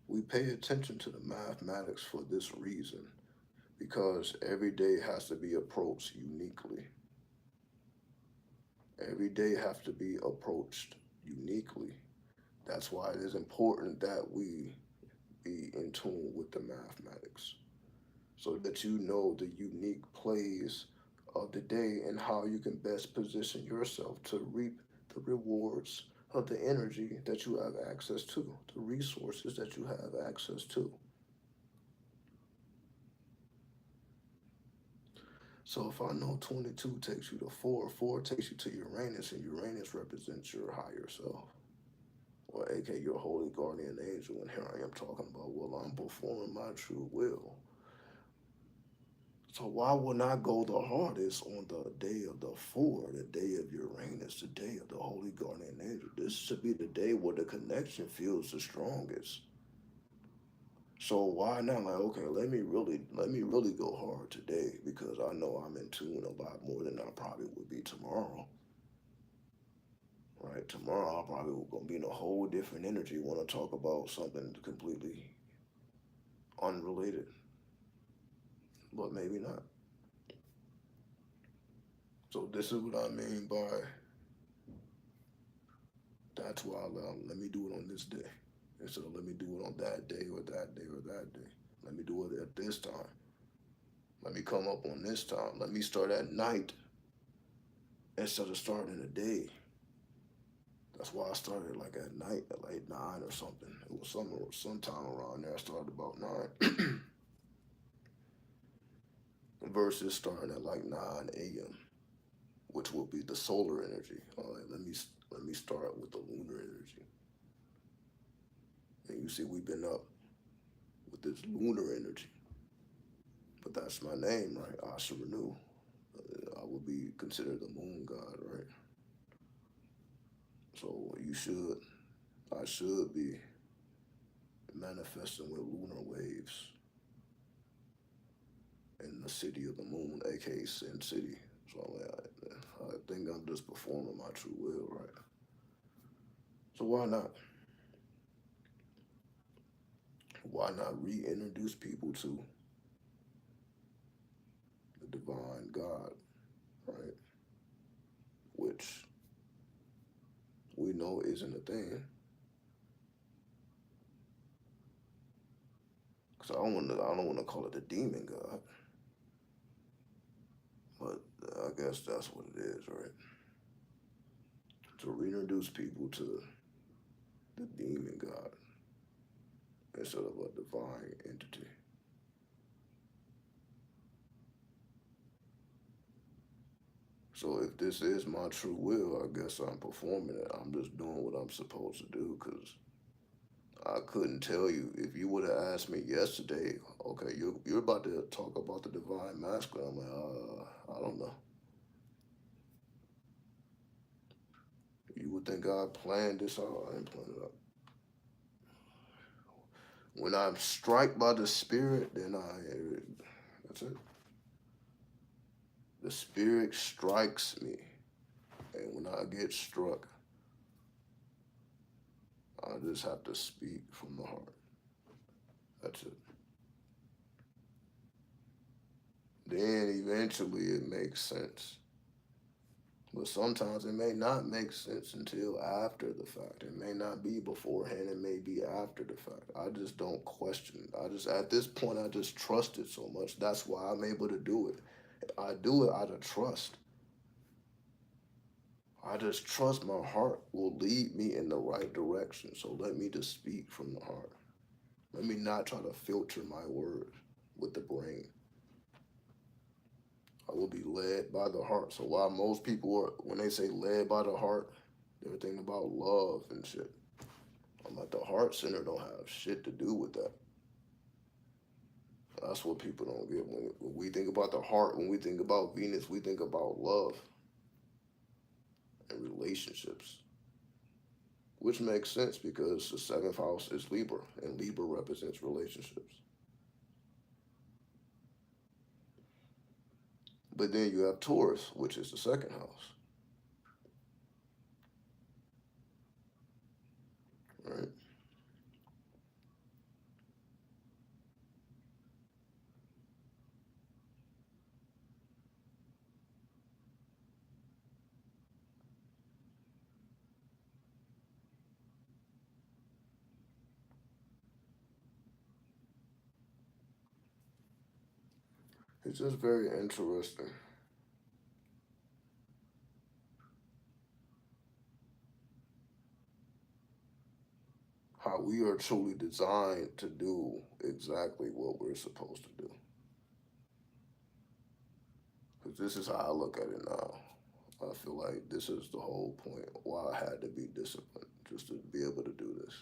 we pay attention to the mathematics for this reason. Because every day has to be approached uniquely. Every day has to be approached uniquely. That's why it is important that we be in tune with the mathematics so that you know the unique plays of the day and how you can best position yourself to reap the rewards of the energy that you have access to, the resources that you have access to. So if I know 22 takes you to 4, 4 takes you to Uranus, and Uranus represents your higher self, or aka your holy guardian angel, and here I am talking about, well, I'm performing my true will. So why would not go the hardest on the day of the 4, the day of Uranus, the day of the holy guardian angel? This should be the day where the connection feels the strongest. So why not? Like, okay, let me really go hard today because I know I'm in tune a lot more than I probably would be tomorrow. Right? Tomorrow I probably gonna be in a whole different energy, want to talk about something completely unrelated, but maybe not. So this is what I mean by that's why let me do it on this day instead of let me do it on that day or that day or that day. Let me do it at this time. Let me come up on this time. Let me start at night instead of starting in the day. That's why I started like at night at like 9 or something. It was sometime around there. I started about 9 versus starting at like 9 a.m., which will be the solar energy. All right, let me start with the lunar energy. And you see, we've been up with this lunar energy, but that's my name, right? I should renew. I will be considered the moon god, right? So I should be manifesting with lunar waves in the city of the moon, aka Sin City. So I think I'm just performing my true will, right? So why not? Why not reintroduce people to the divine God, right? Which we know isn't a thing. Cause I don't want to call it a demon God, but I guess that's what it is, right? To reintroduce people to the demon God instead of a divine entity. So if this is my true will, I guess I'm performing it. I'm just doing what I'm supposed to do because I couldn't tell you if you would have asked me yesterday. Okay, you're about to talk about the divine masculine. I'm like, I don't know. You would think I planned this out. I didn't plan it out. When I'm struck by the spirit, then that's it. The spirit strikes me, and when I get struck, I just have to speak from the heart. That's it. Then eventually it makes sense. But sometimes it may not make sense until after the fact. It may not be beforehand, it may be after the fact. I just don't question. At this point, I just trust it so much. That's why I'm able to do it. I do it out of trust. I just trust my heart will lead me in the right direction. So let me just speak from the heart. Let me not try to filter my words with the brain. I will be led by the heart. So while most people are, when they say led by the heart, they're thinking about love and shit. I'm like, the heart center don't have shit to do with that. That's what people don't get. When we think about the heart, when we think about Venus, we think about love and relationships, which makes sense because the seventh house is Libra, and Libra represents relationships. But then you have Taurus, which is the second house, right? It's just very interesting how we are truly designed to do exactly what we're supposed to do. Because this is how I look at it now. I feel like this is the whole point why I had to be disciplined, just to be able to do this,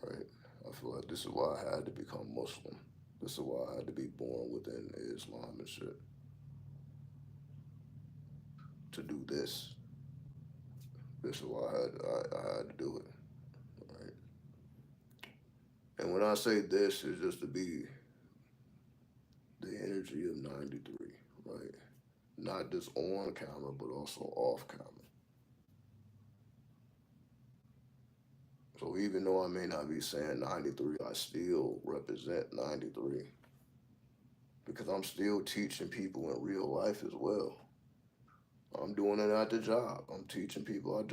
right? I feel like this is why I had to become Muslim. This is why I had to be born within Islam and shit to do this. This is why I had to do it, right? And when I say this, it's just to be the energy of 93, right? Not just on camera, but also off camera. So even though I may not be saying 93, I still represent 93 because I'm still teaching people in real life as well. I'm doing it at the job. I'm teaching people. I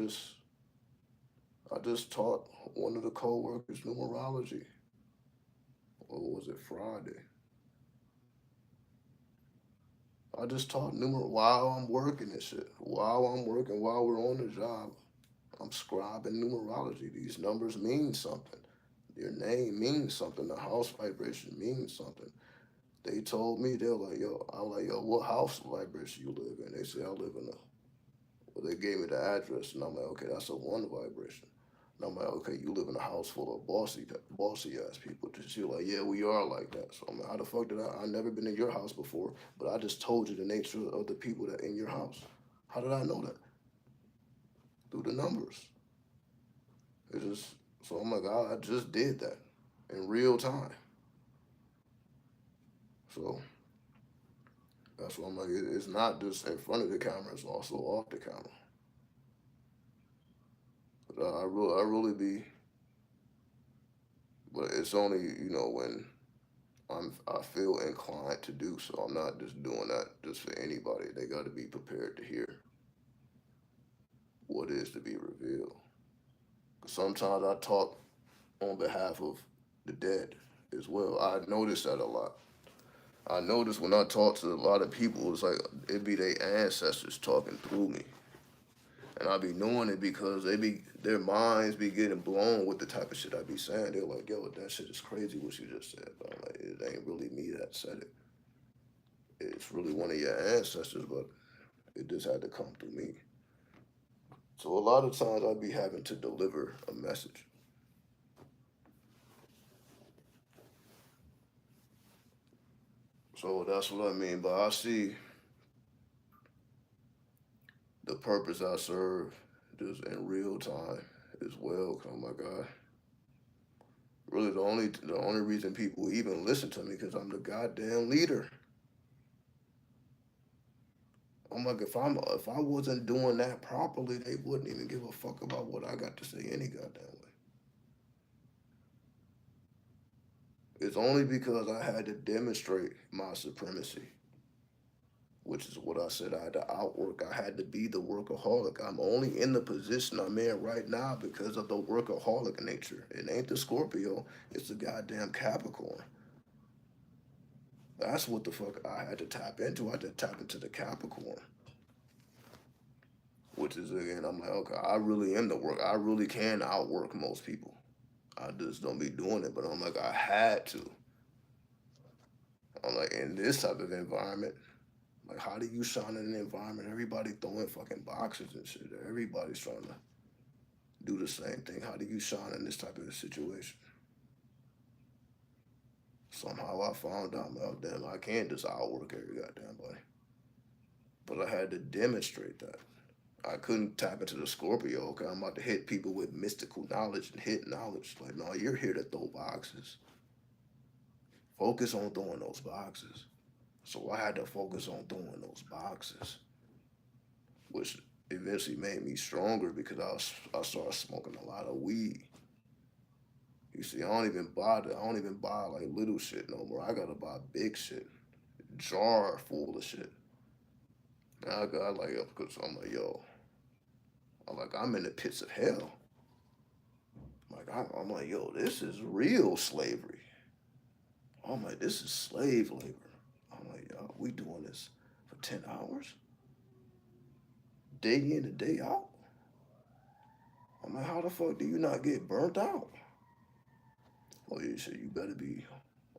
just taught one of the coworkers numerology. Or was it Friday? I just taught numer while I'm working and shit. While I'm working, while we're on the job, I'm scribing numerology. These numbers mean something. Your name means something. The house vibration means something. They told me, they were like, yo, I'm like, yo, what house vibration you live in? They said, I live in a, well, they gave me the address, and I'm like, okay, that's a one vibration. And I'm like, okay, you live in a house full of bossy ass people. She's like, yeah, we are like that. So I'm like, how the fuck did I never been in your house before, but I just told you the nature of the people that in your house. How did I know that? Through the numbers. It's just, so I'm like, I just did that in real time. So that's why I'm like, it's not just in front of the camera, it's also off the camera. But I really be, but it's only, when I feel inclined to do so. I'm not just doing that just for anybody. They got to be prepared to hear what is to be revealed. 'Cause sometimes I talk on behalf of the dead as well. I notice that a lot. I notice when I talk to a lot of people, it's like it be their ancestors talking through me, and I be knowing it because their minds be getting blown with the type of shit I be saying. They're like, "Yo, that shit is crazy what you just said." But I'm like, it ain't really me that said it. It's really one of your ancestors, but it just had to come through me. So a lot of times I be having to deliver a message. So that's what I mean. But I see the purpose I serve just in real time as well. Oh my God. Really, the only reason people even listen to me because I'm the goddamn leader. I'm like, if I wasn't doing that properly, they wouldn't even give a fuck about what I got to say any goddamn way. It's only because I had to demonstrate my supremacy, which is what I said. I had to outwork. I had to be the workaholic. I'm only in the position I'm in right now because of the workaholic nature. It ain't the Scorpio, it's the goddamn Capricorn. That's what the fuck I had to tap into. I had to tap into the Capricorn, which is again, I'm like, okay, I really am the work. I really can outwork most people. I just don't be doing it, but I'm like, I had to. I'm like, in this type of environment, like, how do you shine in an environment? Everybody throwing fucking boxes and shit. Everybody's trying to do the same thing. How do you shine in this type of situation? Somehow I found out, well, damn, I can't just outwork every goddamn body. But I had to demonstrate that. I couldn't tap into the Scorpio. Okay, I'm about to hit people with mystical knowledge and hit knowledge. Like, no, you're here to throw boxes. Focus on throwing those boxes. So I had to focus on throwing those boxes, which eventually made me stronger because I started smoking a lot of weed. You see, I don't even buy like little shit no more. I gotta buy big shit, jar full of shit. And I got like, because I'm like, yo, I'm in the pits of hell. I'm like, yo, this is real slavery. I'm like, this is slave labor. I'm like, yo, we doing this for 10 hours, day in and day out. I'm like, how the fuck do you not get burnt out? Oh yeah, so you better be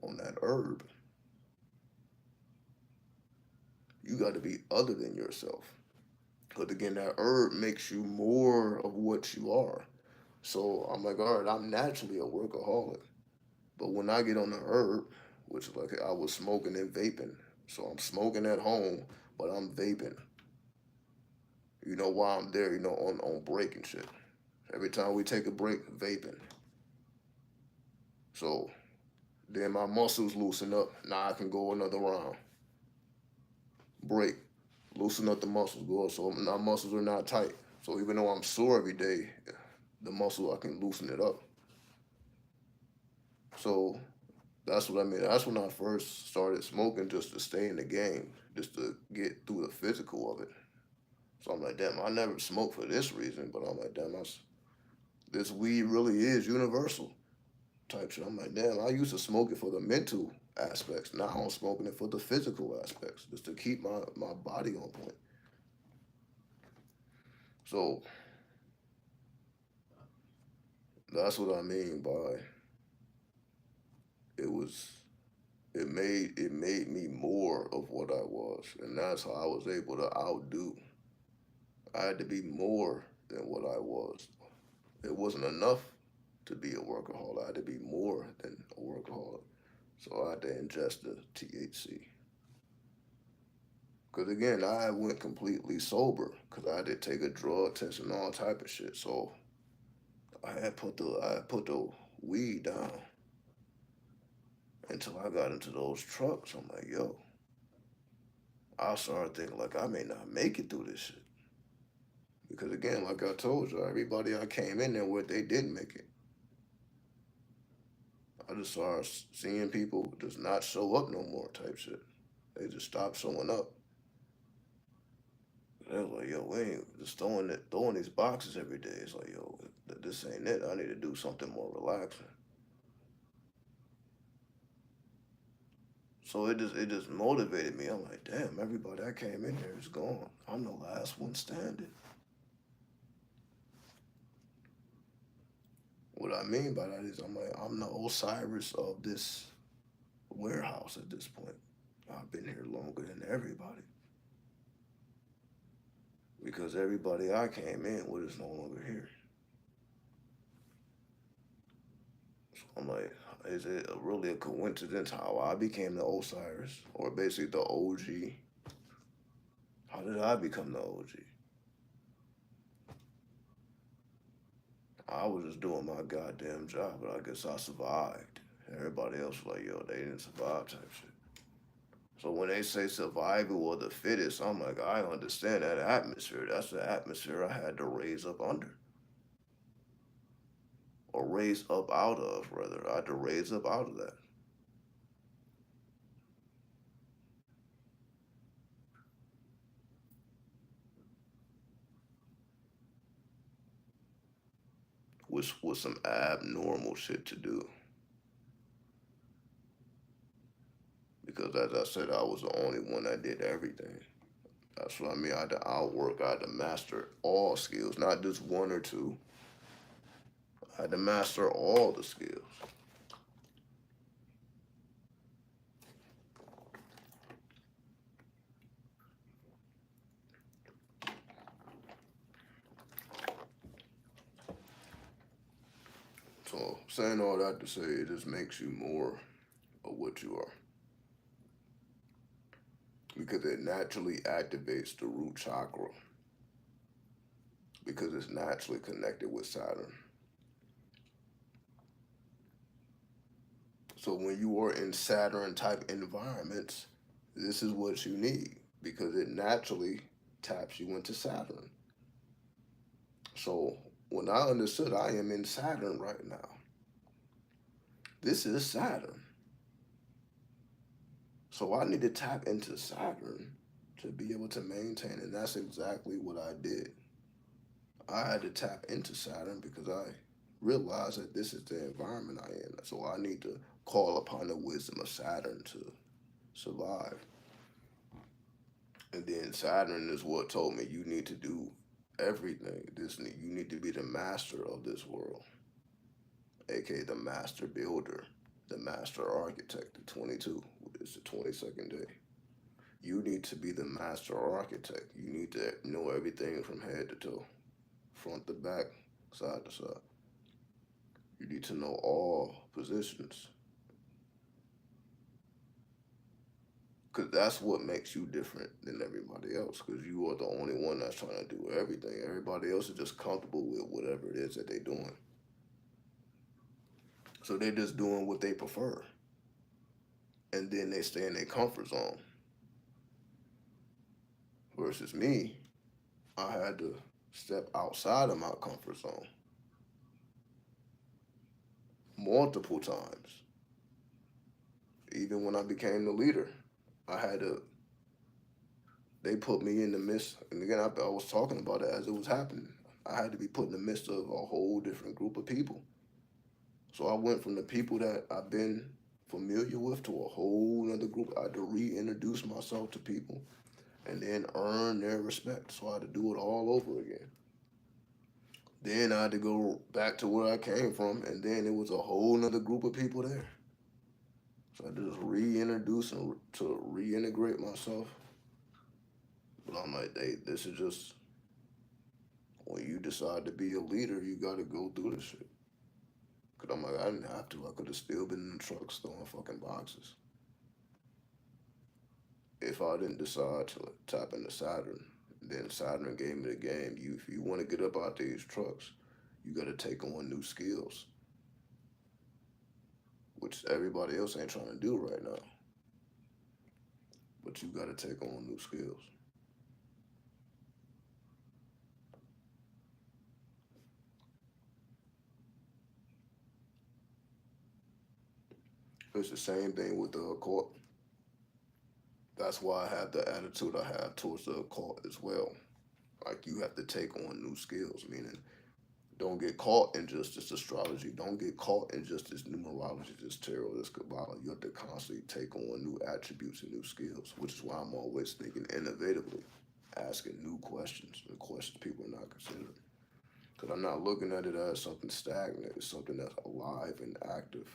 on that herb. You got to be other than yourself. Because again, that herb makes you more of what you are. So I'm like, all right, I'm naturally a workaholic. But when I get on the herb, which is like I was smoking and vaping. So I'm smoking at home, but I'm vaping. While I'm there, on break and shit. Every time we take a break, vaping. So then my muscles loosen up. Now I can go another round. Break. Loosen up the muscles. Go. So my muscles are not tight. So even though I'm sore every day, the muscle I can loosen it up. So that's what I mean. That's when I first started smoking just to stay in the game, just to get through the physical of it. So I'm like, damn, I never smoked for this reason, but I'm like, damn, this weed really is universal type shit. I'm like, damn, I used to smoke it for the mental aspects. Now I'm smoking it for the physical aspects, just to keep my body on point. So that's what I mean by it was it made me more of what I was, and that's how I was able to outdo. I had to be more than what I was. It wasn't enough to be a workaholic. I had to be more than a workaholic. So I had to ingest the THC. Because again, I went completely sober because I had to take a drug test and all type of shit. So I had put the weed down until I got into those trucks. I'm like, yo, I started thinking like I may not make it through this shit. Because again, like I told you, everybody I came in there with, they didn't make it. I just started seeing people just not show up no more type shit. They just stopped showing up. They was like, yo, we ain't just throwing these boxes every day. It's like, yo, this ain't it. I need to do something more relaxing. So it just motivated me. I'm like, damn, everybody that came in here is gone. I'm the last one standing. What I mean by that is I'm like, I'm the Osiris of this warehouse at this point. I've been here longer than everybody. Because everybody I came in with is no longer here. So I'm like, is it really a coincidence how I became the Osiris, or basically the OG? How did I become the OG? I was just doing my goddamn job, but I guess I survived. Everybody else was like, yo, they didn't survive type shit. So when they say survival of the fittest, I'm like, I understand that atmosphere. That's the atmosphere I had to raise up under, or raise up out of, rather. I had to raise up out of that which was some abnormal shit to do. Because as I said, I was the only one that did everything. That's what I mean. I had to outwork, I had to master all skills, not just one or two. I had to master all the skills. So saying all that to say, it just makes you more of what you are. Because it naturally activates the root chakra. Because it's naturally connected with Saturn. So when you are in Saturn type environments, this is what you need. Because it naturally taps you into Saturn. So when I understood I am in Saturn right now, this is Saturn. So I need to tap into Saturn to be able to maintain. And that's exactly what I did. I had to tap into Saturn because I realized that this is the environment I am. So I need to call upon the wisdom of Saturn to survive. And then Saturn is what told me you need to do everything. You need to be the master of this world, aka the master builder, the master architect. The 22 is the 22nd day. You need to be the master architect. You need to know everything from head to toe, front to back, side to side. You need to know all positions. Because that's what makes you different than everybody else. Because you are the only one that's trying to do everything. Everybody else is just comfortable with whatever it is that they're doing. So they're just doing what they prefer, and then they stay in their comfort zone. Versus me, I had to step outside of my comfort zone multiple times. Even when I became the leader, I had to. They put me in the midst, and again, I was talking about it as it was happening. I had to be put in the midst of a whole different group of people. So I went from the people that I've been familiar with to a whole other group. I had to reintroduce myself to people and then earn their respect. So I had to do it all over again. Then I had to go back to where I came from, and then it was a whole nother group of people there. So I just reintroduce and to reintegrate myself. But I'm like, hey, this is just when you decide to be a leader, you got to go through this shit. Cause I'm like, I didn't have to. I could have still been in the trucks throwing fucking boxes if I didn't decide to tap into Saturn. Then Saturn gave me the game. If you want to get up out these trucks, you got to take on new skills, which everybody else ain't trying to do right now. But you got to take on new skills. It's the same thing with the occult. That's why I have the attitude I have towards the occult as well. Like you have to take on new skills, meaning don't get caught in just this astrology. Don't get caught in just this numerology, this tarot, this Kabbalah. You have to constantly take on new attributes and new skills, which is why I'm always thinking innovatively, asking new questions and questions people are not considering. Because I'm not looking at it as something stagnant. It's something that's alive and active.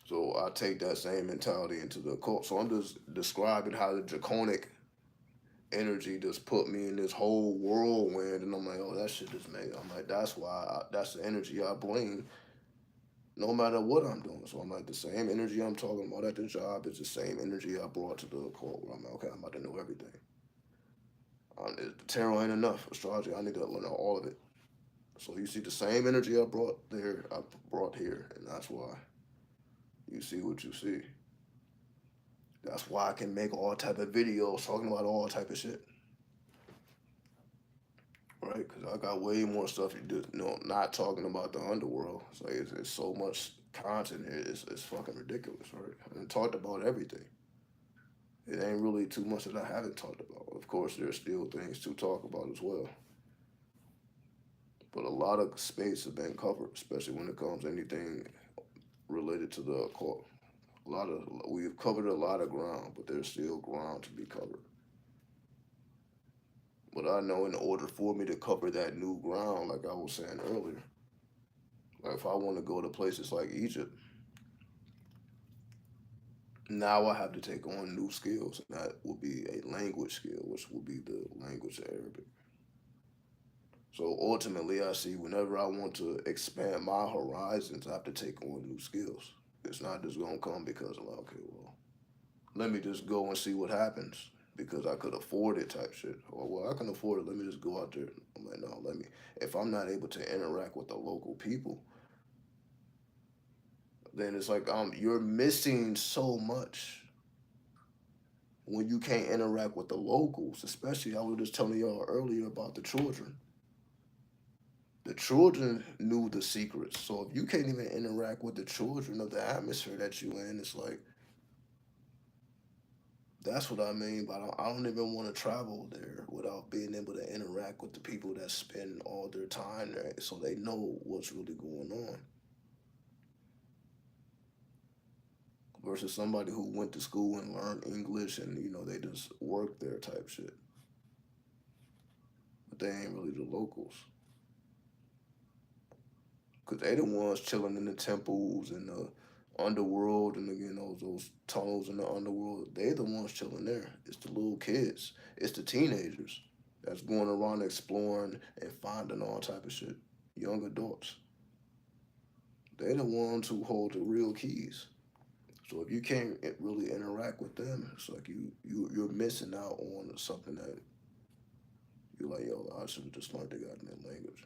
So I take that same mentality into the occult. So I'm just describing how the draconic energy just put me in this whole whirlwind, and I'm like, oh, that shit just made. I'm like, that's the energy I bring, no matter what I'm doing. So I'm like, the same energy I'm talking about at the job is the same energy I brought to the occult. Where I'm like, okay, I'm about to know everything. The tarot ain't enough. Astrology, I need to learn all of it. So you see the same energy I brought there, I brought here, and that's why you see what you see. That's why I can make all type of videos talking about all type of shit, right? Because I got way more stuff you do, not talking about the underworld. It's like it's so much content here. It's fucking ridiculous, right? I have talked about everything. It ain't really too much that I haven't talked about. Of course, there's still things to talk about as well. But a lot of space has been covered, especially when it comes to anything related to the occult. We've covered a lot of ground, but there's still ground to be covered. But I know in order for me to cover that new ground, like I was saying earlier, like if I want to go to places like Egypt, now I have to take on new skills, and that will be a language skill, which will be the language of Arabic. So ultimately, I see whenever I want to expand my horizons, I have to take on new skills. It's not just gonna come because I'm like, okay, well, let me just go and see what happens because I could afford it type shit. Or well, I can afford it. Let me just go out there. I'm like, no, let me. If I'm not able to interact with the local people, then it's like you're missing so much when you can't interact with the locals. Especially, I was just telling y'all earlier about the children. The children knew the secrets. So if you can't even interact with the children of the atmosphere that you in, it's like that's what I mean. But I don't even want to travel there without being able to interact with the people that spend all their time there, so they know what's really going on. Versus somebody who went to school and learned English and they just work there type shit, but they ain't really the locals. Cause they the ones chilling in the temples and the underworld and those tunnels in the underworld. They the ones chilling there. It's the little kids. It's the teenagers that's going around exploring and finding all type of shit. Young adults. They the ones who hold the real keys. So if you can't really interact with them, it's like you're missing out on something that you're like, yo, I should have just learned the goddamn language.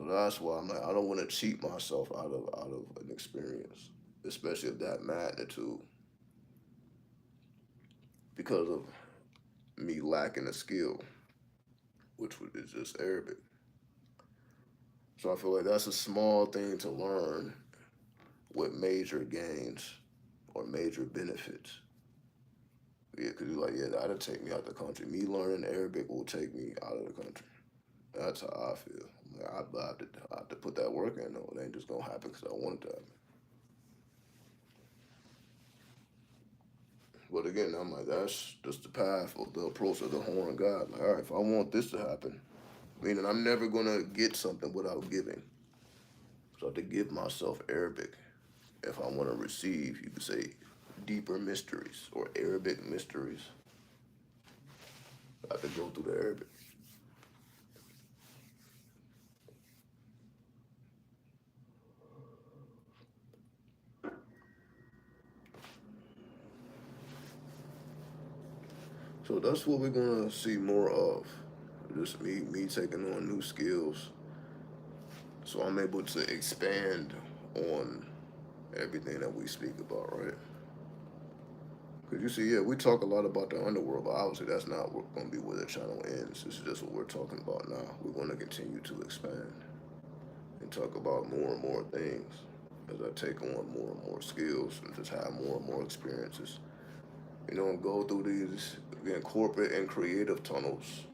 So that's why I'm like, I don't want to cheat myself out of an experience, especially of that magnitude, because of me lacking a skill, is just Arabic. So I feel like that's a small thing to learn with major gains or major benefits. Yeah, because you're like, yeah, that'll take me out the country. Me learning Arabic will take me out of the country. That's how I feel. Like, I have to put that work in, though. It ain't just going to happen because I want it to happen. But again, I'm like, that's just the path of the approach of the horn God. Like, all right, if I want this to happen, meaning I'm never going to get something without giving. So I have to give myself Arabic. If I want to receive, you could say, deeper mysteries or Arabic mysteries, I have to go through the Arabic. So that's what we're gonna see more of. Just me taking on new skills, so I'm able to expand on everything that we speak about, right? Because you see, yeah, we talk a lot about the underworld, but obviously that's not going to be where the channel ends. This is just what we're talking about now. We're going to continue to expand and talk about more and more things as I take on more and more skills and just have more and more experiences. And go through these, again, corporate and creative tunnels.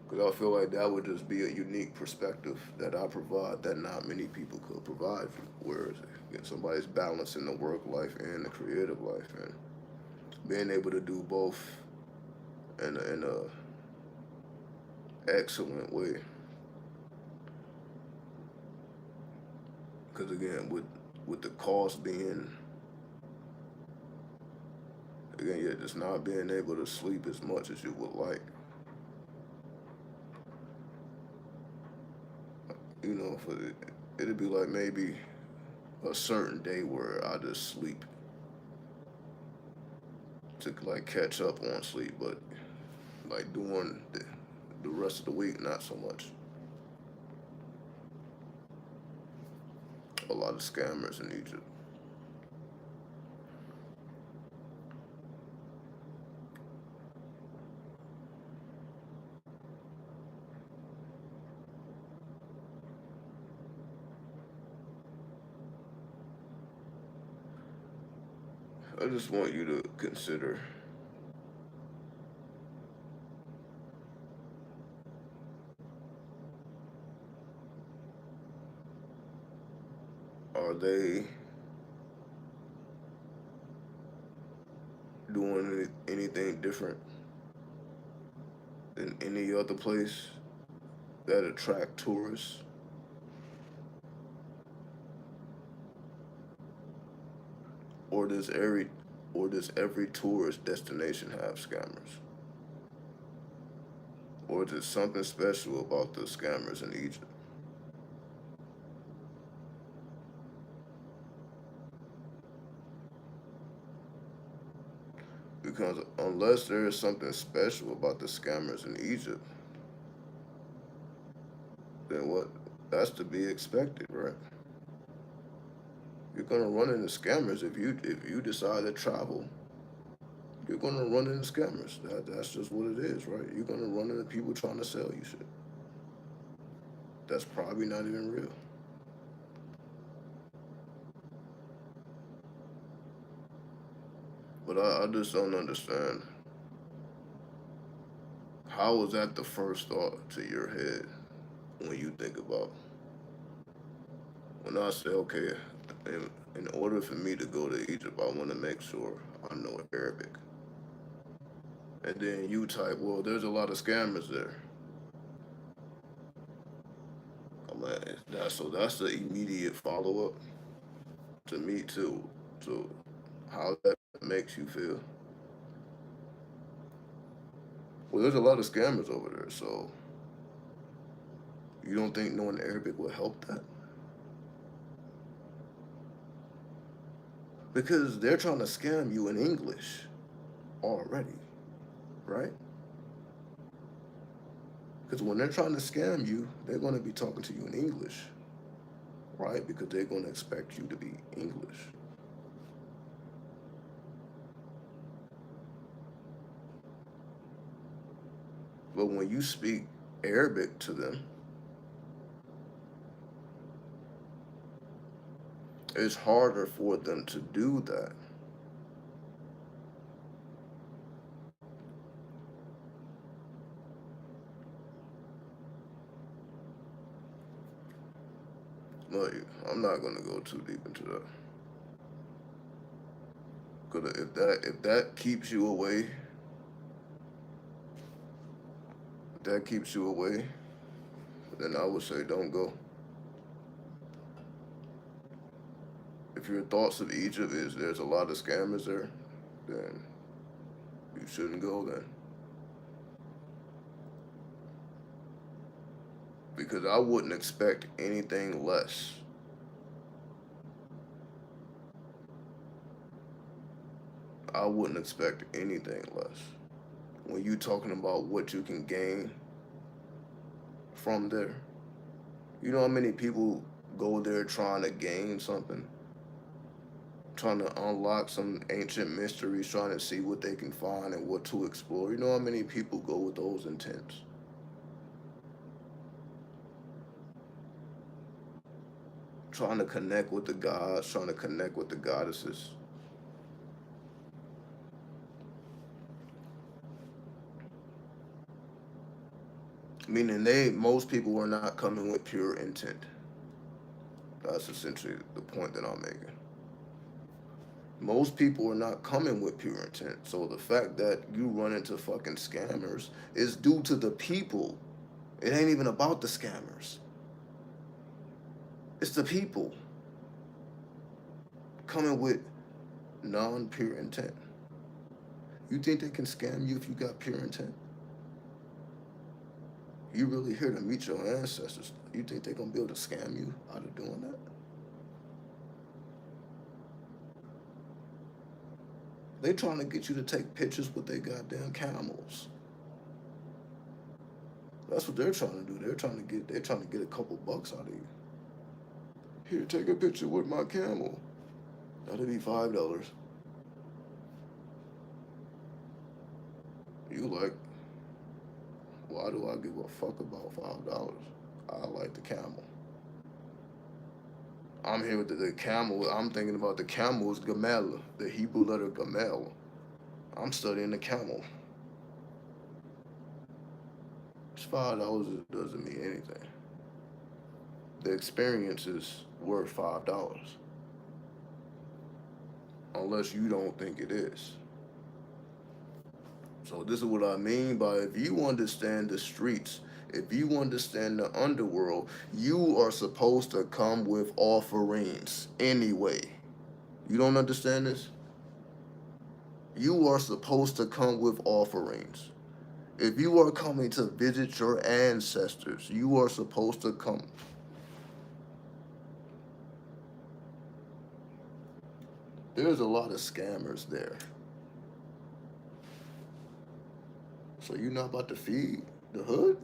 Because I feel like that would just be a unique perspective that I provide that not many people could provide. Whereas again, somebody's balancing the work life and the creative life, and being able to do both in a excellent way. Because again, with the cost being, again, yeah, just not being able to sleep as much as you would like. For it'd be like maybe a certain day where I just sleep to like catch up on sleep, but like during the rest of the week, not so much. A lot of scammers in Egypt. I just want you to consider, are they doing anything different than any other place that attract tourists? Or does every tourist destination have scammers? Or is it something special about the scammers in Egypt? Because unless there is something special about the scammers in Egypt, then what? That's to be expected, right? You're gonna run into scammers if you decide to travel. You're gonna run into scammers. That's just what it is, right? You're gonna run into people trying to sell you shit. That's probably not even real. But I just don't understand. How is that the first thought to your head when you think about, when I say, okay, in order for me to go to Egypt, I want to make sure I know Arabic. And then you type, well, there's a lot of scammers there. I'm like, that's the immediate follow up to me too. To how that makes you feel. Well, there's a lot of scammers over there, so you don't think knowing Arabic will help that? Because they're trying to scam you in English already, right? Because when they're trying to scam you, they're going to be talking to you in English, right? Because they're going to expect you to be English. But when you speak Arabic to them, it's harder for them to do that. Like, I'm not gonna go too deep into that. Cause if that keeps you away, if that keeps you away, then I would say don't go. If your thoughts of Egypt is there's a lot of scammers there, then you shouldn't go then. Because I wouldn't expect anything less. I wouldn't expect anything less. When you talking about what you can gain from there, you know how many people go there trying to gain something, trying to unlock some ancient mysteries, trying to see what they can find and what to explore. You know how many people go with those intents? Trying to connect with the gods, trying to connect with the goddesses. Meaning most people are not coming with pure intent. That's essentially the point that I'm making. Most people are not coming with pure intent. So the fact that you run into fucking scammers is due to the people. It ain't even about the scammers. It's the people coming with non-pure intent. You think they can scam you if you got pure intent? You really here to meet your ancestors. You think they're gonna be able to scam you out of doing that? They trying to get you to take pictures with their goddamn camels. That's what they're trying to do. They're trying to get a couple bucks out of you. Here, take a picture with my camel. That'll be $5. You like, why do I give a fuck about $5? I like the camel. I'm here with the camel. I'm thinking about the camel is Gamel, the Hebrew letter Gamel. I'm studying the camel. It's $5. It doesn't mean anything. The experience is worth $5, unless you don't think it is. So this is what I mean by if you understand the streets, if you understand the underworld, you are supposed to come with offerings anyway. You don't understand this? You are supposed to come with offerings. If you are coming to visit your ancestors, you are supposed to come. There's a lot of scammers there. So you're not about to feed the hood?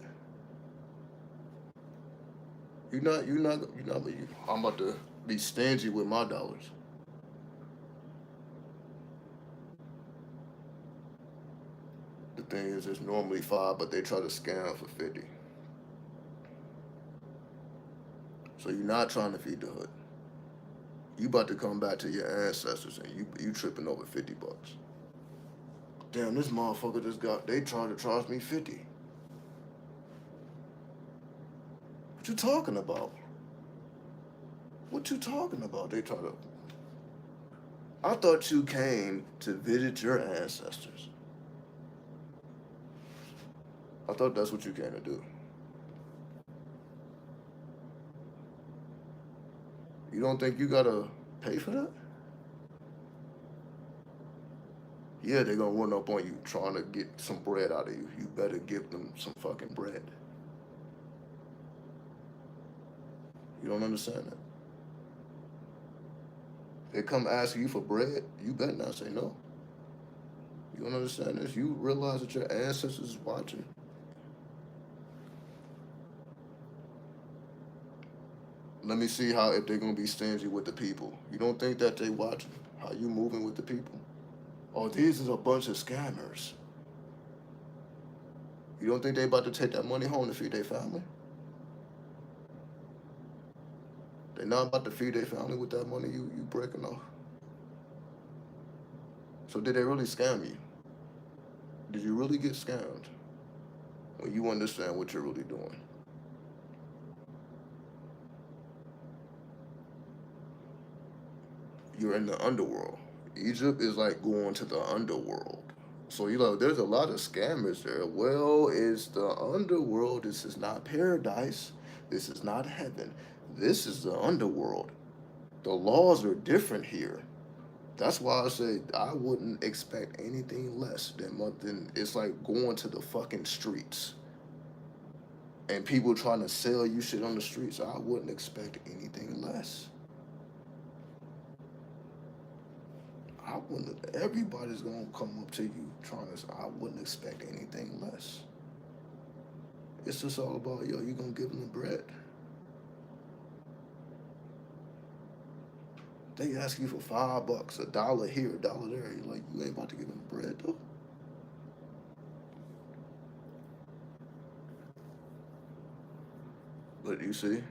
I'm about to be stingy with my dollars. The thing is, it's normally 5, but they try to scam for 50. So you're not trying to feed the hood. You about to come back to your ancestors and you tripping over $50. Damn, this motherfucker just got. They trying to charge me 50. What you talking about? What you talking about? They try to. I thought you came to visit your ancestors. I thought that's what you came to do. You don't think you gotta pay for that? Yeah, they're gonna run up on you trying to get some bread out of you. You better give them some fucking bread. You don't understand that? They come asking you for bread, you better not say no. You don't understand this? You realize that your ancestors is watching. Let me see how if they're gonna be stingy with the people. You don't think that they watching how you moving with the people? Oh, these is a bunch of scammers. You don't think they about to take that money home to feed their family? They not about to feed their family with that money you breaking off. So did they really scam you? Did you really get scammed? When you understand what you're really doing. You're in the underworld. Egypt is like going to the underworld. So you know, there's a lot of scammers there. Well, it's the underworld. This is not paradise. This is not heaven. This is the underworld. The laws are different here. That's why I say I wouldn't expect anything less than it's like going to the fucking streets and people trying to sell you shit on the streets. I wouldn't expect anything less. I wouldn't. Everybody's gonna come up to you trying to. I wouldn't expect anything less. It's just all about yo. You gonna give them the bread? They ask you for $5, a dollar here, a dollar there. You're like, you ain't about to give them the bread though. But you see,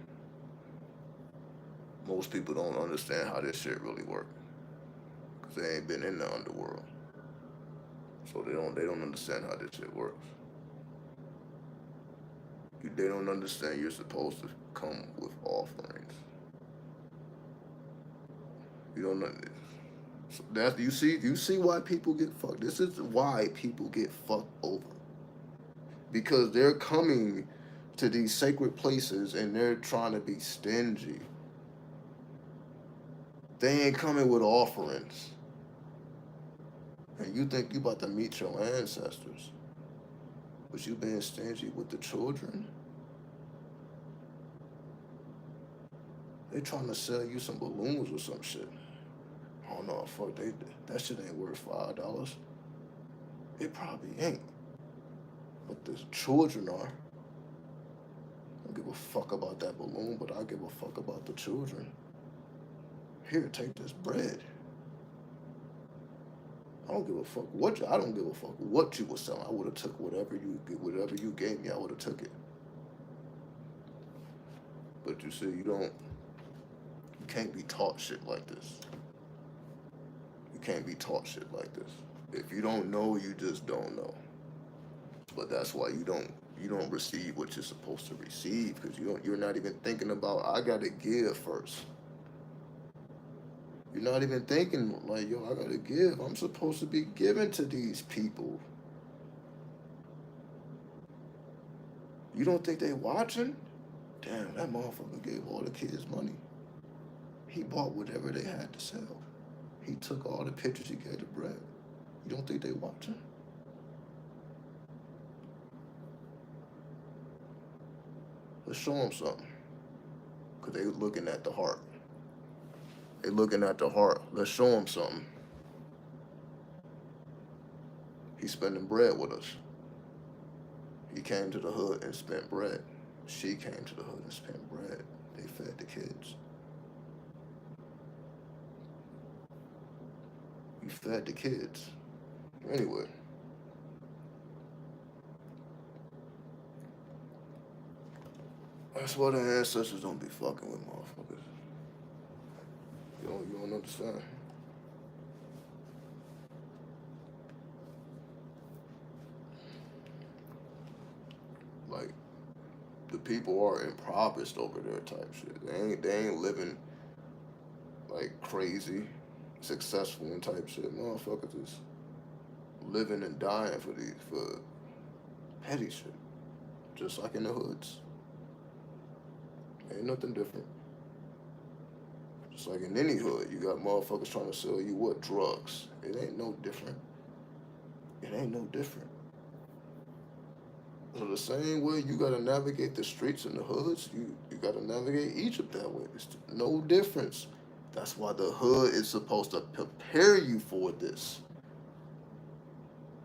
most people don't understand how this shit really works because they ain't been in the underworld, so they don't understand how this shit works. They don't understand you're supposed to come with offerings. You don't know. So that you see why people get fucked. This is why people get fucked over because they're coming to these sacred places and they're trying to be stingy. They ain't coming with offerings, and you think you about to meet your ancestors, but you being stingy with the children. They trying to sell you some balloons or some shit. Oh no, fuck, that shit ain't worth $5. It probably ain't, but the children are. I don't give a fuck about that balloon, but I give a fuck about the children. Here, take this bread. I don't give a fuck what I don't give a fuck what you were selling. I would have took whatever you gave me. I would have took it. But you see, you can't be taught shit like this. You can't be taught shit like this. If you don't know, you just don't know. But that's why you don't receive what you're supposed to receive because you're not even thinking about I gotta give first. You're not even thinking like yo I gotta give. I'm supposed to be giving to these people. You don't think they watching? Damn, that motherfucker gave all the kids money. He bought whatever they had to sell. He took all the pictures. He gave the bread. You don't think they watching? Let's show them something. Cause they looking at the heart. They looking at the heart. Let's show them something. He's spending bread with us. He came to the hood and spent bread. She came to the hood and spent bread. They fed the kids. You fed the kids. Anyway, that's why the ancestors don't be fucking with motherfuckers. You don't understand. Like the people are impoverished over there type shit. They ain't living like crazy, successful and type shit. Motherfuckers is living and dying for petty shit. Just like in the hoods. Ain't nothing different. Just like in any hood, you got motherfuckers trying to sell you what? Drugs. It ain't no different. It ain't no different. So the same way you gotta navigate the streets and the hoods, you gotta navigate Egypt that way. It's no difference. That's why the hood is supposed to prepare you for this.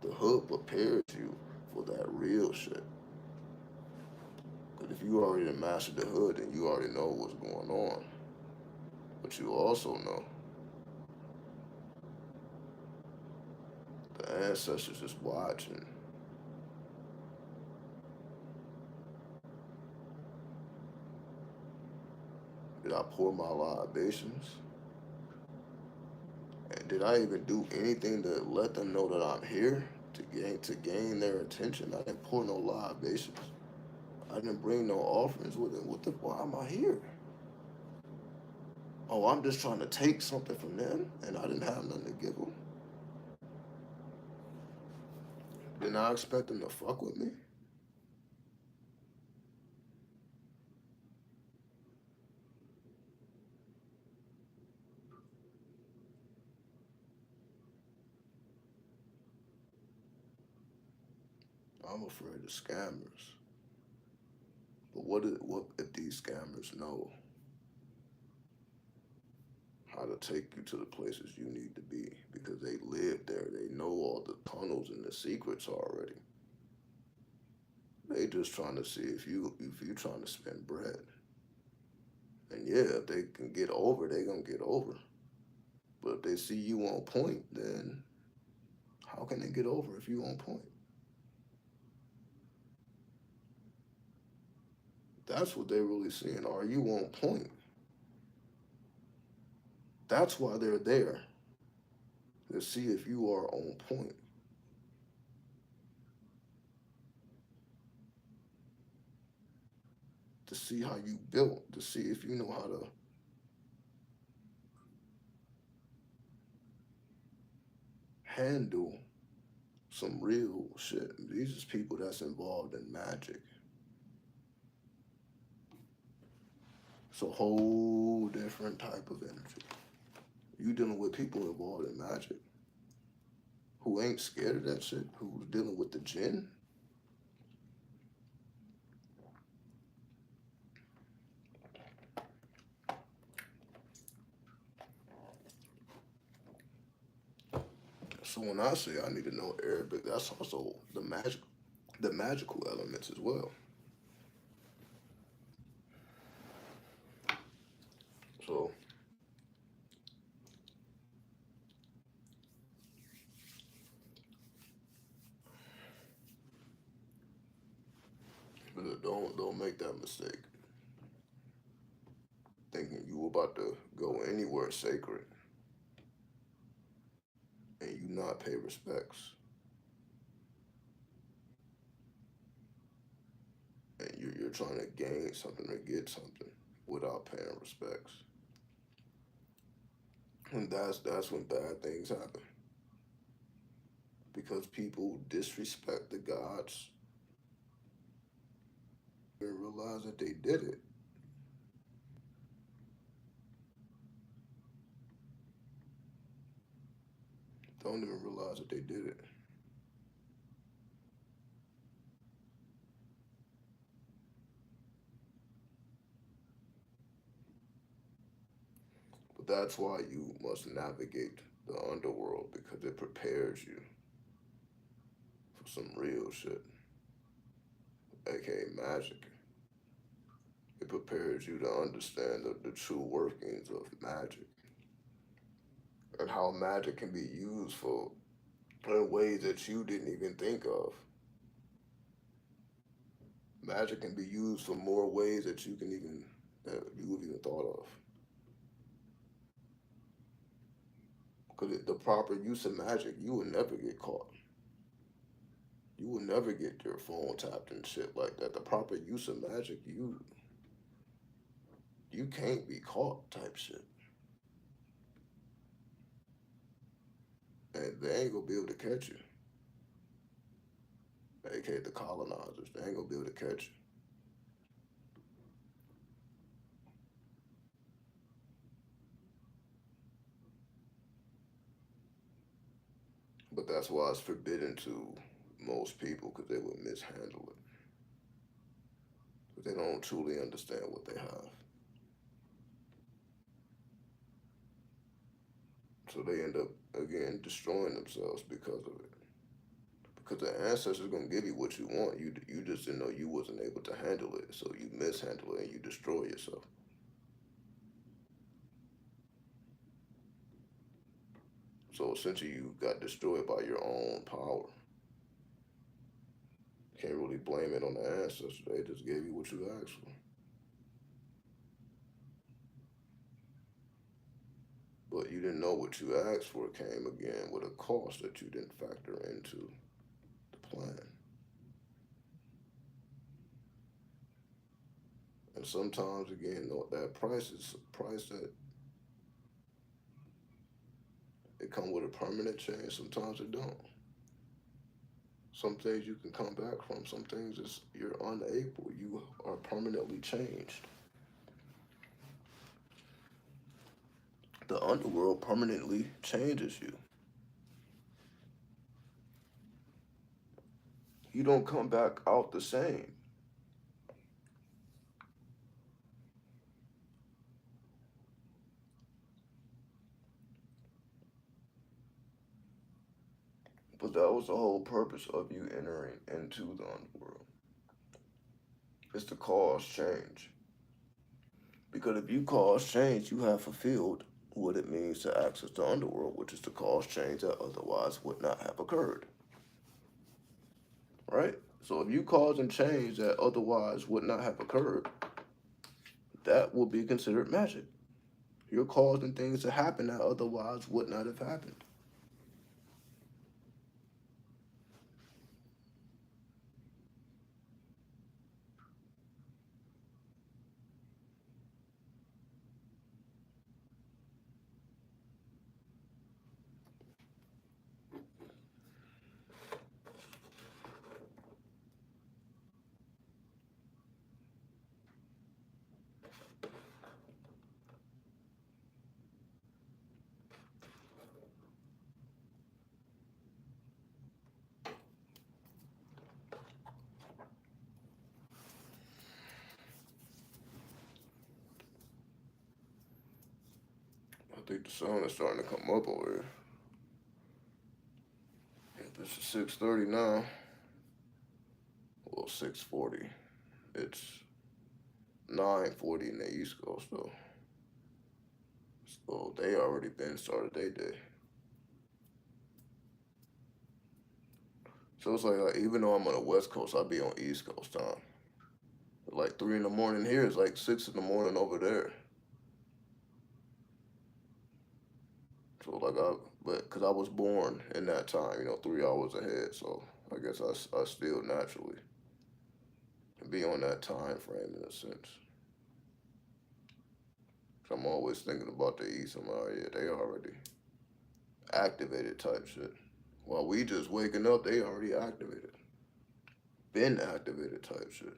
The hood prepares you for that real shit. Cause If you already mastered the hood, then you already know what's going on. But you also know the ancestors is watching. Did I pour my libations? And did I even do anything to let them know that I'm here to gain their attention? I didn't pour no libations. I didn't bring no offerings with it. Why am I here? Oh, I'm just trying to take something from them, and I didn't have nothing to give them. Didn't I expect them to fuck with me? I'm afraid of scammers. But what if these scammers know how to take you to the places you need to be because they live there? They know all the tunnels and the secrets already. They just trying to see if you trying to spend bread. And yeah, if they can get over, they gonna get over. But if they see you on point, then how can they get over if you on point? That's what they're really seeing. Are you on point? That's why they're there, to see if you are on point, to see how you built, to see if you know how to handle some real shit. These is people that's involved in magic. It's a whole different type of energy. You dealing with people involved in magic who ain't scared of that shit, who's dealing with the jinn. So when I say I need to know Arabic, that's also the magical elements as well. So don't make that mistake thinking you about to go anywhere sacred and you not pay respects and you're trying to gain something or get something without paying respects. And that's when bad things happen because people disrespect the gods and realize that they did it. Don't even realize that they did it. But that's why you must navigate the underworld because it prepares you for some real shit, aka magic. It prepares you to understand the true workings of magic and how magic can be used for in ways that you didn't even think of. Magic can be used for more ways that you have even thought of. Because the proper use of magic, you will never get caught. You will never get your phone tapped and shit like that. The proper use of magic, you can't be caught type shit. And they ain't gonna be able to catch you. AKA the colonizers. They ain't gonna be able to catch you. But that's why it's forbidden to most people because they would mishandle it. Because they don't truly understand what they have. So they end up again destroying themselves because of it. Because the ancestors gonna give you what you want. You just didn't know you wasn't able to handle it, so you mishandle it and you destroy yourself. So essentially, you got destroyed by your own power. Can't really blame it on the ancestors. They just gave you what you asked for. But you didn't know what you asked for came again with a cost that you didn't factor into the plan. And sometimes, again, that price is a price that it come with a permanent change. Sometimes it don't. Some things you can come back from. Some things is you're unable. You are permanently changed. The underworld permanently changes you. You don't come back out the same. But that was the whole purpose of you entering into the underworld. It's to cause change. Because if you cause change, you have fulfilled what it means to access the underworld, which is to cause change that otherwise would not have occurred. Right? So if you causing change that otherwise would not have occurred, that will be considered magic. You're causing things to happen that otherwise would not have happened. I think the sun is starting to come up over here. This is 6:30 now. Well, 6:40. It's 9:40 in the East Coast though. So they already been started their day. So it's like even though I'm on the West Coast, I'll be on East Coast time. Like 3 in the morning here is like 6 in the morning over there. So like but because I was born in that time, 3 hours ahead. So I guess I still naturally be on that time frame in a sense. So I'm always thinking about the East. I'm like, yeah, they already activated type shit. While we just waking up, they already activated. Been activated type shit.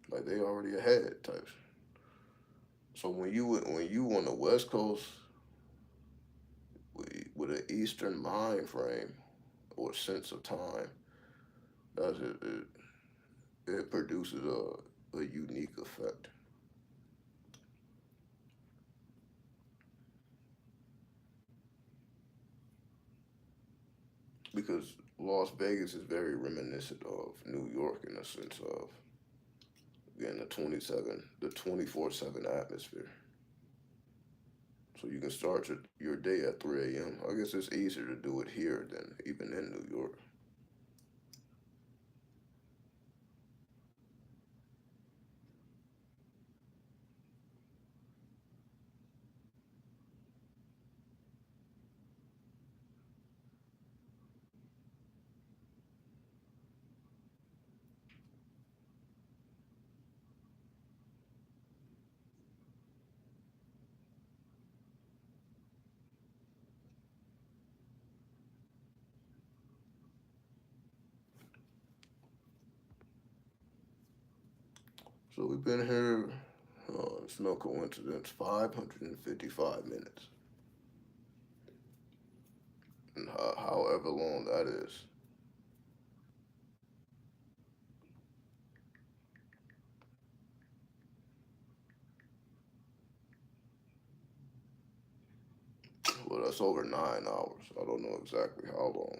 Like they already ahead type shit. So when you on the West Coast with an Eastern mind frame or sense of time, that's it produces a unique effect. Because Las Vegas is very reminiscent of New York in the sense of again the 24/7 atmosphere. So you can start your day at 3 a.m. I guess it's easier to do it here than even in New York. So we've been here. It's no coincidence. 555 minutes, and however long that is. Well, that's over 9 hours. I don't know exactly how long.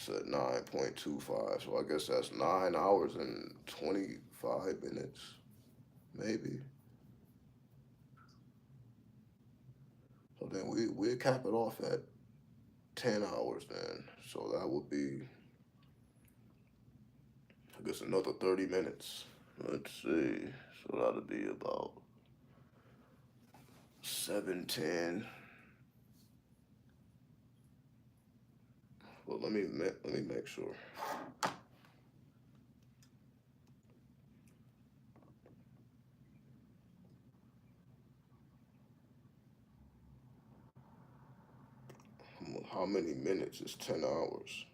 said 9.25. So I guess that's 9 hours and 25 minutes, maybe. So then we cap it off at 10 hours then. So that would be, I guess, another 30 minutes. Let's see. So that'll be about 7:10. Well, let me make sure. How many minutes is 10 hours?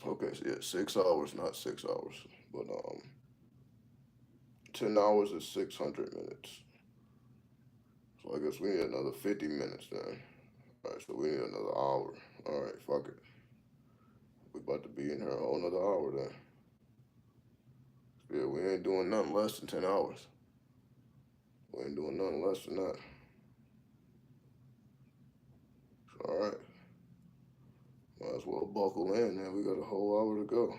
Okay, so yeah, 6 hours, not 6 hours, but 10 hours is 600 minutes. So I guess we need another 50 minutes then. All right, so we need another hour. All right, fuck it. We about to be in here a whole another hour then. Yeah, we ain't doing nothing less than 10 hours. We ain't doing nothing less than that. All right, might as well buckle in. Then we got a whole hour to go.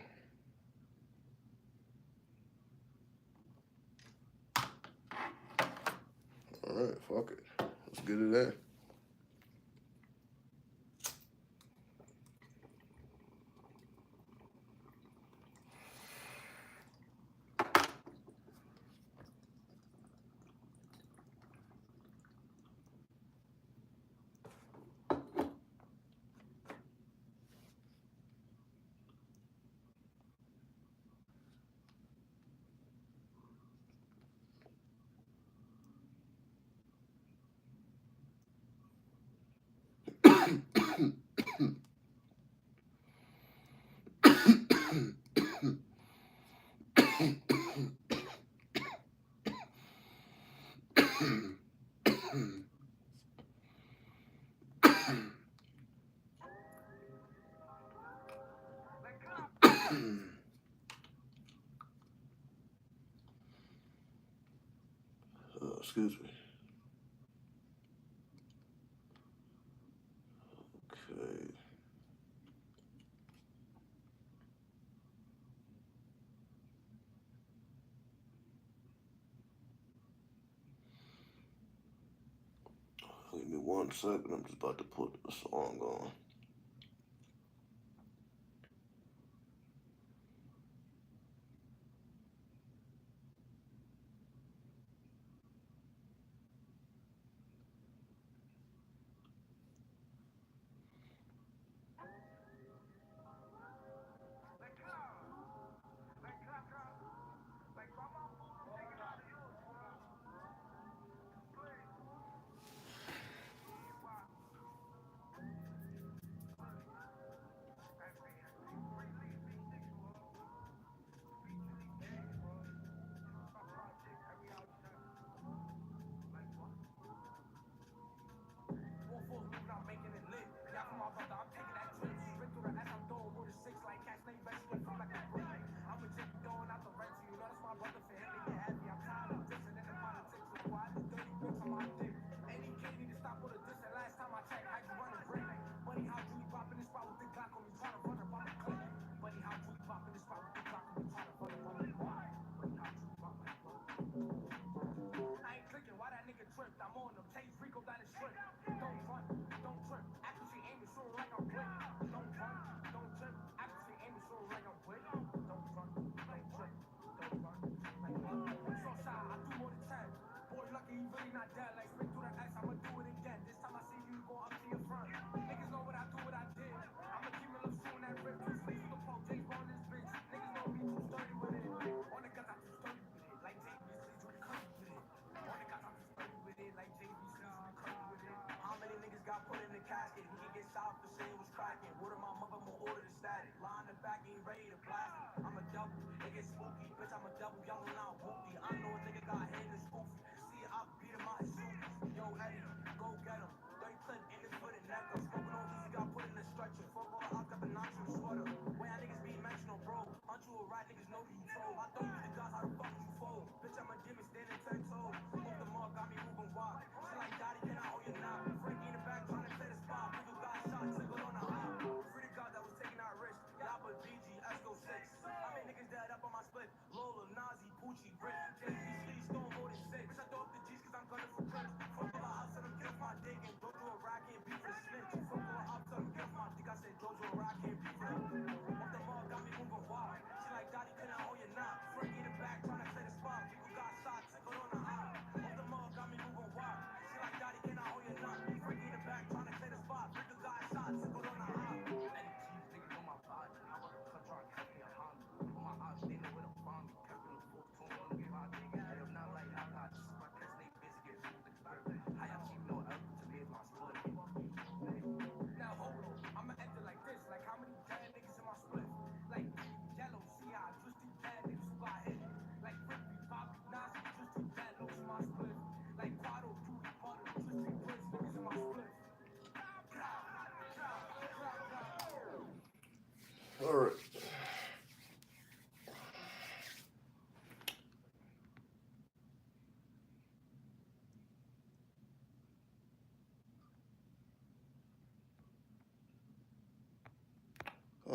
All right, fuck it. Let's get it in. Excuse me. Okay. Give me 1 second. I'm just about to put the song on.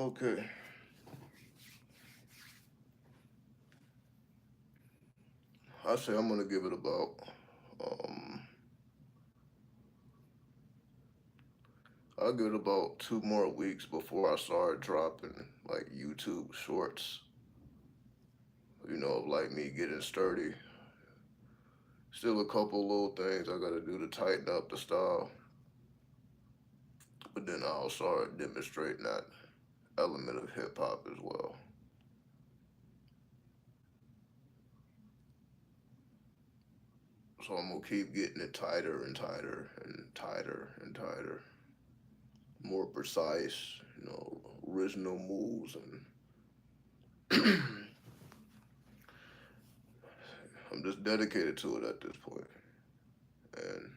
Okay. I say I'm gonna give it about um I'll give it about 2 more weeks before I start dropping like YouTube shorts. Of like me getting sturdy. Still a couple little things I gotta do to tighten up the style, but then I'll start demonstrating that element of hip hop as well. So I'm gonna keep getting it tighter and tighter and tighter and tighter, more precise, original moves, and I'm just dedicated to it at this point. And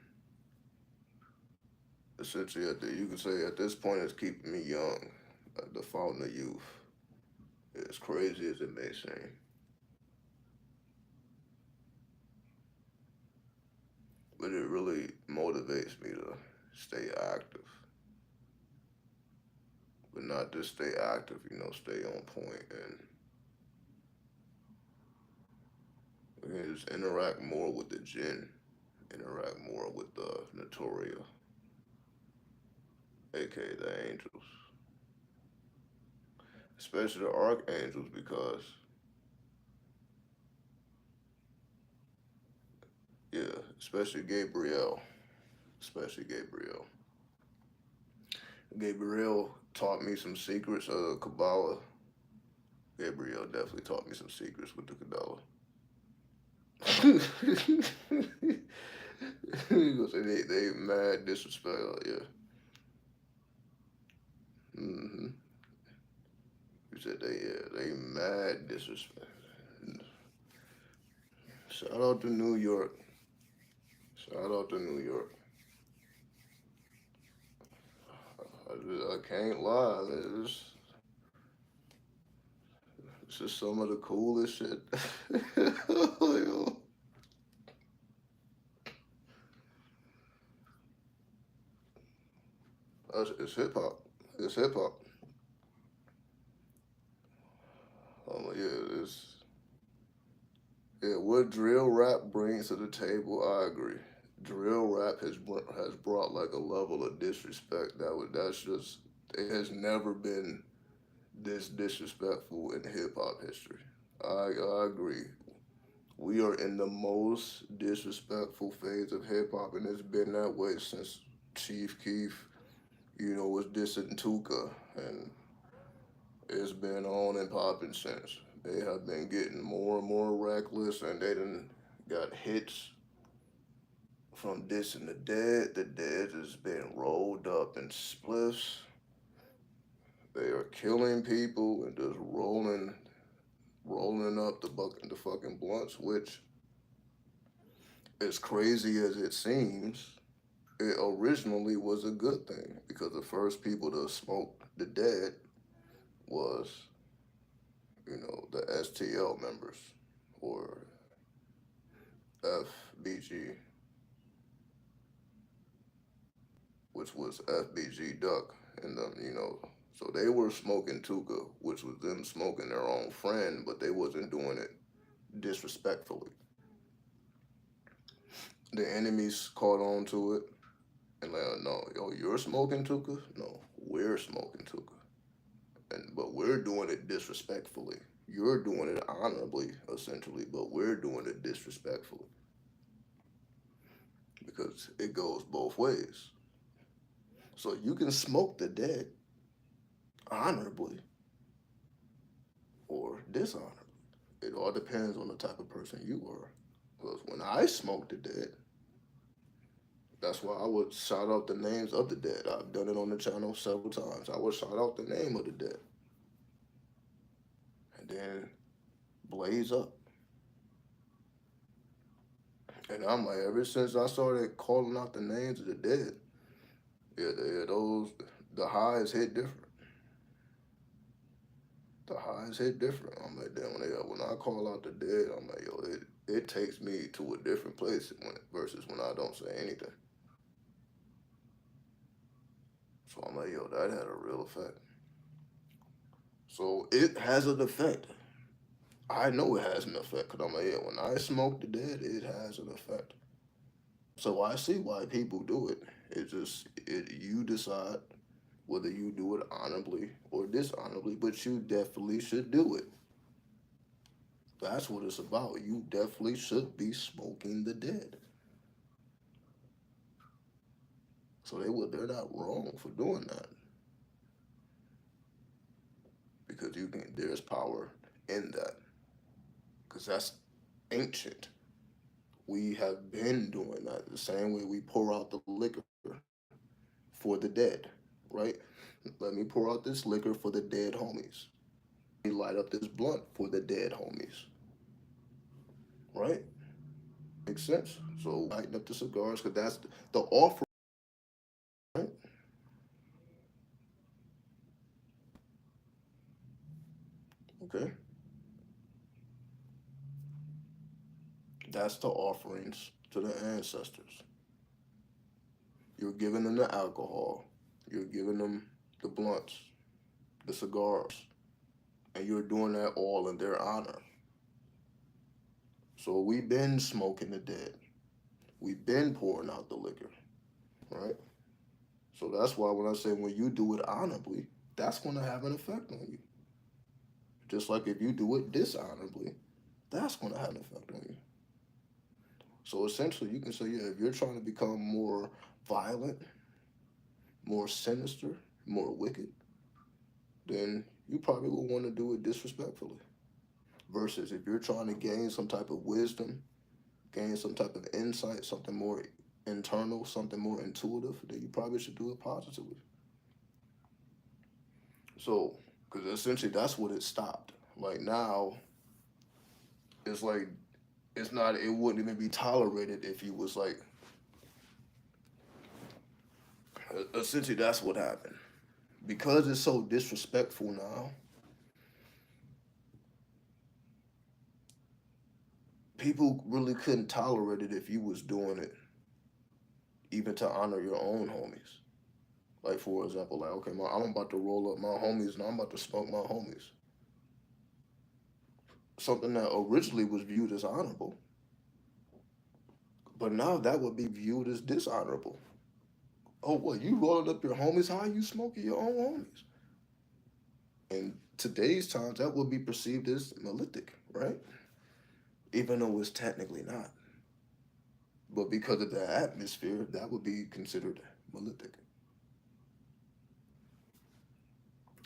essentially, you can say at this point, it's keeping me young, the fountain of youth. As crazy as it may seem, but it really motivates me to stay active, but not just stay active. Stay on point and just interact more with the jinn, interact more with the Notoria, aka the angels, especially the archangels, because yeah, especially Gabriel, especially Gabriel. Gabriel taught me some secrets of the Kabbalah. Gabriel definitely taught me some secrets with the Kabbalah. Because they mad disrespect. Yeah. Mm-hmm. You said they mad disrespect. Shout out to New York. Shout out to New York. I can't lie. It's just some of the coolest shit. It's hip hop. It's hip hop. Yeah, what drill rap brings to the table, I agree. Drill rap has brought like a level of disrespect that's just it has never been this disrespectful in hip hop history. I agree. We are in the most disrespectful phase of hip hop, and it's been that way since Chief Keef, was dissing Tuka, and it's been on and popping since. They have been getting more and more reckless, and they done got hits from dissing the dead. The dead has been rolled up in spliffs. They are killing people and just rolling up the fucking blunts, which, as crazy as it seems, it originally was a good thing because the first people to smoke the dead was, the STL members or FBG, which was FBG Duck and them, So they were smoking Tuka, which was them smoking their own friend, but they wasn't doing it disrespectfully. The enemies caught on to it and like, no, yo, you're smoking Tuka? No, we're smoking Tuka. But we're doing it disrespectfully. You're doing it honorably, essentially, but we're doing it disrespectfully because it goes both ways. So you can smoke the dead honorably or dishonorably. It all depends on the type of person you are. Because when I smoke the dead, that's why I would shout out the names of the dead. I've done it on the channel several times. I would shout out the name of the dead and then blaze up. And I'm like, ever since I started calling out the names of the dead, those the highs hit different. The highs hit different. I'm like, damn, when I call out the dead, I'm like, yo, it takes me to a different place versus when I don't say anything. So I'm like, yo, that had a real effect. So it has an effect. I know it has an effect because I'm like, yeah, when I smoke the dead, it has an effect. So I see why people do it. It's just you decide whether you do it honorably or dishonorably, but you definitely should do it. That's what it's about. You definitely should be smoking the dead. So they're not wrong for doing that because you can there's power in that because that's ancient. We have been doing that the same way we pour out the liquor for the dead, right? Let me pour out this liquor for the dead homies. Let me light up this blunt for the dead homies, right? Makes sense. So lighting up the cigars because that's the offer, right? Okay, that's the offerings to the ancestors. You're giving them the alcohol, you're giving them the blunts, the cigars, and you're doing that all in their honor. So we've been smoking the dead. We've been pouring out the liquor, right? So that's why when I say when you do it honorably, that's going to have an effect on you. Just like if you do it dishonorably, that's going to have an effect on you. So essentially, you can say, yeah, if you're trying to become more violent, more sinister, more wicked, then you probably will want to do it disrespectfully. Versus if you're trying to gain some type of wisdom, gain some type of insight, something more internal, something more intuitive, then you probably should do it positively. So, because essentially that's what it stopped. Like now, it's like it's not. It wouldn't even be tolerated if you was like. Essentially, that's what happened. Because it's so disrespectful now, people really couldn't tolerate it if you was doing it, even to honor your own homies. Like for example, like okay, I'm about to roll up my homies and I'm about to smoke my homies. Something that originally was viewed as honorable, but now that would be viewed as dishonorable. Oh, what you rolling up your homies? How you smoking your own homies? In today's times, that would be perceived as malitic, right? Even though it's technically not. But because of the atmosphere, that would be considered malitic.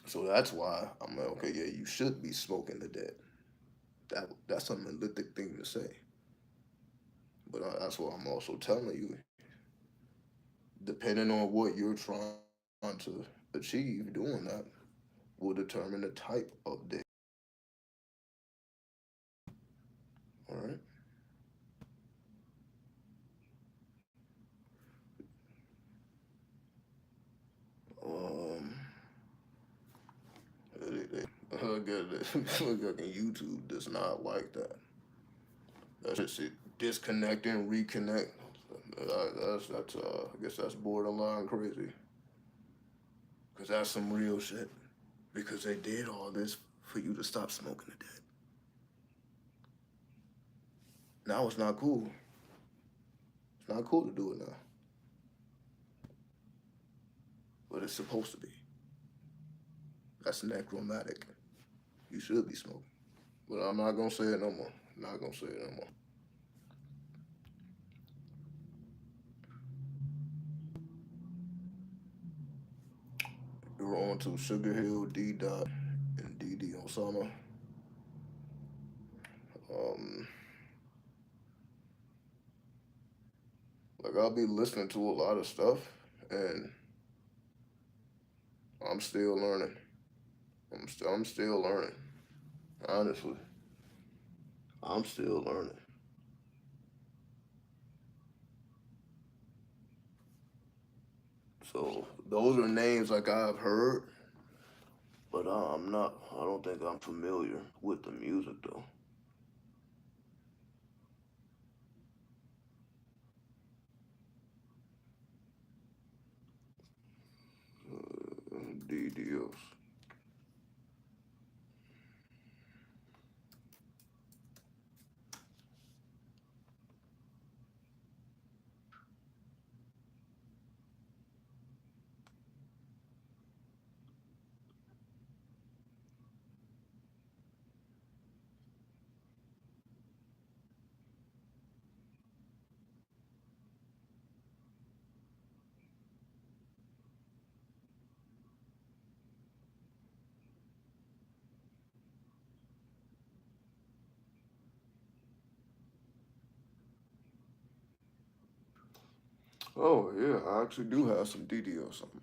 So that's why I'm like, okay, yeah, you should be smoking the dead. That's a malitic thing to say. But that's what I'm also telling you. Depending on what you're trying to achieve doing that, will determine the type of dead. All right. Um, YouTube does not like that. That's just it. Disconnect and reconnect. I guess that's borderline crazy. Cause that's some real shit. Because they did all this for you to stop smoking the dead. Now it's not cool. It's not cool to do it now. But it's supposed to be. That's necromantic. You should be smoking. But I'm not gonna say it no more. Not gonna say it no more. You're on to Sugar Hill, D Dot, and DD Osama. Um, like I'll be listening to a lot of stuff, and I'm still learning. I'm still learning. Honestly, I'm still learning. So those are names like I've heard, but I'm not. I don't think I'm familiar with the music though. DDOs. Oh yeah, I actually do have some DD or something.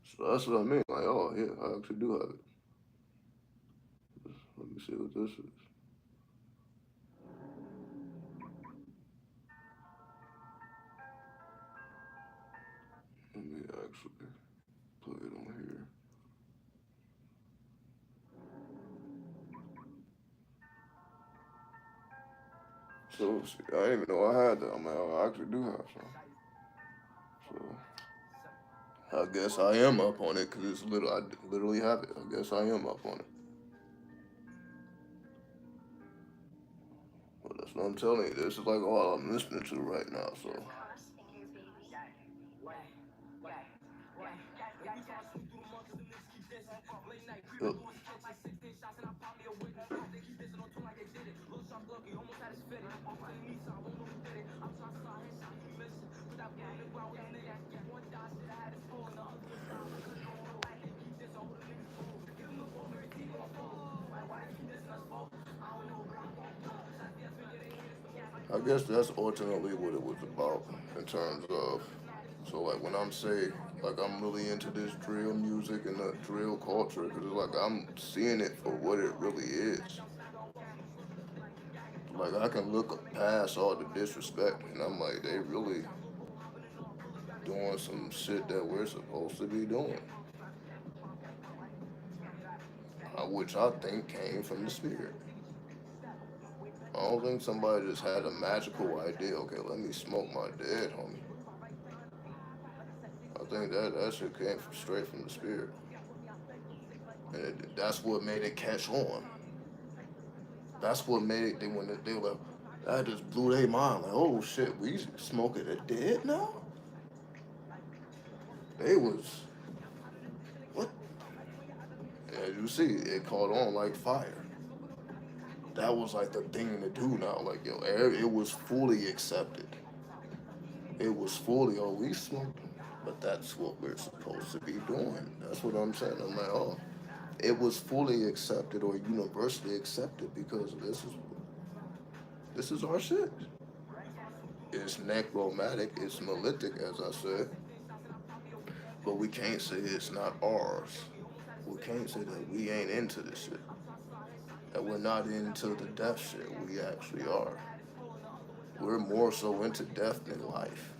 So that's what I mean. Like, oh yeah, I actually do have it. Let me see what this is. Let me actually put it on here. So see, I didn't even know I had that. Man, I actually do have some. So I guess I am up on it because it's little. I literally have it. I guess I am up on it. Well, that's what I'm telling you. This is like all I'm listening to right now. So yep. I guess that's ultimately what it was about in terms of. So like when I'm say like I'm really into this drill music and the drill culture because it's like I'm seeing it for what it really is. Like I can look past all the disrespect and I'm like they really doing some shit that we're supposed to be doing, which I think came from the spirit. I don't think somebody just had a magical idea. Okay, let me smoke my dead homie. I think that shit came from, straight from the spirit, and that's what made it catch on. That's what made it. They when they were like, that just blew their mind. Like, oh shit, we smoking the dead now. They was what? And as you see, it caught on like fire. That was like the thing to do now. Like yo, it was fully accepted. It was fully, oh, we smoked them. But that's what we're supposed to be doing. That's what I'm saying. I'm like, oh, it was fully accepted or universally accepted because this is our shit. It's necromantic, it's monolithic, as I said, but we can't say it's not ours. We can't say that we ain't into this shit. That we're not into the death shit. We actually are. We're more so into death than life.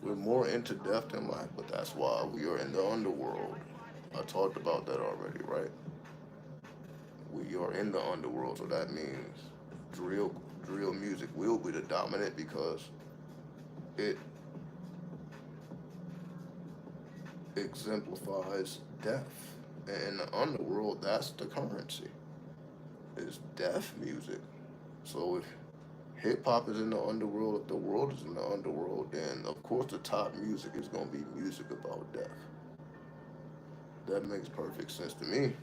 We're more into death than life, but that's why we are in the underworld. I talked about that already, right? We are in the underworld, so that means drill drill music will be the dominant because it exemplifies death. And in the underworld, that's the currency. Is death music. So if hip hop is in the underworld, if the world is in the underworld, then of course the top music is gonna be music about death. That makes perfect sense to me.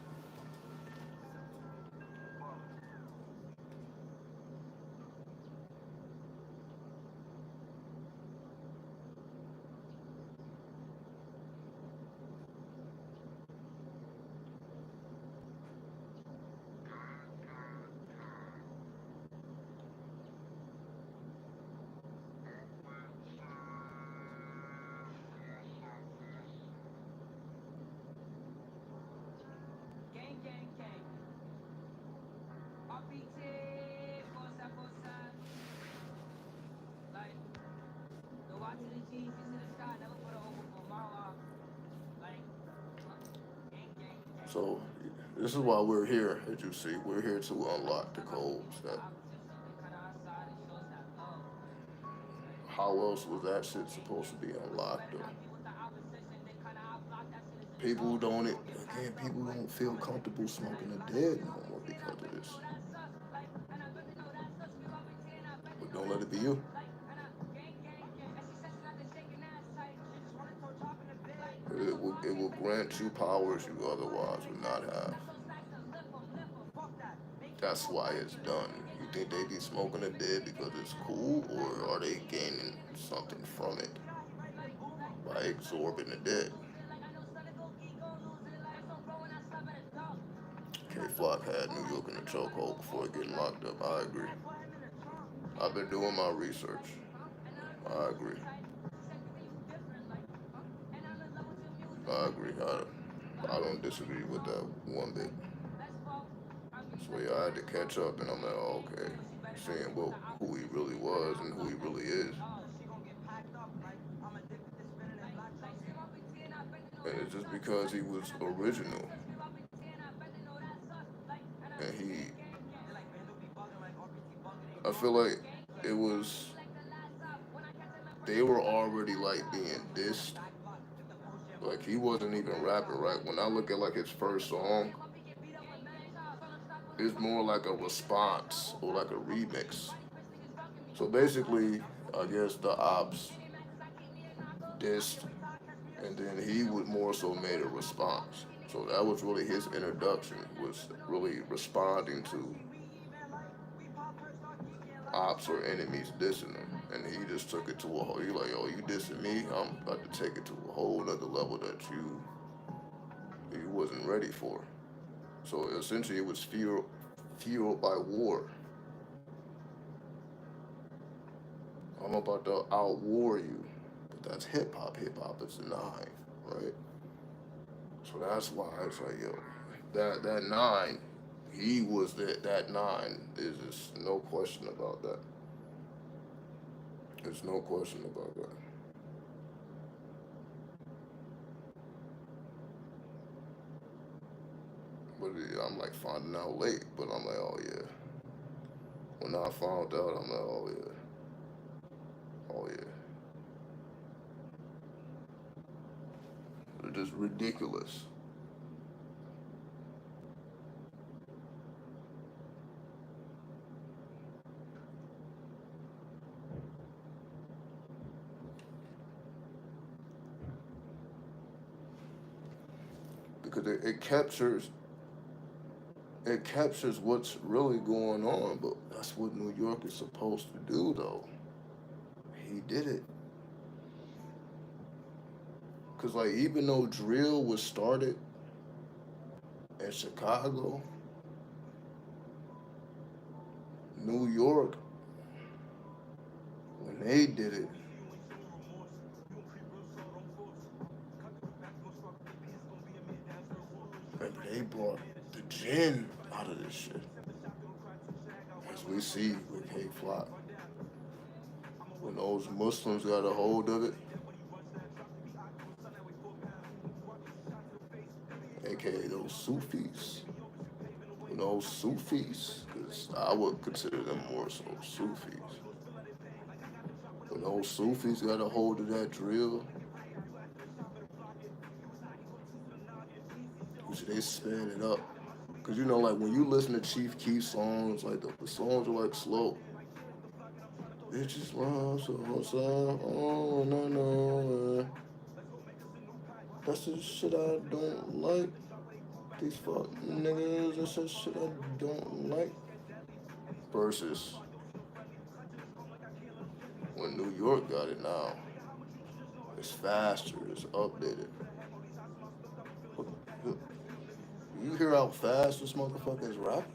So this is why we're here, as you see. We're here to unlock the codes. That how else was that shit supposed to be unlocked? Though? People don't again. People don't feel comfortable smoking the dead no more because of this. But don't let it be you. It will grant you powers you otherwise would not have. That's why it's done. You think they be smoking the dead because it's cool, or are they gaining something from it by absorbing the dead? K Flock had New York in a chokehold before getting locked up. I agree. I've been doing my research. I agree. I agree. I don't disagree with that one bit. So yeah, I had to catch up, and I'm like, oh, okay, seeing who he really was and who he really is, and it's just because he was original, and I feel like it was, they were already like being dissed. Like he wasn't even rapping right. When I look at like his first song, it's more like a response or like a remix. So basically, I guess the ops dissed, and then he would more so made a response. So that was really his introduction, was really responding to ops or enemies dissing him. And he just took it to a whole, he like, oh, you dissing me? I'm about to take it to a whole other level that you wasn't ready for. So essentially it was fueled by war. I'm about to outwar you. But that's hip hop. Hip hop is nine, right? So that's why it's like, yo, that nine, he was that nine. Is just no question about that. There's no question about that. But I'm like finding out late. But I'm like, oh yeah. When I found out, I'm like, oh yeah, oh yeah. It's just ridiculous. Because it captures what's really going on. But that's what New York is supposed to do, though. He did it. Cause like even though drill was started in Chicago, New York, when they did it, remember they brought the gin out of this shit. As we see with K Flock, when those Muslims got a hold of it, aka those Sufis, when those Sufis, because I would consider them more so Sufis, when those Sufis got a hold of that drill, which they sped it up. Cause you know, like when you listen to Chief Keef songs, like the songs are like slow. Bitches love so oh no no. That's the shit I don't like. These fuck niggas, that's the shit I don't like. Versus when New York got it now, it's faster, it's updated. You hear how fast this motherfucker is rapping?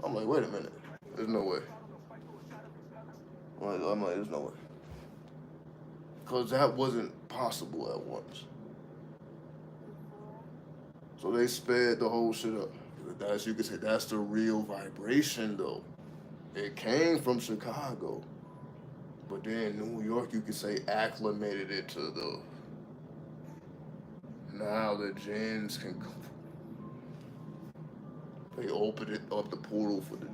I'm like, wait a minute. There's no way. I'm like, there's no way. Because that wasn't possible at once. So they sped the whole shit up. That's, you could say that's the real vibration though. It came from Chicago, but then New York, you could say, acclimated it to the, now the gens can, they opened it up the portal for the,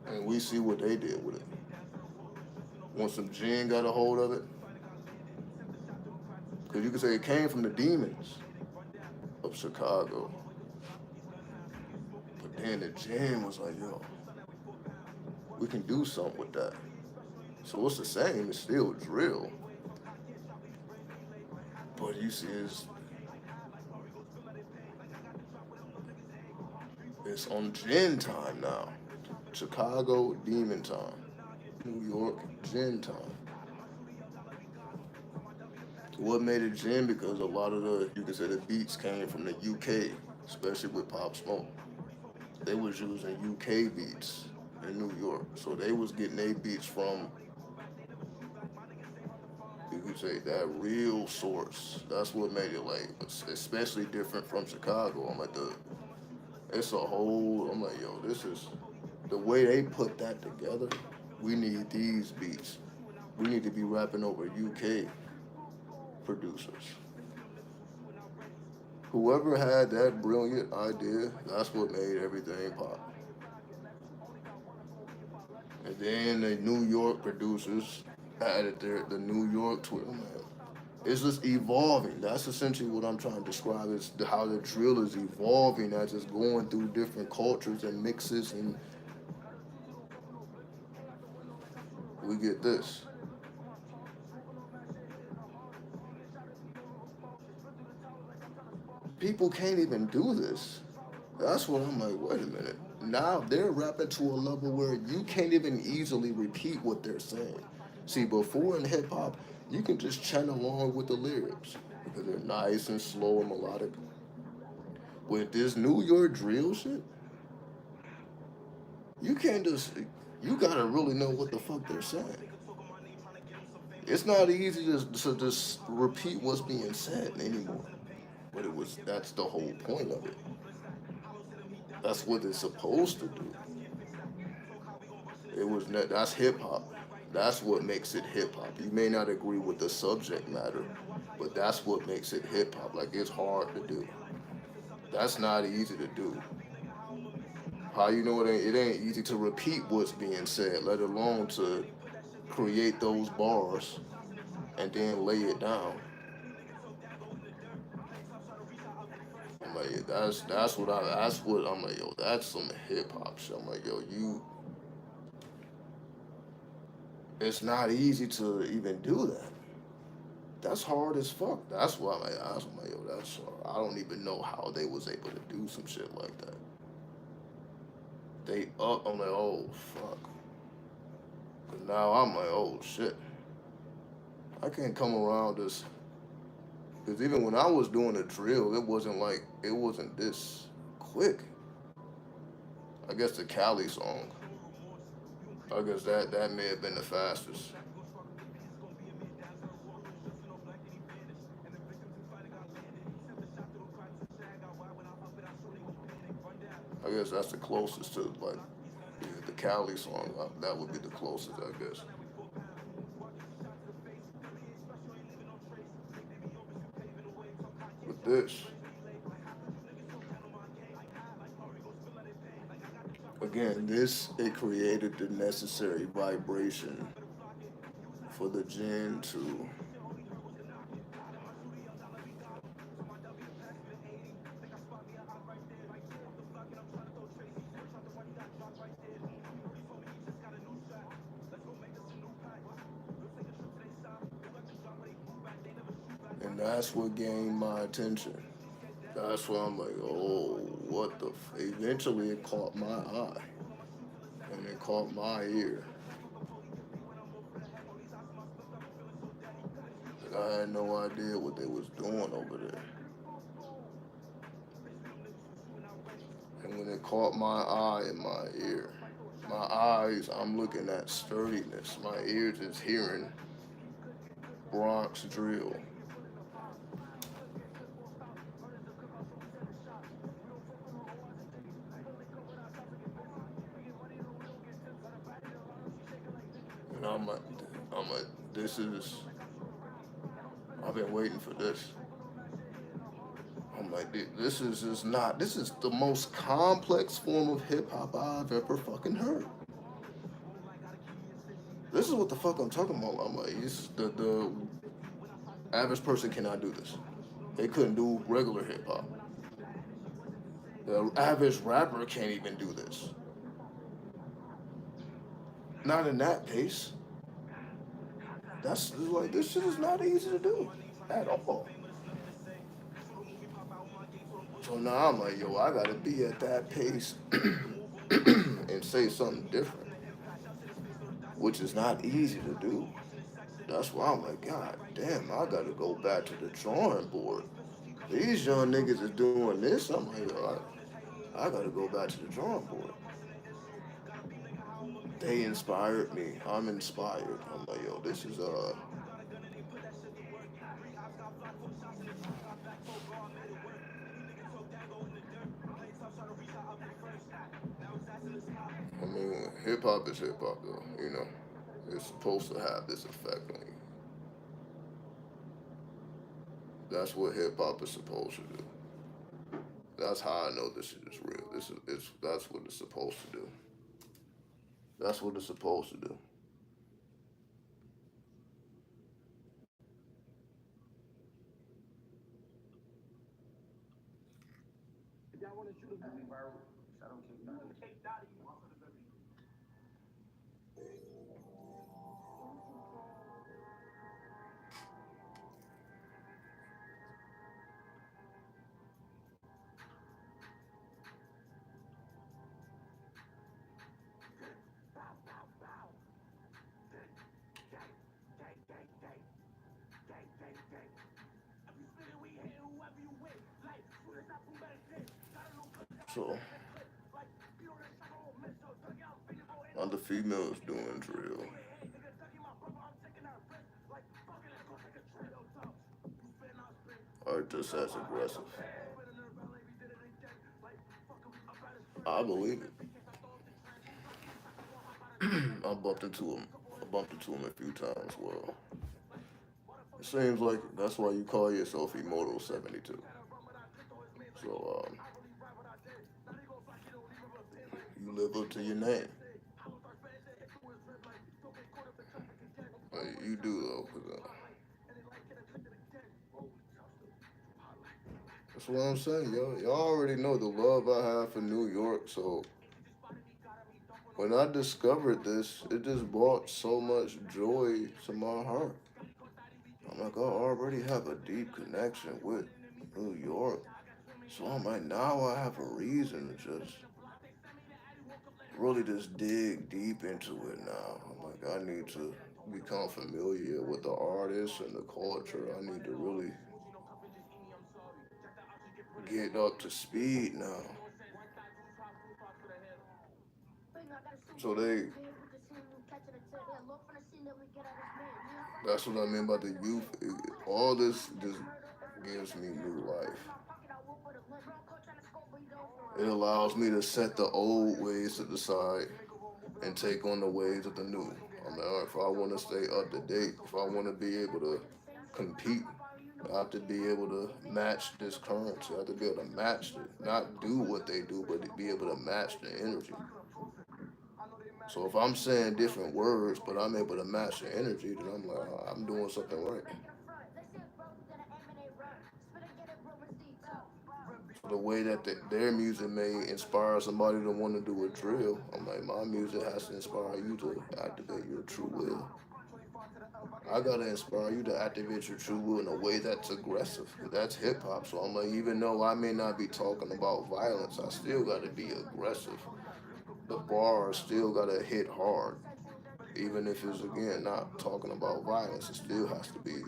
and we see what they did with it. Once some gin got a hold of it, because you could say it came from the demons of Chicago, but then the gin was like, yo, we can do something with that. So it's the same, it's still drill, but you see it's on gin time now. Chicago demon time. New York gin time. What made it gin? Because a lot of the, you can say, the beats came from the UK. especially with Pop Smoke. They was using UK beats in New York, so they was getting their beats from, you could say, that real source. That's what made it like especially different from Chicago. I'm like it's a whole. I'm like, yo, this is the way they put that together. We need these beats. We need to be rapping over UK producers. Whoever had that brilliant idea, that's what made everything pop. And then the New York producers added the New York twist. Man, it's just evolving. That's essentially what I'm trying to describe. Is how the drill is evolving as it's going through different cultures and mixes, and we get this. People can't even do this. That's what I'm like, wait a minute. Now they're rapping to a level where you can't even easily repeat what they're saying. See, before in hip hop, you can just chant along with the lyrics because they're nice and slow and melodic. With this New York drill shit, you can't just, you gotta really know what the fuck they're saying. It's not easy to just repeat what's being said anymore. But that's the whole point of it. That's what it's supposed to do. That's hip hop. That's what makes it hip hop. You may not agree with the subject matter, but that's what makes it hip hop. Like it's hard to do. That's not easy to do. How you know it ain't easy to repeat what's being said, let alone to create those bars and then lay it down. I'm like, yeah, that's what I'm like, yo, that's some hip hop shit. I'm like, yo, it's not easy to even do that. That's hard as fuck. I'm like, yo, that's hard. I don't even know how they was able to do some shit like that. I'm like, oh fuck. Cause now I'm like, oh shit. I can't come around this. Cause even when I was doing the drill, it wasn't this quick. I guess the Cali song. I guess that may have been the fastest. I guess that's the closest to like the Cali song. That would be the closest, I guess. But this, again, this it created the necessary vibration for the gin to. And that's what gained my attention. That's why I'm like, oh, what the? Eventually, it caught my eye and it caught my ear. Like, I had no idea what they was doing over there. And when it caught my eye and my ear, my eyes, I'm looking at sturdiness. My ears is hearing Bronx drill. And I'm like, this is, I've been waiting for this. I'm like, this is just not, this is the most complex form of hip hop I've ever fucking heard. This is what the fuck I'm talking about. I'm like, the average person cannot do this. They couldn't do regular hip hop. The average rapper can't even do this. Not in that pace. That's like this shit is not easy to do at all. So now I'm like, yo, I gotta be at that pace and say something different, which is not easy to do. That's why I'm like, God damn, I gotta go back to the drawing board. These young niggas is doing this. I'm like, yo, I gotta go back to the drawing board. They inspired me. I'm inspired. I'm like, yo, this is I mean, hip hop is hip hop though. You know, it's supposed to have this effect on you. That's what hip hop is supposed to do. That's how I know this shit is real. This is it's that's what it's supposed to do. That's what it's supposed to do. So, other females doing drill are just as aggressive. I believe it. I bumped into him. I bumped into him a few times. Well, it seems like that's why you call yourself Immortal 72. So you live up to your name. You do though, 'cause, that's what I'm saying, yo. Y'all already know the love I have for New York. So when I discovered this, it just brought so much joy to my heart. I'm like, I already have a deep connection with New York. So I'm like, now I have a reason to just really just dig deep into it now. I'm like, I need to become familiar with the artists and the culture. I need to really get up to speed now. So that's what I mean by the youth. All this just gives me new life. It allows me to set the old ways to the side and take on the ways of the new. I mean, if I want to stay up to date, if I want to be able to compete, I have to be able to match this currency. I have to be able to match it, not do what they do, but to be able to match the energy. So if I'm saying different words, but I'm able to match the energy, then I'm like, oh, I'm doing something right. So the way that their music may inspire somebody to want to do a drill, I'm like, my music has to inspire you to activate your true will. I gotta inspire you to activate your true will in a way that's aggressive. That's hip hop. So I'm like, even though I may not be talking about violence, I still gotta be aggressive. The bar still gotta hit hard. Even if it's again not talking about violence, it still has to be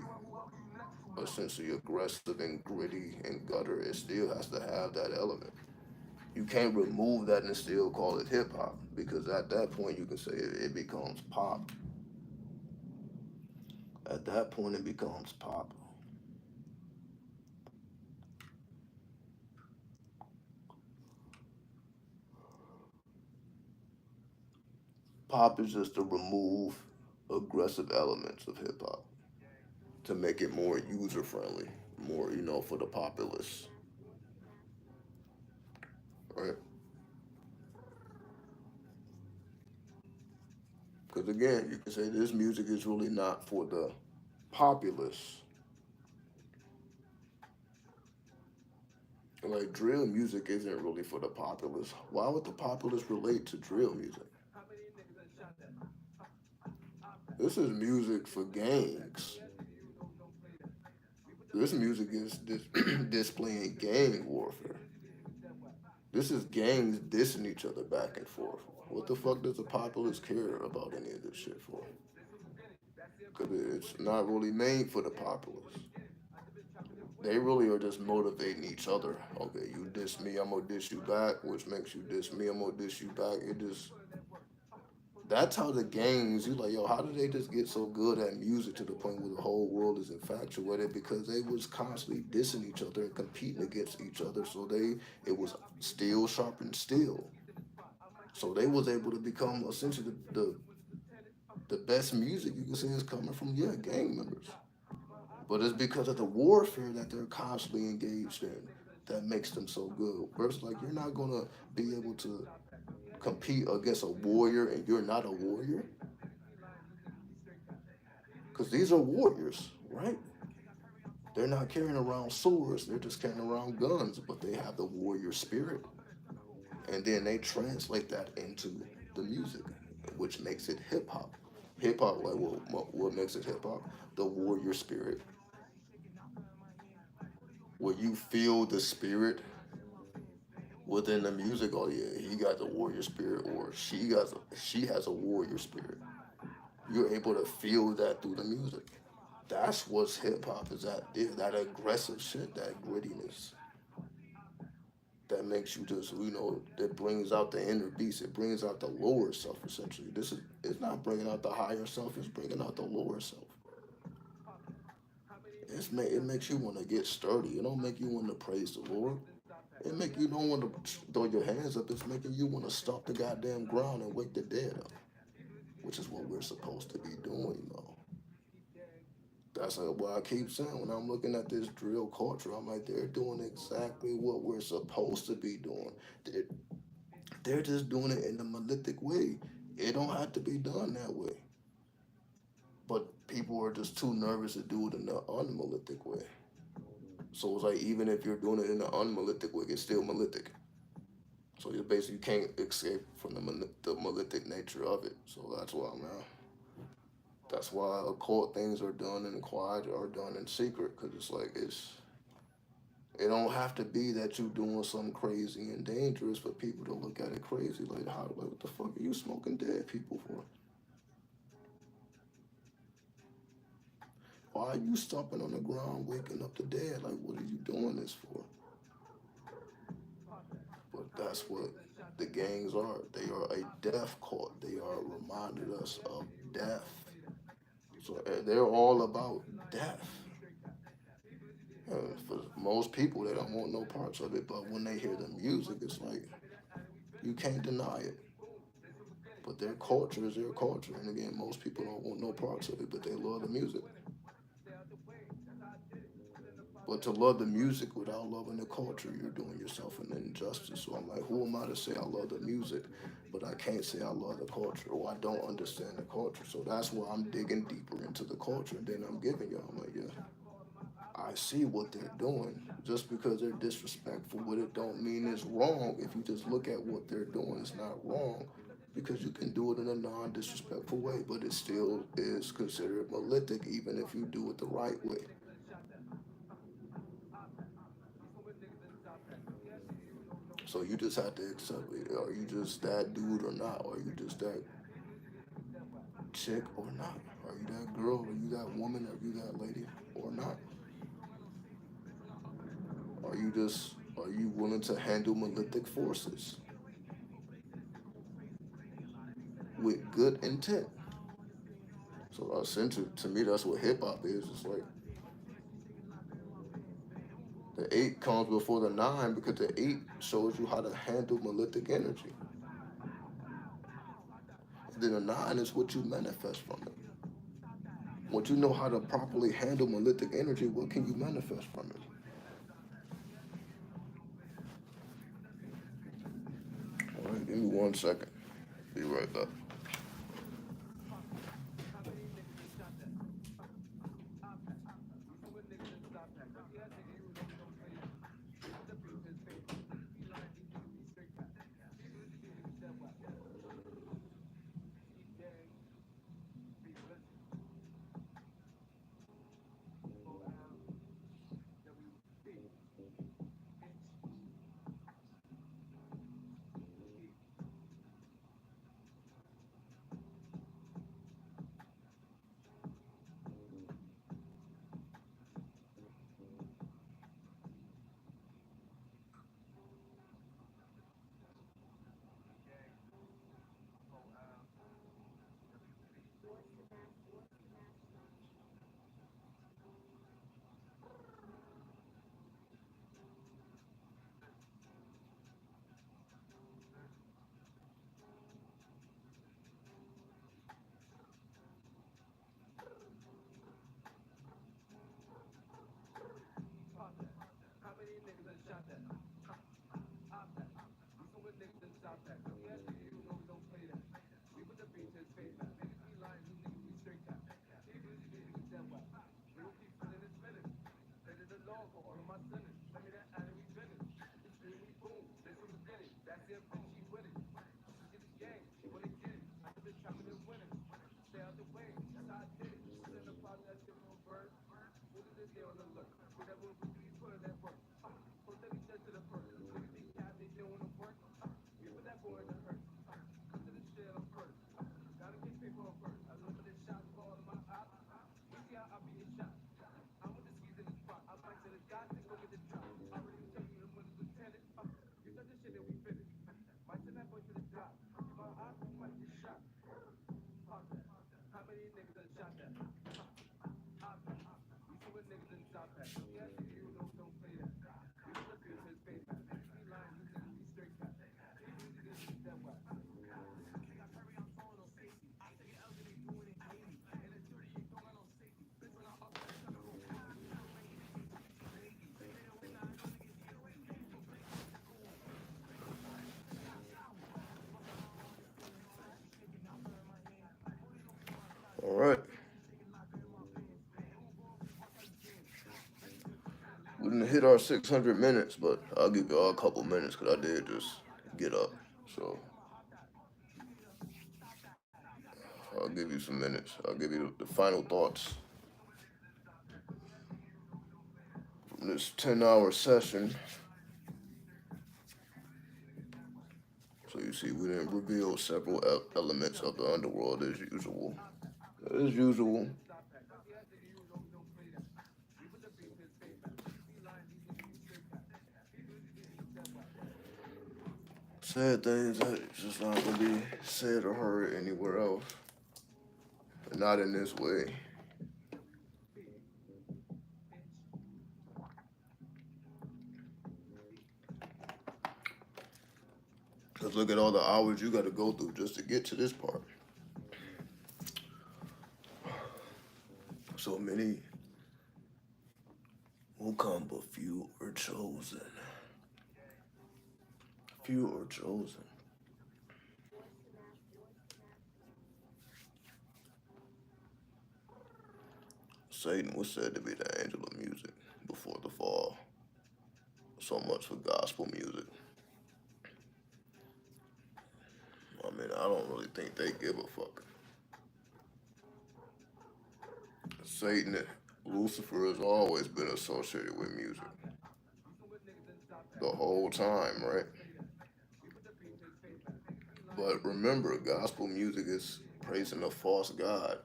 essentially aggressive and gritty and gutter. It still has to have that element. You can't remove that and still call it hip hop because at that point you can say it becomes pop. At that point it becomes pop. Pop is just to remove aggressive elements of hip hop to make it more user friendly, more for the populace, right? Because again, you can say this music is really not for the populace. Like drill music isn't really for the populace. Why would the populace relate to drill music? This is music for gangs. This music is displaying gang warfare. This is gangs dissing each other back and forth. What the fuck does the populace care about any of this shit for? Because it's not really made for the populace. They really are just motivating each other. Okay, you diss me, I'm gonna diss you back, which makes you diss me, I'm gonna diss you back. It just that's how the gangs. You like, yo, how did they just get so good at music to the point where the whole world is infatuated? Because they was constantly dissing each other and competing against each other. So it was steel sharpened steel. So they was able to become essentially the best music you can say is coming from, yeah, gang members. But it's because of the warfare that they're constantly engaged in that makes them so good. Versus like you're not gonna be able to compete against a warrior and you're not a warrior. Because these are warriors, right? They're not carrying around swords, they're just carrying around guns, but they have the warrior spirit. And then they translate that into the music, which makes it hip hop. Hip hop, like what makes it hip hop? The warrior spirit, where you feel the spirit within the music. Oh yeah, he got the warrior spirit, or she has a warrior spirit. You're able to feel that through the music. That's what's hip hop is that aggressive shit, that grittiness, that makes you just that brings out the inner beast. It brings out the lower self essentially. This is it's not bringing out the higher self. It's bringing out the lower self. It makes you want to get sturdy. It don't make you want to praise the Lord. It make you don't want to throw your hands up. It's making you want to stomp the goddamn ground and wake the dead up, which is what we're supposed to be doing. That's what I keep saying when I'm looking at this drill culture. I'm like, they're doing exactly what we're supposed to be doing. They're, they're just doing it in the monolithic way. It don't have to be done that way. But people are just too nervous to do it in the unmonolithic way. So it's like even if you're doing it in the unmonolithic way, it's still monolithic. So you basically can't escape from the monolithic nature of it. So that's why, man. That's why occult things are done in quiet or done in secret, because it's like it don't have to be that you doing something crazy and dangerous for people to look at it crazy. Like how like what the fuck are you smoking dead people for? Why are you stomping on the ground, waking up the dead? Like what are you doing this for? But that's what the gangs are. They are a death cult. They are reminding us of death. So they're all about death. For most people, they don't want no parts of it. But when they hear the music, it's like you can't deny it. But their culture is their culture. And again, most people don't want no parts of it, but they love the music. But to love the music without loving the culture, you're doing yourself an injustice. So I'm like, who am I to say I love the music, but I can't say I love the culture or I don't understand the culture? So that's why I'm digging deeper into the culture. And then I'm giving y'all, I'm like, yeah, I see what they're doing. Just because they're disrespectful, but it don't mean it's wrong. If you just look at what they're doing, it's not wrong because you can do it in a non-disrespectful way, but it still is considered malitic even if you do it the right way. So you just have to accept it. Are you just that dude or not? Are you just that chick or not? Are you that girl? Are you that woman? Are you that lady or not? Are you willing to handle malitic forces with good intent? So essentially, to me, that's what hip hop is. It's like the eight comes before the nine because the eight shows you how to handle malitic energy. And then the nine is what you manifest from it. Once you know how to properly handle malitic energy, what can you manifest from it? All right, give me 1 second. Be right back. All right. We didn't hit our 600 minutes, but I'll give y'all a couple minutes because I did just get up. So I'll give you some minutes. I'll give you the final thoughts from this 10-hour session. So you see, we didn't reveal several elements of the underworld as usual. As usual. Said things that just not gonna be said or heard anywhere else. And not in this way. Cause look at all the hours you gotta go through just to get to this part. So many will come, but few are chosen. Few are chosen. Satan was said to be the angel of music before the fall. So much for gospel music. I mean, I don't really think they give a fuck. Satan, Lucifer has always been associated with music. The whole time, right? But remember, gospel music is praising a false God.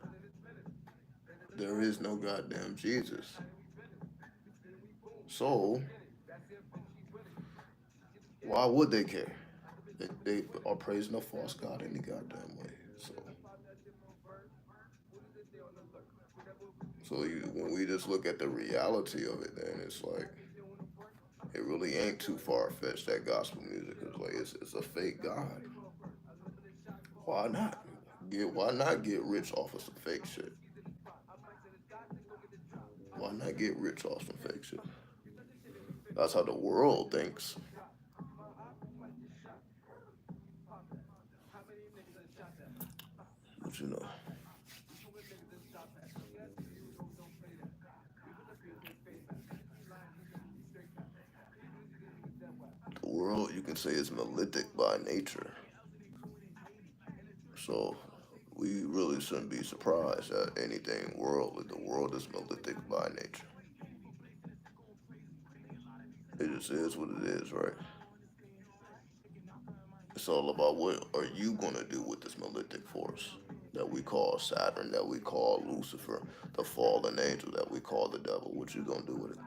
There is no goddamn Jesus. So, why would they care? They are praising a false God any goddamn way. When we just look at the reality of it, then it's like it really ain't too far fetched that gospel music is like it's a fake God. Why not? Why not get rich off of some fake shit? Why not get rich off some fake shit? That's how the world thinks. But you know, the world you can say is monolithic by nature. So we really shouldn't be surprised at anything worldly. The world is monolithic by nature. It just is what it is, right? It's all about what are you gonna do with this monolithic force that we call Saturn, that we call Lucifer, the fallen angel that we call the devil. What you gonna do with it?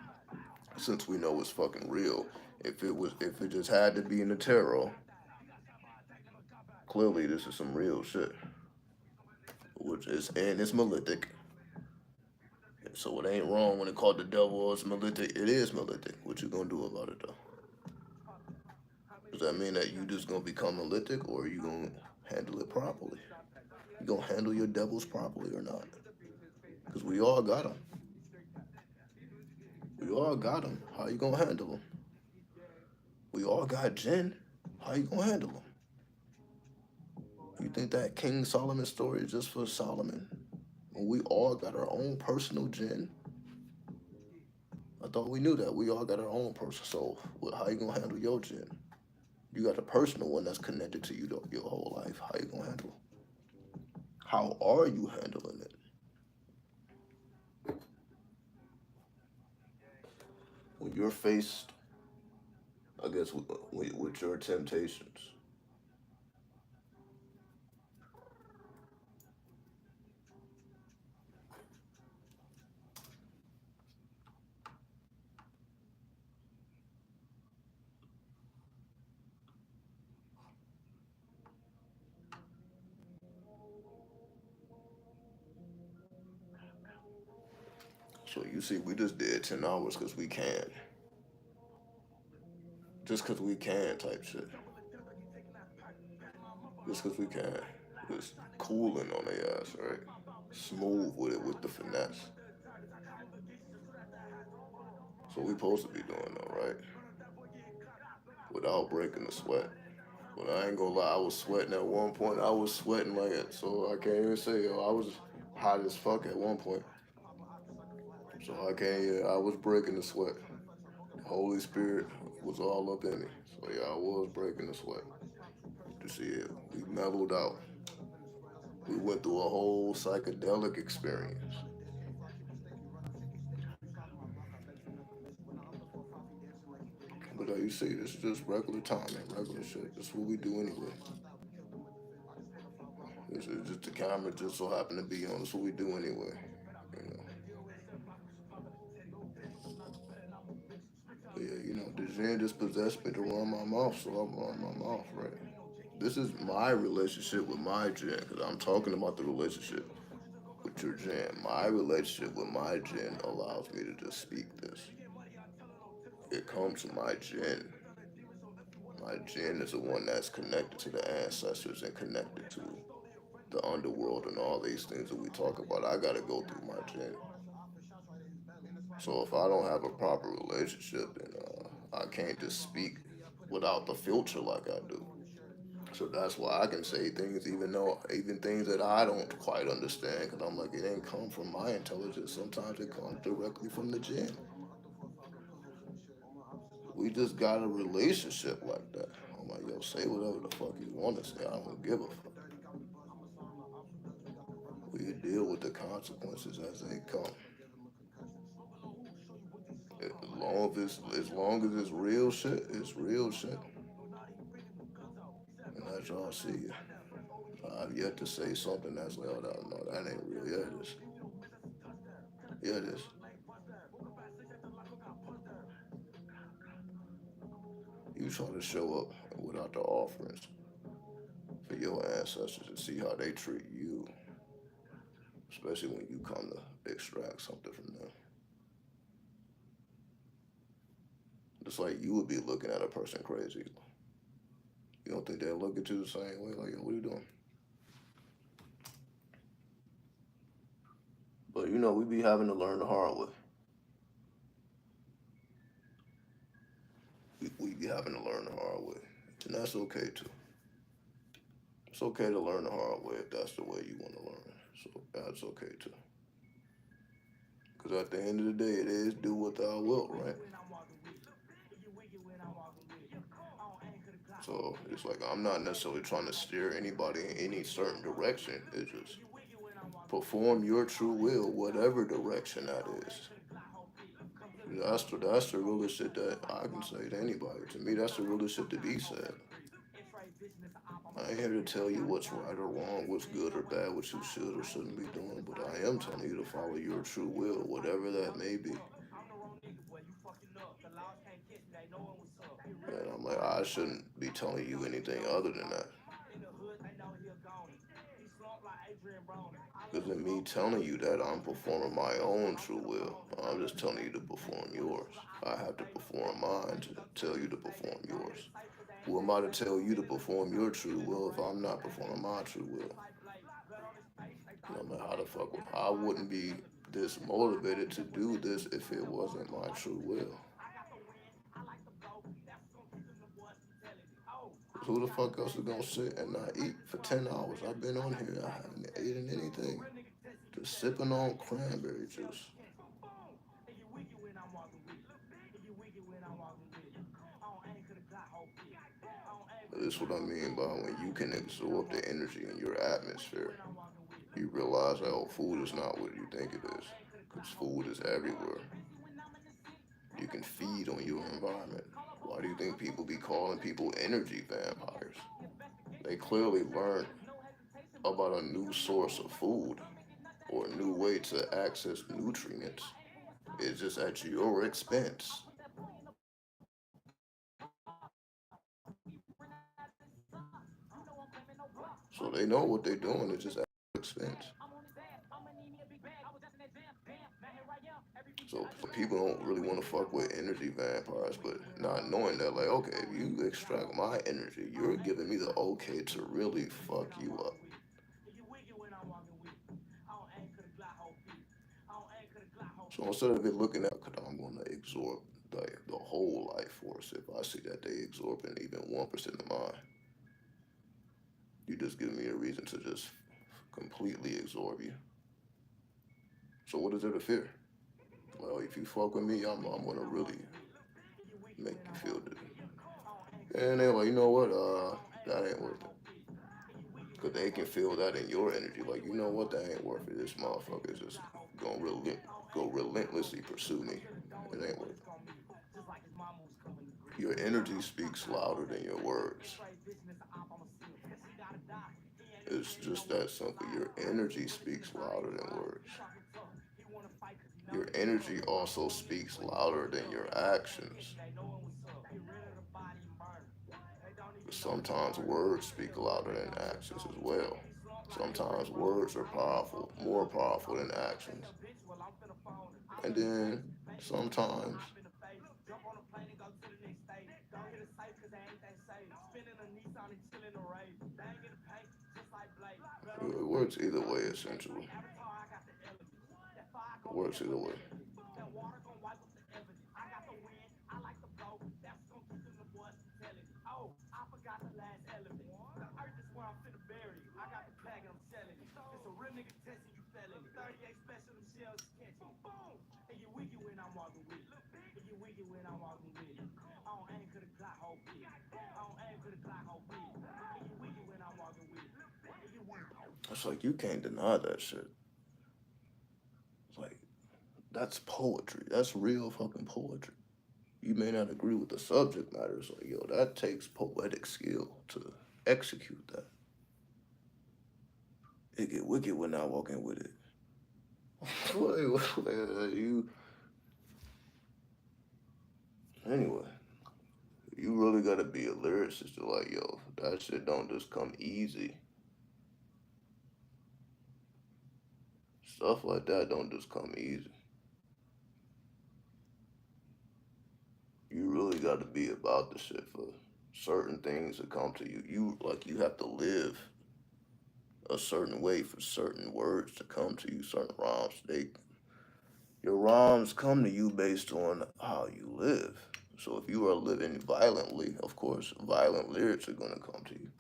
Since we know it's fucking real, if it just had to be in the tarot, clearly this is some real shit. Which is and it's monolithic. So it ain't wrong when it called the devil or it's monolithic. It is monolithic. What you gonna do about it though? Does that mean that you just gonna become monolithic or are you gonna handle it properly? You gonna handle your devils properly or not? Because we all got them. We all got them. How you gonna handle them? We all got Jinn. How you gonna handle them? You think that King Solomon story is just for Solomon? When we all got our own personal jinn? I thought we knew that. We all got our own personal soul. Well, how you gonna handle your jinn? You got a personal one that's connected to you your whole life. How you gonna handle? How are you handling it? When you're faced, I guess, with your temptations. So you see, we just did 10 hours because we can. Just because we can type shit. Just because we can. Just cooling on their ass, right? Smooth with it with the finesse. So we supposed to be doing though, right? Without breaking the sweat. But I ain't gonna lie, I was sweating at one point. I was sweating like it, so I can't even say, yo, I was hot as fuck at one point. So I can't, yeah, I was breaking the sweat. The Holy Spirit was all up in me. So yeah, I was breaking the sweat. To see it, we mellowed out. We went through a whole psychedelic experience. But you see, this is just regular time and regular shit. This is what we do anyway. This is just the camera just so happen to be on. That's what we do anyway. You know. But yeah, you know, the Jen just possessed me to run my mouth, so I'm running my mouth, right? This is my relationship with my Jen, because I'm talking about the relationship with your Jen. My relationship with my Jen allows me to just speak this. It comes from my Jen. My Jen is the one that's connected to the ancestors and connected to the underworld and all these things that we talk about. I gotta go through my Jen. So if I don't have a proper relationship, then I can't just speak without the filter like I do. So that's why I can say things, even things that I don't quite understand, because I'm like, it ain't come from my intelligence. Sometimes it comes directly from the Jen. We just got a relationship like that. I'm like, yo, say whatever the fuck you want to say. I don't give a fuck. We deal with the consequences as they come. As long as it's real shit, it's real shit. And as y'all see, I've yet to say something that's like, oh no, that ain't real. Yeah, it is. Yeah, it is. You try to show up without the offerings for your ancestors and see how they treat you, especially when you come to extract something from them. Just like you would be looking at a person crazy. You don't think they'll look at you the same way? Like, yo, what are you doing? But you know, we be having to learn the hard way. We be having to learn the hard way. And that's okay too. It's okay to learn the hard way if that's the way you want to learn it. So that's okay too. Because at the end of the day, it is do what thou wilt, right? So it's like I'm not necessarily trying to steer anybody in any certain direction. It's just perform your true will, whatever direction that is. That's the realest shit that I can say to anybody. To me, that's the realest shit to be said. I ain't here to tell you what's right or wrong, what's good or bad, what you should or shouldn't be doing, but I am telling you to follow your true will, whatever that may be. And I'm like, I shouldn't be telling you anything other than that. Because in me telling you that, I'm performing my own true will. I'm just telling you to perform yours. I have to perform mine to tell you to perform yours. Who am I to tell you to perform your true will if I'm not performing my true will? No matter how the fuck, I wouldn't be this motivated to do this if it wasn't my true will. Who the fuck else is gonna sit and not eat for 10 hours? I've been on here. I haven't eaten anything. Just sipping on cranberry juice. But this is what I mean by when you can absorb the energy in your atmosphere. You realize that, oh, food is not what you think it is. Because food is everywhere. You can feed on your environment. Why do you think people be calling people energy vampires? They clearly learned about a new source of food or a new way to access nutrients. It's just at your expense. So they know what they're doing, it's just at your expense. So people don't really want to fuck with energy vampires, but not knowing that, like, okay, if you extract my energy, you're giving me the okay to really fuck you up. So instead of it looking at, cause I'm gonna absorb the whole life force, if I see that they absorbing even 1% of mine, you just give me a reason to just completely absorb you. So what is there to fear? Well, if you fuck with me, I'm gonna really make you feel good. And they're like, you know what? That ain't worth it. Cause they can feel that in your energy. Like, you know what? That ain't worth it. This motherfucker is just gonna go relentlessly pursue me. It ain't worth it. Your energy speaks louder than your words. It's just that simple. Your energy speaks louder than words. Your energy also speaks louder than your actions. But sometimes words speak louder than actions as well. Sometimes words are powerful, more powerful than actions. And then sometimes it works either way, essentially. It works either way. It's like you can't deny that shit. It's like that's poetry. That's real fucking poetry. You may not agree with the subject matter. It's like, yo, that takes poetic skill to execute that. It get wicked when I walk in with it. You anyway. You really gotta be a lyricist to like, yo, that shit don't just come easy. Stuff like that don't just come easy. You really gotta be about the shit for certain things to come to you. You have to live a certain way for certain words to come to you, certain rhymes. Your rhymes come to you based on how you live. So if you are living violently, of course, violent lyrics are gonna come to you.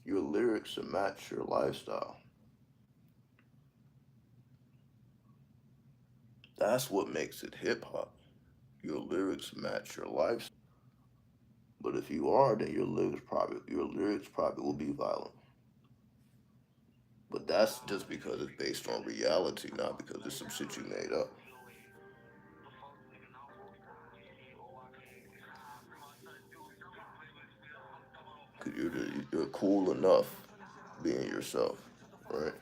Your lyrics should match your lifestyle. That's what makes it hip hop. Your lyrics match your lifestyle. But if you are, then your lyrics probably will be violent. But that's just because it's based on reality, not because it's some shit you made up. Cause you're cool enough being yourself, right?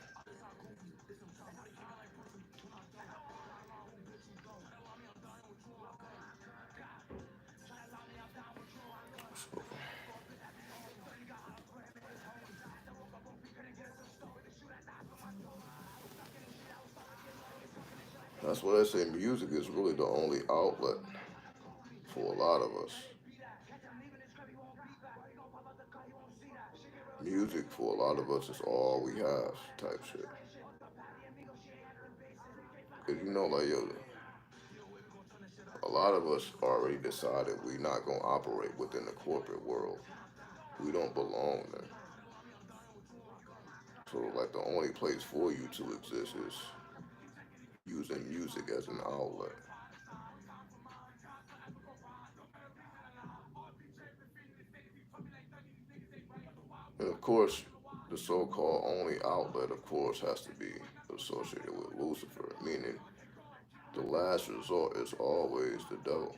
So that's what I say. Music is really the only outlet for a lot of us. Music for a lot of us is all we have, type shit. Cause you know, like yo, a lot of us already decided we not gonna operate within the corporate world. We don't belong there. So like the only place for you to exist is using music as an outlet. And of course, the so-called only outlet, of course, has to be associated with Lucifer, meaning the last resort is always the devil.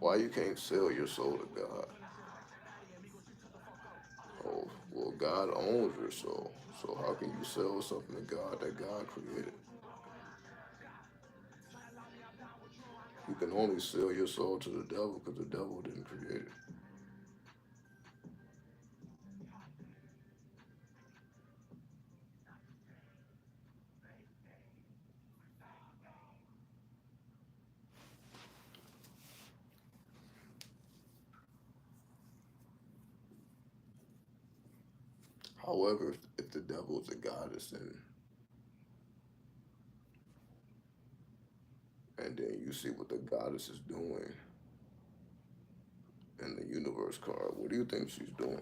Why you can't sell your soul to God? Oh, well, God owns your soul. So how can you sell something to God that God created? You can only sell your soul to the devil because the devil didn't create it. However, if the devil is a goddess and then you see what the goddess is doing in the universe card, what do you think she's doing?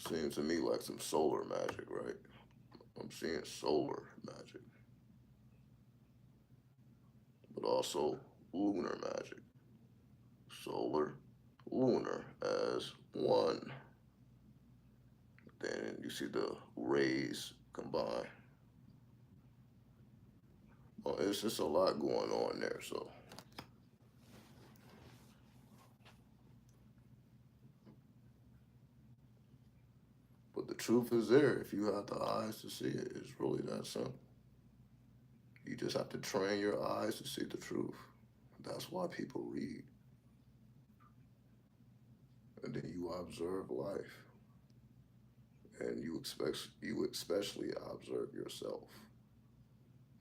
Seems to me like some solar magic, right? I'm seeing solar magic, but also lunar magic. Solar, lunar as one. Then you see the rays combine. Well, it's just a lot going on there. So, but the truth is there. If you have the eyes to see it, it's really that simple. You just have to train your eyes to see the truth. That's why people read, and then you observe life, and you especially observe yourself,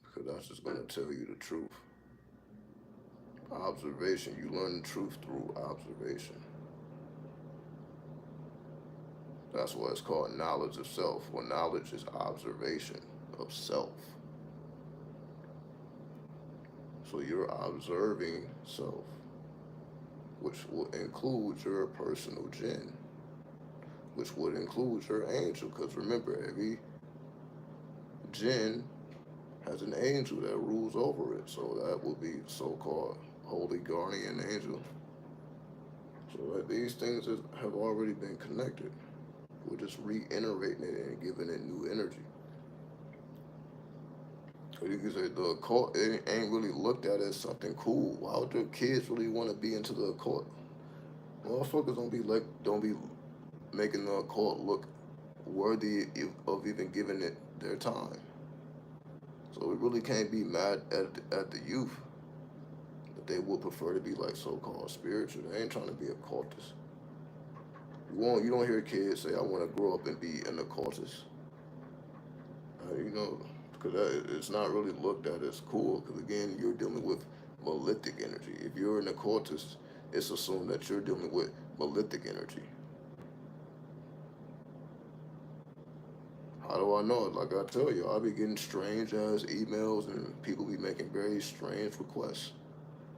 because that's just gonna tell you the truth. Observation. You learn the truth through observation. That's why it's called knowledge of self. Well, knowledge is observation of self. So you're observing self, which will include your personal jinn, which would include your angel. Because remember, every jinn has an angel that rules over it. So that would be so-called holy guardian angel. So that these things have already been connected. We're just reiterating it and giving it new energy. So you can say the occult it ain't really looked at as something cool. Why would your kids really want to be into the occult? Motherfuckers don't be making the occult look worthy of even giving it their time. So we really can't be mad at the youth that they would prefer to be like so-called spiritual. They ain't trying to be occultists. You don't hear kids say I want to grow up and be an occultist. You know, because it's not really looked at as cool. Because again, you're dealing with malefic energy. If you're an occultist, it's assumed that you're dealing with malefic energy. How do I know it? Like I tell you, I be getting strange ass emails and people be making very strange requests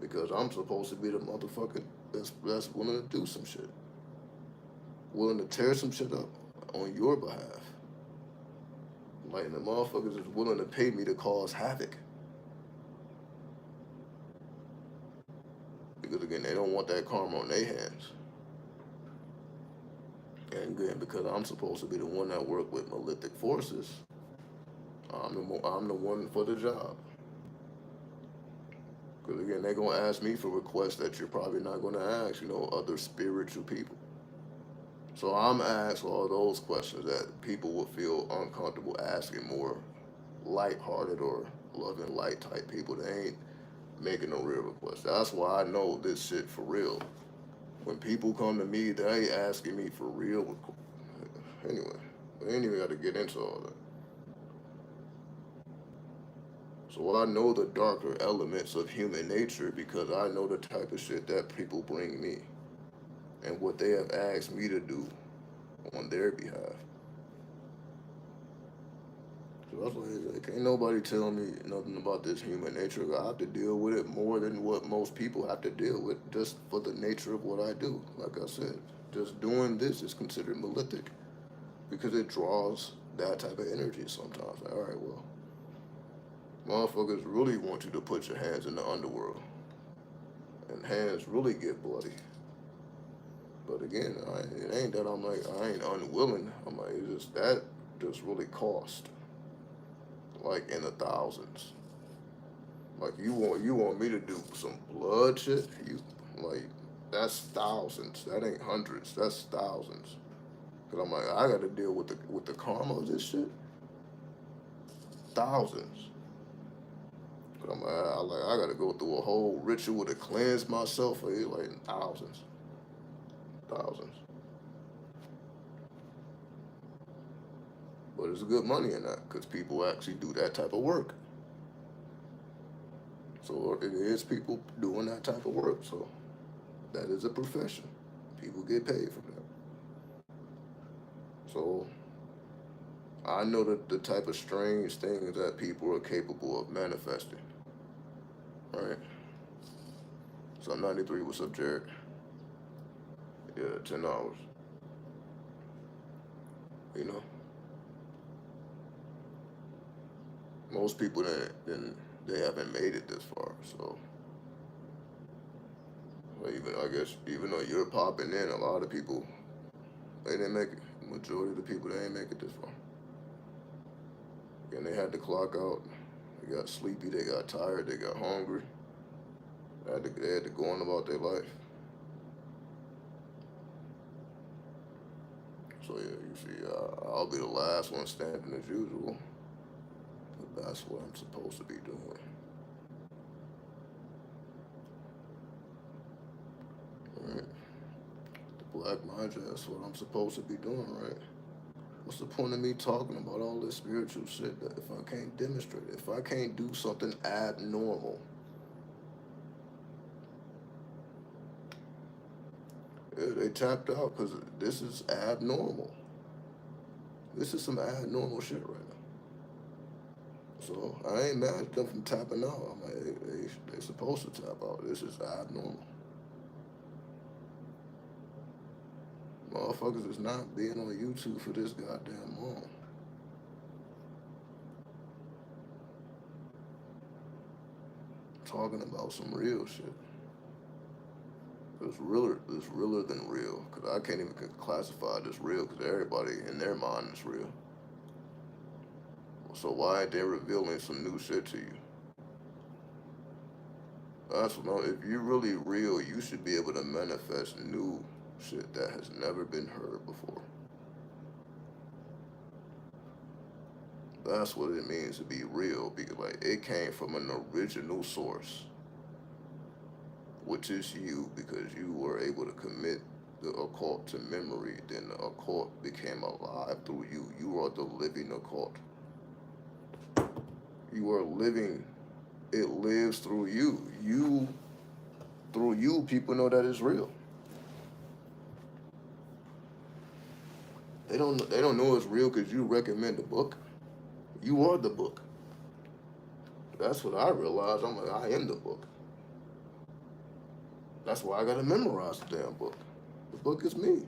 because I'm supposed to be the motherfucker that's willing to do some shit, willing to tear some shit up on your behalf. Like the motherfuckers is willing to pay me to cause havoc because again they don't want that karma on their hands. And again, because I'm supposed to be the one that work with malefic forces, I'm the one for the job. Because again, they're gonna ask me for requests that you're probably not gonna ask, other spiritual people. So I'm asked all those questions that people would feel uncomfortable asking more, light-hearted or loving light type people. They ain't making no real requests. That's why I know this shit for real. When people come to me, they asking me for real. Anyway, we ain't even got to get into all that. So I know the darker elements of human nature because I know the type of shit that people bring me and what they have asked me to do on their behalf. So that's why like, ain't nobody tell me nothing about this human nature. I have to deal with it more than what most people have to deal with just for the nature of what I do. Like I said, just doing this is considered malefic because it draws that type of energy sometimes. Like, all right, well, motherfuckers really want you to put your hands in the underworld, and hands really get bloody. But again, it ain't that I'm like I ain't unwilling. I'm like it's just that just really cost like in the thousands. Like you want me to do some blood shit? You like that's thousands. That ain't hundreds. That's thousands. Cause I'm like I got to deal with the karma of this shit. Thousands. Cause I'm like I got to go through a whole ritual to cleanse myself. Like thousands, thousands. But there's good money in that because people actually do that type of work. So it is people doing that type of work. So that is a profession. People get paid for that. So I know the type of strange things that people are capable of manifesting. Right? So 93, what's up, Jared? Yeah, 10 hours. You know, most people then they haven't made it this far. So well, even I guess even though you're popping in, a lot of people they didn't make it. Majority of the people they ain't make it this far. And they had to clock out. They got sleepy. They got tired. They got hungry. They had to go on about their life. So yeah, you see, I'll be the last one standing as usual. But that's what I'm supposed to be doing. Right? The black magic. That's what I'm supposed to be doing, right? What's the point of me talking about all this spiritual shit that if I can't demonstrate it, if I can't do something abnormal? Yeah, they tapped out because this is abnormal. This is some abnormal shit right now. So I ain't mad at them from tapping out. I'm like, they supposed to tap out. This is abnormal. Motherfuckers is not being on YouTube for this goddamn long. Talking about some real shit. It's realer than real. Cause I can't even classify this real. Cause everybody in their mind is real. So why ain't they revealing some new shit to you? That's what if you're really real, you should be able to manifest new shit that has never been heard before. That's what it means to be real. Because like it came from an original source, which is you, because you were able to commit the occult to memory. Then the occult became alive through you. You are the living occult. You are living. It lives through you. Through you, people know that it's real. They don't know it's real because you recommend the book. You are the book. That's what I realized. I'm like, I am the book. That's why I gotta memorize the damn book. The book is me.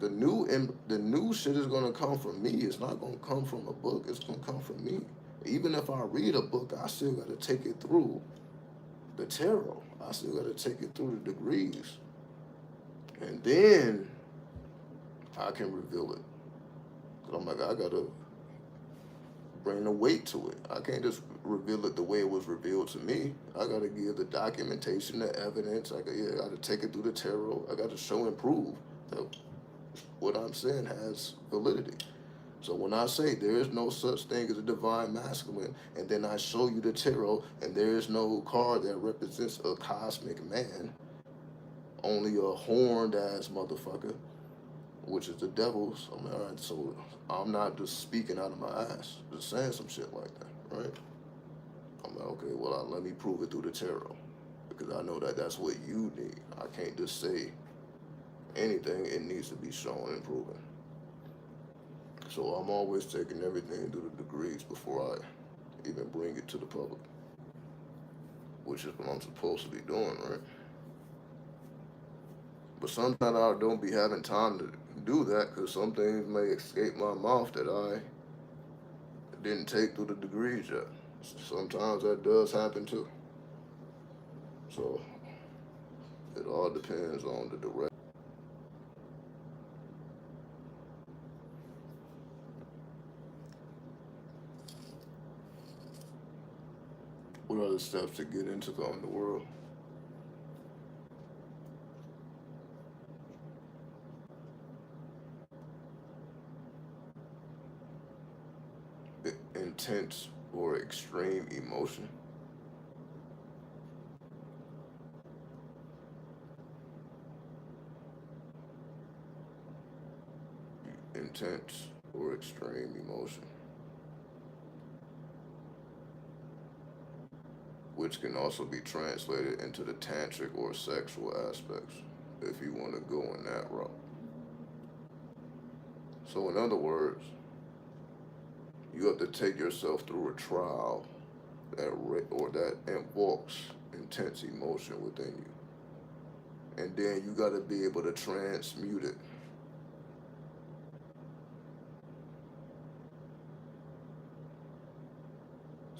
The new shit is gonna come from me. It's not gonna come from a book. It's gonna come from me. Even if I read a book, I still gotta take it through the tarot. I still gotta take it through the degrees, and then I can reveal it. Cause I'm like, I gotta bring the weight to it. I can't just reveal it the way it was revealed to me. I gotta give the documentation, the evidence. I gotta take it through the tarot. I gotta show and prove that what I'm saying has validity. So when I say there is no such thing as a divine masculine, and then I show you the tarot, and there is no card that represents a cosmic man, only a horned ass motherfucker, which is the devil's. I'm like, all right, so I'm not just speaking out of my ass, just saying some shit like that, right? I'm like, okay, well, let me prove it through the tarot, because I know that that's what you need. I can't just say anything; it needs to be shown and proven. So I'm always taking everything through the degrees before I even bring it to the public, which is what I'm supposed to be doing, right? But sometimes I don't be having time to do that because some things may escape my mouth that I didn't take through the degrees yet. Sometimes that does happen too. So it all depends on the direct. What are the steps to get into the underworld? Intense or extreme emotion. Intense or extreme emotion, which can also be translated into the tantric or sexual aspects if you want to go in that route. So, in other words, you have to take yourself through a trial or that invokes intense emotion within you, and then you got to be able to transmute it.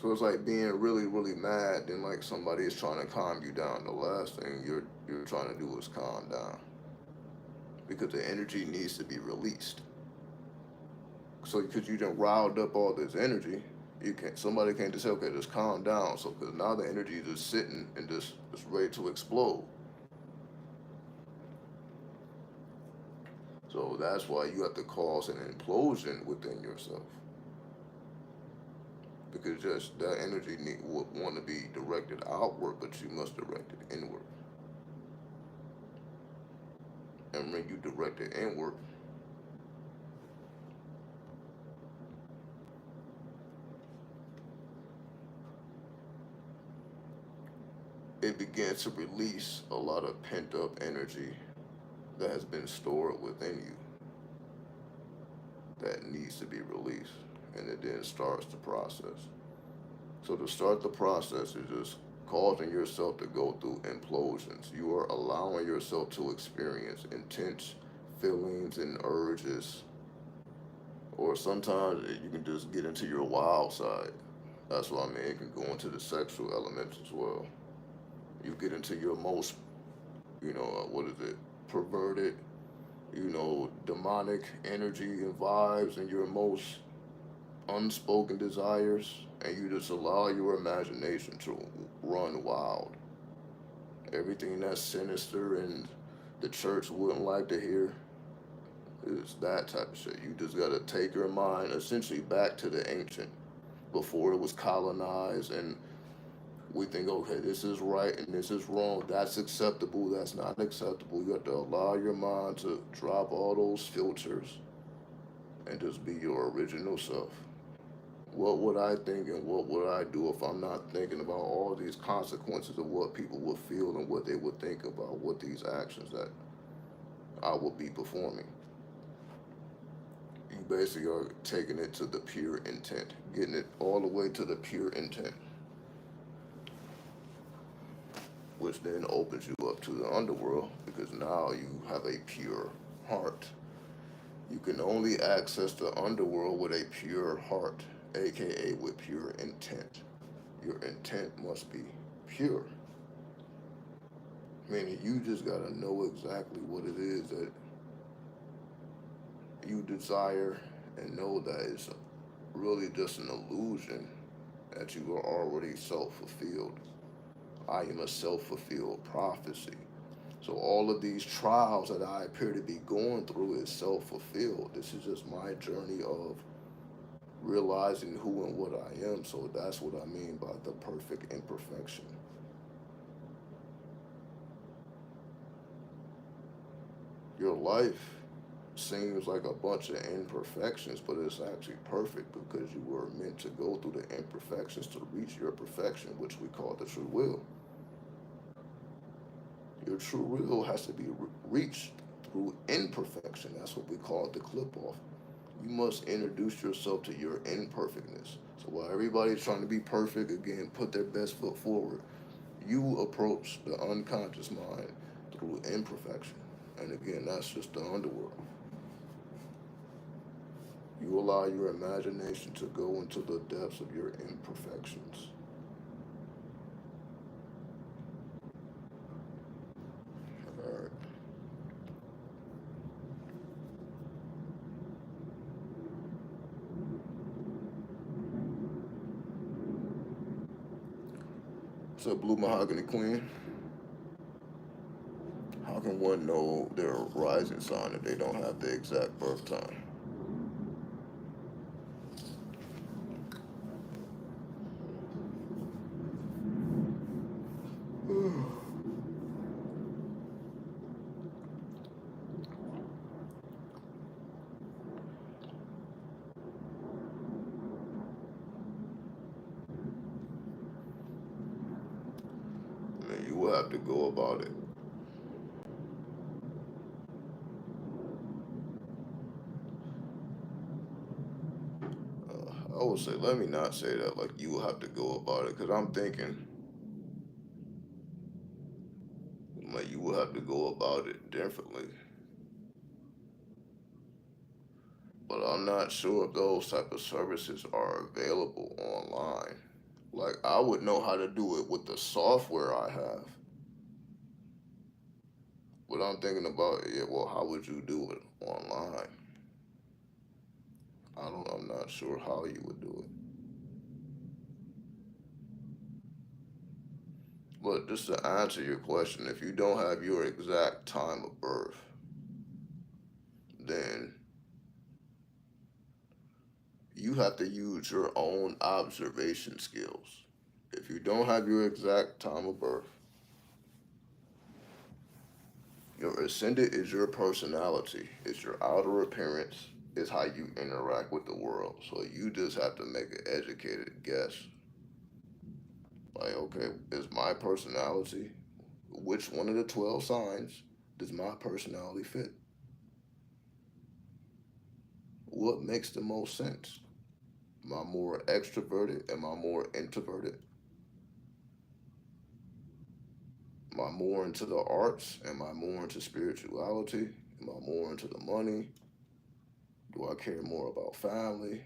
So it's like being really, really mad, then like somebody is trying to calm you down. The last thing you're trying to do is calm down because the energy needs to be released. So because you done riled up all this energy, you can't. Somebody can't just say, okay, just calm down. So because now the energy is just sitting and just ready to explode. So that's why you have to cause an implosion within yourself because just that energy would want to be directed outward, but you must direct it inward. And when you direct it inward, it begins to release a lot of pent up energy that has been stored within you that needs to be released. And it then starts the process. So to start the process is just causing yourself to go through implosions. You are allowing yourself to experience intense feelings and urges, or sometimes you can just get into your wild side. That's what I mean. It can go into the sexual elements as well. You get into your most, what is it, perverted, demonic energy and vibes and your most unspoken desires, and you just allow your imagination to run wild. Everything that's sinister and the church wouldn't like to hear is that type of shit. You just gotta take your mind essentially back to the ancient, before it was colonized, and we think, okay, this is right and this is wrong, that's acceptable, that's not acceptable. You have to allow your mind to drop all those filters and just be your original self. What would I think and what would I do if I'm not thinking about all these consequences of what people would feel and what they would think about what these actions that I would be performing? You basically are taking it to the pure intent, getting it all the way to the pure intent, which then opens you up to the underworld because now you have a pure heart. You can only access the underworld with a pure heart, aka with pure intent. Your intent must be pure. Meaning you just gotta know exactly what it is that you desire and know that it's really just an illusion that you are already self fulfilled. I am a self fulfilled prophecy. So all of these trials that I appear to be going through is self fulfilled. This is just my journey of realizing who and what I am. So that's what I mean by the perfect imperfection. Your life seems like a bunch of imperfections, but it's actually perfect because you were meant to go through the imperfections to reach your perfection, which we call the true will. Your true will has to be reached through imperfection. That's what we call the clip off. You must introduce yourself to your imperfectness. So while everybody's trying to be perfect, again, put their best foot forward, you approach the unconscious mind through imperfection. And again, that's just the underworld. You allow your imagination to go into the depths of your imperfections. All right. So, Blue Mahogany Queen, how can one know their rising sign if they don't have the exact birth time? I mean, you will have to go about it. I would say, let me not say that like you will have to go about it, because I'm thinking like you will have to go about it differently. But I'm not sure if those type of services are available online. Like I would know how to do it with the software I have. But I'm thinking about, yeah, well, how would you do it online? I'm not sure how you would do it. But just to answer your question, if you don't have your exact time of birth, then you have to use your own observation skills. If you don't have your exact time of birth, your ascendant is your personality, it's your outer appearance, it's how you interact with the world. So you just have to make an educated guess. Like, okay, is my personality, which one of the 12 signs does my personality fit? What makes the most sense? Am I more extroverted? Am I more introverted? Am I more into the arts? Am I more into spirituality? Am I more into the money? Do I care more about family?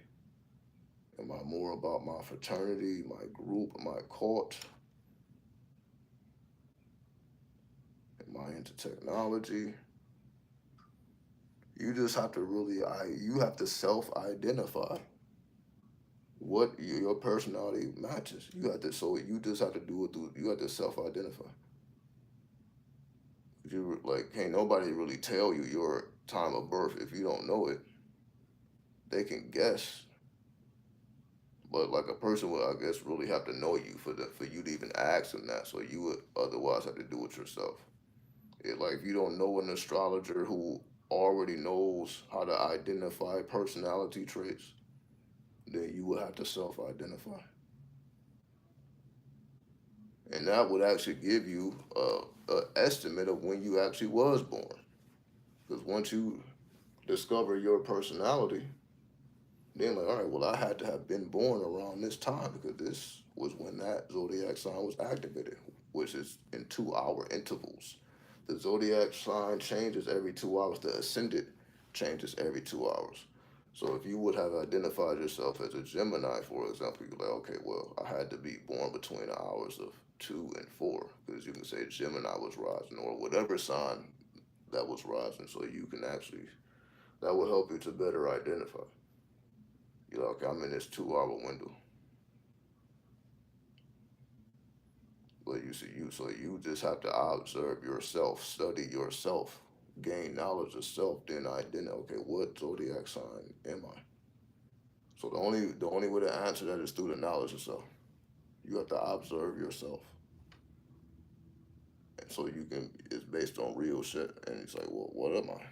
Am I more about my fraternity, my group, my cult? Am I into technology? You just have to really, you have to self-identify what your personality matches. You have to, so you just have to do it through, you have to self-identify. You like, can't nobody really tell you your time of birth if you don't know it. They can guess, but like a person would, I guess, really have to know you for you to even ask them that. So you would otherwise have to do it yourself. It like if you don't know an astrologer who already knows how to identify personality traits, then you would have to self-identify, and that would actually give you a estimate of when you actually was born. Because once you discover your personality, then like, all right, well, I had to have been born around this time because this was when that zodiac sign was activated, which is in 2 hour intervals. The zodiac sign changes every 2 hours. The ascendant changes every 2 hours. So if you would have identified yourself as a Gemini, for example, you're like, okay, well, I had to be born between the hours of 2 and 4, because you can say Gemini was rising or whatever sign that was rising. So you can actually, that will help you to better identify. You're like, okay, I'm in this 2 hour window. But you see, so you just have to observe yourself, study yourself, gain knowledge of self, then identify, okay, what zodiac sign am I? So the only way to answer that is through the knowledge of self. You have to observe yourself, and so you can. It's based on real shit, and it's like, well, what am I?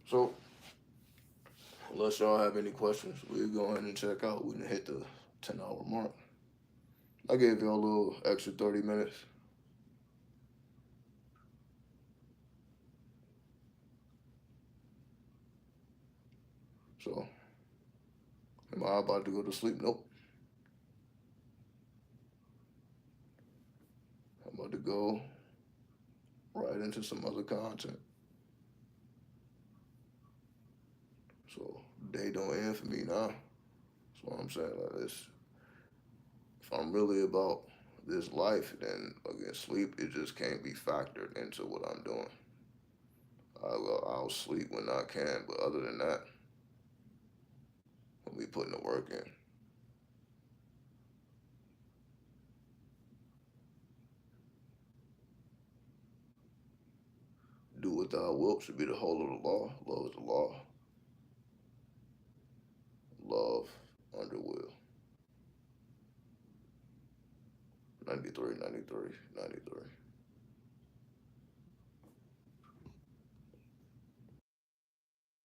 So unless y'all have any questions, we'll go ahead and check out. We done hit the 10-hour mark. I gave y'all a little extra 30 minutes. So am I about to go to sleep? Nope. I'm about to go right into some other content. So day don't end for me now. That's what I'm saying. Like this, if I'm really about this life, then again, sleep it just can't be factored into what I'm doing. I'll sleep when I can, but other than that, when we putting the work in, do what thou wilt should be the whole of the law. Love is the law. Love underworld. 93, 93, 93.